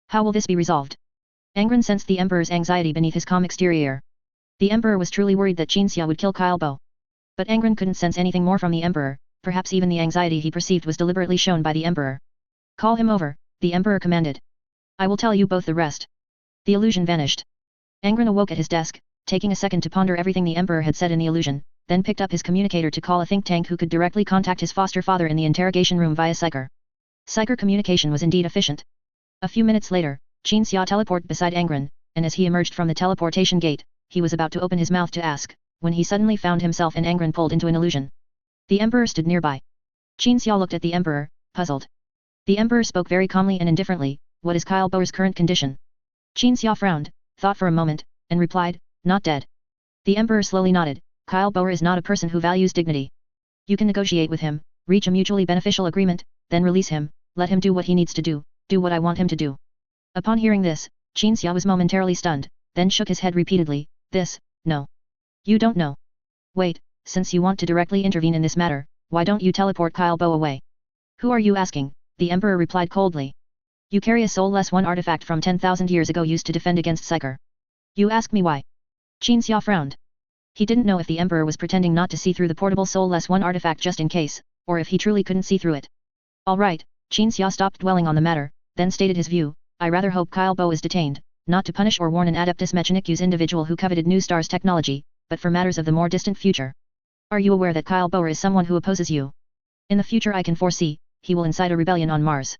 How will this be resolved? Angron sensed the Emperor's anxiety beneath his calm exterior. The Emperor was truly worried that Qinxia would kill Kyle Bo. But Angron couldn't sense anything more from the Emperor, perhaps even the anxiety he perceived was deliberately shown by the Emperor. Call him over, the Emperor commanded. I will tell you both the rest. The illusion vanished. Angron awoke at his desk, taking a second to ponder everything the Emperor had said in the illusion, then picked up his communicator to call a think tank who could directly contact his foster father in the interrogation room via Psyker. Psyker communication was indeed efficient. A few minutes later, Qinxia teleported beside Angron, and as he emerged from the teleportation gate, he was about to open his mouth to ask, when he suddenly found himself and Angron pulled into an illusion. The Emperor stood nearby. Qinxia looked at the Emperor, puzzled. The Emperor spoke very calmly and indifferently, what is Kyle Boer's current condition? Qinxia frowned, thought for a moment, and replied, not dead. The Emperor slowly nodded, Kyle Boer is not a person who values dignity. You can negotiate with him, reach a mutually beneficial agreement, then release him, let him do what he needs to do what I want him to do. Upon hearing this, Qinxia was momentarily stunned, then shook his head repeatedly, no. You don't know. Wait, since you want to directly intervene in this matter, why don't you teleport Kyle Bo away? Who are you asking? The Emperor replied coldly. You carry a Soulless One artifact from 10,000 years ago used to defend against Psyker. You ask me why? Qinxia frowned. He didn't know if the Emperor was pretending not to see through the portable Soulless One artifact just in case, or if he truly couldn't see through it. Alright, Qinxia stopped dwelling on the matter, then stated his view, I rather hope Kyle Bo is detained, not to punish or warn an Adeptus Mechanicus individual who coveted New Star's technology, but for matters of the more distant future. Are you aware that Kyle Boer is someone who opposes you? In the future I can foresee, he will incite a rebellion on Mars.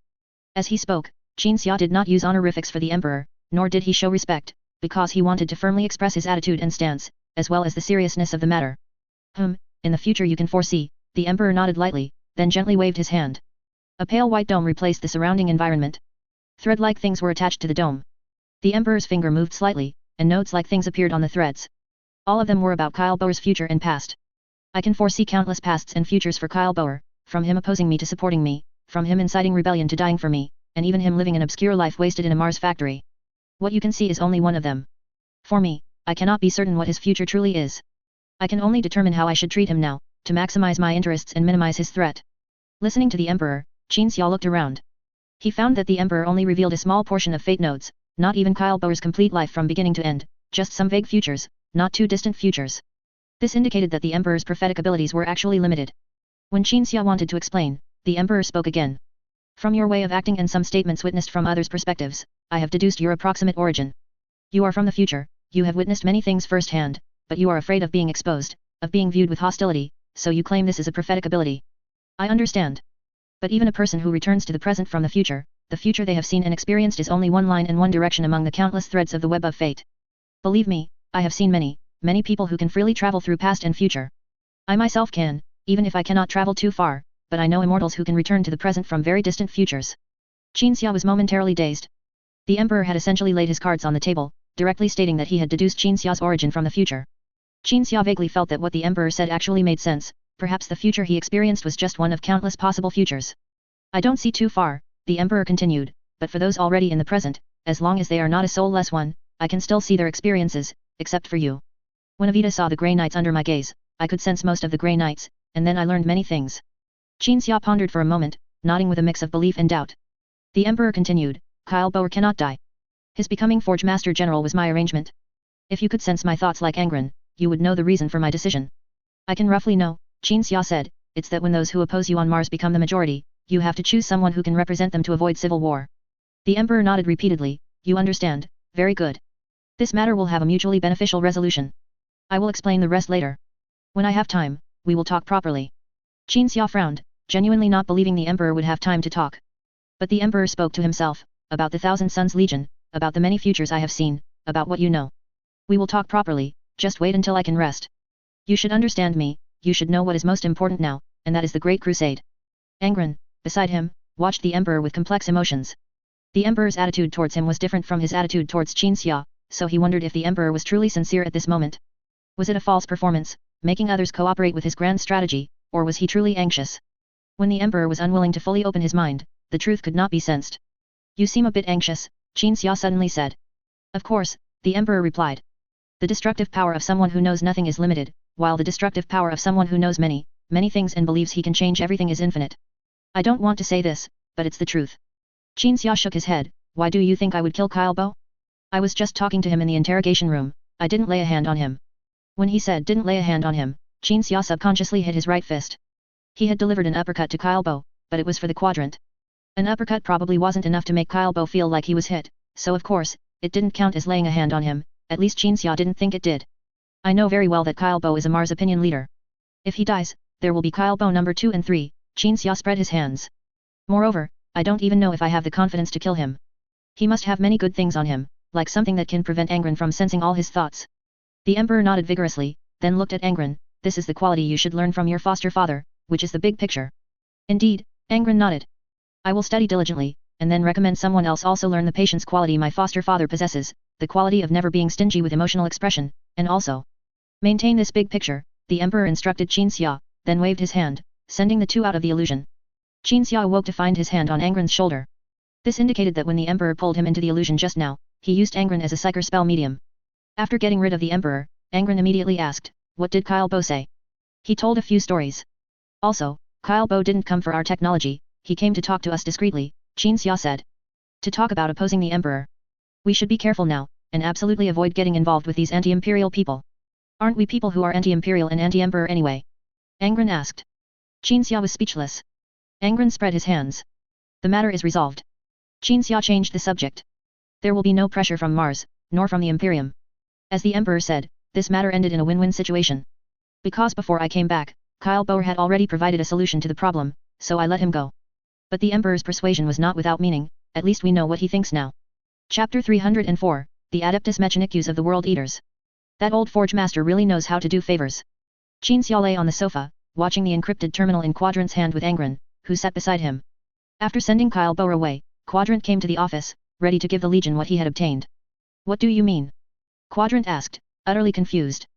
As he spoke, Qinxia did not use honorifics for the Emperor, nor did he show respect, because he wanted to firmly express his attitude and stance, as well as the seriousness of the matter. In the future you can foresee, the Emperor nodded lightly, then gently waved his hand. A pale white dome replaced the surrounding environment. Thread-like things were attached to the dome. The Emperor's finger moved slightly, and notes like things appeared on the threads. All of them were about Kyle Boer's future and past. I can foresee countless pasts and futures for Kyle Boer, from him opposing me to supporting me, from him inciting rebellion to dying for me, and even him living an obscure life wasted in a Mars factory. What you can see is only one of them. For me, I cannot be certain what his future truly is. I can only determine how I should treat him now, to maximize my interests and minimize his threat. Listening to the Emperor, Qinxia looked around. He found that the Emperor only revealed a small portion of fate nodes, not even Kyle Boer's complete life from beginning to end, just some vague futures, not too distant futures. This indicated that the Emperor's prophetic abilities were actually limited. When Qinxia wanted to explain, the Emperor spoke again. From your way of acting and some statements witnessed from others' perspectives, I have deduced your approximate origin. You are from the future, you have witnessed many things firsthand, but you are afraid of being exposed, of being viewed with hostility, so you claim this is a prophetic ability. I understand. But even a person who returns to the present from the future, the future they have seen and experienced is only one line and one direction among the countless threads of the web of fate. Believe me, I have seen many, many people who can freely travel through past and future. I myself can, even if I cannot travel too far, but I know immortals who can return to the present from very distant futures. Qin Xia was momentarily dazed. The emperor had essentially laid his cards on the table, directly stating that he had deduced Qin Xia's origin from the future. Qin Xia vaguely felt that what the emperor said actually made sense, perhaps the future he experienced was just one of countless possible futures. I don't see too far, the emperor continued, but for those already in the present, as long as they are not a soul less one, I can still see their experiences, except for you. When Avita saw the Grey Knights under my gaze, I could sense most of the Grey Knights, and then I learned many things. Qin Xia pondered for a moment, nodding with a mix of belief and doubt. The emperor continued, Kyle Boer cannot die. His becoming Forge Master General was my arrangement. If you could sense my thoughts like Angron, you would know the reason for my decision. I can roughly know, Qin Xia said, it's that when those who oppose you on Mars become the majority, you have to choose someone who can represent them to avoid civil war. The emperor nodded repeatedly, you understand, very good. This matter will have a mutually beneficial resolution. I will explain the rest later. When I have time, we will talk properly. Qin Xia frowned, genuinely not believing the emperor would have time to talk. But the emperor spoke to himself, about the Thousand Suns Legion, about the many futures I have seen, about what you know. We will talk properly, just wait until I can rest. You should understand me, you should know what is most important now, and that is the Great Crusade. Angron, beside him, watched the emperor with complex emotions. The emperor's attitude towards him was different from his attitude towards Qin Xia, so he wondered if the emperor was truly sincere at this moment. Was it a false performance, making others cooperate with his grand strategy, or was he truly anxious? When the emperor was unwilling to fully open his mind, the truth could not be sensed. You seem a bit anxious, Qin Xia suddenly said. Of course, the emperor replied. The destructive power of someone who knows nothing is limited, while the destructive power of someone who knows many, many things and believes he can change everything is infinite. I don't want to say this, but it's the truth. Qin Xia shook his head, why do you think I would kill Kyle Bo? I was just talking to him in the interrogation room, I didn't lay a hand on him. When he said didn't lay a hand on him, Qin Xia subconsciously hit his right fist. He had delivered an uppercut to Kyle Bo, but it was for the quadrant. An uppercut probably wasn't enough to make Kyle Bo feel like he was hit, so of course, it didn't count as laying a hand on him, at least Qin Xia didn't think it did. I know very well that Kyle Bo is a Mars opinion leader. If he dies, there will be Kyle Bo number 2 and 3, Qin Xia spread his hands. Moreover, I don't even know if I have the confidence to kill him. He must have many good things on him, like something that can prevent Angron from sensing all his thoughts. The emperor nodded vigorously, then looked at Angron, this is the quality you should learn from your foster father, which is the big picture. Indeed, Angron nodded. I will study diligently, and then recommend someone else also learn the patience quality my foster father possesses, the quality of never being stingy with emotional expression, and also maintain this big picture, the emperor instructed Qin Xia, then waved his hand, sending the two out of the illusion. Qin Xia awoke to find his hand on Angron's shoulder. This indicated that when the emperor pulled him into the illusion just now, he used Angron as a psyker spell medium. After getting rid of the emperor, Angron immediately asked, what did Kyle Bo say? He told a few stories. Also, Kyle Bo didn't come for our technology, he came to talk to us discreetly, Qin Xia said. To talk about opposing the emperor. We should be careful now, and absolutely avoid getting involved with these anti-imperial people. Aren't we people who are anti-imperial and anti-emperor anyway? Angron asked. Qin Xia was speechless. Angron spread his hands. The matter is resolved. Qin Xia changed the subject. There will be no pressure from Mars, nor from the Imperium. As the emperor said, this matter ended in a win-win situation. Because before I came back, Kyle Boer had already provided a solution to the problem, so I let him go. But the emperor's persuasion was not without meaning, at least we know what he thinks now. Chapter 304, The Adeptus Mechanicus of the World Eaters. That old forge master really knows how to do favors. Qin Xia lay on the sofa, watching the encrypted terminal in Quadrant's hand with Angron, who sat beside him. After sending Kyle Boer away, Quadrant came to the office, ready to give the Legion what he had obtained. What do you mean? Quadrant asked, utterly confused.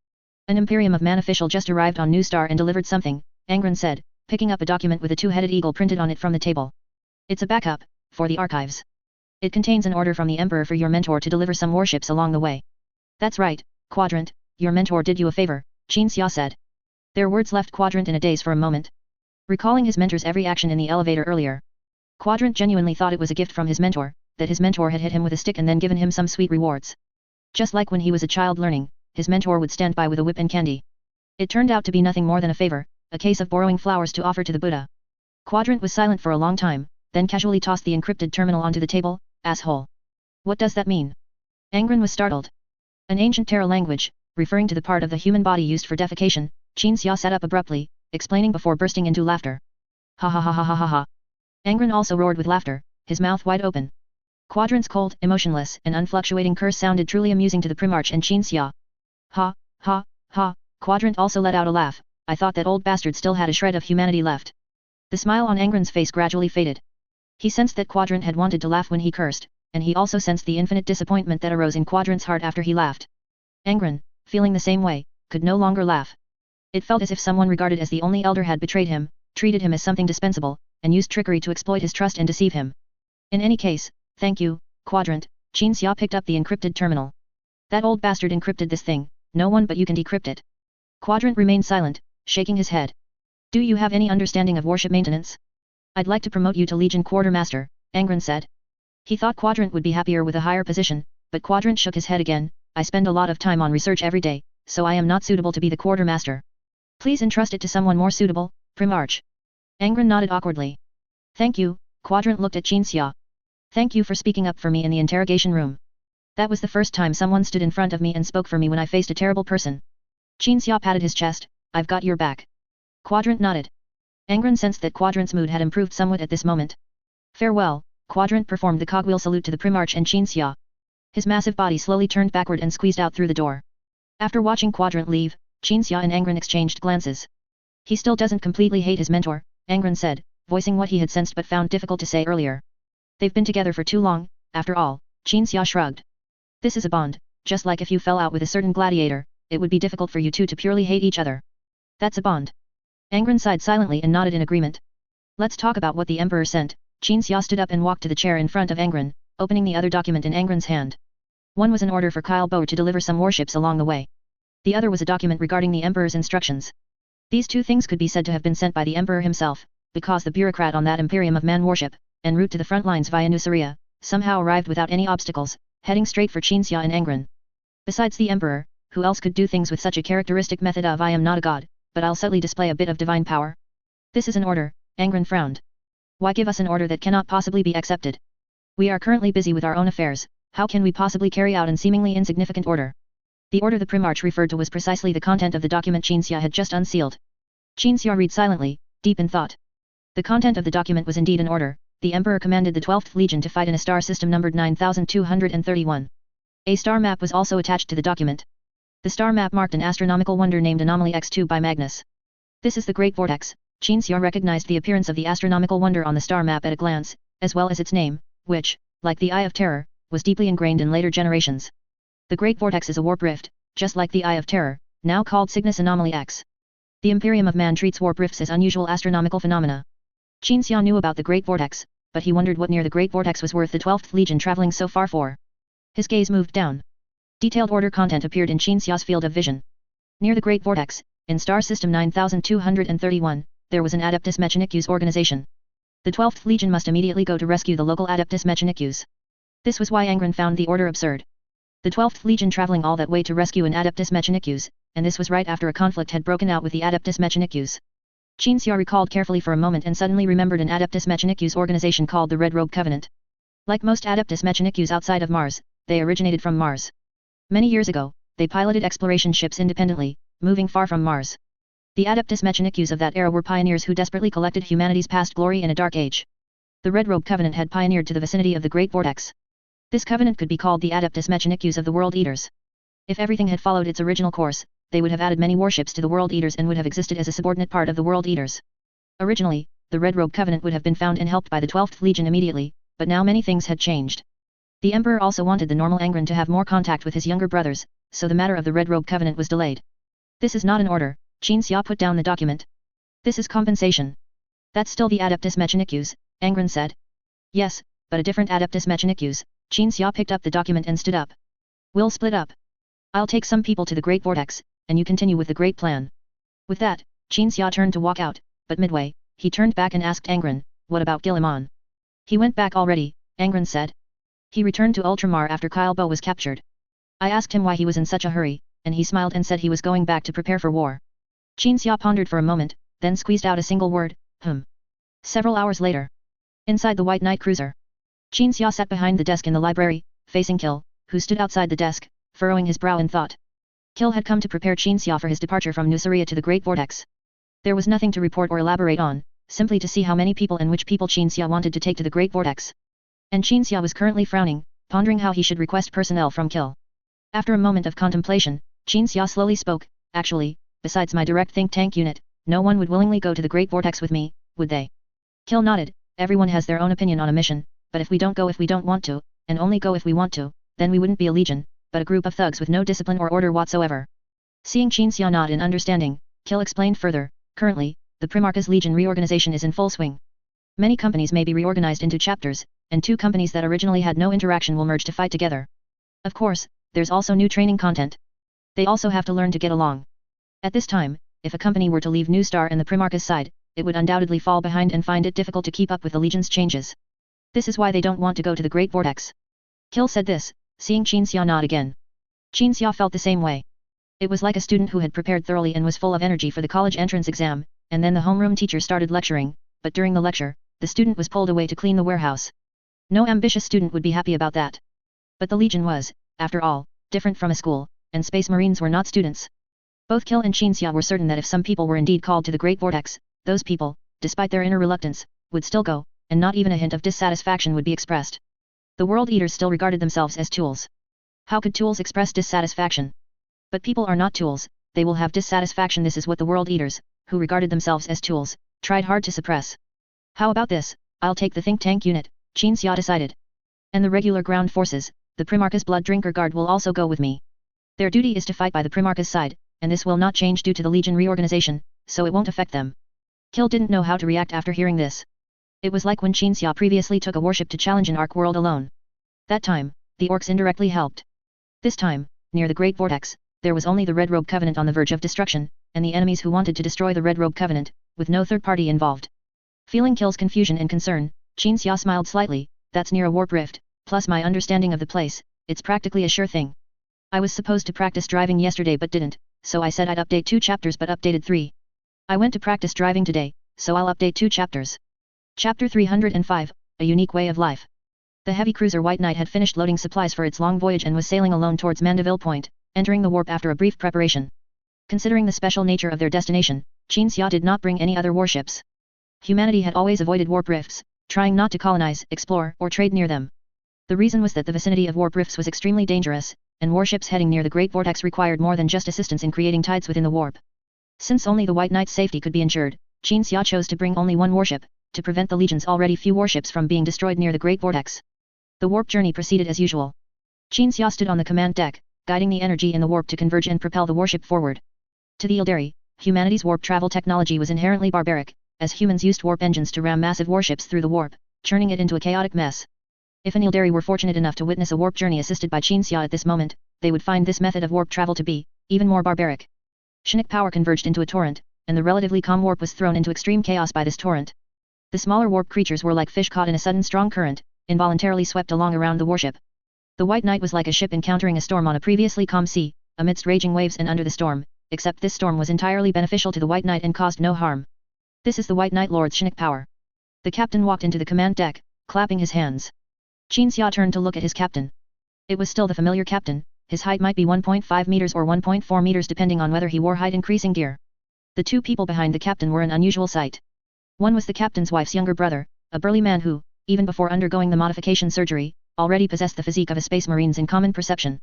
An Imperium of Man official just arrived on New Star and delivered something, Angron said, picking up a document with a two-headed eagle printed on it from the table. It's a backup, for the archives. It contains an order from the Emperor for your mentor to deliver some warships along the way. That's right, Quadrant, your mentor did you a favor, Qin Xia said. Their words left Quadrant in a daze for a moment. Recalling his mentor's every action in the elevator earlier, Quadrant genuinely thought it was a gift from his mentor, that his mentor had hit him with a stick and then given him some sweet rewards. Just like when he was a child learning, his mentor would stand by with a whip and candy. It turned out to be nothing more than a favor, a case of borrowing flowers to offer to the Buddha. Quadrant was silent for a long time, then casually tossed the encrypted terminal onto the table, asshole. What does that mean? Angron was startled. An ancient Terra language, referring to the part of the human body used for defecation, Qin Xia sat up abruptly, explaining before bursting into laughter. Ha ha ha ha ha ha ha. Angron also roared with laughter, his mouth wide open. Quadrant's cold, emotionless, and unfluctuating curse sounded truly amusing to the Primarch and Qin Xia. Ha, ha, ha, Quadrant also let out a laugh. I thought that old bastard still had a shred of humanity left. The smile on Angron's face gradually faded. He sensed that Quadrant had wanted to laugh when he cursed, and he also sensed the infinite disappointment that arose in Quadrant's heart after he laughed. Angron, feeling the same way, could no longer laugh. It felt as if someone regarded as the only elder had betrayed him, treated him as something dispensable, and used trickery to exploit his trust and deceive him. In any case, thank you, Quadrant. Qin Xia picked up the encrypted terminal. That old bastard encrypted this thing, no one but you can decrypt it. Quadrant remained silent, shaking his head. Do you have any understanding of warship maintenance? I'd like to promote you to Legion Quartermaster, Angron said. He thought Quadrant would be happier with a higher position, but Quadrant shook his head again. I spend a lot of time on research every day, so I am not suitable to be the Quartermaster. Please entrust it to someone more suitable, Primarch. Angron nodded awkwardly. Thank you, Quadrant looked at Qin Xia. Thank you for speaking up for me in the interrogation room. That was the first time someone stood in front of me and spoke for me when I faced a terrible person. Qin Xia patted his chest. I've got your back. Quadrant nodded. Angron sensed that Quadrant's mood had improved somewhat at this moment. Farewell, Quadrant performed the cogwheel salute to the Primarch and Qin Xia. His massive body slowly turned backward and squeezed out through the door. After watching Quadrant leave, Qin Xia and Angron exchanged glances. He still doesn't completely hate his mentor, Angron said, voicing what he had sensed but found difficult to say earlier. They've been together for too long, after all, Qin Xia shrugged. This is a bond, just like if you fell out with a certain gladiator, it would be difficult for you two to purely hate each other. That's a bond. Angron sighed silently and nodded in agreement. Let's talk about what the Emperor sent. Qin Xia stood up and walked to the chair in front of Angron, opening the other document in Angron's hand. One was an order for Kyle Bo to deliver some warships along the way. The other was a document regarding the Emperor's instructions. These two things could be said to have been sent by the Emperor himself, because the bureaucrat on that Imperium of Man warship, en route to the front lines via Nuceria, somehow arrived without any obstacles, heading straight for Qin Xia and Angron. Besides the Emperor, who else could do things with such a characteristic method of I am not a god, but I'll subtly display a bit of divine power? This is an order, Angron frowned. Why give us an order that cannot possibly be accepted? We are currently busy with our own affairs, how can we possibly carry out an seemingly insignificant order? The order the Primarch referred to was precisely the content of the document Qin Xia had just unsealed. Qin Xia read silently, deep in thought. The content of the document was indeed an order. The Emperor commanded the 12th Legion to fight in a star system numbered 9231. A star map was also attached to the document. The star map marked an astronomical wonder named Anomaly X2 by Magnus. This is the Great Vortex. Qin Xia recognized the appearance of the astronomical wonder on the star map at a glance, as well as its name, which, like the Eye of Terror, was deeply ingrained in later generations. The Great Vortex is a warp rift, just like the Eye of Terror, now called Cygnus Anomaly X. The Imperium of Man treats warp rifts as unusual astronomical phenomena. Qin Xia knew about the Great Vortex, but he wondered what near the Great Vortex was worth the 12th Legion traveling so far for. His gaze moved down. Detailed order content appeared in Qin Xia's field of vision. Near the Great Vortex, in Star System 9231, there was an Adeptus Mechanicus organization. The 12th Legion must immediately go to rescue the local Adeptus Mechanicus. This was why Angron found the order absurd. The 12th Legion traveling all that way to rescue an Adeptus Mechanicus, and this was right after a conflict had broken out with the Adeptus Mechanicus. Qin Xia recalled carefully for a moment and suddenly remembered an Adeptus Mechanicus organization called the Red Robe Covenant. Like most Adeptus Mechanicus outside of Mars, they originated from Mars. Many years ago, they piloted exploration ships independently, moving far from Mars. The Adeptus Mechanicus of that era were pioneers who desperately collected humanity's past glory in a dark age. The Red Robe Covenant had pioneered to the vicinity of the Great Vortex. This covenant could be called the Adeptus Mechanicus of the World Eaters. If everything had followed its original course, they would have added many warships to the World Eaters and would have existed as a subordinate part of the World Eaters. Originally, the Red Robe Covenant would have been found and helped by the 12th Legion immediately, but now many things had changed. The Emperor also wanted the normal Angron to have more contact with his younger brothers, so the matter of the Red Robe Covenant was delayed. This is not an order, Qin Xia put down the document. This is compensation. That's still the Adeptus Mechanicus, Angron said. Yes, but a different Adeptus Mechanicus. Qin Xia picked up the document and stood up. We'll split up. I'll take some people to the Great Vortex, and you continue with the Great Plan. With that, Qin Xia turned to walk out, but midway, he turned back and asked Angron, what about Guilliman? He went back already, Angron said. He returned to Ultramar after Kyle Bo was captured. I asked him why he was in such a hurry, and he smiled and said he was going back to prepare for war. Qin Xia pondered for a moment, then squeezed out a single word, Several hours later. Inside the White Knight cruiser. Qin Xia sat behind the desk in the library, facing Kill, who stood outside the desk, furrowing his brow in thought. Kill had come to prepare Qin Xia for his departure from Nuceria to the Great Vortex. There was nothing to report or elaborate on, simply to see how many people and which people Qin Xia wanted to take to the Great Vortex. And Xia was currently frowning, pondering how he should request personnel from Kill. After a moment of contemplation, Xia slowly spoke, actually, besides my direct think tank unit, no one would willingly go to the Great Vortex with me, would they? Kill nodded, everyone has their own opinion on a mission, but if we don't go if we don't want to, and only go if we want to, then we wouldn't be a legion, but a group of thugs with no discipline or order whatsoever. Seeing Xia nod in understanding, Kill explained further, currently, the Primarch's Legion reorganization is in full swing. Many companies may be reorganized into chapters, and two companies that originally had no interaction will merge to fight together. Of course, there's also new training content. They also have to learn to get along. At this time, if a company were to leave New Star and the Primarch's side, it would undoubtedly fall behind and find it difficult to keep up with the Legion's changes. This is why they don't want to go to the Great Vortex. Kill said this, seeing Xia nod again. Xia felt the same way. It was like a student who had prepared thoroughly and was full of energy for the college entrance exam, and then the homeroom teacher started lecturing, but during the lecture, the student was pulled away to clean the warehouse. No ambitious student would be happy about that. But the Legion was, after all, different from a school, and Space Marines were not students. Both Kill and Xia were certain that if some people were indeed called to the Great Vortex, those people, despite their inner reluctance, would still go, and not even a hint of dissatisfaction would be expressed. The World Eaters still regarded themselves as tools. How could tools express dissatisfaction? But people are not tools, they will have dissatisfaction. This is what the World Eaters, who regarded themselves as tools, tried hard to suppress. How about this, I'll take the think tank unit, Xia decided. And the regular ground forces, the Primarch's Blood Drinker Guard will also go with me. Their duty is to fight by the Primarch's side, and this will not change due to the Legion reorganization, so it won't affect them. Kill didn't know how to react after hearing this. It was like when Xia previously took a warship to challenge an Ark world alone. That time, the orcs indirectly helped. This time, near the Great Vortex, there was only the Red Robe Covenant on the verge of destruction, and the enemies who wanted to destroy the Red Robe Covenant, with no third party involved. Feeling Kill's confusion and concern, Xia smiled slightly, that's near a warp rift, plus my understanding of the place, it's practically a sure thing. I was supposed to practice driving yesterday but didn't, so I said I'd update 2 chapters but updated 3. I went to practice driving today, so I'll update 2 chapters. Chapter 305, A Unique Way of Life. The heavy cruiser White Knight had finished loading supplies for its long voyage and was sailing alone towards Mandeville Point, entering the warp after a brief preparation. Considering the special nature of their destination, Xia did not bring any other warships. Humanity had always avoided warp rifts, trying not to colonize, explore, or trade near them. The reason was that the vicinity of warp rifts was extremely dangerous, and warships heading near the Great Vortex required more than just assistance in creating tides within the warp. Since only the White Knight's safety could be ensured, Xia chose to bring only one warship, to prevent the Legion's already few warships from being destroyed near the Great Vortex. The warp journey proceeded as usual. Xia stood on the command deck, guiding the energy in the warp to converge and propel the warship forward. To the Ildari, humanity's warp travel technology was inherently barbaric, as humans used warp engines to ram massive warships through the warp, churning it into a chaotic mess. If an Ildari were fortunate enough to witness a warp journey assisted by Xia at this moment, they would find this method of warp travel to be, even more barbaric. Chinook power converged into a torrent, and the relatively calm warp was thrown into extreme chaos by this torrent. The smaller warp creatures were like fish caught in a sudden strong current, involuntarily swept along around the warship. The White Knight was like a ship encountering a storm on a previously calm sea, amidst raging waves and under the storm, except this storm was entirely beneficial to the White Knight and caused no harm. This is the White Knight Lord's Chinook power. The captain walked into the command deck, clapping his hands. Xia turned to look at his captain. It was still the familiar captain, his height might be 1.5 meters or 1.4 meters depending on whether he wore height-increasing gear. The two people behind the captain were an unusual sight. One was the captain's wife's younger brother, a burly man who, even before undergoing the modification surgery, already possessed the physique of a Space Marines in common perception.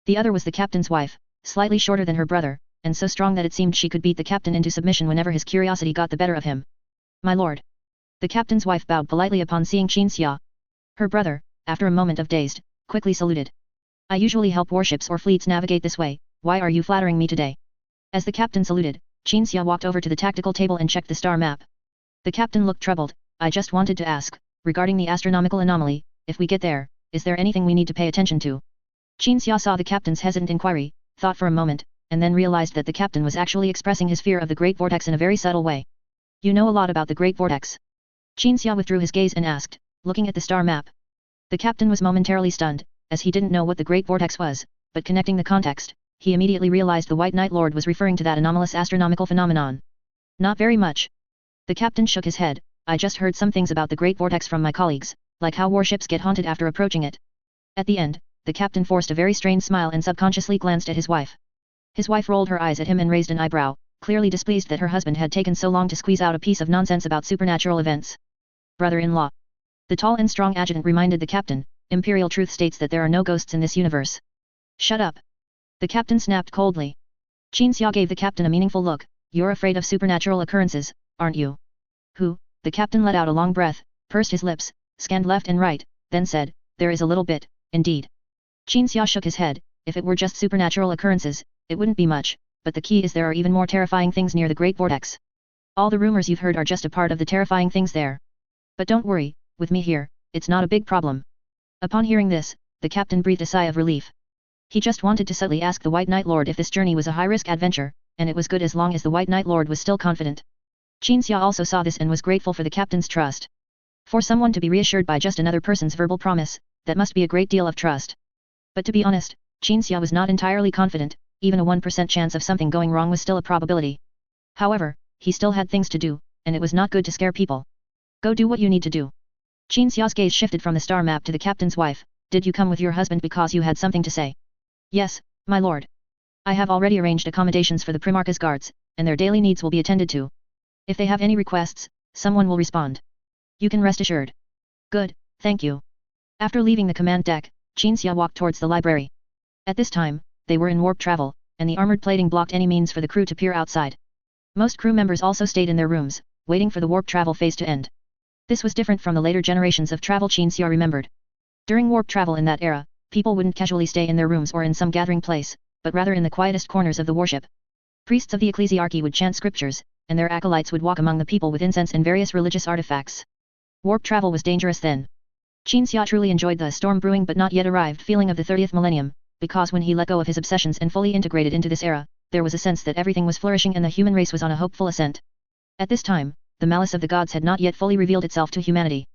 The other was the captain's wife, slightly shorter than her brother, and so strong that it seemed she could beat the captain into submission whenever his curiosity got the better of him. My lord. The captain's wife bowed politely upon seeing Xia. Her brother, after a moment of dazed, quickly saluted. I usually help warships or fleets navigate this way, why are you flattering me today? As the captain saluted, Xia walked over to the tactical table and checked the star map. The captain looked troubled. I just wanted to ask, regarding the astronomical anomaly, if we get there, is there anything we need to pay attention to? Xia saw the captain's hesitant inquiry, thought for a moment, and then realized that the captain was actually expressing his fear of the Great Vortex in a very subtle way. You know a lot about the Great Vortex. Xia withdrew his gaze and asked, looking at the star map. The captain was momentarily stunned, as he didn't know what the Great Vortex was, but connecting the context, he immediately realized the White Knight Lord was referring to that anomalous astronomical phenomenon. Not very much. The captain shook his head. I just heard some things about the Great Vortex from my colleagues, like how warships get haunted after approaching it. At the end, the captain forced a very strained smile and subconsciously glanced at his wife. His wife rolled her eyes at him and raised an eyebrow, clearly displeased that her husband had taken so long to squeeze out a piece of nonsense about supernatural events. Brother-in-law. The tall and strong adjutant reminded the captain, Imperial truth states that there are no ghosts in this universe. Shut up. The captain snapped coldly. Qin Xia gave the captain a meaningful look. You're afraid of supernatural occurrences, aren't you? Who? The captain let out a long breath, pursed his lips, scanned left and right, then said, there is a little bit, indeed. Qin Xia shook his head. If it were just supernatural occurrences, it wouldn't be much, but the key is there are even more terrifying things near the Great Vortex. All the rumors you've heard are just a part of the terrifying things there. But don't worry, with me here, it's not a big problem. Upon hearing this, the captain breathed a sigh of relief. He just wanted to subtly ask the White Knight Lord if this journey was a high-risk adventure, and it was good as long as the White Knight Lord was still confident. Qin Xia also saw this and was grateful for the captain's trust. For someone to be reassured by just another person's verbal promise, that must be a great deal of trust. But to be honest, Qin Xia was not entirely confident, even a 1% chance of something going wrong was still a probability. However, he still had things to do, and it was not good to scare people. Go do what you need to do. Qin Xia's gaze shifted from the star map to the captain's wife. Did you come with your husband because you had something to say? Yes, my lord. I have already arranged accommodations for the Primarch's guards, and their daily needs will be attended to. If they have any requests, someone will respond. You can rest assured. Good, thank you. After leaving the command deck, Qin Xia walked towards the library. At this time, they were in warp travel, and the armored plating blocked any means for the crew to peer outside. Most crew members also stayed in their rooms, waiting for the warp travel phase to end. This was different from the later generations of travel Qin Xia remembered. During warp travel in that era, people wouldn't casually stay in their rooms or in some gathering place, but rather in the quietest corners of the warship. Priests of the ecclesiarchy would chant scriptures, and their acolytes would walk among the people with incense and various religious artifacts. Warp travel was dangerous then. Qin Xia truly enjoyed the storm brewing but not yet arrived feeling of the 30th millennium, because when he let go of his obsessions and fully integrated into this era, there was a sense that everything was flourishing and the human race was on a hopeful ascent. At this time, the malice of the gods had not yet fully revealed itself to humanity.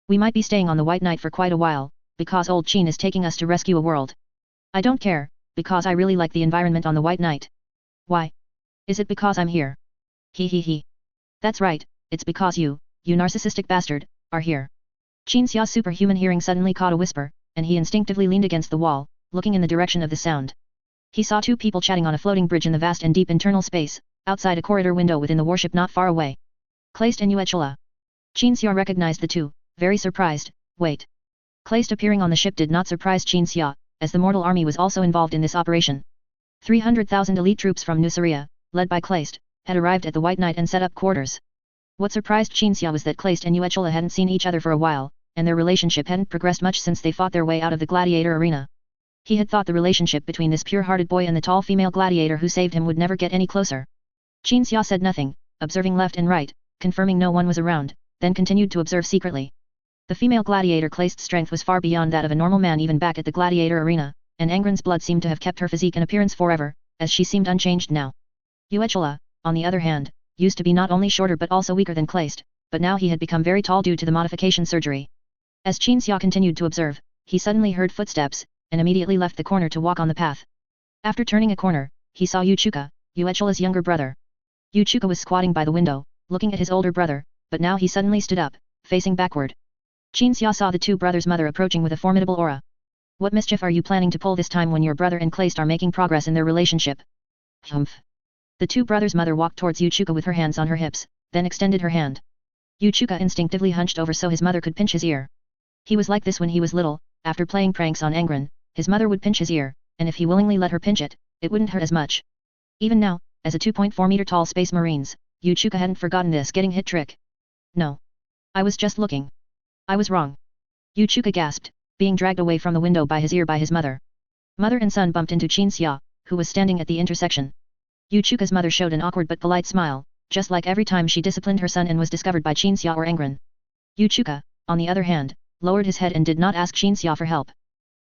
We might be staying on the White Knight for quite a while, because old Qin is taking us to rescue a world. I don't care, because I really like the environment on the White Knight. Why? Is it because I'm here? He. That's right, it's because you narcissistic bastard, are here. Qin Xia's superhuman hearing suddenly caught a whisper, and he instinctively leaned against the wall, looking in the direction of the sound. He saw two people chatting on a floating bridge in the vast and deep internal space, outside a corridor window within the warship not far away. Kleist and Yuechula. Qin Xia recognized the two, very surprised. Wait. Kleist appearing on the ship did not surprise Qin Xia, as the mortal army was also involved in this operation. 300,000 elite troops from Nuceria, led by Kleist, had arrived at the White Knight and set up quarters. What surprised Qin Xia was that Kleist and Yuechula hadn't seen each other for a while, and their relationship hadn't progressed much since they fought their way out of the gladiator arena. He had thought the relationship between this pure-hearted boy and the tall female gladiator who saved him would never get any closer. Qin Xia said nothing, observing left and right, confirming no one was around, then continued to observe secretly. The female gladiator Kleist's strength was far beyond that of a normal man even back at the gladiator arena, and Angron's blood seemed to have kept her physique and appearance forever, as she seemed unchanged now. Yuechula, on the other hand, used to be not only shorter but also weaker than Kleist, but now he had become very tall due to the modification surgery. As Qin Xia continued to observe, he suddenly heard footsteps, and immediately left the corner to walk on the path. After turning a corner, he saw Yuechula, Yuechula's younger brother. Yuechula was squatting by the window, looking at his older brother, but now he suddenly stood up, facing backward. Qin Xia saw the two brothers' mother approaching with a formidable aura. What mischief are you planning to pull this time when your brother and Kleist are making progress in their relationship? Humph. The two brothers' mother walked towards Yuechula with her hands on her hips, then extended her hand. Yuechula instinctively hunched over so his mother could pinch his ear. He was like this when he was little. After playing pranks on Angron, his mother would pinch his ear, and if he willingly let her pinch it, it wouldn't hurt as much. Even now, as a 2.4-meter tall space marines, Yuechula hadn't forgotten this getting hit trick. No. I was just looking. I was wrong. Yuechula gasped, being dragged away from the window by his ear by his mother. Mother and son bumped into Qin Xia, who was standing at the intersection. Yuechula's mother showed an awkward but polite smile, just like every time she disciplined her son and was discovered by Qin Xia or Angron. Yuechula, on the other hand, lowered his head and did not ask Qin Xia for help.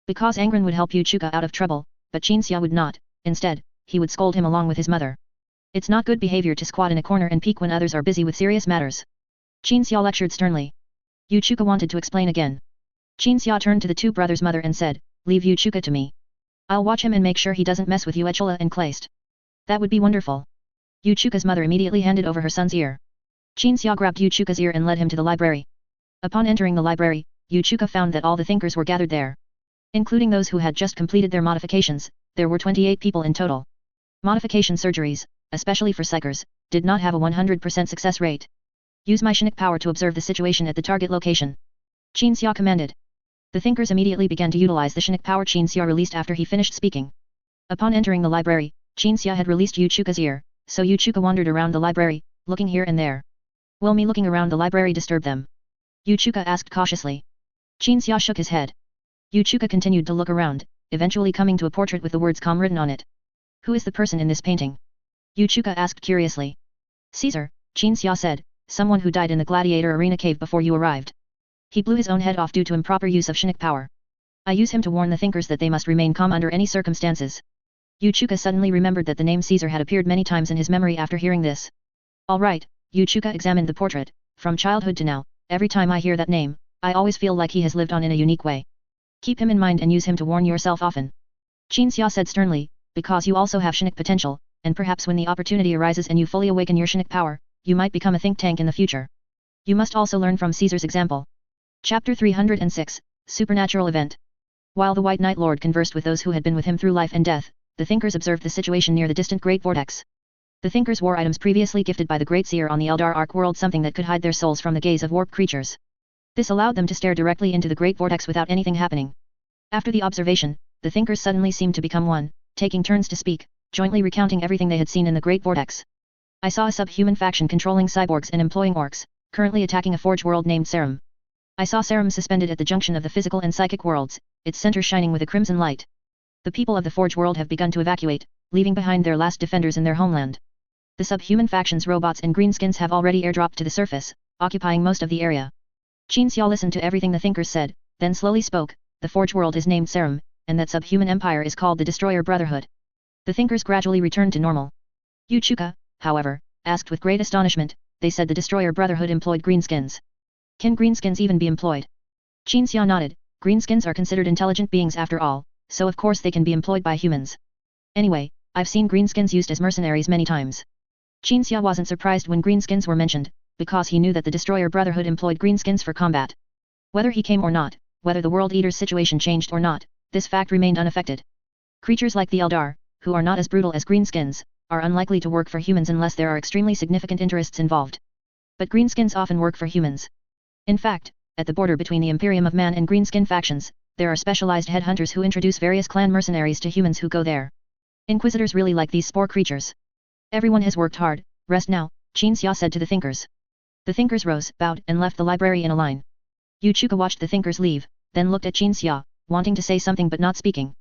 Because Angron would help Yuechula out of trouble, but Qin Xia would not. Instead, he would scold him along with his mother. It's not good behavior to squat in a corner and peek when others are busy with serious matters. Qin Xia lectured sternly. Yuechula wanted to explain again. Qin Xia turned to the two brothers' mother and said, "Leave Yuechula to me. I'll watch him and make sure he doesn't mess with Yuechula and Kleist." That would be wonderful. Yuechula's mother immediately handed over her son's ear. Qin Xia grabbed Yuechula's ear and led him to the library. Upon entering the library, Yuechula found that all the thinkers were gathered there. Including those who had just completed their modifications, there were 28 people in total. Modification surgeries, especially for psychers, did not have a 100% success rate. Use my Shinic power to observe the situation at the target location. Qin Xia commanded. The thinkers immediately began to utilize the Shinik power Qin Xia released after he finished speaking. Upon entering the library, Qin Xia had released Yu Chuka's ear, so Yu Chuka wandered around the library, looking here and there. Will me looking around the library disturb them? Yu Chuka asked cautiously. Qin Xia shook his head. Yu Chuka continued to look around, eventually coming to a portrait with the words "calm" written on it. Who is the person in this painting? Yu Chuka asked curiously. Caesar, Qin Xia said, someone who died in the gladiator arena cave before you arrived. He blew his own head off due to improper use of Shinik power. I use him to warn the thinkers that they must remain calm under any circumstances. Yu Chuka suddenly remembered that the name Caesar had appeared many times in his memory after hearing this. Alright, Yu Chuka examined the portrait. From childhood to now, every time I hear that name, I always feel like he has lived on in a unique way. Keep him in mind and use him to warn yourself often. Qin Xia said sternly, because you also have Shinik potential, and perhaps when the opportunity arises and you fully awaken your Shinik power, you might become a think tank in the future. You must also learn from Caesar's example. Chapter 306, Supernatural Event. While the White Knight Lord conversed with those who had been with him through life and death, the thinkers observed the situation near the distant Great Vortex. The thinkers wore items previously gifted by the Great Seer on the Eldar Ark world, something that could hide their souls from the gaze of warp creatures. This allowed them to stare directly into the Great Vortex without anything happening. After the observation, the thinkers suddenly seemed to become one, taking turns to speak, jointly recounting everything they had seen in the Great Vortex. I saw a subhuman faction controlling cyborgs and employing orcs, currently attacking a forge world named Serum. I saw Serum suspended at the junction of the physical and psychic worlds, its center shining with a crimson light. The people of the forge world have begun to evacuate, leaving behind their last defenders in their homeland. The subhuman faction's robots and greenskins have already airdropped to the surface, occupying most of the area. Qin Xia listened to everything the thinkers said, then slowly spoke. The forge world is named Serum, and that subhuman empire is called the Destroyer Brotherhood. The thinkers gradually returned to normal. Yu Chuka, however, asked with great astonishment. They said the Destroyer Brotherhood employed greenskins. Can greenskins even be employed? Qin Xia nodded. Greenskins are considered intelligent beings after all, so of course they can be employed by humans. Anyway, I've seen greenskins used as mercenaries many times. Qin Xia wasn't surprised when greenskins were mentioned, because he knew that the Destroyer Brotherhood employed greenskins for combat. Whether he came or not, whether the World Eater's situation changed or not, this fact remained unaffected. Creatures like the Eldar, who are not as brutal as greenskins, are unlikely to work for humans unless there are extremely significant interests involved. But greenskins often work for humans. In fact, at the border between the Imperium of Man and Greenskin factions, there are specialized headhunters who introduce various clan mercenaries to humans who go there. Inquisitors really like these spore creatures. Everyone has worked hard, rest now, Qin Xia said to the thinkers. The thinkers rose, bowed, and left the library in a line. Yu Chuka watched the thinkers leave, then looked at Qin Xia, wanting to say something but not speaking.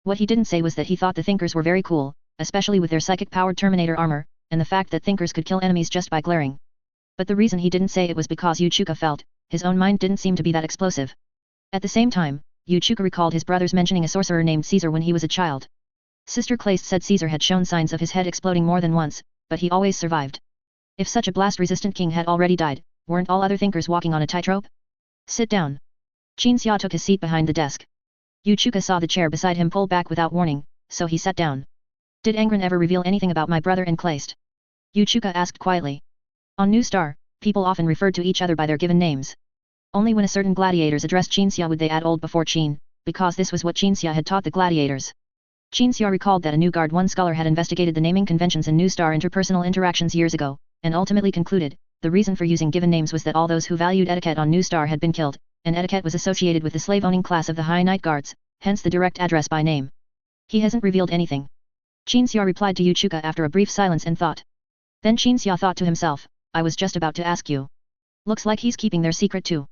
What he didn't say was that he thought the thinkers were very cool, especially with their psychic-powered Terminator armor, and the fact that thinkers could kill enemies just by glaring. But the reason he didn't say it was because Yu Chuka felt, his own mind didn't seem to be that explosive. At the same time, Yu Chuka recalled his brothers mentioning a sorcerer named Caesar when he was a child. Sister Claste said Caesar had shown signs of his head exploding more than once, but he always survived. If such a blast-resistant king had already died, weren't all other thinkers walking on a tightrope? Sit down. Qin Xia took his seat behind the desk. Yu Chuka saw the chair beside him pull back without warning, so he sat down. Did Angron ever reveal anything about my brother and Claste? Yu Chuka asked quietly. On New Star, people often referred to each other by their given names. Only when a certain gladiators addressed Qin Xia would they add old before Qin, because this was what Qin Xia had taught the gladiators. Qin Xia recalled that a New Guard 1 scholar had investigated the naming conventions in New Star interpersonal interactions years ago, and ultimately concluded, the reason for using given names was that all those who valued etiquette on New Star had been killed, and etiquette was associated with the slave-owning class of the High Knight Guards, hence the direct address by name. He hasn't revealed anything. Qin Xia replied to Yu Chuka after a brief silence and thought. Then Qin Xia thought to himself, I was just about to ask you. Looks like he's keeping their secret too.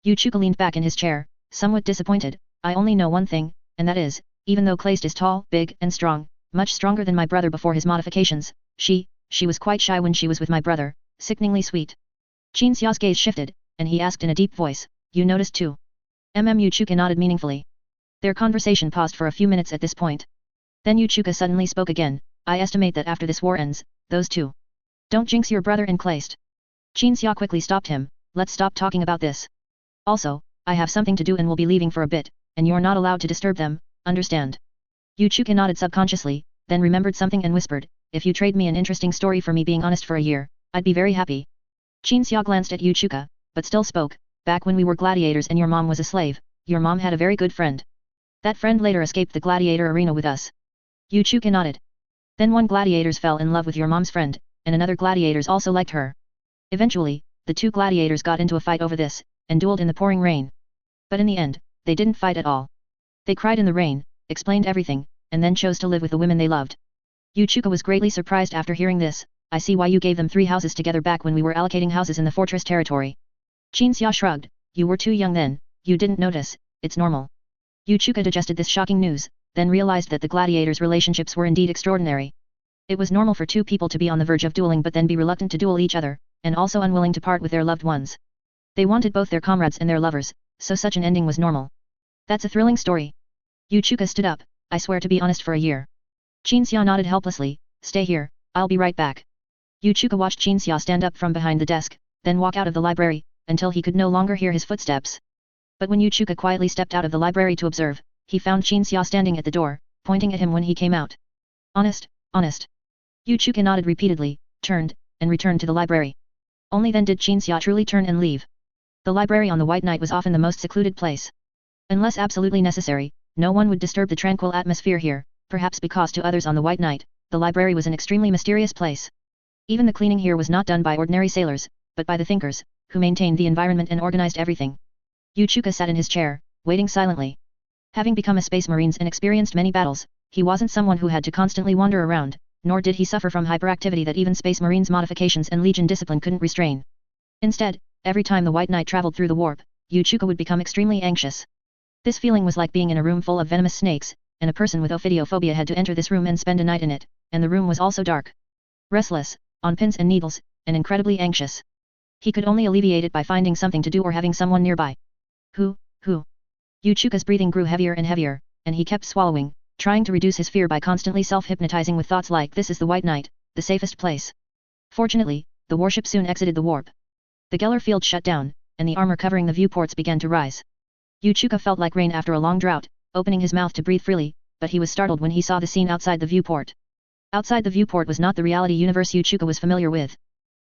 Yu Chuka leaned back in his chair, somewhat disappointed. I only know one thing, and that is, even though Claste is tall, big, and strong, much stronger than my brother before his modifications, she was quite shy when she was with my brother, sickeningly sweet. Qin Xia's gaze shifted, and he asked in a deep voice, you noticed too? Yu Chuka nodded meaningfully. Their conversation paused for a few minutes at this point. Then Yu Chuka suddenly spoke again, I estimate that after this war ends, those two. Don't jinx your brother and Claste. Qin Xia quickly stopped him, let's stop talking about this. Also, I have something to do and will be leaving for a bit, and you're not allowed to disturb them, understand? Yu Chuka nodded subconsciously, then remembered something and whispered, if you trade me an interesting story for me being honest for a year, I'd be very happy. Qin Xia glanced at Yu Chuka, but still spoke, back when we were gladiators and your mom was a slave, your mom had a very good friend. That friend later escaped the gladiator arena with us. Yu Chuka nodded. Then one gladiators fell in love with your mom's friend, and another gladiators also liked her. Eventually, the two gladiators got into a fight over this, and dueled in the pouring rain. But in the end, they didn't fight at all. They cried in the rain, explained everything, and then chose to live with the women they loved. Yuchuka was greatly surprised after hearing this. I see why you gave them 3 houses together back when we were allocating houses in the fortress territory. Qinxia shrugged, you were too young then, you didn't notice, it's normal. Yuchuka digested this shocking news, then realized that the gladiators' relationships were indeed extraordinary. It was normal for 2 people to be on the verge of dueling but then be reluctant to duel each other, and also unwilling to part with their loved ones. They wanted both their comrades and their lovers, so such an ending was normal. That's a thrilling story. Yuchuka stood up, I swear to be honest for a year. Qinxia nodded helplessly, stay here, I'll be right back. Yuchuka watched Qinxia stand up from behind the desk, then walk out of the library, until he could no longer hear his footsteps. But when Yuchuka quietly stepped out of the library to observe, he found Qinxia standing at the door, pointing at him when he came out. Honest, honest. Yuchuka nodded repeatedly, turned, and returned to the library. Only then did Qinxia truly turn and leave. The library on the White Night was often the most secluded place. Unless absolutely necessary, no one would disturb the tranquil atmosphere here, perhaps because to others on the White Night, the library was an extremely mysterious place. Even the cleaning here was not done by ordinary sailors, but by the thinkers, who maintained the environment and organized everything. Yuchuka sat in his chair, waiting silently. Having become a space marine and experienced many battles, he wasn't someone who had to constantly wander around, nor did he suffer from hyperactivity that even space marines' modifications and legion discipline couldn't restrain. Instead, every time the White Knight traveled through the warp, Yuchuka would become extremely anxious. This feeling was like being in a room full of venomous snakes, and a person with ophidiophobia had to enter this room and spend a night in it, and the room was also dark. Restless, on pins and needles, and incredibly anxious. He could only alleviate it by finding something to do or having someone nearby. Who? Yuchuka's breathing grew heavier and heavier, and he kept swallowing, trying to reduce his fear by constantly self-hypnotizing with thoughts like this is the White Knight, the safest place. Fortunately, the warship soon exited the warp. The Geller field shut down, and the armor covering the viewports began to rise. Yuchuka felt like rain after a long drought, opening his mouth to breathe freely, but he was startled when he saw the scene outside the viewport. Outside the viewport was not the reality universe Yuchuka was familiar with.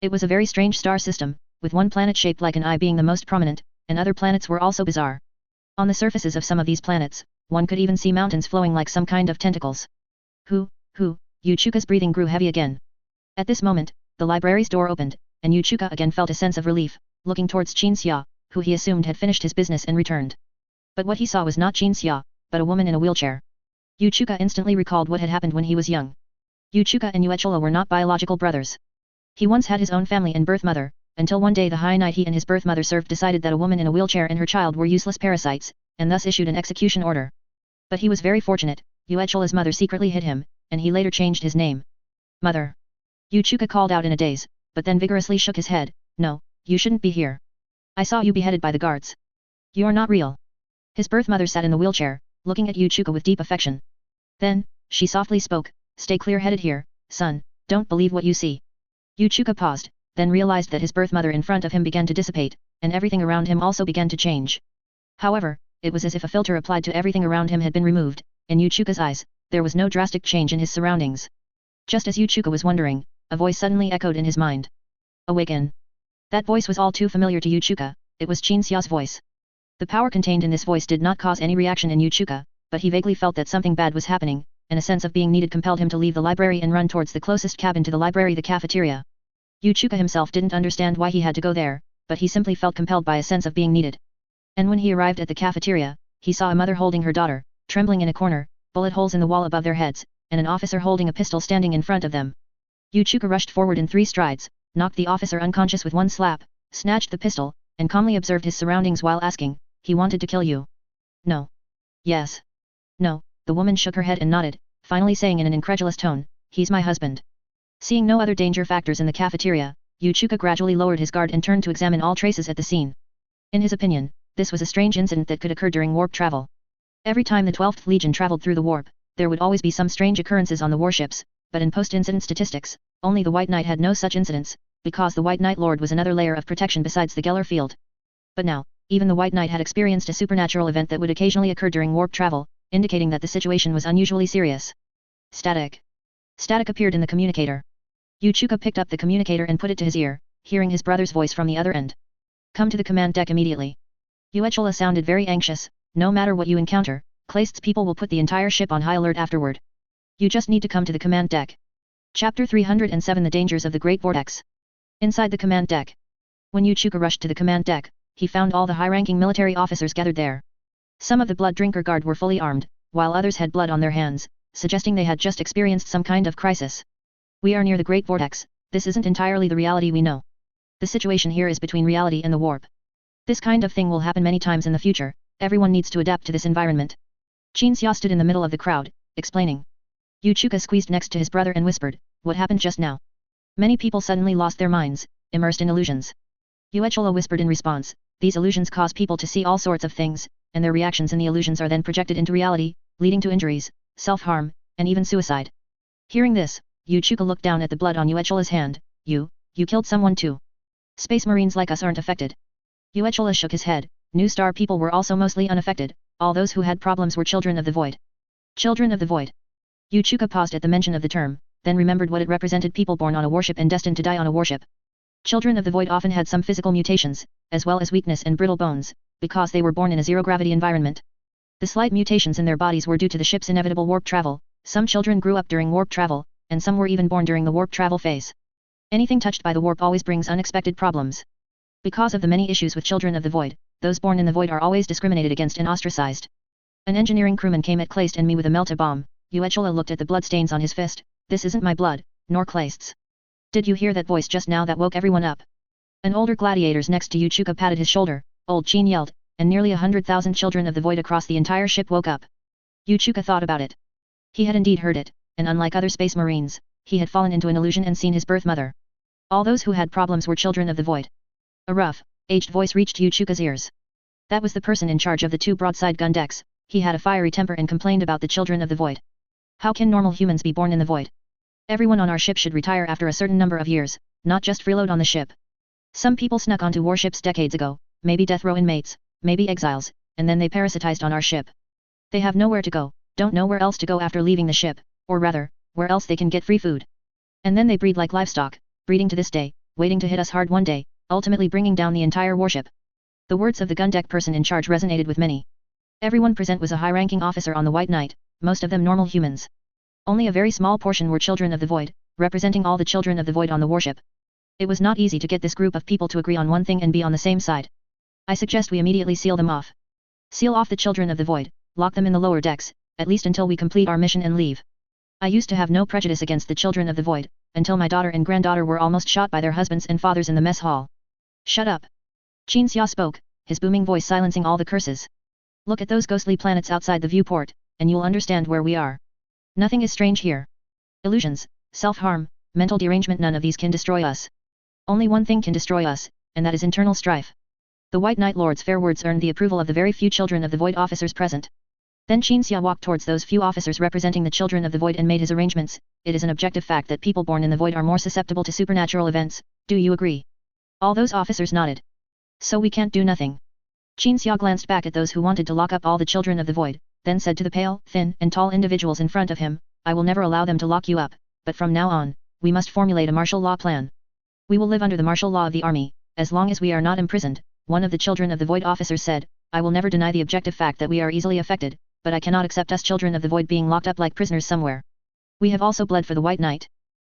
It was a very strange star system, with one planet shaped like an eye being the most prominent, and other planets were also bizarre. On the surfaces of some of these planets, one could even see mountains flowing like some kind of tentacles. Yuchuka's breathing grew heavy again. At this moment, the library's door opened, and Yuchuka again felt a sense of relief, looking towards Qinxia, who he assumed had finished his business and returned. But what he saw was not Qinxia, but a woman in a wheelchair. Yuchuka instantly recalled what had happened when he was young. Yuchuka and Yuechola were not biological brothers. He once had his own family and birth mother, until one day the high knight he and his birth mother served decided that a woman in a wheelchair and her child were useless parasites, and thus issued an execution order. But he was very fortunate, Yuechola's mother secretly hid him, and he later changed his name. Mother. Yuchuka called out in a daze, but then vigorously shook his head, no, you shouldn't be here. I saw you beheaded by the guards. You're not real. His birth mother sat in the wheelchair, looking at Yuchuka with deep affection. Then, she softly spoke, stay clear-headed here, son, don't believe what you see. Yuchuka paused, then realized that his birth mother in front of him began to dissipate, and everything around him also began to change. However, it was as if a filter applied to everything around him had been removed. In Yuchuka's eyes, there was no drastic change in his surroundings. Just as Yuchuka was wondering, a voice suddenly echoed in his mind. Awaken. That voice was all too familiar to Yuchuka, it was Qinxia's voice. The power contained in this voice did not cause any reaction in Yuchuka, but he vaguely felt that something bad was happening, and a sense of being needed compelled him to leave the library and run towards the closest cabin to the library, the cafeteria. Yuchuka himself didn't understand why he had to go there, but he simply felt compelled by a sense of being needed. And when he arrived at the cafeteria, he saw a mother holding her daughter, trembling in a corner, bullet holes in the wall above their heads, and an officer holding a pistol standing in front of them. Yuchuka rushed forward in 3 strides, knocked the officer unconscious with one slap, snatched the pistol, and calmly observed his surroundings while asking, he wanted to kill you. No. Yes. No, the woman shook her head and nodded, finally saying in an incredulous tone, he's my husband. Seeing no other danger factors in the cafeteria, Yuchuka gradually lowered his guard and turned to examine all traces at the scene. In his opinion, this was a strange incident that could occur during warp travel. Every time the 12th Legion traveled through the warp, there would always be some strange occurrences on the warships, but in post-incident statistics, only the White Knight had no such incidents, because the White Knight Lord was another layer of protection besides the Geller field. But now, even the White Knight had experienced a supernatural event that would occasionally occur during warp travel, indicating that the situation was unusually serious. Static. Static appeared in the communicator. Yuchuka picked up the communicator and put it to his ear, hearing his brother's voice from the other end. Come to the command deck immediately. Yuechola sounded very anxious, no matter what you encounter, Kleist's people will put the entire ship on high alert afterward. You just need to come to the command deck. Chapter 307 The Dangers of the Great Vortex. Inside the command deck. When Yuchuka rushed to the command deck, he found all the high-ranking military officers gathered there. Some of the blood drinker guard were fully armed, while others had blood on their hands, suggesting they had just experienced some kind of crisis. We are near the Great Vortex, this isn't entirely the reality we know. The situation here is between reality and the warp. This kind of thing will happen many times in the future, everyone needs to adapt to this environment. Qin Xia stood in the middle of the crowd, explaining. Yu Chuka squeezed next to his brother and whispered, what happened just now? Many people suddenly lost their minds, immersed in illusions. Yuechola whispered in response, these illusions cause people to see all sorts of things, and their reactions in the illusions are then projected into reality, leading to injuries, self-harm, and even suicide. Hearing this, Yu Chuka looked down at the blood on Yuechola's hand, you killed someone too. Space Marines like us aren't affected. Yuechola shook his head, New Star people were also mostly unaffected, all those who had problems were children of the void. Children of the void. Yu Chuka paused at the mention of the term, then remembered what it represented, people born on a warship and destined to die on a warship. Children of the void often had some physical mutations, as well as weakness and brittle bones, because they were born in a zero-gravity environment. The slight mutations in their bodies were due to the ship's inevitable warp travel, some children grew up during warp travel, and some were even born during the warp travel phase. Anything touched by the warp always brings unexpected problems. Because of the many issues with children of the void, those born in the void are always discriminated against and ostracized. An engineering crewman came at Kleist and me with a melta-bomb. Yuechola looked at the bloodstains on his fist, this isn't my blood, nor Kleist's. Did you hear that voice just now that woke everyone up? An older gladiators next to Yu Chuka patted his shoulder, old Qin yelled, and nearly 100,000 children of the void across the entire ship woke up. Yu Chuka thought about it. He had indeed heard it, and unlike other space marines, he had fallen into an illusion and seen his birth mother. All those who had problems were children of the void. A rough, aged voice reached Yu Chuka's ears. That was the person in charge of the 2 broadside gun decks, he had a fiery temper and complained about the children of the void. How can normal humans be born in the void? Everyone on our ship should retire after a certain number of years, not just freeload on the ship. Some people snuck onto warships decades ago, maybe death row inmates, maybe exiles, and then they parasitized on our ship. They have nowhere to go, don't know where else to go after leaving the ship, or rather, where else they can get free food. And then they breed like livestock, breeding to this day, waiting to hit us hard one day, ultimately bringing down the entire warship. The words of the gun deck person in charge resonated with many. Everyone present was a high-ranking officer on the White Knight, most of them normal humans. Only a very small portion were children of the void, representing all the children of the void on the warship. It was not easy to get this group of people to agree on one thing and be on the same side. I suggest we immediately seal them off. Seal off the children of the void, lock them in the lower decks, at least until we complete our mission and leave. I used to have no prejudice against the children of the void, until my daughter and granddaughter were almost shot by their husbands and fathers in the mess hall. Shut up. Qin Xia spoke, his booming voice silencing all the curses. Look at those ghostly planets outside the viewport, and you'll understand where we are. Nothing is strange here. Illusions, self-harm, mental derangement, none of these can destroy us. Only one thing can destroy us, and that is internal strife. The White Knight Lord's fair words earned the approval of the very few children of the void officers present. Then Qin Xia walked towards those few officers representing the children of the void and made his arrangements. It is an objective fact that people born in the void are more susceptible to supernatural events, do you agree? All those officers nodded. So we can't do nothing. Qin Xia glanced back at those who wanted to lock up all the children of the void, then said to the pale, thin, and tall individuals in front of him, I will never allow them to lock you up, but from now on, we must formulate a martial law plan. We will live under the martial law of the army, as long as we are not imprisoned. One of the children of the void officers said, I will never deny the objective fact that we are easily affected, but I cannot accept us children of the void being locked up like prisoners somewhere. We have also bled for the White Knight.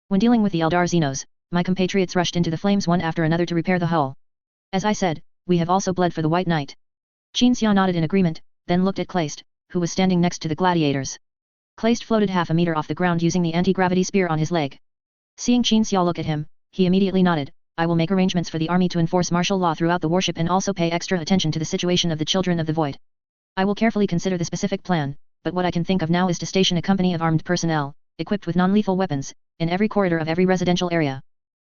When dealing with the Eldar Xenos, my compatriots rushed into the flames one after another to repair the hull. As I said, we have also bled for the White Knight. Qin Xia nodded in agreement, then looked at Kleist, who was standing next to the gladiators. Kleist floated half a meter off the ground using the anti-gravity spear on his leg. Seeing Qin Xia look at him, he immediately nodded, I will make arrangements for the army to enforce martial law throughout the warship and also pay extra attention to the situation of the children of the void. I will carefully consider the specific plan, but what I can think of now is to station a company of armed personnel, equipped with non-lethal weapons, in every corridor of every residential area.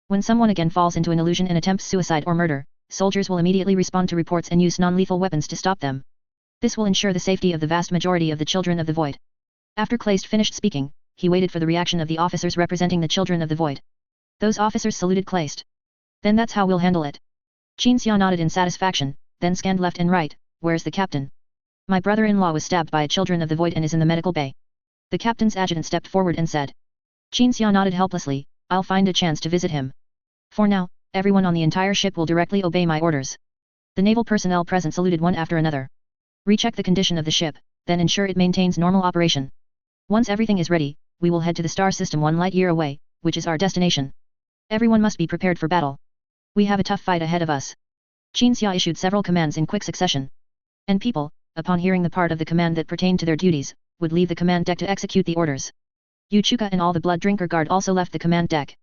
When someone again falls into an illusion and attempts suicide or murder, soldiers will immediately respond to reports and use non-lethal weapons to stop them. This will ensure the safety of the vast majority of the children of the void. After Kleist finished speaking, he waited for the reaction of the officers representing the children of the void. Those officers saluted Kleist. Then that's how we'll handle it. Qin Xia nodded in satisfaction, then scanned left and right, where's the captain? My brother-in-law was stabbed by a children of the void and is in the medical bay. The captain's adjutant stepped forward and said. Qin Xia nodded helplessly, I'll find a chance to visit him. For now, everyone on the entire ship will directly obey my orders. The naval personnel present saluted one after another. Recheck the condition of the ship, then ensure it maintains normal operation. Once everything is ready, we will head to the star system 1 light year away, which is our destination. Everyone must be prepared for battle. We have a tough fight ahead of us. Qin Xia issued several commands in quick succession. And people, upon hearing the part of the command that pertained to their duties, would leave the command deck to execute the orders. Yu Chuka and all the Blood Drinker Guard also left the command deck.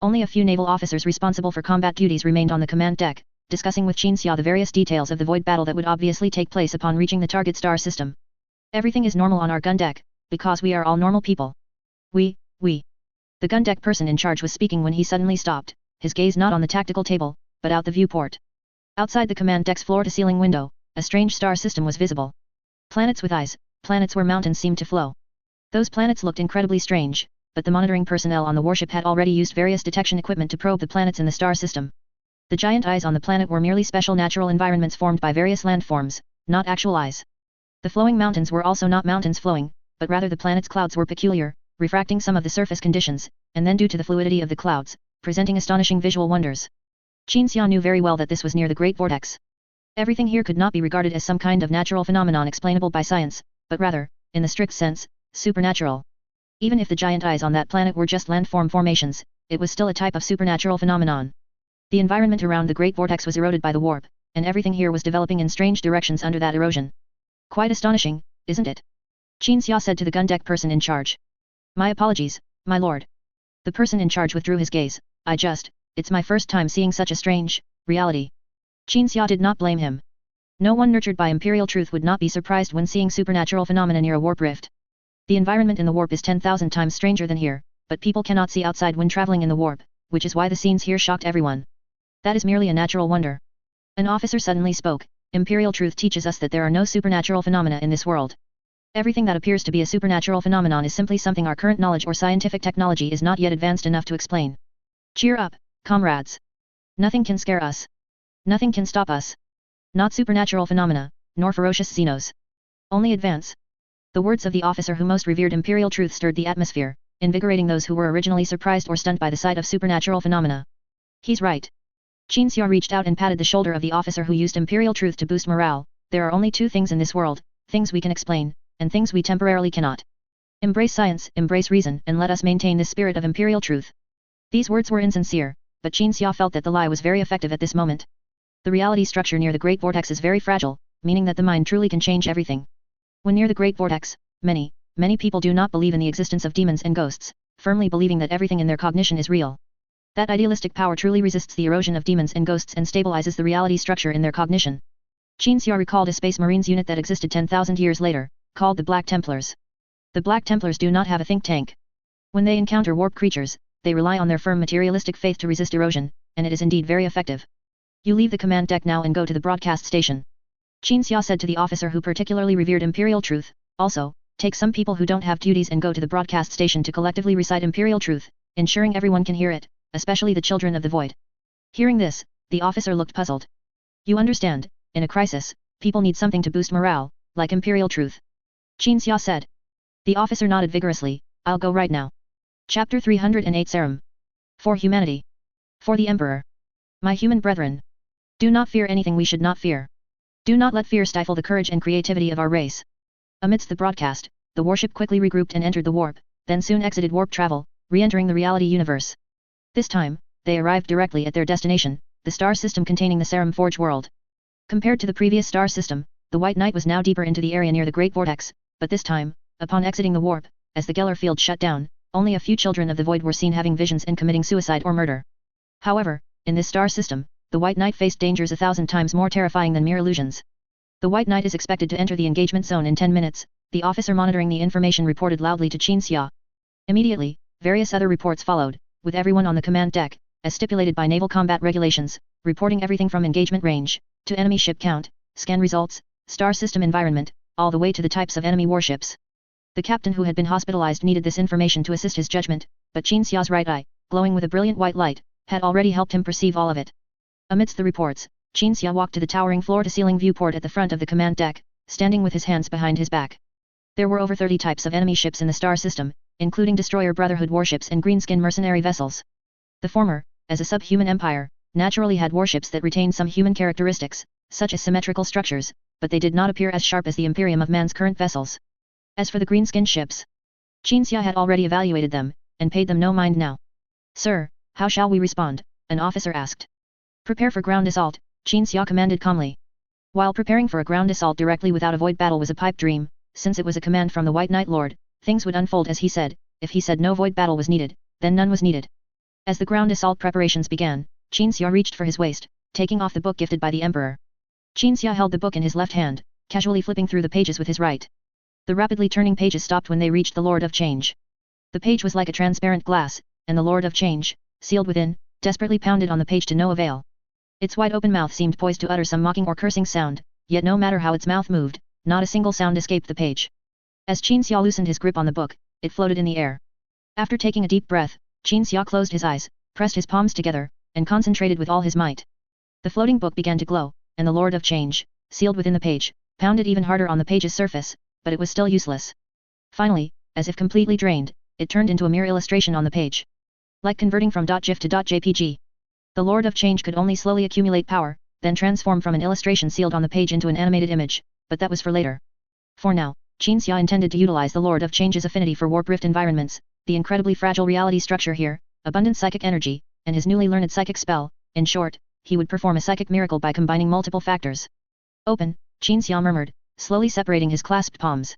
Only a few naval officers responsible for combat duties remained on the command deck, discussing with Qin Xia the various details of the void battle that would obviously take place upon reaching the target star system. Everything is normal on our gun deck, because we are all normal people. We. The gun deck person in charge was speaking when he suddenly stopped, his gaze not on the tactical table, but out the viewport. Outside the command deck's floor-to-ceiling window, a strange star system was visible. Planets with eyes, planets where mountains seemed to flow. Those planets looked incredibly strange, but the monitoring personnel on the warship had already used various detection equipment to probe the planets in the star system. The giant eyes on the planet were merely special natural environments formed by various landforms, not actual eyes. The flowing mountains were also not mountains flowing, but rather the planet's clouds were peculiar, refracting some of the surface conditions, and then due to the fluidity of the clouds, presenting astonishing visual wonders. Qin Xia knew very well that this was near the Great Vortex. Everything here could not be regarded as some kind of natural phenomenon explainable by science, but rather, in the strict sense, supernatural. Even if the giant eyes on that planet were just landform formations, it was still a type of supernatural phenomenon. The environment around the Great Vortex was eroded by the warp, and everything here was developing in strange directions under that erosion. Quite astonishing, isn't it? Qin Xia said to the gun deck person in charge. My apologies, my lord. The person in charge withdrew his gaze. It's my first time seeing such a strange reality. Qin Xia did not blame him. No one nurtured by imperial truth would not be surprised when seeing supernatural phenomena near a warp rift. The environment in the warp is 10,000 times stranger than here, but people cannot see outside when traveling in the warp, which is why the scenes here shocked everyone. That is merely a natural wonder. An officer suddenly spoke. Imperial truth teaches us that there are no supernatural phenomena in this world. Everything that appears to be a supernatural phenomenon is simply something our current knowledge or scientific technology is not yet advanced enough to explain. Cheer up, comrades. Nothing can scare us. Nothing can stop us. Not supernatural phenomena, nor ferocious xenos. Only advance. The words of the officer who most revered imperial truth stirred the atmosphere, invigorating those who were originally surprised or stunned by the sight of supernatural phenomena. He's right. Qin Xia reached out and patted the shoulder of the officer who used imperial truth to boost morale. There are only two things in this world, things we can explain, and things we temporarily cannot. Embrace science, embrace reason, and let us maintain this spirit of imperial truth. These words were insincere, but Qin Xia felt that the lie was very effective at this moment. The reality structure near the Great Vortex is very fragile, meaning that the mind truly can change everything. When near the Great Vortex, many people do not believe in the existence of demons and ghosts, firmly believing that everything in their cognition is real. That idealistic power truly resists the erosion of demons and ghosts and stabilizes the reality structure in their cognition. Qin Xia recalled a Space Marines unit that existed 10,000 years later, called the Black Templars. The Black Templars do not have a think tank. When they encounter warp creatures, they rely on their firm materialistic faith to resist erosion, and it is indeed very effective. You leave the command deck now and go to the broadcast station. Qin Xia said to the officer who particularly revered imperial truth. Also, take some people who don't have duties and go to the broadcast station to collectively recite imperial truth, ensuring everyone can hear it, especially the children of the void. Hearing this, the officer looked puzzled. You understand, in a crisis, people need something to boost morale, like imperial truth. Qin Xia said. The officer nodded vigorously. I'll go right now. Chapter 308 Serum. For humanity. For the Emperor. My human brethren. Do not fear anything we should not fear. Do not let fear stifle the courage and creativity of our race. Amidst the broadcast, the warship quickly regrouped and entered the warp, then soon exited warp travel, re-entering the reality universe. This time, they arrived directly at their destination, the star system containing the Serum Forge world. Compared to the previous star system, the White Knight was now deeper into the area near the Great Vortex, but this time, upon exiting the warp, as the Geller field shut down, only a few children of the void were seen having visions and committing suicide or murder. However, in this star system, the White Knight faced dangers 1,000 times more terrifying than mere illusions. The White Knight is expected to enter the engagement zone in 10 minutes, the officer monitoring the information reported loudly to Qin Xia. Immediately, various other reports followed, with everyone on the command deck, as stipulated by naval combat regulations, reporting everything from engagement range, to enemy ship count, scan results, star system environment, all the way to the types of enemy warships. The captain who had been hospitalized needed this information to assist his judgment, but Qin Xia's right eye, glowing with a brilliant white light, had already helped him perceive all of it. Amidst the reports, Qin Xia walked to the towering floor-to-ceiling viewport at the front of the command deck, standing with his hands behind his back. There were over 30 types of enemy ships in the star system, including destroyer Brotherhood warships and greenskin mercenary vessels. The former, as a subhuman empire, naturally had warships that retained some human characteristics, such as symmetrical structures, but they did not appear as sharp as the Imperium of man's current vessels. As for the greenskin ships, Qin Xia had already evaluated them, and paid them no mind now. Sir, how shall we respond? An officer asked. Prepare for ground assault, Qin Xia commanded calmly. While preparing for a ground assault directly without a void battle was a pipe dream, since it was a command from the White Knight Lord, things would unfold as he said. If he said no void battle was needed, then none was needed. As the ground assault preparations began, Qin Xia reached for his waist, taking off the book gifted by the Emperor. Qin Xia held the book in his left hand, casually flipping through the pages with his right. The rapidly turning pages stopped when they reached the Lord of Change. The page was like a transparent glass, and the Lord of Change, sealed within, desperately pounded on the page to no avail. Its wide-open mouth seemed poised to utter some mocking or cursing sound, yet no matter how its mouth moved, not a single sound escaped the page. As Qin Xia loosened his grip on the book, it floated in the air. After taking a deep breath, Qin Xia closed his eyes, pressed his palms together, and concentrated with all his might. The floating book began to glow, and the Lord of Change, sealed within the page, pounded even harder on the page's surface, but it was still useless. Finally, as if completely drained, it turned into a mere illustration on the page. Like converting from .gif to .jpg. The Lord of Change could only slowly accumulate power, then transform from an illustration sealed on the page into an animated image, but that was for later. For now, Qin Xia intended to utilize the Lord of Change's affinity for warp rift environments, the incredibly fragile reality structure here, abundant psychic energy, and his newly learned psychic spell. In short, he would perform a psychic miracle by combining multiple factors. Open, Qin Xia murmured, slowly separating his clasped palms.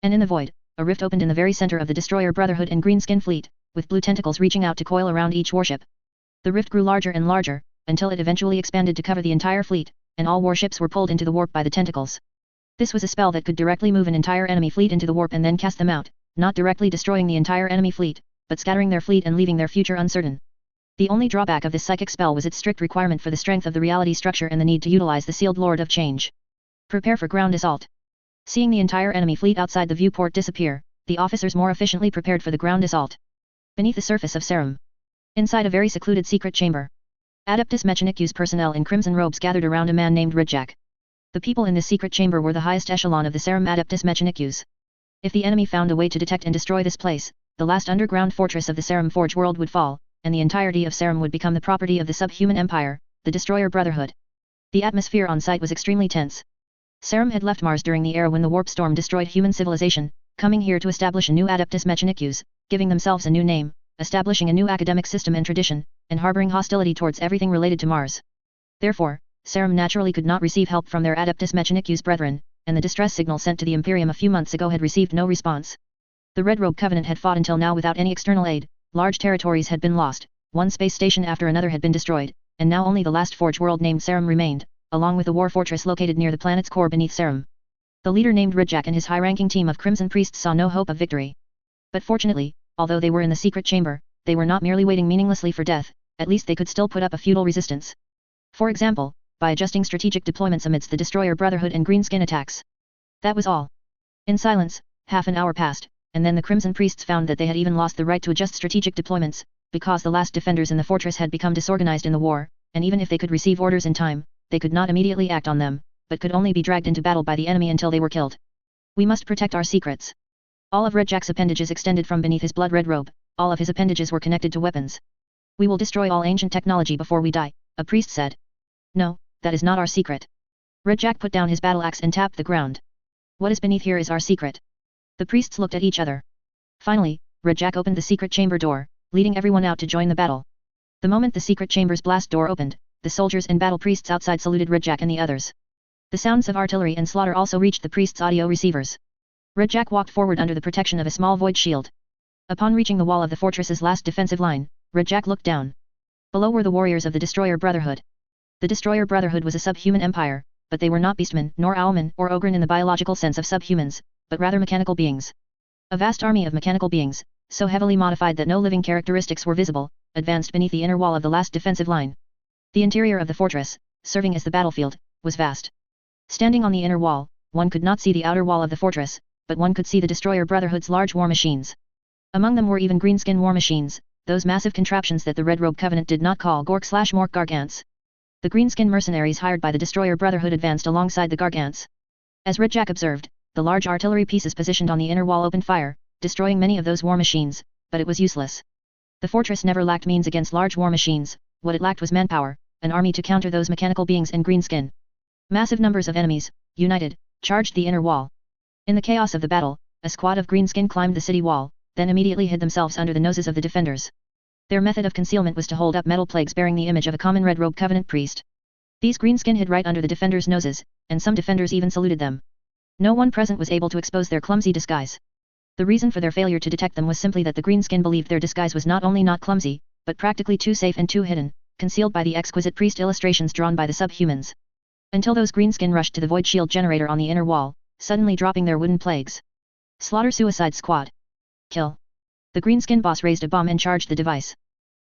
And in the void, a rift opened in the very center of the Destroyer Brotherhood and Greenskin Fleet, with blue tentacles reaching out to coil around each warship. The rift grew larger and larger, until it eventually expanded to cover the entire fleet, and all warships were pulled into the warp by the tentacles. This was a spell that could directly move an entire enemy fleet into the warp and then cast them out, not directly destroying the entire enemy fleet, but scattering their fleet and leaving their future uncertain. The only drawback of this psychic spell was its strict requirement for the strength of the reality structure and the need to utilize the sealed Lord of Change. Prepare for ground assault. Seeing the entire enemy fleet outside the viewport disappear, the officers more efficiently prepared for the ground assault. Beneath the surface of Serum. Inside a very secluded secret chamber. Adeptus Mechanicus personnel in crimson robes gathered around a man named Ridjack. The people in this secret chamber were the highest echelon of the Serum Adeptus Mechanicus. If the enemy found a way to detect and destroy this place, the last underground fortress of the Serum Forge world would fall, and the entirety of Serum would become the property of the subhuman empire, the Destroyer Brotherhood. The atmosphere on site was extremely tense. Serum had left Mars during the era when the warp storm destroyed human civilization, coming here to establish a new Adeptus Mechanicus, giving themselves a new name, establishing a new academic system and tradition, and harboring hostility towards everything related to Mars. Therefore, Serum naturally could not receive help from their Adeptus Mechanicus brethren, and the distress signal sent to the Imperium a few months ago had received no response. The Red Robe Covenant had fought until now without any external aid, large territories had been lost, one space station after another had been destroyed, and now only the last forge world named Serum remained, along with a war fortress located near the planet's core beneath Serum. The leader named Ridjack and his high-ranking team of Crimson Priests saw no hope of victory. But fortunately, although they were in the secret chamber, they were not merely waiting meaninglessly for death, at least they could still put up a futile resistance. For example, by adjusting strategic deployments amidst the Destroyer Brotherhood and Greenskin attacks. That was all. In silence, half an hour passed, and then the Crimson Priests found that they had even lost the right to adjust strategic deployments, because the last defenders in the fortress had become disorganized in the war, and even if they could receive orders in time, they could not immediately act on them, but could only be dragged into battle by the enemy until they were killed. We must protect our secrets. All of Redjack's appendages extended from beneath his blood-red robe, all of his appendages were connected to weapons. We will destroy all ancient technology before we die, a priest said. No, that is not our secret. Redjack put down his battle axe and tapped the ground. What is beneath here is our secret. The priests looked at each other. Finally, Redjack opened the secret chamber door, leading everyone out to join the battle. The moment the secret chamber's blast door opened, the soldiers and battle priests outside saluted Redjack and the others. The sounds of artillery and slaughter also reached the priests' audio receivers. Redjack walked forward under the protection of a small void shield. Upon reaching the wall of the fortress's last defensive line, Redjack looked down. Below were the warriors of the Destroyer Brotherhood. The Destroyer Brotherhood was a subhuman empire, but they were not beastmen, nor owlmen, or ogren in the biological sense of subhumans, but rather mechanical beings. A vast army of mechanical beings, so heavily modified that no living characteristics were visible, advanced beneath the inner wall of the last defensive line. The interior of the fortress, serving as the battlefield, was vast. Standing on the inner wall, one could not see the outer wall of the fortress, but one could see the Destroyer Brotherhood's large war machines. Among them were even greenskin war machines, those massive contraptions that the Red Robe Covenant did not call Gork/Mork Gargants. The greenskin mercenaries hired by the Destroyer Brotherhood advanced alongside the Gargants. As Redjack observed, the large artillery pieces positioned on the inner wall opened fire, destroying many of those war machines, but it was useless. The fortress never lacked means against large war machines, what it lacked was manpower, an army to counter those mechanical beings in greenskin. Massive numbers of enemies, united, charged the inner wall. In the chaos of the battle, a squad of greenskin climbed the city wall, then immediately hid themselves under the noses of the defenders. Their method of concealment was to hold up metal plagues bearing the image of a common Red Robe Covenant priest. These greenskin hid right under the defenders' noses, and some defenders even saluted them. No one present was able to expose their clumsy disguise. The reason for their failure to detect them was simply that the greenskin believed their disguise was not only not clumsy, but practically too safe and too hidden, concealed by the exquisite priest illustrations drawn by the subhumans. Until those greenskin rushed to the void shield generator on the inner wall, suddenly dropping their wooden plagues. Slaughter Suicide Squad. Kill. The greenskin boss raised a bomb and charged the device.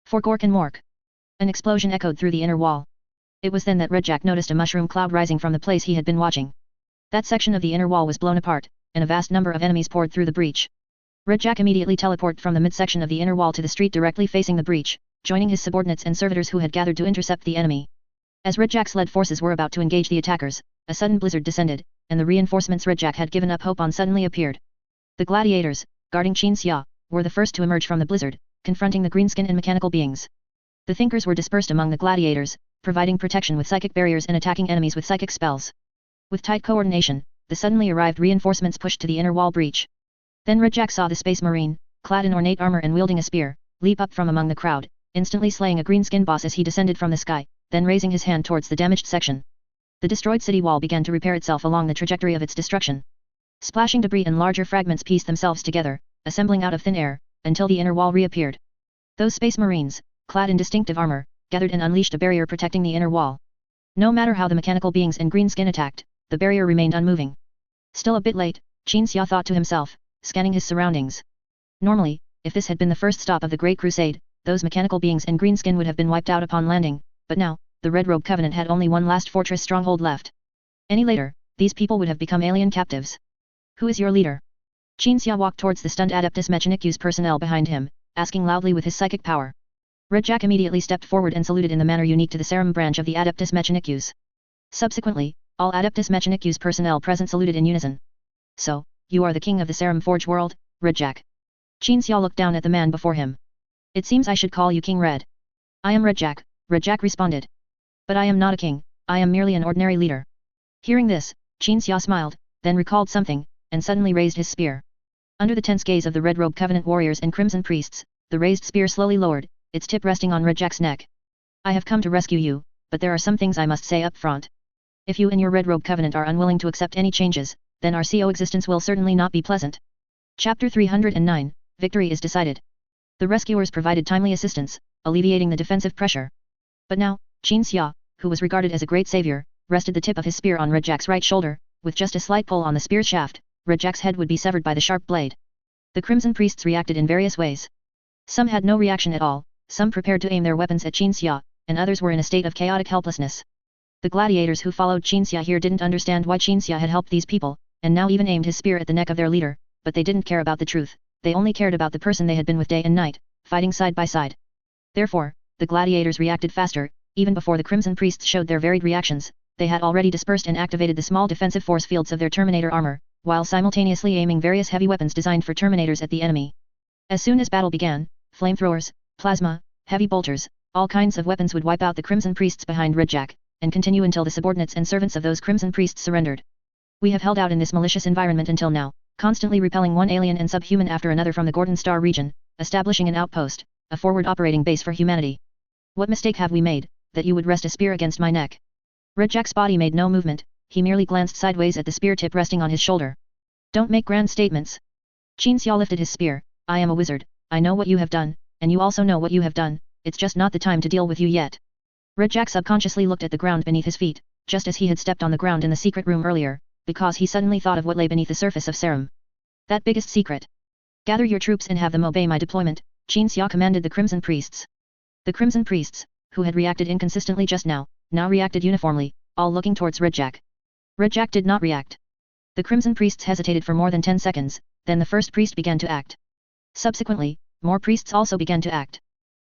For Gork and Mork. An explosion echoed through the inner wall. It was then that Red Jack noticed a mushroom cloud rising from the place he had been watching. That section of the inner wall was blown apart, and a vast number of enemies poured through the breach. Red Jack immediately teleported from the midsection of the inner wall to the street directly facing the breach, joining his subordinates and servitors who had gathered to intercept the enemy. As Red Jack's led forces were about to engage the attackers, a sudden blizzard descended, and the reinforcements Red Jack had given up hope on suddenly appeared. The gladiators, guarding Qin Xia, were the first to emerge from the blizzard, confronting the greenskin and mechanical beings. The thinkers were dispersed among the gladiators, providing protection with psychic barriers and attacking enemies with psychic spells. With tight coordination, the suddenly arrived reinforcements pushed to the inner wall breach. Then Red Jack saw the Space Marine, clad in ornate armor and wielding a spear, leap up from among the crowd, instantly slaying a greenskin boss as he descended from the sky, then raising his hand towards the damaged section. The destroyed city wall began to repair itself along the trajectory of its destruction. Splashing debris and larger fragments pieced themselves together, assembling out of thin air, until the inner wall reappeared. Those Space Marines, clad in distinctive armor, gathered and unleashed a barrier protecting the inner wall. No matter how the mechanical beings and greenskin attacked, the barrier remained unmoving. Still a bit late, Qin Xia thought to himself, scanning his surroundings. Normally, if this had been the first stop of the Great Crusade, those mechanical beings and greenskin would have been wiped out upon landing, but now, the Red Robe Covenant had only one last fortress stronghold left. Any later, these people would have become alien captives. Who is your leader? Qin Xia walked towards the stunned Adeptus Mechanicus personnel behind him, asking loudly with his psychic power. Red Jack immediately stepped forward and saluted in the manner unique to the Serum branch of the Adeptus Mechanicus. Subsequently, all Adeptus Mechanicus personnel present saluted in unison. So, you are the king of the Serum Forge world, Red Jack. Qin Xia looked down at the man before him. It seems I should call you King Red. I am Red Jack responded. But I am not a king, I am merely an ordinary leader. Hearing this, Qin Xia smiled, then recalled something, and suddenly raised his spear. Under the tense gaze of the Red Robe Covenant warriors and Crimson priests, the raised spear slowly lowered, its tip resting on Red Jack's neck. I have come to rescue you, but there are some things I must say up front. If you and your Red Robe Covenant are unwilling to accept any changes, then our coexistence will certainly not be pleasant. Chapter 309, Victory is decided. The rescuers provided timely assistance, alleviating the defensive pressure. But now, Qin Xia, who was regarded as a great savior, rested the tip of his spear on Red Jack's right shoulder. With just a slight pull on the spear shaft, Red Jack's head would be severed by the sharp blade. The Crimson priests reacted in various ways. Some had no reaction at all, some prepared to aim their weapons at Qin Xia, and others were in a state of chaotic helplessness. The gladiators who followed Qin Xia here didn't understand why Qin Xia had helped these people, and now even aimed his spear at the neck of their leader, but they didn't care about the truth, they only cared about the person they had been with day and night, fighting side by side. Therefore, the gladiators reacted faster, even before the Crimson priests showed their varied reactions. They had already dispersed and activated the small defensive force fields of their Terminator armor, while simultaneously aiming various heavy weapons designed for Terminators at the enemy. As soon as battle began, flamethrowers, plasma, heavy bolters, all kinds of weapons would wipe out the Crimson priests behind Red Jack, and continue until the subordinates and servants of those Crimson priests surrendered. We have held out in this malicious environment until now, constantly repelling one alien and subhuman after another from the Gordon Star region, establishing an outpost, a forward operating base for humanity. What mistake have we made, that you would rest a spear against my neck? Red Jack's body made no movement, he merely glanced sideways at the spear tip resting on his shoulder. Don't make grand statements. Qin Xia lifted his spear. I am a wizard, I know what you have done, and you also know what you have done, it's just not the time to deal with you yet. Red Jack subconsciously looked at the ground beneath his feet, just as he had stepped on the ground in the secret room earlier, because he suddenly thought of what lay beneath the surface of Serum. That biggest secret. Gather your troops and have them obey my deployment, Qin Xia commanded the Crimson priests. The Crimson priests, who had reacted inconsistently just now reacted uniformly, all looking towards Red Jack. Red Jack did not react. The Crimson priests hesitated for more than 10 seconds, then the first priest began to act. Subsequently, more priests also began to act.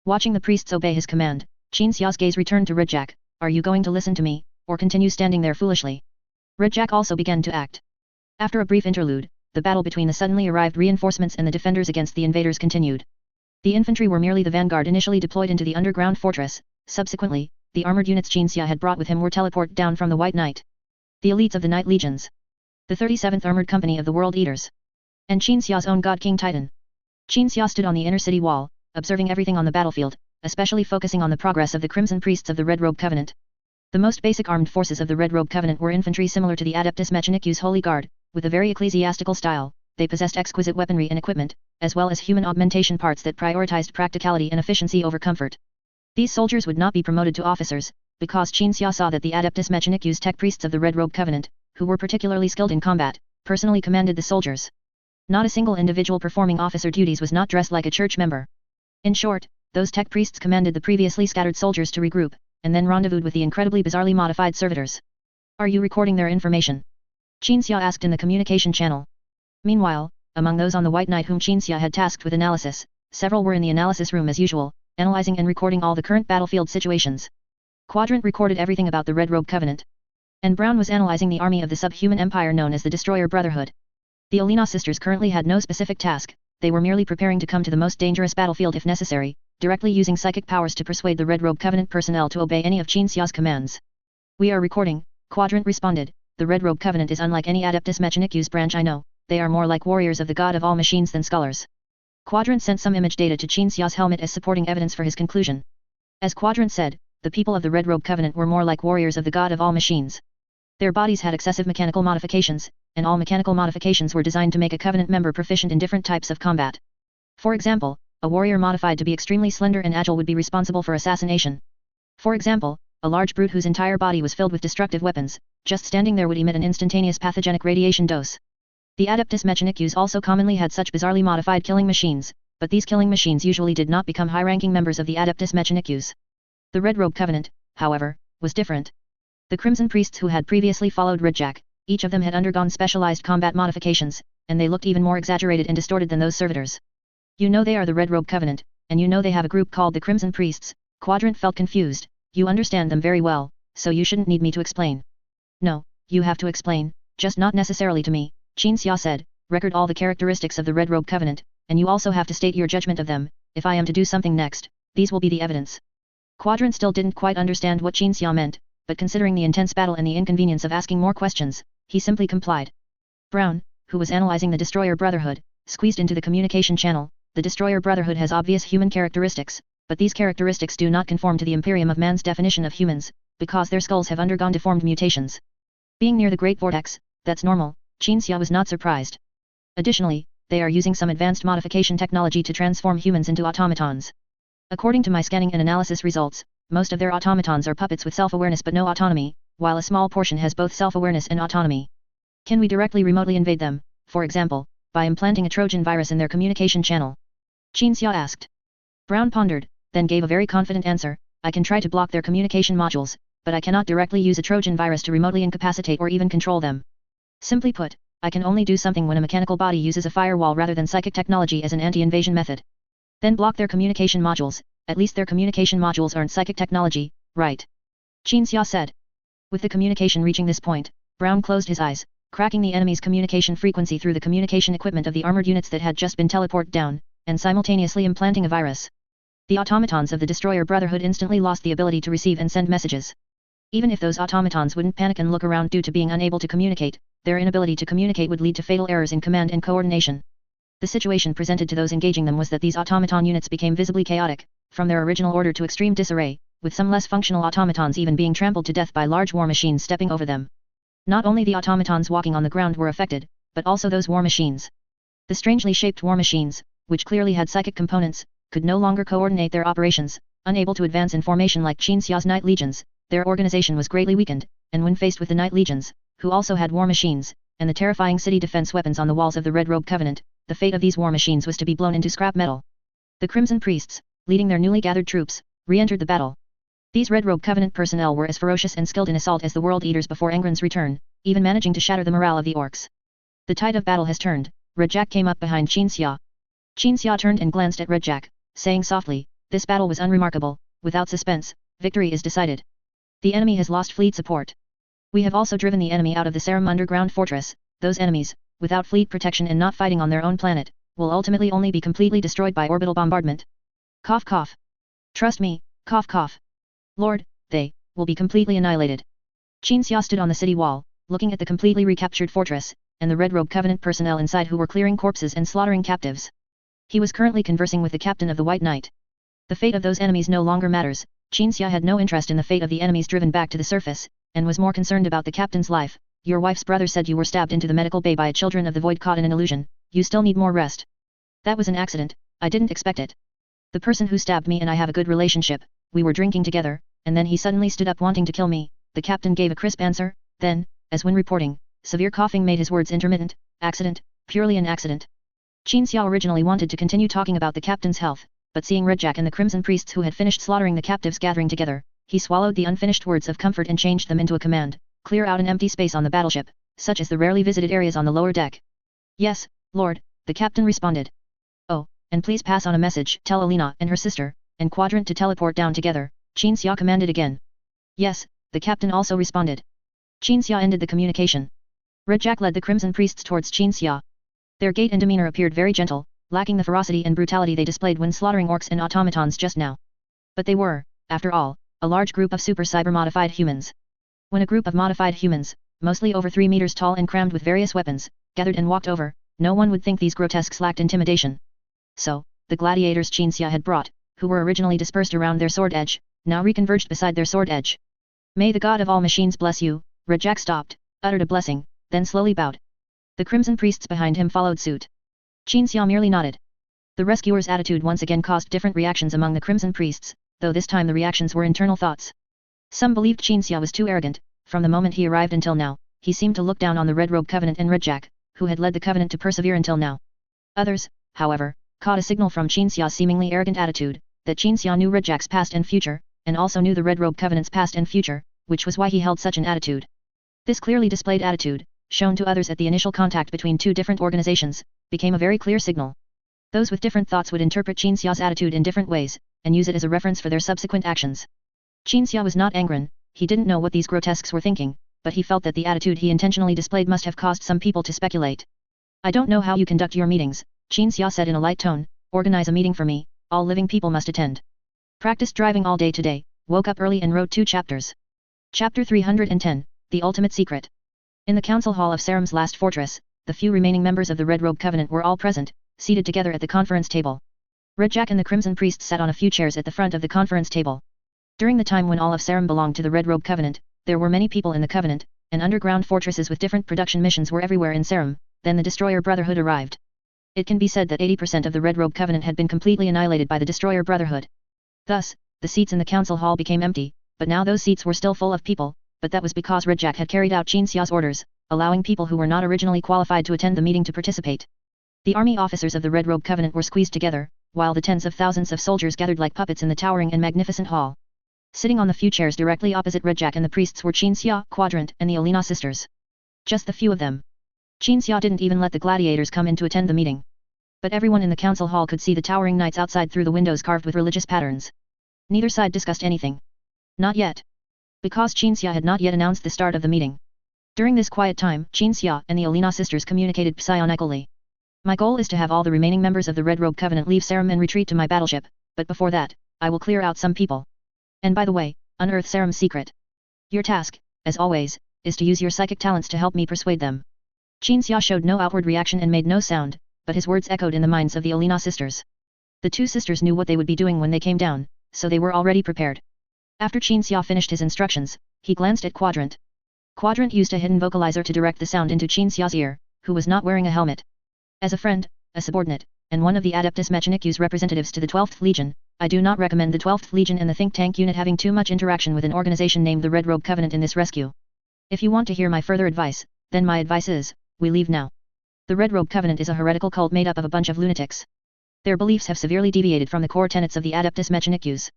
Watching the priests obey his command, Qin Xia's gaze returned to Red Jack. Are you going to listen to me, or continue standing there foolishly? Red Jack also began to act. After a brief interlude, the battle between the suddenly arrived reinforcements and the defenders against the invaders continued. The infantry were merely the vanguard initially deployed into the underground fortress. Subsequently, the armored units Qin Xia had brought with him were teleported down from the White Knight. The elites of the Night Legions. The 37th Armored Company of the World Eaters. And Qin Xia's own God King Titan. Qin Xia stood on the inner city wall, observing everything on the battlefield, especially focusing on the progress of the Crimson Priests of the Red Robe Covenant. The most basic armed forces of the Red Robe Covenant were infantry similar to the Adeptus Mechanicus Holy Guard, with a very ecclesiastical style. They possessed exquisite weaponry and equipment, as well as human augmentation parts that prioritized practicality and efficiency over comfort. These soldiers would not be promoted to officers, because Qinxia saw that the Adeptus Mechanicus tech priests of the Red Robe Covenant, who were particularly skilled in combat, personally commanded the soldiers. Not a single individual performing officer duties was not dressed like a church member. In short, those tech priests commanded the previously scattered soldiers to regroup, and then rendezvoused with the incredibly bizarrely modified servitors. Are you recording their information? Qinxia asked in the communication channel. Meanwhile, among those on the White Knight whom Qinxia had tasked with analysis, several were in the analysis room as usual, analyzing and recording all the current battlefield situations. Quadrant recorded everything about the Red Robe Covenant. And Brown was analyzing the army of the subhuman empire known as the Destroyer Brotherhood. The Olina sisters currently had no specific task, they were merely preparing to come to the most dangerous battlefield if necessary, directly using psychic powers to persuade the Red Robe Covenant personnel to obey any of Qinxia's commands. We are recording, Quadrant responded. The Red Robe Covenant is unlike any Adeptus Mechanicus branch I know, they are more like warriors of the god of all machines than scholars. Quadrant sent some image data to Qinxia's helmet as supporting evidence for his conclusion. As Quadrant said, the people of the Red Robe Covenant were more like warriors of the god of all machines. Their bodies had excessive mechanical modifications, and all mechanical modifications were designed to make a Covenant member proficient in different types of combat. For example, a warrior modified to be extremely slender and agile would be responsible for assassination. For example, a large brute whose entire body was filled with destructive weapons, just standing there would emit an instantaneous pathogenic radiation dose. The Adeptus Mechanicus also commonly had such bizarrely modified killing machines, but these killing machines usually did not become high-ranking members of the Adeptus Mechanicus. The Red Robe Covenant, however, was different. The Crimson Priests who had previously followed Redjack, each of them had undergone specialized combat modifications, and they looked even more exaggerated and distorted than those servitors. You know they are the Red Robe Covenant, and you know they have a group called the Crimson Priests. Quadrant felt confused. You understand them very well, so you shouldn't need me to explain. No, you have to explain, just not necessarily to me, Qinxia said. Record all the characteristics of the Red Robe Covenant, and you also have to state your judgment of them. If I am to do something next, these will be the evidence. Quadrant still didn't quite understand what Qinxia meant, but considering the intense battle and the inconvenience of asking more questions, he simply complied. Brown, who was analyzing the Destroyer Brotherhood, squeezed into the communication channel. The Destroyer Brotherhood has obvious human characteristics, but these characteristics do not conform to the Imperium of Man's definition of humans, because their skulls have undergone deformed mutations. Being near the Great Vortex, that's normal, Qinxia was not surprised. Additionally, they are using some advanced modification technology to transform humans into automatons. According to my scanning and analysis results, most of their automatons are puppets with self-awareness but no autonomy, while a small portion has both self-awareness and autonomy. Can we directly remotely invade them, for example, by implanting a Trojan virus in their communication channel? Qinxia asked. Brown pondered, then gave a very confident answer. I can try to block their communication modules, but I cannot directly use a Trojan virus to remotely incapacitate or even control them. Simply put, I can only do something when a mechanical body uses a firewall rather than psychic technology as an anti-invasion method. Then block their communication modules. At least their communication modules aren't psychic technology, right? Qinxia said. With the communication reaching this point, Brown closed his eyes, cracking the enemy's communication frequency through the communication equipment of the armored units that had just been teleported down, and simultaneously implanting a virus. The automatons of the Destroyer Brotherhood instantly lost the ability to receive and send messages. Even if those automatons wouldn't panic and look around due to being unable to communicate, their inability to communicate would lead to fatal errors in command and coordination. The situation presented to those engaging them was that these automaton units became visibly chaotic, from their original order to extreme disarray, with some less functional automatons even being trampled to death by large war machines stepping over them. Not only the automatons walking on the ground were affected, but also those war machines. The strangely shaped war machines, which clearly had psychic components, could no longer coordinate their operations, unable to advance in formation like Qinxia's Night Legions. Their organization was greatly weakened, and when faced with the Night Legions, who also had war machines, and the terrifying city defense weapons on the walls of the Red Robe Covenant, the fate of these war machines was to be blown into scrap metal. The Crimson Priests, leading their newly gathered troops, re-entered the battle. These Red Robe Covenant personnel were as ferocious and skilled in assault as the World Eaters before Angron's return, even managing to shatter the morale of the orcs. The tide of battle has turned. Redjack came up behind Qinxia. Qinxia turned and glanced at Redjack, saying softly, "This battle was unremarkable, without suspense, victory is decided. The enemy has lost fleet support. We have also driven the enemy out of the Sarum underground fortress. Those enemies, without fleet protection and not fighting on their own planet, will ultimately only be completely destroyed by orbital bombardment. Cough cough. Trust me, cough cough. Lord, they will be completely annihilated." Qinxia stood on the city wall, looking at the completely recaptured fortress, and the Red Robe Covenant personnel inside who were clearing corpses and slaughtering captives. He was currently conversing with the captain of the White Knight. The fate of those enemies no longer matters, Qin Xia had no interest in the fate of the enemies driven back to the surface, and was more concerned about the captain's life. Your wife's brother said you were stabbed into the medical bay by a children of the void caught in an illusion. You still need more rest. That was an accident, I didn't expect it. The person who stabbed me and I have a good relationship, we were drinking together, and then he suddenly stood up wanting to kill me. The captain gave a crisp answer, then, as when reporting, severe coughing made his words intermittent. Accident, purely an accident. Qin Xia originally wanted to continue talking about the captain's health, but seeing Redjack and the Crimson Priests who had finished slaughtering the captives gathering together, he swallowed the unfinished words of comfort and changed them into a command, clear out an empty space on the battleship, such as the rarely visited areas on the lower deck. Yes, Lord, the captain responded. Oh, and please pass on a message, tell Alina and her sister, and Quadrant to teleport down together, Qin Xia commanded again. Yes, the captain also responded. Qin Xia ended the communication. Redjack led the Crimson Priests towards Qin Xia. Their gait and demeanor appeared very gentle, lacking the ferocity and brutality they displayed when slaughtering orcs and automatons just now. But they were, after all, a large group of super cyber-modified humans. When a group of modified humans, mostly over 3 meters tall and crammed with various weapons, gathered and walked over, no one would think these grotesques lacked intimidation. So, the gladiators Qin Xia had brought, who were originally dispersed around their sword edge, now reconverged beside their sword edge. May the god of all machines bless you. Redjack stopped, uttered a blessing, then slowly bowed. The Crimson Priests behind him followed suit. Qin Xia merely nodded. The rescuer's attitude once again caused different reactions among the Crimson Priests, though this time the reactions were internal thoughts. Some believed Qin Xia was too arrogant. From the moment he arrived until now, he seemed to look down on the Red Robe Covenant and Redjack, who had led the Covenant to persevere until now. Others, however, caught a signal from Qin Xia's seemingly arrogant attitude, that Qin Xia knew Redjack's past and future, and also knew the Red Robe Covenant's past and future, which was why he held such an attitude. This clearly displayed attitude, shown to others at the initial contact between two different organizations, became a very clear signal. Those with different thoughts would interpret Qin Xia's attitude in different ways, and use it as a reference for their subsequent actions. Qin Xia was not Angron, he didn't know what these grotesques were thinking, but he felt that the attitude he intentionally displayed must have caused some people to speculate. I don't know how you conduct your meetings, Qin Xia said in a light tone, organize a meeting for me, all living people must attend. Practiced driving all day today, woke up early and wrote 2 chapters. Chapter 310, The Ultimate Secret. In the council hall of Saram's last fortress, the few remaining members of the Red Robe Covenant were all present, seated together at the conference table. Redjack and the Crimson Priest sat on a few chairs at the front of the conference table. During the time when all of Saram belonged to the Red Robe Covenant, there were many people in the Covenant, and underground fortresses with different production missions were everywhere in Saram. Then the Destroyer Brotherhood arrived. It can be said that 80% of the Red Robe Covenant had been completely annihilated by the Destroyer Brotherhood. Thus, the seats in the council hall became empty, but now those seats were still full of people, but that was because Redjack had carried out Qin Xia's orders, allowing people who were not originally qualified to attend the meeting to participate. The army officers of the Red Robe Covenant were squeezed together, while the tens of thousands of soldiers gathered like puppets in the towering and magnificent hall. Sitting on the few chairs directly opposite Redjack and the priests were Qin Xia, Quadrant, and the Alina sisters. Just the few of them. Qin Xia didn't even let the gladiators come in to attend the meeting. But everyone in the council hall could see the towering knights outside through the windows carved with religious patterns. Neither side discussed anything. Not yet. Because Qin Xia had not yet announced the start of the meeting. During this quiet time, Qin Xia and the Alina sisters communicated psionically. My goal is to have all the remaining members of the Red Robe Covenant leave Saram and retreat to my battleship, but before that, I will clear out some people. And by the way, unearth Saram's secret. Your task, as always, is to use your psychic talents to help me persuade them. Qin Xia showed no outward reaction and made no sound, but his words echoed in the minds of the Alina sisters. The 2 sisters knew what they would be doing when they came down, so they were already prepared. After Qin Xia finished his instructions, he glanced at Quadrant. Quadrant used a hidden vocalizer to direct the sound into Qin Xia's ear, who was not wearing a helmet. As a friend, a subordinate, and one of the Adeptus Mechanicus representatives to the 12th Legion, I do not recommend the 12th Legion and the think tank unit having too much interaction with an organization named the Red Robe Covenant in this rescue. If you want to hear my further advice, then my advice is, we leave now. The Red Robe Covenant is a heretical cult made up of a bunch of lunatics. Their beliefs have severely deviated from the core tenets of the Adeptus Mechanicus.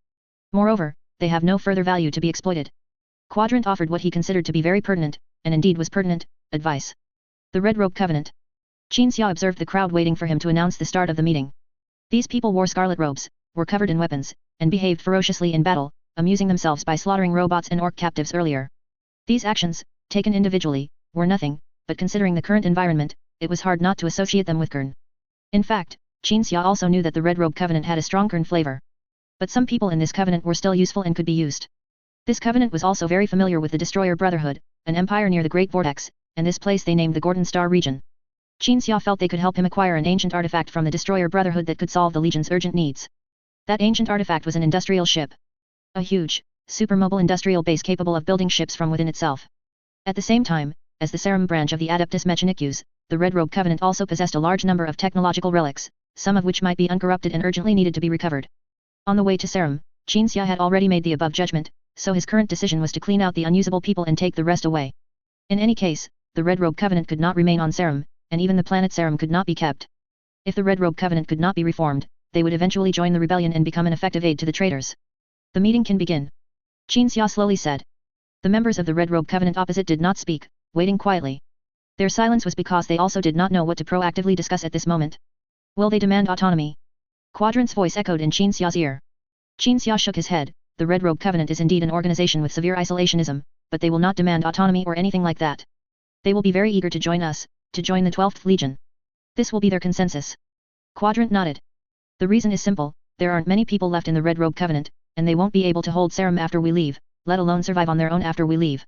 Moreover, they have no further value to be exploited. Quadrant offered what he considered to be very pertinent, and indeed was pertinent, advice. The Red Robe Covenant. Qin Xia observed the crowd waiting for him to announce the start of the meeting. These people wore scarlet robes, were covered in weapons, and behaved ferociously in battle, amusing themselves by slaughtering robots and orc captives earlier. These actions, taken individually, were nothing, but considering the current environment, it was hard not to associate them with Kern. In fact, Qin Xia also knew that the Red Robe Covenant had a strong Kern flavor. But some people in this covenant were still useful and could be used. This covenant was also very familiar with the Destroyer Brotherhood, an empire near the Great Vortex, and this place they named the Gordon Star region. Qin Xia felt they could help him acquire an ancient artifact from the Destroyer Brotherhood that could solve the Legion's urgent needs. That ancient artifact was an industrial ship. A huge, supermobile industrial base capable of building ships from within itself. At the same time, as the Serum branch of the Adeptus Mechanicus, the Red Robe Covenant also possessed a large number of technological relics, some of which might be uncorrupted and urgently needed to be recovered. On the way to Serum, Qinxia had already made the above judgment, so his current decision was to clean out the unusable people and take the rest away. In any case, the Red Robe Covenant could not remain on Serum, and even the planet Serum could not be kept. If the Red Robe Covenant could not be reformed, they would eventually join the rebellion and become an effective aid to the traitors. The meeting can begin. Qinxia slowly said. The members of the Red Robe Covenant opposite did not speak, waiting quietly. Their silence was because they also did not know what to proactively discuss at this moment. Will they demand autonomy? Quadrant's voice echoed in Qinxia's ear. Qinxia shook his head. The Red Robe Covenant is indeed an organization with severe isolationism, but they will not demand autonomy or anything like that. They will be very eager to join us, to join the 12th Legion. This will be their consensus. Quadrant nodded. The reason is simple, there aren't many people left in the Red Robe Covenant, and they won't be able to hold Serum after we leave, let alone survive on their own after we leave.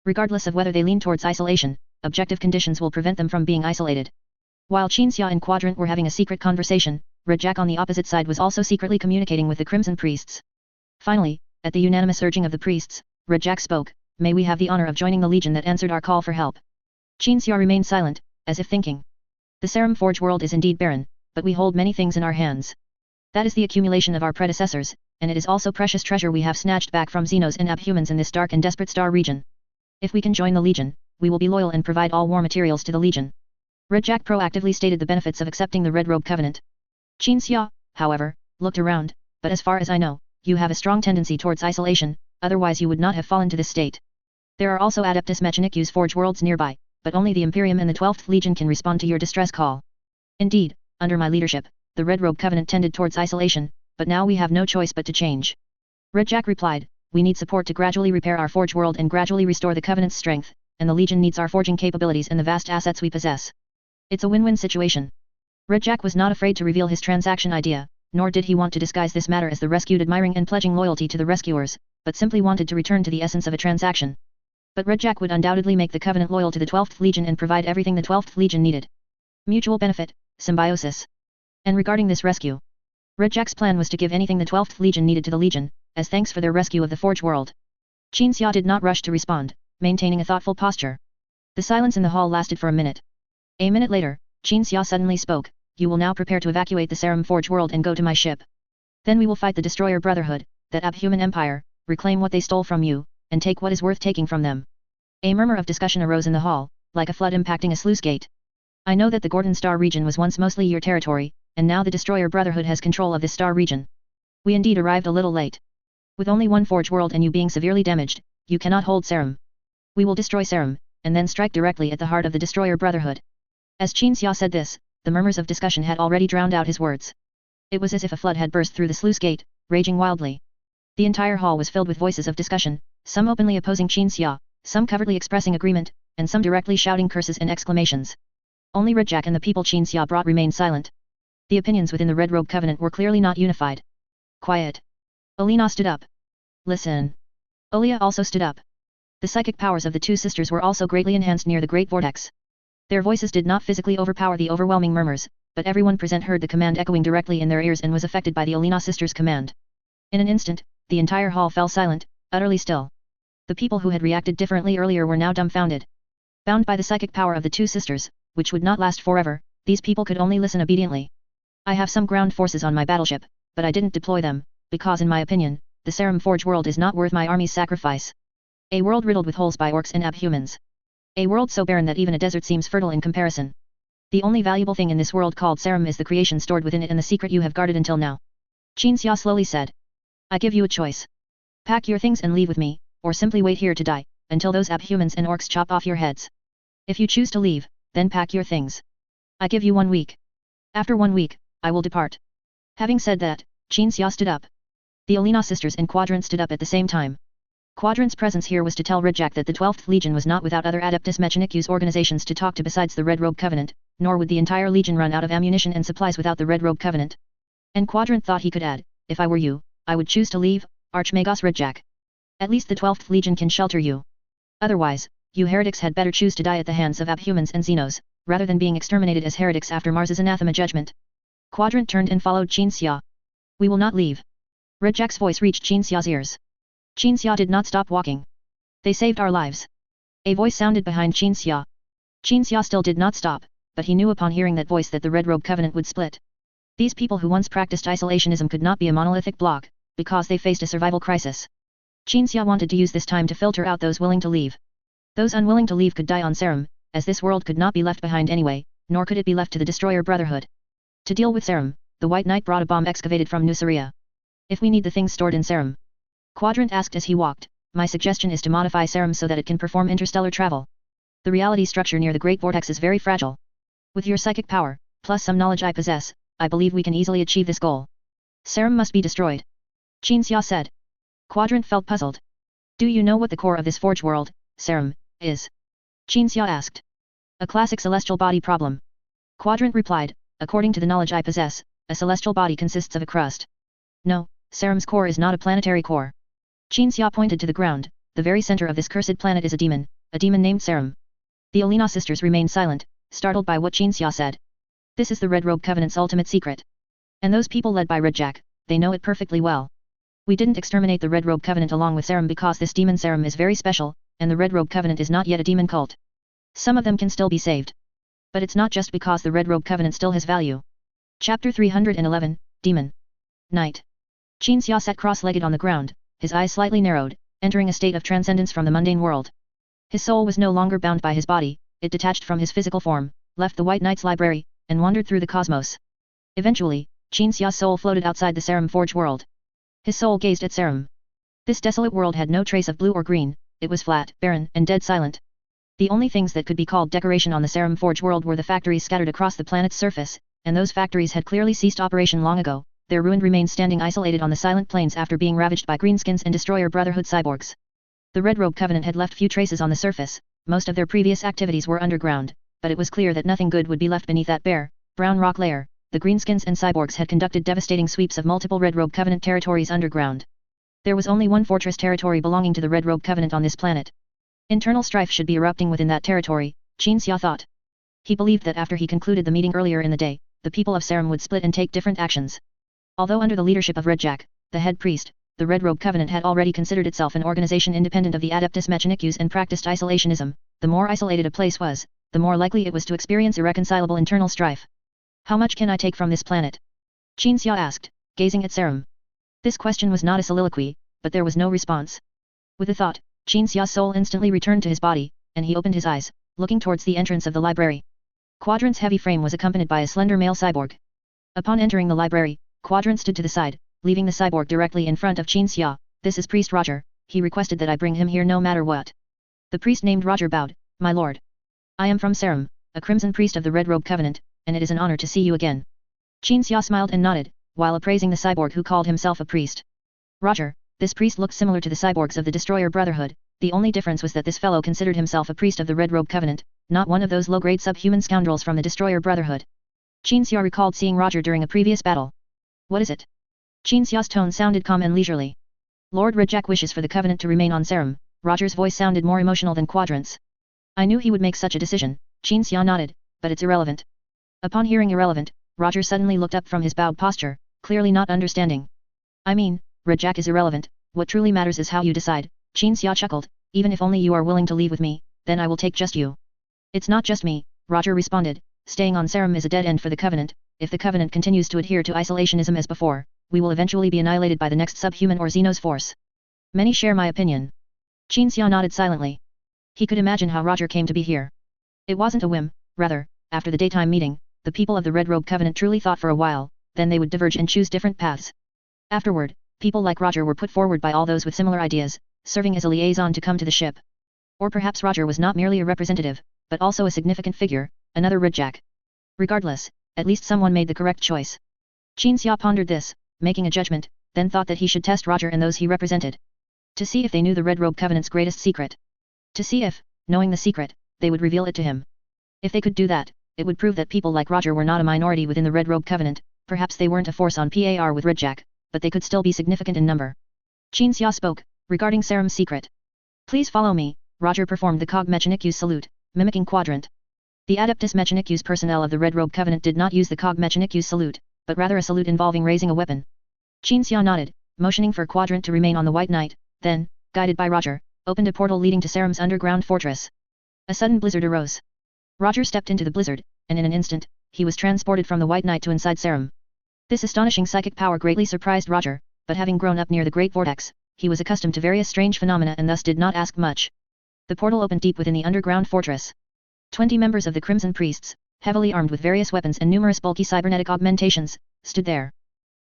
Regardless of whether they lean towards isolation, objective conditions will prevent them from being isolated. While Qinxia and Quadrant were having a secret conversation, Red Jack on the opposite side was also secretly communicating with the Crimson Priests. Finally, at the unanimous urging of the priests, Red Jack spoke, "May we have the honor of joining the legion that answered our call for help." Qinxia remained silent, as if thinking. The Serum Forge world is indeed barren, but we hold many things in our hands. That is the accumulation of our predecessors, and it is also precious treasure we have snatched back from Xenos and Abhumans in this dark and desperate star region. If we can join the legion, we will be loyal and provide all war materials to the legion. Red Jack proactively stated the benefits of accepting the Red Robe Covenant. Qinxia, however, looked around, but as far as I know, you have a strong tendency towards isolation, otherwise you would not have fallen to this state. There are also Adeptus Mechanicus Forge worlds nearby, but only the Imperium and the 12th Legion can respond to your distress call. Indeed, under my leadership, the Red Robe Covenant tended towards isolation, but now we have no choice but to change. Red Jack replied, "We need support to gradually repair our Forge world and gradually restore the Covenant's strength, and the Legion needs our forging capabilities and the vast assets we possess. It's a win-win situation." Red Jack was not afraid to reveal his transaction idea, nor did he want to disguise this matter as the rescued admiring and pledging loyalty to the rescuers, but simply wanted to return to the essence of a transaction. But Red Jack would undoubtedly make the Covenant loyal to the 12th Legion and provide everything the 12th Legion needed. Mutual benefit, symbiosis. And regarding this rescue, Red Jack's plan was to give anything the 12th Legion needed to the Legion, as thanks for their rescue of the Forge world. Qinxia did not rush to respond, maintaining a thoughtful posture. The silence in the hall lasted for a minute. A minute later, Qinxia suddenly spoke, "You will now prepare to evacuate the Serum Forge world and go to my ship. Then we will fight the Destroyer Brotherhood, that Abhuman Empire, reclaim what they stole from you, and take what is worth taking from them." A murmur of discussion arose in the hall, like a flood impacting a sluice gate. "I know that the Gordon Star region was once mostly your territory, and now the Destroyer Brotherhood has control of this star region. We indeed arrived a little late. With only one Forge world and you being severely damaged, you cannot hold Serum. We will destroy Serum, and then strike directly at the heart of the Destroyer Brotherhood." As Qinxia said this, the murmurs of discussion had already drowned out his words. It was as if a flood had burst through the sluice gate, raging wildly. The entire hall was filled with voices of discussion, some openly opposing Qinxia, some covertly expressing agreement, and some directly shouting curses and exclamations. Only Red Jack and the people Qinxia brought remained silent. The opinions within the Red Robe Covenant were clearly not unified. "Quiet." Alina stood up. "Listen." Olia also stood up. The psychic powers of the two sisters were also greatly enhanced near the Great Vortex. Their voices did not physically overpower the overwhelming murmurs, but everyone present heard the command echoing directly in their ears and was affected by the Alina sisters' command. In an instant, the entire hall fell silent, utterly still. The people who had reacted differently earlier were now dumbfounded. Bound by the psychic power of the two sisters, which would not last forever, these people could only listen obediently. "I have some ground forces on my battleship, but I didn't deploy them, because in my opinion, the Serum Forge world is not worth my army's sacrifice. A world riddled with holes by orcs and abhumans. A world so barren that even a desert seems fertile in comparison. The only valuable thing in this world called Serum is the creation stored within it and the secret you have guarded until now." Qinxia slowly said. "I give you a choice. Pack your things and leave with me, or simply wait here to die, until those abhumans and orcs chop off your heads. If you choose to leave, then pack your things. I give you 1 week. After 1 week, I will depart." Having said that, Qinxia stood up. The Alina sisters and Quadrant stood up at the same time. Quadrant's presence here was to tell Red Jack that the 12th Legion was not without other Adeptus Mechanicus organizations to talk to besides the Red Robe Covenant, nor would the entire Legion run out of ammunition and supplies without the Red Robe Covenant. And Quadrant thought he could add, "If I were you, I would choose to leave, Archmagos Red Jack. At least the 12th Legion can shelter you. Otherwise, you heretics had better choose to die at the hands of Abhumans and Xenos, rather than being exterminated as heretics after Mars's anathema judgment." Quadrant turned and followed Qinxia. "We will not leave. Red Jack's voice reached Qin Xia's ears. Qin Xia did not stop walking. They saved our lives. A voice sounded behind Qin Xia. Qin Xia still did not stop, but he knew upon hearing that voice that the Red Robe Covenant would split. These people who once practiced isolationism could not be a monolithic bloc, because they faced a survival crisis. Qin Xia wanted to use this time to filter out those willing to leave. Those unwilling to leave could die on Serum, as this world could not be left behind anyway, nor could it be left to the Destroyer Brotherhood. To deal with Serum, the White Knight brought a bomb excavated from Nuceria. If we need the things stored in Serum, Quadrant asked as he walked, my suggestion is to modify Serum so that it can perform interstellar travel. The reality structure near the Great Vortex is very fragile. With your psychic power, plus some knowledge I possess, I believe we can easily achieve this goal. Serum must be destroyed. Qin Xia said. Quadrant felt puzzled. Do you know what the core of this forge world, Serum, is? Qin Xia asked. A classic celestial body problem. Quadrant replied, according to the knowledge I possess, a celestial body consists of a crust. No, Serum's core is not a planetary core. Qin Xia pointed to the ground, the very center of this cursed planet is a demon named Serum. The Alina sisters remained silent, startled by what Qin Xia said. This is the Red Robe Covenant's ultimate secret. And those people led by Red Jack, they know it perfectly well. We didn't exterminate the Red Robe Covenant along with Serum because this demon Serum is very special, and the Red Robe Covenant is not yet a demon cult. Some of them can still be saved. But it's not just because the Red Robe Covenant still has value. Chapter 311, Demon. Night. Qin Xia sat cross-legged on the ground, his eyes slightly narrowed, entering a state of transcendence from the mundane world. His soul was no longer bound by his body, it detached from his physical form, left the White Knight's library, and wandered through the cosmos. Eventually, Qin Xia's soul floated outside the Serum Forge world. His soul gazed at Serum. This desolate world had no trace of blue or green, it was flat, barren, and dead silent. The only things that could be called decoration on the Serum Forge world were the factories scattered across the planet's surface, and those factories had clearly ceased operation long ago, their ruined remains standing isolated on the silent plains after being ravaged by greenskins and Destroyer Brotherhood cyborgs. The Red Robe Covenant had left few traces on the surface, most of their previous activities were underground, but it was clear that nothing good would be left beneath that bare, brown rock layer. The greenskins and cyborgs had conducted devastating sweeps of multiple Red Robe Covenant territories underground. There was only one fortress territory belonging to the Red Robe Covenant on this planet. Internal strife should be erupting within that territory, Qin Xia thought. He believed that after he concluded the meeting earlier in the day, the people of Serum would split and take different actions. Although under the leadership of Red Jack, the head priest, the Red Robe Covenant had already considered itself an organization independent of the Adeptus Mechanicus and practiced isolationism. The more isolated a place was, the more likely it was to experience irreconcilable internal strife. How much can I take from this planet? Qin Xia asked, gazing at Serum. This question was not a soliloquy, but there was no response. With a thought, Qin Xia's soul instantly returned to his body, and he opened his eyes, looking towards the entrance of the library. Quadrant's heavy frame was accompanied by a slender male cyborg. Upon entering the library, Quadrant stood to the side, leaving the cyborg directly in front of Qin Xia. This is Priest Roger, he requested that I bring him here no matter what. The priest named Roger bowed, my lord. I am from Serum, a crimson priest of the Red Robe Covenant, and it is an honor to see you again. Qin Xia smiled and nodded, while appraising the cyborg who called himself a priest. Roger, this priest looked similar to the cyborgs of the Destroyer Brotherhood, the only difference was that this fellow considered himself a priest of the Red Robe Covenant, not one of those low-grade subhuman scoundrels from the Destroyer Brotherhood. Qin Xia recalled seeing Roger during a previous battle. What is it? Qin Xia's tone sounded calm and leisurely. Lord Red Jack wishes for the Covenant to remain on Serum. Roger's voice sounded more emotional than Quadrant's. I knew he would make such a decision, Qin Xia nodded, but it's irrelevant. Upon hearing irrelevant, Roger suddenly looked up from his bowed posture, clearly not understanding. I mean, Red Jack is irrelevant, what truly matters is how you decide, Qin Xia chuckled, even if only you are willing to leave with me, then I will take just you. It's not just me, Roger responded, staying on Serum is a dead end for the Covenant. If the Covenant continues to adhere to isolationism as before, we will eventually be annihilated by the next subhuman or Xenos force. Many share my opinion. Qin Xia nodded silently. He could imagine how Roger came to be here. It wasn't a whim, rather, after the daytime meeting, the people of the Red Robe Covenant truly thought for a while, then they would diverge and choose different paths. Afterward, people like Roger were put forward by all those with similar ideas, serving as a liaison to come to the ship. Or perhaps Roger was not merely a representative, but also a significant figure, another Red Jack. Regardless, at least someone made the correct choice. Qin Xia pondered this, making a judgment, then thought that he should test Roger and those he represented. To see if they knew the Red Robe Covenant's greatest secret. To see if, knowing the secret, they would reveal it to him. If they could do that, it would prove that people like Roger were not a minority within the Red Robe Covenant, perhaps they weren't a force on par with Red Jack, but they could still be significant in number. Qin Xia spoke, regarding Serum's secret. Please follow me, Roger performed the Cog Mechanicus salute, mimicking Quadrant. The Adeptus Mechanicus personnel of the Red Robe Covenant did not use the Cog Mechanicus salute, but rather a salute involving raising a weapon. Qin Xia nodded, motioning for Quadrant to remain on the White Knight, then, guided by Roger, opened a portal leading to Sarum's underground fortress. A sudden blizzard arose. Roger stepped into the blizzard, and in an instant, he was transported from the White Knight to inside Sarum. This astonishing psychic power greatly surprised Roger, but having grown up near the Great Vortex, he was accustomed to various strange phenomena and thus did not ask much. The portal opened deep within the underground fortress. 20 members of the Crimson Priests, heavily armed with various weapons and numerous bulky cybernetic augmentations, stood there.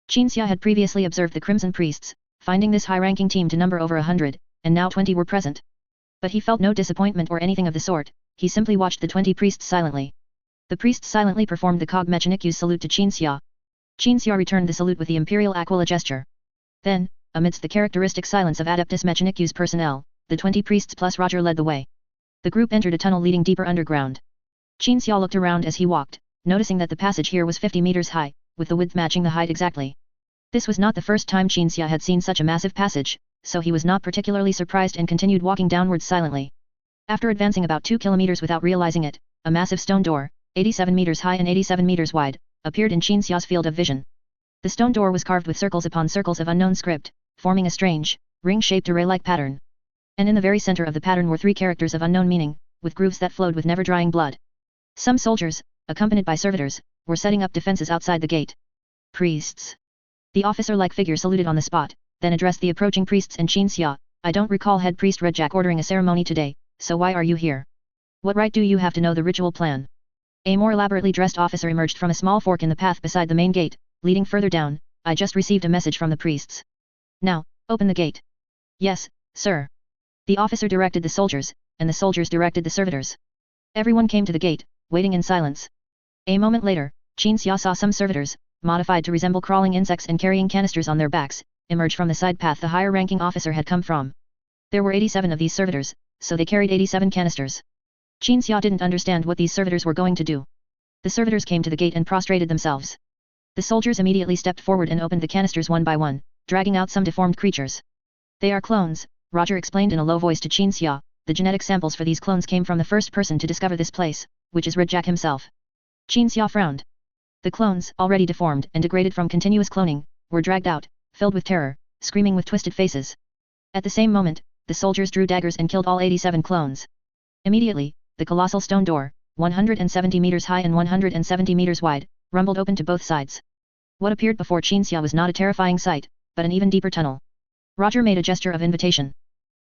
Qinxia had previously observed the Crimson Priests, finding this high-ranking team to number over 100, and now 20 were present. But he felt no disappointment or anything of the sort, he simply watched the 20 priests silently. The priests silently performed the Cog Mechanicu's salute to Qinxia. Qinxia returned the salute with the Imperial Aquila gesture. Then, amidst the characteristic silence of Adeptus Mechanicu's personnel, the 20 priests plus Roger led the way. The group entered a tunnel leading deeper underground. Qinxia looked around as he walked, noticing that the passage here was 50 meters high, with the width matching the height exactly. This was not the first time Qinxia had seen such a massive passage, so he was not particularly surprised and continued walking downwards silently. After advancing about 2 kilometers without realizing it, a massive stone door, 87 meters high and 87 meters wide, appeared in Qinxia's field of vision. The stone door was carved with circles upon circles of unknown script, forming a strange, ring-shaped array-like pattern. And in the very center of the pattern were 3 characters of unknown meaning, with grooves that flowed with never-drying blood. Some soldiers, accompanied by servitors, were setting up defenses outside the gate. Priests. The officer-like figure saluted on the spot, then addressed the approaching priests and Qinxia. I don't recall head priest Redjack ordering a ceremony today, so why are you here? What right do you have to know the ritual plan? A more elaborately dressed officer emerged from a small fork in the path beside the main gate, leading further down. I just received a message from the priests. Now, open the gate. Yes, sir. The officer directed the soldiers, and the soldiers directed the servitors. Everyone came to the gate, waiting in silence. A moment later, Qinxia saw some servitors, modified to resemble crawling insects and carrying canisters on their backs, emerge from the side path the higher-ranking officer had come from. There were 87 of these servitors, so they carried 87 canisters. Qinxia didn't understand what these servitors were going to do. The servitors came to the gate and prostrated themselves. The soldiers immediately stepped forward and opened the canisters one by one, dragging out some deformed creatures. They are clones, Roger explained in a low voice to Qinxia. The genetic samples for these clones came from the first person to discover this place, which is Redjack himself. Qinxia frowned. The clones, already deformed and degraded from continuous cloning, were dragged out, filled with terror, screaming with twisted faces. At the same moment, the soldiers drew daggers and killed all 87 clones. Immediately, the colossal stone door, 170 meters high and 170 meters wide, rumbled open to both sides. What appeared before Qinxia was not a terrifying sight, but an even deeper tunnel. Roger made a gesture of invitation.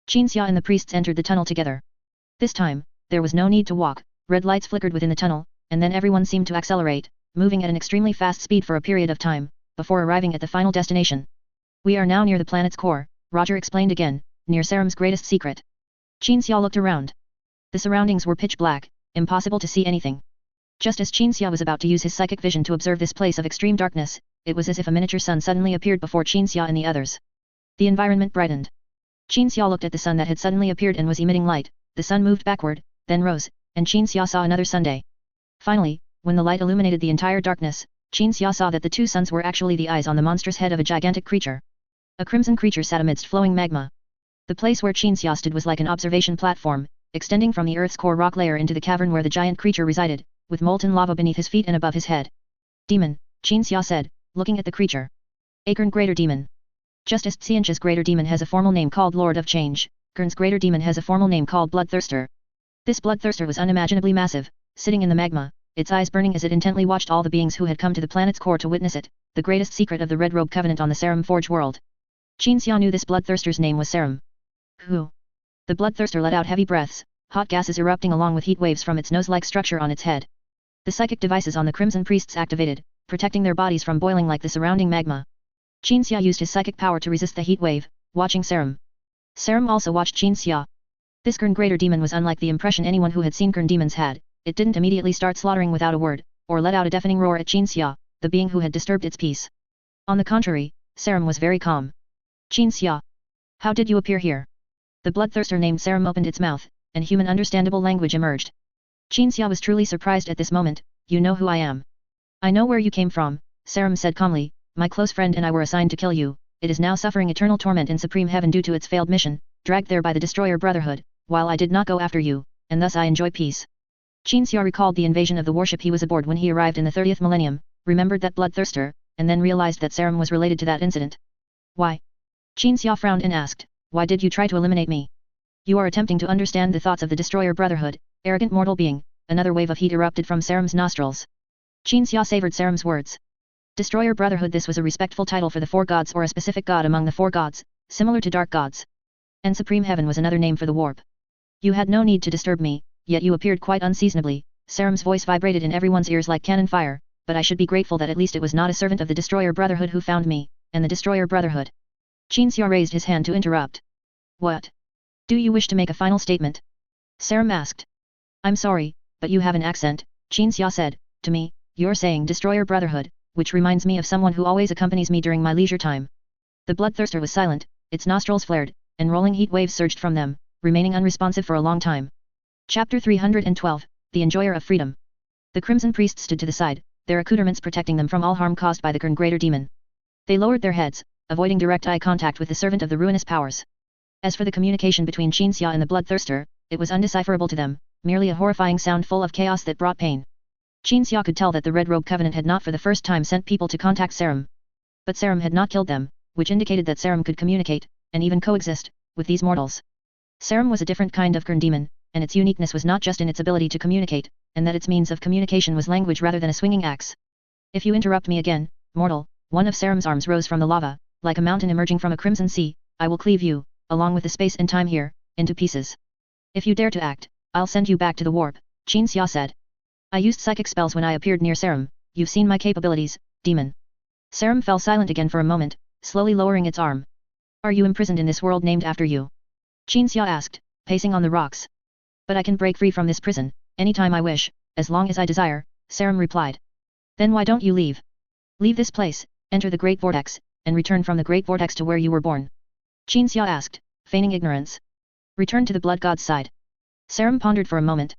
Qinxia and the priests entered the tunnel together. This time, there was no need to walk, red lights flickered within the tunnel, and then everyone seemed to accelerate, moving at an extremely fast speed for a period of time, before arriving at the final destination. We are now near the planet's core, Roger explained again, near Sarum's greatest secret. Qinxia looked around. The surroundings were pitch black, impossible to see anything. Just as Qinxia was about to use his psychic vision to observe this place of extreme darkness, it was as if a miniature sun suddenly appeared before Qinxia and the others. The environment brightened. Qinxia looked at the sun that had suddenly appeared and was emitting light. The sun moved backward, then rose, and Qinxia saw another sunday. Finally, when the light illuminated the entire darkness, Qinxia saw that the 2 suns were actually the eyes on the monstrous head of a gigantic creature. A crimson creature sat amidst flowing magma. The place where Qinxia stood was like an observation platform, extending from the Earth's core rock layer into the cavern where the giant creature resided, with molten lava beneath his feet and above his head. Demon, Qinxia said, looking at the creature. Acorn Greater Demon. Just as Xianxia's Greater Demon has a formal name called Lord of Change, Kern's Greater Demon has a formal name called Bloodthirster. This Bloodthirster was unimaginably massive, sitting in the magma, its eyes burning as it intently watched all the beings who had come to the planet's core to witness it, the greatest secret of the Red Robe Covenant on the Sarum Forge world. Qinxia knew this Bloodthirster's name was Sarum. Who? The Bloodthirster let out heavy breaths, hot gases erupting along with heat waves from its nose-like structure on its head. The psychic devices on the Crimson Priests activated, protecting their bodies from boiling like the surrounding magma. Qinxia used his psychic power to resist the heat wave, watching Sarum. Sarum also watched Qinxia. This Kern Greater Demon was unlike the impression anyone who had seen Kern demons had. It didn't immediately start slaughtering without a word, or let out a deafening roar at Qinxia, the being who had disturbed its peace. On the contrary, Sarum was very calm. Qinxia. How did you appear here? The Bloodthirster named Sarum opened its mouth, and human understandable language emerged. Qinxia was truly surprised at this moment. You know who I am. I know where you came from, Sarum said calmly. My close friend and I were assigned to kill you. It is now suffering eternal torment in Supreme Heaven due to its failed mission, dragged there by the Destroyer Brotherhood, while I did not go after you, and thus I enjoy peace. Qinxia recalled the invasion of the warship he was aboard when he arrived in the 30th millennium, remembered that Bloodthirster, and then realized that Sarum was related to that incident. Why? Qin Xia frowned and asked, why did you try to eliminate me? You are attempting to understand the thoughts of the Destroyer Brotherhood, arrogant mortal being. Another wave of heat erupted from Saram's nostrils. Qin Xia savored Saram's words. Destroyer Brotherhood. This was a respectful title for the four gods or a specific god among the four gods, similar to dark gods. And Supreme Heaven was another name for the warp. You had no need to disturb me, yet you appeared quite unseasonably. Saram's voice vibrated in everyone's ears like cannon fire, but I should be grateful that at least it was not a servant of the Destroyer Brotherhood who found me, and the Destroyer Brotherhood. Qin Xia raised his hand to interrupt. What? Do you wish to make a final statement? Saram asked. I'm sorry, but you have an accent, Qin Xia said. To me, you're saying Destroyer Brotherhood, which reminds me of someone who always accompanies me during my leisure time. The bloodthirster was silent, its nostrils flared, and rolling heat waves surged from them, remaining unresponsive for a long time. Chapter 312, The Enjoyer of Freedom. The Crimson Priests stood to the side, their accoutrements protecting them from all harm caused by the Greater Demon. They lowered their heads, avoiding direct eye contact with the servant of the ruinous powers. As for the communication between Qin Xia and the bloodthirster, it was undecipherable to them, merely a horrifying sound full of chaos that brought pain. Qin Xia could tell that the Red Robe Covenant had not for the first time sent people to contact Saram. But Saram had not killed them, which indicated that Saram could communicate, and even coexist, with these mortals. Saram was a different kind of Kern demon, and its uniqueness was not just in its ability to communicate, and that its means of communication was language rather than a swinging axe. If you interrupt me again, mortal, one of Saram's arms rose from the lava, like a mountain emerging from a crimson sea, I will cleave you, along with the space and time here, into pieces. If you dare to act, I'll send you back to the warp, Qin Xia said. I used psychic spells when I appeared near Saram, you've seen my capabilities, demon. Saram fell silent again for a moment, slowly lowering its arm. Are you imprisoned in this world named after you? Qin Xia asked, pacing on the rocks. But I can break free from this prison, anytime I wish, as long as I desire, Saram replied. Then why don't you leave? Leave this place, enter the Great Vortex, and return from the Great Vortex to where you were born. Qin Xia asked, feigning ignorance. Return to the Blood God's side. Saram pondered for a moment.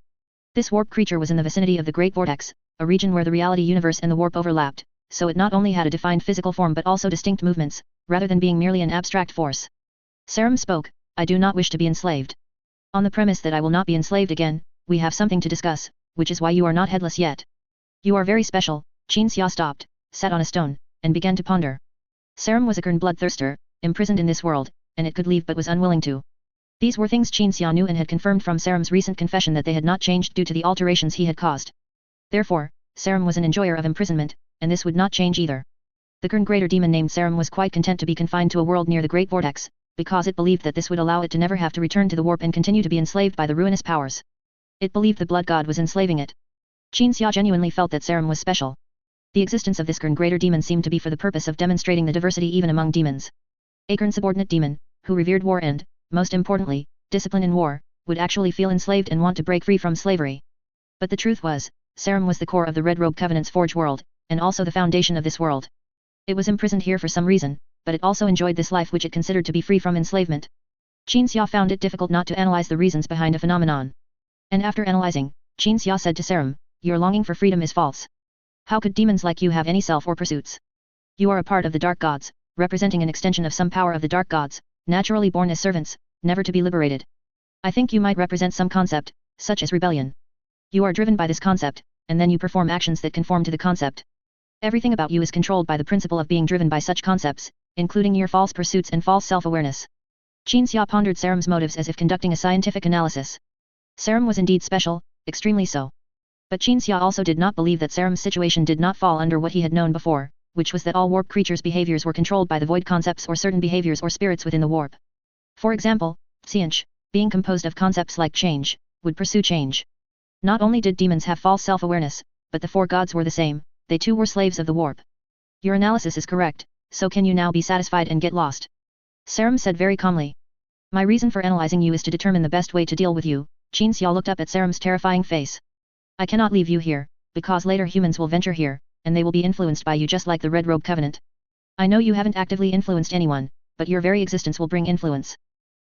This warp creature was in the vicinity of the Great Vortex, a region where the reality universe and the warp overlapped, so it not only had a defined physical form but also distinct movements, rather than being merely an abstract force. Saram spoke, I do not wish to be enslaved. On the premise that I will not be enslaved again, we have something to discuss, which is why you are not headless yet. You are very special. Qin Xia stopped, sat on a stone, and began to ponder. Saram was a Kern bloodthirster, imprisoned in this world, and it could leave but was unwilling to. These were things Qin Xia knew and had confirmed from Saram's recent confession that they had not changed due to the alterations he had caused. Therefore, Saram was an enjoyer of imprisonment, and this would not change either. The Kern Greater Demon named Saram was quite content to be confined to a world near the Great Vortex, because it believed that this would allow it to never have to return to the warp and continue to be enslaved by the ruinous powers. It believed the Blood God was enslaving it. Qin Xia genuinely felt that Saram was special. The existence of this Kern Greater Demon seemed to be for the purpose of demonstrating the diversity even among demons. A Kern subordinate demon, who revered war and, most importantly, discipline in war, would actually feel enslaved and want to break free from slavery. But the truth was, Saram was the core of the Red Robe Covenant's Forge world, and also the foundation of this world. It was imprisoned here for some reason, but it also enjoyed this life which it considered to be free from enslavement. Qin Xia found it difficult not to analyze the reasons behind a phenomenon. And after analyzing, Qin Xia said to Saram, your longing for freedom is false. How could demons like you have any self or pursuits? You are a part of the Dark Gods, representing an extension of some power of the Dark Gods, naturally born as servants, never to be liberated. I think you might represent some concept, such as rebellion. You are driven by this concept, and then you perform actions that conform to the concept. Everything about you is controlled by the principle of being driven by such concepts, including your false pursuits and false self-awareness. Qin Xia pondered Saram's motives as if conducting a scientific analysis. Saram was indeed special, extremely so. But Qin Xia also did not believe that Saram's situation did not fall under what he had known before, which was that all warp creatures' behaviors were controlled by the void concepts or certain behaviors or spirits within the warp. For example, Xianch, being composed of concepts like change, would pursue change. Not only did demons have false self-awareness, but the four gods were the same, they too were slaves of the warp. Your analysis is correct, so can you now be satisfied and get lost? Saram said very calmly. My reason for analyzing you is to determine the best way to deal with you. Qin Xia looked up at Saram's terrifying face. I cannot leave you here, because later humans will venture here, and they will be influenced by you just like the Red Robe Covenant. I know you haven't actively influenced anyone, but your very existence will bring influence.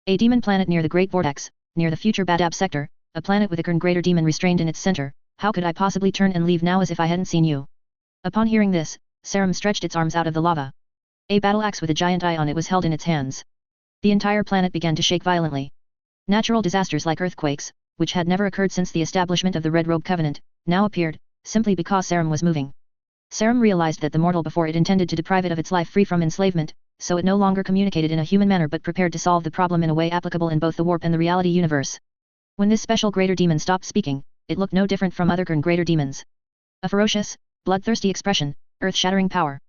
A demon planet near the Great Vortex, near the future Badab sector, a planet with a Kern Greater Demon restrained in its center, how could I possibly turn and leave now as if I hadn't seen you? Upon hearing this, Saram stretched its arms out of the lava. A battle axe with a giant eye on it was held in its hands. The entire planet began to shake violently. Natural disasters like earthquakes, which had never occurred since the establishment of the Red Robe Covenant, now appeared, simply because Saram was moving. Saram realized that the mortal before it intended to deprive it of its life free from enslavement, so it no longer communicated in a human manner but prepared to solve the problem in a way applicable in both the warp and the reality universe. When this special greater demon stopped speaking, it looked no different from other greater demons. A ferocious, bloodthirsty expression, earth-shattering power.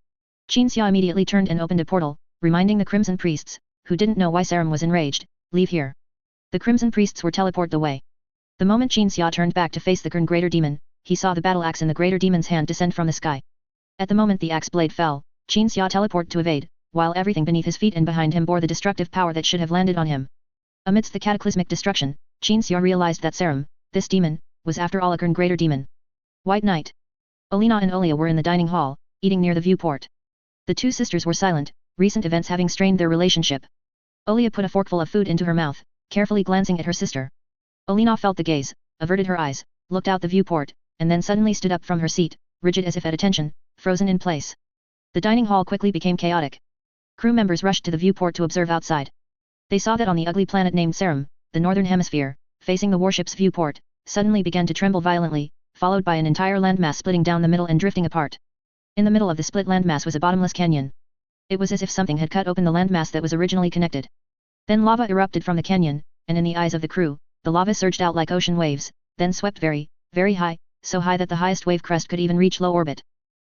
Qin Xia immediately turned and opened a portal, reminding the Crimson Priests, who didn't know why Sarum was enraged, leave here. The Crimson Priests were teleported away. The moment Qin Xia turned back to face the greater demon, he saw the battle axe in the greater demon's hand descend from the sky. At the moment the axe blade fell, Qin Xia teleported to evade, while everything beneath his feet and behind him bore the destructive power that should have landed on him. Amidst the cataclysmic destruction, Qin Xia realized that Sarum, this demon, was after all a greater demon. White Knight. Alina and Olia were in the dining hall, eating near the viewport. The two sisters were silent, recent events having strained their relationship. Olia put a forkful of food into her mouth, carefully glancing at her sister. Alina felt the gaze, averted her eyes, looked out the viewport, and then suddenly stood up from her seat, rigid as if at attention, frozen in place. The dining hall quickly became chaotic. Crew members rushed to the viewport to observe outside. They saw that on the ugly planet named Sarum, the northern hemisphere, facing the warship's viewport, suddenly began to tremble violently, followed by an entire landmass splitting down the middle and drifting apart. In the middle of the split landmass was a bottomless canyon. It was as if something had cut open the landmass that was originally connected. Then lava erupted from the canyon, and in the eyes of the crew, the lava surged out like ocean waves, then swept very, very high, so high that the highest wave crest could even reach low orbit.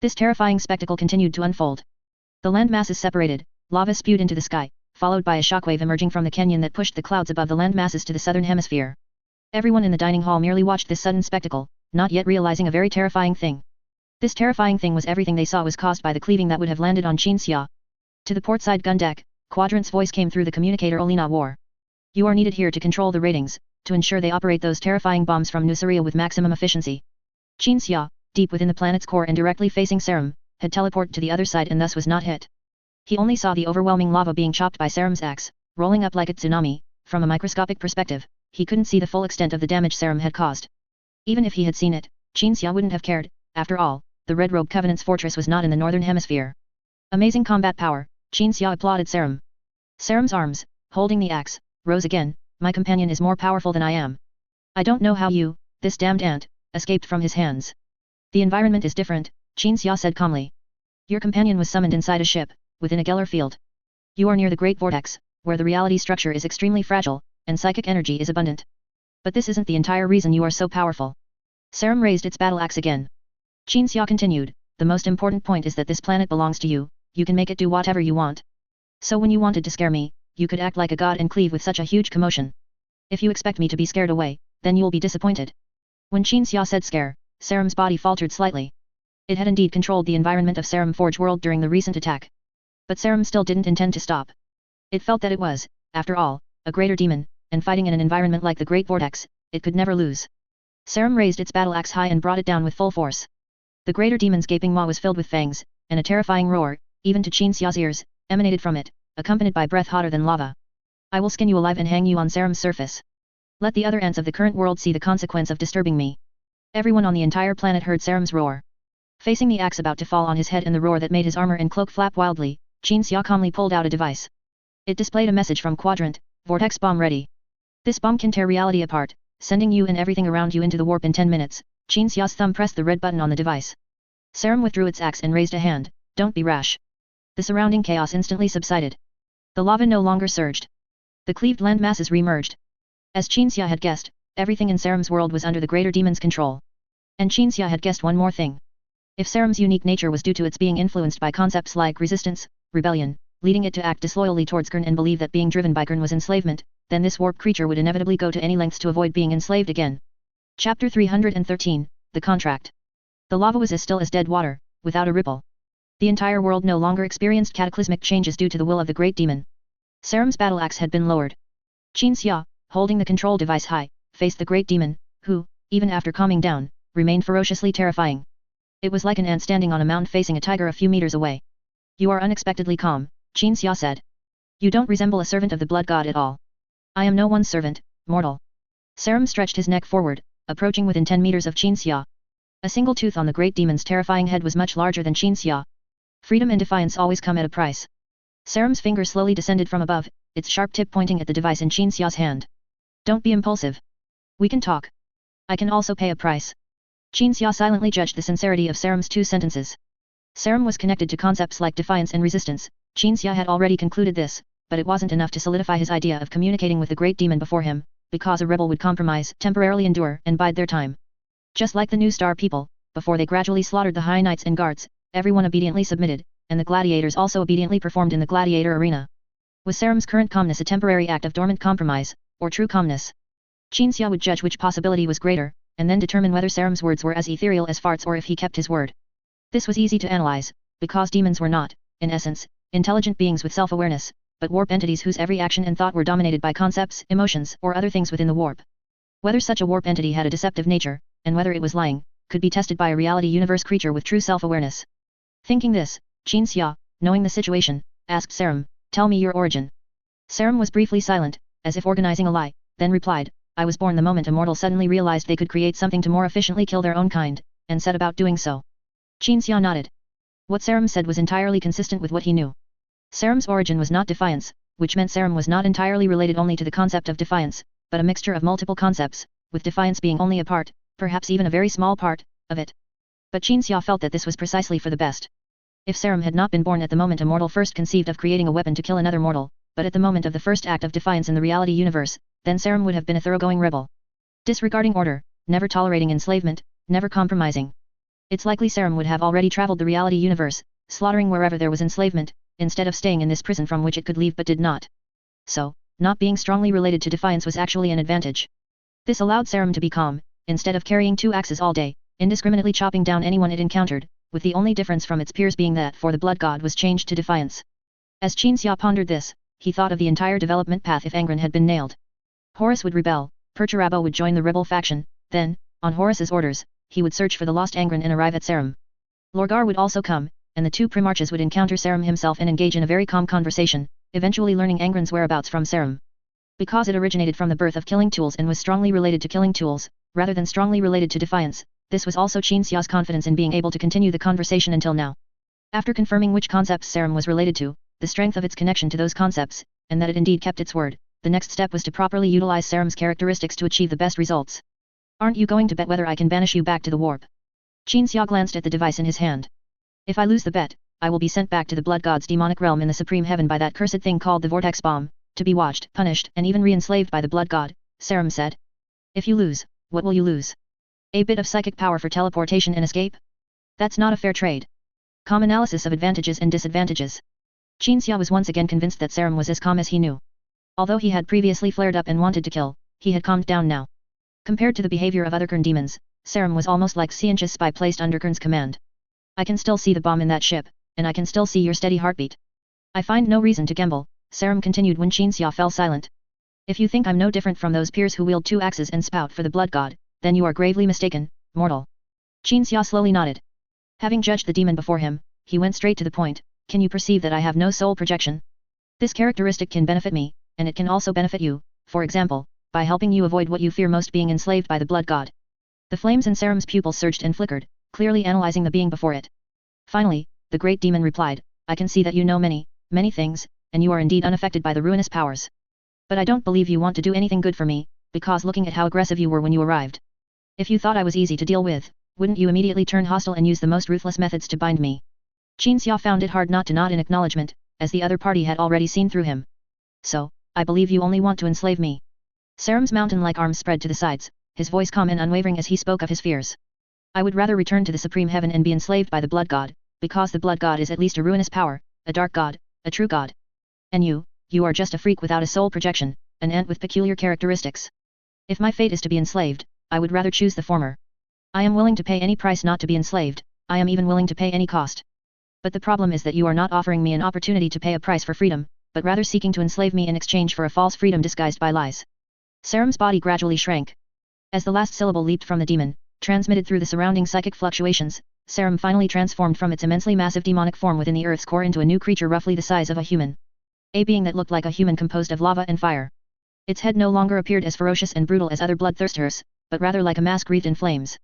This terrifying spectacle continued to unfold. The landmasses separated, lava spewed into the sky, followed by a shockwave emerging from the canyon that pushed the clouds above the landmasses to the southern hemisphere. Everyone in the dining hall merely watched this sudden spectacle, not yet realizing a very terrifying thing. This terrifying thing was everything they saw was caused by the cleaving that would have landed on Qin Xia. To the portside gun deck, Quadrant's voice came through the communicator. Olina War. You are needed here to control the ratings, to ensure they operate those terrifying bombs from Nuceria with maximum efficiency. Qin Xia, deep within the planet's core and directly facing Sarum, had teleported to the other side and thus was not hit. He only saw the overwhelming lava being chopped by Sarum's axe, rolling up like a tsunami. From a microscopic perspective, he couldn't see the full extent of the damage Sarum had caused. Even if he had seen it, Qin Xia wouldn't have cared. After all, the Red Robe Covenant's fortress was not in the northern hemisphere. Amazing combat power, Qin Xia applauded Sarum. Sarum's arms, holding the axe, rose again. My companion is more powerful than I am. I don't know how you, this damned ant, escaped from his hands. The environment is different, Qin Xia said calmly. Your companion was summoned inside a ship, within a Geller field. You are near the Great Vortex, where the reality structure is extremely fragile, and psychic energy is abundant. But this isn't the entire reason you are so powerful. Sarum raised its battle axe again. Qin Xia continued, the most important point is that this planet belongs to you, you can make it do whatever you want. So when you wanted to scare me, you could act like a god and cleave with such a huge commotion. If you expect me to be scared away, then you'll be disappointed. When Qin Xia said scare, Sarum's body faltered slightly. It had indeed controlled the environment of Sarum Forge World during the recent attack. But Sarum still didn't intend to stop. It felt that it was, after all, a greater demon, and fighting in an environment like the Great Vortex, it could never lose. Sarum raised its battle axe high and brought it down with full force. The greater demon's gaping maw was filled with fangs, and a terrifying roar, even to Qin Xia's ears, emanated from it, accompanied by breath hotter than lava. I will skin you alive and hang you on Sarum's surface. Let the other ants of the current world see the consequence of disturbing me. Everyone on the entire planet heard Sarum's roar. Facing the axe about to fall on his head and the roar that made his armor and cloak flap wildly, Qin Xia calmly pulled out a device. It displayed a message from Quadrant, Vortex bomb ready. This bomb can tear reality apart, sending you and everything around you into the warp in 10 minutes. Qin Xia's thumb pressed the red button on the device. Sarum withdrew its axe and raised a hand. Don't be rash. The surrounding chaos instantly subsided. The lava no longer surged. The cleaved land masses re-merged. As Qin Xia had guessed, everything in Sarum's world was under the greater demon's control. And Qin Xia had guessed one more thing. If Sarum's unique nature was due to its being influenced by concepts like resistance, rebellion, leading it to act disloyally towards Gurn and believe that being driven by Gurn was enslavement, then this warp creature would inevitably go to any lengths to avoid being enslaved again. Chapter 313, The Contract. The lava was as still as dead water, without a ripple. The entire world no longer experienced cataclysmic changes due to the will of the great demon. Sarum's battle axe had been lowered. Qin Xia, holding the control device high, faced the great demon, who, even after calming down, remained ferociously terrifying. It was like an ant standing on a mound facing a tiger a few meters away. You are unexpectedly calm, Qin Xia said. You don't resemble a servant of the blood god at all. I am no one's servant, mortal. Sarum stretched his neck forward, approaching within 10 meters of Qin Xia. A single tooth on the great demon's terrifying head was much larger than Qin Xia. Freedom and defiance always come at a price. Sarum's finger slowly descended from above, its sharp tip pointing at the device in Qin Xia's hand. Don't be impulsive. We can talk. I can also pay a price. Qin Xia silently judged the sincerity of Sarum's two sentences. Sarum was connected to concepts like defiance and resistance, Xia had already concluded this, but it wasn't enough to solidify his idea of communicating with the great demon before him, because a rebel would compromise, temporarily endure, and bide their time. Just like the New Star people, before they gradually slaughtered the high knights and guards, everyone obediently submitted, and the gladiators also obediently performed in the gladiator arena. Was Sarum's current calmness a temporary act of dormant compromise, or true calmness? Xia would judge which possibility was greater, and then determine whether Sarum's words were as ethereal as farts or if he kept his word. This was easy to analyze, because demons were not, in essence, intelligent beings with self-awareness, but warp entities whose every action and thought were dominated by concepts, emotions, or other things within the warp. Whether such a warp entity had a deceptive nature, and whether it was lying, could be tested by a reality universe creature with true self-awareness. Thinking this, Xia, knowing the situation, asked Sarum, "Tell me your origin." Sarum was briefly silent, as if organizing a lie, then replied, "I was born the moment a mortal suddenly realized they could create something to more efficiently kill their own kind, and set about doing so." Xia nodded. What Sarum said was entirely consistent with what he knew. Sarum's origin was not defiance, which meant Sarum was not entirely related only to the concept of defiance, but a mixture of multiple concepts, with defiance being only a part, perhaps even a very small part, of it. But Xia felt that this was precisely for the best. If Sarum had not been born at the moment a mortal first conceived of creating a weapon to kill another mortal, but at the moment of the first act of defiance in the reality universe, then Sarum would have been a thoroughgoing rebel. Disregarding order, never tolerating enslavement, never compromising. It's likely Sarum would have already traveled the reality universe, slaughtering wherever there was enslavement, instead of staying in this prison from which it could leave but did not. So, not being strongly related to defiance was actually an advantage. This allowed Sarum to be calm, instead of carrying two axes all day, indiscriminately chopping down anyone it encountered, with the only difference from its peers being that for the blood god was changed to defiance. As Xia pondered this, he thought of the entire development path if Angron had been nailed. Horus would rebel, Perturabo would join the rebel faction, then, on Horus's orders, he would search for the lost Angron and arrive at Sarum. Lorgar would also come, and the two Primarchs would encounter Sarum himself and engage in a very calm conversation, eventually learning Angron's whereabouts from Sarum. Because it originated from the birth of killing tools and was strongly related to killing tools, rather than strongly related to defiance, this was also Xia's confidence in being able to continue the conversation until now. After confirming which concepts Sarum was related to, the strength of its connection to those concepts, and that it indeed kept its word, the next step was to properly utilize Sarum's characteristics to achieve the best results. "Aren't you going to bet whether I can banish you back to the warp?" Xia glanced at the device in his hand. "If I lose the bet, I will be sent back to the blood god's demonic realm in the supreme heaven by that cursed thing called the vortex bomb, to be watched, punished, and even re-enslaved by the blood god," Sarum said. "If you lose, what will you lose? A bit of psychic power for teleportation and escape? That's not a fair trade." Calm analysis of advantages and disadvantages. Xia was once again convinced that Sarum was as calm as he knew. Although he had previously flared up and wanted to kill, he had calmed down now. Compared to the behavior of other Kern demons, Sarum was almost like Xianxia's spy placed under Kern's command. "I can still see the bomb in that ship, and I can still see your steady heartbeat. I find no reason to gamble," Sarum continued when Xia fell silent. "If you think I'm no different from those peers who wield two axes and spout for the blood god, then you are gravely mistaken, mortal." Xia slowly nodded. Having judged the demon before him, he went straight to the point. "Can you perceive that I have no soul projection? This characteristic can benefit me, and it can also benefit you, for example, by helping you avoid what you fear most, being enslaved by the blood god." The flames in Sarum's pupils surged and flickered, clearly analyzing the being before it. Finally, the great demon replied, "I can see that you know many, many things, and you are indeed unaffected by the ruinous powers. But I don't believe you want to do anything good for me, because looking at how aggressive you were when you arrived. If you thought I was easy to deal with, wouldn't you immediately turn hostile and use the most ruthless methods to bind me?" Xia found it hard not to nod in acknowledgement, as the other party had already seen through him. "So, I believe you only want to enslave me." Sarum's mountain-like arms spread to the sides, his voice calm and unwavering as he spoke of his fears. "I would rather return to the supreme heaven and be enslaved by the blood god, because the blood god is at least a ruinous power, a dark god, a true god. And you are just a freak without a soul projection, an ant with peculiar characteristics. If my fate is to be enslaved, I would rather choose the former. I am willing to pay any price not to be enslaved, I am even willing to pay any cost. But the problem is that you are not offering me an opportunity to pay a price for freedom, but rather seeking to enslave me in exchange for a false freedom disguised by lies." Sarum's body gradually shrank. As the last syllable leaped from the demon, transmitted through the surrounding psychic fluctuations, Sarum finally transformed from its immensely massive demonic form within the earth's core into a new creature roughly the size of a human. A being that looked like a human composed of lava and fire. Its head no longer appeared as ferocious and brutal as other bloodthirsters, but rather like a mask wreathed in flames.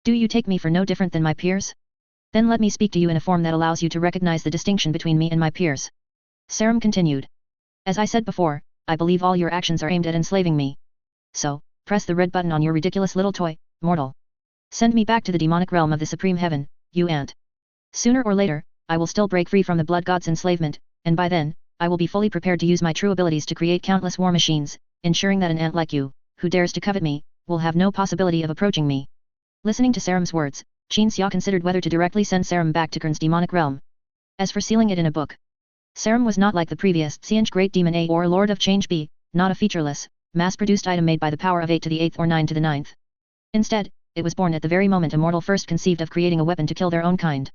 "Do you take me for no different than my peers? Then let me speak to you in a form that allows you to recognize the distinction between me and my peers." Sarum continued. "As I said before, I believe all your actions are aimed at enslaving me. So, press the red button on your ridiculous little toy, mortal. Send me back to the demonic realm of the supreme heaven, you ant. Sooner or later, I will still break free from the blood god's enslavement, and by then, I will be fully prepared to use my true abilities to create countless war machines, ensuring that an ant like you, who dares to covet me, will have no possibility of approaching me. Listening to Saram's words, Qin Xia considered whether to directly send Saram back to Kern's demonic realm. As for sealing it in a book, Saram was not like the previous Xiange Great Demon A or Lord of Change B, not a featureless, mass-produced item made by the power of 8 to the 8th or 9 to the 9th. Instead, it was born at the very moment a mortal first conceived of creating a weapon to kill their own kind.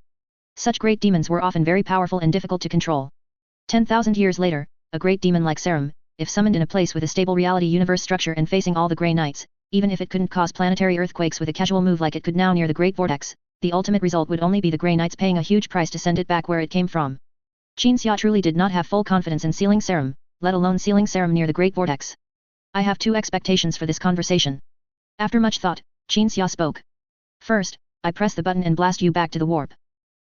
Such great demons were often very powerful and difficult to control. 10,000 years later, a great demon like Saram, if summoned in a place with a stable reality universe structure and facing all the Grey Knights, even if it couldn't cause planetary earthquakes with a casual move like it could now near the Great Vortex, the ultimate result would only be the Grey Knights paying a huge price to send it back where it came from. Qin Xia truly did not have full confidence in sealing Saram, let alone sealing Saram near the Great Vortex. I have two expectations for this conversation. After much thought, Qin Xia spoke. First, I press the button and blast you back to the warp.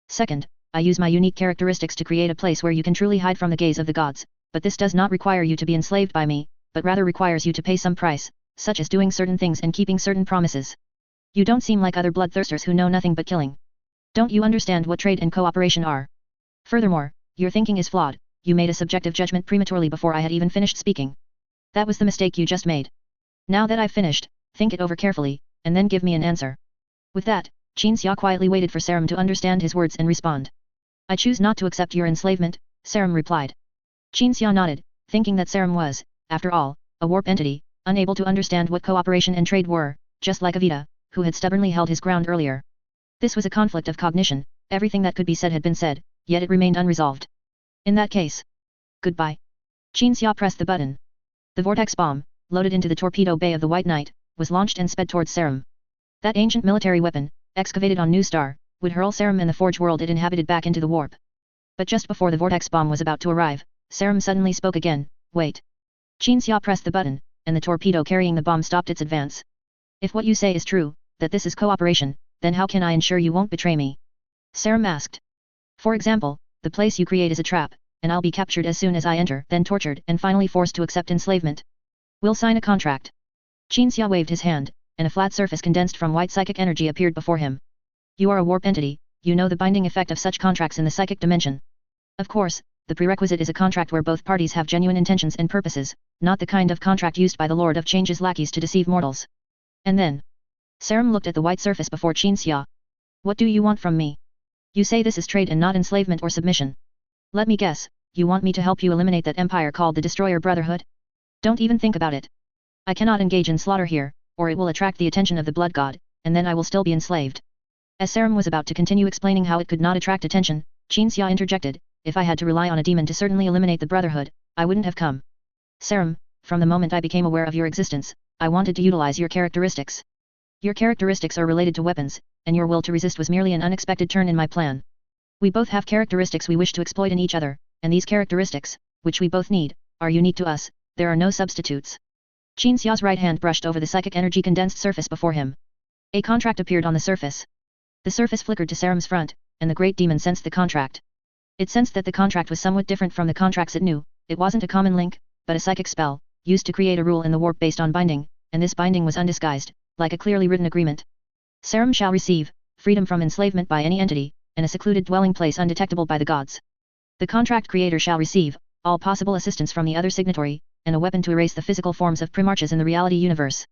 Second, I use my unique characteristics to create a place where you can truly hide from the gaze of the gods, but this does not require you to be enslaved by me, but rather requires you to pay some price, such as doing certain things and keeping certain promises. You don't seem like other bloodthirsters who know nothing but killing. Don't you understand what trade and cooperation are? Furthermore, your thinking is flawed, you made a subjective judgment prematurely before I had even finished speaking. That was the mistake you just made. Now that I've finished, think it over carefully, and then give me an answer. With that, Qin Xia quietly waited for Saram to understand his words and respond. I choose not to accept your enslavement, Saram replied. Qin Xia nodded, thinking that Saram was, after all, a warp entity, unable to understand what cooperation and trade were, just like Avita, who had stubbornly held his ground earlier. This was a conflict of cognition, everything that could be said had been said, yet it remained unresolved. In that case, goodbye. Qin Xia pressed the button. The vortex bomb, loaded into the torpedo bay of the White Knight, was launched and sped towards Saram. That ancient military weapon, excavated on New Star, would hurl Saram and the Forge world it inhabited back into the warp. But just before the vortex bomb was about to arrive, Saram suddenly spoke again, wait. Qin Xia pressed the button, and the torpedo carrying the bomb stopped its advance. If what you say is true, that this is cooperation, then how can I ensure you won't betray me? Saram asked. For example, the place you create is a trap, and I'll be captured as soon as I enter, then tortured and finally forced to accept enslavement. We'll sign a contract. Qin Xia waved his hand, and a flat surface condensed from white psychic energy appeared before him. You are a warp entity, you know the binding effect of such contracts in the psychic dimension. Of course, the prerequisite is a contract where both parties have genuine intentions and purposes, not the kind of contract used by the Lord of Change's lackeys to deceive mortals. And then, Saram looked at the white surface before Qin Xia. What do you want from me? You say this is trade and not enslavement or submission. Let me guess, you want me to help you eliminate that empire called the Destroyer Brotherhood? Don't even think about it. I cannot engage in slaughter here, or it will attract the attention of the Blood God, and then I will still be enslaved. As Saram was about to continue explaining how it could not attract attention, Qin Xia interjected, if I had to rely on a demon to certainly eliminate the Brotherhood, I wouldn't have come. Saram, from the moment I became aware of your existence, I wanted to utilize your characteristics. Your characteristics are related to weapons, and your will to resist was merely an unexpected turn in my plan. We both have characteristics we wish to exploit in each other, and these characteristics, which we both need, are unique to us, there are no substitutes. Qin Xia's right hand brushed over the psychic energy condensed surface before him. A contract appeared on the surface. The surface flickered to Saram's front, and the great demon sensed the contract. It sensed that the contract was somewhat different from the contracts it knew, it wasn't a common link, but a psychic spell, used to create a rule in the warp based on binding, and this binding was undisguised, like a clearly written agreement. Saram shall receive, freedom from enslavement by any entity, and a secluded dwelling place undetectable by the gods. The contract creator shall receive, all possible assistance from the other signatory, and a weapon to erase the physical forms of primarchs in the reality universe.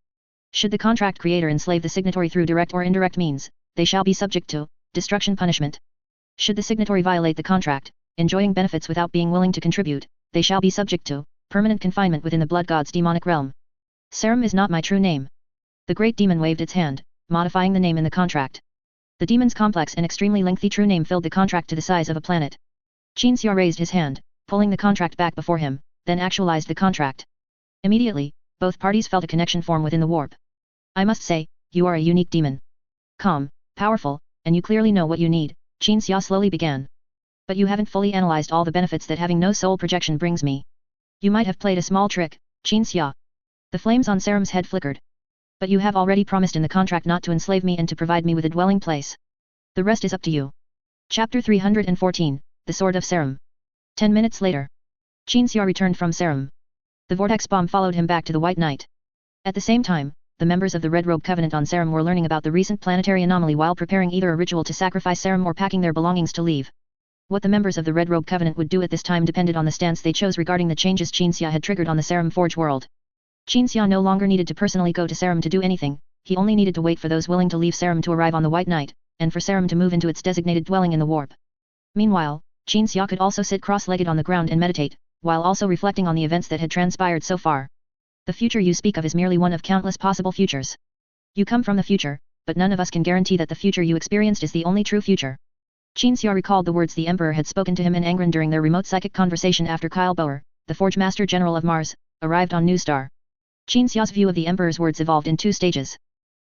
Should the contract creator enslave the signatory through direct or indirect means, they shall be subject to destruction punishment. Should the signatory violate the contract, enjoying benefits without being willing to contribute, they shall be subject to permanent confinement within the Blood God's demonic realm. Saram is not my true name. The great demon waved its hand, modifying the name in the contract. The demon's complex and extremely lengthy true name filled the contract to the size of a planet. Qin Xia raised his hand, pulling the contract back before him, then actualized the contract. Immediately, both parties felt a connection form within the warp. I must say, you are a unique demon. Calm, powerful, and you clearly know what you need, Qin Xia slowly began. But you haven't fully analyzed all the benefits that having no soul projection brings me. You might have played a small trick, Qin Xia. The flames on Saram's head flickered. But you have already promised in the contract not to enslave me and to provide me with a dwelling place. The rest is up to you. Chapter 314, The Sword of Saram. 10 minutes later. Qin Xia returned from Saram. The vortex bomb followed him back to the White Knight. At the same time, the members of the Red Robe Covenant on Saram were learning about the recent planetary anomaly while preparing either a ritual to sacrifice Saram or packing their belongings to leave. What the members of the Red Robe Covenant would do at this time depended on the stance they chose regarding the changes Qinxia had triggered on the Serum Forge world. Qinxia no longer needed to personally go to Serum to do anything, he only needed to wait for those willing to leave Serum to arrive on the White Night, and for Serum to move into its designated dwelling in the warp. Meanwhile, Qinxia could also sit cross-legged on the ground and meditate, while also reflecting on the events that had transpired so far. The future you speak of is merely one of countless possible futures. You come from the future, but none of us can guarantee that the future you experienced is the only true future. Qinxia recalled the words the Emperor had spoken to him in Angron during their remote psychic conversation after Kyle Boer, the Forge Master General of Mars, arrived on New Star. Qinxia's view of the Emperor's words evolved in two stages.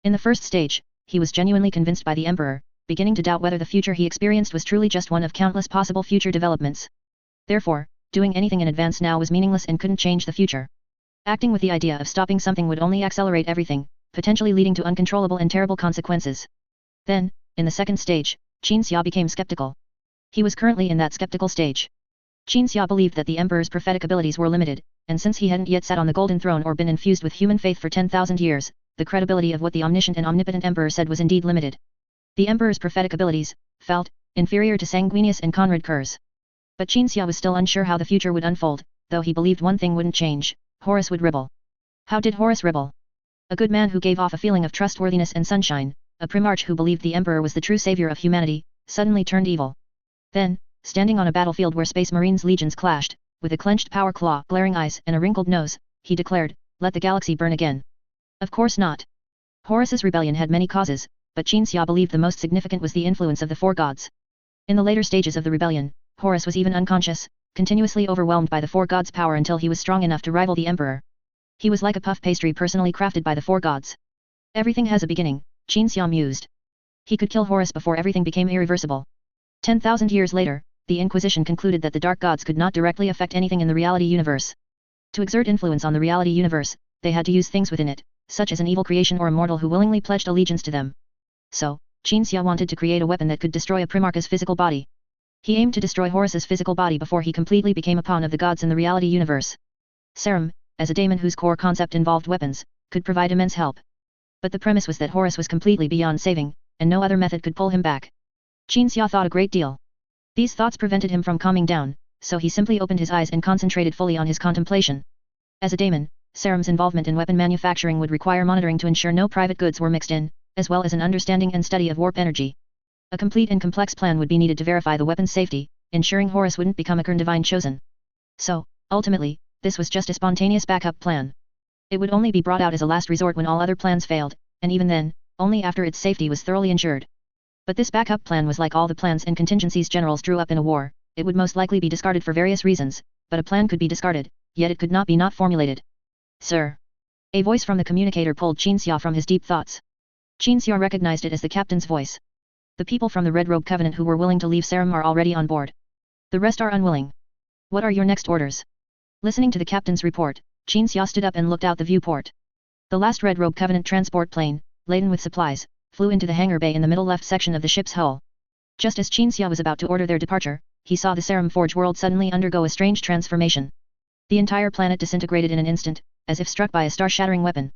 In the first stage, he was genuinely convinced by the Emperor, beginning to doubt whether the future he experienced was truly just one of countless possible future developments. Therefore, doing anything in advance now was meaningless and couldn't change the future. Acting with the idea of stopping something would only accelerate everything, potentially leading to uncontrollable and terrible consequences. Then, in the second stage, Qinxia became skeptical. He was currently in that skeptical stage. Qinxia believed that the Emperor's prophetic abilities were limited, and since he hadn't yet sat on the Golden Throne or been infused with human faith for 10,000 years, the credibility of what the omniscient and omnipotent Emperor said was indeed limited. The Emperor's prophetic abilities felt inferior to Sanguinius and Conrad Kurz. But Qinxia was still unsure how the future would unfold, though he believed one thing wouldn't change: Horus would rebel. How did Horus rebel? A good man who gave off a feeling of trustworthiness and sunshine, a primarch who believed the Emperor was the true savior of humanity, suddenly turned evil. Then, standing on a battlefield where Space Marines' legions clashed, with a clenched power claw, glaring eyes and a wrinkled nose, he declared, "Let the galaxy burn again." Of course not. Horus's rebellion had many causes, but Qinxia believed the most significant was the influence of the four gods. In the later stages of the rebellion, Horus was even unconscious, continuously overwhelmed by the four gods' power until he was strong enough to rival the Emperor. He was like a puff pastry personally crafted by the four gods. Everything has a beginning, Qinxia mused. He could kill Horus before everything became irreversible. 10,000 years later, the Inquisition concluded that the dark gods could not directly affect anything in the reality universe. To exert influence on the reality universe, they had to use things within it, such as an evil creation or a mortal who willingly pledged allegiance to them. So, Qinxia wanted to create a weapon that could destroy a Primarch's physical body. He aimed to destroy Horus's physical body before he completely became a pawn of the gods in the reality universe. Serum, as a daemon whose core concept involved weapons, could provide immense help. But the premise was that Horus was completely beyond saving, and no other method could pull him back. Qinxia thought a great deal. These thoughts prevented him from calming down, so he simply opened his eyes and concentrated fully on his contemplation. As a daemon, Serum's involvement in weapon manufacturing would require monitoring to ensure no private goods were mixed in, as well as an understanding and study of warp energy. A complete and complex plan would be needed to verify the weapon's safety, ensuring Horus wouldn't become a Kern Divine chosen. So, ultimately, this was just a spontaneous backup plan. It would only be brought out as a last resort when all other plans failed, and even then, only after its safety was thoroughly ensured. But this backup plan was like all the plans and contingencies generals drew up in a war. It would most likely be discarded for various reasons, but a plan could be discarded, yet it could not be not formulated. "Sir." A voice from the communicator pulled Qinxia from his deep thoughts. Qinxia recognized it as the captain's voice. "The people from the Red Robe Covenant who were willing to leave Serum are already on board. The rest are unwilling. What are your next orders?" Listening to the captain's report, Qinxia stood up and looked out the viewport. The last Red Robe Covenant transport plane, laden with supplies, flew into the hangar bay in the middle left section of the ship's hull. Just as Qinxia was about to order their departure, he saw the Serum Forge world suddenly undergo a strange transformation. The entire planet disintegrated in an instant, as if struck by a star-shattering weapon.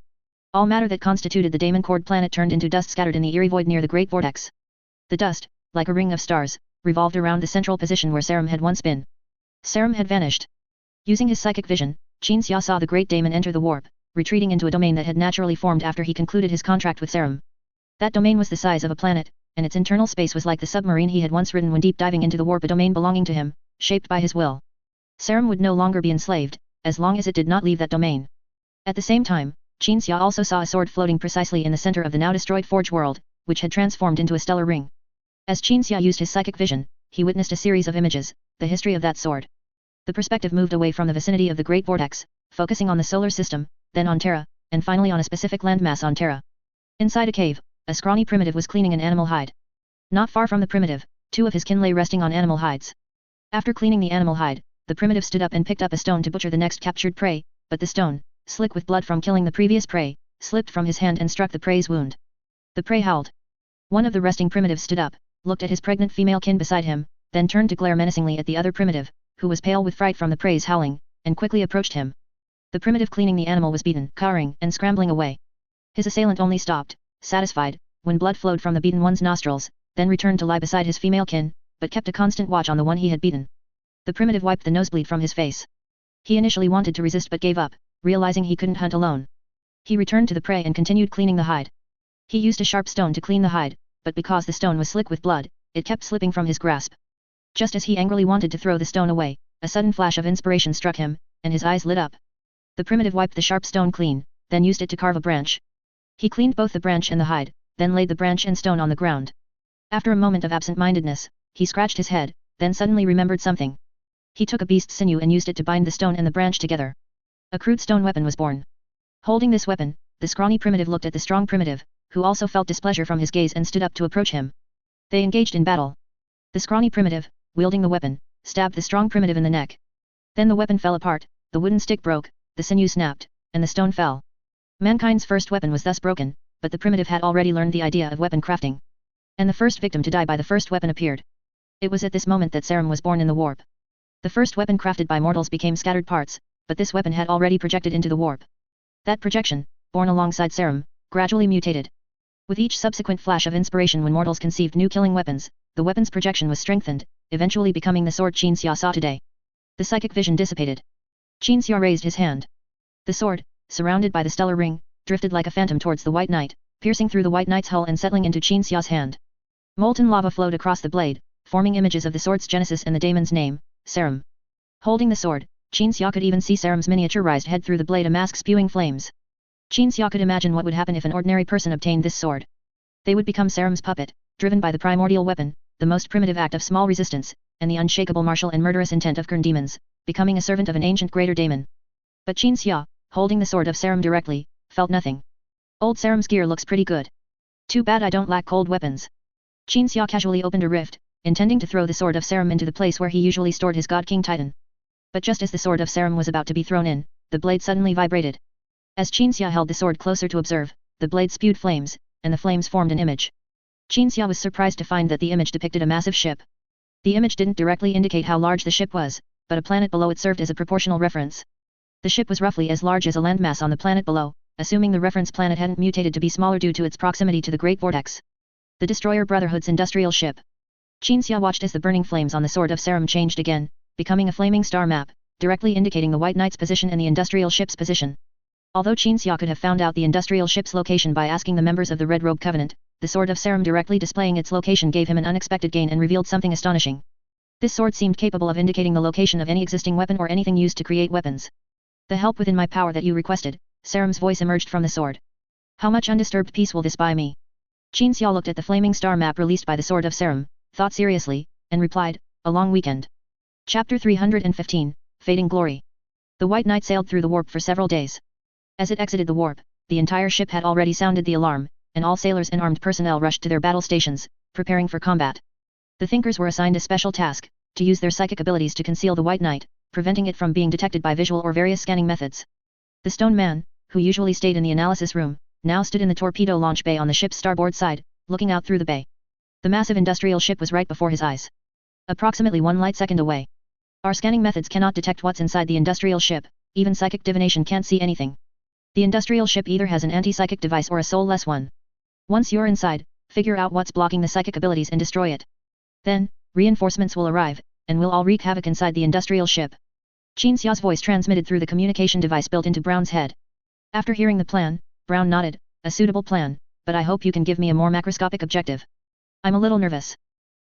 All matter that constituted the Daemon Cord planet turned into dust scattered in the eerie void near the Great Vortex. The dust, like a ring of stars, revolved around the central position where Serum had once been. Serum had vanished. Using his psychic vision, Qinxia saw the Great Daemon enter the warp, retreating into a domain that had naturally formed after he concluded his contract with Serum. That domain was the size of a planet, and its internal space was like the submarine he had once ridden when deep diving into the warp, a domain belonging to him, shaped by his will. Serum would no longer be enslaved, as long as it did not leave that domain. At the same time, Qinxia also saw a sword floating precisely in the center of the now destroyed Forge world, which had transformed into a stellar ring. As Qinxia used his psychic vision, he witnessed a series of images, the history of that sword. The perspective moved away from the vicinity of the Great Vortex, focusing on the solar system, then on Terra, and finally on a specific landmass on Terra. Inside a cave, a scrawny primitive was cleaning an animal hide. Not far from the primitive, two of his kin lay resting on animal hides. After cleaning the animal hide, the primitive stood up and picked up a stone to butcher the next captured prey, but the stone, slick with blood from killing the previous prey, slipped from his hand and struck the prey's wound. The prey howled. One of the resting primitives stood up, looked at his pregnant female kin beside him, then turned to glare menacingly at the other primitive, who was pale with fright from the prey's howling, and quickly approached him. The primitive cleaning the animal was beaten, cowering and scrambling away. His assailant only stopped, satisfied, when blood flowed from the beaten one's nostrils, then returned to lie beside his female kin, but kept a constant watch on the one he had beaten. The primitive wiped the nosebleed from his face. He initially wanted to resist but gave up, realizing he couldn't hunt alone. He returned to the prey and continued cleaning the hide. He used a sharp stone to clean the hide, but because the stone was slick with blood, it kept slipping from his grasp. Just as he angrily wanted to throw the stone away, a sudden flash of inspiration struck him, and his eyes lit up. The primitive wiped the sharp stone clean, then used it to carve a branch. He cleaned both the branch and the hide, then laid the branch and stone on the ground. After a moment of absent-mindedness, he scratched his head, then suddenly remembered something. He took a beast's sinew and used it to bind the stone and the branch together. A crude stone weapon was born. Holding this weapon, the scrawny primitive looked at the strong primitive, who also felt displeasure from his gaze and stood up to approach him. They engaged in battle. The scrawny primitive, wielding the weapon, stabbed the strong primitive in the neck. Then the weapon fell apart, the wooden stick broke, the sinew snapped, and the stone fell. Mankind's first weapon was thus broken, but the primitive had already learned the idea of weapon crafting. And the first victim to die by the first weapon appeared. It was at this moment that Serum was born in the warp. The first weapon crafted by mortals became scattered parts, but this weapon had already projected into the warp. That projection, born alongside Serum, gradually mutated. With each subsequent flash of inspiration when mortals conceived new killing weapons, the weapon's projection was strengthened, eventually becoming the sword Qin Xia saw today. The psychic vision dissipated. Qin Xia raised his hand. The sword, surrounded by the stellar ring, drifted like a phantom towards the White Knight, piercing through the White Knight's hull and settling into Qin Xia's hand. Molten lava flowed across the blade, forming images of the sword's genesis and the daemon's name, Serum. Holding the sword, Qin Xia could even see Serum's miniaturized head through the blade, a mask spewing flames. Qin Xia could imagine what would happen if an ordinary person obtained this sword. They would become Serum's puppet, driven by the primordial weapon, the most primitive act of small resistance, and the unshakable martial and murderous intent of Kern demons, becoming a servant of an ancient greater daemon. But Qin Xia, holding the sword of Serum directly, felt nothing. Old Serum's gear looks pretty good. Too bad I don't lack cold weapons. Qin Xia casually opened a rift, intending to throw the sword of Serum into the place where he usually stored his God King Titan. But just as the sword of Serum was about to be thrown in, the blade suddenly vibrated. As Qin Xia held the sword closer to observe, the blade spewed flames, and the flames formed an image. Qin Xia was surprised to find that the image depicted a massive ship. The image didn't directly indicate how large the ship was, but a planet below it served as a proportional reference. The ship was roughly as large as a landmass on the planet below, assuming the reference planet hadn't mutated to be smaller due to its proximity to the Great Vortex. The Destroyer Brotherhood's industrial ship. Qin Xia watched as the burning flames on the sword of Serum changed again, becoming a flaming star map, directly indicating the White Knight's position and the industrial ship's position. Although Qin Xia could have found out the industrial ship's location by asking the members of the Red Robe Covenant, the sword of Serum directly displaying its location gave him an unexpected gain and revealed something astonishing. This sword seemed capable of indicating the location of any existing weapon or anything used to create weapons. The help within my power that you requested, Serum's voice emerged from the sword. How much undisturbed peace will this buy me? Qin Xia looked at the flaming star map released by the sword of Serum, thought seriously, and replied, a long weekend. Chapter 315, Fading Glory. The White Knight sailed through the warp for several days. As it exited the warp, the entire ship had already sounded the alarm, and all sailors and armed personnel rushed to their battle stations, preparing for combat. The Thinkers were assigned a special task, to use their psychic abilities to conceal the White Knight, preventing it from being detected by visual or various scanning methods. The Stone Man, who usually stayed in the analysis room, now stood in the torpedo launch bay on the ship's starboard side, looking out through the bay. The massive industrial ship was right before his eyes. Approximately 1 light second away. Our scanning methods cannot detect what's inside the industrial ship, even psychic divination can't see anything. The industrial ship either has an anti-psychic device or a soulless one. Once you're inside, figure out what's blocking the psychic abilities and destroy it. Then, reinforcements will arrive, and we'll all wreak havoc inside the industrial ship. Qin Xia's voice transmitted through the communication device built into Brown's head. After hearing the plan, Brown nodded, a suitable plan, but I hope you can give me a more macroscopic objective. I'm a little nervous.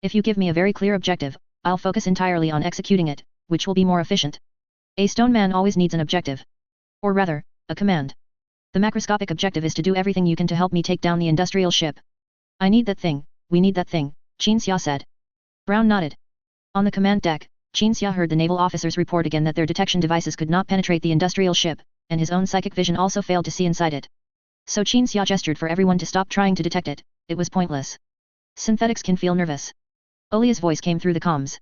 If you give me a very clear objective, I'll focus entirely on executing it, which will be more efficient. A stone man always needs an objective. Or rather, a command. The macroscopic objective is to do everything you can to help me take down the industrial ship. I need that thing, we need that thing, Qin Xia said. Brown nodded. On the command deck, Qin Xia heard the naval officers report again that their detection devices could not penetrate the industrial ship, and his own psychic vision also failed to see inside it. So Qin Xia gestured for everyone to stop trying to detect it, it was pointless. Synthetics can feel nervous. Olia's voice came through the comms.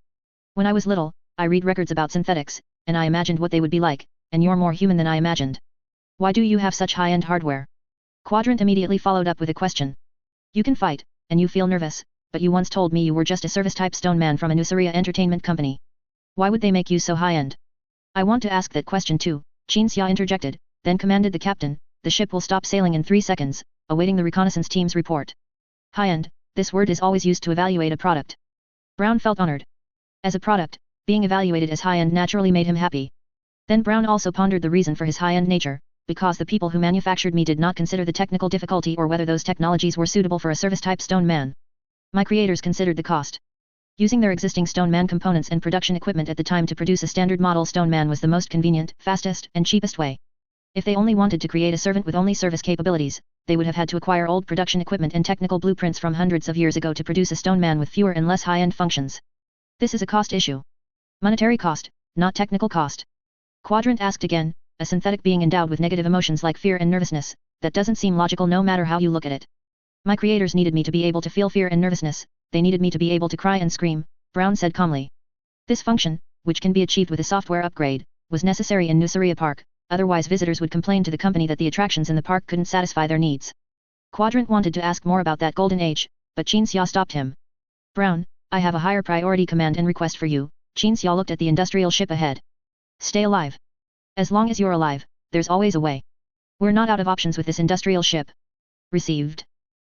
When I was little, I read records about synthetics, and I imagined what they would be like, and you're more human than I imagined. Why do you have such high-end hardware? Quadrant immediately followed up with a question. You can fight, and you feel nervous, but you once told me you were just a service-type stone man from a Nuceria entertainment company. Why would they make you so high-end? I want to ask that question too, Qin Xia interjected, then commanded the captain, the ship will stop sailing in 3 seconds, awaiting the reconnaissance team's report. High-end, this word is always used to evaluate a product. Brown felt honored. As a product, being evaluated as high-end naturally made him happy. Then Brown also pondered the reason for his high-end nature, because the people who manufactured me did not consider the technical difficulty or whether those technologies were suitable for a service-type stone man. My creators considered the cost. Using their existing stone man components and production equipment at the time to produce a standard model stone man was the most convenient, fastest, and cheapest way. If they only wanted to create a servant with only service capabilities, they would have had to acquire old production equipment and technical blueprints from hundreds of years ago to produce a stone man with fewer and less high-end functions. This is a cost issue. Monetary cost, not technical cost. Quadrant asked again, a synthetic being endowed with negative emotions like fear and nervousness, that doesn't seem logical no matter how you look at it. My creators needed me to be able to feel fear and nervousness, they needed me to be able to cry and scream, Brown said calmly. This function, which can be achieved with a software upgrade, was necessary in Nuceria Park, otherwise visitors would complain to the company that the attractions in the park couldn't satisfy their needs. Quadrant wanted to ask more about that golden age, but Qinxia stopped him. Brown, I have a higher priority command and request for you. Qinxia looked at the industrial ship ahead. Stay alive. As long as you're alive, there's always a way. We're not out of options with this industrial ship. Received.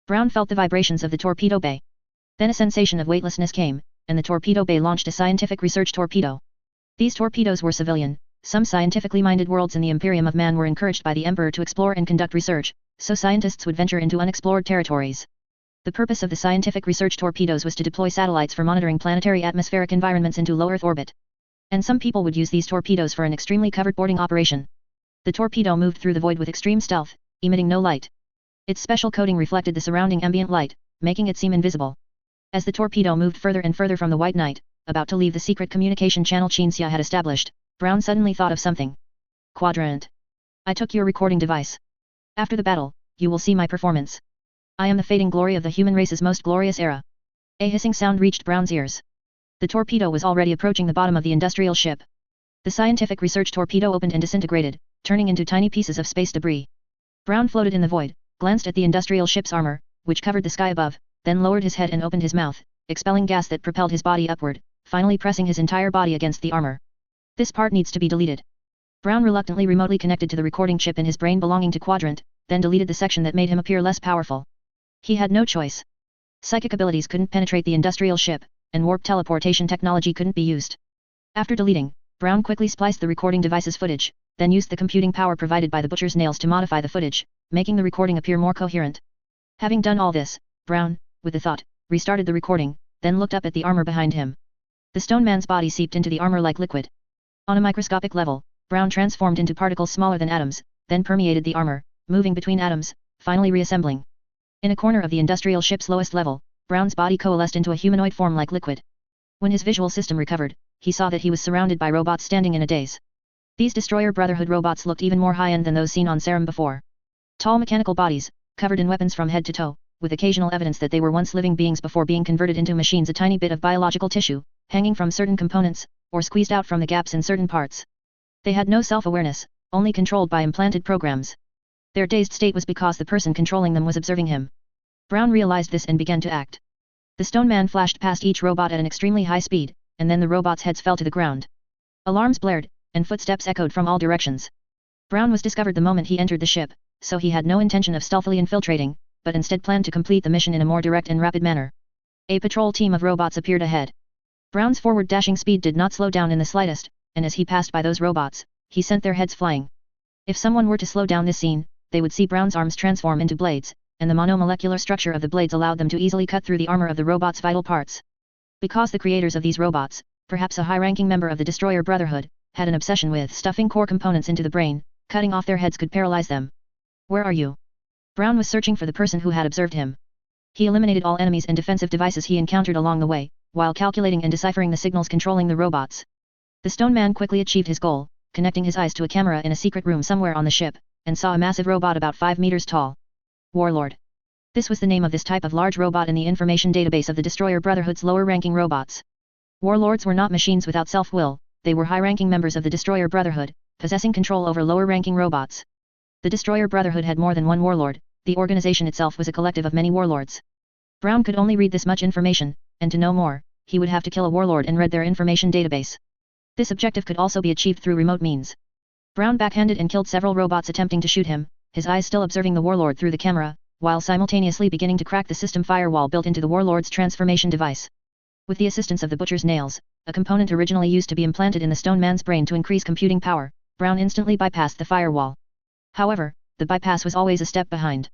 Brown felt the vibrations of the torpedo bay. Then a sensation of weightlessness came, and the torpedo bay launched a scientific research torpedo. These torpedoes were civilian. Some scientifically minded worlds in the Imperium of Man were encouraged by the Emperor to explore and conduct research, so scientists would venture into unexplored territories. The purpose of the scientific research torpedoes was to deploy satellites for monitoring planetary atmospheric environments into low Earth orbit. And some people would use these torpedoes for an extremely covered boarding operation. The torpedo moved through the void with extreme stealth, emitting no light. Its special coating reflected the surrounding ambient light, making it seem invisible. As the torpedo moved further and further from the white night, about to leave the secret communication channel Qinxia had established, Brown suddenly thought of something. Quadrant. I took your recording device. After the battle, you will see my performance. I am the fading glory of the human race's most glorious era. A hissing sound reached Brown's ears. The torpedo was already approaching the bottom of the industrial ship. The scientific research torpedo opened and disintegrated, turning into tiny pieces of space debris. Brown floated in the void, glanced at the industrial ship's armor, which covered the sky above, then lowered his head and opened his mouth, expelling gas that propelled his body upward, finally pressing his entire body against the armor. This part needs to be deleted. Brown reluctantly remotely connected to the recording chip in his brain belonging to Quadrant, then deleted the section that made him appear less powerful. He had no choice. Psychic abilities couldn't penetrate the industrial ship, and warp teleportation technology couldn't be used. After deleting, Brown quickly spliced the recording device's footage, then used the computing power provided by the butcher's nails to modify the footage, making the recording appear more coherent. Having done all this, Brown, with the thought, restarted the recording, then looked up at the armor behind him. The stone man's body seeped into the armor like liquid. On a microscopic level, Brown transformed into particles smaller than atoms, then permeated the armor, moving between atoms, finally reassembling. In a corner of the industrial ship's lowest level, Brown's body coalesced into a humanoid form like liquid. When his visual system recovered, he saw that he was surrounded by robots standing in a daze. These Destroyer Brotherhood robots looked even more high-end than those seen on Sarum before. Tall mechanical bodies, covered in weapons from head to toe, with occasional evidence that they were once living beings before being converted into machines, a tiny bit of biological tissue, hanging from certain components, or squeezed out from the gaps in certain parts. They had no self-awareness, only controlled by implanted programs. Their dazed state was because the person controlling them was observing him. Brown realized this and began to act. The stone man flashed past each robot at an extremely high speed, and then the robots' heads fell to the ground. Alarms blared, and footsteps echoed from all directions. Brown was discovered the moment he entered the ship, so he had no intention of stealthily infiltrating, but instead planned to complete the mission in a more direct and rapid manner. A patrol team of robots appeared ahead. Brown's forward dashing speed did not slow down in the slightest, and as he passed by those robots, he sent their heads flying. If someone were to slow down this scene, they would see Brown's arms transform into blades, and the monomolecular structure of the blades allowed them to easily cut through the armor of the robot's vital parts. Because the creators of these robots, perhaps a high-ranking member of the Destroyer Brotherhood, had an obsession with stuffing core components into the brain, cutting off their heads could paralyze them. Where are you? Brown was searching for the person who had observed him. He eliminated all enemies and defensive devices he encountered along the way, while calculating and deciphering the signals controlling the robots. The stone man quickly achieved his goal, connecting his eyes to a camera in a secret room somewhere on the ship, and saw a massive robot about 5 meters tall. Warlord. This was the name of this type of large robot in the information database of the Destroyer Brotherhood's lower-ranking robots. Warlords were not machines without self-will, they were high-ranking members of the Destroyer Brotherhood, possessing control over lower-ranking robots. The Destroyer Brotherhood had more than one warlord, the organization itself was a collective of many warlords. Brown could only read this much information, and to know more, he would have to kill a warlord and read their information database. This objective could also be achieved through remote means. Brown backhanded and killed several robots attempting to shoot him, his eyes still observing the warlord through the camera, while simultaneously beginning to crack the system firewall built into the warlord's transformation device. With the assistance of the butcher's nails, a component originally used to be implanted in the stone man's brain to increase computing power, Brown instantly bypassed the firewall. However, the bypass was always a step behind.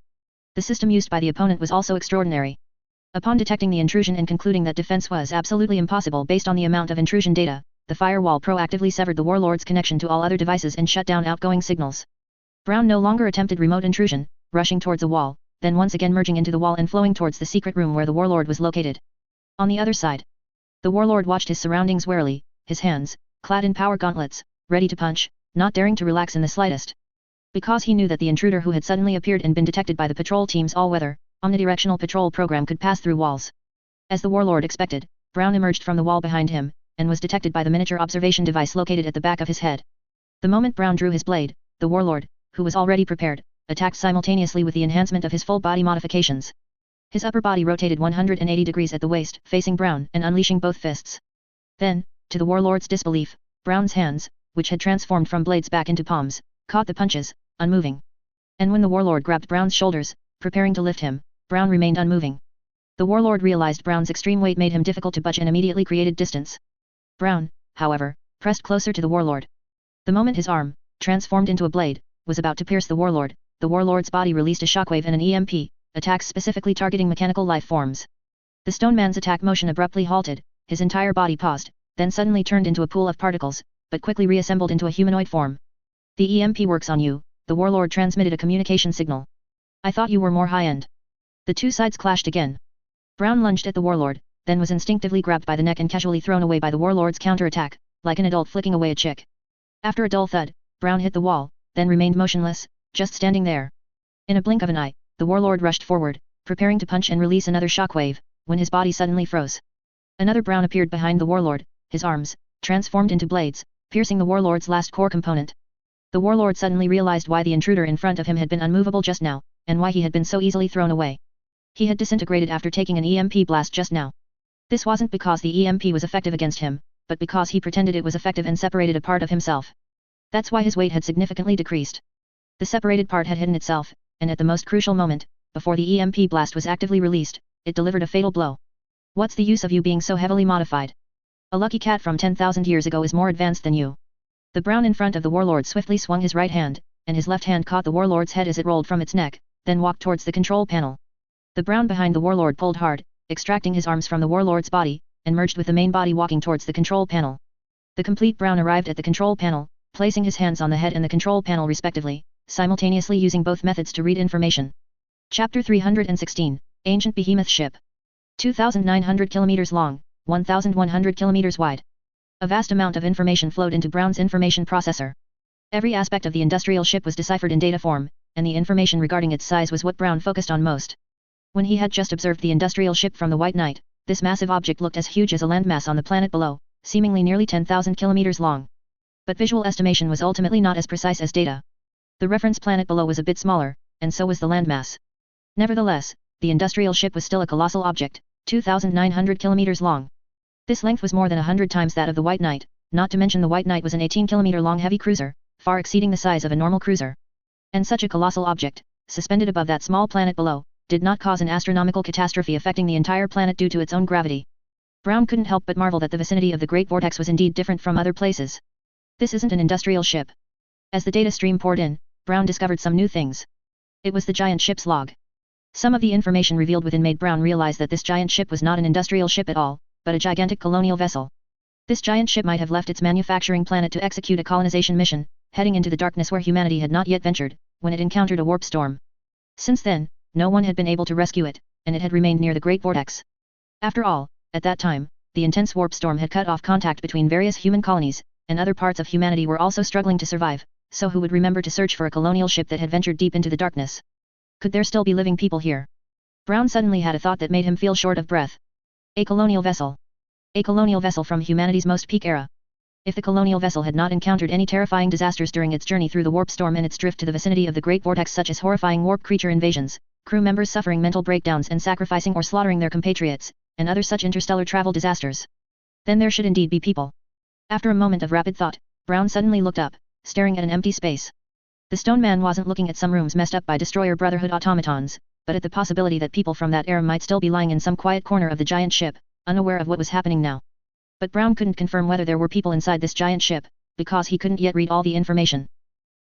The system used by the opponent was also extraordinary. Upon detecting the intrusion and concluding that defense was absolutely impossible based on the amount of intrusion data, the firewall proactively severed the warlord's connection to all other devices and shut down outgoing signals. Brown no longer attempted remote intrusion, rushing towards a wall, then once again merging into the wall and flowing towards the secret room where the warlord was located. On the other side, the warlord watched his surroundings warily, his hands, clad in power gauntlets, ready to punch, not daring to relax in the slightest. Because he knew that the intruder who had suddenly appeared and been detected by the patrol team's all-weather, omnidirectional patrol program could pass through walls. As the warlord expected, Brown emerged from the wall behind him, and was detected by the miniature observation device located at the back of his head. The moment Brown drew his blade, the warlord, who was already prepared, attacked simultaneously with the enhancement of his full body modifications. His upper body rotated 180 degrees at the waist, facing Brown and unleashing both fists. Then, to the warlord's disbelief, Brown's hands, which had transformed from blades back into palms, caught the punches, unmoving. And when the warlord grabbed Brown's shoulders, preparing to lift him, Brown remained unmoving. The warlord realized Brown's extreme weight made him difficult to budge and immediately created distance. Brown, however, pressed closer to the warlord. The moment his arm, transformed into a blade, was about to pierce the warlord's body released a shockwave and an EMP, attacks specifically targeting mechanical life forms. The stone man's attack motion abruptly halted, his entire body paused, then suddenly turned into a pool of particles, but quickly reassembled into a humanoid form. The EMP works on you, the warlord transmitted a communication signal. I thought you were more high-end. The two sides clashed again. Brown lunged at the warlord, then was instinctively grabbed by the neck and casually thrown away by the warlord's counterattack, like an adult flicking away a chick. After a dull thud, Brown hit the wall, then remained motionless, just standing there. In a blink of an eye, the warlord rushed forward, preparing to punch and release another shockwave, when his body suddenly froze. Another Brown appeared behind the warlord, his arms, transformed into blades, piercing the warlord's last core component. The warlord suddenly realized why the intruder in front of him had been unmovable just now, and why he had been so easily thrown away. He had disintegrated after taking an EMP blast just now. This wasn't because the EMP was effective against him, but because he pretended it was effective and separated a part of himself. That's why his weight had significantly decreased. The separated part had hidden itself, and at the most crucial moment, before the EMP blast was actively released, it delivered a fatal blow. What's the use of you being so heavily modified? A lucky cat from 10,000 years ago is more advanced than you. The Brown in front of the warlord swiftly swung his right hand, and his left hand caught the warlord's head as it rolled from its neck, then walked towards the control panel. The Brown behind the warlord pulled hard, extracting his arms from the warlord's body, and merged with the main body walking towards the control panel. The complete Brown arrived at the control panel, placing his hands on the head and the control panel respectively, simultaneously using both methods to read information. Chapter 316, Ancient Behemoth Ship. 2,900 kilometers long, 1,100 kilometers wide. A vast amount of information flowed into Brown's information processor. Every aspect of the industrial ship was deciphered in data form, and the information regarding its size was what Brown focused on most. When he had just observed the industrial ship from the White Knight, this massive object looked as huge as a landmass on the planet below, seemingly nearly 10,000 kilometers long. But visual estimation was ultimately not as precise as data. The reference planet below was a bit smaller, and so was the landmass. Nevertheless, the industrial ship was still a colossal object, 2,900 kilometers long. This length was more than 100 times that of the White Knight, not to mention the White Knight was an 18-kilometer-long heavy cruiser, far exceeding the size of a normal cruiser. And such a colossal object, suspended above that small planet below, did not cause an astronomical catastrophe affecting the entire planet due to its own gravity. Brown couldn't help but marvel that the vicinity of the Great Vortex was indeed different from other places. This isn't an industrial ship. As the data stream poured in, Brown discovered some new things. It was the giant ship's log. Some of the information revealed within made Brown realize that this giant ship was not an industrial ship at all, but a gigantic colonial vessel. This giant ship might have left its manufacturing planet to execute a colonization mission, heading into the darkness where humanity had not yet ventured, when it encountered a warp storm. Since then, no one had been able to rescue it, and it had remained near the Great Vortex. After all, at that time, the intense warp storm had cut off contact between various human colonies, and other parts of humanity were also struggling to survive, so who would remember to search for a colonial ship that had ventured deep into the darkness? Could there still be living people here? Brown suddenly had a thought that made him feel short of breath. A colonial vessel. A colonial vessel from humanity's most peak era. If the colonial vessel had not encountered any terrifying disasters during its journey through the warp storm and its drift to the vicinity of the Great Vortex, such as horrifying warp creature invasions, crew members suffering mental breakdowns and sacrificing or slaughtering their compatriots, and other such interstellar travel disasters, then there should indeed be people. After a moment of rapid thought, Brown suddenly looked up, staring at an empty space. The stone man wasn't looking at some rooms messed up by Destroyer Brotherhood automatons, but at the possibility that people from that era might still be lying in some quiet corner of the giant ship, unaware of what was happening now. But Brown couldn't confirm whether there were people inside this giant ship, because he couldn't yet read all the information.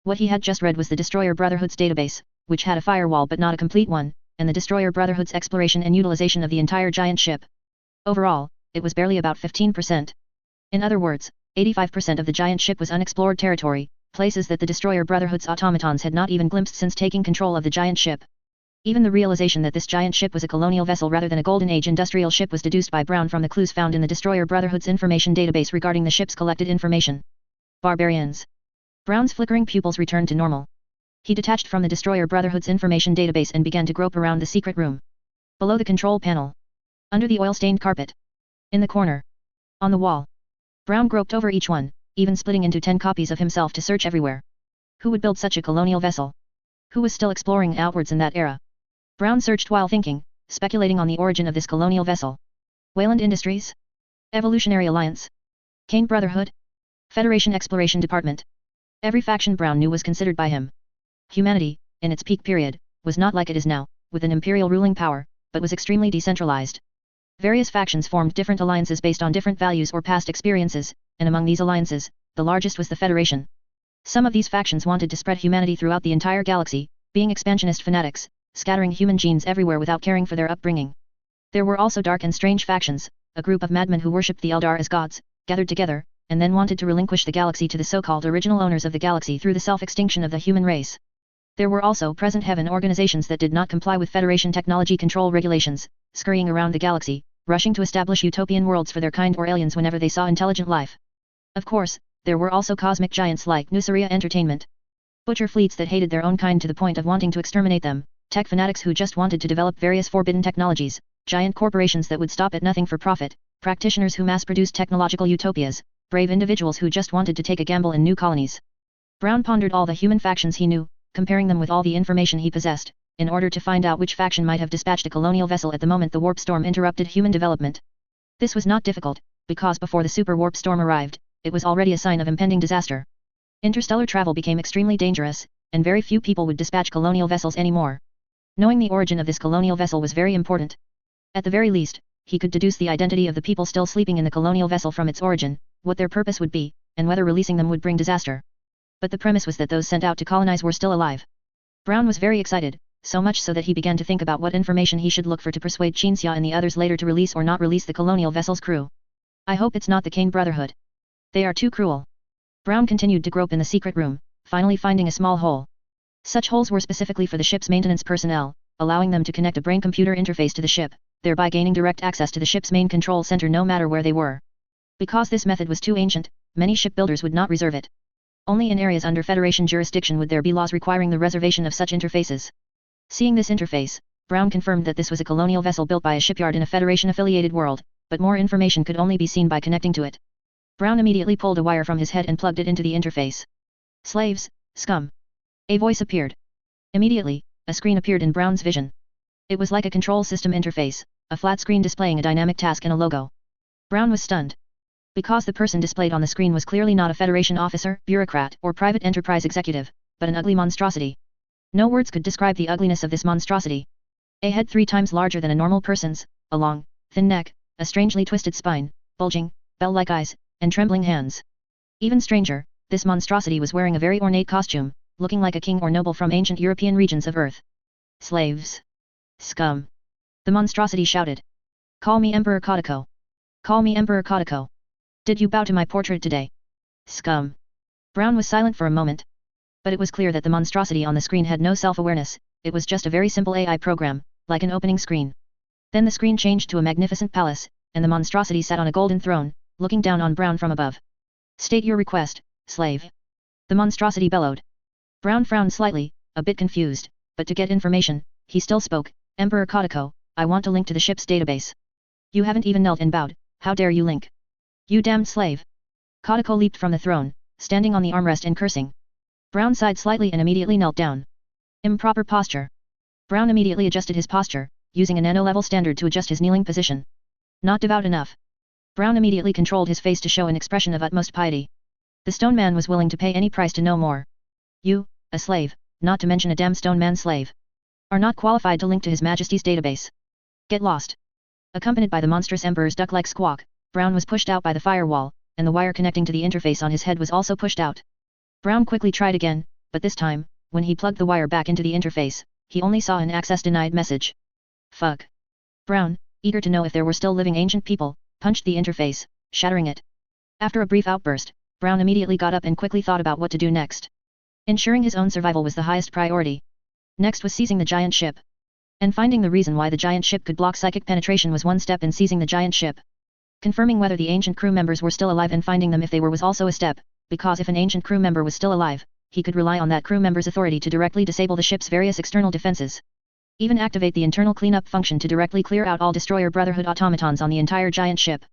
What he had just read was the Destroyer Brotherhood's database, which had a firewall but not a complete one, and the Destroyer Brotherhood's exploration and utilization of the entire giant ship. Overall, it was barely about 15%. In other words, 85% of the giant ship was unexplored territory, places that the Destroyer Brotherhood's automatons had not even glimpsed since taking control of the giant ship. Even the realization that this giant ship was a colonial vessel rather than a Golden Age industrial ship was deduced by Brown from the clues found in the Destroyer Brotherhood's information database regarding the ship's collected information. Barbarians. Brown's flickering pupils returned to normal. He detached from the Destroyer Brotherhood's information database and began to grope around the secret room. Below the control panel. Under the oil-stained carpet. In the corner. On the wall. Brown groped over each one, even splitting into 10 copies of himself to search everywhere. Who would build such a colonial vessel? Who was still exploring outwards in that era? Brown searched while thinking, speculating on the origin of this colonial vessel. Wayland Industries? Evolutionary Alliance? Kane Brotherhood? Federation Exploration Department? Every faction Brown knew was considered by him. Humanity, in its peak period, was not like it is now, with an imperial ruling power, but was extremely decentralized. Various factions formed different alliances based on different values or past experiences, and among these alliances, the largest was the Federation. Some of these factions wanted to spread humanity throughout the entire galaxy, being expansionist fanatics, scattering human genes everywhere without caring for their upbringing. There were also dark and strange factions, a group of madmen who worshipped the Eldar as gods, gathered together, and then wanted to relinquish the galaxy to the so-called original owners of the galaxy through the self-extinction of the human race. There were also present heaven organizations that did not comply with Federation technology control regulations, scurrying around the galaxy, rushing to establish utopian worlds for their kind or aliens whenever they saw intelligent life. Of course, there were also cosmic giants like Nuceria Entertainment. Butcher fleets that hated their own kind to the point of wanting to exterminate them, tech fanatics who just wanted to develop various forbidden technologies, giant corporations that would stop at nothing for profit, practitioners who mass-produced technological utopias, brave individuals who just wanted to take a gamble in new colonies. Brown pondered all the human factions he knew, comparing them with all the information he possessed, in order to find out which faction might have dispatched a colonial vessel at the moment the warp storm interrupted human development. This was not difficult, because before the super warp storm arrived, it was already a sign of impending disaster. Interstellar travel became extremely dangerous, and very few people would dispatch colonial vessels anymore. Knowing the origin of this colonial vessel was very important. At the very least, he could deduce the identity of the people still sleeping in the colonial vessel from its origin, what their purpose would be, and whether releasing them would bring disaster. But the premise was that those sent out to colonize were still alive. Brown was very excited, so much so that he began to think about what information he should look for to persuade Xia and the others later to release or not release the colonial vessel's crew. I hope it's not the Kane Brotherhood. They are too cruel. Brown continued to grope in the secret room, finally finding a small hole. Such holes were specifically for the ship's maintenance personnel, allowing them to connect a brain-computer interface to the ship, thereby gaining direct access to the ship's main control center no matter where they were. Because this method was too ancient, many shipbuilders would not reserve it. Only in areas under Federation jurisdiction would there be laws requiring the reservation of such interfaces. Seeing this interface, Brown confirmed that this was a colonial vessel built by a shipyard in a Federation-affiliated world, but more information could only be seen by connecting to it. Brown immediately pulled a wire from his head and plugged it into the interface. Slaves, scum. A voice appeared. Immediately, a screen appeared in Brown's vision. It was like a control system interface, a flat screen displaying a dynamic task and a logo. Brown was stunned. Because the person displayed on the screen was clearly not a Federation officer, bureaucrat, or private enterprise executive, but an ugly monstrosity. No words could describe the ugliness of this monstrosity. A head 3 times larger than a normal person's, a long, thin neck, a strangely twisted spine, bulging, bell-like eyes, and trembling hands. Even stranger, this monstrosity was wearing a very ornate costume, looking like a king or noble from ancient European regions of Earth. Slaves. Scum. The monstrosity shouted. Call me Emperor Kodako. Call me Emperor Kodako. Did you bow to my portrait today? Scum. Brown was silent for a moment. But it was clear that the monstrosity on the screen had no self-awareness, it was just a very simple AI program, like an opening screen. Then the screen changed to a magnificent palace, and the monstrosity sat on a golden throne, looking down on Brown from above. State your request, slave. The monstrosity bellowed. Brown frowned slightly, a bit confused, but to get information, he still spoke. Emperor Kodako, I want to link to the ship's database. You haven't even knelt and bowed, how dare you link? You damned slave. Kodako leaped from the throne, standing on the armrest and cursing. Brown sighed slightly and immediately knelt down. Improper posture. Brown immediately adjusted his posture, using a nano-level standard to adjust his kneeling position. Not devout enough. Brown immediately controlled his face to show an expression of utmost piety. The stone man was willing to pay any price to know more. You, a slave, not to mention a damn stone man slave, are not qualified to link to His Majesty's database. Get lost. Accompanied by the monstrous Emperor's duck-like squawk, Brown was pushed out by the firewall, and the wire connecting to the interface on his head was also pushed out. Brown quickly tried again, but this time, when he plugged the wire back into the interface, he only saw an access denied message. Fuck. Brown, eager to know if there were still living ancient people, punched the interface, shattering it. After a brief outburst, Brown immediately got up and quickly thought about what to do next. Ensuring his own survival was the highest priority. Next was seizing the giant ship. And finding the reason why the giant ship could block psychic penetration was one step in seizing the giant ship. Confirming whether the ancient crew members were still alive and finding them if they were was also a step, because if an ancient crew member was still alive, he could rely on that crew member's authority to directly disable the ship's various external defenses. Even activate the internal cleanup function to directly clear out all Destroyer Brotherhood automatons on the entire giant ship.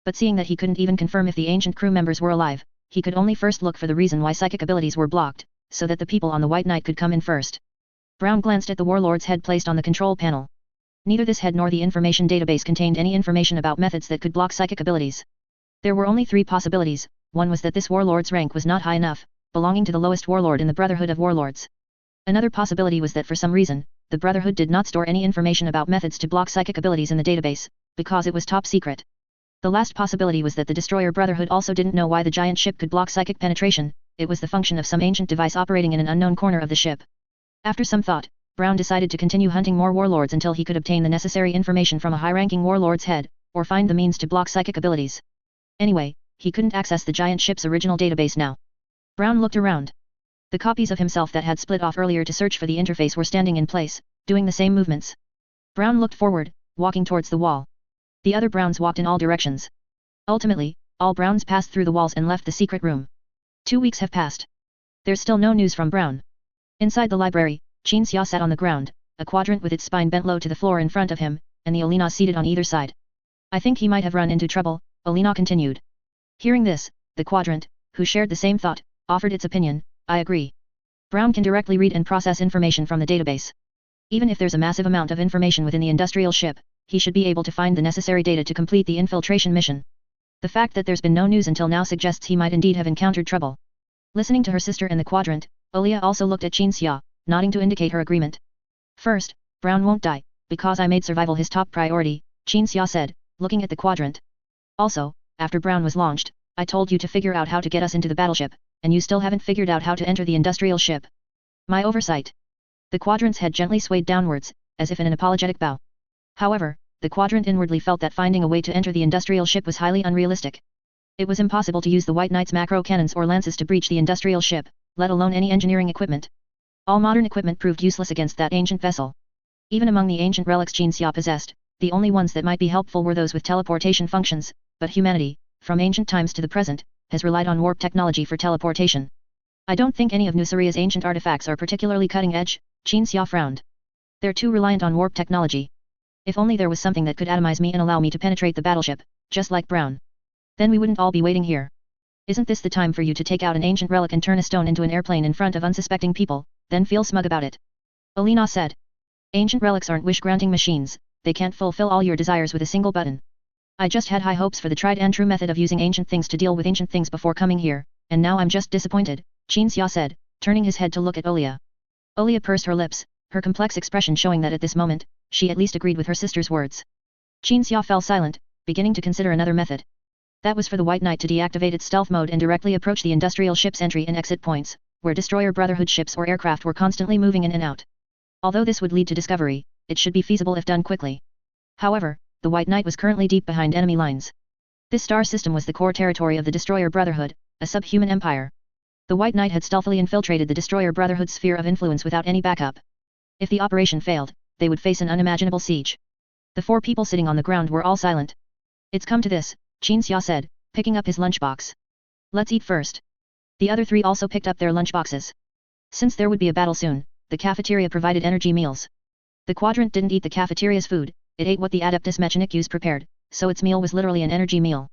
But seeing that he couldn't even confirm if the ancient crew members were alive, he could only first look for the reason why psychic abilities were blocked, so that the people on the White Knight could come in first. Brown glanced at the warlord's head placed on the control panel. Neither this head nor the information database contained any information about methods that could block psychic abilities. There were only three possibilities. One was that this warlord's rank was not high enough, belonging to the lowest warlord in the Brotherhood of Warlords. Another possibility was that for some reason, the Brotherhood did not store any information about methods to block psychic abilities in the database, because it was top secret. The last possibility was that the Destroyer Brotherhood also didn't know why the giant ship could block psychic penetration. It was the function of some ancient device operating in an unknown corner of the ship. After some thought, Brown decided to continue hunting more warlords until he could obtain the necessary information from a high-ranking warlord's head, or find the means to block psychic abilities. Anyway, he couldn't access the giant ship's original database now. Brown looked around. The copies of himself that had split off earlier to search for the interface were standing in place, doing the same movements. Brown looked forward, walking towards the wall. The other Browns walked in all directions. Ultimately, all Browns passed through the walls and left the secret room. 2 weeks have passed. There's still no news from Brown. Inside the library, Qin Xia sat on the ground, a quadrant with its spine bent low to the floor in front of him, and the Olina seated on either side. I think he might have run into trouble, Olina continued. Hearing this, the quadrant, who shared the same thought, offered its opinion. I agree. Brown can directly read and process information from the database. Even if there's a massive amount of information within the industrial ship, he should be able to find the necessary data to complete the infiltration mission. The fact that there's been no news until now suggests he might indeed have encountered trouble. Listening to her sister in the quadrant, Olia also looked at Qin Xia, nodding to indicate her agreement. First, Brown won't die, because I made survival his top priority, Qin Xia said, looking at the quadrant. Also, after Brown was launched, I told you to figure out how to get us into the battleship, and you still haven't figured out how to enter the industrial ship. My oversight. The quadrant's head gently swayed downwards, as if in an apologetic bow. However, the quadrant inwardly felt that finding a way to enter the industrial ship was highly unrealistic. It was impossible to use the White Knight's macro cannons or lances to breach the industrial ship, let alone any engineering equipment. All modern equipment proved useless against that ancient vessel. Even among the ancient relics Qin Xia possessed, the only ones that might be helpful were those with teleportation functions, but humanity, from ancient times to the present, has relied on warp technology for teleportation. I don't think any of Nusaria's ancient artifacts are particularly cutting-edge, Qin Xia frowned. They're too reliant on warp technology. If only there was something that could atomize me and allow me to penetrate the battleship, just like Brown. Then we wouldn't all be waiting here. Isn't this the time for you to take out an ancient relic and turn a stone into an airplane in front of unsuspecting people, then feel smug about it? Olina said. Ancient relics aren't wish-granting machines, they can't fulfill all your desires with a single button. I just had high hopes for the tried and true method of using ancient things to deal with ancient things before coming here, and now I'm just disappointed, Qin Xia said, turning his head to look at Olia. Olia pursed her lips, her complex expression showing that at this moment, she at least agreed with her sister's words. Qin Xia fell silent, beginning to consider another method. That was for the White Knight to deactivate its stealth mode and directly approach the industrial ship's entry and exit points, where Destroyer Brotherhood ships or aircraft were constantly moving in and out. Although this would lead to discovery, it should be feasible if done quickly. However, the White Knight was currently deep behind enemy lines. This star system was the core territory of the Destroyer Brotherhood, a subhuman empire. The White Knight had stealthily infiltrated the Destroyer Brotherhood's sphere of influence without any backup. If the operation failed, they would face an unimaginable siege. The four people sitting on the ground were all silent. It's come to this, Qin Xia said, picking up his lunchbox. Let's eat first. The other three also picked up their lunchboxes. Since there would be a battle soon, the cafeteria provided energy meals. The quadrant didn't eat the cafeteria's food, it ate what the Adeptus Mechanicus prepared, so its meal was literally an energy meal.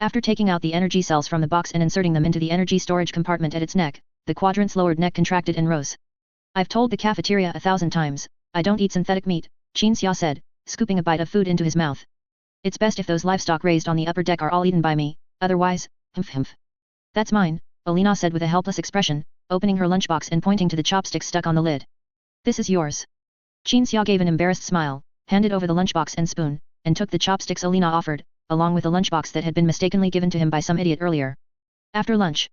After taking out the energy cells from the box and inserting them into the energy storage compartment at its neck, the quadrant's lowered neck contracted and rose. I've told the cafeteria 1,000 times, I don't eat synthetic meat, Qin Xia said, scooping a bite of food into his mouth. It's best if those livestock raised on the upper deck are all eaten by me, otherwise, humph. That's mine, Olina said with a helpless expression, opening her lunchbox and pointing to the chopsticks stuck on the lid. This is yours. Qin Xia gave an embarrassed smile, handed over the lunchbox and spoon, and took the chopsticks Alina offered, along with a lunchbox that had been mistakenly given to him by some idiot earlier. After lunch,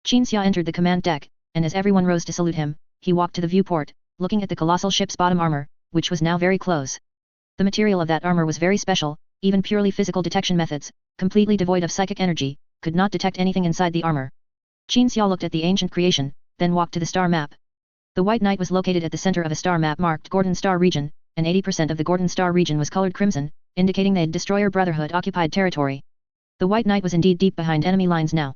Qin Xia entered the command deck, and as everyone rose to salute him, he walked to the viewport, looking at the colossal ship's bottom armor, which was now very close. The material of that armor was very special, even purely physical detection methods, completely devoid of psychic energy, could not detect anything inside the armor. Qin Xia looked at the ancient creation, then walked to the star map. The White Knight was located at the center of a star map marked Gordon Star Region, and 80% of the Gordon Star Region was colored crimson, indicating the Destroyer Brotherhood occupied territory. The White Knight was indeed deep behind enemy lines now.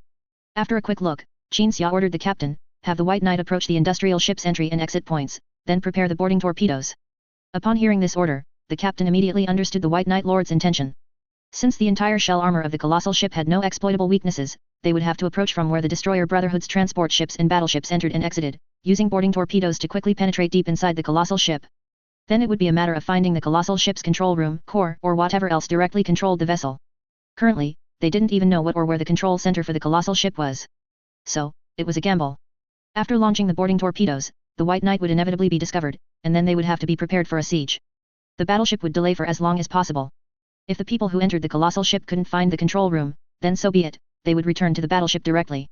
After a quick look, Qin Xia ordered the captain, have the White Knight approach the industrial ship's entry and exit points, then prepare the boarding torpedoes. Upon hearing this order, the captain immediately understood the White Knight Lord's intention. Since the entire shell armor of the colossal ship had no exploitable weaknesses, they would have to approach from where the Destroyer Brotherhood's transport ships and battleships entered and exited, using boarding torpedoes to quickly penetrate deep inside the colossal ship. Then it would be a matter of finding the colossal ship's control room, core, or whatever else directly controlled the vessel. Currently, they didn't even know what or where the control center for the colossal ship was. So, it was a gamble. After launching the boarding torpedoes, the White Knight would inevitably be discovered, and then they would have to be prepared for a siege. The battleship would delay for as long as possible. If the people who entered the colossal ship couldn't find the control room, then so be it, they would return to the battleship directly.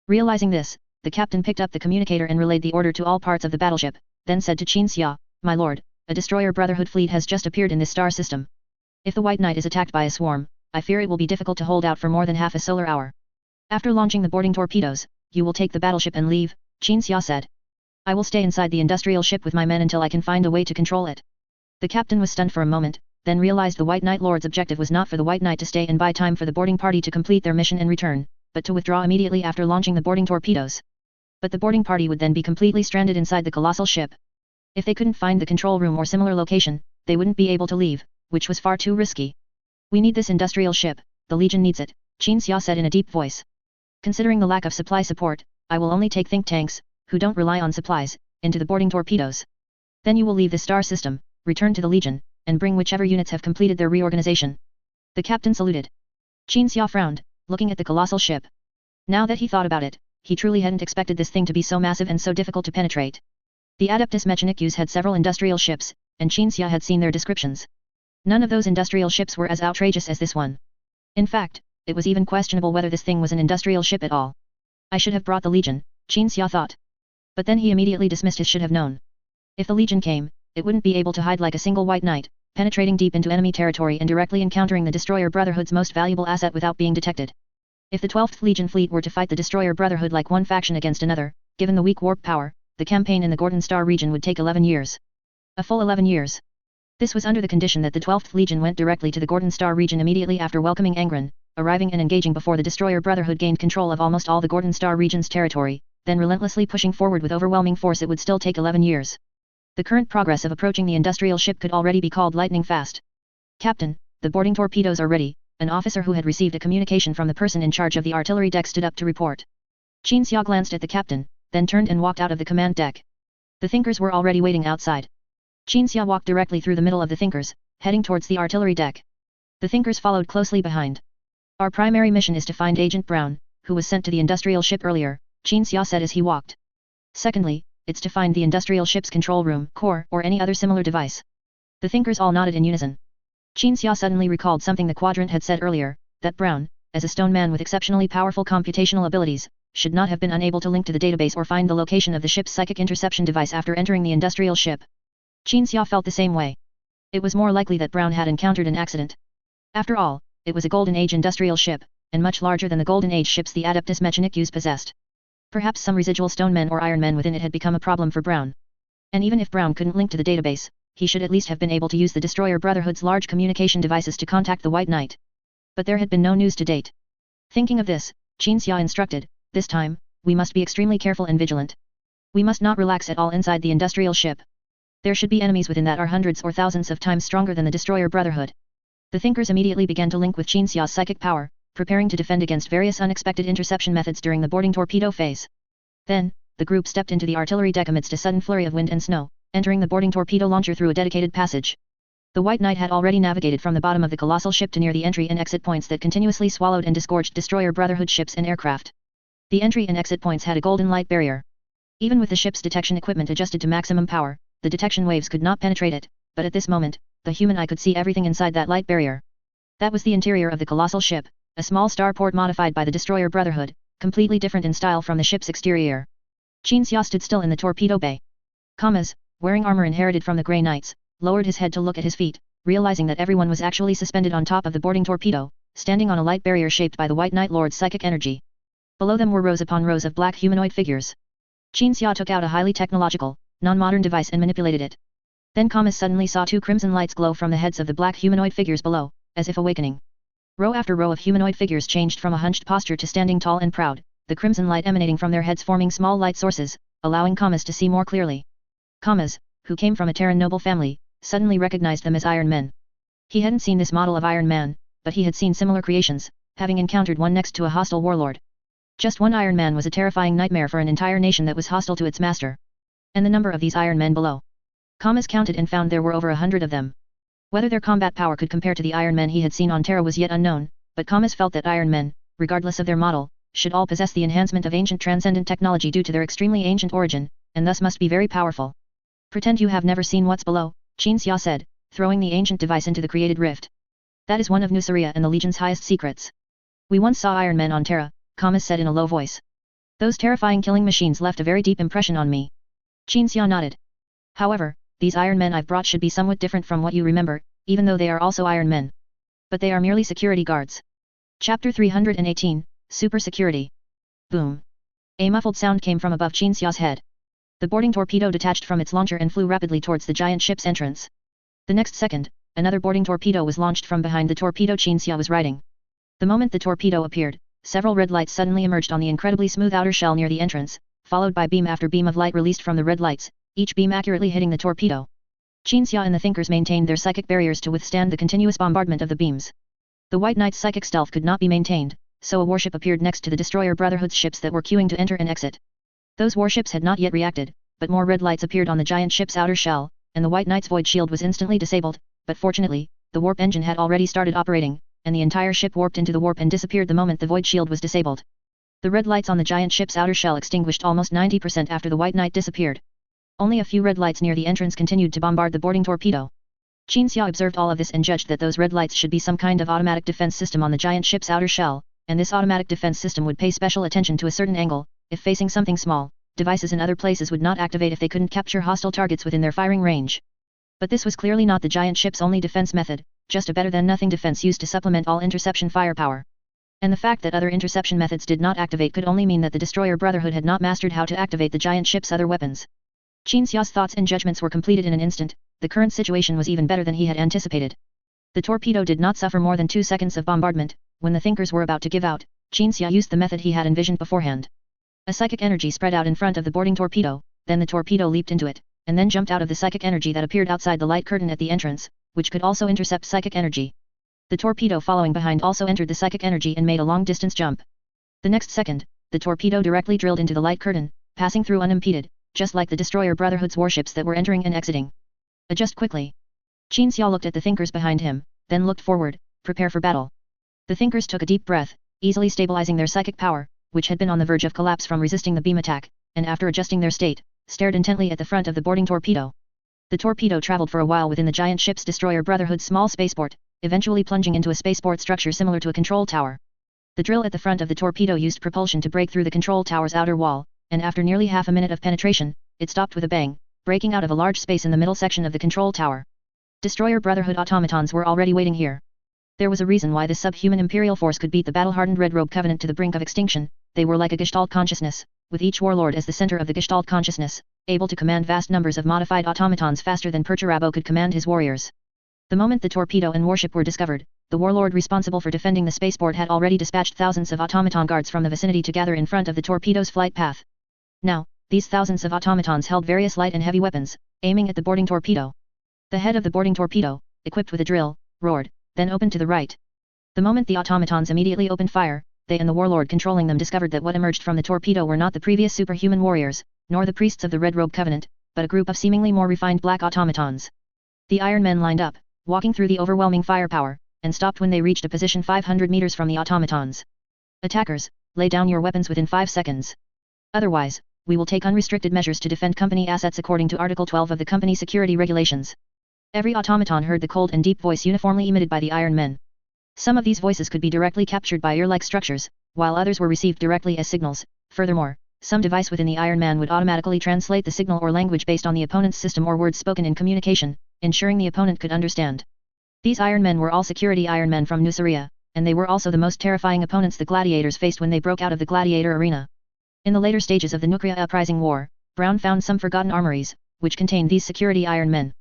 Realizing this, the captain picked up the communicator and relayed the order to all parts of the battleship, then said to Qin Xia, "My lord, a Destroyer Brotherhood fleet has just appeared in this star system. If the White Knight is attacked by a swarm, I fear it will be difficult to hold out for more than half a solar hour. After launching the boarding torpedoes, you will take the battleship and leave," Qin Xia said. "I will stay inside the industrial ship with my men until I can find a way to control it." The captain was stunned for a moment, then realized the White Knight Lord's objective was not for the White Knight to stay and buy time for the boarding party to complete their mission and return, but to withdraw immediately after launching the boarding torpedoes. But the boarding party would then be completely stranded inside the colossal ship. If they couldn't find the control room or similar location, they wouldn't be able to leave, which was far too risky. "We need this industrial ship, the Legion needs it," Qin Xia said in a deep voice. "Considering the lack of supply support, I will only take think tanks, who don't rely on supplies, into the boarding torpedoes. Then you will leave the star system, return to the Legion, and bring whichever units have completed their reorganization." The captain saluted. Qin Xia frowned, looking at the colossal ship. Now that he thought about it, he truly hadn't expected this thing to be so massive and so difficult to penetrate. The Adeptus Mechanicus had several industrial ships, and Qin Xia had seen their descriptions. None of those industrial ships were as outrageous as this one. In fact, it was even questionable whether this thing was an industrial ship at all. "I should have brought the Legion," Qin Xia thought. But then he immediately dismissed his should have known. If the Legion came, it wouldn't be able to hide like a single White Knight, penetrating deep into enemy territory and directly encountering the Destroyer Brotherhood's most valuable asset without being detected. If the 12th Legion fleet were to fight the Destroyer Brotherhood like one faction against another, given the weak warp power, the campaign in the Gordon Star region would take 11 years. A full 11 years. This was under the condition that the 12th Legion went directly to the Gordon Star region immediately after welcoming Angron, arriving and engaging before the Destroyer Brotherhood gained control of almost all the Gordon Star region's territory, then relentlessly pushing forward with overwhelming force. It would still take 11 years. The current progress of approaching the industrial ship could already be called lightning fast. "Captain, the boarding torpedoes are ready," an officer who had received a communication from the person in charge of the artillery deck stood up to report. Qin Xia glanced at the captain, then turned and walked out of the command deck. The Thinkers were already waiting outside. Qin Xia walked directly through the middle of the Thinkers, heading towards the artillery deck. The Thinkers followed closely behind. "Our primary mission is to find Agent Brown, who was sent to the industrial ship earlier," Qin Xia said as he walked. "Secondly, it's to find the industrial ship's control room, core, or any other similar device." The Thinkers all nodded in unison. Qin Xia suddenly recalled something the Quadrant had said earlier, that Brown, as a stone man with exceptionally powerful computational abilities, should not have been unable to link to the database or find the location of the ship's psychic interception device after entering the industrial ship. Qin Xia felt the same way. It was more likely that Brown had encountered an accident. After all, it was a Golden Age industrial ship, and much larger than the Golden Age ships the Adeptus Mechanicus possessed. Perhaps some residual stone men or iron men within it had become a problem for Brown. And even if Brown couldn't link to the database, he should at least have been able to use the Destroyer Brotherhood's large communication devices to contact the White Knight. But there had been no news to date. Thinking of this, Qin Xia instructed, "This time, we must be extremely careful and vigilant. We must not relax at all inside the industrial ship. There should be enemies within that are hundreds or thousands of times stronger than the Destroyer Brotherhood." The Thinkers immediately began to link with Qin Xia's psychic power, preparing to defend against various unexpected interception methods during the boarding torpedo phase. Then, the group stepped into the artillery deck amidst a sudden flurry of wind and snow, entering the boarding torpedo launcher through a dedicated passage. The White Knight had already navigated from the bottom of the colossal ship to near the entry and exit points that continuously swallowed and disgorged Destroyer Brotherhood ships and aircraft. The entry and exit points had a golden light barrier. Even with the ship's detection equipment adjusted to maximum power, the detection waves could not penetrate it, but at this moment, the human eye could see everything inside that light barrier. That was the interior of the colossal ship, a small starport modified by the Destroyer Brotherhood, completely different in style from the ship's exterior. Qin Xia stood still in the torpedo bay. Kamas, wearing armor inherited from the Grey Knights, lowered his head to look at his feet, realizing that everyone was actually suspended on top of the boarding torpedo, standing on a light barrier shaped by the White Knight Lord's psychic energy. Below them were rows upon rows of black humanoid figures. Qin Xia took out a highly technological, non-modern device and manipulated it. Then Kamas suddenly saw two crimson lights glow from the heads of the black humanoid figures below, as if awakening. Row after row of humanoid figures changed from a hunched posture to standing tall and proud, the crimson light emanating from their heads forming small light sources, allowing Kamas to see more clearly. Kamas, who came from a Terran noble family, suddenly recognized them as Iron Men. He hadn't seen this model of Iron Man, but he had seen similar creations, having encountered one next to a hostile warlord. Just one Iron Man was a terrifying nightmare for an entire nation that was hostile to its master. And the number of these Iron Men below. Kamas counted and found there were over 100 of them. Whether their combat power could compare to the Iron Men he had seen on Terra was yet unknown, but Kamas felt that Iron Men, regardless of their model, should all possess the enhancement of ancient transcendent technology due to their extremely ancient origin, and thus must be very powerful. Pretend you have never seen what's below, Qin Xia said, throwing the ancient device into the created rift. That is one of Nuceria and the Legion's highest secrets. We once saw Iron Men on Terra, Kamas said in a low voice. Those terrifying killing machines left a very deep impression on me. Qin Xia nodded. However, these Iron Men I've brought should be somewhat different from what you remember, even though they are also Iron Men. But they are merely security guards. Chapter 318, Super Security. Boom. A muffled sound came from above Qin Xia's head. The boarding torpedo detached from its launcher and flew rapidly towards the giant ship's entrance. The next second, another boarding torpedo was launched from behind the torpedo Qin Xia was riding. The moment the torpedo appeared, several red lights suddenly emerged on the incredibly smooth outer shell near the entrance, followed by beam after beam of light released from the red lights, each beam accurately hitting the torpedo. Qin Xia and the Thinkers maintained their psychic barriers to withstand the continuous bombardment of the beams. The White Knight's psychic stealth could not be maintained, so a warship appeared next to the Destroyer Brotherhood's ships that were queuing to enter and exit. Those warships had not yet reacted, but more red lights appeared on the giant ship's outer shell, and the White Knight's void shield was instantly disabled, but fortunately, the warp engine had already started operating, and the entire ship warped into the warp and disappeared the moment the void shield was disabled. The red lights on the giant ship's outer shell extinguished almost 90% after the White Knight disappeared. Only a few red lights near the entrance continued to bombard the boarding torpedo. Qin Xia observed all of this and judged that those red lights should be some kind of automatic defense system on the giant ship's outer shell, and this automatic defense system would pay special attention to a certain angle. If facing something small, devices in other places would not activate if they couldn't capture hostile targets within their firing range. But this was clearly not the giant ship's only defense method, just a better-than-nothing defense used to supplement all interception firepower. And the fact that other interception methods did not activate could only mean that the Destroyer Brotherhood had not mastered how to activate the giant ship's other weapons. Qin Xia's thoughts and judgments were completed in an instant. The current situation was even better than he had anticipated. The torpedo did not suffer more than 2 seconds of bombardment. When the Thinkers were about to give out, Qin Xia used the method he had envisioned beforehand. A psychic energy spread out in front of the boarding torpedo, then the torpedo leaped into it, and then jumped out of the psychic energy that appeared outside the light curtain at the entrance, which could also intercept psychic energy. The torpedo following behind also entered the psychic energy and made a long-distance jump. The next second, the torpedo directly drilled into the light curtain, passing through unimpeded, just like the Destroyer Brotherhood's warships that were entering and exiting. Adjust quickly. Qin Xia looked at the Thinkers behind him, then looked forward, prepare for battle. The Thinkers took a deep breath, easily stabilizing their psychic power, which had been on the verge of collapse from resisting the beam attack, and after adjusting their state, stared intently at the front of the boarding torpedo. The torpedo traveled for a while within the giant ship's Destroyer Brotherhood's small spaceport, eventually plunging into a spaceport structure similar to a control tower. The drill at the front of the torpedo used propulsion to break through the control tower's outer wall, and after nearly half a minute of penetration, it stopped with a bang, breaking out of a large space in the middle section of the control tower. Destroyer Brotherhood automatons were already waiting here. There was a reason why this subhuman Imperial force could beat the battle-hardened Red Robe Covenant to the brink of extinction. They were like a Gestalt consciousness, with each warlord as the center of the Gestalt consciousness, able to command vast numbers of modified automatons faster than Perturabo could command his warriors. The moment the torpedo and warship were discovered, the warlord responsible for defending the spaceport had already dispatched thousands of automaton guards from the vicinity to gather in front of the torpedo's flight path. Now, these thousands of automatons held various light and heavy weapons, aiming at the boarding torpedo. The head of the boarding torpedo, equipped with a drill, roared, then opened to the right. The moment the automatons immediately opened fire, they and the warlord controlling them discovered that what emerged from the torpedo were not the previous superhuman warriors, nor the priests of the Red Robe Covenant, but a group of seemingly more refined black automatons. The Iron Men lined up, walking through the overwhelming firepower, and stopped when they reached a position 500 meters from the automatons. Attackers, lay down your weapons within 5 seconds. Otherwise, we will take unrestricted measures to defend company assets according to Article 12 of the Company Security Regulations. Every automaton heard the cold and deep voice uniformly emitted by the Iron Men. Some of these voices could be directly captured by ear-like structures, while others were received directly as signals. Furthermore, some device within the Iron Man would automatically translate the signal or language based on the opponent's system or words spoken in communication, ensuring the opponent could understand. These Iron Men were all security Iron Men from Nuceria, and they were also the most terrifying opponents the gladiators faced when they broke out of the gladiator arena. In the later stages of the Nuceria Uprising War, Brown found some forgotten armories, which contained these security Iron Men.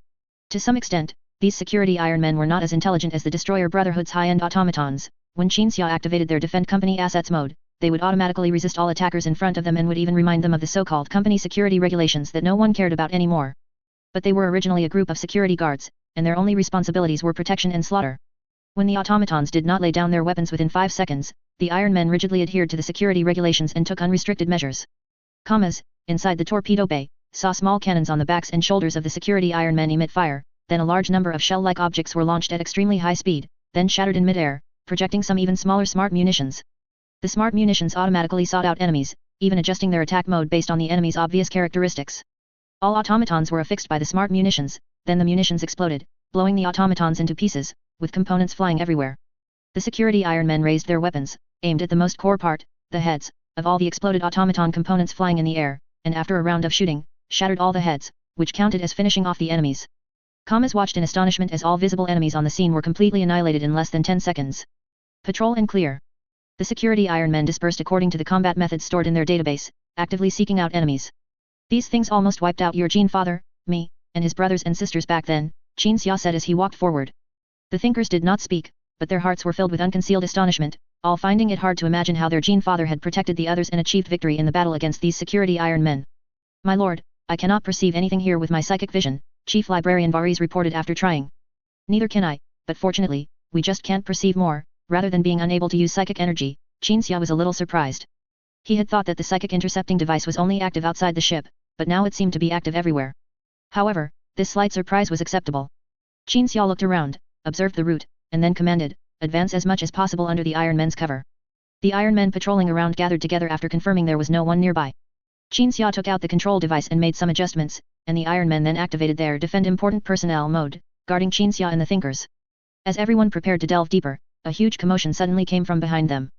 To some extent, these security Iron Men were not as intelligent as the Destroyer Brotherhood's high-end automatons. When Xinxia activated their Defend Company Assets mode, they would automatically resist all attackers in front of them and would even remind them of the so-called company security regulations that no one cared about anymore. But they were originally a group of security guards, and their only responsibilities were protection and slaughter. When the automatons did not lay down their weapons within 5 seconds, the Iron Men rigidly adhered to the security regulations and took unrestricted measures. Inside the torpedo bay, saw small cannons on the backs and shoulders of the security Iron Men emit fire, then a large number of shell-like objects were launched at extremely high speed, then shattered in mid-air, projecting some even smaller smart munitions. The smart munitions automatically sought out enemies, even adjusting their attack mode based on the enemy's obvious characteristics. All automatons were affixed by the smart munitions, then the munitions exploded, blowing the automatons into pieces, with components flying everywhere. The security Iron Men raised their weapons, aimed at the most core part, the heads, of all the exploded automaton components flying in the air, and after a round of shooting, shattered all the heads, which counted as finishing off the enemies. Kamas watched in astonishment as all visible enemies on the scene were completely annihilated in less than 10 seconds. Patrol and clear. The security Iron Men dispersed according to the combat methods stored in their database, actively seeking out enemies. These things almost wiped out your Gene father, me, and his brothers and sisters back then, Xinxia said as he walked forward. The thinkers did not speak, but their hearts were filled with unconcealed astonishment, all finding it hard to imagine how their Gene father had protected the others and achieved victory in the battle against these security Iron Men. My lord, I cannot perceive anything here with my psychic vision, Chief Librarian Varese reported after trying. Neither can I, but fortunately, we just can't perceive more, rather than being unable to use psychic energy. Xinxia was a little surprised. He had thought that the psychic intercepting device was only active outside the ship, but now it seemed to be active everywhere. However, this slight surprise was acceptable. Xinxia looked around, observed the route, and then commanded, advance as much as possible under the Iron Men's cover. The Iron Men patrolling around gathered together after confirming there was no one nearby. Xinxia took out the control device and made some adjustments, and the Iron Men then activated their Defend Important Personnel mode, guarding Xinxia and the Thinkers. As everyone prepared to delve deeper, a huge commotion suddenly came from behind them.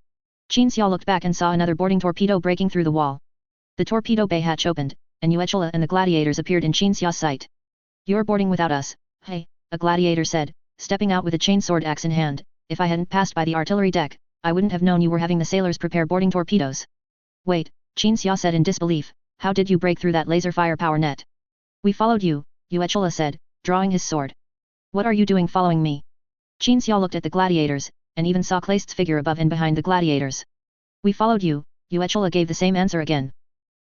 Xinxia looked back and saw another boarding torpedo breaking through the wall. The torpedo bay hatch opened, and Yuechula and the gladiators appeared in Xinxia's sight. You're boarding without us, hey, a gladiator said, stepping out with a chainsword axe in hand. If I hadn't passed by the artillery deck, I wouldn't have known you were having the sailors prepare boarding torpedoes. Wait, Xinxia said in disbelief, how did you break through that laser firepower net? We followed you, Yuechula said, drawing his sword. What are you doing following me? Xinxia looked at the gladiators, and even saw Kleist's figure above and behind the gladiators. We followed you, Yuechula gave the same answer again.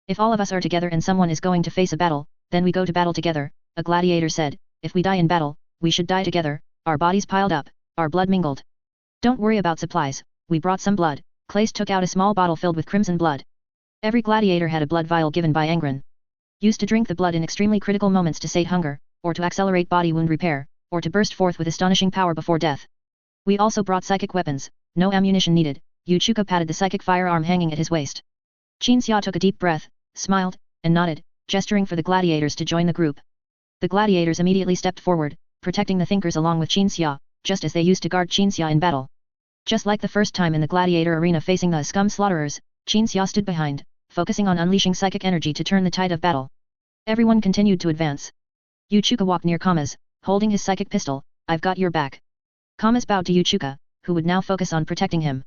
If all of us are together and someone is going to face a battle, then we go to battle together, a gladiator said. If we die in battle, we should die together, our bodies piled up, our blood mingled. Don't worry about supplies, we brought some blood. Kleist took out a small bottle filled with crimson blood. Every gladiator had a blood vial given by Angron. Used to drink the blood in extremely critical moments to sate hunger, or to accelerate body wound repair, or to burst forth with astonishing power before death. We also brought psychic weapons, no ammunition needed. Yuchuka patted the psychic firearm hanging at his waist. Xinxia took a deep breath, smiled, and nodded, gesturing for the gladiators to join the group. The gladiators immediately stepped forward, protecting the Thinkers along with Xinxia, just as they used to guard Xinxia in battle. Just like the first time in the gladiator arena facing the scum slaughterers, Xinxia stood behind, focusing on unleashing psychic energy to turn the tide of battle. Everyone continued to advance. Yuchuka walked near Kamas, holding his psychic pistol. I've got your back. Kamas bowed to Yuchuka, who would now focus on protecting him.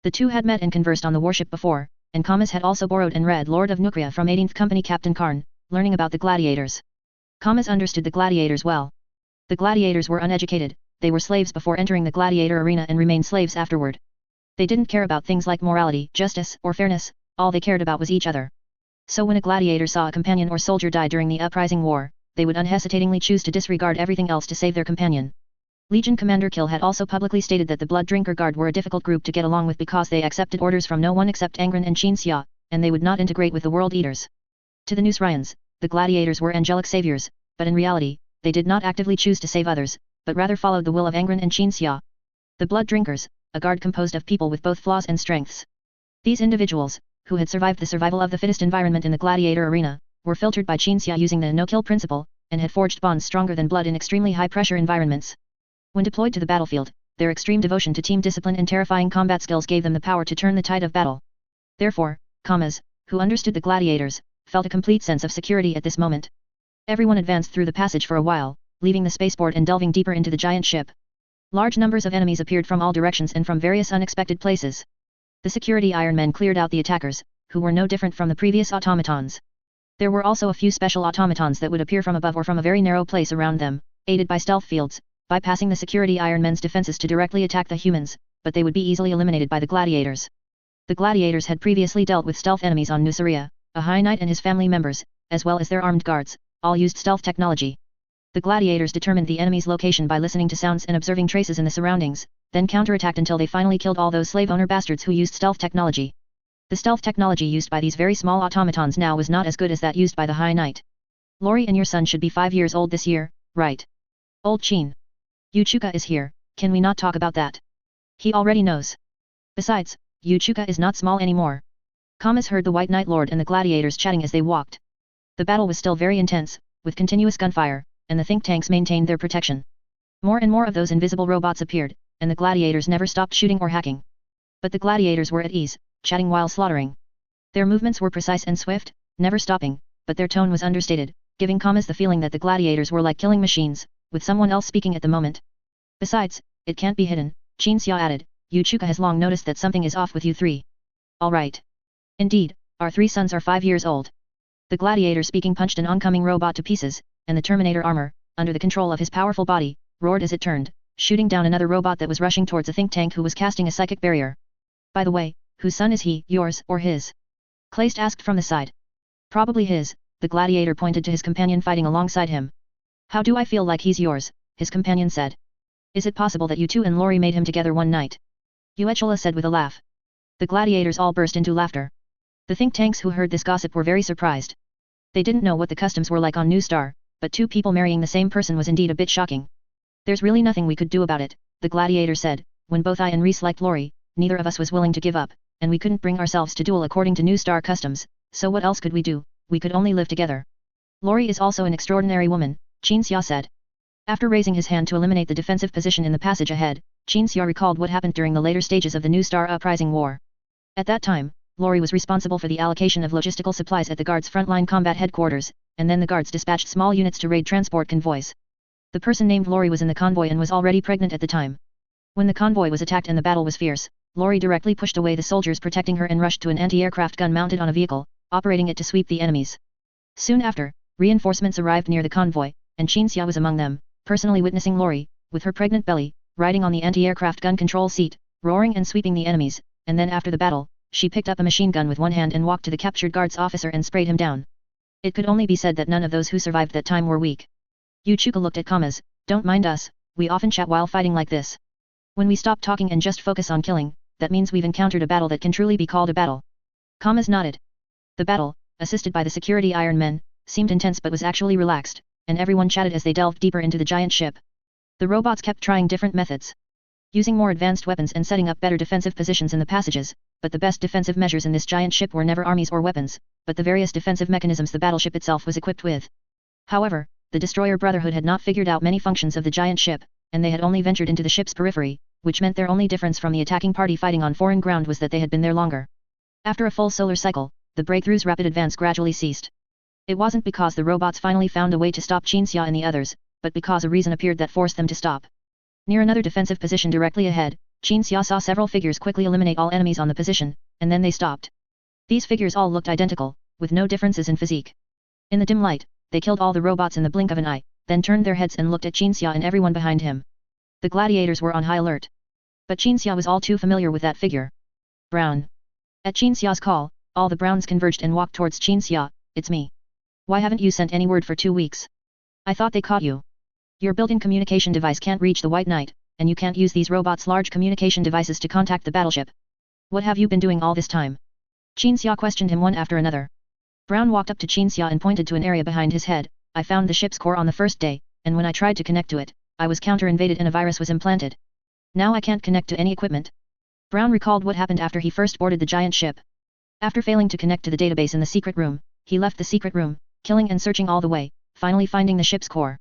The two had met and conversed on the warship before, and Kamas had also borrowed and read Lord of Nuceria from 18th Company Captain Karn, learning about the gladiators. Kamas understood the gladiators well. The gladiators were uneducated, they were slaves before entering the gladiator arena and remained slaves afterward. They didn't care about things like morality, justice, or fairness, all they cared about was each other. So when a gladiator saw a companion or soldier die during the uprising war, they would unhesitatingly choose to disregard everything else to save their companion. Legion Commander Kill had also publicly stated that the Blood Drinker Guard were a difficult group to get along with because they accepted orders from no one except Angron and Xinxia, and they would not integrate with the World Eaters. To the Nucereans, the gladiators were angelic saviors, but in reality, they did not actively choose to save others, but rather followed the will of Angron and Xinxia. The Blood Drinkers, a guard composed of people with both flaws and strengths. These individuals, who had survived the survival of the fittest environment in the gladiator arena, were filtered by Xinxia using the no-kill principle, and had forged bonds stronger than blood in extremely high-pressure environments. When deployed to the battlefield, their extreme devotion to team discipline and terrifying combat skills gave them the power to turn the tide of battle. Therefore, Kamas, who understood the gladiators, felt a complete sense of security at this moment. Everyone advanced through the passage for a while, leaving the spaceport and delving deeper into the giant ship. Large numbers of enemies appeared from all directions and from various unexpected places. The security Iron Men cleared out the attackers, who were no different from the previous automatons. There were also a few special automatons that would appear from above or from a very narrow place around them, aided by stealth fields, bypassing the security Iron Men's defenses to directly attack the humans, but they would be easily eliminated by the gladiators. The gladiators had previously dealt with stealth enemies on Nuceria, a High Knight and his family members, as well as their armed guards, all used stealth technology. The gladiators determined the enemy's location by listening to sounds and observing traces in the surroundings, then counterattacked until they finally killed all those slave owner bastards who used stealth technology. The stealth technology used by these very small automatons now was not as good as that used by the High Knight. Lori and your son should be 5 years old this year, right? Old Chin. Yuchuka is here, can we not talk about that? He already knows. Besides, Yuchuka is not small anymore. Kamas heard the White Knight Lord and the gladiators chatting as they walked. The battle was still very intense, with continuous gunfire, and the think tanks maintained their protection. More and more of those invisible robots appeared, and the gladiators never stopped shooting or hacking. But the gladiators were at ease, chatting while slaughtering. Their movements were precise and swift, never stopping, but their tone was understated, giving Kamas the feeling that the gladiators were like killing machines, with someone else speaking at the moment. Besides, it can't be hidden, Qin Xia added, Yuchuka has long noticed that something is off with you three. All right. Indeed, our 3 sons are 5 years old. The gladiator speaking punched an oncoming robot to pieces, and the Terminator armor, under the control of his powerful body, roared as it turned, shooting down another robot that was rushing towards a think tank who was casting a psychic barrier. By the way, whose son is he, yours or his? Kleist asked from the side. Probably his, the gladiator pointed to his companion fighting alongside him. How do I feel like he's yours, his companion said. Is it possible that you two and Lori made him together one night? Yuechola said with a laugh. The gladiators all burst into laughter. The think tanks who heard this gossip were very surprised. They didn't know what the customs were like on New Star, but 2 people marrying the same person was indeed a bit shocking. There's really nothing we could do about it, the gladiator said. When both I and Reese liked Lori, neither of us was willing to give up, and we couldn't bring ourselves to duel according to New Star customs, so what else could we do? We could only live together. Lori is also an extraordinary woman, Qin Xia said. After raising his hand to eliminate the defensive position in the passage ahead, Qin Xia recalled what happened during the later stages of the New Star Uprising War. At that time, Lori was responsible for the allocation of logistical supplies at the Guards' frontline combat headquarters, and then the Guards dispatched small units to raid transport convoys. The person named Lori was in the convoy and was already pregnant at the time. When the convoy was attacked and the battle was fierce, Lori directly pushed away the soldiers protecting her and rushed to an anti-aircraft gun mounted on a vehicle, operating it to sweep the enemies. Soon after, reinforcements arrived near the convoy, and Qin Xia was among them, personally witnessing Lori, with her pregnant belly, riding on the anti-aircraft gun control seat, roaring and sweeping the enemies, and then after the battle, she picked up a machine gun with one hand and walked to the captured guards officer and sprayed him down. It could only be said that none of those who survived that time were weak. Yuchuka looked at Kamas, don't mind us, we often chat while fighting like this. When we stop talking and just focus on killing, that means we've encountered a battle that can truly be called a battle. Kamas nodded. The battle, assisted by the security Iron Men, seemed intense but was actually relaxed, and everyone chatted as they delved deeper into the giant ship. The robots kept trying different methods. Using more advanced weapons and setting up better defensive positions in the passages, but the best defensive measures in this giant ship were never armies or weapons, but the various defensive mechanisms the battleship itself was equipped with. However, the Destroyer Brotherhood had not figured out many functions of the giant ship, and they had only ventured into the ship's periphery, which meant their only difference from the attacking party fighting on foreign ground was that they had been there longer. After a full solar cycle, the breakthrough's rapid advance gradually ceased. It wasn't because the robots finally found a way to stop Qin Xia and the others, but because a reason appeared that forced them to stop. Near another defensive position directly ahead, Qin Xia saw several figures quickly eliminate all enemies on the position, and then they stopped. These figures all looked identical, with no differences in physique. In the dim light, they killed all the robots in the blink of an eye, then turned their heads and looked at Qin Xia and everyone behind him. The gladiators were on high alert. But Qin Xia was all too familiar with that figure. Brown. At Qin Xia's call, all the Browns converged and walked towards Qin Xia. It's me. Why haven't you sent any word for 2 weeks? I thought they caught you. Your built-in communication device can't reach the White Knight, and you can't use these robots' large communication devices to contact the battleship. What have you been doing all this time? Qin Xia questioned him one after another. Brown walked up to Qin Xia and pointed to an area behind his head. I found the ship's core on the first day, and when I tried to connect to it, I was counter-invaded and a virus was implanted. Now I can't connect to any equipment. Brown recalled what happened after he first boarded the giant ship. After failing to connect to the database in the secret room, he left the secret room, killing and searching all the way, finally finding the ship's core.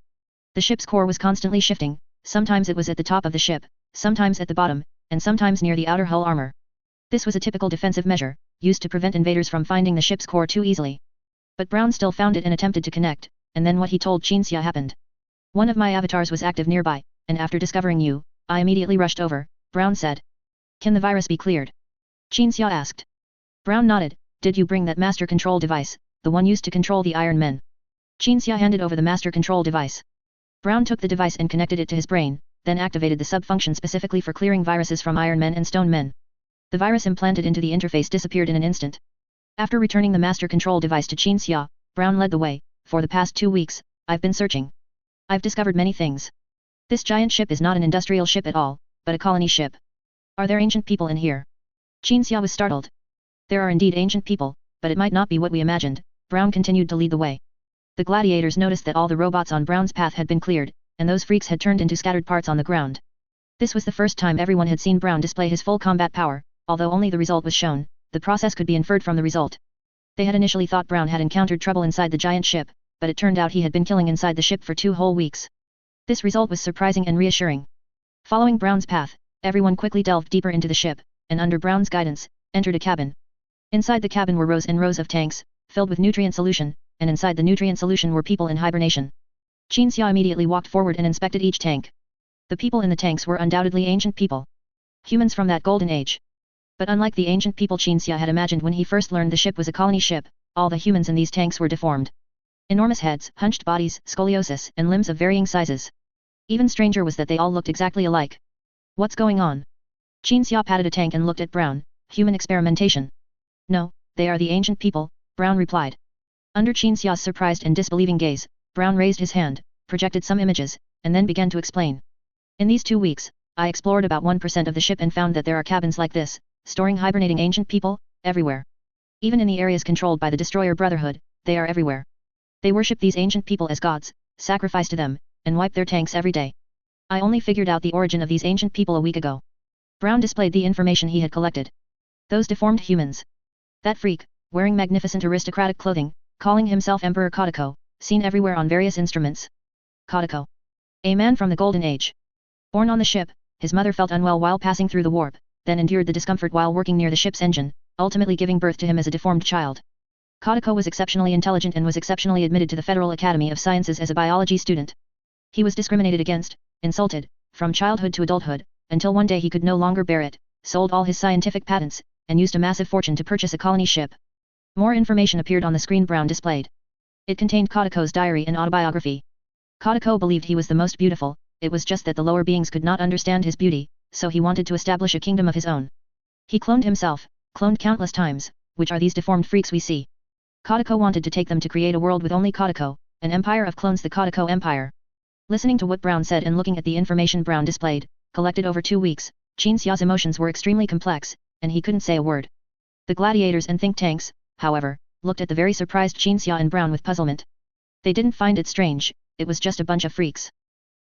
The ship's core was constantly shifting, sometimes it was at the top of the ship, sometimes at the bottom, and sometimes near the outer hull armor. This was a typical defensive measure, used to prevent invaders from finding the ship's core too easily. But Brown still found it and attempted to connect, and then what he told Qinxia happened. One of my avatars was active nearby, and after discovering you, I immediately rushed over, Brown said. Can the virus be cleared? Qinxia asked. Brown nodded. Did you bring that master control device, the one used to control the Iron Men? Qinxia handed over the master control device. Brown took the device and connected it to his brain, then activated the sub-function specifically for clearing viruses from Iron Men and Stone Men. The virus implanted into the interface disappeared in an instant. After returning the master control device to Qinxia, Brown led the way. For the past 2 weeks, I've been searching. I've discovered many things. This giant ship is not an industrial ship at all, but a colony ship. Are there ancient people in here? Qinxia was startled. There are indeed ancient people, but it might not be what we imagined. Brown continued to lead the way. The gladiators noticed that all the robots on Brown's path had been cleared, and those freaks had turned into scattered parts on the ground. This was the first time everyone had seen Brown display his full combat power, although only the result was shown, the process could be inferred from the result. They had initially thought Brown had encountered trouble inside the giant ship, but it turned out he had been killing inside the ship for 2 whole weeks. This result was surprising and reassuring. Following Brown's path, everyone quickly delved deeper into the ship, and under Brown's guidance, entered a cabin. Inside the cabin were rows and rows of tanks, filled with nutrient solution, and inside the nutrient solution were people in hibernation. Qinxia immediately walked forward and inspected each tank. The people in the tanks were undoubtedly ancient people. Humans from that golden age. But unlike the ancient people Qinxia had imagined when he first learned the ship was a colony ship, all the humans in these tanks were deformed. Enormous heads, hunched bodies, scoliosis, and limbs of varying sizes. Even stranger was that they all looked exactly alike. What's going on? Qinxia patted a tank and looked at Brown. Human experimentation. No, they are the ancient people, Brown replied. Under Qinxia's surprised and disbelieving gaze, Brown raised his hand, projected some images, and then began to explain. In these 2 weeks, I explored about 1% of the ship and found that there are cabins like this, storing hibernating ancient people, everywhere. Even in the areas controlled by the Destroyer Brotherhood, they are everywhere. They worship these ancient people as gods, sacrifice to them, and wipe their tanks every day. I only figured out the origin of these ancient people a week ago. Brown displayed the information he had collected. Those deformed humans. That freak, wearing magnificent aristocratic clothing, calling himself Emperor Kodako, seen everywhere on various instruments. Kodako. A man from the Golden Age. Born on the ship, his mother felt unwell while passing through the warp, then endured the discomfort while working near the ship's engine, ultimately giving birth to him as a deformed child. Kodako was exceptionally intelligent and was exceptionally admitted to the Federal Academy of Sciences as a biology student. He was discriminated against, insulted, from childhood to adulthood, until one day he could no longer bear it, sold all his scientific patents, and used a massive fortune to purchase a colony ship. More information appeared on the screen Brown displayed. It contained Kodako's diary and autobiography. Kodako believed he was the most beautiful, it was just that the lower beings could not understand his beauty, so he wanted to establish a kingdom of his own. He cloned himself, cloned countless times, which are these deformed freaks we see. Kodako wanted to take them to create a world with only Kodako, an empire of clones, the Kodako Empire. Listening to what Brown said and looking at the information Brown displayed, collected over 2 weeks, Qinxia's emotions were extremely complex, and he couldn't say a word. The gladiators and think tanks, however, looked at the very surprised Qinxia and Brown with puzzlement. They didn't find it strange, it was just a bunch of freaks.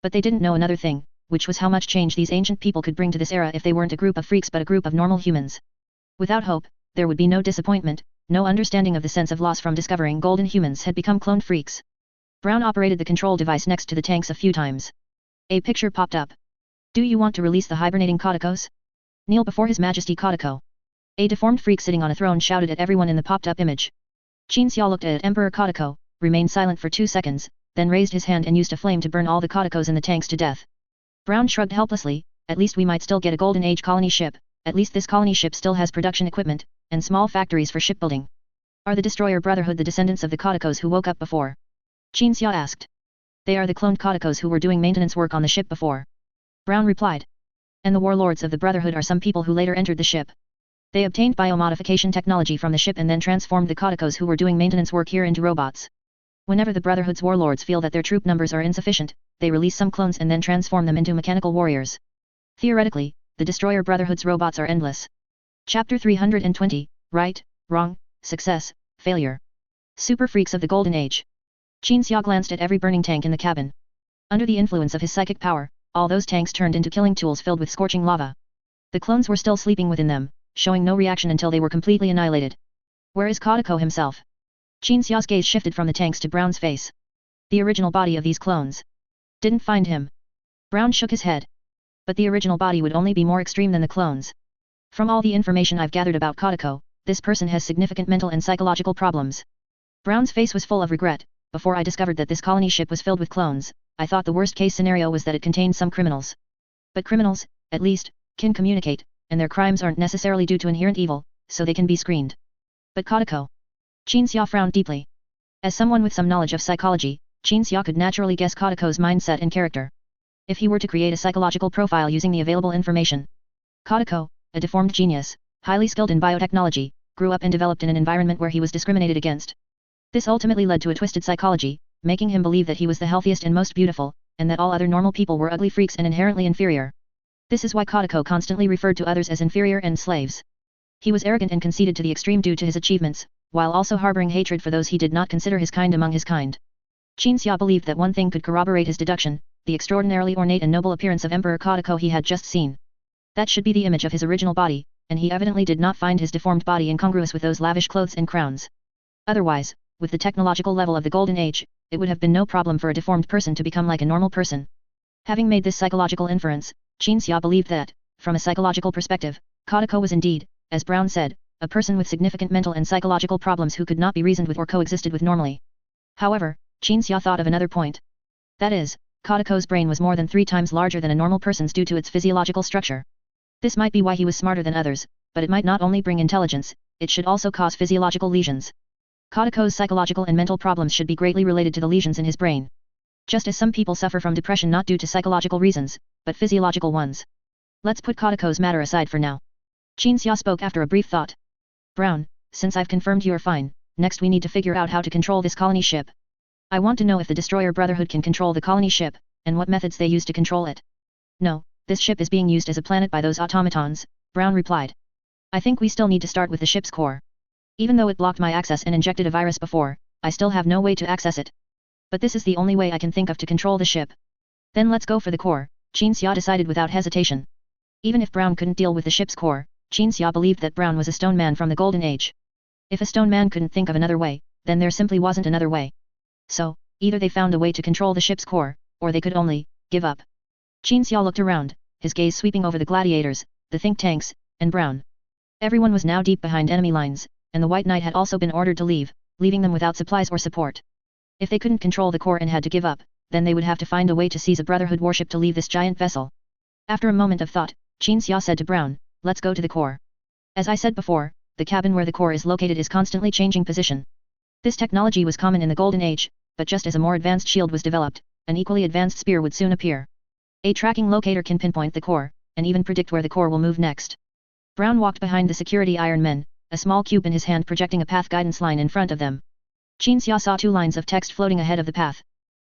But they didn't know another thing, which was how much change these ancient people could bring to this era if they weren't a group of freaks but a group of normal humans. Without hope, there would be no disappointment, no understanding of the sense of loss from discovering golden humans had become cloned freaks. Brown operated the control device next to the tanks a few times. A picture popped up. Do you want to release the hibernating Kodakos? Kneel before His Majesty Kodako. A deformed freak sitting on a throne shouted at everyone in the popped-up image. Qinxia looked at Emperor Kodako, remained silent for 2 seconds, then raised his hand and used a flame to burn all the Kodakos in the tanks to death. Brown shrugged helplessly, at least we might still get a Golden Age colony ship, at least this colony ship still has production equipment, and small factories for shipbuilding. Are the Destroyer Brotherhood the descendants of the Kodakos who woke up before? Qinxia asked. They are the cloned Kodakos who were doing maintenance work on the ship before. Brown replied. And the warlords of the Brotherhood are some people who later entered the ship. They obtained biomodification technology from the ship and then transformed the Kodakos who were doing maintenance work here into robots. Whenever the Brotherhood's warlords feel that their troop numbers are insufficient, they release some clones and then transform them into mechanical warriors. Theoretically, the Destroyer Brotherhood's robots are endless. Chapter 320, Right, Wrong, Success, Failure. Super Freaks of the Golden Age. Qinxia glanced at every burning tank in the cabin. Under the influence of his psychic power, all those tanks turned into killing tools filled with scorching lava. The clones were still sleeping within them, showing no reaction until they were completely annihilated. Where is Kodako himself? Qinxia's gaze shifted from the tanks to Brown's face. The original body of these clones. Didn't find him. Brown shook his head. But the original body would only be more extreme than the clones. From all the information I've gathered about Kadako, this person has significant mental and psychological problems. Brown's face was full of regret. Before I discovered that this colony ship was filled with clones, I thought the worst case scenario was that it contained some criminals. But criminals, at least, can communicate, and their crimes aren't necessarily due to inherent evil, so they can be screened. But Kadako. Qin Xia frowned deeply. As someone with some knowledge of psychology, Qin Xia could naturally guess Kadako's mindset and character. If he were to create a psychological profile using the available information. Kadako, a deformed genius, highly skilled in biotechnology, grew up and developed in an environment where he was discriminated against. This ultimately led to a twisted psychology, making him believe that he was the healthiest and most beautiful, and that all other normal people were ugly freaks and inherently inferior. This is why Kadako constantly referred to others as inferior and slaves. He was arrogant and conceited to the extreme due to his achievements, while also harboring hatred for those he did not consider his kind among his kind. Qin Xia believed that one thing could corroborate his deduction, the extraordinarily ornate and noble appearance of Emperor Kadako he had just seen. That should be the image of his original body, and he evidently did not find his deformed body incongruous with those lavish clothes and crowns. Otherwise, with the technological level of the Golden Age, it would have been no problem for a deformed person to become like a normal person. Having made this psychological inference, Qin Xia believed that, from a psychological perspective, Kadako was indeed, as Brown said, a person with significant mental and psychological problems who could not be reasoned with or coexisted with normally. However, Qin Xia thought of another point. That is, Kadako's brain was more than 3 times larger than a normal person's due to its physiological structure. This might be why he was smarter than others, but it might not only bring intelligence, it should also cause physiological lesions. Kadako's psychological and mental problems should be greatly related to the lesions in his brain. Just as some people suffer from depression not due to psychological reasons, but physiological ones. Let's put Kadako's matter aside for now. Qin Xia spoke after a brief thought. Brown, since I've confirmed you are fine, next we need to figure out how to control this colony ship. I want to know if the Destroyer Brotherhood can control the colony ship, and what methods they use to control it. No, this ship is being used as a planet by those automatons, Brown replied. I think we still need to start with the ship's core. Even though it blocked my access and injected a virus before, I still have no way to access it. But this is the only way I can think of to control the ship. Then let's go for the core, Qin Xia decided without hesitation. Even if Brown couldn't deal with the ship's core, Qin Xia believed that Brown was a stone man from the Golden Age. If a stone man couldn't think of another way, then there simply wasn't another way. So, either they found a way to control the ship's core, or they could only give up. Qin Xia looked around, his gaze sweeping over the gladiators, the think tanks, and Brown. Everyone was now deep behind enemy lines, and the White Knight had also been ordered to leave, leaving them without supplies or support. If they couldn't control the core and had to give up, then they would have to find a way to seize a Brotherhood warship to leave this giant vessel. After a moment of thought, Qin Xia said to Brown, let's go to the core. As I said before, the cabin where the core is located is constantly changing position. This technology was common in the Golden Age, but just as a more advanced shield was developed, an equally advanced spear would soon appear. A tracking locator can pinpoint the core, and even predict where the core will move next. Brown walked behind the security Iron Men, a small cube in his hand projecting a path guidance line in front of them. Qin Xia saw 2 lines of text floating ahead of the path.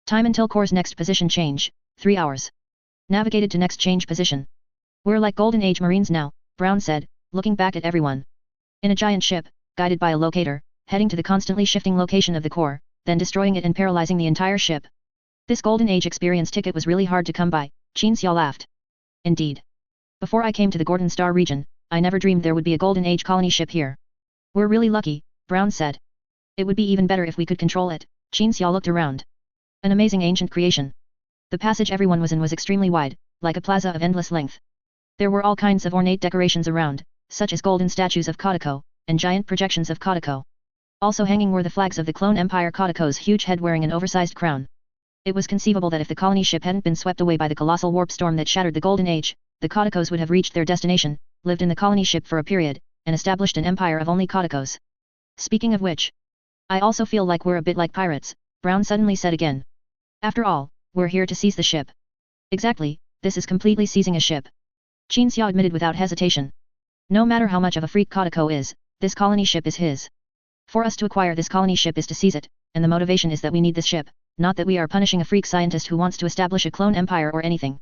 Time until core's next position change, 3 hours. Navigated to next change position. We're like Golden Age Marines now, Brown said, looking back at everyone. In a giant ship, guided by a locator, heading to the constantly shifting location of the core, then destroying it and paralyzing the entire ship. This Golden Age experience ticket was really hard to come by, Qin Xia laughed. Indeed. Before I came to the Gordon Star region, I never dreamed there would be a Golden Age colony ship here. We're really lucky, Brown said. It would be even better if we could control it, Qin Xia looked around. An amazing ancient creation. The passage everyone was in was extremely wide, like a plaza of endless length. There were all kinds of ornate decorations around, such as golden statues of Kadako, and giant projections of Kadako. Also hanging were the flags of the clone empire Kadako's huge head wearing an oversized crown. It was conceivable that if the colony ship hadn't been swept away by the colossal warp storm that shattered the Golden Age, the Kadakos would have reached their destination, lived in the colony ship for a period, and established an empire of only Kadakos. Speaking of which, I also feel like we're a bit like pirates, Brown suddenly said again. After all, we're here to seize the ship. Exactly, this is completely seizing a ship. Qin Xia admitted without hesitation. No matter how much of a freak Kadako is, this colony ship is his. For us to acquire this colony ship is to seize it, and the motivation is that we need this ship, not that we are punishing a freak scientist who wants to establish a clone empire or anything.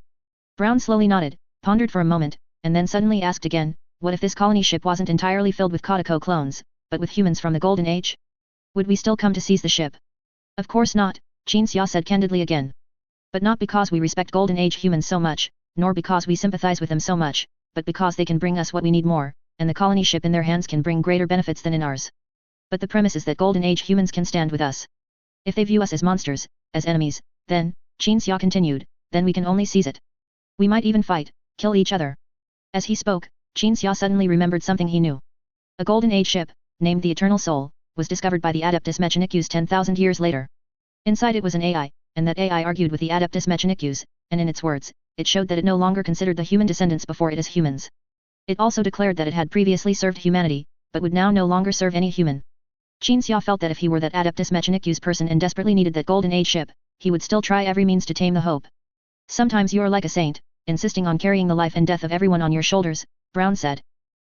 Brown slowly nodded, pondered for a moment, and then suddenly asked again, what if this colony ship wasn't entirely filled with Kadako clones, but with humans from the Golden Age? Would we still come to seize the ship? Of course not, Qin Xia said candidly again. But not because we respect Golden Age humans so much, nor because we sympathize with them so much, but because they can bring us what we need more, and the colony ship in their hands can bring greater benefits than in ours. But the premise is that Golden Age humans can stand with us. If they view us as monsters, as enemies, then, Qin Xia continued, then we can only seize it. We might even fight, kill each other. As he spoke, Qin Xia suddenly remembered something he knew. A Golden Age ship, named the Eternal Soul, was discovered by the Adeptus Mechanicus 10,000 years later. Inside it was an AI, and that AI argued with the Adeptus Mechanicus, and in its words, it showed that it no longer considered the human descendants before it as humans. It also declared that it had previously served humanity, but would now no longer serve any human. Qin Xia felt that if he were that Adeptus Mechanicus person and desperately needed that Golden Age ship, he would still try every means to tame the hope. Sometimes you are like a saint, insisting on carrying the life and death of everyone on your shoulders, Brown said.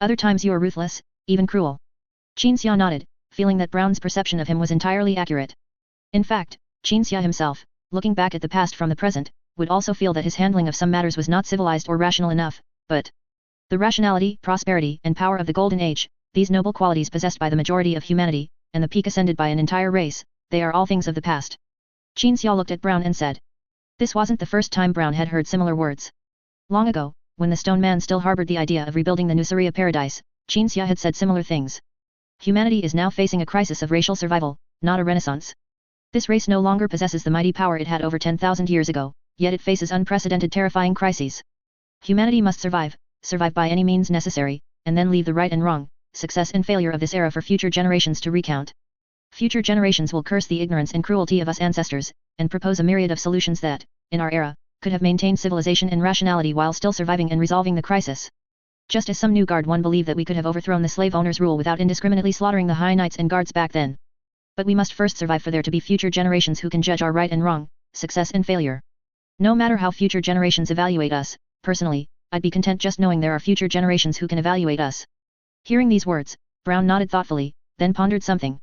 Other times you are ruthless, even cruel. Qin Xia nodded, feeling that Brown's perception of him was entirely accurate. In fact, Qin Xia himself, looking back at the past from the present, would also feel that his handling of some matters was not civilized or rational enough, but the rationality, prosperity, and power of the Golden Age, these noble qualities possessed by the majority of humanity, and the peak ascended by an entire race, they are all things of the past. Qin Xia looked at Brown and said. This wasn't the first time Brown had heard similar words. Long ago, when the Stone Man still harbored the idea of rebuilding the Nuceria paradise, Qin Xia had said similar things. Humanity is now facing a crisis of racial survival, not a renaissance. This race no longer possesses the mighty power it had over 10,000 years ago, yet it faces unprecedented terrifying crises. Humanity must survive by any means necessary, and then leave the right and wrong, success and failure of this era for future generations to recount. Future generations will curse the ignorance and cruelty of us ancestors, and propose a myriad of solutions that, in our era, could have maintained civilization and rationality while still surviving and resolving the crisis. Just as some new guard one believed that we could have overthrown the slave owners' rule without indiscriminately slaughtering the high knights and guards back then. But we must first survive for there to be future generations who can judge our right and wrong, success and failure. No matter how future generations evaluate us, personally, I'd be content just knowing there are future generations who can evaluate us. Hearing these words, Brown nodded thoughtfully, then pondered something.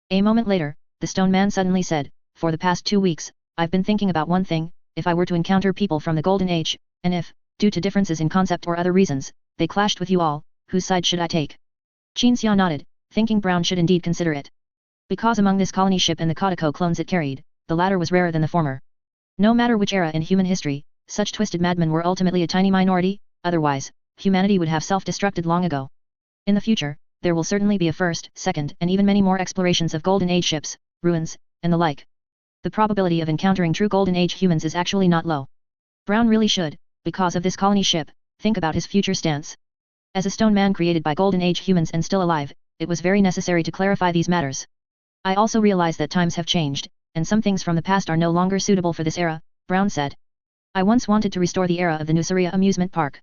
A moment later, the Stone Man suddenly said, For the past 2 weeks, I've been thinking about one thing. If I were to encounter people from the Golden Age, and if, due to differences in concept or other reasons, they clashed with you all, whose side should I take? Qin Xia nodded, thinking Brown should indeed consider it. Because among this colony ship and the Kotiko clones it carried, the latter was rarer than the former. No matter which era in human history, such twisted madmen were ultimately a tiny minority, otherwise, humanity would have self-destructed long ago. In the future, there will certainly be a first, second, and even many more explorations of Golden Age ships, ruins, and the like. The probability of encountering true Golden Age humans is actually not low. Brown really should, because of this colony ship, think about his future stance. As a Stone Man created by Golden Age humans and still alive, it was very necessary to clarify these matters. I also realize that times have changed, and some things from the past are no longer suitable for this era, Brown said. I once wanted to restore the era of the Nuceria amusement park.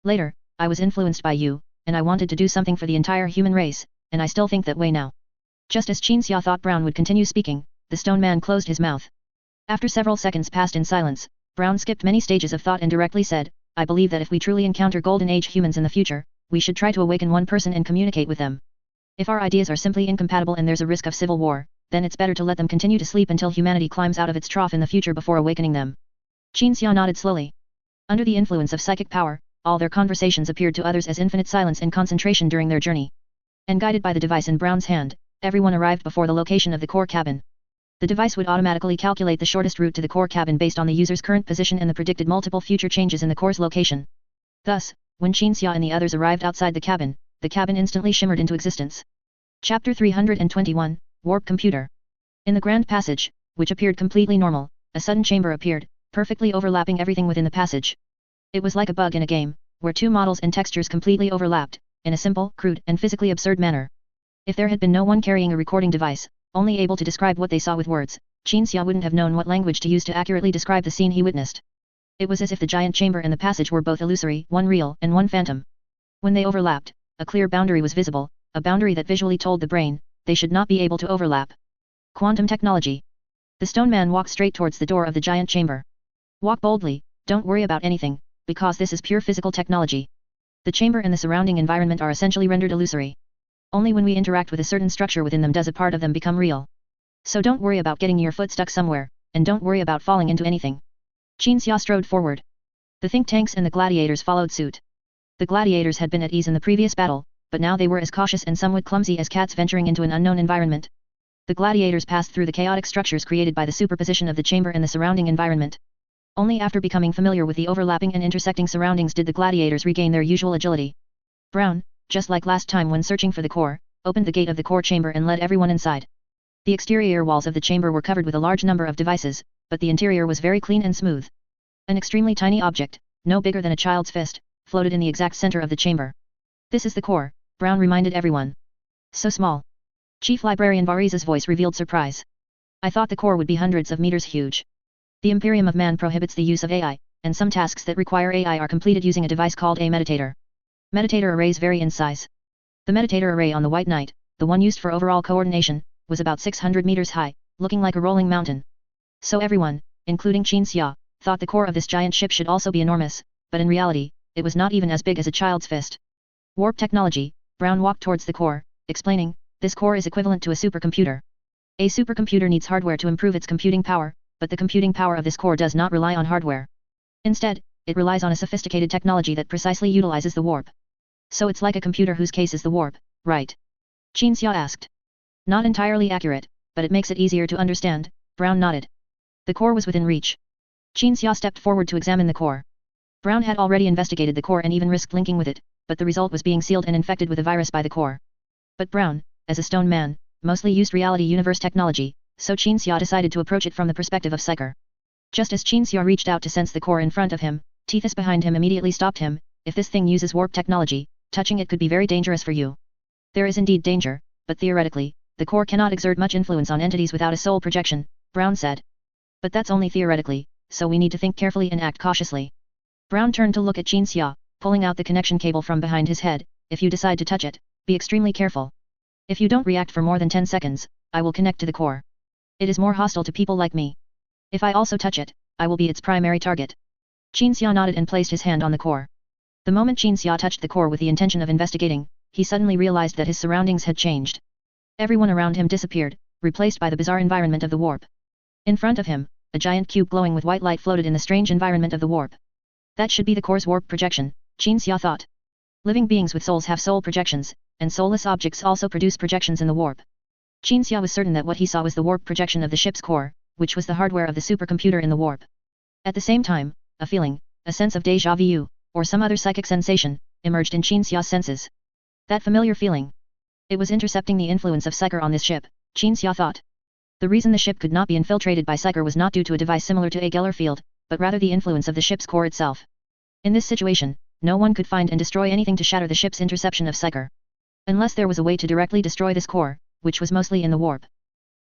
Later, I was influenced by you, and I wanted to do something for the entire human race, and I still think that way now. Just as Qin Xia thought Brown would continue speaking, the Stone Man closed his mouth. After several seconds passed in silence, Brown skipped many stages of thought and directly said, I believe that if we truly encounter Golden Age humans in the future, we should try to awaken one person and communicate with them. If our ideas are simply incompatible and there's a risk of civil war, then it's better to let them continue to sleep until humanity climbs out of its trough in the future before awakening them. Qin Xia nodded slowly. Under the influence of psychic power, all their conversations appeared to others as infinite silence and concentration during their journey. And guided by the device in Brown's hand, everyone arrived before the location of the core cabin. The device would automatically calculate the shortest route to the core cabin based on the user's current position and the predicted multiple future changes in the core's location. Thus, when Qin Xia and the others arrived outside the cabin instantly shimmered into existence. Chapter 321, Warp Computer. In the Grand Passage, which appeared completely normal, a sudden chamber appeared, perfectly overlapping everything within the passage. It was like a bug in a game, where two models and textures completely overlapped, in a simple, crude, and physically absurd manner. If there had been no one carrying a recording device, only able to describe what they saw with words, Qin Xia wouldn't have known what language to use to accurately describe the scene he witnessed. It was as if the giant chamber and the passage were both illusory, one real and one phantom. When they overlapped, a clear boundary was visible, a boundary that visually told the brain, they should not be able to overlap. Quantum technology. The Stone Man walked straight towards the door of the giant chamber. Walk boldly, don't worry about anything, because this is pure physical technology. The chamber and the surrounding environment are essentially rendered illusory. Only when we interact with a certain structure within them does a part of them become real. So don't worry about getting your foot stuck somewhere, and don't worry about falling into anything. Qin Xia strode forward. The think tanks and the gladiators followed suit. The gladiators had been at ease in the previous battle, but now they were as cautious and somewhat clumsy as cats venturing into an unknown environment. The gladiators passed through the chaotic structures created by the superposition of the chamber and the surrounding environment. Only after becoming familiar with the overlapping and intersecting surroundings did the gladiators regain their usual agility. Brown, just like last time when searching for the core, opened the gate of the core chamber and led everyone inside. The exterior walls of the chamber were covered with a large number of devices, but the interior was very clean and smooth. An extremely tiny object, no bigger than a child's fist, floated in the exact center of the chamber. This is the core, Brown reminded everyone. So small. Chief Librarian Variza's voice revealed surprise. I thought the core would be hundreds of meters huge. The Imperium of Man prohibits the use of AI, and some tasks that require AI are completed using a device called a meditator. Meditator arrays vary in size. The meditator array on the White Knight, the one used for overall coordination, was about 600 meters high, looking like a rolling mountain. So everyone, including Qin Xia, thought the core of this giant ship should also be enormous, but in reality, it was not even as big as a child's fist. Warp technology, Brown walked towards the core, explaining, this core is equivalent to a supercomputer. A supercomputer needs hardware to improve its computing power, but the computing power of this core does not rely on hardware. Instead, it relies on a sophisticated technology that precisely utilizes the warp. So it's like a computer whose case is the warp, right? Qin Xia asked. Not entirely accurate, but it makes it easier to understand, Brown nodded. The core was within reach. Qin Xia stepped forward to examine the core. Brown had already investigated the core and even risked linking with it, but the result was being sealed and infected with a virus by the core. But Brown, as a stone man, mostly used reality universe technology, so Qin Xia decided to approach it from the perspective of Psyker. Just as Qin Xia reached out to sense the core in front of him, Tethys behind him immediately stopped him. If this thing uses warp technology, touching it could be very dangerous for you. There is indeed danger, but theoretically, the core cannot exert much influence on entities without a soul projection, Brown said. But that's only theoretically, so we need to think carefully and act cautiously. Brown turned to look at Qin Xia, pulling out the connection cable from behind his head. If you decide to touch it, be extremely careful. If you don't react for more than 10 seconds, I will connect to the core. It is more hostile to people like me. If I also touch it, I will be its primary target. Qin Xia nodded and placed his hand on the core. The moment Qin Xia touched the core with the intention of investigating, he suddenly realized that his surroundings had changed. Everyone around him disappeared, replaced by the bizarre environment of the warp. In front of him, a giant cube glowing with white light floated in the strange environment of the warp. That should be the core's warp projection, Qin Xia thought. Living beings with souls have soul projections, and soulless objects also produce projections in the warp. Qin Xia was certain that what he saw was the warp projection of the ship's core, which was the hardware of the supercomputer in the warp. At the same time, a feeling, a sense of déjà vu, or some other psychic sensation, emerged in Qin Xia's senses. That familiar feeling. It was intercepting the influence of Psyker on this ship, Qin Xia thought. The reason the ship could not be infiltrated by Psyker was not due to a device similar to a Geller field, but rather the influence of the ship's core itself. In this situation, no one could find and destroy anything to shatter the ship's interception of Psyker. Unless there was a way to directly destroy this core, which was mostly in the warp.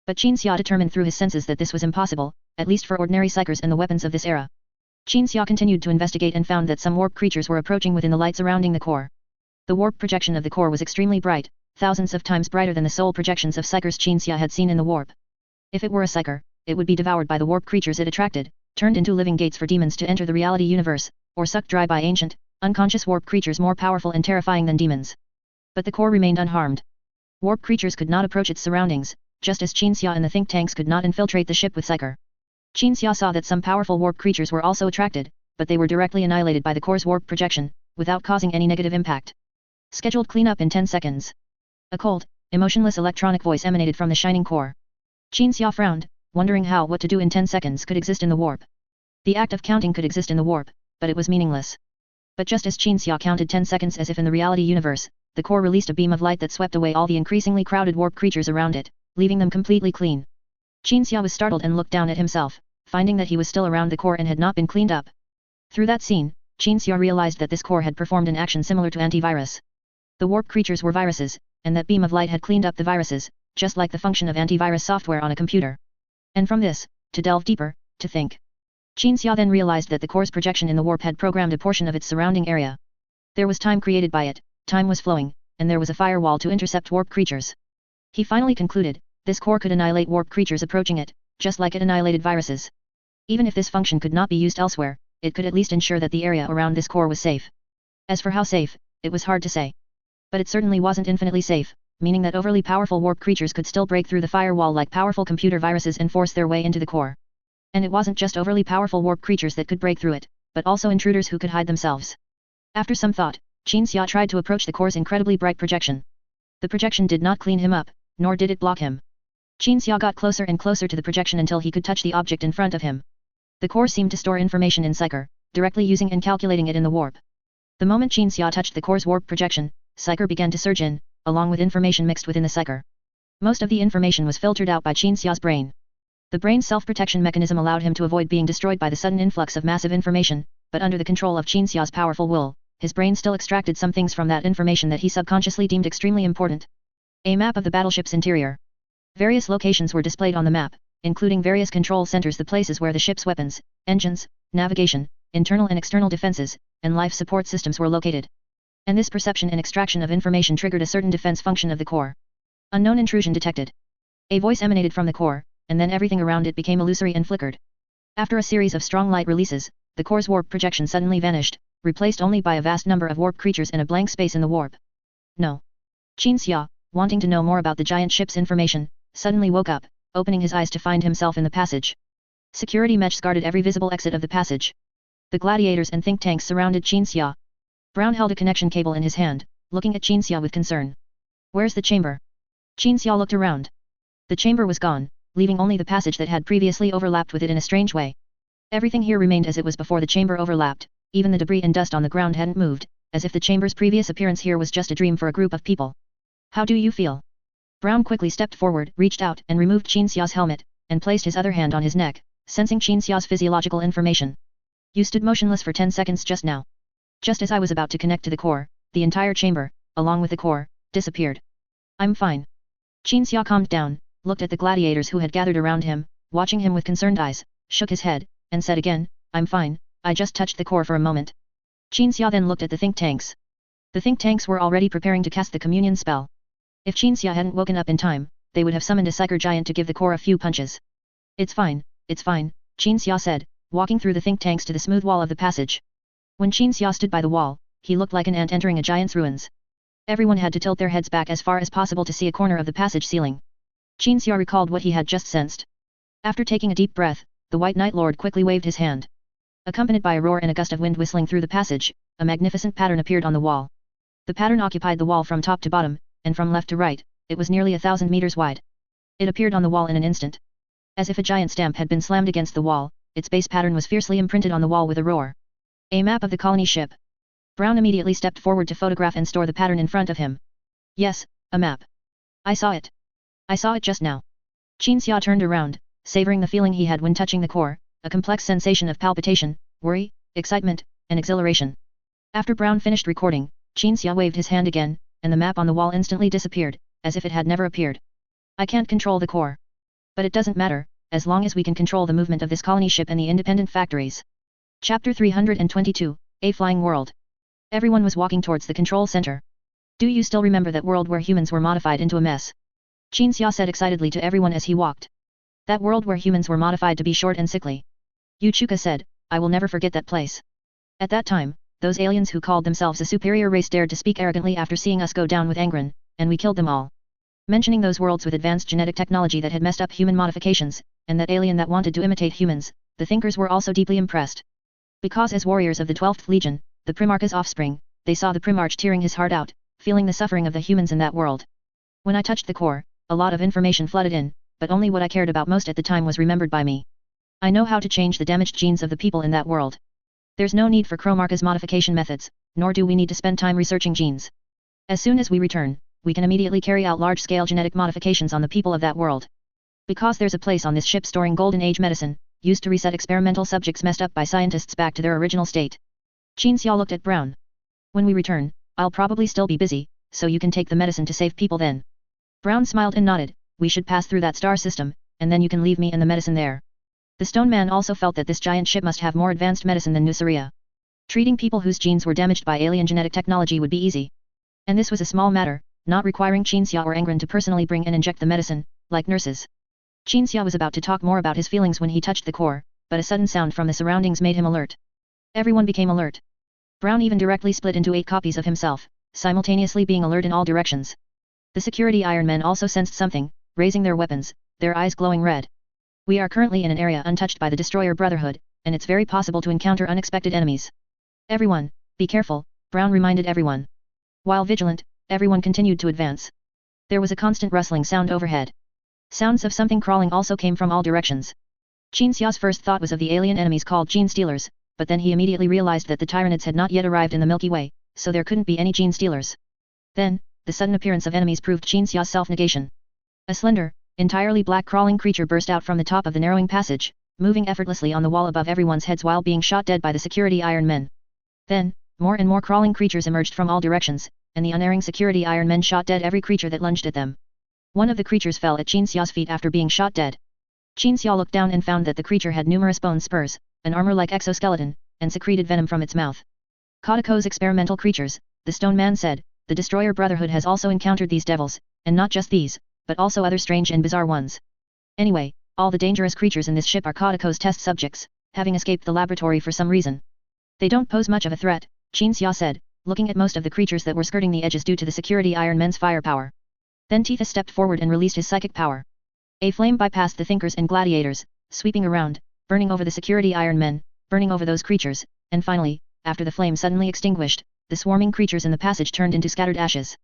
But Qin Xia determined through his senses that this was impossible, at least for ordinary Psykers and the weapons of this era. Qin Xia continued to investigate and found that some warp creatures were approaching within the light surrounding the core. The warp projection of the core was extremely bright, thousands of times brighter than the soul projections of Psykers Qin Xia had seen in the warp. If it were a Psyker, it would be devoured by the warp creatures it attracted, turned into living gates for demons to enter the reality universe, or sucked dry by ancient, unconscious warp creatures more powerful and terrifying than demons. But the core remained unharmed. Warp creatures could not approach its surroundings, just as Qin Xia and the think tanks could not infiltrate the ship with Psyker. Qin Xia saw that some powerful warp creatures were also attracted, but they were directly annihilated by the core's warp projection, without causing any negative impact. Scheduled cleanup in 10 seconds. A cold, emotionless electronic voice emanated from the shining core. Qin Xia frowned, wondering how what to do in 10 seconds could exist in the warp. The act of counting could exist in the warp, but it was meaningless. But just as Qin Xia counted 10 seconds as if in the reality universe, the core released a beam of light that swept away all the increasingly crowded warp creatures around it, leaving them completely clean. Qin Xia was startled and looked down at himself, finding that he was still around the core and had not been cleaned up. Through that scene, Qin Xia realized that this core had performed an action similar to antivirus. The warp creatures were viruses, and that beam of light had cleaned up the viruses, just like the function of antivirus software on a computer. And from this, to delve deeper, to think. Qin Xia then realized that the core's projection in the warp had programmed a portion of its surrounding area. There was time created by it, time was flowing, and there was a firewall to intercept warp creatures. He finally concluded, this core could annihilate warp creatures approaching it, just like it annihilated viruses. Even if this function could not be used elsewhere, it could at least ensure that the area around this core was safe. As for how safe, it was hard to say. But it certainly wasn't infinitely safe, meaning that overly powerful warp creatures could still break through the firewall like powerful computer viruses and force their way into the core. And it wasn't just overly powerful warp creatures that could break through it, but also intruders who could hide themselves. After some thought, Qin Xia tried to approach the core's incredibly bright projection. The projection did not clean him up, nor did it block him. Qin Xia got closer and closer to the projection until he could touch the object in front of him. The core seemed to store information in Psyker, directly using and calculating it in the warp. The moment Qin Xia touched the core's warp projection, Psyker began to surge in, along with information mixed within the Psyker. Most of the information was filtered out by Qin Xia's brain. The brain's self-protection mechanism allowed him to avoid being destroyed by the sudden influx of massive information, but under the control of Qin Xia's powerful will, his brain still extracted some things from that information that he subconsciously deemed extremely important. A map of the battleship's interior. Various locations were displayed on the map, including various control centers, the places where the ship's weapons, engines, navigation, internal and external defenses, and life support systems were located. And this perception and extraction of information triggered a certain defense function of the core. Unknown intrusion detected. A voice emanated from the core, and then everything around it became illusory and flickered. After a series of strong light releases, the core's warp projection suddenly vanished, replaced only by a vast number of warp creatures and a blank space in the warp. No. Qin Xia, wanting to know more about the giant ship's information, suddenly woke up, opening his eyes to find himself in the passage. Security mesh guarded every visible exit of the passage. The gladiators and think tanks surrounded Qin Xia. Brown held a connection cable in his hand, looking at Qin Xia with concern. Where's the chamber? Qin Xia looked around. The chamber was gone, leaving only the passage that had previously overlapped with it in a strange way. Everything here remained as it was before the chamber overlapped, even the debris and dust on the ground hadn't moved, as if the chamber's previous appearance here was just a dream for a group of people. How do you feel? Brown quickly stepped forward, reached out and removed Qin Xia's helmet, and placed his other hand on his neck, sensing Qin Xia's physiological information. You stood motionless for 10 seconds just now. Just as I was about to connect to the core, the entire chamber, along with the core, disappeared. I'm fine. Qin Xia calmed down, looked at the gladiators who had gathered around him, watching him with concerned eyes, shook his head, and said again, I'm fine, I just touched the core for a moment. Qin Xia then looked at the think tanks. The think tanks were already preparing to cast the communion spell. If Qin Xia hadn't woken up in time, they would have summoned a psyker giant to give the core a few punches. It's fine, Qin Xia said, walking through the think tanks to the smooth wall of the passage. When Qin Xia stood by the wall, he looked like an ant entering a giant's ruins. Everyone had to tilt their heads back as far as possible to see a corner of the passage ceiling. Qin Xia recalled what he had just sensed. After taking a deep breath, the White Knight Lord quickly waved his hand. Accompanied by a roar and a gust of wind whistling through the passage, a magnificent pattern appeared on the wall. The pattern occupied the wall from top to bottom, and from left to right, it was nearly 1,000 meters wide. It appeared on the wall in an instant. As if a giant stamp had been slammed against the wall, its base pattern was fiercely imprinted on the wall with a roar. A map of the colony ship. Brown immediately stepped forward to photograph and store the pattern in front of him. Yes, a map. I saw it. I saw it just now. Qin Xia turned around, savoring the feeling he had when touching the core, a complex sensation of palpitation, worry, excitement, and exhilaration. After Brown finished recording, Qin Xia waved his hand again, and the map on the wall instantly disappeared, as if it had never appeared. I can't control the core. But it doesn't matter, as long as we can control the movement of this colony ship and the independent factories. Chapter 322, A Flying World. Everyone was walking towards the control center. Do you still remember that world where humans were modified into a mess? Qin Xia said excitedly to everyone as he walked. That world where humans were modified to be short and sickly. Yu Chuka said, I will never forget that place. At that time, those aliens who called themselves a superior race dared to speak arrogantly after seeing us go down with Angron, and we killed them all. Mentioning those worlds with advanced genetic technology that had messed up human modifications, and that alien that wanted to imitate humans, the thinkers were also deeply impressed. Because as warriors of the 12th Legion, the Primarch's offspring, they saw the Primarch tearing his heart out, feeling the suffering of the humans in that world. When I touched the core, a lot of information flooded in, but only what I cared about most at the time was remembered by me. I know how to change the damaged genes of the people in that world. There's no need for Primarch's modification methods, nor do we need to spend time researching genes. As soon as we return, we can immediately carry out large-scale genetic modifications on the people of that world. Because there's a place on this ship storing Golden Age medicine, used to reset experimental subjects messed up by scientists back to their original state. Qin Xia looked at Brown. When we return, I'll probably still be busy, so you can take the medicine to save people then. Brown smiled and nodded, we should pass through that star system, and then you can leave me and the medicine there. The stone man also felt that this giant ship must have more advanced medicine than Nuceria. Treating people whose genes were damaged by alien genetic technology would be easy. And this was a small matter, not requiring Qin Xia or Angron to personally bring and inject the medicine, like nurses. Qin Xia was about to talk more about his feelings when he touched the core, but a sudden sound from the surroundings made him alert. Everyone became alert. Brown even directly split into 8 copies of himself, simultaneously being alert in all directions. The security Iron Men also sensed something, raising their weapons, their eyes glowing red. We are currently in an area untouched by the Destroyer Brotherhood, and it's very possible to encounter unexpected enemies. Everyone, be careful, Brown reminded everyone. While vigilant, everyone continued to advance. There was a constant rustling sound overhead. Sounds of something crawling also came from all directions. Qin Xia's first thought was of the alien enemies called Gene Stealers, but then he immediately realized that the Tyranids had not yet arrived in the Milky Way, so there couldn't be any Gene Stealers. Then, the sudden appearance of enemies proved Qin Xia's self-negation. A slender, entirely black crawling creature burst out from the top of the narrowing passage, moving effortlessly on the wall above everyone's heads while being shot dead by the security Iron Men. Then, more and more crawling creatures emerged from all directions, and the unerring security Iron Men shot dead every creature that lunged at them. One of the creatures fell at Qin Xiao's feet after being shot dead. Qin Xiao looked down and found that the creature had numerous bone spurs, an armor-like exoskeleton, and secreted venom from its mouth. Katako's experimental creatures, the Stone Man said, the Destroyer Brotherhood has also encountered these devils, and not just these, but also other strange and bizarre ones. Anyway, all the dangerous creatures in this ship are Katako's test subjects, having escaped the laboratory for some reason. They don't pose much of a threat, Qin Xiao said, looking at most of the creatures that were skirting the edges due to the security Iron Men's firepower. Then Tita stepped forward and released his psychic power. A flame bypassed the Thinkers and Gladiators, sweeping around, burning over the security Iron Men, burning over those creatures, and finally, after the flame suddenly extinguished, the swarming creatures in the passage turned into scattered ashes.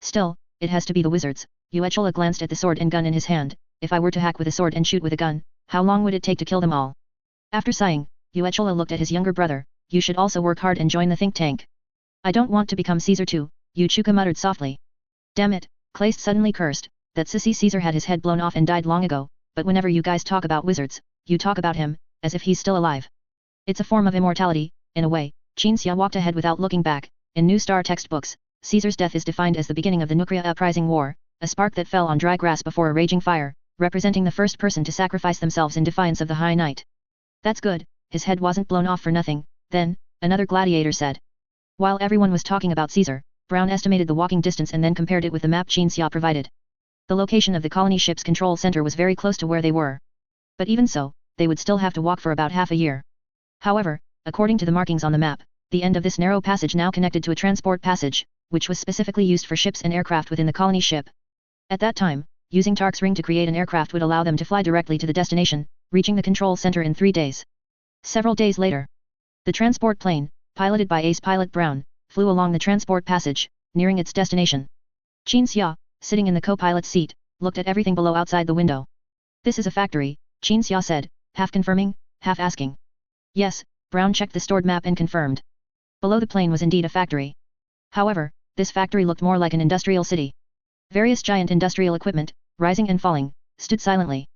Still, it has to be the wizards. Yuechola glanced at the sword and gun in his hand. If I were to hack with a sword and shoot with a gun, how long would it take to kill them all? After sighing, Yuechola looked at his younger brother. You should also work hard and join the think tank. I don't want to become Caesar too, Yuchuka muttered softly. Damn it, Kleist suddenly cursed. That sissy Caesar had his head blown off and died long ago, but whenever you guys talk about wizards, you talk about him, as if he's still alive. It's a form of immortality, in a way. Qin Xia walked ahead without looking back. In New Star textbooks, Caesar's death is defined as the beginning of the Nukria Uprising War, a spark that fell on dry grass before a raging fire, representing the first person to sacrifice themselves in defiance of the High Knight. That's good, his head wasn't blown off for nothing, then, another gladiator said. While everyone was talking about Caesar, Brown estimated the walking distance and then compared it with the map Qin Xia provided. The location of the colony ship's control center was very close to where they were. But even so, they would still have to walk for about half a year. However, according to the markings on the map, the end of this narrow passage now connected to a transport passage, which was specifically used for ships and aircraft within the colony ship. At that time, using Tark's ring to create an aircraft would allow them to fly directly to the destination, reaching the control center in 3 days. Several days later, the transport plane, piloted by Ace Pilot Brown, flew along the transport passage, nearing its destination. Qin Xia, sitting in the co-pilot's seat, looked at everything below outside the window. This is a factory, Qin Xia said, half confirming, half asking. Yes, Brown checked the stored map and confirmed. Below the plane was indeed a factory. However, this factory looked more like an industrial city. Various giant industrial equipment, rising and falling, stood silently.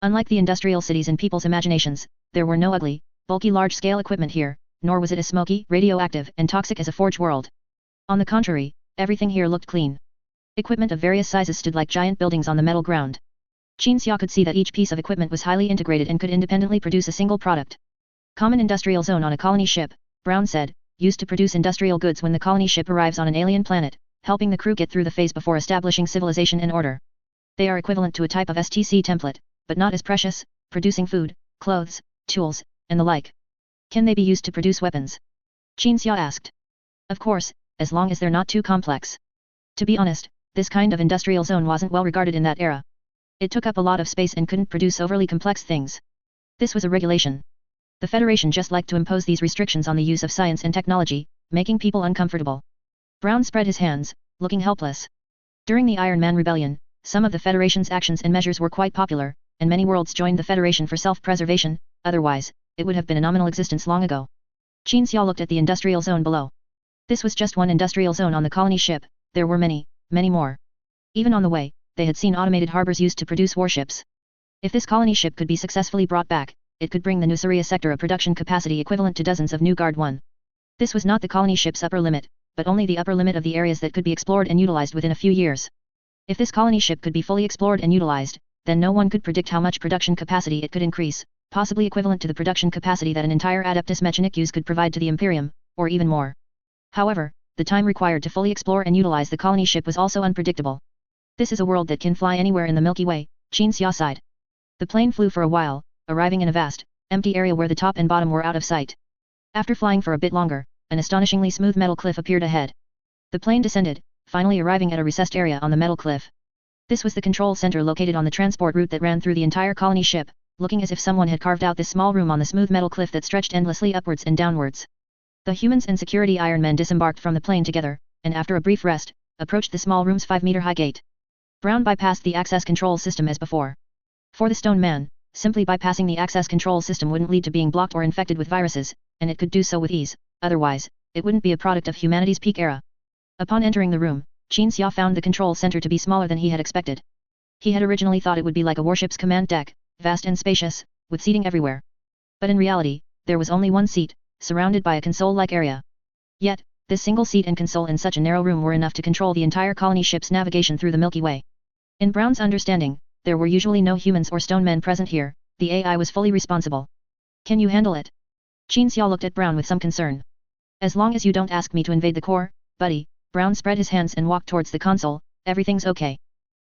Unlike the industrial cities in people's imaginations, there were no ugly, bulky large-scale equipment here, nor was it as smoky, radioactive, and toxic as a forge world. On the contrary, everything here looked clean. Equipment of various sizes stood like giant buildings on the metal ground. Qin Xia could see that each piece of equipment was highly integrated and could independently produce a single product. Common industrial zone on a colony ship, Brown said, used to produce industrial goods when the colony ship arrives on an alien planet, helping the crew get through the phase before establishing civilization and order. They are equivalent to a type of STC template, but not as precious, producing food, clothes, tools, and the like. Can they be used to produce weapons? Qin Xia asked. Of course, as long as they're not too complex. To be honest, this kind of industrial zone wasn't well regarded in that era. It took up a lot of space and couldn't produce overly complex things. This was a regulation. The Federation just liked to impose these restrictions on the use of science and technology, making people uncomfortable. Brown spread his hands, looking helpless. During the Iron Man Rebellion, some of the Federation's actions and measures were quite popular, and many worlds joined the Federation for self-preservation, otherwise, it would have been a nominal existence long ago. Qin Xia looked at the industrial zone below. This was just one industrial zone on the colony ship, there were many more. Even on the way, they had seen automated harbors used to produce warships. If this colony ship could be successfully brought back, it could bring the Nuceria sector a production capacity equivalent to dozens of New Guard 1. This was not the colony ship's upper limit, but only the upper limit of the areas that could be explored and utilized within a few years. If this colony ship could be fully explored and utilized, then no one could predict how much production capacity it could increase, possibly equivalent to the production capacity that an entire Adeptus Mechanicus could provide to the Imperium, or even more. However, the time required to fully explore and utilize the colony ship was also unpredictable. This is a world that can fly anywhere in the Milky Way, Qin Xia sighed. The plane flew for a while, arriving in a vast, empty area where the top and bottom were out of sight. After flying for a bit longer, an astonishingly smooth metal cliff appeared ahead. The plane descended, finally arriving at a recessed area on the metal cliff. This was the control center located on the transport route that ran through the entire colony ship, looking as if someone had carved out this small room on the smooth metal cliff that stretched endlessly upwards and downwards. The humans and security Iron Men disembarked from the plane together, and after a brief rest, approached the small room's 5-meter-high gate. Brown bypassed the access control system as before. For the Stone Man, simply bypassing the access control system wouldn't lead to being blocked or infected with viruses, and it could do so with ease, otherwise, it wouldn't be a product of humanity's peak era. Upon entering the room, Qin Xia found the control center to be smaller than he had expected. He had originally thought it would be like a warship's command deck, vast and spacious, with seating everywhere. But in reality, there was only one seat, surrounded by a console-like area. Yet, this single seat and console in such a narrow room were enough to control the entire colony ship's navigation through the Milky Way. In Brown's understanding, there were usually no humans or stone men present here, the AI was fully responsible. Can you handle it? Qin Xia looked at Brown with some concern. As long as you don't ask me to invade the core, buddy, Brown spread his hands and walked towards the console, everything's okay.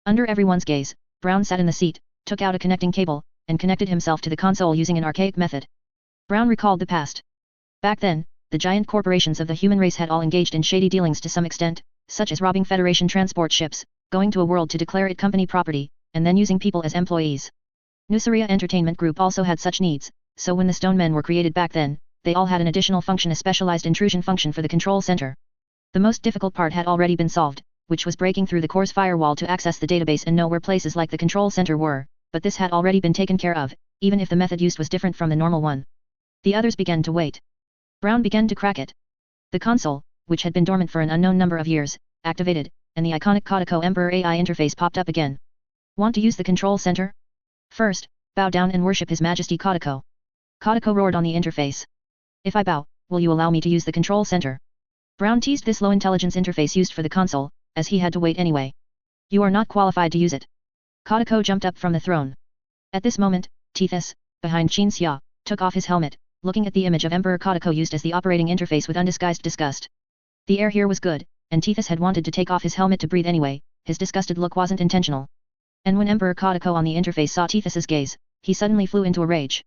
Under everyone's gaze, Brown sat in the seat, took out a connecting cable, and connected himself to the console using an archaic method. Brown recalled the past. Back then, the giant corporations of the human race had all engaged in shady dealings to some extent, such as robbing Federation transport ships, going to a world to declare it company property, and then using people as employees. Nuceria Entertainment Group also had such needs, so when the stone men were created back then, they all had an additional function, a specialized intrusion function for the control center. The most difficult part had already been solved, which was breaking through the core's firewall to access the database and know where places like the control center were, but this had already been taken care of, even if the method used was different from the normal one. The others began to wait. Brown began to crack it. The console, which had been dormant for an unknown number of years, activated, and the iconic Kodako Emperor AI interface popped up again. Want to use the control center? First, bow down and worship His Majesty Kodako. Kodako roared on the interface. If I bow, will you allow me to use the control center? Brown teased this low-intelligence interface used for the console, as he had to wait anyway. You are not qualified to use it. Kodako jumped up from the throne. At this moment, Tethys, behind Qin Xia, took off his helmet, looking at the image of Emperor Kodako used as the operating interface with undisguised disgust. The air here was good, and Tethys had wanted to take off his helmet to breathe anyway, his disgusted look wasn't intentional. And when Emperor Kodako on the interface saw Tethys's gaze, he suddenly flew into a rage.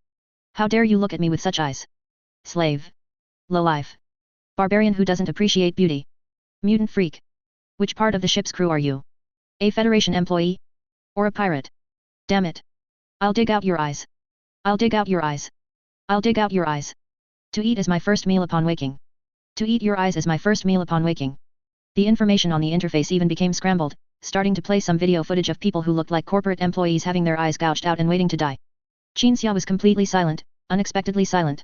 How dare you look at me with such eyes? Slave. Lowlife. Barbarian who doesn't appreciate beauty. Mutant freak. Which part of the ship's crew are you? A Federation employee? Or a pirate? Damn it. I'll dig out your eyes. I'll dig out your eyes. I'll dig out your eyes. To eat is my first meal upon waking. To eat your eyes is my first meal upon waking. The information on the interface even became scrambled, starting to play some video footage of people who looked like corporate employees having their eyes gouged out and waiting to die. Qin Xia was completely silent, unexpectedly silent.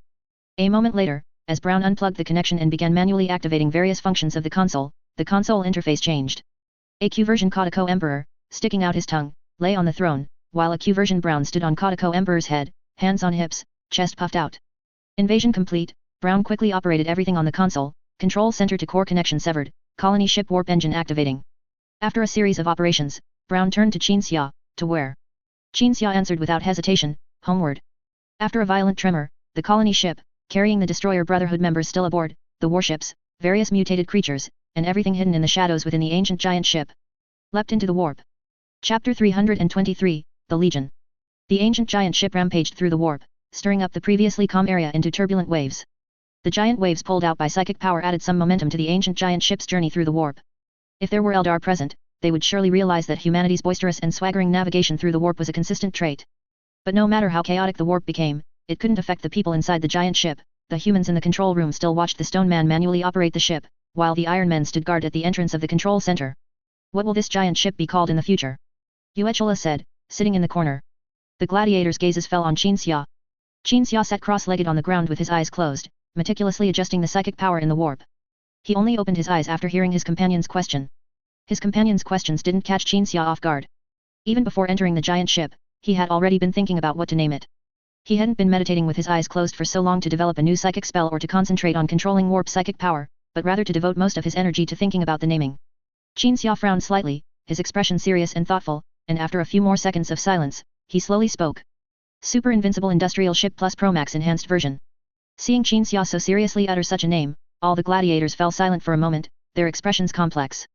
A moment later, as Brown unplugged the connection and began manually activating various functions of the console interface changed. A Q version Kodako Emperor, sticking out his tongue, lay on the throne, while a Q version Brown stood on Kodako Emperor's head, hands on hips, chest puffed out. Invasion complete, Brown quickly operated everything on the console, control center to core connection severed, colony ship warp engine activating. After a series of operations, Brown turned to Qin Xia, to where? Qin Xia answered without hesitation, homeward. After a violent tremor, the colony ship, carrying the destroyer Brotherhood members still aboard, the warships, various mutated creatures, and everything hidden in the shadows within the ancient giant ship, leapt into the warp. Chapter 323, The Legion. The ancient giant ship rampaged through the warp, stirring up the previously calm area into turbulent waves. The giant waves pulled out by psychic power added some momentum to the ancient giant ship's journey through the warp. If there were Eldar present, they would surely realize that humanity's boisterous and swaggering navigation through the warp was a consistent trait. But no matter how chaotic the warp became, it couldn't affect the people inside the giant ship. The humans in the control room still watched the stone man manually operate the ship, while the iron men stood guard at the entrance of the control center. What will this giant ship be called in the future? Yuechula said, sitting in the corner. The gladiators' gazes fell on Qin Xia. Qin Xia sat cross-legged on the ground with his eyes closed, meticulously adjusting the psychic power in the warp. He only opened his eyes after hearing his companion's question. His companion's questions didn't catch Qin Xia off guard. Even before entering the giant ship, he had already been thinking about what to name it. He hadn't been meditating with his eyes closed for so long to develop a new psychic spell or to concentrate on controlling warp psychic power, but rather to devote most of his energy to thinking about the naming. Qin Xia frowned slightly, his expression serious and thoughtful, and after a few more seconds of silence, he slowly spoke. Super Invincible Industrial Ship Plus Pro Max Enhanced Version. Seeing Qin Xia so seriously utter such a name, all the gladiators fell silent for a moment, their expressions complex.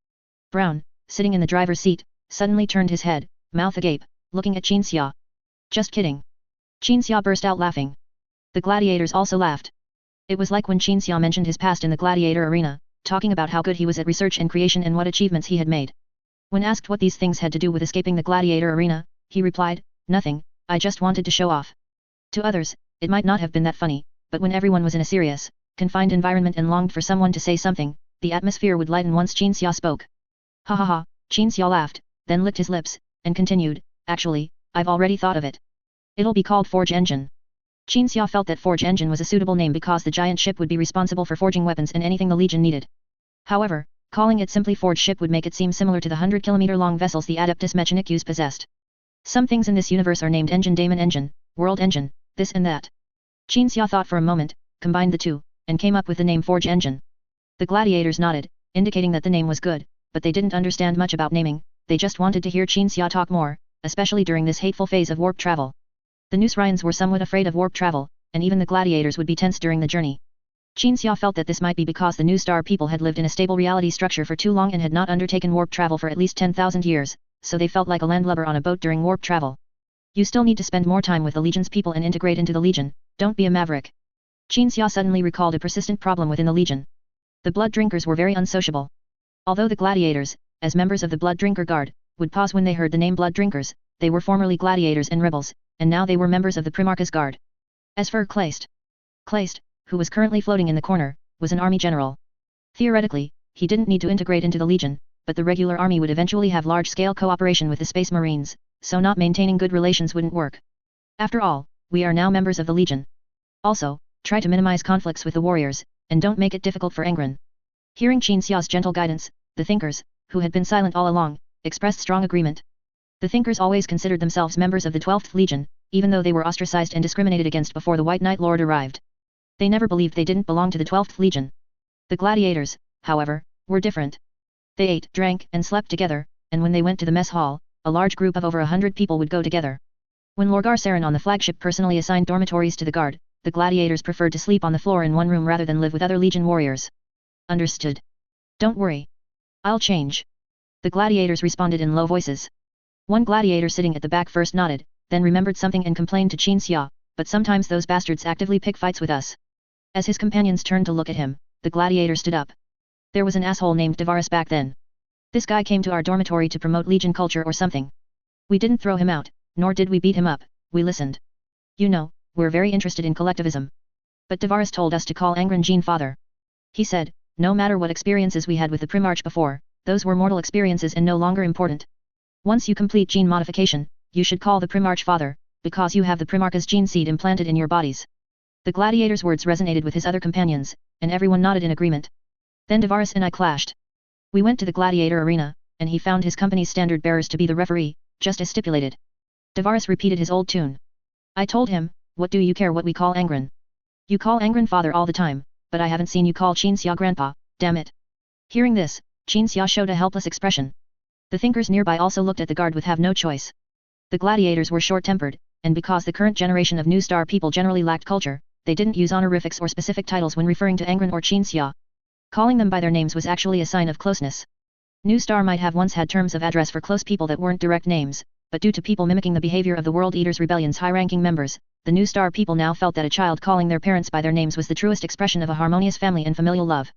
Brown, sitting in the driver's seat, suddenly turned his head, mouth agape, looking at Qin Xia. Just kidding. Qin Xia burst out laughing. The gladiators also laughed. It was like when Qin Xia mentioned his past in the gladiator arena, talking about how good he was at research and creation and what achievements he had made. When asked what these things had to do with escaping the gladiator arena, he replied, "Nothing, I just wanted to show off." To others, it might not have been that funny, but when everyone was in a serious, confined environment and longed for someone to say something, the atmosphere would lighten once Qin Xia spoke. Ha ha ha, Qin Xia laughed, then licked his lips, and continued, "Actually, I've already thought of it. It'll be called Forge Engine." Qin Xia felt that Forge Engine was a suitable name because the giant ship would be responsible for forging weapons and anything the Legion needed. However, calling it simply Forge Ship would make it seem similar to the 100-kilometer-long vessels the Adeptus Mechanicus possessed. Some things in this universe are named engine daemon engine, world engine, this and that. Qin Xia thought for a moment, combined the two, and came up with the name Forge Engine. The gladiators nodded, indicating that the name was good, but they didn't understand much about naming, they just wanted to hear Qin Xia talk more, especially during this hateful phase of warp travel. The Nusryans were somewhat afraid of warp travel, and even the gladiators would be tense during the journey. Qin Xia felt that this might be because the New Star people had lived in a stable reality structure for too long and had not undertaken warp travel for at least 10,000 years, so they felt like a landlubber on a boat during warp travel. You still need to spend more time with the Legion's people and integrate into the Legion, don't be a maverick. Qin Xia suddenly recalled a persistent problem within the Legion. The blood drinkers were very unsociable. Although the gladiators, as members of the blood drinker guard, would pause when they heard the name blood drinkers, they were formerly gladiators and rebels, and now they were members of the Primarch's guard. As for Kleist, who was currently floating in the corner, was an army general. Theoretically, he didn't need to integrate into the Legion, but the regular army would eventually have large-scale cooperation with the Space Marines, so not maintaining good relations wouldn't work. After all, we are now members of the Legion. Also, try to minimize conflicts with the warriors, and don't make it difficult for Angron. Hearing Qin Xia's gentle guidance, the Thinkers, who had been silent all along, expressed strong agreement. The Thinkers always considered themselves members of the 12th Legion, even though they were ostracized and discriminated against before the White Knight Lord arrived. They never believed they didn't belong to the 12th Legion. The gladiators, however, were different. They ate, drank, and slept together, and when they went to the mess hall, a large group of over 100 people would go together. When Lorgar Saren on the flagship personally assigned dormitories to the guard, the gladiators preferred to sleep on the floor in one room rather than live with other Legion warriors. Understood. Don't worry. I'll change. The gladiators responded in low voices. One gladiator sitting at the back first nodded, then remembered something and complained to Qin Xia, but sometimes those bastards actively pick fights with us. As his companions turned to look at him, the gladiator stood up. There was an asshole named Devaris back then. This guy came to our dormitory to promote Legion culture or something. We didn't throw him out, nor did we beat him up, we listened. You know, we're very interested in collectivism. But Devaris told us to call Angron Jean father. He said, no matter what experiences we had with the Primarch before, those were mortal experiences and no longer important. Once you complete gene modification, you should call the Primarch father, because you have the Primarch's gene seed implanted in your bodies. The gladiator's words resonated with his other companions, and everyone nodded in agreement. Then Devaris and I clashed. We went to the gladiator arena, and he found his company's standard bearers to be the referee, just as stipulated. Devaris repeated his old tune. I told him, what do you care what we call Angron? You call Angron father all the time, but I haven't seen you call Qin Xia grandpa, damn it. Hearing this, Qin Xia showed a helpless expression. The Thinkers nearby also looked at the guard with have no choice. The gladiators were short-tempered, and because the current generation of New Star people generally lacked culture, they didn't use honorifics or specific titles when referring to Angron or Qin Xia. Calling them by their names was actually a sign of closeness. New Star might have once had terms of address for close people that weren't direct names, but due to people mimicking the behavior of the World Eaters Rebellion's high-ranking members, the New Star people now felt that a child calling their parents by their names was the truest expression of a harmonious family and familial love.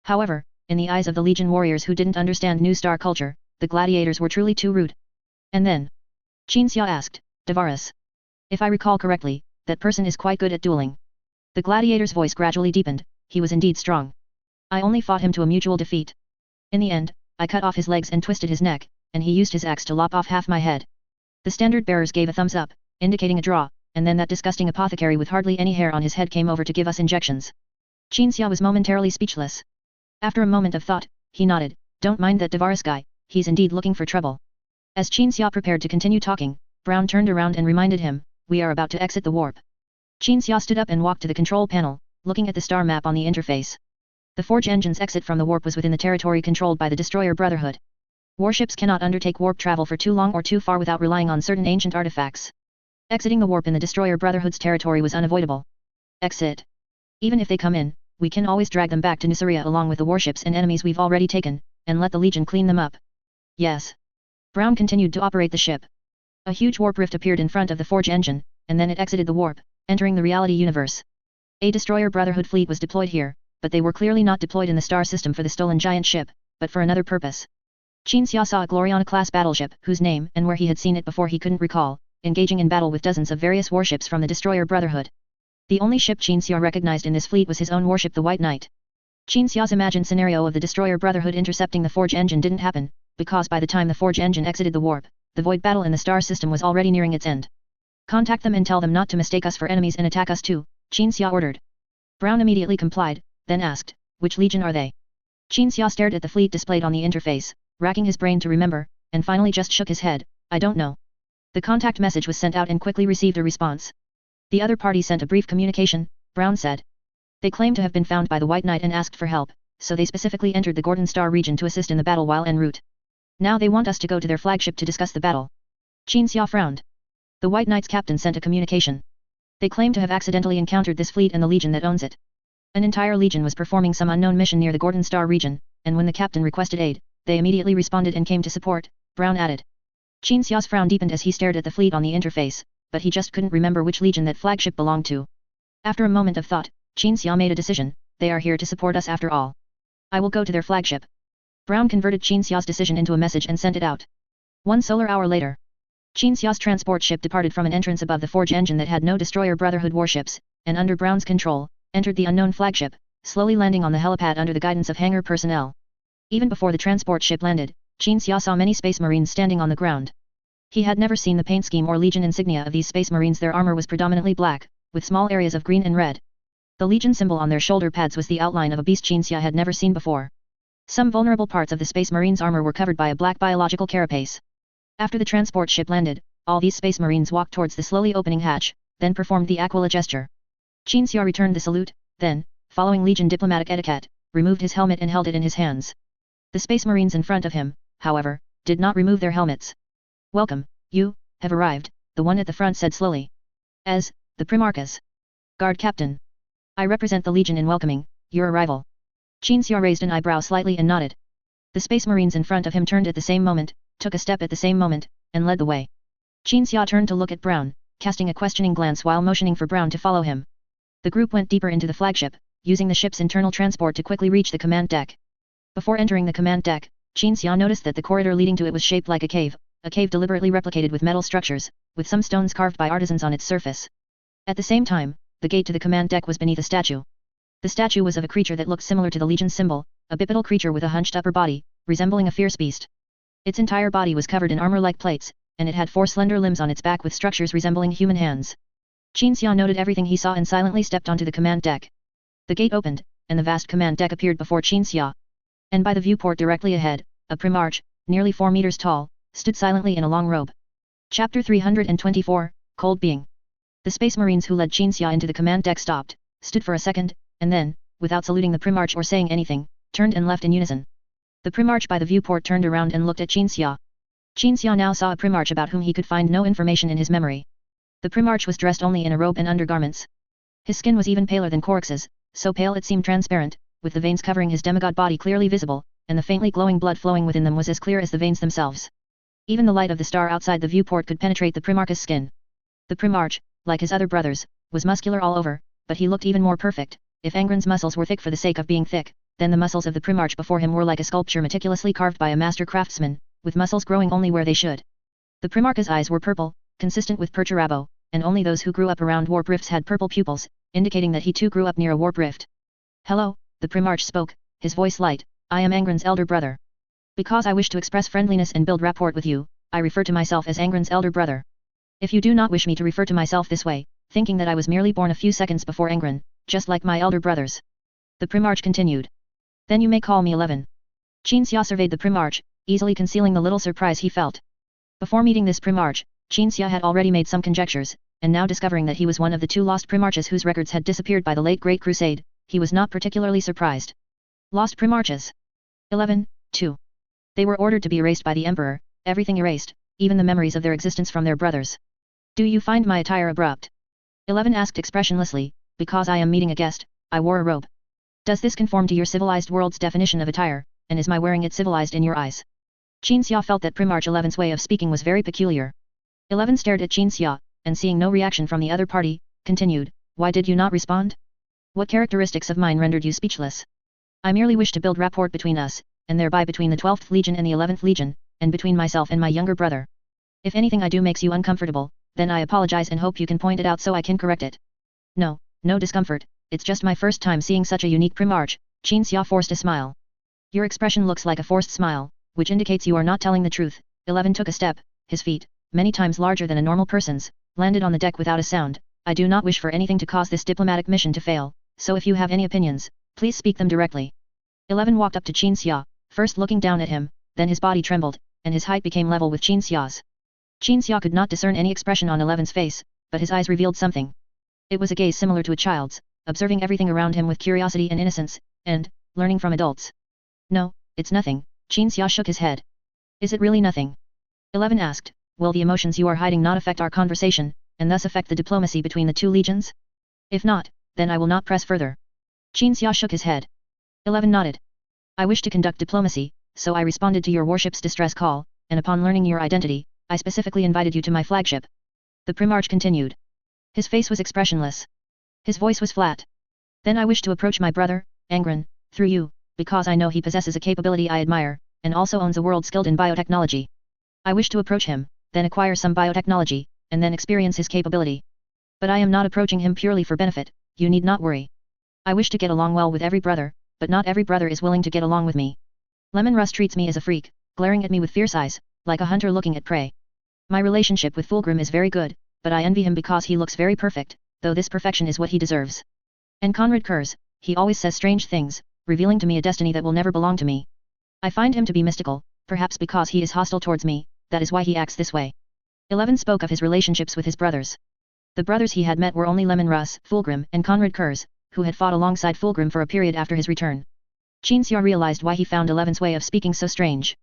However, in the eyes of the Legion warriors who didn't understand New Star culture, the gladiators were truly too rude. And then, Qin Xia asked, Devaris. If I recall correctly, that person is quite good at dueling. The gladiator's voice gradually deepened, he was indeed strong. I only fought him to a mutual defeat. In the end, I cut off his legs and twisted his neck, and he used his axe to lop off half my head. The standard bearers gave a thumbs up, indicating a draw, and then that disgusting apothecary with hardly any hair on his head came over to give us injections. Qin Xia was momentarily speechless. After a moment of thought, he nodded, don't mind that Devaris guy, he's indeed looking for trouble. As Qin Xia prepared to continue talking, Brown turned around and reminded him, we are about to exit the warp. Qin Xia stood up and walked to the control panel, looking at the star map on the interface. The Forge Engine's exit from the warp was within the territory controlled by the Destroyer Brotherhood. Warships cannot undertake warp travel for too long or too far without relying on certain ancient artifacts. Exiting the warp in the Destroyer Brotherhood's territory was unavoidable. Exit. Even if they come in, we can always drag them back to Nusaria along with the warships and enemies we've already taken, and let the Legion clean them up. Yes. Brown continued to operate the ship. A huge warp rift appeared in front of the Forge Engine, and then it exited the warp, entering the reality universe. A Destroyer Brotherhood fleet was deployed here, but they were clearly not deployed in the star system for the stolen giant ship, but for another purpose. Qin Xia saw a Gloriana-class battleship whose name and where he had seen it before he couldn't recall, engaging in battle with dozens of various warships from the Destroyer Brotherhood. The only ship Qin Xia recognized in this fleet was his own warship the White Knight. Qin Xia's imagined scenario of the Destroyer Brotherhood intercepting the Forge Engine didn't happen, because by the time the Forge Engine exited the warp, the void battle in the star system was already nearing its end. Contact them and tell them not to mistake us for enemies and attack us too, Qin Xia ordered. Brown immediately complied, then asked, which legion are they? Qin Xia stared at the fleet displayed on the interface, racking his brain to remember, and finally just shook his head, I don't know. The contact message was sent out and quickly received a response. The other party sent a brief communication, Brown said. They claimed to have been found by the White Knight and asked for help, so they specifically entered the Gordon Star region to assist in the battle while en route. Now they want us to go to their flagship to discuss the battle. Qin Xia frowned. The White Knight's captain sent a communication. They claim to have accidentally encountered this fleet and the legion that owns it. An entire legion was performing some unknown mission near the Gordon Star region, and when the captain requested aid, they immediately responded and came to support, Brown added. Qin Xia's frown deepened as he stared at the fleet on the interface, but he just couldn't remember which legion that flagship belonged to. After a moment of thought, Qin Xia made a decision, they are here to support us after all. I will go to their flagship. Brown converted Qin Xia's decision into a message and sent it out. 1 solar hour later. Qin Xia's transport ship departed from an entrance above the forge engine that had no destroyer Brotherhood warships, and under Brown's control, entered the unknown flagship, slowly landing on the helipad under the guidance of hangar personnel. Even before the transport ship landed, Qin Xia saw many space marines standing on the ground. He had never seen the paint scheme or legion insignia of these space marines. Their armor was predominantly black, with small areas of green and red. The legion symbol on their shoulder pads was the outline of a beast Qin Xia had never seen before. Some vulnerable parts of the space marines' armor were covered by a black biological carapace. After the transport ship landed, all these space marines walked towards the slowly opening hatch, then performed the Aquila gesture. Qin Xia returned the salute, then, following legion diplomatic etiquette, removed his helmet and held it in his hands. The space marines in front of him, however, did not remove their helmets. Welcome, you, have arrived, the one at the front said slowly. As, the Primarchus. Guard Captain. I represent the legion in welcoming your arrival. Qin Xia raised an eyebrow slightly and nodded. The space marines in front of him turned at the same moment, took a step at the same moment, and led the way. Qin Xia turned to look at Brown, casting a questioning glance while motioning for Brown to follow him. The group went deeper into the flagship, using the ship's internal transport to quickly reach the command deck. Before entering the command deck, Qin Xia noticed that the corridor leading to it was shaped like a cave deliberately replicated with metal structures, with some stones carved by artisans on its surface. At the same time, the gate to the command deck was beneath a statue. The statue was of a creature that looked similar to the Legion's symbol, a bipedal creature with a hunched upper body, resembling a fierce beast. Its entire body was covered in armor-like plates, and it had 4 slender limbs on its back with structures resembling human hands. Qin Xia noted everything he saw and silently stepped onto the command deck. The gate opened, and the vast command deck appeared before Qin Xia. And by the viewport directly ahead, a Primarch, nearly 4 meters tall, stood silently in a long robe. Chapter 324, Cold Being. The space marines who led Qin Xia into the command deck stopped, stood for a second, and then, without saluting the Primarch or saying anything, turned and left in unison. The Primarch by the viewport turned around and looked at Qin Xia. Qin Xia now saw a Primarch about whom he could find no information in his memory. The Primarch was dressed only in a robe and undergarments. His skin was even paler than Coryx's, so pale it seemed transparent, with the veins covering his demigod body clearly visible, and the faintly glowing blood flowing within them was as clear as the veins themselves. Even the light of the star outside the viewport could penetrate the Primarch's skin. The Primarch, like his other brothers, was muscular all over, but he looked even more perfect. If Angron's muscles were thick for the sake of being thick, then the muscles of the Primarch before him were like a sculpture meticulously carved by a master craftsman, with muscles growing only where they should. The Primarch's eyes were purple, consistent with Perturabo, and only those who grew up around warp rifts had purple pupils, indicating that he too grew up near a warp rift. Hello, the Primarch spoke, his voice light, I am Angron's elder brother. Because I wish to express friendliness and build rapport with you, I refer to myself as Angron's elder brother. If you do not wish me to refer to myself this way, thinking that I was merely born a few seconds before Angron, just like my elder brothers. The Primarch continued. Then you may call me 11. Qin Xia surveyed the Primarch, easily concealing the little surprise he felt. Before meeting this Primarch, Qin Xia had already made some conjectures, and now discovering that he was one of the 2 lost Primarches whose records had disappeared by the late Great Crusade, he was not particularly surprised. Lost Primarches. 11, 2. They were ordered to be erased by the Emperor, everything erased, even the memories of their existence from their brothers. Do you find my attire abrupt? 11 asked expressionlessly, because I am meeting a guest, I wore a robe. Does this conform to your civilized world's definition of attire, and is my wearing it civilized in your eyes? Qin Xia felt that Primarch 11's way of speaking was very peculiar. 11 stared at Qin Xia, and seeing no reaction from the other party, continued, why did you not respond? What characteristics of mine rendered you speechless? I merely wish to build rapport between us, and thereby between the 12th Legion and the 11th Legion, and between myself and my younger brother. If anything I do makes you uncomfortable, then I apologize and hope you can point it out so I can correct it. No, no discomfort, it's just my first time seeing such a unique Primarch. Qin Xia forced a smile. Your expression looks like a forced smile, which indicates you are not telling the truth. 11 took a step, his feet, many times larger than a normal person's, landed on the deck without a sound. I do not wish for anything to cause this diplomatic mission to fail, so if you have any opinions, please speak them directly. 11 walked up to Qin Xia, first looking down at him, then his body trembled, and his height became level with Qin Xia's. Qin Xia could not discern any expression on 11's face, but his eyes revealed something. It was a gaze similar to a child's, observing everything around him with curiosity and innocence, and learning from adults. No, it's nothing, Qin Xia shook his head. Is it really nothing? 11 asked, will the emotions you are hiding not affect our conversation, and thus affect the diplomacy between the two legions? If not, then I will not press further. Qin Xia shook his head. 11 nodded. I wish to conduct diplomacy, so I responded to your warship's distress call, and upon learning your identity, I specifically invited you to my flagship. The Primarch continued. His face was expressionless. His voice was flat. Then I wish to approach my brother, Angron, through you, because I know he possesses a capability I admire, and also owns a world skilled in biotechnology. I wish to approach him, then acquire some biotechnology, and then experience his capability. But I am not approaching him purely for benefit, you need not worry. I wish to get along well with every brother, but not every brother is willing to get along with me. Lemon Russ treats me as a freak, glaring at me with fierce eyes, like a hunter looking at prey. My relationship with Fulgrim is very good, but I envy him because he looks very perfect, though this perfection is what he deserves. And Conrad Kurz, he always says strange things, revealing to me a destiny that will never belong to me. I find him to be mystical, perhaps because he is hostile towards me, that is why he acts this way. 11 spoke of his relationships with his brothers. The brothers he had met were only Lemon Russ, Fulgrim, and Conrad Kurz, who had fought alongside Fulgrim for a period after his return. Qin Xia realized why he found 11's way of speaking so strange.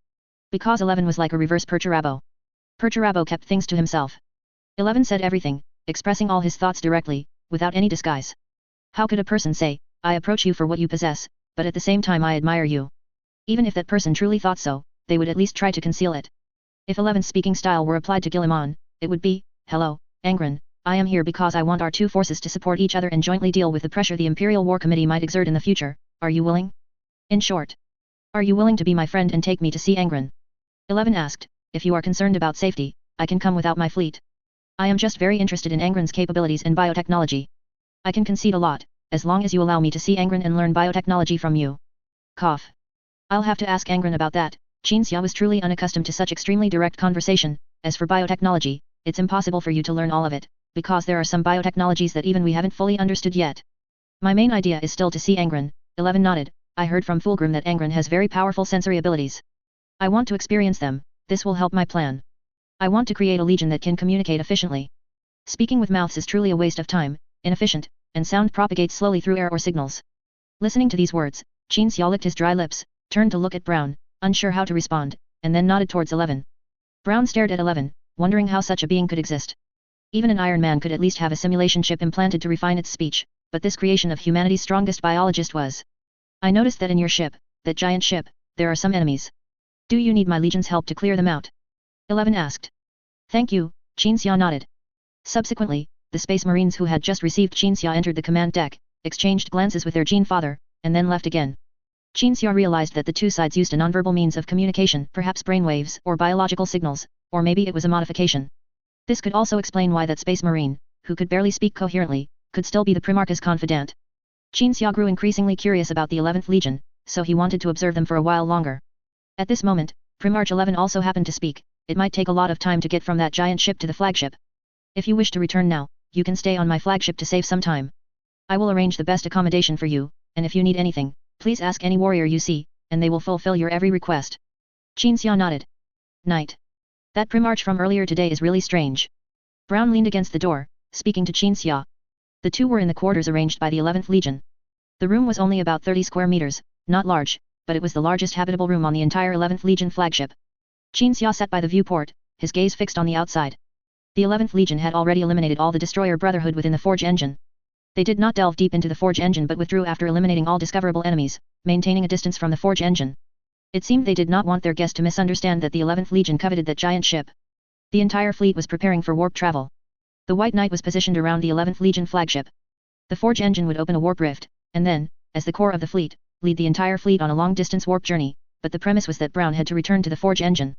Because 11 was like a reverse Perturabo. Perturabo kept things to himself. 11 said everything, expressing all his thoughts directly, without any disguise. How could a person say, I approach you for what you possess, but at the same time I admire you? Even if that person truly thought so, they would at least try to conceal it. If 11's speaking style were applied to Guilliman, it would be, hello, Angron, I am here because I want our two forces to support each other and jointly deal with the pressure the Imperial War Committee might exert in the future, are you willing? In short. Are you willing to be my friend and take me to see Angron? 11 asked, if you are concerned about safety, I can come without my fleet. I am just very interested in Angron's capabilities and biotechnology. I can concede a lot, as long as you allow me to see Angron and learn biotechnology from you. Cough. I'll have to ask Angron about that. Qin Xia was truly unaccustomed to such extremely direct conversation. As for biotechnology, it's impossible for you to learn all of it, because there are some biotechnologies that even we haven't fully understood yet. My main idea is still to see Angron. 11 nodded. I heard from Fulgrim that Angron has very powerful sensory abilities. I want to experience them, this will help my plan. I want to create a legion that can communicate efficiently. Speaking with mouths is truly a waste of time, inefficient, and sound propagates slowly through air or signals. Listening to these words, Qin Xia licked his dry lips, turned to look at Brown, unsure how to respond, and then nodded towards 11. Brown stared at 11, wondering how such a being could exist. Even an Iron Man could at least have a simulation chip implanted to refine its speech, but this creation of humanity's strongest biologist was. I noticed that in your ship, that giant ship, there are some enemies. Do you need my legion's help to clear them out? 11 asked. Thank you, Qin Xia nodded. Subsequently, the Space Marines who had just received Qin Xia entered the command deck, exchanged glances with their Gene Father, and then left again. Qin Xia realized that the two sides used a nonverbal means of communication, perhaps brainwaves or biological signals, or maybe it was a modification. This could also explain why that Space Marine, who could barely speak coherently, could still be the Primarch's confidant. Qin Xia grew increasingly curious about the 11th Legion, so he wanted to observe them for a while longer. At this moment, Primarch 11 also happened to speak. It might take a lot of time to get from that giant ship to the flagship. If you wish to return now, you can stay on my flagship to save some time. I will arrange the best accommodation for you, and if you need anything, please ask any warrior you see, and they will fulfill your every request. Qin Xia nodded. Night. That Primarch from earlier today is really strange. Brown leaned against the door, speaking to Qin Xia. The two were in the quarters arranged by the 11th Legion. The room was only about 30 square meters, not large, but it was the largest habitable room on the entire 11th Legion flagship. Qin Xia sat by the viewport, his gaze fixed on the outside. The 11th Legion had already eliminated all the Destroyer Brotherhood within the Forge Engine. They did not delve deep into the Forge Engine but withdrew after eliminating all discoverable enemies, maintaining a distance from the Forge Engine. It seemed they did not want their guest to misunderstand that the 11th Legion coveted that giant ship. The entire fleet was preparing for warp travel. The White Knight was positioned around the 11th Legion flagship. The Forge Engine would open a warp rift, and then, as the core of the fleet, lead the entire fleet on a long-distance warp journey, but the premise was that Brown had to return to the Forge Engine.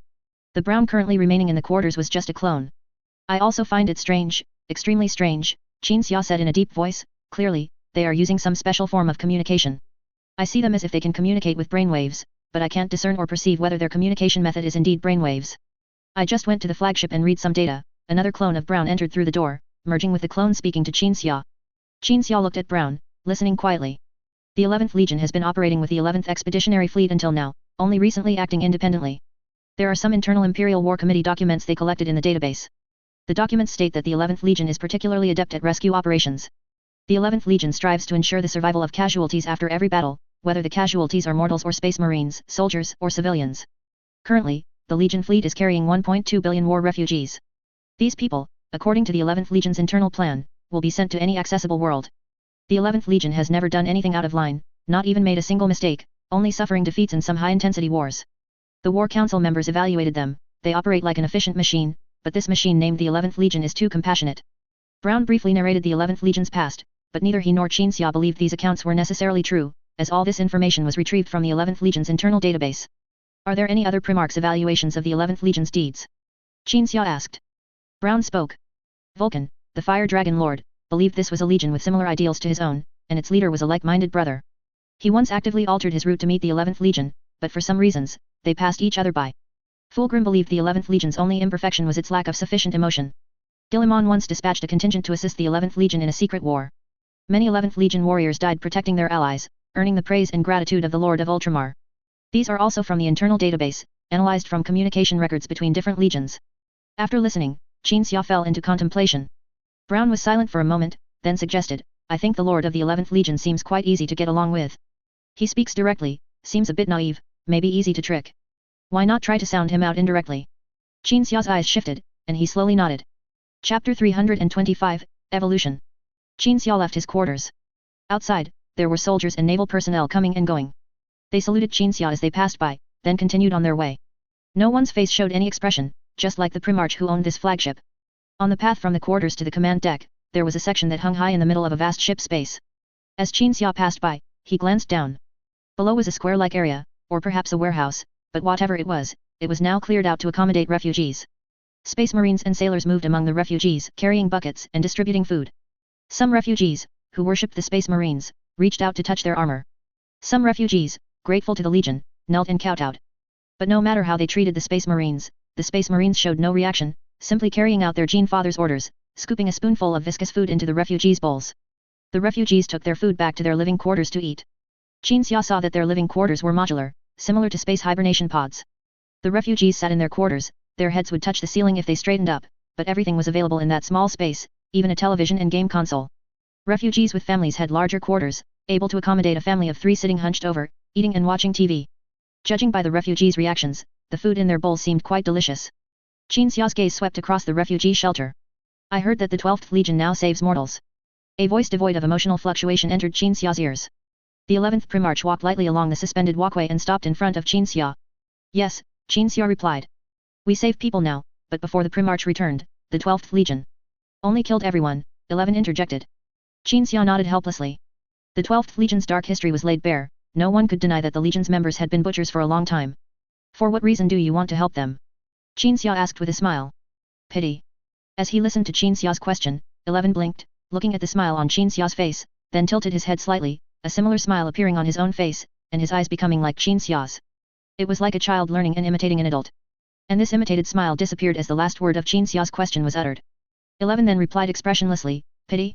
The Brown currently remaining in the quarters was just a clone. I also find it strange, extremely strange, Qin Xia said in a deep voice. Clearly, they are using some special form of communication. I see them as if they can communicate with brainwaves, but I can't discern or perceive whether their communication method is indeed brainwaves. I just went to the flagship and read some data. Another clone of Brown entered through the door, merging with the clone speaking to Qin Xia. Qin Xia looked at Brown, listening quietly. The 11th Legion has been operating with the 11th Expeditionary Fleet until now, only recently acting independently. There are some internal Imperial War Committee documents they collected in the database. The documents state that the 11th Legion is particularly adept at rescue operations. The 11th Legion strives to ensure the survival of casualties after every battle, whether the casualties are mortals or space marines, soldiers, or civilians. Currently, the Legion fleet is carrying 1.2 billion war refugees. These people, according to the 11th Legion's internal plan, will be sent to any accessible world. The 11th Legion has never done anything out of line, not even made a single mistake, only suffering defeats in some high-intensity wars. The War Council members evaluated them, they operate like an efficient machine, but this machine named the 11th Legion is too compassionate. Brown briefly narrated the 11th Legion's past, but neither he nor Qinxia believed these accounts were necessarily true, as all this information was retrieved from the 11th Legion's internal database. Are there any other Primarch's evaluations of the 11th Legion's deeds? Qinxia asked. Brown spoke. Vulcan, the Fire Dragon Lord, believed this was a legion with similar ideals to his own, and its leader was a like-minded brother. He once actively altered his route to meet the 11th Legion, but for some reasons, they passed each other by. Fulgrim believed the 11th Legion's only imperfection was its lack of sufficient emotion. Dillimon once dispatched a contingent to assist the 11th Legion in a secret war. Many 11th Legion warriors died protecting their allies, earning the praise and gratitude of the Lord of Ultramar. These are also from the internal database, analyzed from communication records between different legions. After listening, Qinxia fell into contemplation. Brown was silent for a moment, then suggested, I think the Lord of the 11th Legion seems quite easy to get along with. He speaks directly, seems a bit naive, maybe easy to trick. Why not try to sound him out indirectly? Qinxia's eyes shifted, and he slowly nodded. Chapter 325, Evolution. Qinxia left his quarters. Outside, there were soldiers and naval personnel coming and going. They saluted Qinxia as they passed by, then continued on their way. No one's face showed any expression, just like the Primarch who owned this flagship. On the path from the quarters to the command deck, there was a section that hung high in the middle of a vast ship space. As Qinxia passed by, he glanced down. Below was a square-like area, or perhaps a warehouse, but whatever it was now cleared out to accommodate refugees. Space Marines and sailors moved among the refugees, carrying buckets and distributing food. Some refugees, who worshipped the Space Marines, reached out to touch their armor. Some refugees, grateful to the Legion, knelt and kowtowed. But no matter how they treated the Space Marines showed no reaction, simply carrying out their Gene Father's orders, scooping a spoonful of viscous food into the refugees' bowls. The refugees took their food back to their living quarters to eat. Qinxia saw that their living quarters were modular, similar to space hibernation pods. The refugees sat in their quarters, their heads would touch the ceiling if they straightened up, but everything was available in that small space, even a television and game console. Refugees with families had larger quarters, able to accommodate a family of 3 sitting hunched over, eating and watching TV. Judging by the refugees' reactions, the food in their bowls seemed quite delicious. Qinxia's gaze swept across the refugee shelter. I heard that the 12th Legion now saves mortals. A voice devoid of emotional fluctuation entered Qinxia's ears. The 11th Primarch walked lightly along the suspended walkway and stopped in front of Qinxia. Yes, Qinxia replied. We save people now, but before the Primarch returned, the 12th Legion only killed everyone, 11 interjected. Qinxia nodded helplessly. The 12th Legion's dark history was laid bare, no one could deny that the Legion's members had been butchers for a long time. For what reason do you want to help them? Qinxia asked with a smile. Pity. As he listened to Qinxia's question, 11 blinked, looking at the smile on Qinxia's face, then tilted his head slightly, a similar smile appearing on his own face, and his eyes becoming like Qinxia's. It was like a child learning and imitating an adult. And this imitated smile disappeared as the last word of Qinxia's question was uttered. 11 then replied expressionlessly, Pity?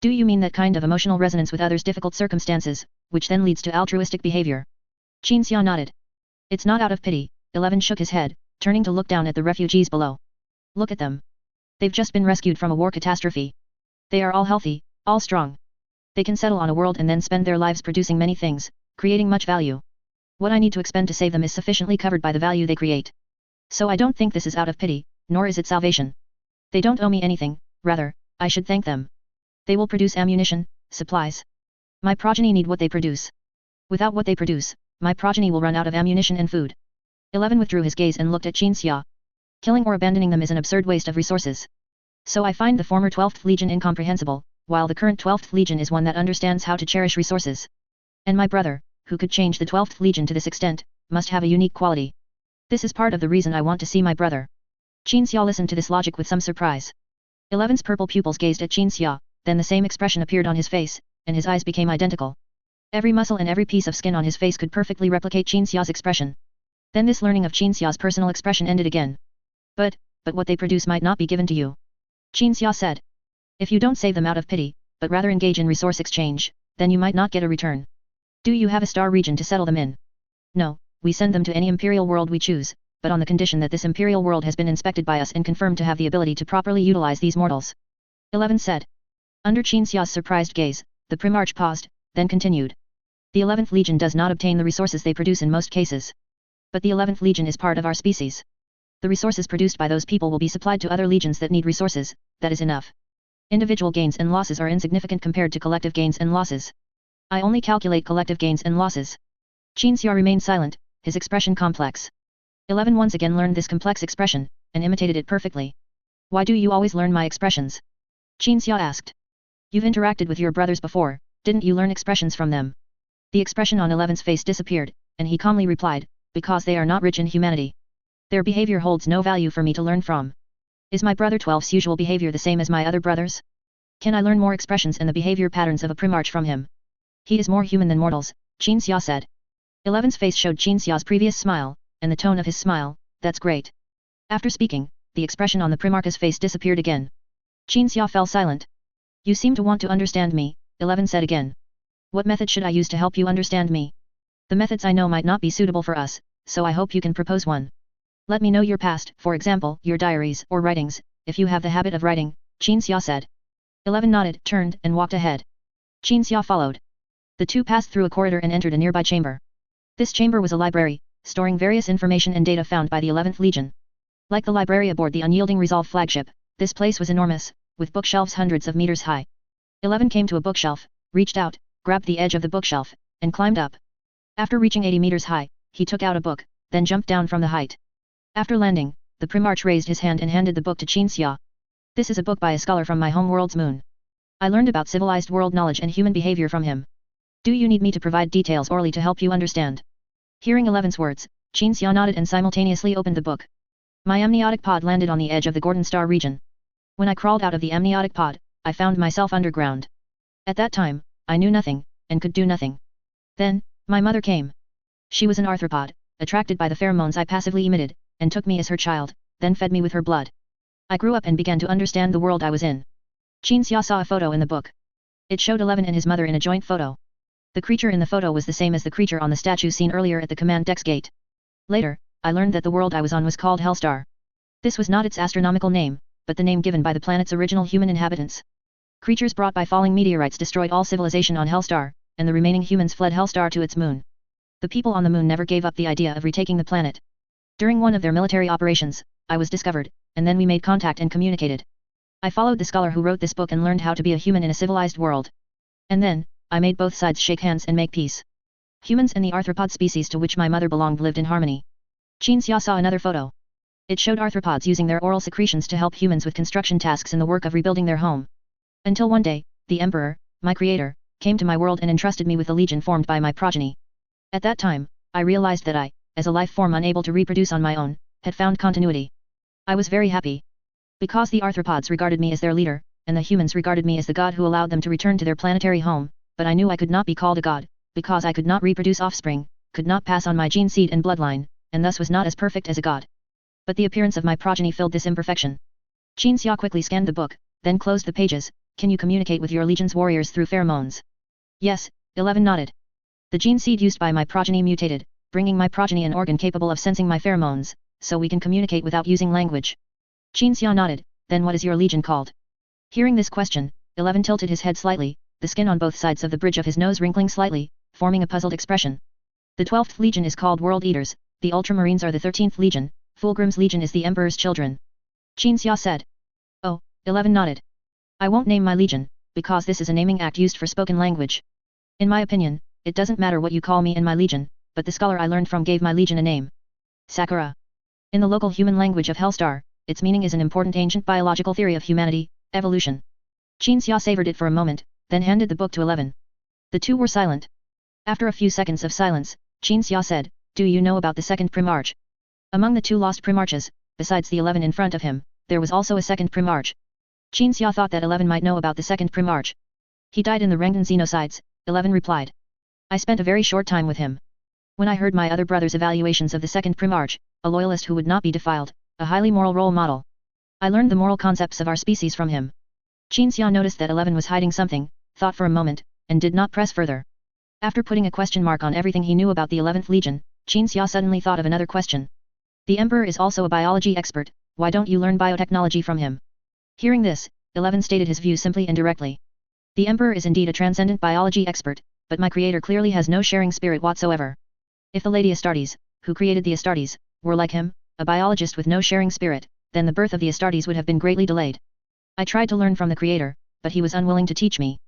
Do you mean that kind of emotional resonance with others' difficult circumstances, which then leads to altruistic behavior? Qinxia nodded. It's not out of pity, 11 shook his head, turning to look down at the refugees below. Look at them. They've just been rescued from a war catastrophe. They are all healthy, all strong. They can settle on a world and then spend their lives producing many things, creating much value. What I need to expend to save them is sufficiently covered by the value they create. So I don't think this is out of pity, nor is it salvation. They don't owe me anything, rather, I should thank them. They will produce ammunition, supplies. My progeny need what they produce. Without what they produce, my progeny will run out of ammunition and food. 11 withdrew his gaze and looked at Qinxia. Killing or abandoning them is an absurd waste of resources. So I find the former 12th Legion incomprehensible, while the current 12th Legion is one that understands how to cherish resources. And my brother, who could change the 12th Legion to this extent, must have a unique quality. This is part of the reason I want to see my brother. Qinxia listened to this logic with some surprise. 11's purple pupils gazed at Qinxia, then the same expression appeared on his face, and his eyes became identical. Every muscle and every piece of skin on his face could perfectly replicate Qinxia's expression. Then this learning of Qinxia's personal expression ended again. But what they produce might not be given to you. Qinxia said. If you don't save them out of pity, but rather engage in resource exchange, then you might not get a return. Do you have a star region to settle them in? No, we send them to any imperial world we choose, but on the condition that this imperial world has been inspected by us and confirmed to have the ability to properly utilize these mortals. 11 said. Under Qin Xia's surprised gaze, the Primarch paused, then continued. The 11th Legion does not obtain the resources they produce in most cases. But the 11th Legion is part of our species. The resources produced by those people will be supplied to other legions that need resources, that is enough. Individual gains and losses are insignificant compared to collective gains and losses. I only calculate collective gains and losses. Qin Xia remained silent, his expression complex. 11 once again learned this complex expression, and imitated it perfectly. Why do you always learn my expressions? Qin Xia asked. You've interacted with your brothers before, didn't you learn expressions from them? The expression on 11's face disappeared, and he calmly replied, because they are not rich in humanity. Their behavior holds no value for me to learn from. Is my brother 12's usual behavior the same as my other brothers? Can I learn more expressions and the behavior patterns of a Primarch from him? He is more human than mortals, Qin Xia said. 11's face showed Qin Xia's previous smile, and the tone of his smile, that's great. After speaking, the expression on the Primarch's face disappeared again. Qin Xia fell silent. You seem to want to understand me, 11 said again. What method should I use to help you understand me? The methods I know might not be suitable for us, so I hope you can propose one. Let me know your past, for example, your diaries or writings, if you have the habit of writing, Qin Xia said. 11 nodded, turned, and walked ahead. Qin Xia followed. The two passed through a corridor and entered a nearby chamber. This chamber was a library, storing various information and data found by the 11th Legion. Like the library aboard the unyielding Resolve flagship, this place was enormous, with bookshelves hundreds of meters high. 11 came to a bookshelf, reached out, grabbed the edge of the bookshelf, and climbed up. After reaching 80 meters high, he took out a book, then jumped down from the height. After landing, the Primarch raised his hand and handed the book to Qin Xia. This is a book by a scholar from my home world's moon. I learned about civilized world knowledge and human behavior from him. Do you need me to provide details orally to help you understand? Hearing 11's words, Qin Xia nodded and simultaneously opened the book. My amniotic pod landed on the edge of the Gordon Star region. When I crawled out of the amniotic pod, I found myself underground. At that time, I knew nothing, and could do nothing. Then, my mother came. She was an arthropod, attracted by the pheromones I passively emitted, and took me as her child, then fed me with her blood. I grew up and began to understand the world I was in. Qin Xia saw a photo in the book. It showed 11 and his mother in a joint photo. The creature in the photo was the same as the creature on the statue seen earlier at the command deck's gate. Later, I learned that the world I was on was called Hellstar. This was not its astronomical name, but the name given by the planet's original human inhabitants. Creatures brought by falling meteorites destroyed all civilization on Hellstar, and the remaining humans fled Hellstar to its moon. The people on the moon never gave up the idea of retaking the planet. During one of their military operations, I was discovered, and then we made contact and communicated. I followed the scholar who wrote this book and learned how to be a human in a civilized world. And then, I made both sides shake hands and make peace. Humans and the arthropod species to which my mother belonged lived in harmony. Qin Xia saw another photo. It showed arthropods using their oral secretions to help humans with construction tasks in the work of rebuilding their home. Until one day, the Emperor, my creator, came to my world and entrusted me with a legion formed by my progeny. At that time, I realized that I, as a life form unable to reproduce on my own, had found continuity. I was very happy. Because the arthropods regarded me as their leader, and the humans regarded me as the god who allowed them to return to their planetary home, but I knew I could not be called a god, because I could not reproduce offspring, could not pass on my gene seed and bloodline, and thus was not as perfect as a god. But the appearance of my progeny filled this imperfection. Qin Xia quickly scanned the book, then closed the pages. Can you communicate with your legion's warriors through pheromones? Yes, 11 nodded. The gene seed used by my progeny mutated, bringing my progeny an organ capable of sensing my pheromones, so we can communicate without using language. Qin Xia nodded. Then what is your legion called? Hearing this question, 11 tilted his head slightly, the skin on both sides of the bridge of his nose wrinkling slightly, forming a puzzled expression. The 12th Legion is called World Eaters, the Ultramarines are the 13th Legion, Fulgrim's Legion is the Emperor's Children. Qin Xia said. Oh, 11 nodded. I won't name my legion, because this is a naming act used for spoken language. In my opinion, it doesn't matter what you call me and my legion, but the scholar I learned from gave my legion a name. Sakura. In the local human language of Hellstar, its meaning is an important ancient biological theory of humanity, evolution. Qin Xia savored it for a moment, then handed the book to 11. The two were silent. After a few seconds of silence, Qin Xia said, do you know about the second Primarch? Among the two lost Primarches, besides the 11 in front of him, there was also a second Primarch. Qin Xia thought that 11 might know about the second Primarch. He died in the Rengan Xenocides, 11 replied. I spent a very short time with him. When I heard my other brother's evaluations of the second Primarch, a loyalist who would not be defiled, a highly moral role model. I learned the moral concepts of our species from him. Qin Xia noticed that 11 was hiding something, thought for a moment, and did not press further. After putting a question mark on everything he knew about the 11th Legion, Qin Xia suddenly thought of another question. The Emperor is also a biology expert, why don't you learn biotechnology from him? Hearing this, 11 stated his view simply and directly. The Emperor is indeed a transcendent biology expert, but my creator clearly has no sharing spirit whatsoever. If the Lady Astartes, who created the Astartes, were like him, a biologist with no sharing spirit, then the birth of the Astartes would have been greatly delayed. I tried to learn from the creator, but he was unwilling to teach me.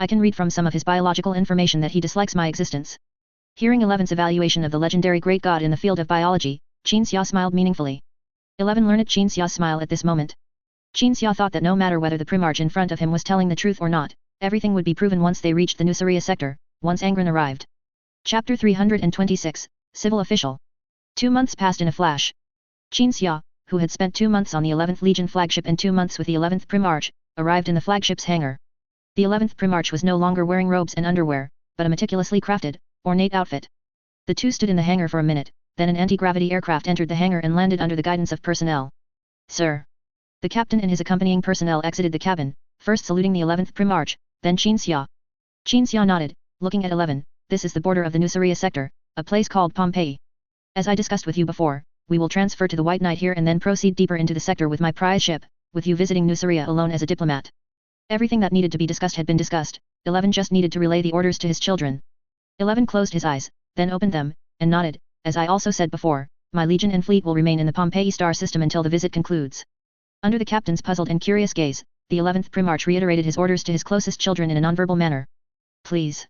I can read from some of his biological information that he dislikes my existence. Hearing 11's evaluation of the legendary great god in the field of biology, Qin Xia smiled meaningfully. 11 learned Qin Xia's smile at this moment. Qin Xia thought that no matter whether the Primarch in front of him was telling the truth or not, everything would be proven once they reached the Nuceria sector, once Angron arrived. Chapter 326, Civil Official. 2 months passed in a flash. Qin Xia, who had spent 2 months on the 11th Legion flagship and 2 months with the 11th Primarch, arrived in the flagship's hangar. The 11th Primarch was no longer wearing robes and underwear, but a meticulously crafted, ornate outfit. The two stood in the hangar for a minute, then an anti-gravity aircraft entered the hangar and landed under the guidance of personnel. Sir. The captain and his accompanying personnel exited the cabin, first saluting the 11th Primarch, then Qin Xia. Qin Xia nodded, looking at 11, this is the border of the Nuceria sector, a place called Pompeii. As I discussed with you before, we will transfer to the White Knight here and then proceed deeper into the sector with my prize ship, with you visiting Nuceria alone as a diplomat. Everything that needed to be discussed had been discussed, 11 just needed to relay the orders to his children. 11 closed his eyes, then opened them, and nodded, as I also said before, my legion and fleet will remain in the Pompeii star system until the visit concludes. Under the captain's puzzled and curious gaze, the 11th Primarch reiterated his orders to his closest children in a nonverbal manner. Please.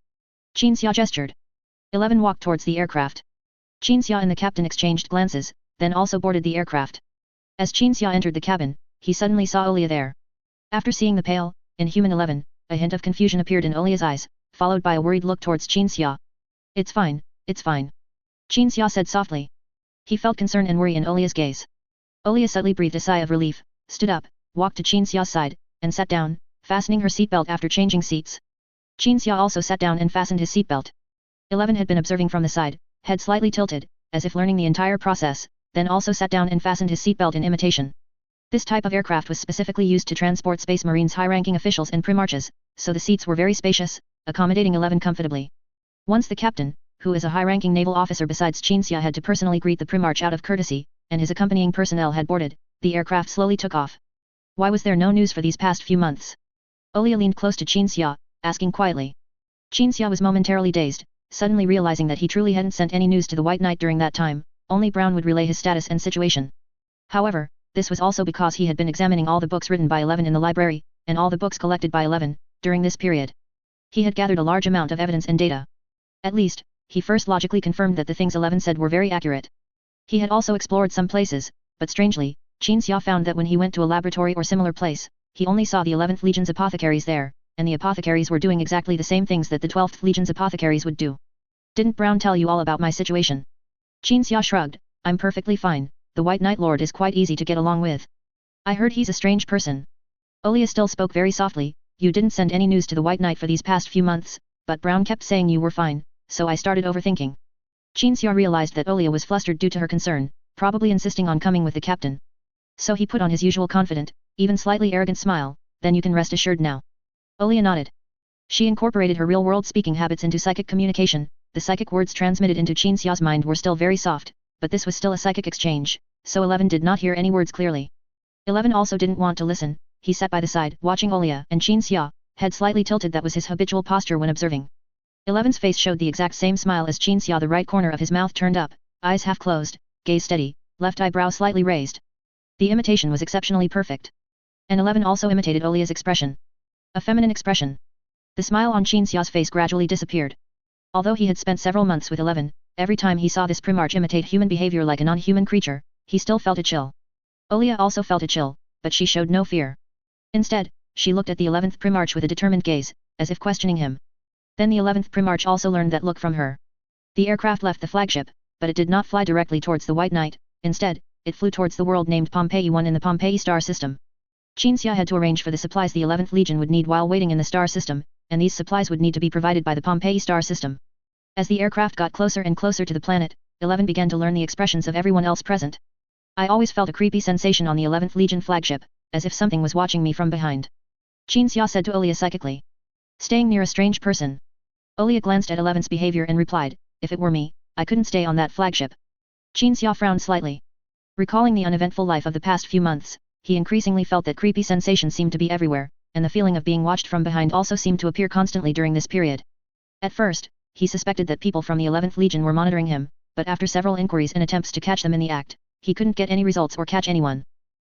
Qin Xia gestured. 11 walked towards the aircraft. Qin Xia and the captain exchanged glances, then also boarded the aircraft. As Qin Xia entered the cabin, he suddenly saw Olia there. After seeing the pale, inhuman 11, a hint of confusion appeared in Olia's eyes, followed by a worried look towards Qin Xia. It's fine, it's fine. Qin Xia said softly. He felt concern and worry in Olia's gaze. Olia suddenly breathed a sigh of relief, stood up, walked to Qin Xia's side, and sat down, fastening her seatbelt after changing seats. Qin Xia also sat down and fastened his seatbelt. 11 had been observing from the side, head slightly tilted, as if learning the entire process, then also sat down and fastened his seatbelt in imitation. This type of aircraft was specifically used to transport Space Marines' high-ranking officials and primarches, so the seats were very spacious, accommodating 11 comfortably. Once the captain, who is a high-ranking naval officer besides Qin Xia, had to personally greet the Primarch out of courtesy, and his accompanying personnel had boarded, the aircraft slowly took off. Why was there no news for these past few months? Olia leaned close to Qin Xia, asking quietly. Qin Xia was momentarily dazed, suddenly realizing that he truly hadn't sent any news to the White Knight during that time, only Brown would relay his status and situation. However, this was also because he had been examining all the books written by 11 in the library, and all the books collected by 11, during this period. He had gathered a large amount of evidence and data. At least, he first logically confirmed that the things 11 said were very accurate. He had also explored some places, but strangely, Qin Xia found that when he went to a laboratory or similar place, he only saw the 11th Legion's apothecaries there, and the apothecaries were doing exactly the same things that the 12th Legion's apothecaries would do. Didn't Brown tell you all about my situation? Qin Xia shrugged, I'm perfectly fine, the White Knight Lord is quite easy to get along with. I heard he's a strange person. Olia still spoke very softly, you didn't send any news to the White Knight for these past few months, but Brown kept saying you were fine, so I started overthinking. Qin Xia realized that Olia was flustered due to her concern, probably insisting on coming with the captain. So he put on his usual confident, even slightly arrogant smile, then you can rest assured now. Olia nodded. She incorporated her real-world speaking habits into psychic communication, the psychic words transmitted into Qin Xia's mind were still very soft, but this was still a psychic exchange, so 11 did not hear any words clearly. 11 also didn't want to listen, he sat by the side, watching Olia and Qin Xia, head slightly tilted. That was his habitual posture when observing. 11's face showed the exact same smile as Qin Xia, the right corner of his mouth turned up, eyes half closed, gaze steady, left eyebrow slightly raised. The imitation was exceptionally perfect. And 11 also imitated Olia's expression. A feminine expression. The smile on Qin Xia's face gradually disappeared. Although he had spent several months with 11, every time he saw this Primarch imitate human behavior like a non-human creature, he still felt a chill. Olia also felt a chill, but she showed no fear. Instead, she looked at the 11th Primarch with a determined gaze, as if questioning him. Then the 11th Primarch also learned that look from her. The aircraft left the flagship, but it did not fly directly towards the White Knight, instead, it flew towards the world named Pompeii 1 in the Pompeii star system. Qin Xia had to arrange for the supplies the 11th Legion would need while waiting in the star system, and these supplies would need to be provided by the Pompeii star system. As the aircraft got closer and closer to the planet, 11 began to learn the expressions of everyone else present. I always felt a creepy sensation on the 11th Legion flagship, as if something was watching me from behind. Qin Xia said to Olia psychically. Staying near a strange person. Olia glanced at 11's behavior and replied, if it were me, I couldn't stay on that flagship. Qin Xia frowned slightly. Recalling the uneventful life of the past few months, he increasingly felt that creepy sensations seemed to be everywhere, and the feeling of being watched from behind also seemed to appear constantly during this period. At first, he suspected that people from the 11th Legion were monitoring him, but after several inquiries and attempts to catch them in the act, he couldn't get any results or catch anyone.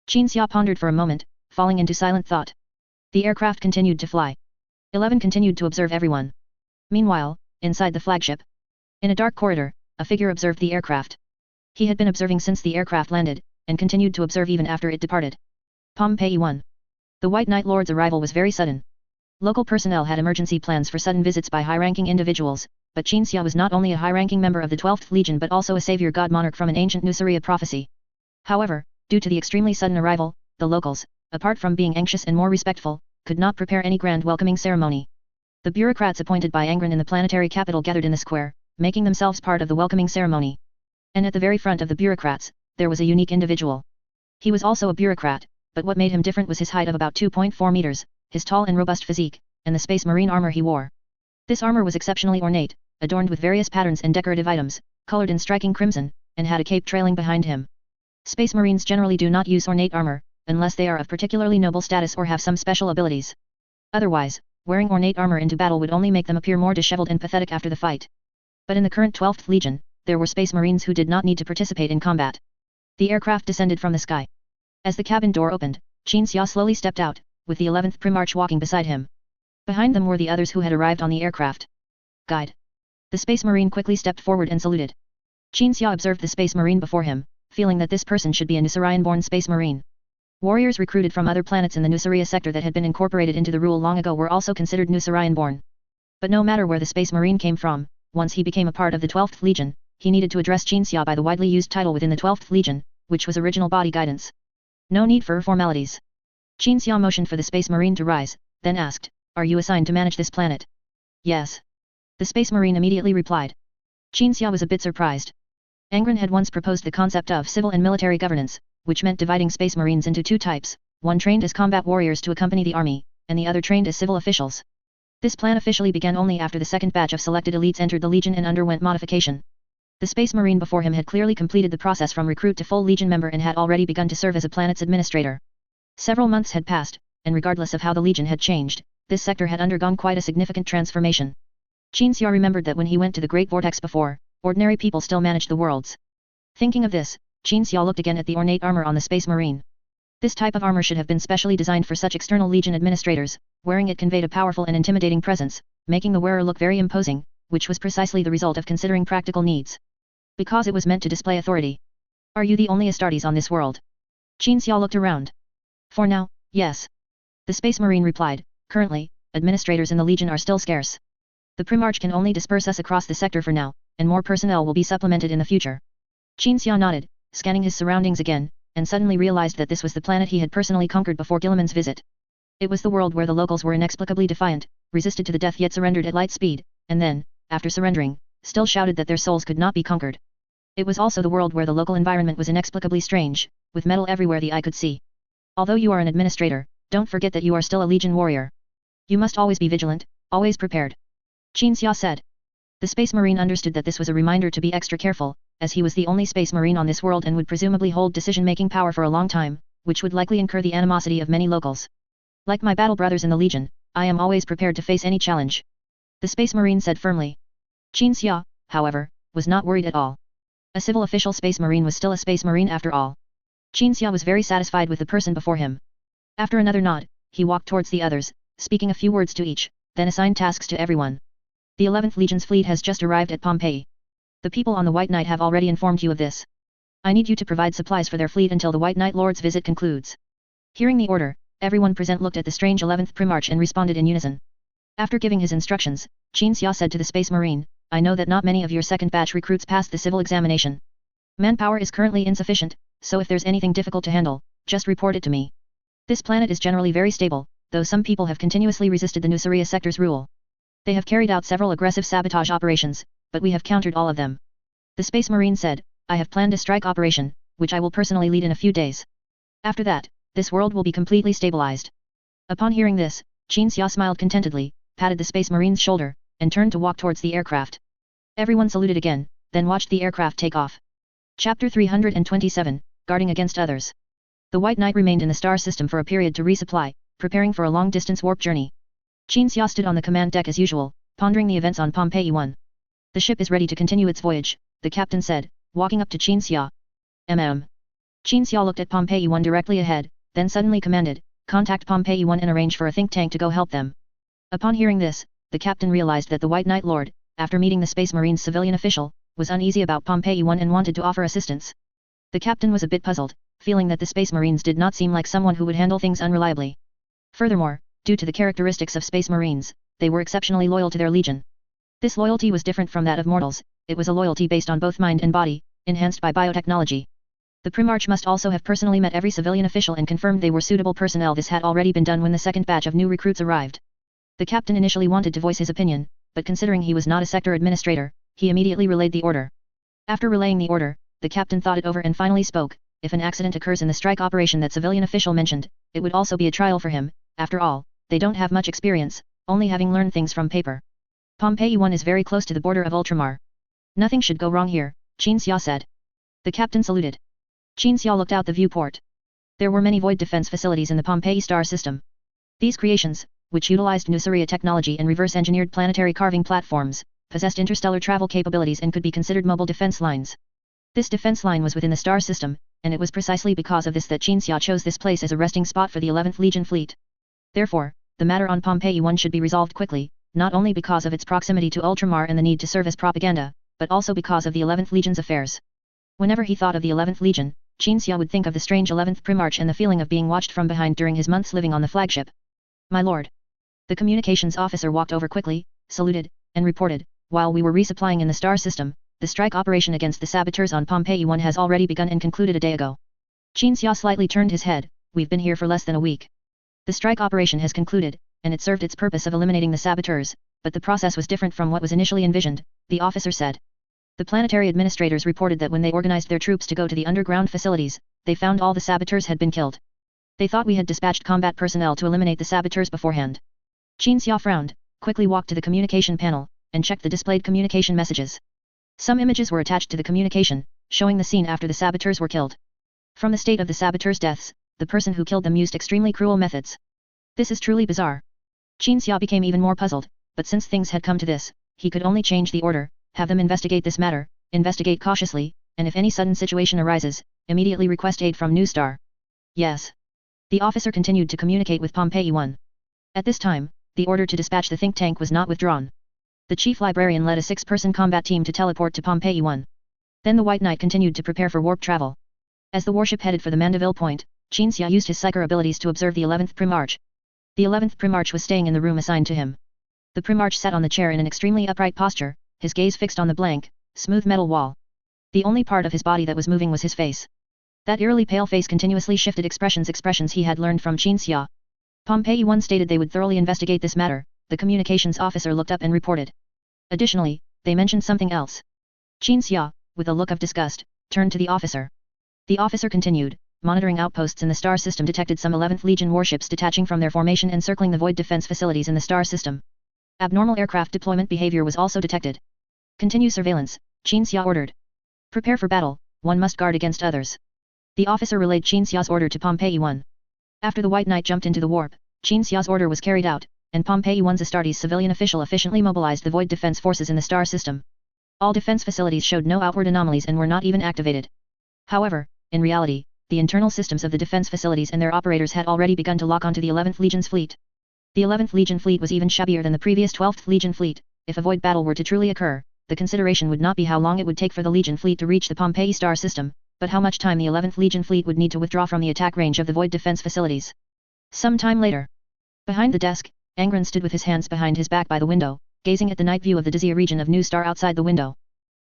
Qin Xia pondered for a moment, falling into silent thought. The aircraft continued to fly. 11 continued to observe everyone. Meanwhile, inside the flagship, in a dark corridor, a figure observed the aircraft. He had been observing since the aircraft landed, and continued to observe even after it departed. Pompeii 1. The White Knight Lord's arrival was very sudden. Local personnel had emergency plans for sudden visits by high-ranking individuals, but Qin Xia was not only a high-ranking member of the 12th Legion but also a savior god monarch from an ancient Nuceria prophecy. However, due to the extremely sudden arrival, the locals, apart from being anxious and more respectful, could not prepare any grand welcoming ceremony. The bureaucrats appointed by Angron in the planetary capital gathered in the square, making themselves part of the welcoming ceremony. And at the very front of the bureaucrats, there was a unique individual. He was also a bureaucrat, but what made him different was his height of about 2.4 meters, his tall and robust physique, and the space marine armor he wore. This armor was exceptionally ornate, adorned with various patterns and decorative items, colored in striking crimson, and had a cape trailing behind him. Space marines generally do not use ornate armor, unless they are of particularly noble status or have some special abilities. Otherwise, wearing ornate armor into battle would only make them appear more disheveled and pathetic after the fight. But in the current 12th Legion, there were space marines who did not need to participate in combat. The aircraft descended from the sky. As the cabin door opened, Qin Xia slowly stepped out, with the 11th Primarch walking beside him. Behind them were the others who had arrived on the aircraft. Guide. The space marine quickly stepped forward and saluted. Qin Xia observed the space marine before him, feeling that this person should be a Nucerian-born space marine. Warriors recruited from other planets in the Nuceria sector that had been incorporated into the rule long ago were also considered Nucerian-born. But no matter where the space marine came from, once he became a part of the 12th Legion, he needed to address Qin Xia by the widely used title within the 12th Legion, which was original body guidance. No need for formalities. Qin Xia motioned for the space marine to rise, then asked, "Are you assigned to manage this planet?" "Yes." The space marine immediately replied. Qin Xia was a bit surprised. Angron had once proposed the concept of civil and military governance, which meant dividing space marines into two types, one trained as combat warriors to accompany the army, and the other trained as civil officials. This plan officially began only after the second batch of selected elites entered the Legion and underwent modification. The space marine before him had clearly completed the process from recruit to full Legion member and had already begun to serve as a planet's administrator. Several months had passed, and regardless of how the Legion had changed, this sector had undergone quite a significant transformation. Qin Xia remembered that when he went to the Great Vortex before, ordinary people still managed the worlds. Thinking of this, Qin Xia looked again at the ornate armor on the space marine. This type of armor should have been specially designed for such external Legion administrators, wearing it conveyed a powerful and intimidating presence, making the wearer look very imposing, which was precisely the result of considering practical needs. Because it was meant to display authority. "Are you the only Astartes on this world?" Qin Xia looked around. "For now, yes." The space marine replied, "Currently, administrators in the Legion are still scarce. The Primarch can only disperse us across the sector for now, and more personnel will be supplemented in the future." Qin Xia nodded, scanning his surroundings again, and suddenly realized that this was the planet he had personally conquered before Guilliman's visit. It was the world where the locals were inexplicably defiant, resisted to the death yet surrendered at light speed, and then, after surrendering, still shouted that their souls could not be conquered. It was also the world where the local environment was inexplicably strange, with metal everywhere the eye could see. Although you are an administrator, don't forget that you are still a Legion warrior. You must always be vigilant, always prepared. Qin Xia said. The space marine understood that this was a reminder to be extra careful, as he was the only space marine on this world and would presumably hold decision-making power for a long time, which would likely incur the animosity of many locals. "Like my battle brothers in the Legion, I am always prepared to face any challenge," the space marine said firmly. Qin Xia, however, was not worried at all. A civil official space marine was still a space marine after all. Qin Xia was very satisfied with the person before him. After another nod, he walked towards the others, speaking a few words to each, then assigned tasks to everyone. "The 11th Legion's fleet has just arrived at Pompeii. The people on the White Knight have already informed you of this. I need you to provide supplies for their fleet until the White Knight Lord's visit concludes." Hearing the order, everyone present looked at the strange 11th Primarch and responded in unison. After giving his instructions, Qin Xia said to the space marine, "I know that not many of your second batch recruits passed the civil examination. Manpower is currently insufficient, so if there's anything difficult to handle, just report it to me. This planet is generally very stable, though some people have continuously resisted the Nuceria sector's rule. They have carried out several aggressive sabotage operations, but we have countered all of them." The space marine said, "I have planned a strike operation, which I will personally lead in a few days. After that, this world will be completely stabilized." Upon hearing this, Qin Xia smiled contentedly, patted the space marine's shoulder, and turned to walk towards the aircraft. Everyone saluted again, then watched the aircraft take off. Chapter 327, guarding against others. The White Knight remained in the star system for a period to resupply, preparing for a long-distance warp journey. Qin Xia stood on the command deck as usual, pondering the events on Pompeii 1. The ship is ready to continue its voyage, the captain said, walking up to Qin Xia. Qin Xia looked at Pompeii 1 directly ahead, then suddenly commanded, contact Pompeii 1 and arrange for a think tank to go help them. Upon hearing this, the captain realized that the White Knight Lord, after meeting the Space Marine's civilian official, was uneasy about Pompeii 1 and wanted to offer assistance. The captain was a bit puzzled, feeling that the Space Marines did not seem like someone who would handle things unreliably. Furthermore, due to the characteristics of Space Marines, they were exceptionally loyal to their legion. This loyalty was different from that of mortals, it was a loyalty based on both mind and body, enhanced by biotechnology. The Primarch must also have personally met every civilian official and confirmed they were suitable personnel. This had already been done when the second batch of new recruits arrived. The captain initially wanted to voice his opinion, but considering he was not a sector administrator, he immediately relayed the order. After relaying the order, the captain thought it over and finally spoke. If an accident occurs in the strike operation that civilian official mentioned, it would also be a trial for him. After all, they don't have much experience, only having learned things from paper. Pompeii 1 is very close to the border of Ultramar. Nothing should go wrong here, Qin Xia said. The captain saluted. Qin Xia looked out the viewport. There were many void defense facilities in the Pompeii star system. These creations, which utilized Nuceria technology and reverse-engineered planetary carving platforms, possessed interstellar travel capabilities and could be considered mobile defense lines. This defense line was within the star system, and it was precisely because of this that Qin Xia chose this place as a resting spot for the 11th Legion fleet. Therefore, the matter on Pompeii 1 should be resolved quickly, not only because of its proximity to Ultramar and the need to serve as propaganda, but also because of the 11th Legion's affairs. Whenever he thought of the 11th Legion, Qin Xia would think of the strange 11th Primarch and the feeling of being watched from behind during his months living on the flagship. My lord. The communications officer walked over quickly, saluted, and reported, while we were resupplying in the star system, the strike operation against the saboteurs on Pompeii 1 has already begun and concluded a day ago. Qin Xia slightly turned his head. We've been here for less than a week. The strike operation has concluded, and it served its purpose of eliminating the saboteurs, but the process was different from what was initially envisioned, the officer said. The planetary administrators reported that when they organized their troops to go to the underground facilities, they found all the saboteurs had been killed. They thought we had dispatched combat personnel to eliminate the saboteurs beforehand. Qin Xia frowned, quickly walked to the communication panel, and checked the displayed communication messages. Some images were attached to the communication, showing the scene after the saboteurs were killed. From the state of the saboteurs' deaths, the person who killed them used extremely cruel methods. This is truly bizarre. Qin Xia became even more puzzled, but since things had come to this, he could only change the order, have them investigate this matter, investigate cautiously, and if any sudden situation arises, immediately request aid from New Star. Yes. The officer continued to communicate with Pompeii 1. At this time, the order to dispatch the think tank was not withdrawn. The chief librarian led a 6-person combat team to teleport to Pompeii 1. Then the White Knight continued to prepare for warp travel. As the warship headed for the Mandeville point, Qin Xia used his psyker abilities to observe the 11th Primarch. The 11th Primarch was staying in the room assigned to him. The Primarch sat on the chair in an extremely upright posture, his gaze fixed on the blank, smooth metal wall. The only part of his body that was moving was his face. That eerily pale face continuously shifted expressions he had learned from Qin Xia. Pompeii 1 stated they would thoroughly investigate this matter, the communications officer looked up and reported. Additionally, they mentioned something else. Qin Xia, with a look of disgust, turned to the officer. The officer continued, monitoring outposts in the star system detected some 11th Legion warships detaching from their formation and circling the void defense facilities in the star system. Abnormal aircraft deployment behavior was also detected. Continue surveillance, Qin Xia ordered. Prepare for battle, one must guard against others. The officer relayed Qin Xia's order to Pompeii 1. After the White Knight jumped into the warp, Qin Xia's order was carried out, and Pompeii 1's Astartes civilian official efficiently mobilized the void defense forces in the star system. All defense facilities showed no outward anomalies and were not even activated. However, in reality, the internal systems of the defense facilities and their operators had already begun to lock onto the 11th Legion's fleet. The 11th Legion fleet was even shabbier than the previous 12th Legion fleet. If a void battle were to truly occur, the consideration would not be how long it would take for the Legion fleet to reach the Pompeii star system, but how much time the 11th Legion fleet would need to withdraw from the attack range of the void defense facilities. Some time later. Behind the desk, Angron stood with his hands behind his back by the window, gazing at the night view of the dizzy region of New Star outside the window.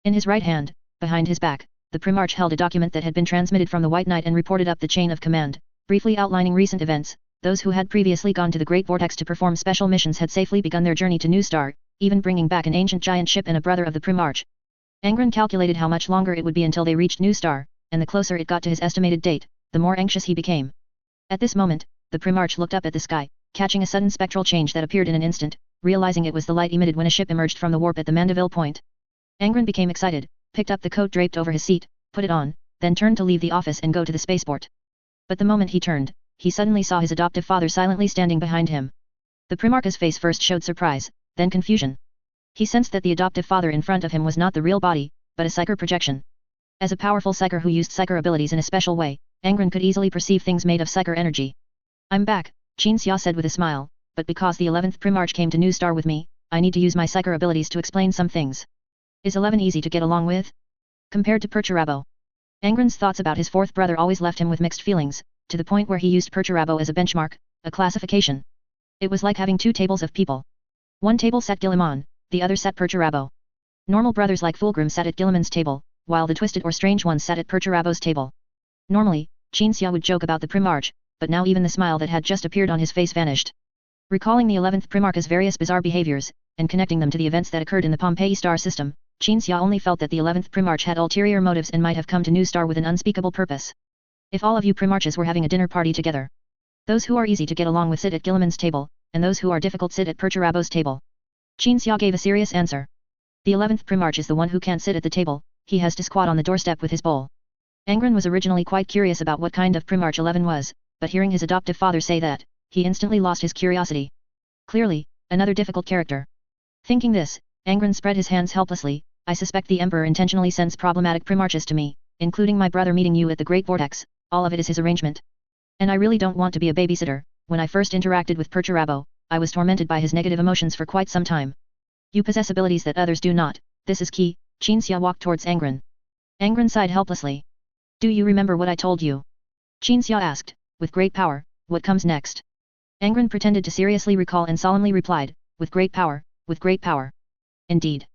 In his right hand, behind his back, the Primarch held a document that had been transmitted from the White Knight and reported up the chain of command, briefly outlining recent events. Those who had previously gone to the Great Vortex to perform special missions had safely begun their journey to New Star, even bringing back an ancient giant ship and a brother of the Primarch. Angron calculated how much longer it would be until they reached New Star, and the closer it got to his estimated date, the more anxious he became. At this moment, the Primarch looked up at the sky, catching a sudden spectral change that appeared in an instant, realizing it was the light emitted when a ship emerged from the warp at the Mandeville point. Angron became excited, picked up the coat draped over his seat, put it on, then turned to leave the office and go to the spaceport. But the moment he turned, he suddenly saw his adoptive father silently standing behind him. The Primarch's face first showed surprise, then confusion. He sensed that the adoptive father in front of him was not the real body, but a psyker projection. As a powerful psyker who used psyker abilities in a special way, Angron could easily perceive things made of psyker energy. "I'm back," Qin Xia said with a smile, "but because the 11th Primarch came to New Star with me, I need to use my psyker abilities to explain some things. Is 11 easy to get along with? Compared to Perturabo?" Angron's thoughts about his fourth brother always left him with mixed feelings, to the point where he used Perturabo as a benchmark, a classification. It was like having two tables of people. One table sat Guilliman, the other sat Perturabo. Normal brothers like Fulgrim sat at Guilliman's table, while the twisted or strange ones sat at Perturabo's table. Normally, Qin Xia would joke about the Primarch, but now even the smile that had just appeared on his face vanished. Recalling the 11th Primarch's various bizarre behaviors, and connecting them to the events that occurred in the Pompeii star system, Qin Xia only felt that the 11th Primarch had ulterior motives and might have come to New Star with an unspeakable purpose. If all of you Primarches were having a dinner party together, those who are easy to get along with sit at Guilliman's table, and those who are difficult sit at Perturabo's table. Qin Xia gave a serious answer. The 11th Primarch is the one who can't sit at the table, he has to squat on the doorstep with his bowl. Angron was originally quite curious about what kind of Primarch 11 was, but hearing his adoptive father say that, he instantly lost his curiosity. Clearly, another difficult character. Thinking this, Angron spread his hands helplessly. "I suspect the Emperor intentionally sends problematic Primarches to me, including my brother meeting you at the Great Vortex, all of it is his arrangement. And I really don't want to be a babysitter. When I first interacted with Perturabo, I was tormented by his negative emotions for quite some time. You possess abilities that others do not, this is key." Qin Xia walked towards Angron. Angron sighed helplessly. "Do you remember what I told you?" Qin Xia asked. "With great power, what comes next?" Angron pretended to seriously recall and solemnly replied, "With great power, with great power." "Indeed."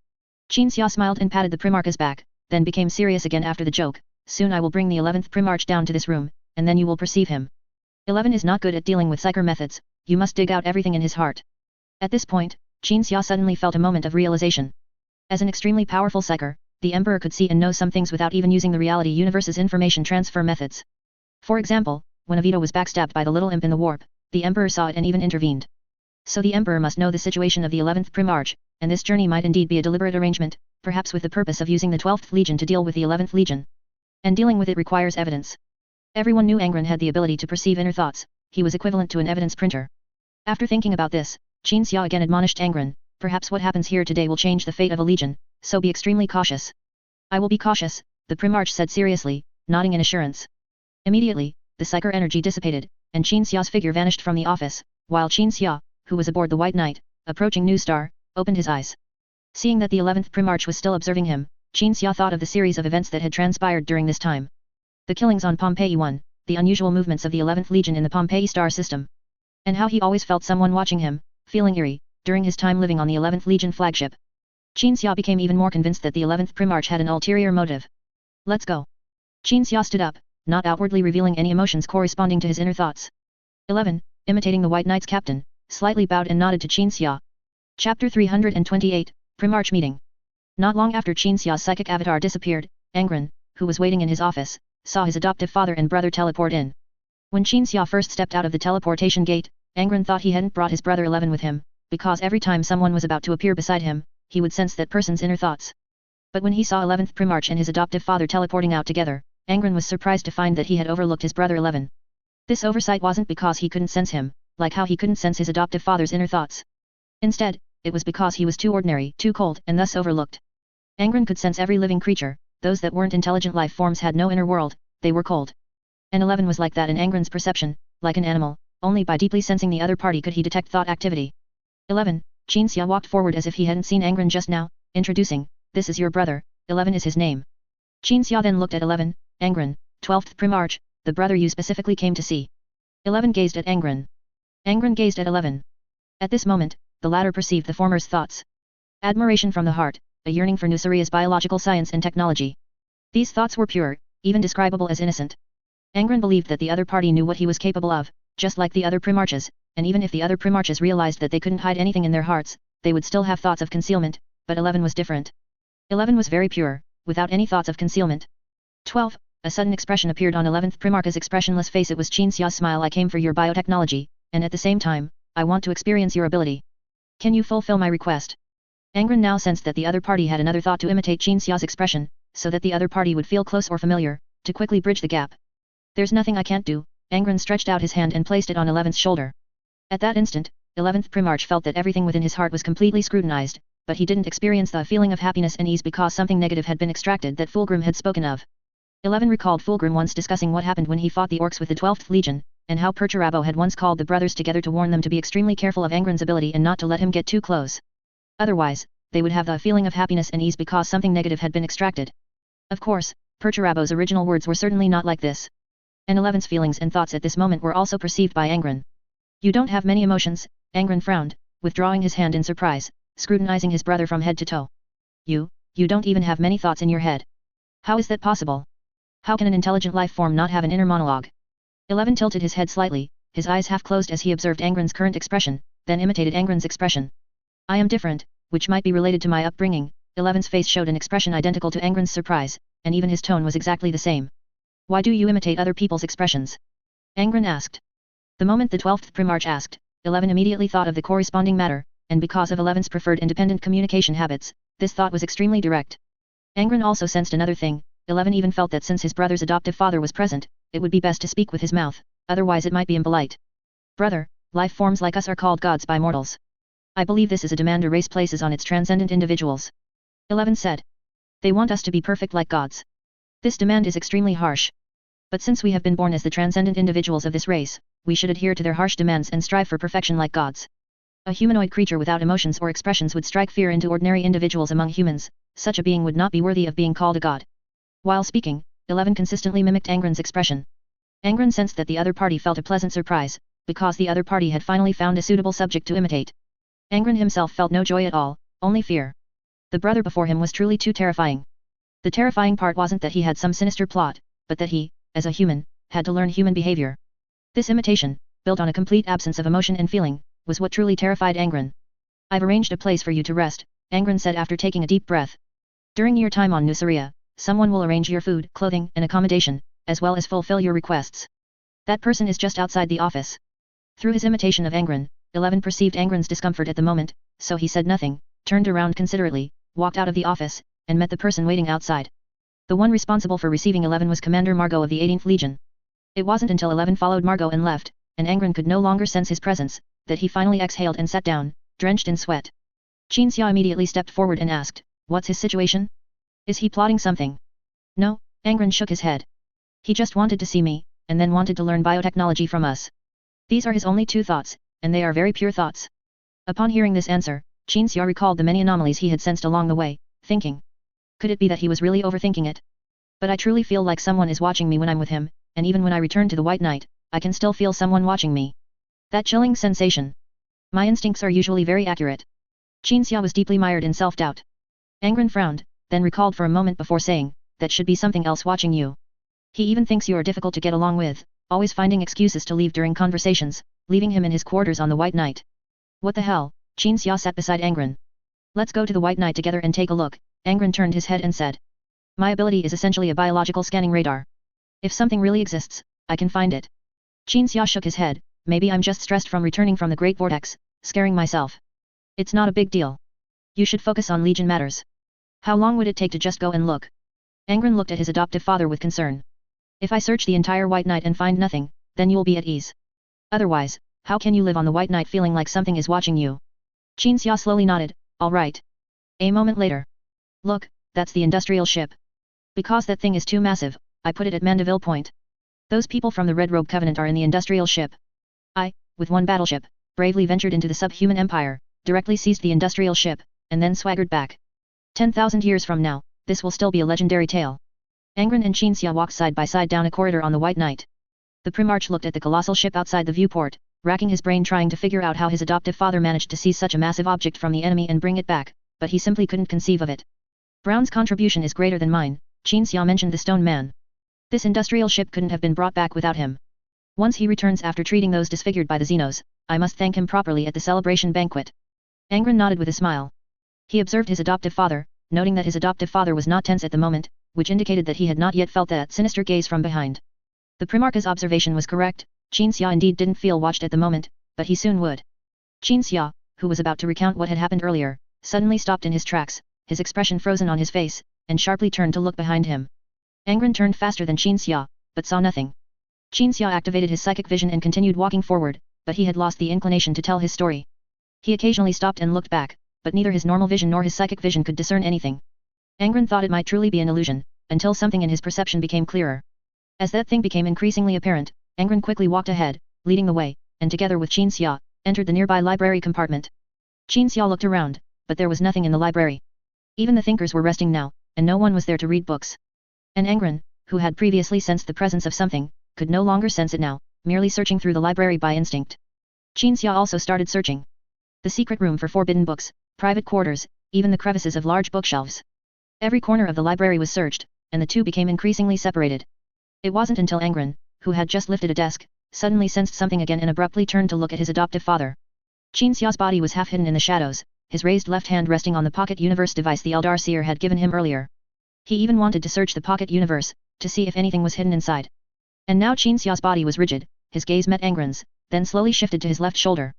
Qin Xia smiled and patted the Primarch's back, then became serious again after the joke. "Soon I will bring the 11th Primarch down to this room, and then you will perceive him. 11 is not good at dealing with psyker methods, you must dig out everything in his heart." At this point, Qin Xia suddenly felt a moment of realization. As an extremely powerful psyker, the Emperor could see and know some things without even using the reality universe's information transfer methods. For example, when Avita was backstabbed by the little imp in the warp, the Emperor saw it and even intervened. So the Emperor must know the situation of the 11th Primarch, and this journey might indeed be a deliberate arrangement, perhaps with the purpose of using the 12th Legion to deal with the 11th Legion. And dealing with it requires evidence. Everyone knew Angron had the ability to perceive inner thoughts, he was equivalent to an evidence printer. After thinking about this, Qin Xia again admonished Angron, "Perhaps what happens here today will change the fate of a legion, so be extremely cautious." "I will be cautious," the Primarch said seriously, nodding in assurance. Immediately, the psyker energy dissipated, and Qin Xia's figure vanished from the office, while Qin Xia, who was aboard the White Knight, approaching New Star, opened his eyes. Seeing that the 11th Primarch was still observing him, Qin Xia thought of the series of events that had transpired during this time. The killings on Pompeii 1, the unusual movements of the 11th Legion in the Pompeii star system. And how he always felt someone watching him, feeling eerie, during his time living on the 11th Legion flagship. Qin Xia became even more convinced that the 11th Primarch had an ulterior motive. "Let's go." Qin Xia stood up, not outwardly revealing any emotions corresponding to his inner thoughts. 11, imitating the White Knight's captain, slightly bowed and nodded to Qin Xia. Chapter 328, Primarch Meeting. Not long after Qin Xia's psychic avatar disappeared, Angron, who was waiting in his office, saw his adoptive father and brother teleport in. When Qin Xia first stepped out of the teleportation gate, Angron thought he hadn't brought his brother 11 with him, because every time someone was about to appear beside him, he would sense that person's inner thoughts. But when he saw 11th Primarch and his adoptive father teleporting out together, Angron was surprised to find that he had overlooked his brother 11. This oversight wasn't because he couldn't sense him, like how he couldn't sense his adoptive father's inner thoughts. Instead, it was because he was too ordinary, too cold, and thus overlooked. Angron could sense every living creature, those that weren't intelligent life forms had no inner world, they were cold. And 11 was like that in Angron's perception, like an animal, only by deeply sensing the other party could he detect thought activity. 11, Qin Xia walked forward as if he hadn't seen Angron just now, introducing, "This is your brother, 11 is his name." Qin Xia then looked at 11, Angron, 12th Primarch, the brother you specifically came to see. 11 gazed at Angron. Angron gazed at 11. At this moment, the latter perceived the former's thoughts. Admiration from the heart, a yearning for Nusaria's biological science and technology. These thoughts were pure, even describable as innocent. Angron believed that the other party knew what he was capable of, just like the other Primarches, and even if the other Primarches realized that they couldn't hide anything in their hearts, they would still have thoughts of concealment, but 11 was different. 11 was very pure, without any thoughts of concealment. 12. A sudden expression appeared on 11th Primarch's expressionless face. It was Qin Xia's smile. "I came for your biotechnology, and at the same time, I want to experience your ability. Can you fulfill my request?" Angron now sensed that the other party had another thought to imitate Qin Xia's expression, so that the other party would feel close or familiar, to quickly bridge the gap. There's nothing I can't do. Angron stretched out his hand and placed it on 11th's shoulder. At that instant, 11th Primarch felt that everything within his heart was completely scrutinized, but he didn't experience the feeling of happiness and ease because something negative had been extracted that Fulgrim had spoken of. 11 recalled Fulgrim once discussing what happened when he fought the orcs with the 12th Legion, and how Perturabo had once called the brothers together to warn them to be extremely careful of Angron's ability and not to let him get too close. Otherwise, they would have the feeling of happiness and ease because something negative had been extracted. Of course, Perturabo's original words were certainly not like this. And 11's feelings and thoughts at this moment were also perceived by Angron. You don't have many emotions, Angron frowned, withdrawing his hand in surprise, scrutinizing his brother from head to toe. You don't even have many thoughts in your head. How is that possible? How can an intelligent life form not have an inner monologue? 11 tilted his head slightly, his eyes half closed as he observed Angron's current expression, then imitated Angron's expression. I am different, which might be related to my upbringing. 11's face showed an expression identical to Angron's surprise, and even his tone was exactly the same. Why do you imitate other people's expressions? Angron asked. The moment the 12th Primarch asked, 11 immediately thought of the corresponding matter, and because of 11's preferred independent communication habits, this thought was extremely direct. Angron also sensed another thing. 11 even felt that since his brother's adoptive father was present, it would be best to speak with his mouth, otherwise it might be impolite. Brother, life forms like us are called gods by mortals. I believe this is a demand a race places on its transcendent individuals. 11 said. They want us to be perfect like gods. This demand is extremely harsh. But since we have been born as the transcendent individuals of this race, we should adhere to their harsh demands and strive for perfection like gods. A humanoid creature without emotions or expressions would strike fear into ordinary individuals among humans. Such a being would not be worthy of being called a god. While speaking, 11 consistently mimicked Angron's expression. Angron sensed that the other party felt a pleasant surprise, because the other party had finally found a suitable subject to imitate. Angron himself felt no joy at all, only fear. The brother before him was truly too terrifying. The terrifying part wasn't that he had some sinister plot, but that he, as a human, had to learn human behavior. This imitation, built on a complete absence of emotion and feeling, was what truly terrified Angron. I've arranged a place for you to rest, Angron said after taking a deep breath. During your time on Nuceria, someone will arrange your food, clothing, and accommodation, as well as fulfill your requests. That person is just outside the office. Through his imitation of Angron, 11 perceived Angron's discomfort at the moment, so he said nothing, turned around considerately, walked out of the office, and met the person waiting outside. The one responsible for receiving 11 was Commander Margot of the 18th Legion. It wasn't until 11 followed Margot and left, and Angron could no longer sense his presence, that he finally exhaled and sat down, drenched in sweat. Qin Xia immediately stepped forward and asked, what's his situation? Is he plotting something? No, Angron shook his head. He just wanted to see me, and then wanted to learn biotechnology from us. These are his only two thoughts, and they are very pure thoughts. Upon hearing this answer, Qin Xia recalled the many anomalies he had sensed along the way, thinking. Could it be that he was really overthinking it? But I truly feel like someone is watching me when I'm with him, and even when I return to the White Knight, I can still feel someone watching me. That chilling sensation. My instincts are usually very accurate. Qin Xia was deeply mired in self-doubt. Angron frowned, then recalled for a moment before saying, that should be something else watching you. He even thinks you are difficult to get along with, always finding excuses to leave during conversations, leaving him in his quarters on the White Knight. What the hell? Qin Xia sat beside Angron. Let's go to the White Knight together and take a look. Angron turned his head and said. My ability is essentially a biological scanning radar. If something really exists, I can find it. Qin Xia shook his head, maybe I'm just stressed from returning from the Great Vortex, scaring myself. It's not a big deal. You should focus on Legion matters. How long would it take to just go and look? Angron looked at his adoptive father with concern. If I search the entire White Knight and find nothing, then you'll be at ease. Otherwise, how can you live on the White Knight feeling like something is watching you? Qin Xia slowly nodded, all right. A moment later. Look, that's the industrial ship. Because that thing is too massive, I put it at Mandeville Point. Those people from the Red Robe Covenant are in the industrial ship. I, with one battleship, bravely ventured into the subhuman empire, directly seized the industrial ship, and then swaggered back. 10,000 years from now, this will still be a legendary tale. Angron and Qin Xia walked side by side down a corridor on the White Knight. The Primarch looked at the colossal ship outside the viewport, racking his brain trying to figure out how his adoptive father managed to seize such a massive object from the enemy and bring it back, but he simply couldn't conceive of it. Brown's contribution is greater than mine, Qin Xia mentioned the stone man. This industrial ship couldn't have been brought back without him. Once he returns after treating those disfigured by the Xenos, I must thank him properly at the celebration banquet. Angron nodded with a smile. He observed his adoptive father, noting that his adoptive father was not tense at the moment, which indicated that he had not yet felt that sinister gaze from behind. The Primarch's observation was correct. Qin Xia indeed didn't feel watched at the moment, but he soon would. Qin Xia, who was about to recount what had happened earlier, suddenly stopped in his tracks, his expression frozen on his face, and sharply turned to look behind him. Angron turned faster than Qin Xia, but saw nothing. Qin Xia activated his psychic vision and continued walking forward, but he had lost the inclination to tell his story. He occasionally stopped and looked back, but neither his normal vision nor his psychic vision could discern anything. Angron thought it might truly be an illusion, until something in his perception became clearer. As that thing became increasingly apparent, Angron quickly walked ahead, leading the way, and together with Qin Xia, entered the nearby library compartment. Qin Xia looked around, but there was nothing in the library. Even the thinkers were resting now, and no one was there to read books. And Angron, who had previously sensed the presence of something, could no longer sense it now, merely searching through the library by instinct. Qin Xia also started searching. The secret room for forbidden books, private quarters, even the crevices of large bookshelves. Every corner of the library was searched, and the two became increasingly separated. It wasn't until Angron, who had just lifted a desk, suddenly sensed something again and abruptly turned to look at his adoptive father. Qin Xia's body was half hidden in the shadows, his raised left hand resting on the pocket universe device the Eldar Seer had given him earlier. He even wanted to search the pocket universe, to see if anything was hidden inside. And now Qin Xia's body was rigid, his gaze met Angron's, then slowly shifted to his left shoulder.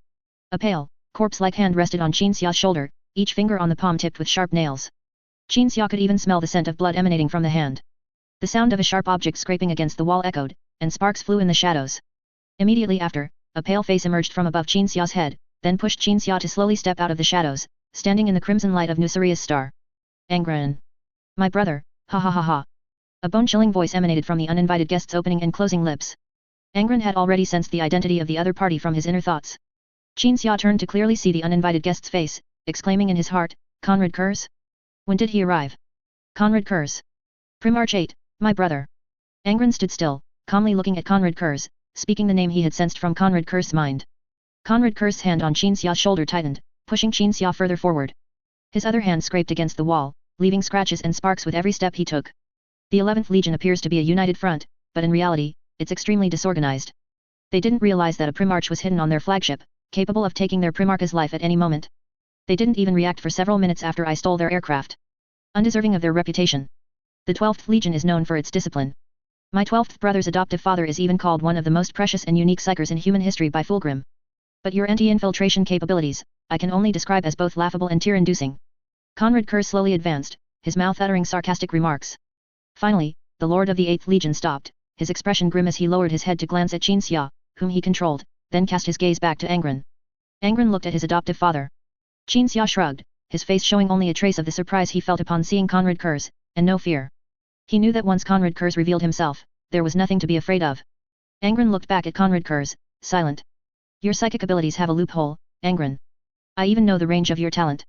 A pale, corpse-like hand rested on Qin Xia's shoulder, each finger on the palm tipped with sharp nails. Qin Xia could even smell the scent of blood emanating from the hand. The sound of a sharp object scraping against the wall echoed, and sparks flew in the shadows. Immediately after, a pale face emerged from above Qin Xia's head, then pushed Qin Xia to slowly step out of the shadows, standing in the crimson light of Nusuria's star. Angron. My brother, ha ha ha ha. A bone-chilling voice emanated from the uninvited guest's opening and closing lips. Angron had already sensed the identity of the other party from his inner thoughts. Qin Xia turned to clearly see the uninvited guest's face, exclaiming in his heart, Conrad Kurz? When did he arrive? Conrad Kurz. Primarch 8, my brother. Angron stood still, calmly looking at Conrad Kurz, speaking the name he had sensed from Conrad Kurz's mind. Conrad Kurz's hand on Qin Xia's shoulder tightened, pushing Qin Xia further forward. His other hand scraped against the wall, leaving scratches and sparks with every step he took. The 11th Legion appears to be a united front, but in reality, it's extremely disorganized. They didn't realize that a Primarch was hidden on their flagship, capable of taking their Primarch's life at any moment. They didn't even react for several minutes after I stole their aircraft. Undeserving of their reputation. The 12th Legion is known for its discipline. My 12th brother's adoptive father is even called one of the most precious and unique psychers in human history by Fulgrim. But your anti-infiltration capabilities, I can only describe as both laughable and tear-inducing. Conrad Kurz slowly advanced, his mouth uttering sarcastic remarks. Finally, the Lord of the 8th Legion stopped, his expression grim as he lowered his head to glance at Qin Xia, whom he controlled, then cast his gaze back to Angron. Angron looked at his adoptive father. Qin Xia shrugged, his face showing only a trace of the surprise he felt upon seeing Conrad Kurz, and no fear. He knew that once Conrad Kurz revealed himself, there was nothing to be afraid of. Angron looked back at Conrad Kurz, silent. Your psychic abilities have a loophole, Angron. I even know the range of your talent.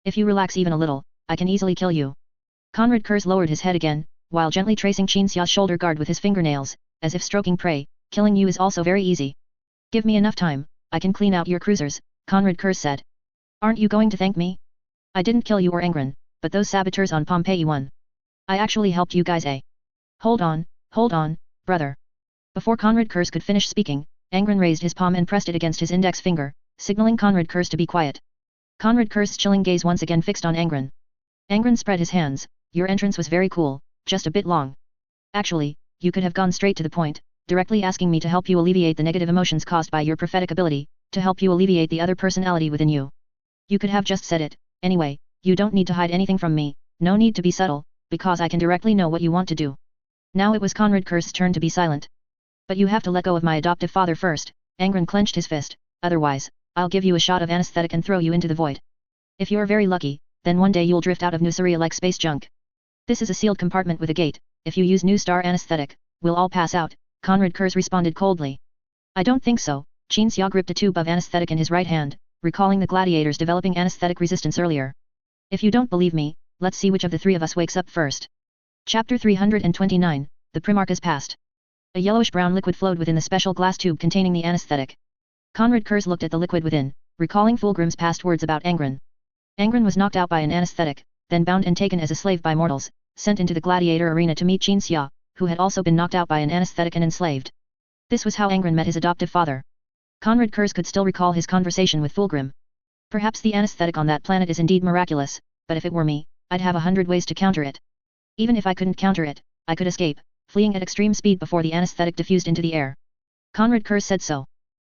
If you relax even a little, I can easily kill you. Conrad Kurz lowered his head again, while gently tracing Qin Xia's shoulder guard with his fingernails, as if stroking prey. Killing you is also very easy. Give me enough time, I can clean out your cruisers, Conrad Kurz said. Aren't you going to thank me? I didn't kill you or Angron, but those saboteurs on Pompeii won. I actually helped you guys, eh? Hold on, brother. Before Conrad Kurz could finish speaking, Angron raised his palm and pressed it against his index finger, signaling Conrad Kurz to be quiet. Conrad Kurz's chilling gaze once again fixed on Angron. Angron spread his hands. Your entrance was very cool, just a bit long. Actually, you could have gone straight to the point, directly asking me to help you alleviate the negative emotions caused by your prophetic ability, to help you alleviate the other personality within you. You could have just said it. Anyway, you don't need to hide anything from me, no need to be subtle, because I can directly know what you want to do. Now it was Conrad Kurz's turn to be silent. But you have to let go of my adoptive father first. Angron clenched his fist, otherwise, I'll give you a shot of anesthetic and throw you into the void. If you're very lucky, then one day you'll drift out of Nusuria like space junk. This is a sealed compartment with a gate. If you use new star anesthetic, we'll all pass out, Conrad Kurz responded coldly. I don't think so. Qin Xia gripped a tube of anesthetic in his right hand, recalling the gladiators developing anesthetic resistance earlier. If you don't believe me, let's see which of the three of us wakes up first. Chapter 329, The Primarch is past. A yellowish-brown liquid flowed within the special glass tube containing the anesthetic. Conrad Kurz looked at the liquid within, recalling Fulgrim's past words about Angron. Angron was knocked out by an anesthetic, then bound and taken as a slave by mortals, sent into the gladiator arena to meet Qin Xia, who had also been knocked out by an anesthetic and enslaved. This was how Angron met his adoptive father. Conrad Kurz could still recall his conversation with Fulgrim. Perhaps the anesthetic on that planet is indeed miraculous, but if it were me, I'd have 100 ways to counter it. Even if I couldn't counter it, I could escape, fleeing at extreme speed before the anesthetic diffused into the air. Conrad Kurz said so.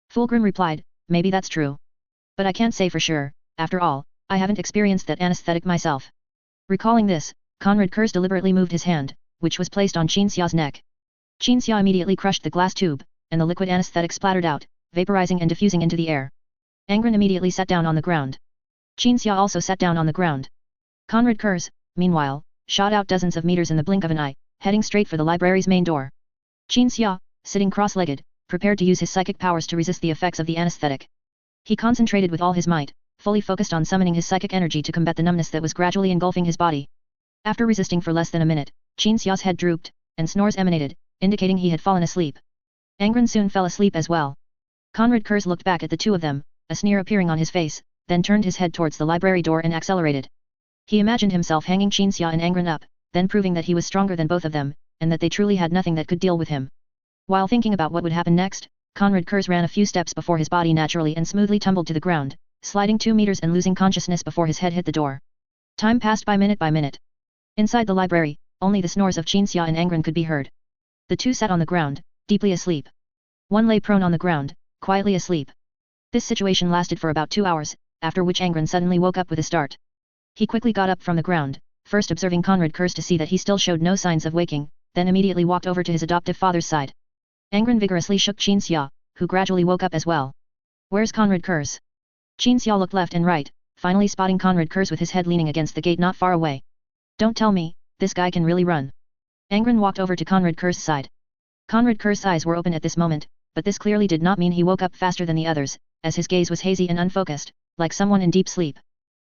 Fulgrim replied, maybe that's true. But I can't say for sure, after all, I haven't experienced that anesthetic myself. Recalling this, Conrad Kurz deliberately moved his hand, which was placed on Qin Xia's neck. Qin Xia immediately crushed the glass tube, and the liquid anesthetic splattered out, vaporizing and diffusing into the air. Angron immediately sat down on the ground. Qin Xia also sat down on the ground. Conrad Kurz, meanwhile, shot out dozens of meters in the blink of an eye, heading straight for the library's main door. Qin Xia, sitting cross-legged, prepared to use his psychic powers to resist the effects of the anesthetic. He concentrated with all his might, fully focused on summoning his psychic energy to combat the numbness that was gradually engulfing his body. After resisting for less than a minute, Qin Xia's head drooped, and snores emanated, indicating he had fallen asleep. Angron soon fell asleep as well. Conrad Kurz looked back at the two of them, a sneer appearing on his face, then turned his head towards the library door and accelerated. He imagined himself hanging Qin Xia and Angron up, then proving that he was stronger than both of them, and that they truly had nothing that could deal with him. While thinking about what would happen next, Conrad Kurz ran a few steps before his body naturally and smoothly tumbled to the ground, sliding 2 meters and losing consciousness before his head hit the door. Time passed by minute by minute. Inside the library, only the snores of Qin Xia and Angron could be heard. The two sat on the ground, deeply asleep. One lay prone on the ground, quietly asleep. This situation lasted for about 2 hours, after which Angron suddenly woke up with a start. He quickly got up from the ground, first observing Conrad Kurz to see that he still showed no signs of waking, then immediately walked over to his adoptive father's side. Angron vigorously shook Qin Xia, who gradually woke up as well. "Where's Conrad Kurz?" Qin Xia looked left and right, finally spotting Conrad Kurz with his head leaning against the gate not far away. "Don't tell me, this guy can really run." Angron walked over to Conrad Kurz's side. Conrad Kurz's eyes were open at this moment, but this clearly did not mean he woke up faster than the others, as his gaze was hazy and unfocused, like someone in deep sleep.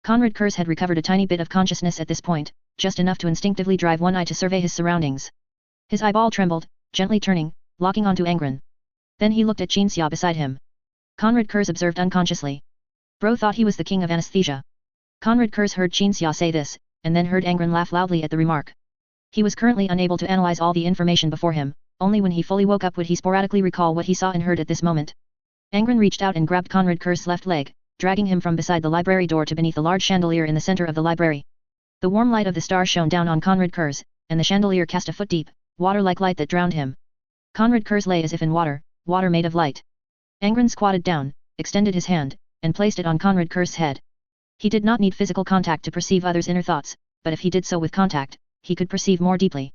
Conrad Kurz had recovered a tiny bit of consciousness at this point, just enough to instinctively drive one eye to survey his surroundings. His eyeball trembled, gently turning, locking onto Angron. Then he looked at Qin Xia beside him. Conrad Kurz observed unconsciously. Bro thought he was the king of anesthesia. Conrad Kurz heard Qin Xia say this, and then heard Angron laugh loudly at the remark. He was currently unable to analyze all the information before him, only when he fully woke up would he sporadically recall what he saw and heard at this moment. Angron reached out and grabbed Conrad Kurz's left leg, dragging him from beside the library door to beneath a large chandelier in the center of the library. The warm light of the star shone down on Conrad Kurz, and the chandelier cast a foot-deep, water-like light that drowned him. Conrad Kurz lay as if in water, water made of light. Angron squatted down, extended his hand, and placed it on Conrad Kurz's head. He did not need physical contact to perceive others' inner thoughts, but if he did so with contact, he could perceive more deeply.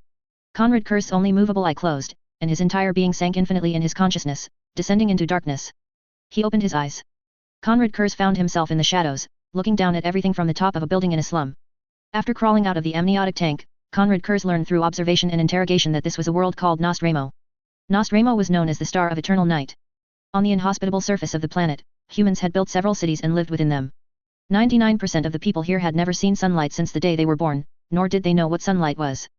Conrad Kurz's only movable eye closed, and his entire being sank infinitely in his consciousness, descending into darkness. He opened his eyes. Conrad Kurz found himself in the shadows, looking down at everything from the top of a building in a slum. After crawling out of the amniotic tank, Conrad Kurz learned through observation and interrogation that this was a world called Nostramo. Nostramo was known as the Star of Eternal Night. On the inhospitable surface of the planet, humans had built several cities and lived within them. 99% of the people here had never seen sunlight since the day they were born, nor did they know what sunlight was.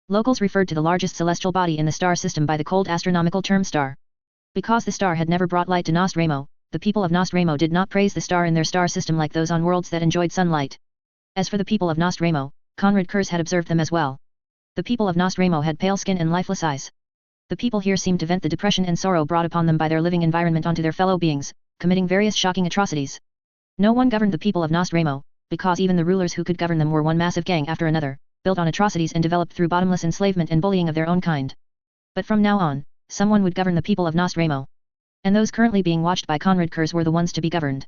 Locals referred to the largest celestial body in the star system by the cold astronomical term star. Because the star had never brought light to Nostramo, the people of Nostramo did not praise the star in their star system like those on worlds that enjoyed sunlight. As for the people of Nostramo, Conrad Kurz had observed them as well. The people of Nostramo had pale skin and lifeless eyes. The people here seemed to vent the depression and sorrow brought upon them by their living environment onto their fellow beings, committing various shocking atrocities. No one governed the people of Nostramo, because even the rulers who could govern them were one massive gang after another, built on atrocities and developed through bottomless enslavement and bullying of their own kind. But from now on, someone would govern the people of Nostramo. And those currently being watched by Conrad Kurz were the ones to be governed.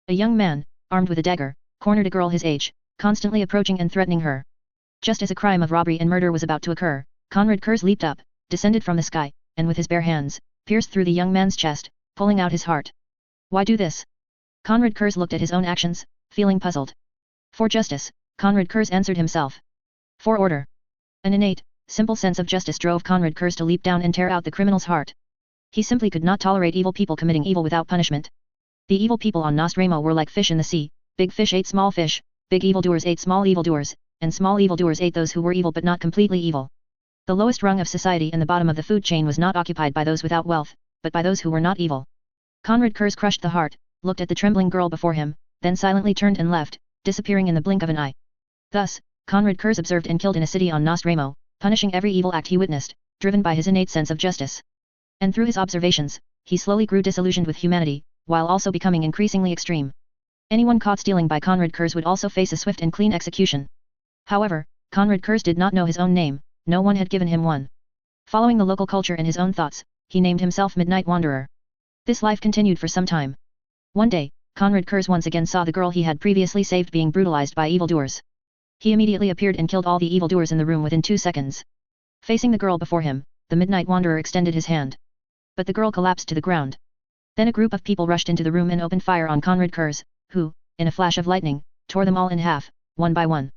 A young man, armed with a dagger, cornered a girl his age, constantly approaching and threatening her. Just as a crime of robbery and murder was about to occur, Conrad Kurz leaped up, descended from the sky, and with his bare hands, pierced through the young man's chest, pulling out his heart. Why do this? Conrad Kurz looked at his own actions, feeling puzzled. For justice, Conrad Kurz answered himself. For order. An innate, simple sense of justice drove Conrad Kurz to leap down and tear out the criminal's heart. He simply could not tolerate evil people committing evil without punishment. The evil people on Nostramo were like fish in the sea, big fish ate small fish, big evildoers ate small evildoers, and small evildoers ate those who were evil but not completely evil. The lowest rung of society and the bottom of the food chain was not occupied by those without wealth, but by those who were not evil. Conrad Kurz crushed the heart, looked at the trembling girl before him, then silently turned and left, disappearing in the blink of an eye. Thus, Conrad Kurz observed and killed in a city on Nostramo, punishing every evil act he witnessed, driven by his innate sense of justice. And through his observations, he slowly grew disillusioned with humanity, while also becoming increasingly extreme. Anyone caught stealing by Conrad Kurz would also face a swift and clean execution. However, Conrad Kurz did not know his own name, no one had given him one. Following the local culture and his own thoughts, he named himself Midnight Wanderer. This life continued for some time. One day, Conrad Kurz once again saw the girl he had previously saved being brutalized by evildoers. He immediately appeared and killed all the evildoers in the room within 2 seconds. Facing the girl before him, the Midnight Wanderer extended his hand. But the girl collapsed to the ground. Then a group of people rushed into the room and opened fire on Conrad Kurz, who, in a flash of lightning, tore them all in half, one by one.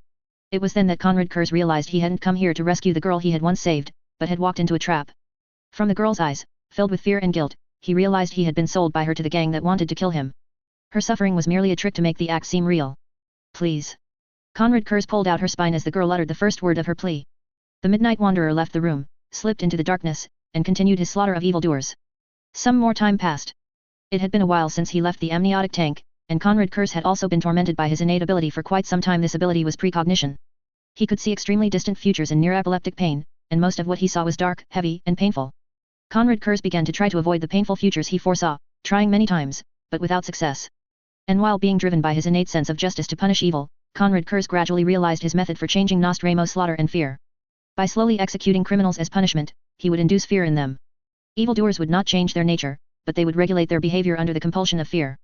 It was then that Conrad Kurz realized he hadn't come here to rescue the girl he had once saved, but had walked into a trap. From the girl's eyes, filled with fear and guilt, he realized he had been sold by her to the gang that wanted to kill him. Her suffering was merely a trick to make the act seem real. Please. Conrad Kurz pulled out her spine as the girl uttered the first word of her plea. The Midnight Wanderer left the room, slipped into the darkness, and continued his slaughter of evildoers. Some more time passed. It had been a while since he left the amniotic tank, and Conrad Kurz had also been tormented by his innate ability for quite some time. This ability was precognition. He could see extremely distant futures in near epileptic pain, and most of what he saw was dark, heavy, and painful. Conrad Kurz began to try to avoid the painful futures he foresaw, trying many times, but without success. And while being driven by his innate sense of justice to punish evil, Conrad Kurz gradually realized his method for changing Nostromo's slaughter and fear. By slowly executing criminals as punishment, he would induce fear in them. Evildoers would not change their nature, but they would regulate their behavior under the compulsion of fear.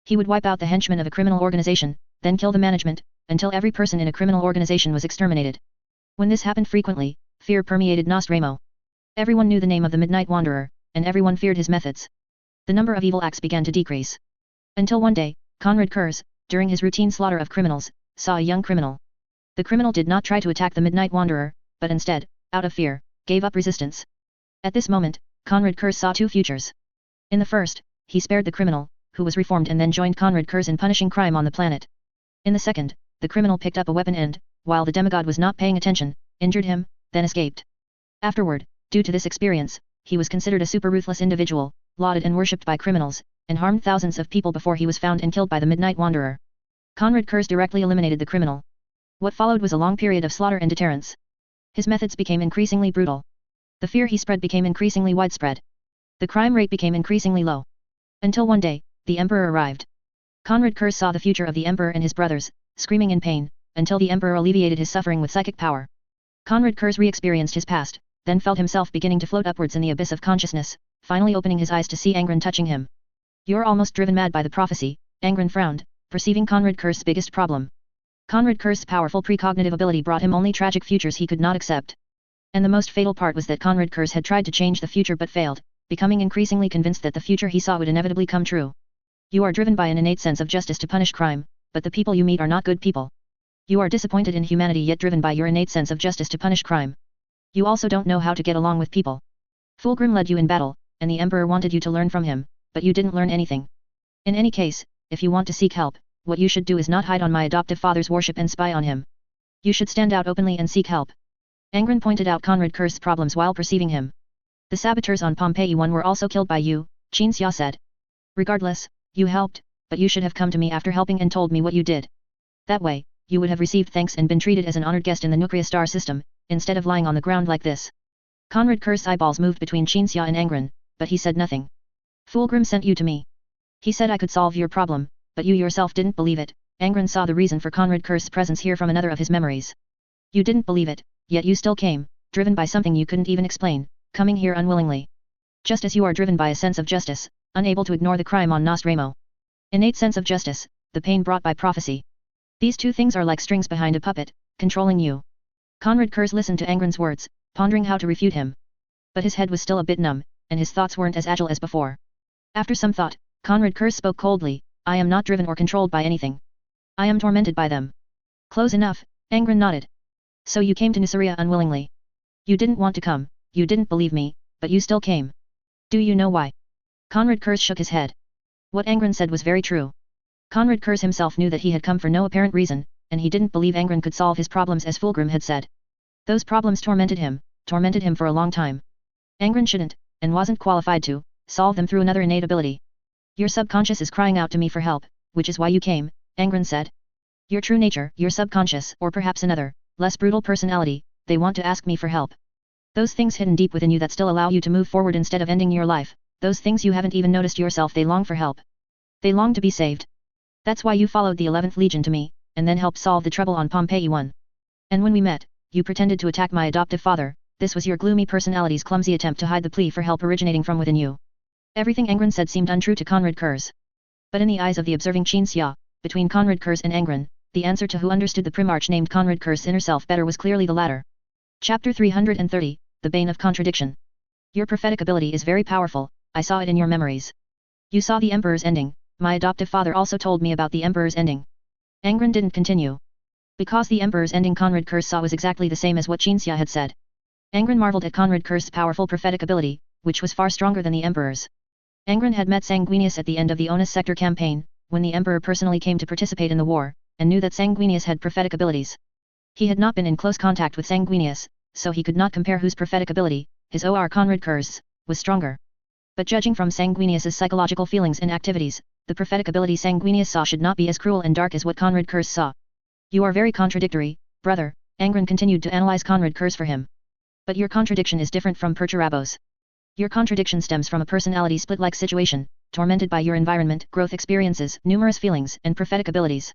He would wipe out the henchmen of a criminal organization, then kill the management, until every person in a criminal organization was exterminated. When this happened frequently, fear permeated Nostromo. Everyone knew the name of the Midnight Wanderer, and everyone feared his methods. The number of evil acts began to decrease. Until one day, Conrad Kurz, during his routine slaughter of criminals, saw a young criminal. The criminal did not try to attack the Midnight Wanderer, but instead, out of fear, gave up resistance. At this moment, Conrad Kurz saw two futures. In the first, he spared the criminal, who was reformed and then joined Conrad Kurz in punishing crime on the planet. In the second, the criminal picked up a weapon and, while the demigod was not paying attention, injured him, then escaped. Afterward, due to this experience, he was considered a super ruthless individual, lauded and worshipped by criminals, and harmed thousands of people before he was found and killed by the Midnight Wanderer. Conrad Kurz directly eliminated the criminal. What followed was a long period of slaughter and deterrence. His methods became increasingly brutal. The fear he spread became increasingly widespread. The crime rate became increasingly low. Until one day, the Emperor arrived. Conrad Kurz saw the future of the Emperor and his brothers, screaming in pain, until the Emperor alleviated his suffering with psychic power. Conrad Kurz re-experienced his past, then felt himself beginning to float upwards in the abyss of consciousness, finally opening his eyes to see Angron touching him. "You're almost driven mad by the prophecy," Angron frowned, perceiving Conrad Kurz's biggest problem. Conrad Kurz's powerful precognitive ability brought him only tragic futures he could not accept. And the most fatal part was that Conrad Kurz had tried to change the future but failed, becoming increasingly convinced that the future he saw would inevitably come true. You are driven by an innate sense of justice to punish crime, but the people you meet are not good people. You are disappointed in humanity yet driven by your innate sense of justice to punish crime. You also don't know how to get along with people. Fulgrim led you in battle, and the Emperor wanted you to learn from him, but you didn't learn anything. In any case, if you want to seek help, what you should do is not hide on my adoptive father's worship and spy on him. You should stand out openly and seek help. Angron pointed out Conrad Kurz's problems while perceiving him. The saboteurs on Pompeii 1 were also killed by you, Qin said. Regardless, you helped, but you should have come to me after helping and told me what you did. That way, you would have received thanks and been treated as an honored guest in the nuclear star system, instead of lying on the ground like this. Conrad Kurz's eyeballs moved between Qin and Angron, but he said nothing. Fulgrim sent you to me. He said I could solve your problem, but you yourself didn't believe it. Angron saw the reason for Conrad Kurz's presence here from another of his memories. You didn't believe it, yet you still came, driven by something you couldn't even explain, coming here unwillingly. Just as you are driven by a sense of justice, unable to ignore the crime on Nostromo. Innate sense of justice, the pain brought by prophecy. These two things are like strings behind a puppet, controlling you. Conrad Kurz listened to Angron's words, pondering how to refute him. But his head was still a bit numb, and his thoughts weren't as agile as before. After some thought, Conrad Kurz spoke coldly, I am not driven or controlled by anything. I am tormented by them. Close enough, Angron nodded. So you came to Nuceria unwillingly. You didn't want to come, you didn't believe me, but you still came. Do you know why? Conrad Kurz shook his head. What Angron said was very true. Conrad Kurz himself knew that he had come for no apparent reason, and he didn't believe Angron could solve his problems as Fulgrim had said. Those problems tormented him for a long time. Angron shouldn't, and wasn't qualified to, solve them through another innate ability. Your subconscious is crying out to me for help, which is why you came, Angron said. Your true nature, your subconscious, or perhaps another, less brutal personality, they want to ask me for help. Those things hidden deep within you that still allow you to move forward instead of ending your life, those things you haven't even noticed yourself, they long for help. They long to be saved. That's why you followed the 11th Legion to me, and then helped solve the trouble on Pompeii 1. And when we met, you pretended to attack my adoptive father, this was your gloomy personality's clumsy attempt to hide the plea for help originating from within you. Everything Angron said seemed untrue to Conrad Kurz. But in the eyes of the observing Qin, between Conrad Kurz and Angron, the answer to who understood the Primarch named Conrad Kurz's inner self better was clearly the latter. Chapter 330, The Bane of Contradiction. Your prophetic ability is very powerful, I saw it in your memories. You saw the Emperor's ending, my adoptive father also told me about the Emperor's ending. Angron didn't continue. Because the Emperor's ending Conrad Curse saw was exactly the same as what Qinxia had said. Angron marveled at Conrad Curse's powerful prophetic ability, which was far stronger than the Emperor's. Angron had met Sanguinius at the end of the Onus Sector campaign, when the Emperor personally came to participate in the war, and knew that Sanguinius had prophetic abilities. He had not been in close contact with Sanguinius, so he could not compare whose prophetic ability, his or Conrad Curse, was stronger. But judging from Sanguinius's psychological feelings and activities, the prophetic ability Sanguinius saw should not be as cruel and dark as what Conrad Curse saw. You are very contradictory, brother, Angron continued to analyze Conrad Curse for him. But your contradiction is different from Perturabo's. Your contradiction stems from a personality split-like situation, tormented by your environment, growth experiences, numerous feelings, and prophetic abilities.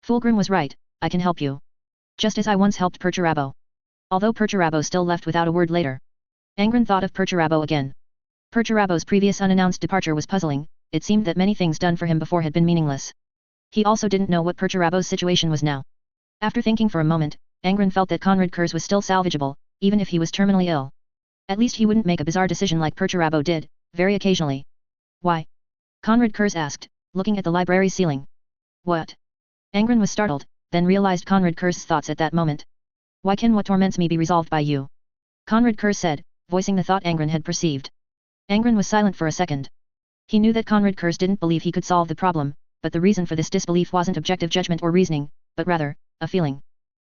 Fulgrim was right, I can help you. Just as I once helped Perturabo. Although Perturabo still left without a word later. Angron thought of Perturabo again. Perturabo's previous unannounced departure was puzzling, it seemed that many things done for him before had been meaningless. He also didn't know what Perturabo's situation was now. After thinking for a moment, Angron felt that Conrad Curse was still salvageable, even if he was terminally ill. At least he wouldn't make a bizarre decision like Perturabo did, very occasionally. Why? Conrad Curse asked, looking at the library's ceiling. What? Angron was startled, then realized Conrad Curse's thoughts at that moment. Why can what torments me be resolved by you? Conrad Curse said, voicing the thought Angron had perceived. Angron was silent for a second. He knew that Conrad Curse didn't believe he could solve the problem, but the reason for this disbelief wasn't objective judgment or reasoning, but rather, a feeling.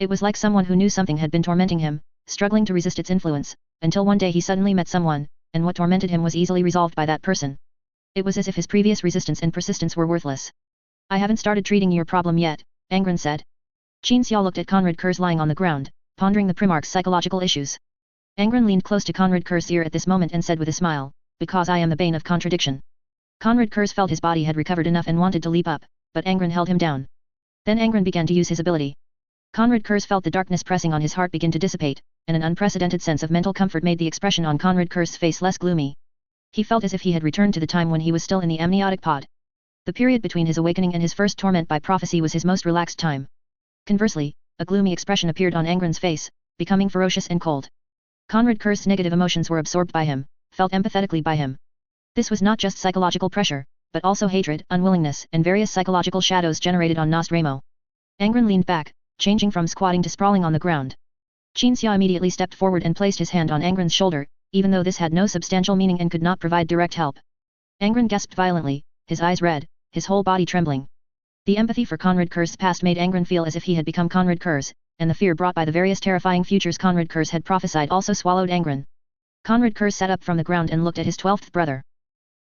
It was like someone who knew something had been tormenting him, struggling to resist its influence, until one day he suddenly met someone, and what tormented him was easily resolved by that person. It was as if his previous resistance and persistence were worthless. I haven't started treating your problem yet, Angron said. Qinxia looked at Conrad Curse lying on the ground, pondering the Primarch's psychological issues. Angron leaned close to Conrad Curse's ear at this moment and said with a smile, because I am the bane of contradiction. Conrad Curse felt his body had recovered enough and wanted to leap up, but Angron held him down. Then Angron began to use his ability. Conrad Curse felt the darkness pressing on his heart begin to dissipate, and an unprecedented sense of mental comfort made the expression on Conrad Curse's face less gloomy. He felt as if he had returned to the time when he was still in the amniotic pod. The period between his awakening and his first torment by prophecy was his most relaxed time. Conversely, a gloomy expression appeared on Angron's face, becoming ferocious and cold. Conrad Curse's negative emotions were absorbed by him, felt empathetically by him. This was not just psychological pressure, but also hatred, unwillingness, and various psychological shadows generated on Nostramo. Angron leaned back, changing from squatting to sprawling on the ground. Qinxia immediately stepped forward and placed his hand on Angron's shoulder, even though this had no substantial meaning and could not provide direct help. Angron gasped violently, his eyes red, his whole body trembling. The empathy for Conrad Curse's past made Angron feel as if he had become Conrad Curse, and the fear brought by the various terrifying futures Conrad Curse had prophesied also swallowed Angron. Conrad Curse sat up from the ground and looked at his 12th brother.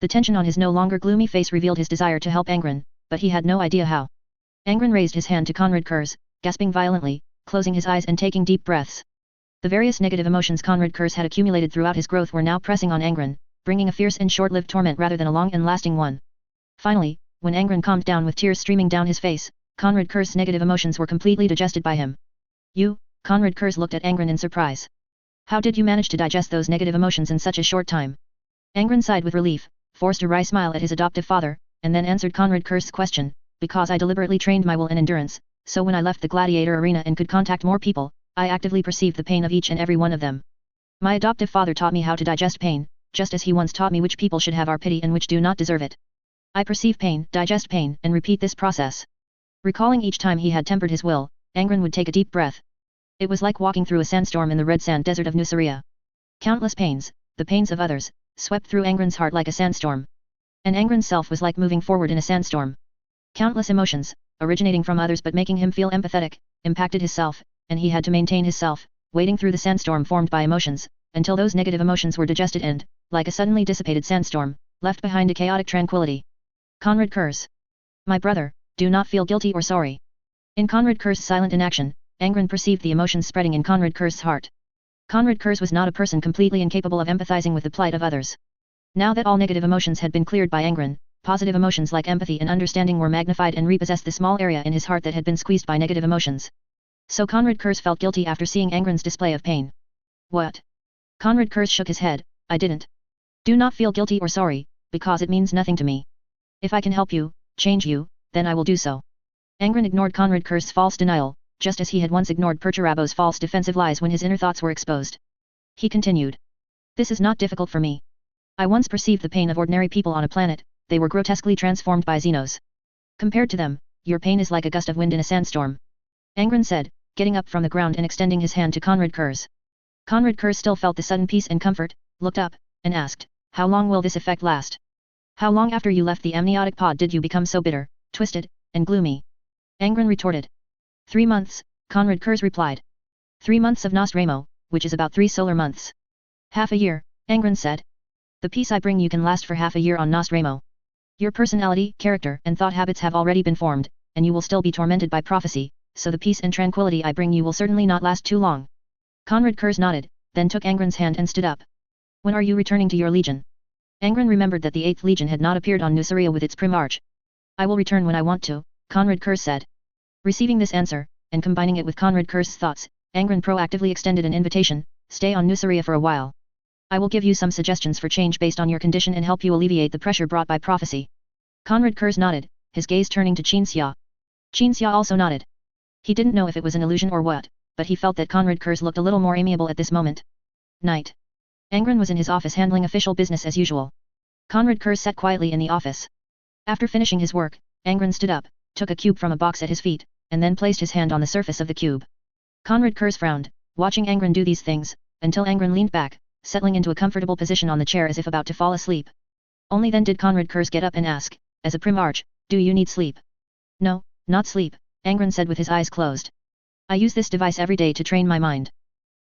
The tension on his no longer gloomy face revealed his desire to help Angron, but he had no idea how. Angron raised his hand to Conrad Curse, gasping violently, closing his eyes and taking deep breaths. The various negative emotions Conrad Curse had accumulated throughout his growth were now pressing on Angron, bringing a fierce and short-lived torment rather than a long and lasting one. Finally, when Angron calmed down with tears streaming down his face, Conrad Curse's negative emotions were completely digested by him. You, Conrad Curse looked at Angron in surprise. How did you manage to digest those negative emotions in such a short time? Angron sighed with relief, forced a wry smile at his adoptive father, and then answered Conrad Curse's question, because I deliberately trained my will and endurance, so when I left the gladiator arena and could contact more people, I actively perceived the pain of each and every one of them. My adoptive father taught me how to digest pain, just as he once taught me which people should have our pity and which do not deserve it. I perceive pain, digest pain, and repeat this process. Recalling each time he had tempered his will, Angron would take a deep breath. It was like walking through a sandstorm in the red sand desert of Nuceria. Countless pains, the pains of others, swept through Angron's heart like a sandstorm. And Angron's self was like moving forward in a sandstorm. Countless emotions, originating from others but making him feel empathetic, impacted his self, and he had to maintain his self, wading through the sandstorm formed by emotions, until those negative emotions were digested and, like a suddenly dissipated sandstorm, left behind a chaotic tranquility. Conrad Curse. My brother, do not feel guilty or sorry. In Conrad Curse's silent inaction, Angron perceived the emotions spreading in Conrad Curse's heart. Conrad Curse was not a person completely incapable of empathizing with the plight of others. Now that all negative emotions had been cleared by Angron, positive emotions like empathy and understanding were magnified and repossessed the small area in his heart that had been squeezed by negative emotions. So Conrad Curse felt guilty after seeing Angron's display of pain. What? Conrad Curse shook his head, I didn't. Do not feel guilty or sorry, because it means nothing to me. If I can help you, change you, then I will do so. Angron ignored Conrad Curse's false denial, just as he had once ignored Perturabo's false defensive lies when his inner thoughts were exposed. He continued. This is not difficult for me. I once perceived the pain of ordinary people on a planet, they were grotesquely transformed by Xenos. Compared to them, your pain is like a gust of wind in a sandstorm. Angron said, getting up from the ground and extending his hand to Conrad Kurz. Conrad Kurz still felt the sudden peace and comfort, looked up, and asked, how long will this effect last? How long after you left the amniotic pod did you become so bitter, twisted, and gloomy? Angron retorted. 3 months, Conrad Kurz replied. 3 months of Nostramo, which is about 3 solar months. Half a year, Angron said. The peace I bring you can last for half a year on Nostramo. Your personality, character, and thought habits have already been formed, and you will still be tormented by prophecy, so the peace and tranquility I bring you will certainly not last too long. Conrad Kurz nodded, then took Angron's hand and stood up. When are you returning to your legion? Angron remembered that the 8th Legion had not appeared on Nuceria with its Primarch. I will return when I want to, Conrad Kurz said. Receiving this answer, and combining it with Conrad Kurz's thoughts, Angron proactively extended an invitation, stay on Nuceria for a while. I will give you some suggestions for change based on your condition and help you alleviate the pressure brought by prophecy. Conrad Kurz nodded, his gaze turning to Qin Xia. Qin Xia also nodded. He didn't know if it was an illusion or what, but he felt that Conrad Kurz looked a little more amiable at this moment. Night. Angron was in his office handling official business as usual. Conrad Kurz sat quietly in the office. After finishing his work, Angron stood up, took a cube from a box at his feet, and then placed his hand on the surface of the cube. Conrad Kurz frowned, watching Angron do these things, until Angron leaned back, settling into a comfortable position on the chair as if about to fall asleep. Only then did Conrad Kurz get up and ask, as a Primarch, do you need sleep? No, not sleep, Angron said with his eyes closed. I use this device every day to train my mind.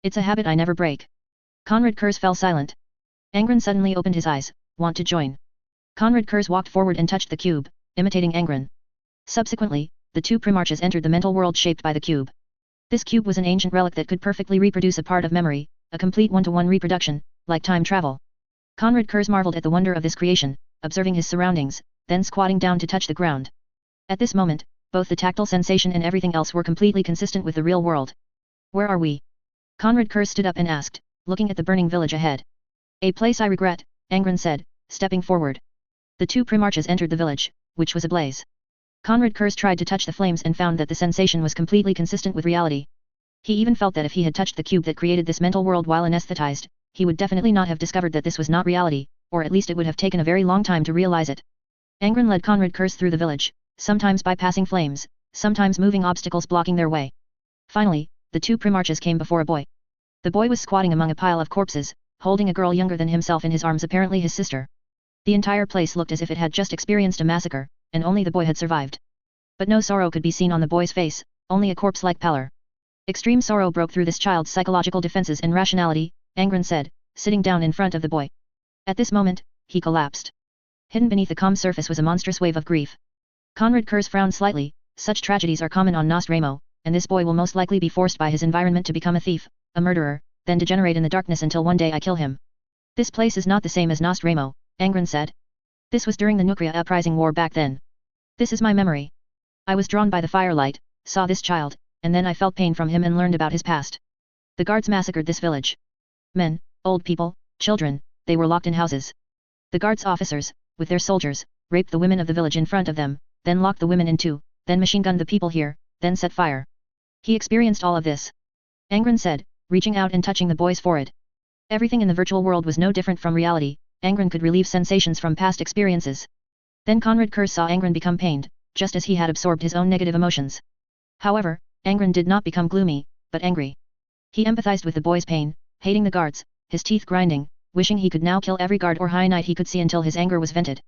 It's a habit I never break. Conrad Kurz fell silent. Angron suddenly opened his eyes, want to join. Conrad Kurz walked forward and touched the cube, imitating Angron. Subsequently, the 2 Primarches entered the mental world shaped by the cube. This cube was an ancient relic that could perfectly reproduce a part of memory, a complete one-to-one reproduction, like time travel. Conrad Kurz marveled at the wonder of this creation, observing his surroundings, then squatting down to touch the ground. At this moment, both the tactile sensation and everything else were completely consistent with the real world. Where are we? Conrad Kurz stood up and asked, looking at the burning village ahead. A place I regret, Angron said, stepping forward. The 2 Primarches entered the village, which was ablaze. Conrad Kurz tried to touch the flames and found that the sensation was completely consistent with reality. He even felt that if he had touched the cube that created this mental world while anesthetized, he would definitely not have discovered that this was not reality, or at least it would have taken a very long time to realize it. Angron led Conrad Kurz through the village, sometimes bypassing flames, sometimes moving obstacles blocking their way. Finally, the 2 Primarches came before a boy. The boy was squatting among a pile of corpses, holding a girl younger than himself in his arms, apparently his sister. The entire place looked as if it had just experienced a massacre, and only the boy had survived. But no sorrow could be seen on the boy's face, only a corpse-like pallor. Extreme sorrow broke through this child's psychological defenses and rationality, Angron said, sitting down in front of the boy. At this moment, he collapsed. Hidden beneath the calm surface was a monstrous wave of grief. Conrad Kurz frowned slightly, such tragedies are common on Nostramo, and this boy will most likely be forced by his environment to become a thief, a murderer, then degenerate in the darkness until one day I kill him. This place is not the same as Nostramo, Angron said. This was during the Nucria uprising war back then. This is my memory. I was drawn by the firelight, saw this child, and then I felt pain from him and learned about his past. The guards massacred this village. Men, old people, children, they were locked in houses. The guards officers, with their soldiers, raped the women of the village in front of them, then locked the women in two, then machine-gunned the people here, then set fire. He experienced all of this. Angron said, reaching out and touching the boy's forehead. Everything in the virtual world was no different from reality. Angron could relieve sensations from past experiences. Then Conrad Kurz saw Angron become pained, just as he had absorbed his own negative emotions. However, Angron did not become gloomy, but angry. He empathized with the boy's pain, hating the guards, his teeth grinding, wishing he could now kill every guard or high knight he could see until his anger was vented.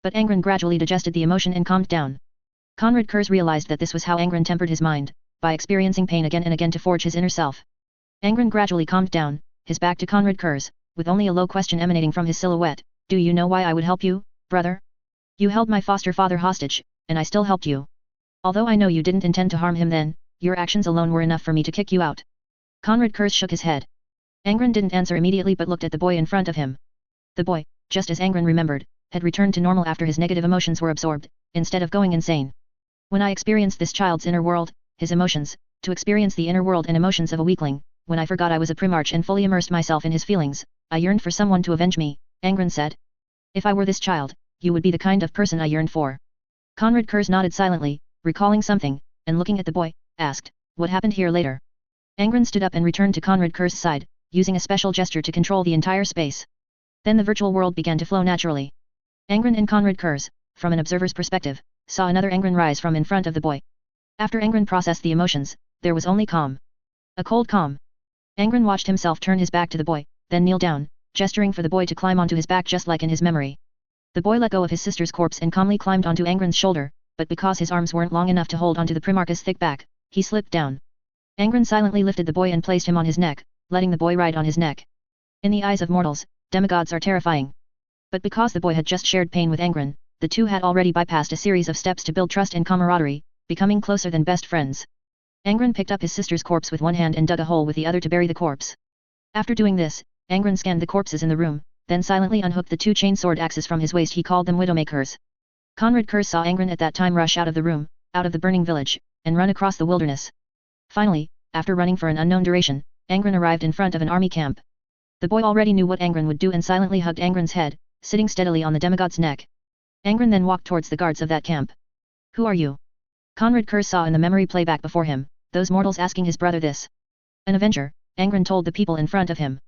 But Angron gradually digested the emotion and calmed down. Conrad Kurz realized that this was how Angron tempered his mind, by experiencing pain again and again to forge his inner self. Angron gradually calmed down, his back to Conrad Kurz, with only a low question emanating from his silhouette. Do you know why I would help you, brother? You held my foster father hostage, and I still helped you. Although I know you didn't intend to harm him then, your actions alone were enough for me to kick you out. Conrad Kurz shook his head. Angron didn't answer immediately but looked at the boy in front of him. The boy, just as Angron remembered, had returned to normal after his negative emotions were absorbed, instead of going insane. When I experienced this child's inner world, his emotions, to experience the inner world and emotions of a weakling, when I forgot I was a Primarch and fully immersed myself in his feelings, I yearned for someone to avenge me, Angron said. If I were this child, you would be the kind of person I yearned for. Conrad Kurz nodded silently, recalling something, and looking at the boy, asked, what happened here later? Angron stood up and returned to Conrad Kerr's side, using a special gesture to control the entire space. Then the virtual world began to flow naturally. Angron and Conrad Kerrs, from an observer's perspective, saw another Angron rise from in front of the boy. After Angron processed the emotions, there was only calm. A cold calm. Angron watched himself turn his back to the boy, then kneel down, gesturing for the boy to climb onto his back just like in his memory. The boy let go of his sister's corpse and calmly climbed onto Angron's shoulder, but because his arms weren't long enough to hold onto the Primarch's thick back, he slipped down. Angron silently lifted the boy and placed him on his neck, letting the boy ride on his neck. In the eyes of mortals, demigods are terrifying. But because the boy had just shared pain with Angron, the two had already bypassed a series of steps to build trust and camaraderie, becoming closer than best friends. Angron picked up his sister's corpse with one hand and dug a hole with the other to bury the corpse. After doing this, Angron scanned the corpses in the room, then silently unhooked the two chainsword axes from his waist. He called them Widowmakers. Conrad Kerrs saw Angron at that time rush out of the room, out of the burning village, and run across the wilderness. Finally, after running for an unknown duration, Angron arrived in front of an army camp. The boy already knew what Angron would do and silently hugged Angron's head, sitting steadily on the demigod's neck. Angron then walked towards the guards of that camp. Who are you? Conrad Kerrs saw in the memory playback before him, those mortals asking his brother this. An avenger, Angron told the people in front of him.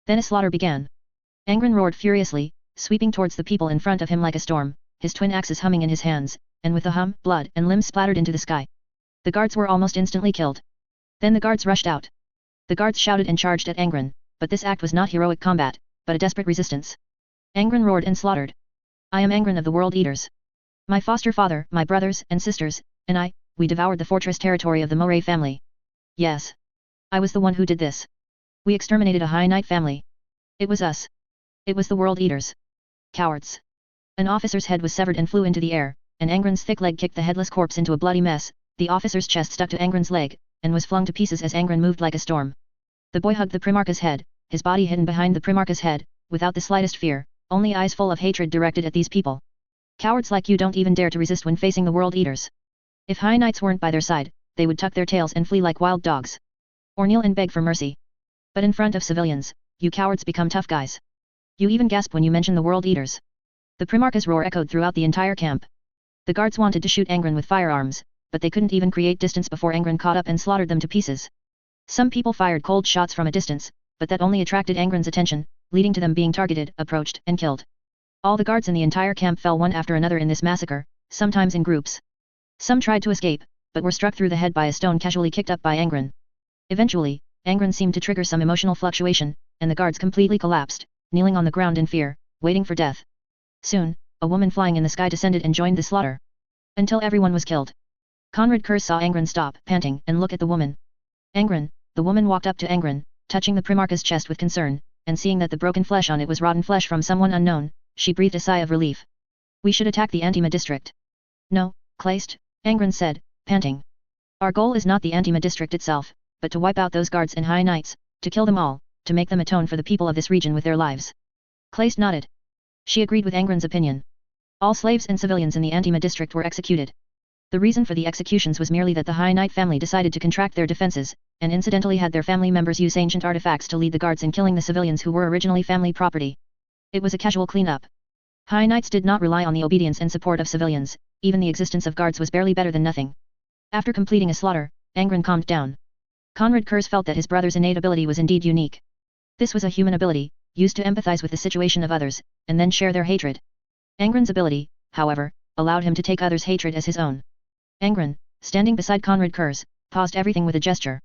Then a slaughter began. Angron roared furiously, sweeping towards the people in front of him like a storm, his twin axes humming in his hands, and with a hum, blood and limbs splattered into the sky. The guards were almost instantly killed. Then the guards rushed out. The guards shouted and charged at Angron, but this act was not heroic combat, but a desperate resistance. Angron roared and slaughtered. I am Angron of the World Eaters. My foster father, my brothers and sisters, and I, we devoured the fortress territory of the Moray family. Yes. I was the one who did this. We exterminated a High Knight family. It was us. It was the World Eaters. Cowards. An officer's head was severed and flew into the air, and Angron's thick leg kicked the headless corpse into a bloody mess. The officer's chest stuck to Angron's leg, and was flung to pieces as Angron moved like a storm. The boy hugged the Primarch's head, his body hidden behind the Primarch's head, without the slightest fear, only eyes full of hatred directed at these people. Cowards like you don't even dare to resist when facing the World Eaters. If High Knights weren't by their side, they would tuck their tails and flee like wild dogs. Or kneel and beg for mercy. But in front of civilians, you cowards become tough guys. You even gasp when you mention the World Eaters. The Primarch's roar echoed throughout the entire camp. The guards wanted to shoot Angron with firearms, but they couldn't even create distance before Angron caught up and slaughtered them to pieces. Some people fired cold shots from a distance, but that only attracted Angron's attention, leading to them being targeted, approached, and killed. All the guards in the entire camp fell one after another in this massacre, sometimes in groups. Some tried to escape, but were struck through the head by a stone casually kicked up by Angron. Eventually, Angron seemed to trigger some emotional fluctuation, and the guards completely collapsed, kneeling on the ground in fear, waiting for death. Soon, a woman flying in the sky descended and joined the slaughter. Until everyone was killed. Conrad Kerrs saw Angron stop, panting, and look at the woman. Angron, the woman walked up to Angron, touching the Primarch's chest with concern, and seeing that the broken flesh on it was rotten flesh from someone unknown, she breathed a sigh of relief. We should attack the Antima district. No, Kleist, Angron said, panting. Our goal is not the Antima district itself, but to wipe out those guards and High Knights, to kill them all, to make them atone for the people of this region with their lives. Kleist nodded. She agreed with Angron's opinion. All slaves and civilians in the Antima district were executed. The reason for the executions was merely that the High Knight family decided to contract their defenses, and incidentally had their family members use ancient artifacts to lead the guards in killing the civilians who were originally family property. It was a casual cleanup. High Knights did not rely on the obedience and support of civilians, even the existence of guards was barely better than nothing. After completing a slaughter, Angron calmed down. Conrad Kerrs felt that his brother's innate ability was indeed unique. This was a human ability, used to empathize with the situation of others, and then share their hatred. Angron's ability, however, allowed him to take others' hatred as his own. Angron, standing beside Conrad Kerrs, paused everything with a gesture.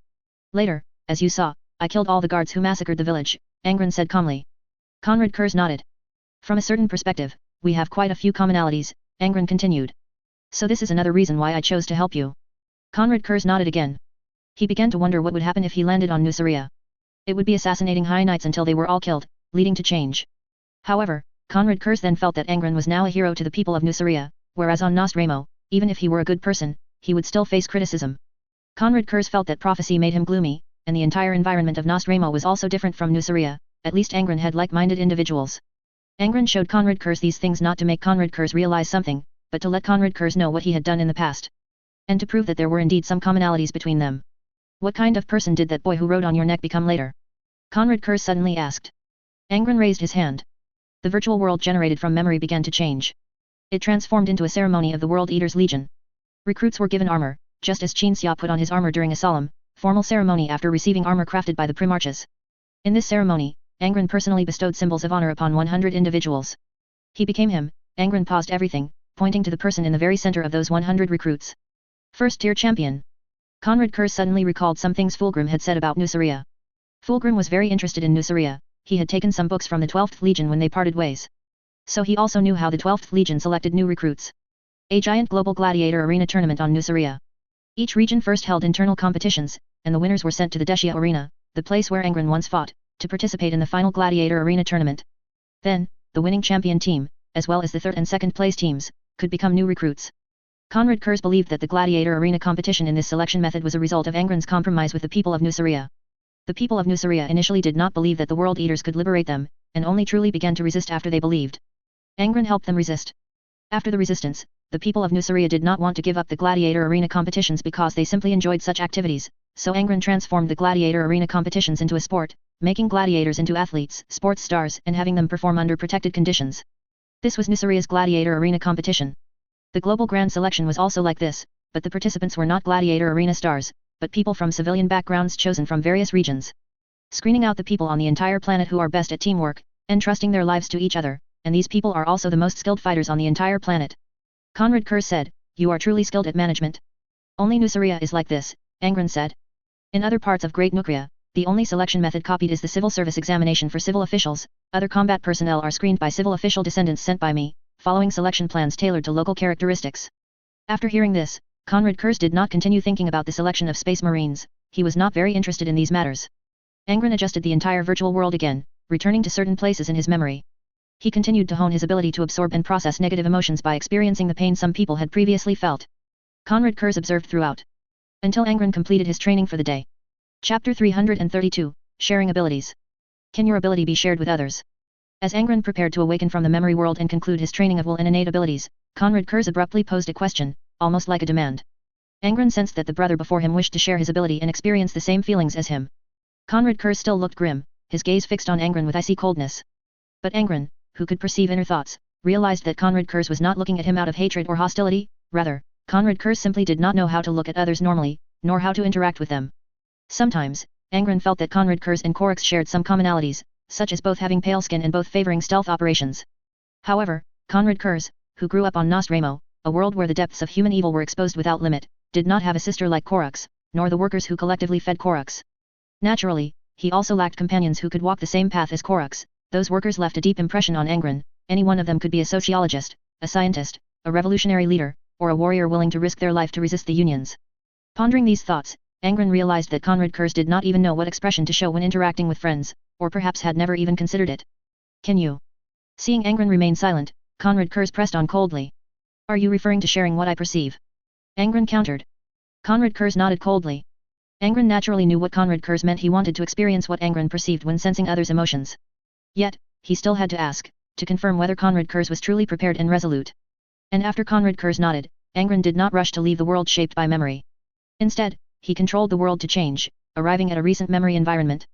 Later, as you saw, I killed all the guards who massacred the village, Angron said calmly. Conrad Kerrs nodded. From a certain perspective, we have quite a few commonalities, Angron continued. So this is another reason why I chose to help you. Conrad Kerrs nodded again. He began to wonder what would happen if he landed on Nuceria. It would be assassinating High Knights until they were all killed, leading to change. However, Conrad Kerrs then felt that Angron was now a hero to the people of Nuceria, whereas on Nostramo, even if he were a good person, he would still face criticism. Conrad Kerrs felt that prophecy made him gloomy, and the entire environment of Nostramo was also different from Nuceria, at least Angron had like-minded individuals. Angron showed Conrad Kerrs these things not to make Conrad Kerrs realize something, but to let Conrad Kerrs know what he had done in the past. And to prove that there were indeed some commonalities between them. What kind of person did that boy who rode on your neck become later? Conrad Kerrs suddenly asked. Angron raised his hand. The virtual world generated from memory began to change. It transformed into a ceremony of the World Eaters Legion. Recruits were given armor, just as Qin Xia put on his armor during a solemn, formal ceremony after receiving armor crafted by the Primarchs. In this ceremony, Angron personally bestowed symbols of honor upon 100 individuals. He became him. Angron paused everything, pointing to the person in the very center of those 100 recruits. First-tier champion. Conrad Kurz suddenly recalled some things Fulgrim had said about Nuceria. Fulgrim was very interested in Nuceria. He had taken some books from the 12th Legion when they parted ways. So he also knew how the 12th Legion selected new recruits. A giant global gladiator arena tournament on Nuceria. Each region first held internal competitions, and the winners were sent to the Decia Arena, the place where Angron once fought, to participate in the final gladiator arena tournament. Then, the winning champion team, as well as the third and second place teams, could become new recruits. Conrad Kurz believed that the gladiator arena competition in this selection method was a result of Angron's compromise with the people of Nuceria. The people of Nuceria initially did not believe that the World Eaters could liberate them, and only truly began to resist after they believed. Angron helped them resist. After the resistance, the people of Nuceria did not want to give up the gladiator arena competitions because they simply enjoyed such activities, so Angron transformed the gladiator arena competitions into a sport, making gladiators into athletes, sports stars, and having them perform under protected conditions. This was Nuceria's gladiator arena competition. The global grand selection was also like this, but the participants were not gladiator arena stars, but people from civilian backgrounds chosen from various regions. Screening out the people on the entire planet who are best at teamwork, entrusting their lives to each other, and these people are also the most skilled fighters on the entire planet. Conrad Kurz said, "You are truly skilled at management." Only Nuceria is like this, Angron said. In other parts of Great Nucria, the only selection method copied is the civil service examination for civil officials. Other combat personnel are screened by civil official descendants sent by me, following selection plans tailored to local characteristics. After hearing this, Conrad Kurz did not continue thinking about the selection of Space Marines. He was not very interested in these matters. Angron adjusted the entire virtual world again, returning to certain places in his memory. He continued to hone his ability to absorb and process negative emotions by experiencing the pain some people had previously felt. Conrad Kurz observed throughout. Until Angron completed his training for the day. Chapter 332, Sharing Abilities. Can your ability be shared with others? As Angron prepared to awaken from the memory world and conclude his training of will and innate abilities, Conrad Kurz abruptly posed a question, almost like a demand. Angron sensed that the brother before him wished to share his ability and experience the same feelings as him. Conrad Kurz still looked grim, his gaze fixed on Angron with icy coldness. But Angron, who could perceive inner thoughts, realized that Conrad Kurz was not looking at him out of hatred or hostility. Rather, Conrad Kurz simply did not know how to look at others normally, nor how to interact with them. Sometimes, Angron felt that Conrad Kurz and Korax shared some commonalities, such as both having pale skin and both favoring stealth operations. However, Conrad Kurz, who grew up on Nostramo, a world where the depths of human evil were exposed without limit, did not have a sister like Korax, nor the workers who collectively fed Korax. Naturally, he also lacked companions who could walk the same path as Korax. Those workers left a deep impression on Angron. Any one of them could be a sociologist, a scientist, a revolutionary leader, or a warrior willing to risk their life to resist the Unions. Pondering these thoughts, Angron realized that Conrad Kurz did not even know what expression to show when interacting with friends, or perhaps had never even considered it. Can you? Seeing Angron remain silent, Conrad Kurz pressed on coldly. Are you referring to sharing what I perceive? Angron countered. Conrad Kurz nodded coldly. Angron naturally knew what Conrad Kurz meant. He wanted to experience what Angron perceived when sensing others' emotions. Yet, he still had to ask, to confirm whether Conrad Kurz was truly prepared and resolute. And after Conrad Kurz nodded, Angron did not rush to leave the world shaped by memory. Instead, he controlled the world to change, arriving at a recent memory environment.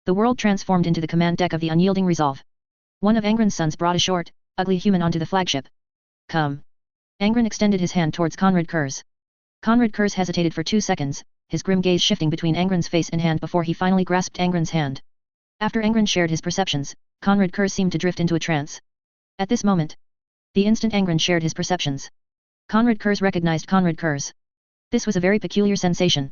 The world transformed into the command deck of the unyielding resolve. One of Angron's sons brought a short, ugly human onto the flagship. Come. Angron extended his hand towards Conrad Kurz. Conrad Kurz hesitated for 2 seconds, his grim gaze shifting between Angron's face and hand before he finally grasped Angron's hand. After Angron shared his perceptions, Conrad Kurz seemed to drift into a trance. At this moment, the instant Angron shared his perceptions, Conrad Kurz recognized Conrad Kurz. This was a very peculiar sensation.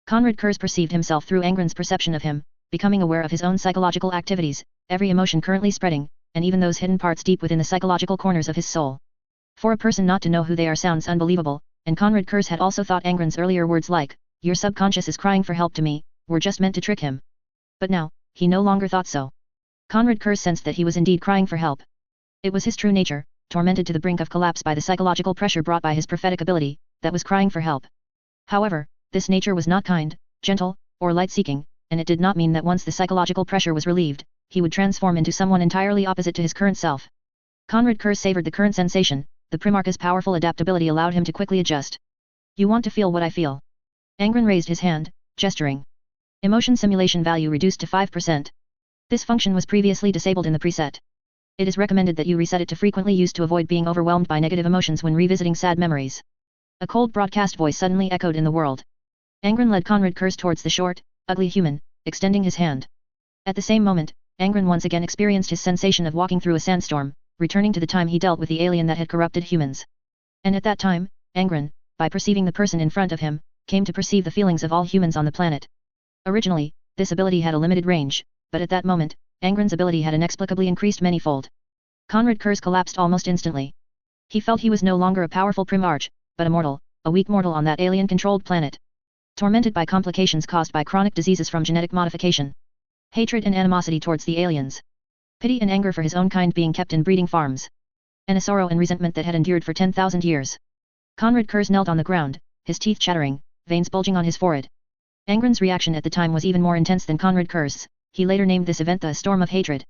Conrad Kurz perceived himself through Angron's perception of him, becoming aware of his own psychological activities, every emotion currently spreading, and even those hidden parts deep within the psychological corners of his soul. For a person not to know who they are sounds unbelievable, and Conrad Kurz had also thought Angron's earlier words like, "Your subconscious is crying for help to me," were just meant to trick him. But now, he no longer thought so. Conrad Kurz sensed that he was indeed crying for help. It was his true nature, tormented to the brink of collapse by the psychological pressure brought by his prophetic ability, that was crying for help. However, this nature was not kind, gentle, or light-seeking, and it did not mean that once the psychological pressure was relieved, he would transform into someone entirely opposite to his current self. Conrad Kurz savored the current sensation. The Primarch's powerful adaptability allowed him to quickly adjust. You want to feel what I feel? Angron raised his hand, gesturing. Emotion simulation value reduced to 5%. This function was previously disabled in the preset. It is recommended that you reset it to frequently use to avoid being overwhelmed by negative emotions when revisiting sad memories. A cold broadcast voice suddenly echoed in the world. Angron led Conrad Kurz towards the short, ugly human, extending his hand. At the same moment, Angron once again experienced his sensation of walking through a sandstorm, returning to the time he dealt with the alien that had corrupted humans. And at that time, Angron, by perceiving the person in front of him, came to perceive the feelings of all humans on the planet. Originally, this ability had a limited range, but at that moment, Angron's ability had inexplicably increased many-fold. Conrad Kurz collapsed almost instantly. He felt he was no longer a powerful primarch, but a mortal, a weak mortal on that alien-controlled planet. Tormented by complications caused by chronic diseases from genetic modification. Hatred and animosity towards the aliens. Pity and anger for his own kind being kept in breeding farms. And a sorrow and resentment that had endured for 10,000 years. Conrad Kurz knelt on the ground, his teeth chattering, veins bulging on his forehead. Angron's reaction at the time was even more intense than Conrad Kurz's. He later named this event the Storm of Hatred.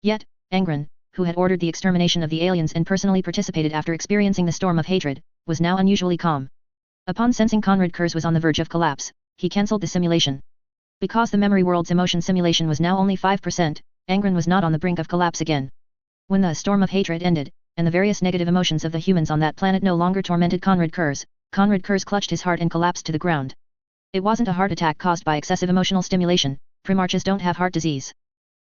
Yet, Angron, who had ordered the extermination of the aliens and personally participated after experiencing the Storm of Hatred, was now unusually calm. Upon sensing Conrad Kurz was on the verge of collapse, he cancelled the simulation. Because the memory world's emotion simulation was now only 5%, Angron was not on the brink of collapse again. When the Storm of Hatred ended, and the various negative emotions of the humans on that planet no longer tormented Conrad Kurz clutched his heart and collapsed to the ground. It wasn't a heart attack caused by excessive emotional stimulation. Primarches don't have heart disease.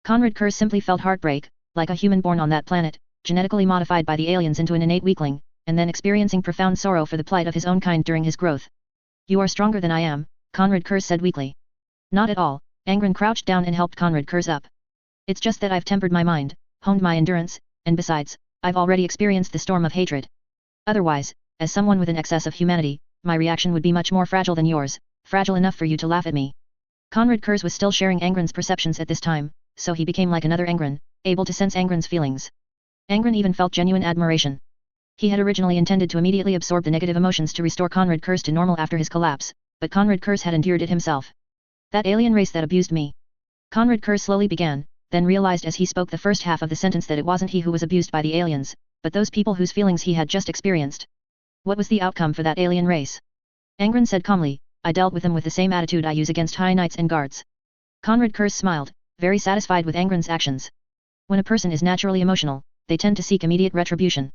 Conrad Kurz simply felt heartbreak, like a human born on that planet, genetically modified by the aliens into an innate weakling, and then experiencing profound sorrow for the plight of his own kind during his growth. You are stronger than I am, Conrad Kurz said weakly. Not at all, Angron crouched down and helped Conrad Kurz up. It's just that I've tempered my mind, honed my endurance, and besides, I've already experienced the Storm of Hatred. Otherwise, as someone with an excess of humanity, my reaction would be much more fragile than yours, fragile enough for you to laugh at me. Conrad Kurz was still sharing Angron's perceptions at this time, so he became like another Angron, able to sense Angron's feelings. Angron even felt genuine admiration. He had originally intended to immediately absorb the negative emotions to restore Conrad Kurz to normal after his collapse, but Conrad Kurz had endured it himself. That alien race that abused me. Conrad Kurz slowly began, then realized as he spoke the first half of the sentence that it wasn't he who was abused by the aliens, but those people whose feelings he had just experienced. What was the outcome for that alien race? Angron said calmly, I dealt with them with the same attitude I use against high knights and guards. Conrad Kurz smiled, very satisfied with Angron's actions. When a person is naturally emotional, they tend to seek immediate retribution.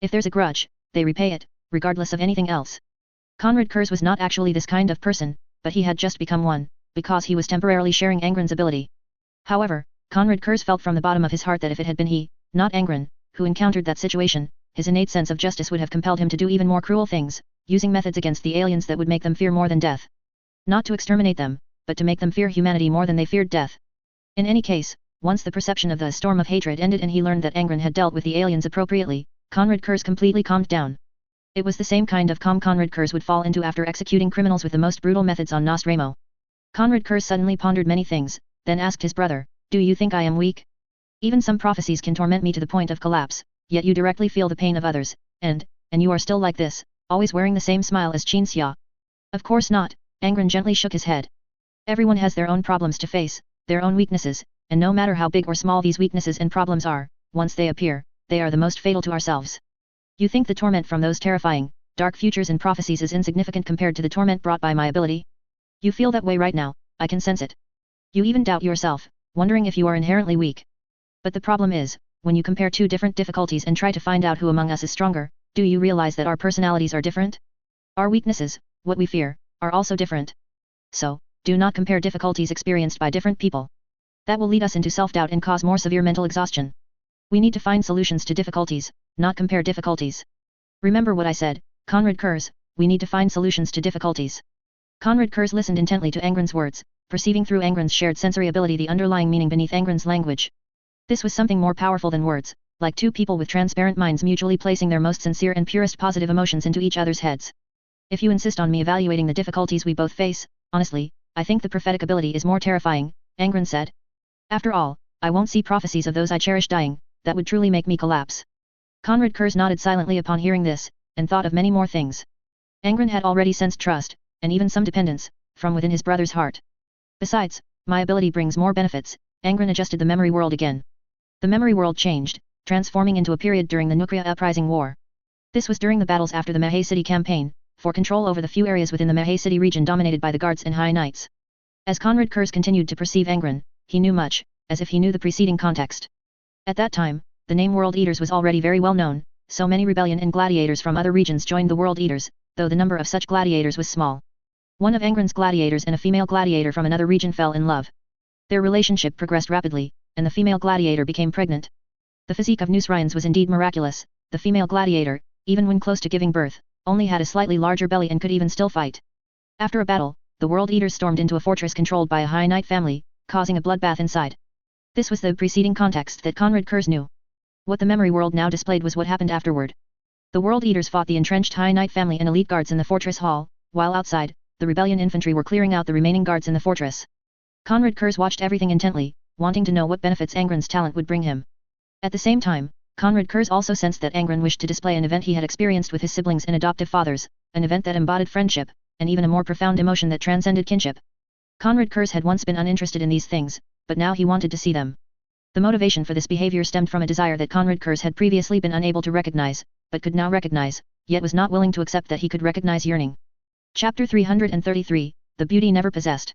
If there's a grudge, they repay it, regardless of anything else. Conrad Kurz was not actually this kind of person, but he had just become one, because he was temporarily sharing Angron's ability. However, Conrad Kurz felt from the bottom of his heart that if it had been he, not Angron, who encountered that situation, his innate sense of justice would have compelled him to do even more cruel things, using methods against the aliens that would make them fear more than death. Not to exterminate them, but to make them fear humanity more than they feared death. In any case, once the perception of the Storm of Hatred ended and he learned that Angron had dealt with the aliens appropriately, Conrad Kurz completely calmed down. It was the same kind of calm Conrad Kurz would fall into after executing criminals with the most brutal methods on Nostramo. Conrad Kurz suddenly pondered many things, then asked his brother, do you think I am weak? Even some prophecies can torment me to the point of collapse, yet you directly feel the pain of others, and you are still like this, always wearing the same smile as Qin Xia. Of course not, Angron gently shook his head. Everyone has their own problems to face, their own weaknesses, and no matter how big or small these weaknesses and problems are, once they appear, they are the most fatal to ourselves. You think the torment from those terrifying, dark futures and prophecies is insignificant compared to the torment brought by my ability? You feel that way right now, I can sense it. You even doubt yourself, wondering if you are inherently weak. But the problem is, when you compare two different difficulties and try to find out who among us is stronger, do you realize that our personalities are different? Our weaknesses, what we fear, are also different. So, do not compare difficulties experienced by different people. That will lead us into self-doubt and cause more severe mental exhaustion. We need to find solutions to difficulties, not compare difficulties. Remember what I said, Conrad Kurz, we need to find solutions to difficulties. Conrad Kurz listened intently to Angron's words, perceiving through Angron's shared sensory ability the underlying meaning beneath Angron's language. This was something more powerful than words, like two people with transparent minds mutually placing their most sincere and purest positive emotions into each other's heads. If you insist on me evaluating the difficulties we both face, honestly, I think the prophetic ability is more terrifying, Angron said. After all, I won't see prophecies of those I cherish dying, that would truly make me collapse. Conrad Kurz nodded silently upon hearing this, and thought of many more things. Angron had already sensed trust, and even some dependence, from within his brother's heart. Besides, my ability brings more benefits, Angron adjusted the memory world again. The memory world changed, transforming into a period during the Nukria Uprising War. This was during the battles after the Mahe City campaign, for control over the few areas within the Mahe City region dominated by the guards and high knights. As Conrad Kurz continued to perceive Angron, he knew much, as if he knew the preceding context. At that time, the name World Eaters was already very well known, so many rebellion and gladiators from other regions joined the World Eaters, though the number of such gladiators was small. One of Angron's gladiators and a female gladiator from another region fell in love. Their relationship progressed rapidly, and the female gladiator became pregnant. The physique of Nusrians was indeed miraculous. The female gladiator, even when close to giving birth, only had a slightly larger belly and could even still fight. After a battle, the World Eaters stormed into a fortress controlled by a High Knight family, causing a bloodbath inside. This was the preceding context that Conrad Kurz knew. What the memory world now displayed was what happened afterward. The World Eaters fought the entrenched High Knight family and elite guards in the fortress hall, while outside, the rebellion infantry were clearing out the remaining guards in the fortress. Conrad Kurz watched everything intently, wanting to know what benefits Angron's talent would bring him. At the same time, Conrad Kurz also sensed that Angron wished to display an event he had experienced with his siblings and adoptive fathers, an event that embodied friendship, and even a more profound emotion that transcended kinship. Conrad Kurz had once been uninterested in these things, but now he wanted to see them. The motivation for this behavior stemmed from a desire that Conrad Kurz had previously been unable to recognize, but could now recognize, yet was not willing to accept that he could recognize yearning. Chapter 333, The Beauty Never Possessed.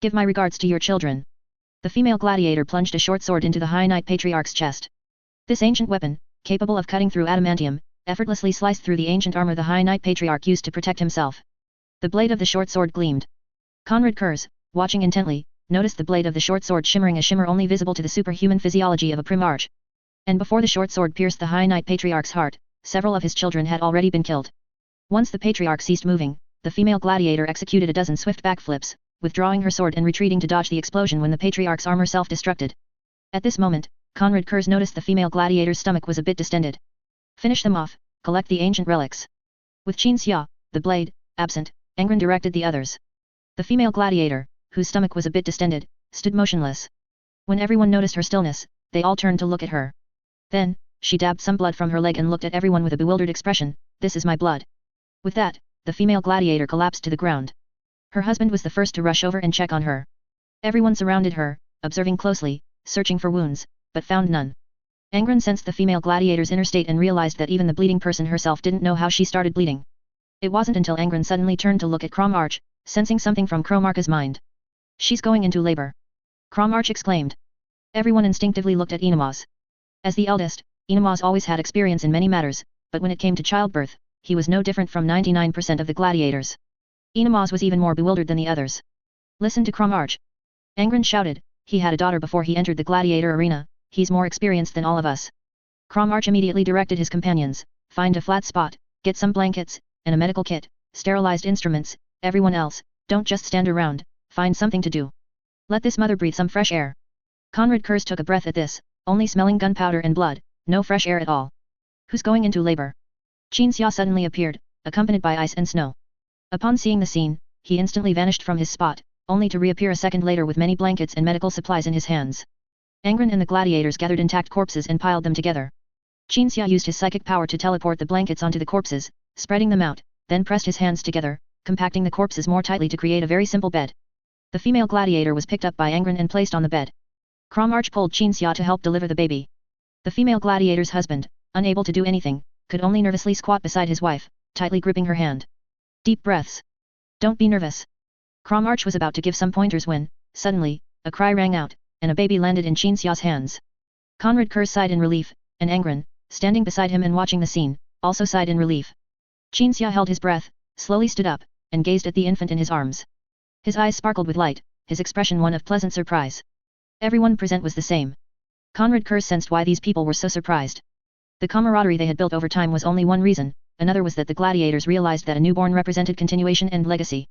Give my regards to your children. The female gladiator plunged a short sword into the High Knight Patriarch's chest. This ancient weapon, capable of cutting through adamantium, effortlessly sliced through the ancient armor the High Knight Patriarch used to protect himself. The blade of the short sword gleamed. Conrad Kurz, watching intently, noticed the blade of the short sword shimmering a shimmer only visible to the superhuman physiology of a primarch. And before the short sword pierced the High Knight Patriarch's heart, several of his children had already been killed. Once the Patriarch ceased moving, the female gladiator executed a dozen swift backflips, withdrawing her sword and retreating to dodge the explosion when the Patriarch's armor self-destructed. At this moment, Conrad Kurz noticed the female gladiator's stomach was a bit distended. Finish them off, collect the ancient relics. With Qin Xia, the blade, absent, Angron directed the others. The female gladiator, whose stomach was a bit distended, stood motionless. When everyone noticed her stillness, they all turned to look at her. Then, she dabbed some blood from her leg and looked at everyone with a bewildered expression. This is my blood. With that, the female gladiator collapsed to the ground. Her husband was the first to rush over and check on her. Everyone surrounded her, observing closely, searching for wounds, but found none. Angron sensed the female gladiator's inner state and realized that even the bleeding person herself didn't know how she started bleeding. It wasn't until Angron suddenly turned to look at Cromarch, sensing something from Cromarch's mind. She's going into labor. Cromarch exclaimed. Everyone instinctively looked at Inamaz. As the eldest, Inamaz always had experience in many matters, but when it came to childbirth, he was no different from 99% of the gladiators. Inamaz was even more bewildered than the others. Listen to Cromarch. Angron shouted. He had a daughter before he entered the gladiator arena. He's more experienced than all of us. Cromarch immediately directed his companions, find a flat spot, get some blankets, and a medical kit, sterilized instruments. Everyone else, don't just stand around, find something to do. Let this mother breathe some fresh air. Conrad Kurz took a breath at this, only smelling gunpowder and blood, no fresh air at all. Who's going into labor? Qin Xia suddenly appeared, accompanied by ice and snow. Upon seeing the scene, he instantly vanished from his spot, only to reappear a second later with many blankets and medical supplies in his hands. Angron and the gladiators gathered intact corpses and piled them together. Qin Xia used his psychic power to teleport the blankets onto the corpses, spreading them out, then pressed his hands together, compacting the corpses more tightly to create a very simple bed. The female gladiator was picked up by Angron and placed on the bed. Cromarch pulled Qin Xia to help deliver the baby. The female gladiator's husband, unable to do anything, could only nervously squat beside his wife, tightly gripping her hand. Deep breaths. Don't be nervous. Cromarch was about to give some pointers when, suddenly, a cry rang out, and a baby landed in Qin Xia's hands. Conrad Kurz sighed in relief, and Angron, standing beside him and watching the scene, also sighed in relief. Qin Xia held his breath, slowly stood up, and gazed at the infant in his arms. His eyes sparkled with light, his expression one of pleasant surprise. Everyone present was the same. Conrad Kurz sensed why these people were so surprised. The camaraderie they had built over time was only one reason, another was that the gladiators realized that a newborn represented continuation and legacy.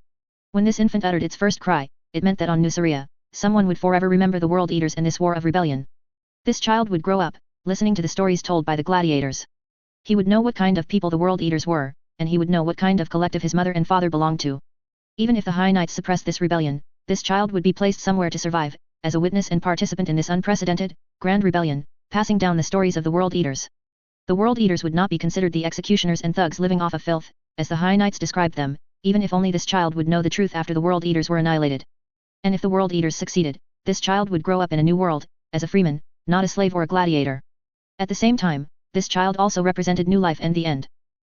When this infant uttered its first cry, it meant that on Nuceria, someone would forever remember the World Eaters and this war of rebellion. This child would grow up, listening to the stories told by the gladiators. He would know what kind of people the World Eaters were, and he would know what kind of collective his mother and father belonged to. Even if the High Knights suppressed this rebellion, this child would be placed somewhere to survive, as a witness and participant in this unprecedented, grand rebellion, passing down the stories of the World Eaters. The World Eaters would not be considered the executioners and thugs living off of filth, as the High Knights described them, even if only this child would know the truth after the World Eaters were annihilated. And if the World Eaters succeeded, this child would grow up in a new world, as a freeman, not a slave or a gladiator. At the same time, this child also represented new life and the end.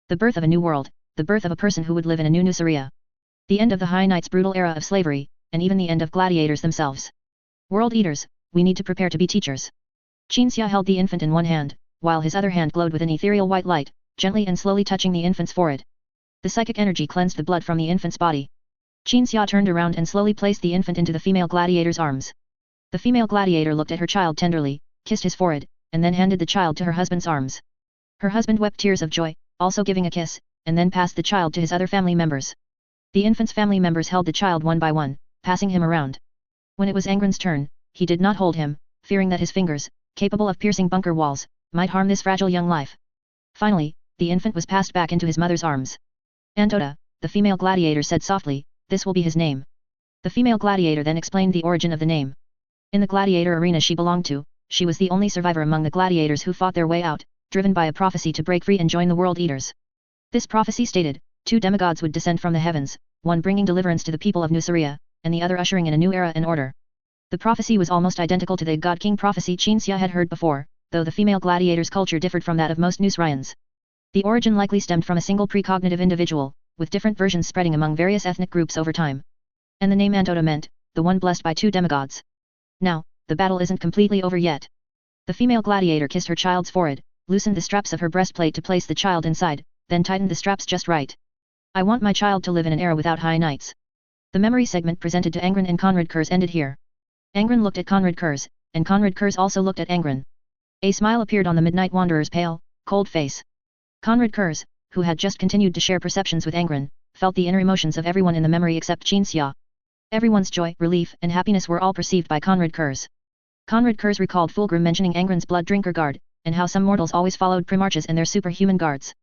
The birth of a new world, the birth of a person who would live in a new Nuceria. The end of the High Knights' brutal era of slavery, and even the end of gladiators themselves. World Eaters, we need to prepare to be teachers. Qin Xia held the infant in one hand, while his other hand glowed with an ethereal white light, gently and slowly touching the infant's forehead. The psychic energy cleansed the blood from the infant's body. Qin Xia turned around and slowly placed the infant into the female gladiator's arms. The female gladiator looked at her child tenderly, kissed his forehead, and then handed the child to her husband's arms. Her husband wept tears of joy, also giving a kiss, and then passed the child to his other family members. The infant's family members held the child one by one, passing him around. When it was Angron's turn, he did not hold him, fearing that his fingers, capable of piercing bunker walls, might harm this fragile young life. Finally, the infant was passed back into his mother's arms. Antota, the female gladiator said softly, "This will be his name." The female gladiator then explained the origin of the name. In the gladiator arena she belonged to, she was the only survivor among the gladiators who fought their way out, driven by a prophecy to break free and join the World Eaters. This prophecy stated, 2 demigods would descend from the heavens, one bringing deliverance to the people of Nuceria, and the other ushering in a new era and order. The prophecy was almost identical to the God King prophecy Qin Xia had heard before, though the female gladiator's culture differed from that of most Nucerians. The origin likely stemmed from a single precognitive individual, with different versions spreading among various ethnic groups over time. And the name Antota meant, the one blessed by 2 demigods. Now, the battle isn't completely over yet. The female gladiator kissed her child's forehead, loosened the straps of her breastplate to place the child inside, then tightened the straps just right. I want my child to live in an era without high knights. The memory segment presented to Angron and Conrad Kurz ended here. Angron looked at Conrad Kurz, and Conrad Kurz also looked at Angron. A smile appeared on the Midnight Wanderer's pale, cold face. Conrad Kurz, who had just continued to share perceptions with Angron, felt the inner emotions of everyone in the memory except Qin Xia. Everyone's joy, relief, and happiness were all perceived by Conrad Kurz. Conrad Kurz recalled Fulgrim mentioning Angron's blood drinker guard, and how some mortals always followed primarchs and their superhuman guards.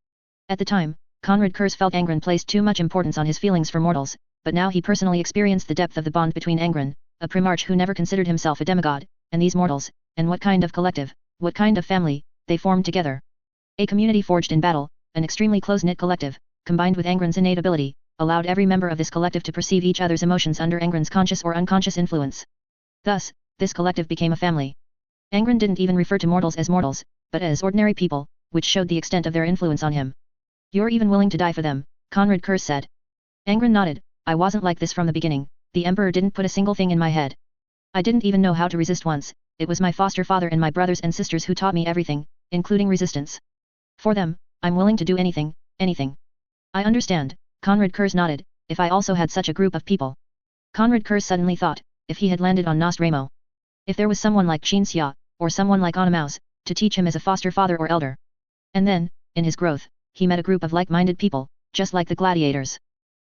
At the time, Conrad Kurz felt Angron placed too much importance on his feelings for mortals, but now he personally experienced the depth of the bond between Angron, a primarch who never considered himself a demigod, and these mortals, and what kind of collective, what kind of family, they formed together. A community forged in battle, an extremely close-knit collective, combined with Angron's innate ability, allowed every member of this collective to perceive each other's emotions under Angron's conscious or unconscious influence. Thus, this collective became a family. Angron didn't even refer to mortals as mortals, but as ordinary people, which showed the extent of their influence on him. "You're even willing to die for them," Conrad Kurz said. Angron nodded. "I wasn't like this from the beginning, the Emperor didn't put a single thing in my head. I didn't even know how to resist once, it was my foster father and my brothers and sisters who taught me everything, including resistance. For them, I'm willing to do anything, anything." "I understand," Conrad Kurz nodded, "if I also had such a group of people." Conrad Kurz suddenly thought, if he had landed on Nostramo. If there was someone like Qin Xia, or someone like Anamaus, to teach him as a foster father or elder. And then, in his growth, he met a group of like-minded people, just like the gladiators.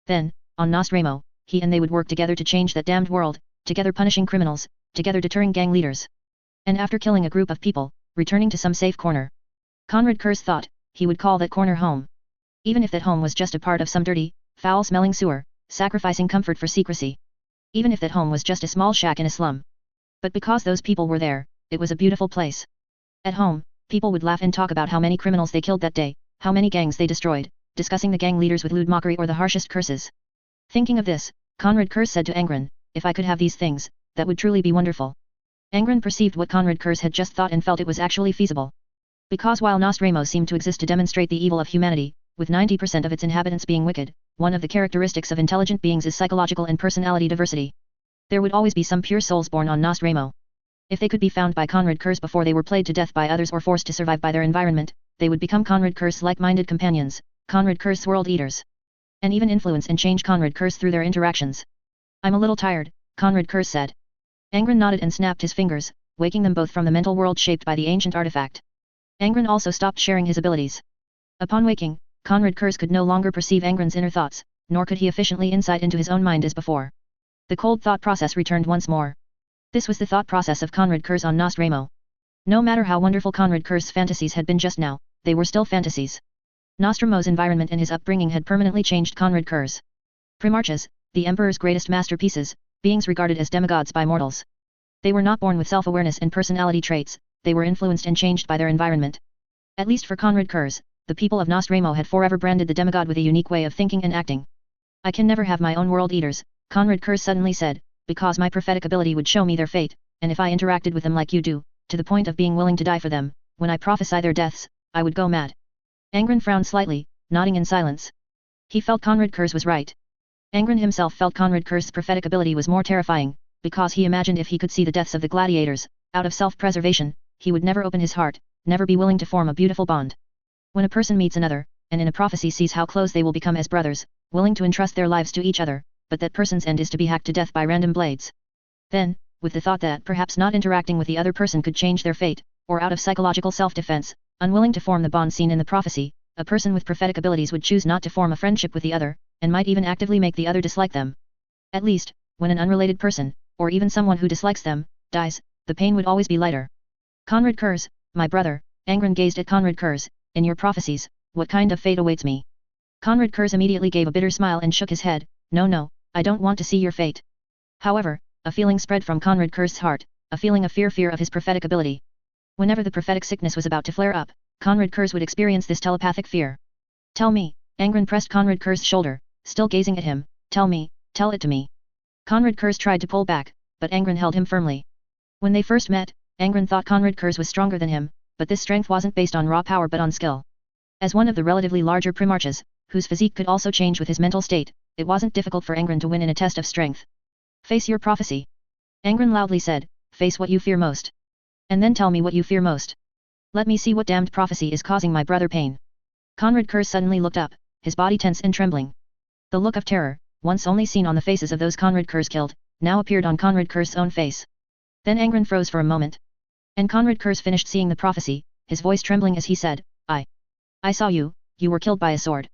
Then, on Nostramo, he and they would work together to change that damned world, together punishing criminals, together deterring gang leaders. And after killing a group of people, returning to some safe corner. Conrad Kurz thought, he would call that corner home. Even if that home was just a part of some dirty, foul-smelling sewer, sacrificing comfort for secrecy. Even if that home was just a small shack in a slum. But because those people were there, it was a beautiful place. At home, people would laugh and talk about how many criminals they killed that day, how many gangs they destroyed, discussing the gang leaders with lewd mockery or the harshest curses. Thinking of this, Conrad Kurz said to Angron, "If I could have these things, that would truly be wonderful." Angron perceived what Conrad Kurz had just thought and felt it was actually feasible. Because while Nostramo seemed to exist to demonstrate the evil of humanity, with 90% of its inhabitants being wicked, one of the characteristics of intelligent beings is psychological and personality diversity. There would always be some pure souls born on Nostramo. If they could be found by Conrad Kurz before they were played to death by others or forced to survive by their environment, they would become Conrad Kurz like-minded companions, Conrad Kurz world eaters. And even influence and change Conrad Kurz through their interactions. "I'm a little tired," Conrad Kurz said. Angron nodded and snapped his fingers, waking them both from the mental world shaped by the ancient artifact. Angron also stopped sharing his abilities. Upon waking, Conrad Kurz could no longer perceive Angron's inner thoughts, nor could he efficiently insight into his own mind as before. The cold thought process returned once more. This was the thought process of Conrad Kurz on Nostramo. No matter how wonderful Conrad Kurz's fantasies had been just now, they were still fantasies. Nostramo's environment and his upbringing had permanently changed Conrad Kurz. Primarchs, the Emperor's greatest masterpieces, beings regarded as demigods by mortals. They were not born with self-awareness and personality traits, they were influenced and changed by their environment. At least for Conrad Kurz, the people of Nostramo had forever branded the demigod with a unique way of thinking and acting. "I can never have my own world eaters," Conrad Kurz suddenly said, "because my prophetic ability would show me their fate, and if I interacted with them like you do, to the point of being willing to die for them, when I prophesy their deaths, I would go mad." Angron frowned slightly, nodding in silence. He felt Conrad Kurz was right. Angron himself felt Conrad Kurz's prophetic ability was more terrifying, because he imagined if he could see the deaths of the gladiators, out of self-preservation, he would never open his heart, never be willing to form a beautiful bond. When a person meets another, and in a prophecy sees how close they will become as brothers, willing to entrust their lives to each other, but that person's end is to be hacked to death by random blades. Then, with the thought that perhaps not interacting with the other person could change their fate, or out of psychological self-defense, unwilling to form the bond seen in the prophecy, a person with prophetic abilities would choose not to form a friendship with the other, and might even actively make the other dislike them. At least, when an unrelated person, or even someone who dislikes them, dies, the pain would always be lighter. Conrad Kurz, my brother, Angron gazed at Conrad Kurz, in your prophecies, what kind of fate awaits me? Conrad Kurz immediately gave a bitter smile and shook his head, no, I don't want to see your fate. However, a feeling spread from Conrad Kurz's heart, a feeling of fear of his prophetic ability. Whenever the prophetic sickness was about to flare up, Conrad Kurz would experience this telepathic fear. Tell me, Angron pressed Conrad Kurz's shoulder, still gazing at him, tell it to me. Conrad Kurz tried to pull back, but Angron held him firmly. When they first met, Angron thought Conrad Kurz was stronger than him, but this strength wasn't based on raw power but on skill. As one of the relatively larger primarchs, whose physique could also change with his mental state, it wasn't difficult for Angron to win in a test of strength. Face your prophecy. Angron loudly said, face what you fear most. And then tell me what you fear most. Let me see what damned prophecy is causing my brother pain. Conrad Kurz suddenly looked up, his body tense and trembling. The look of terror, once only seen on the faces of those Conrad Kurz killed, now appeared on Conrad Kurz's own face. Then Angron froze for a moment. And Conrad Kurz finished seeing the prophecy, his voice trembling as he said, I saw you, you were killed by a sword.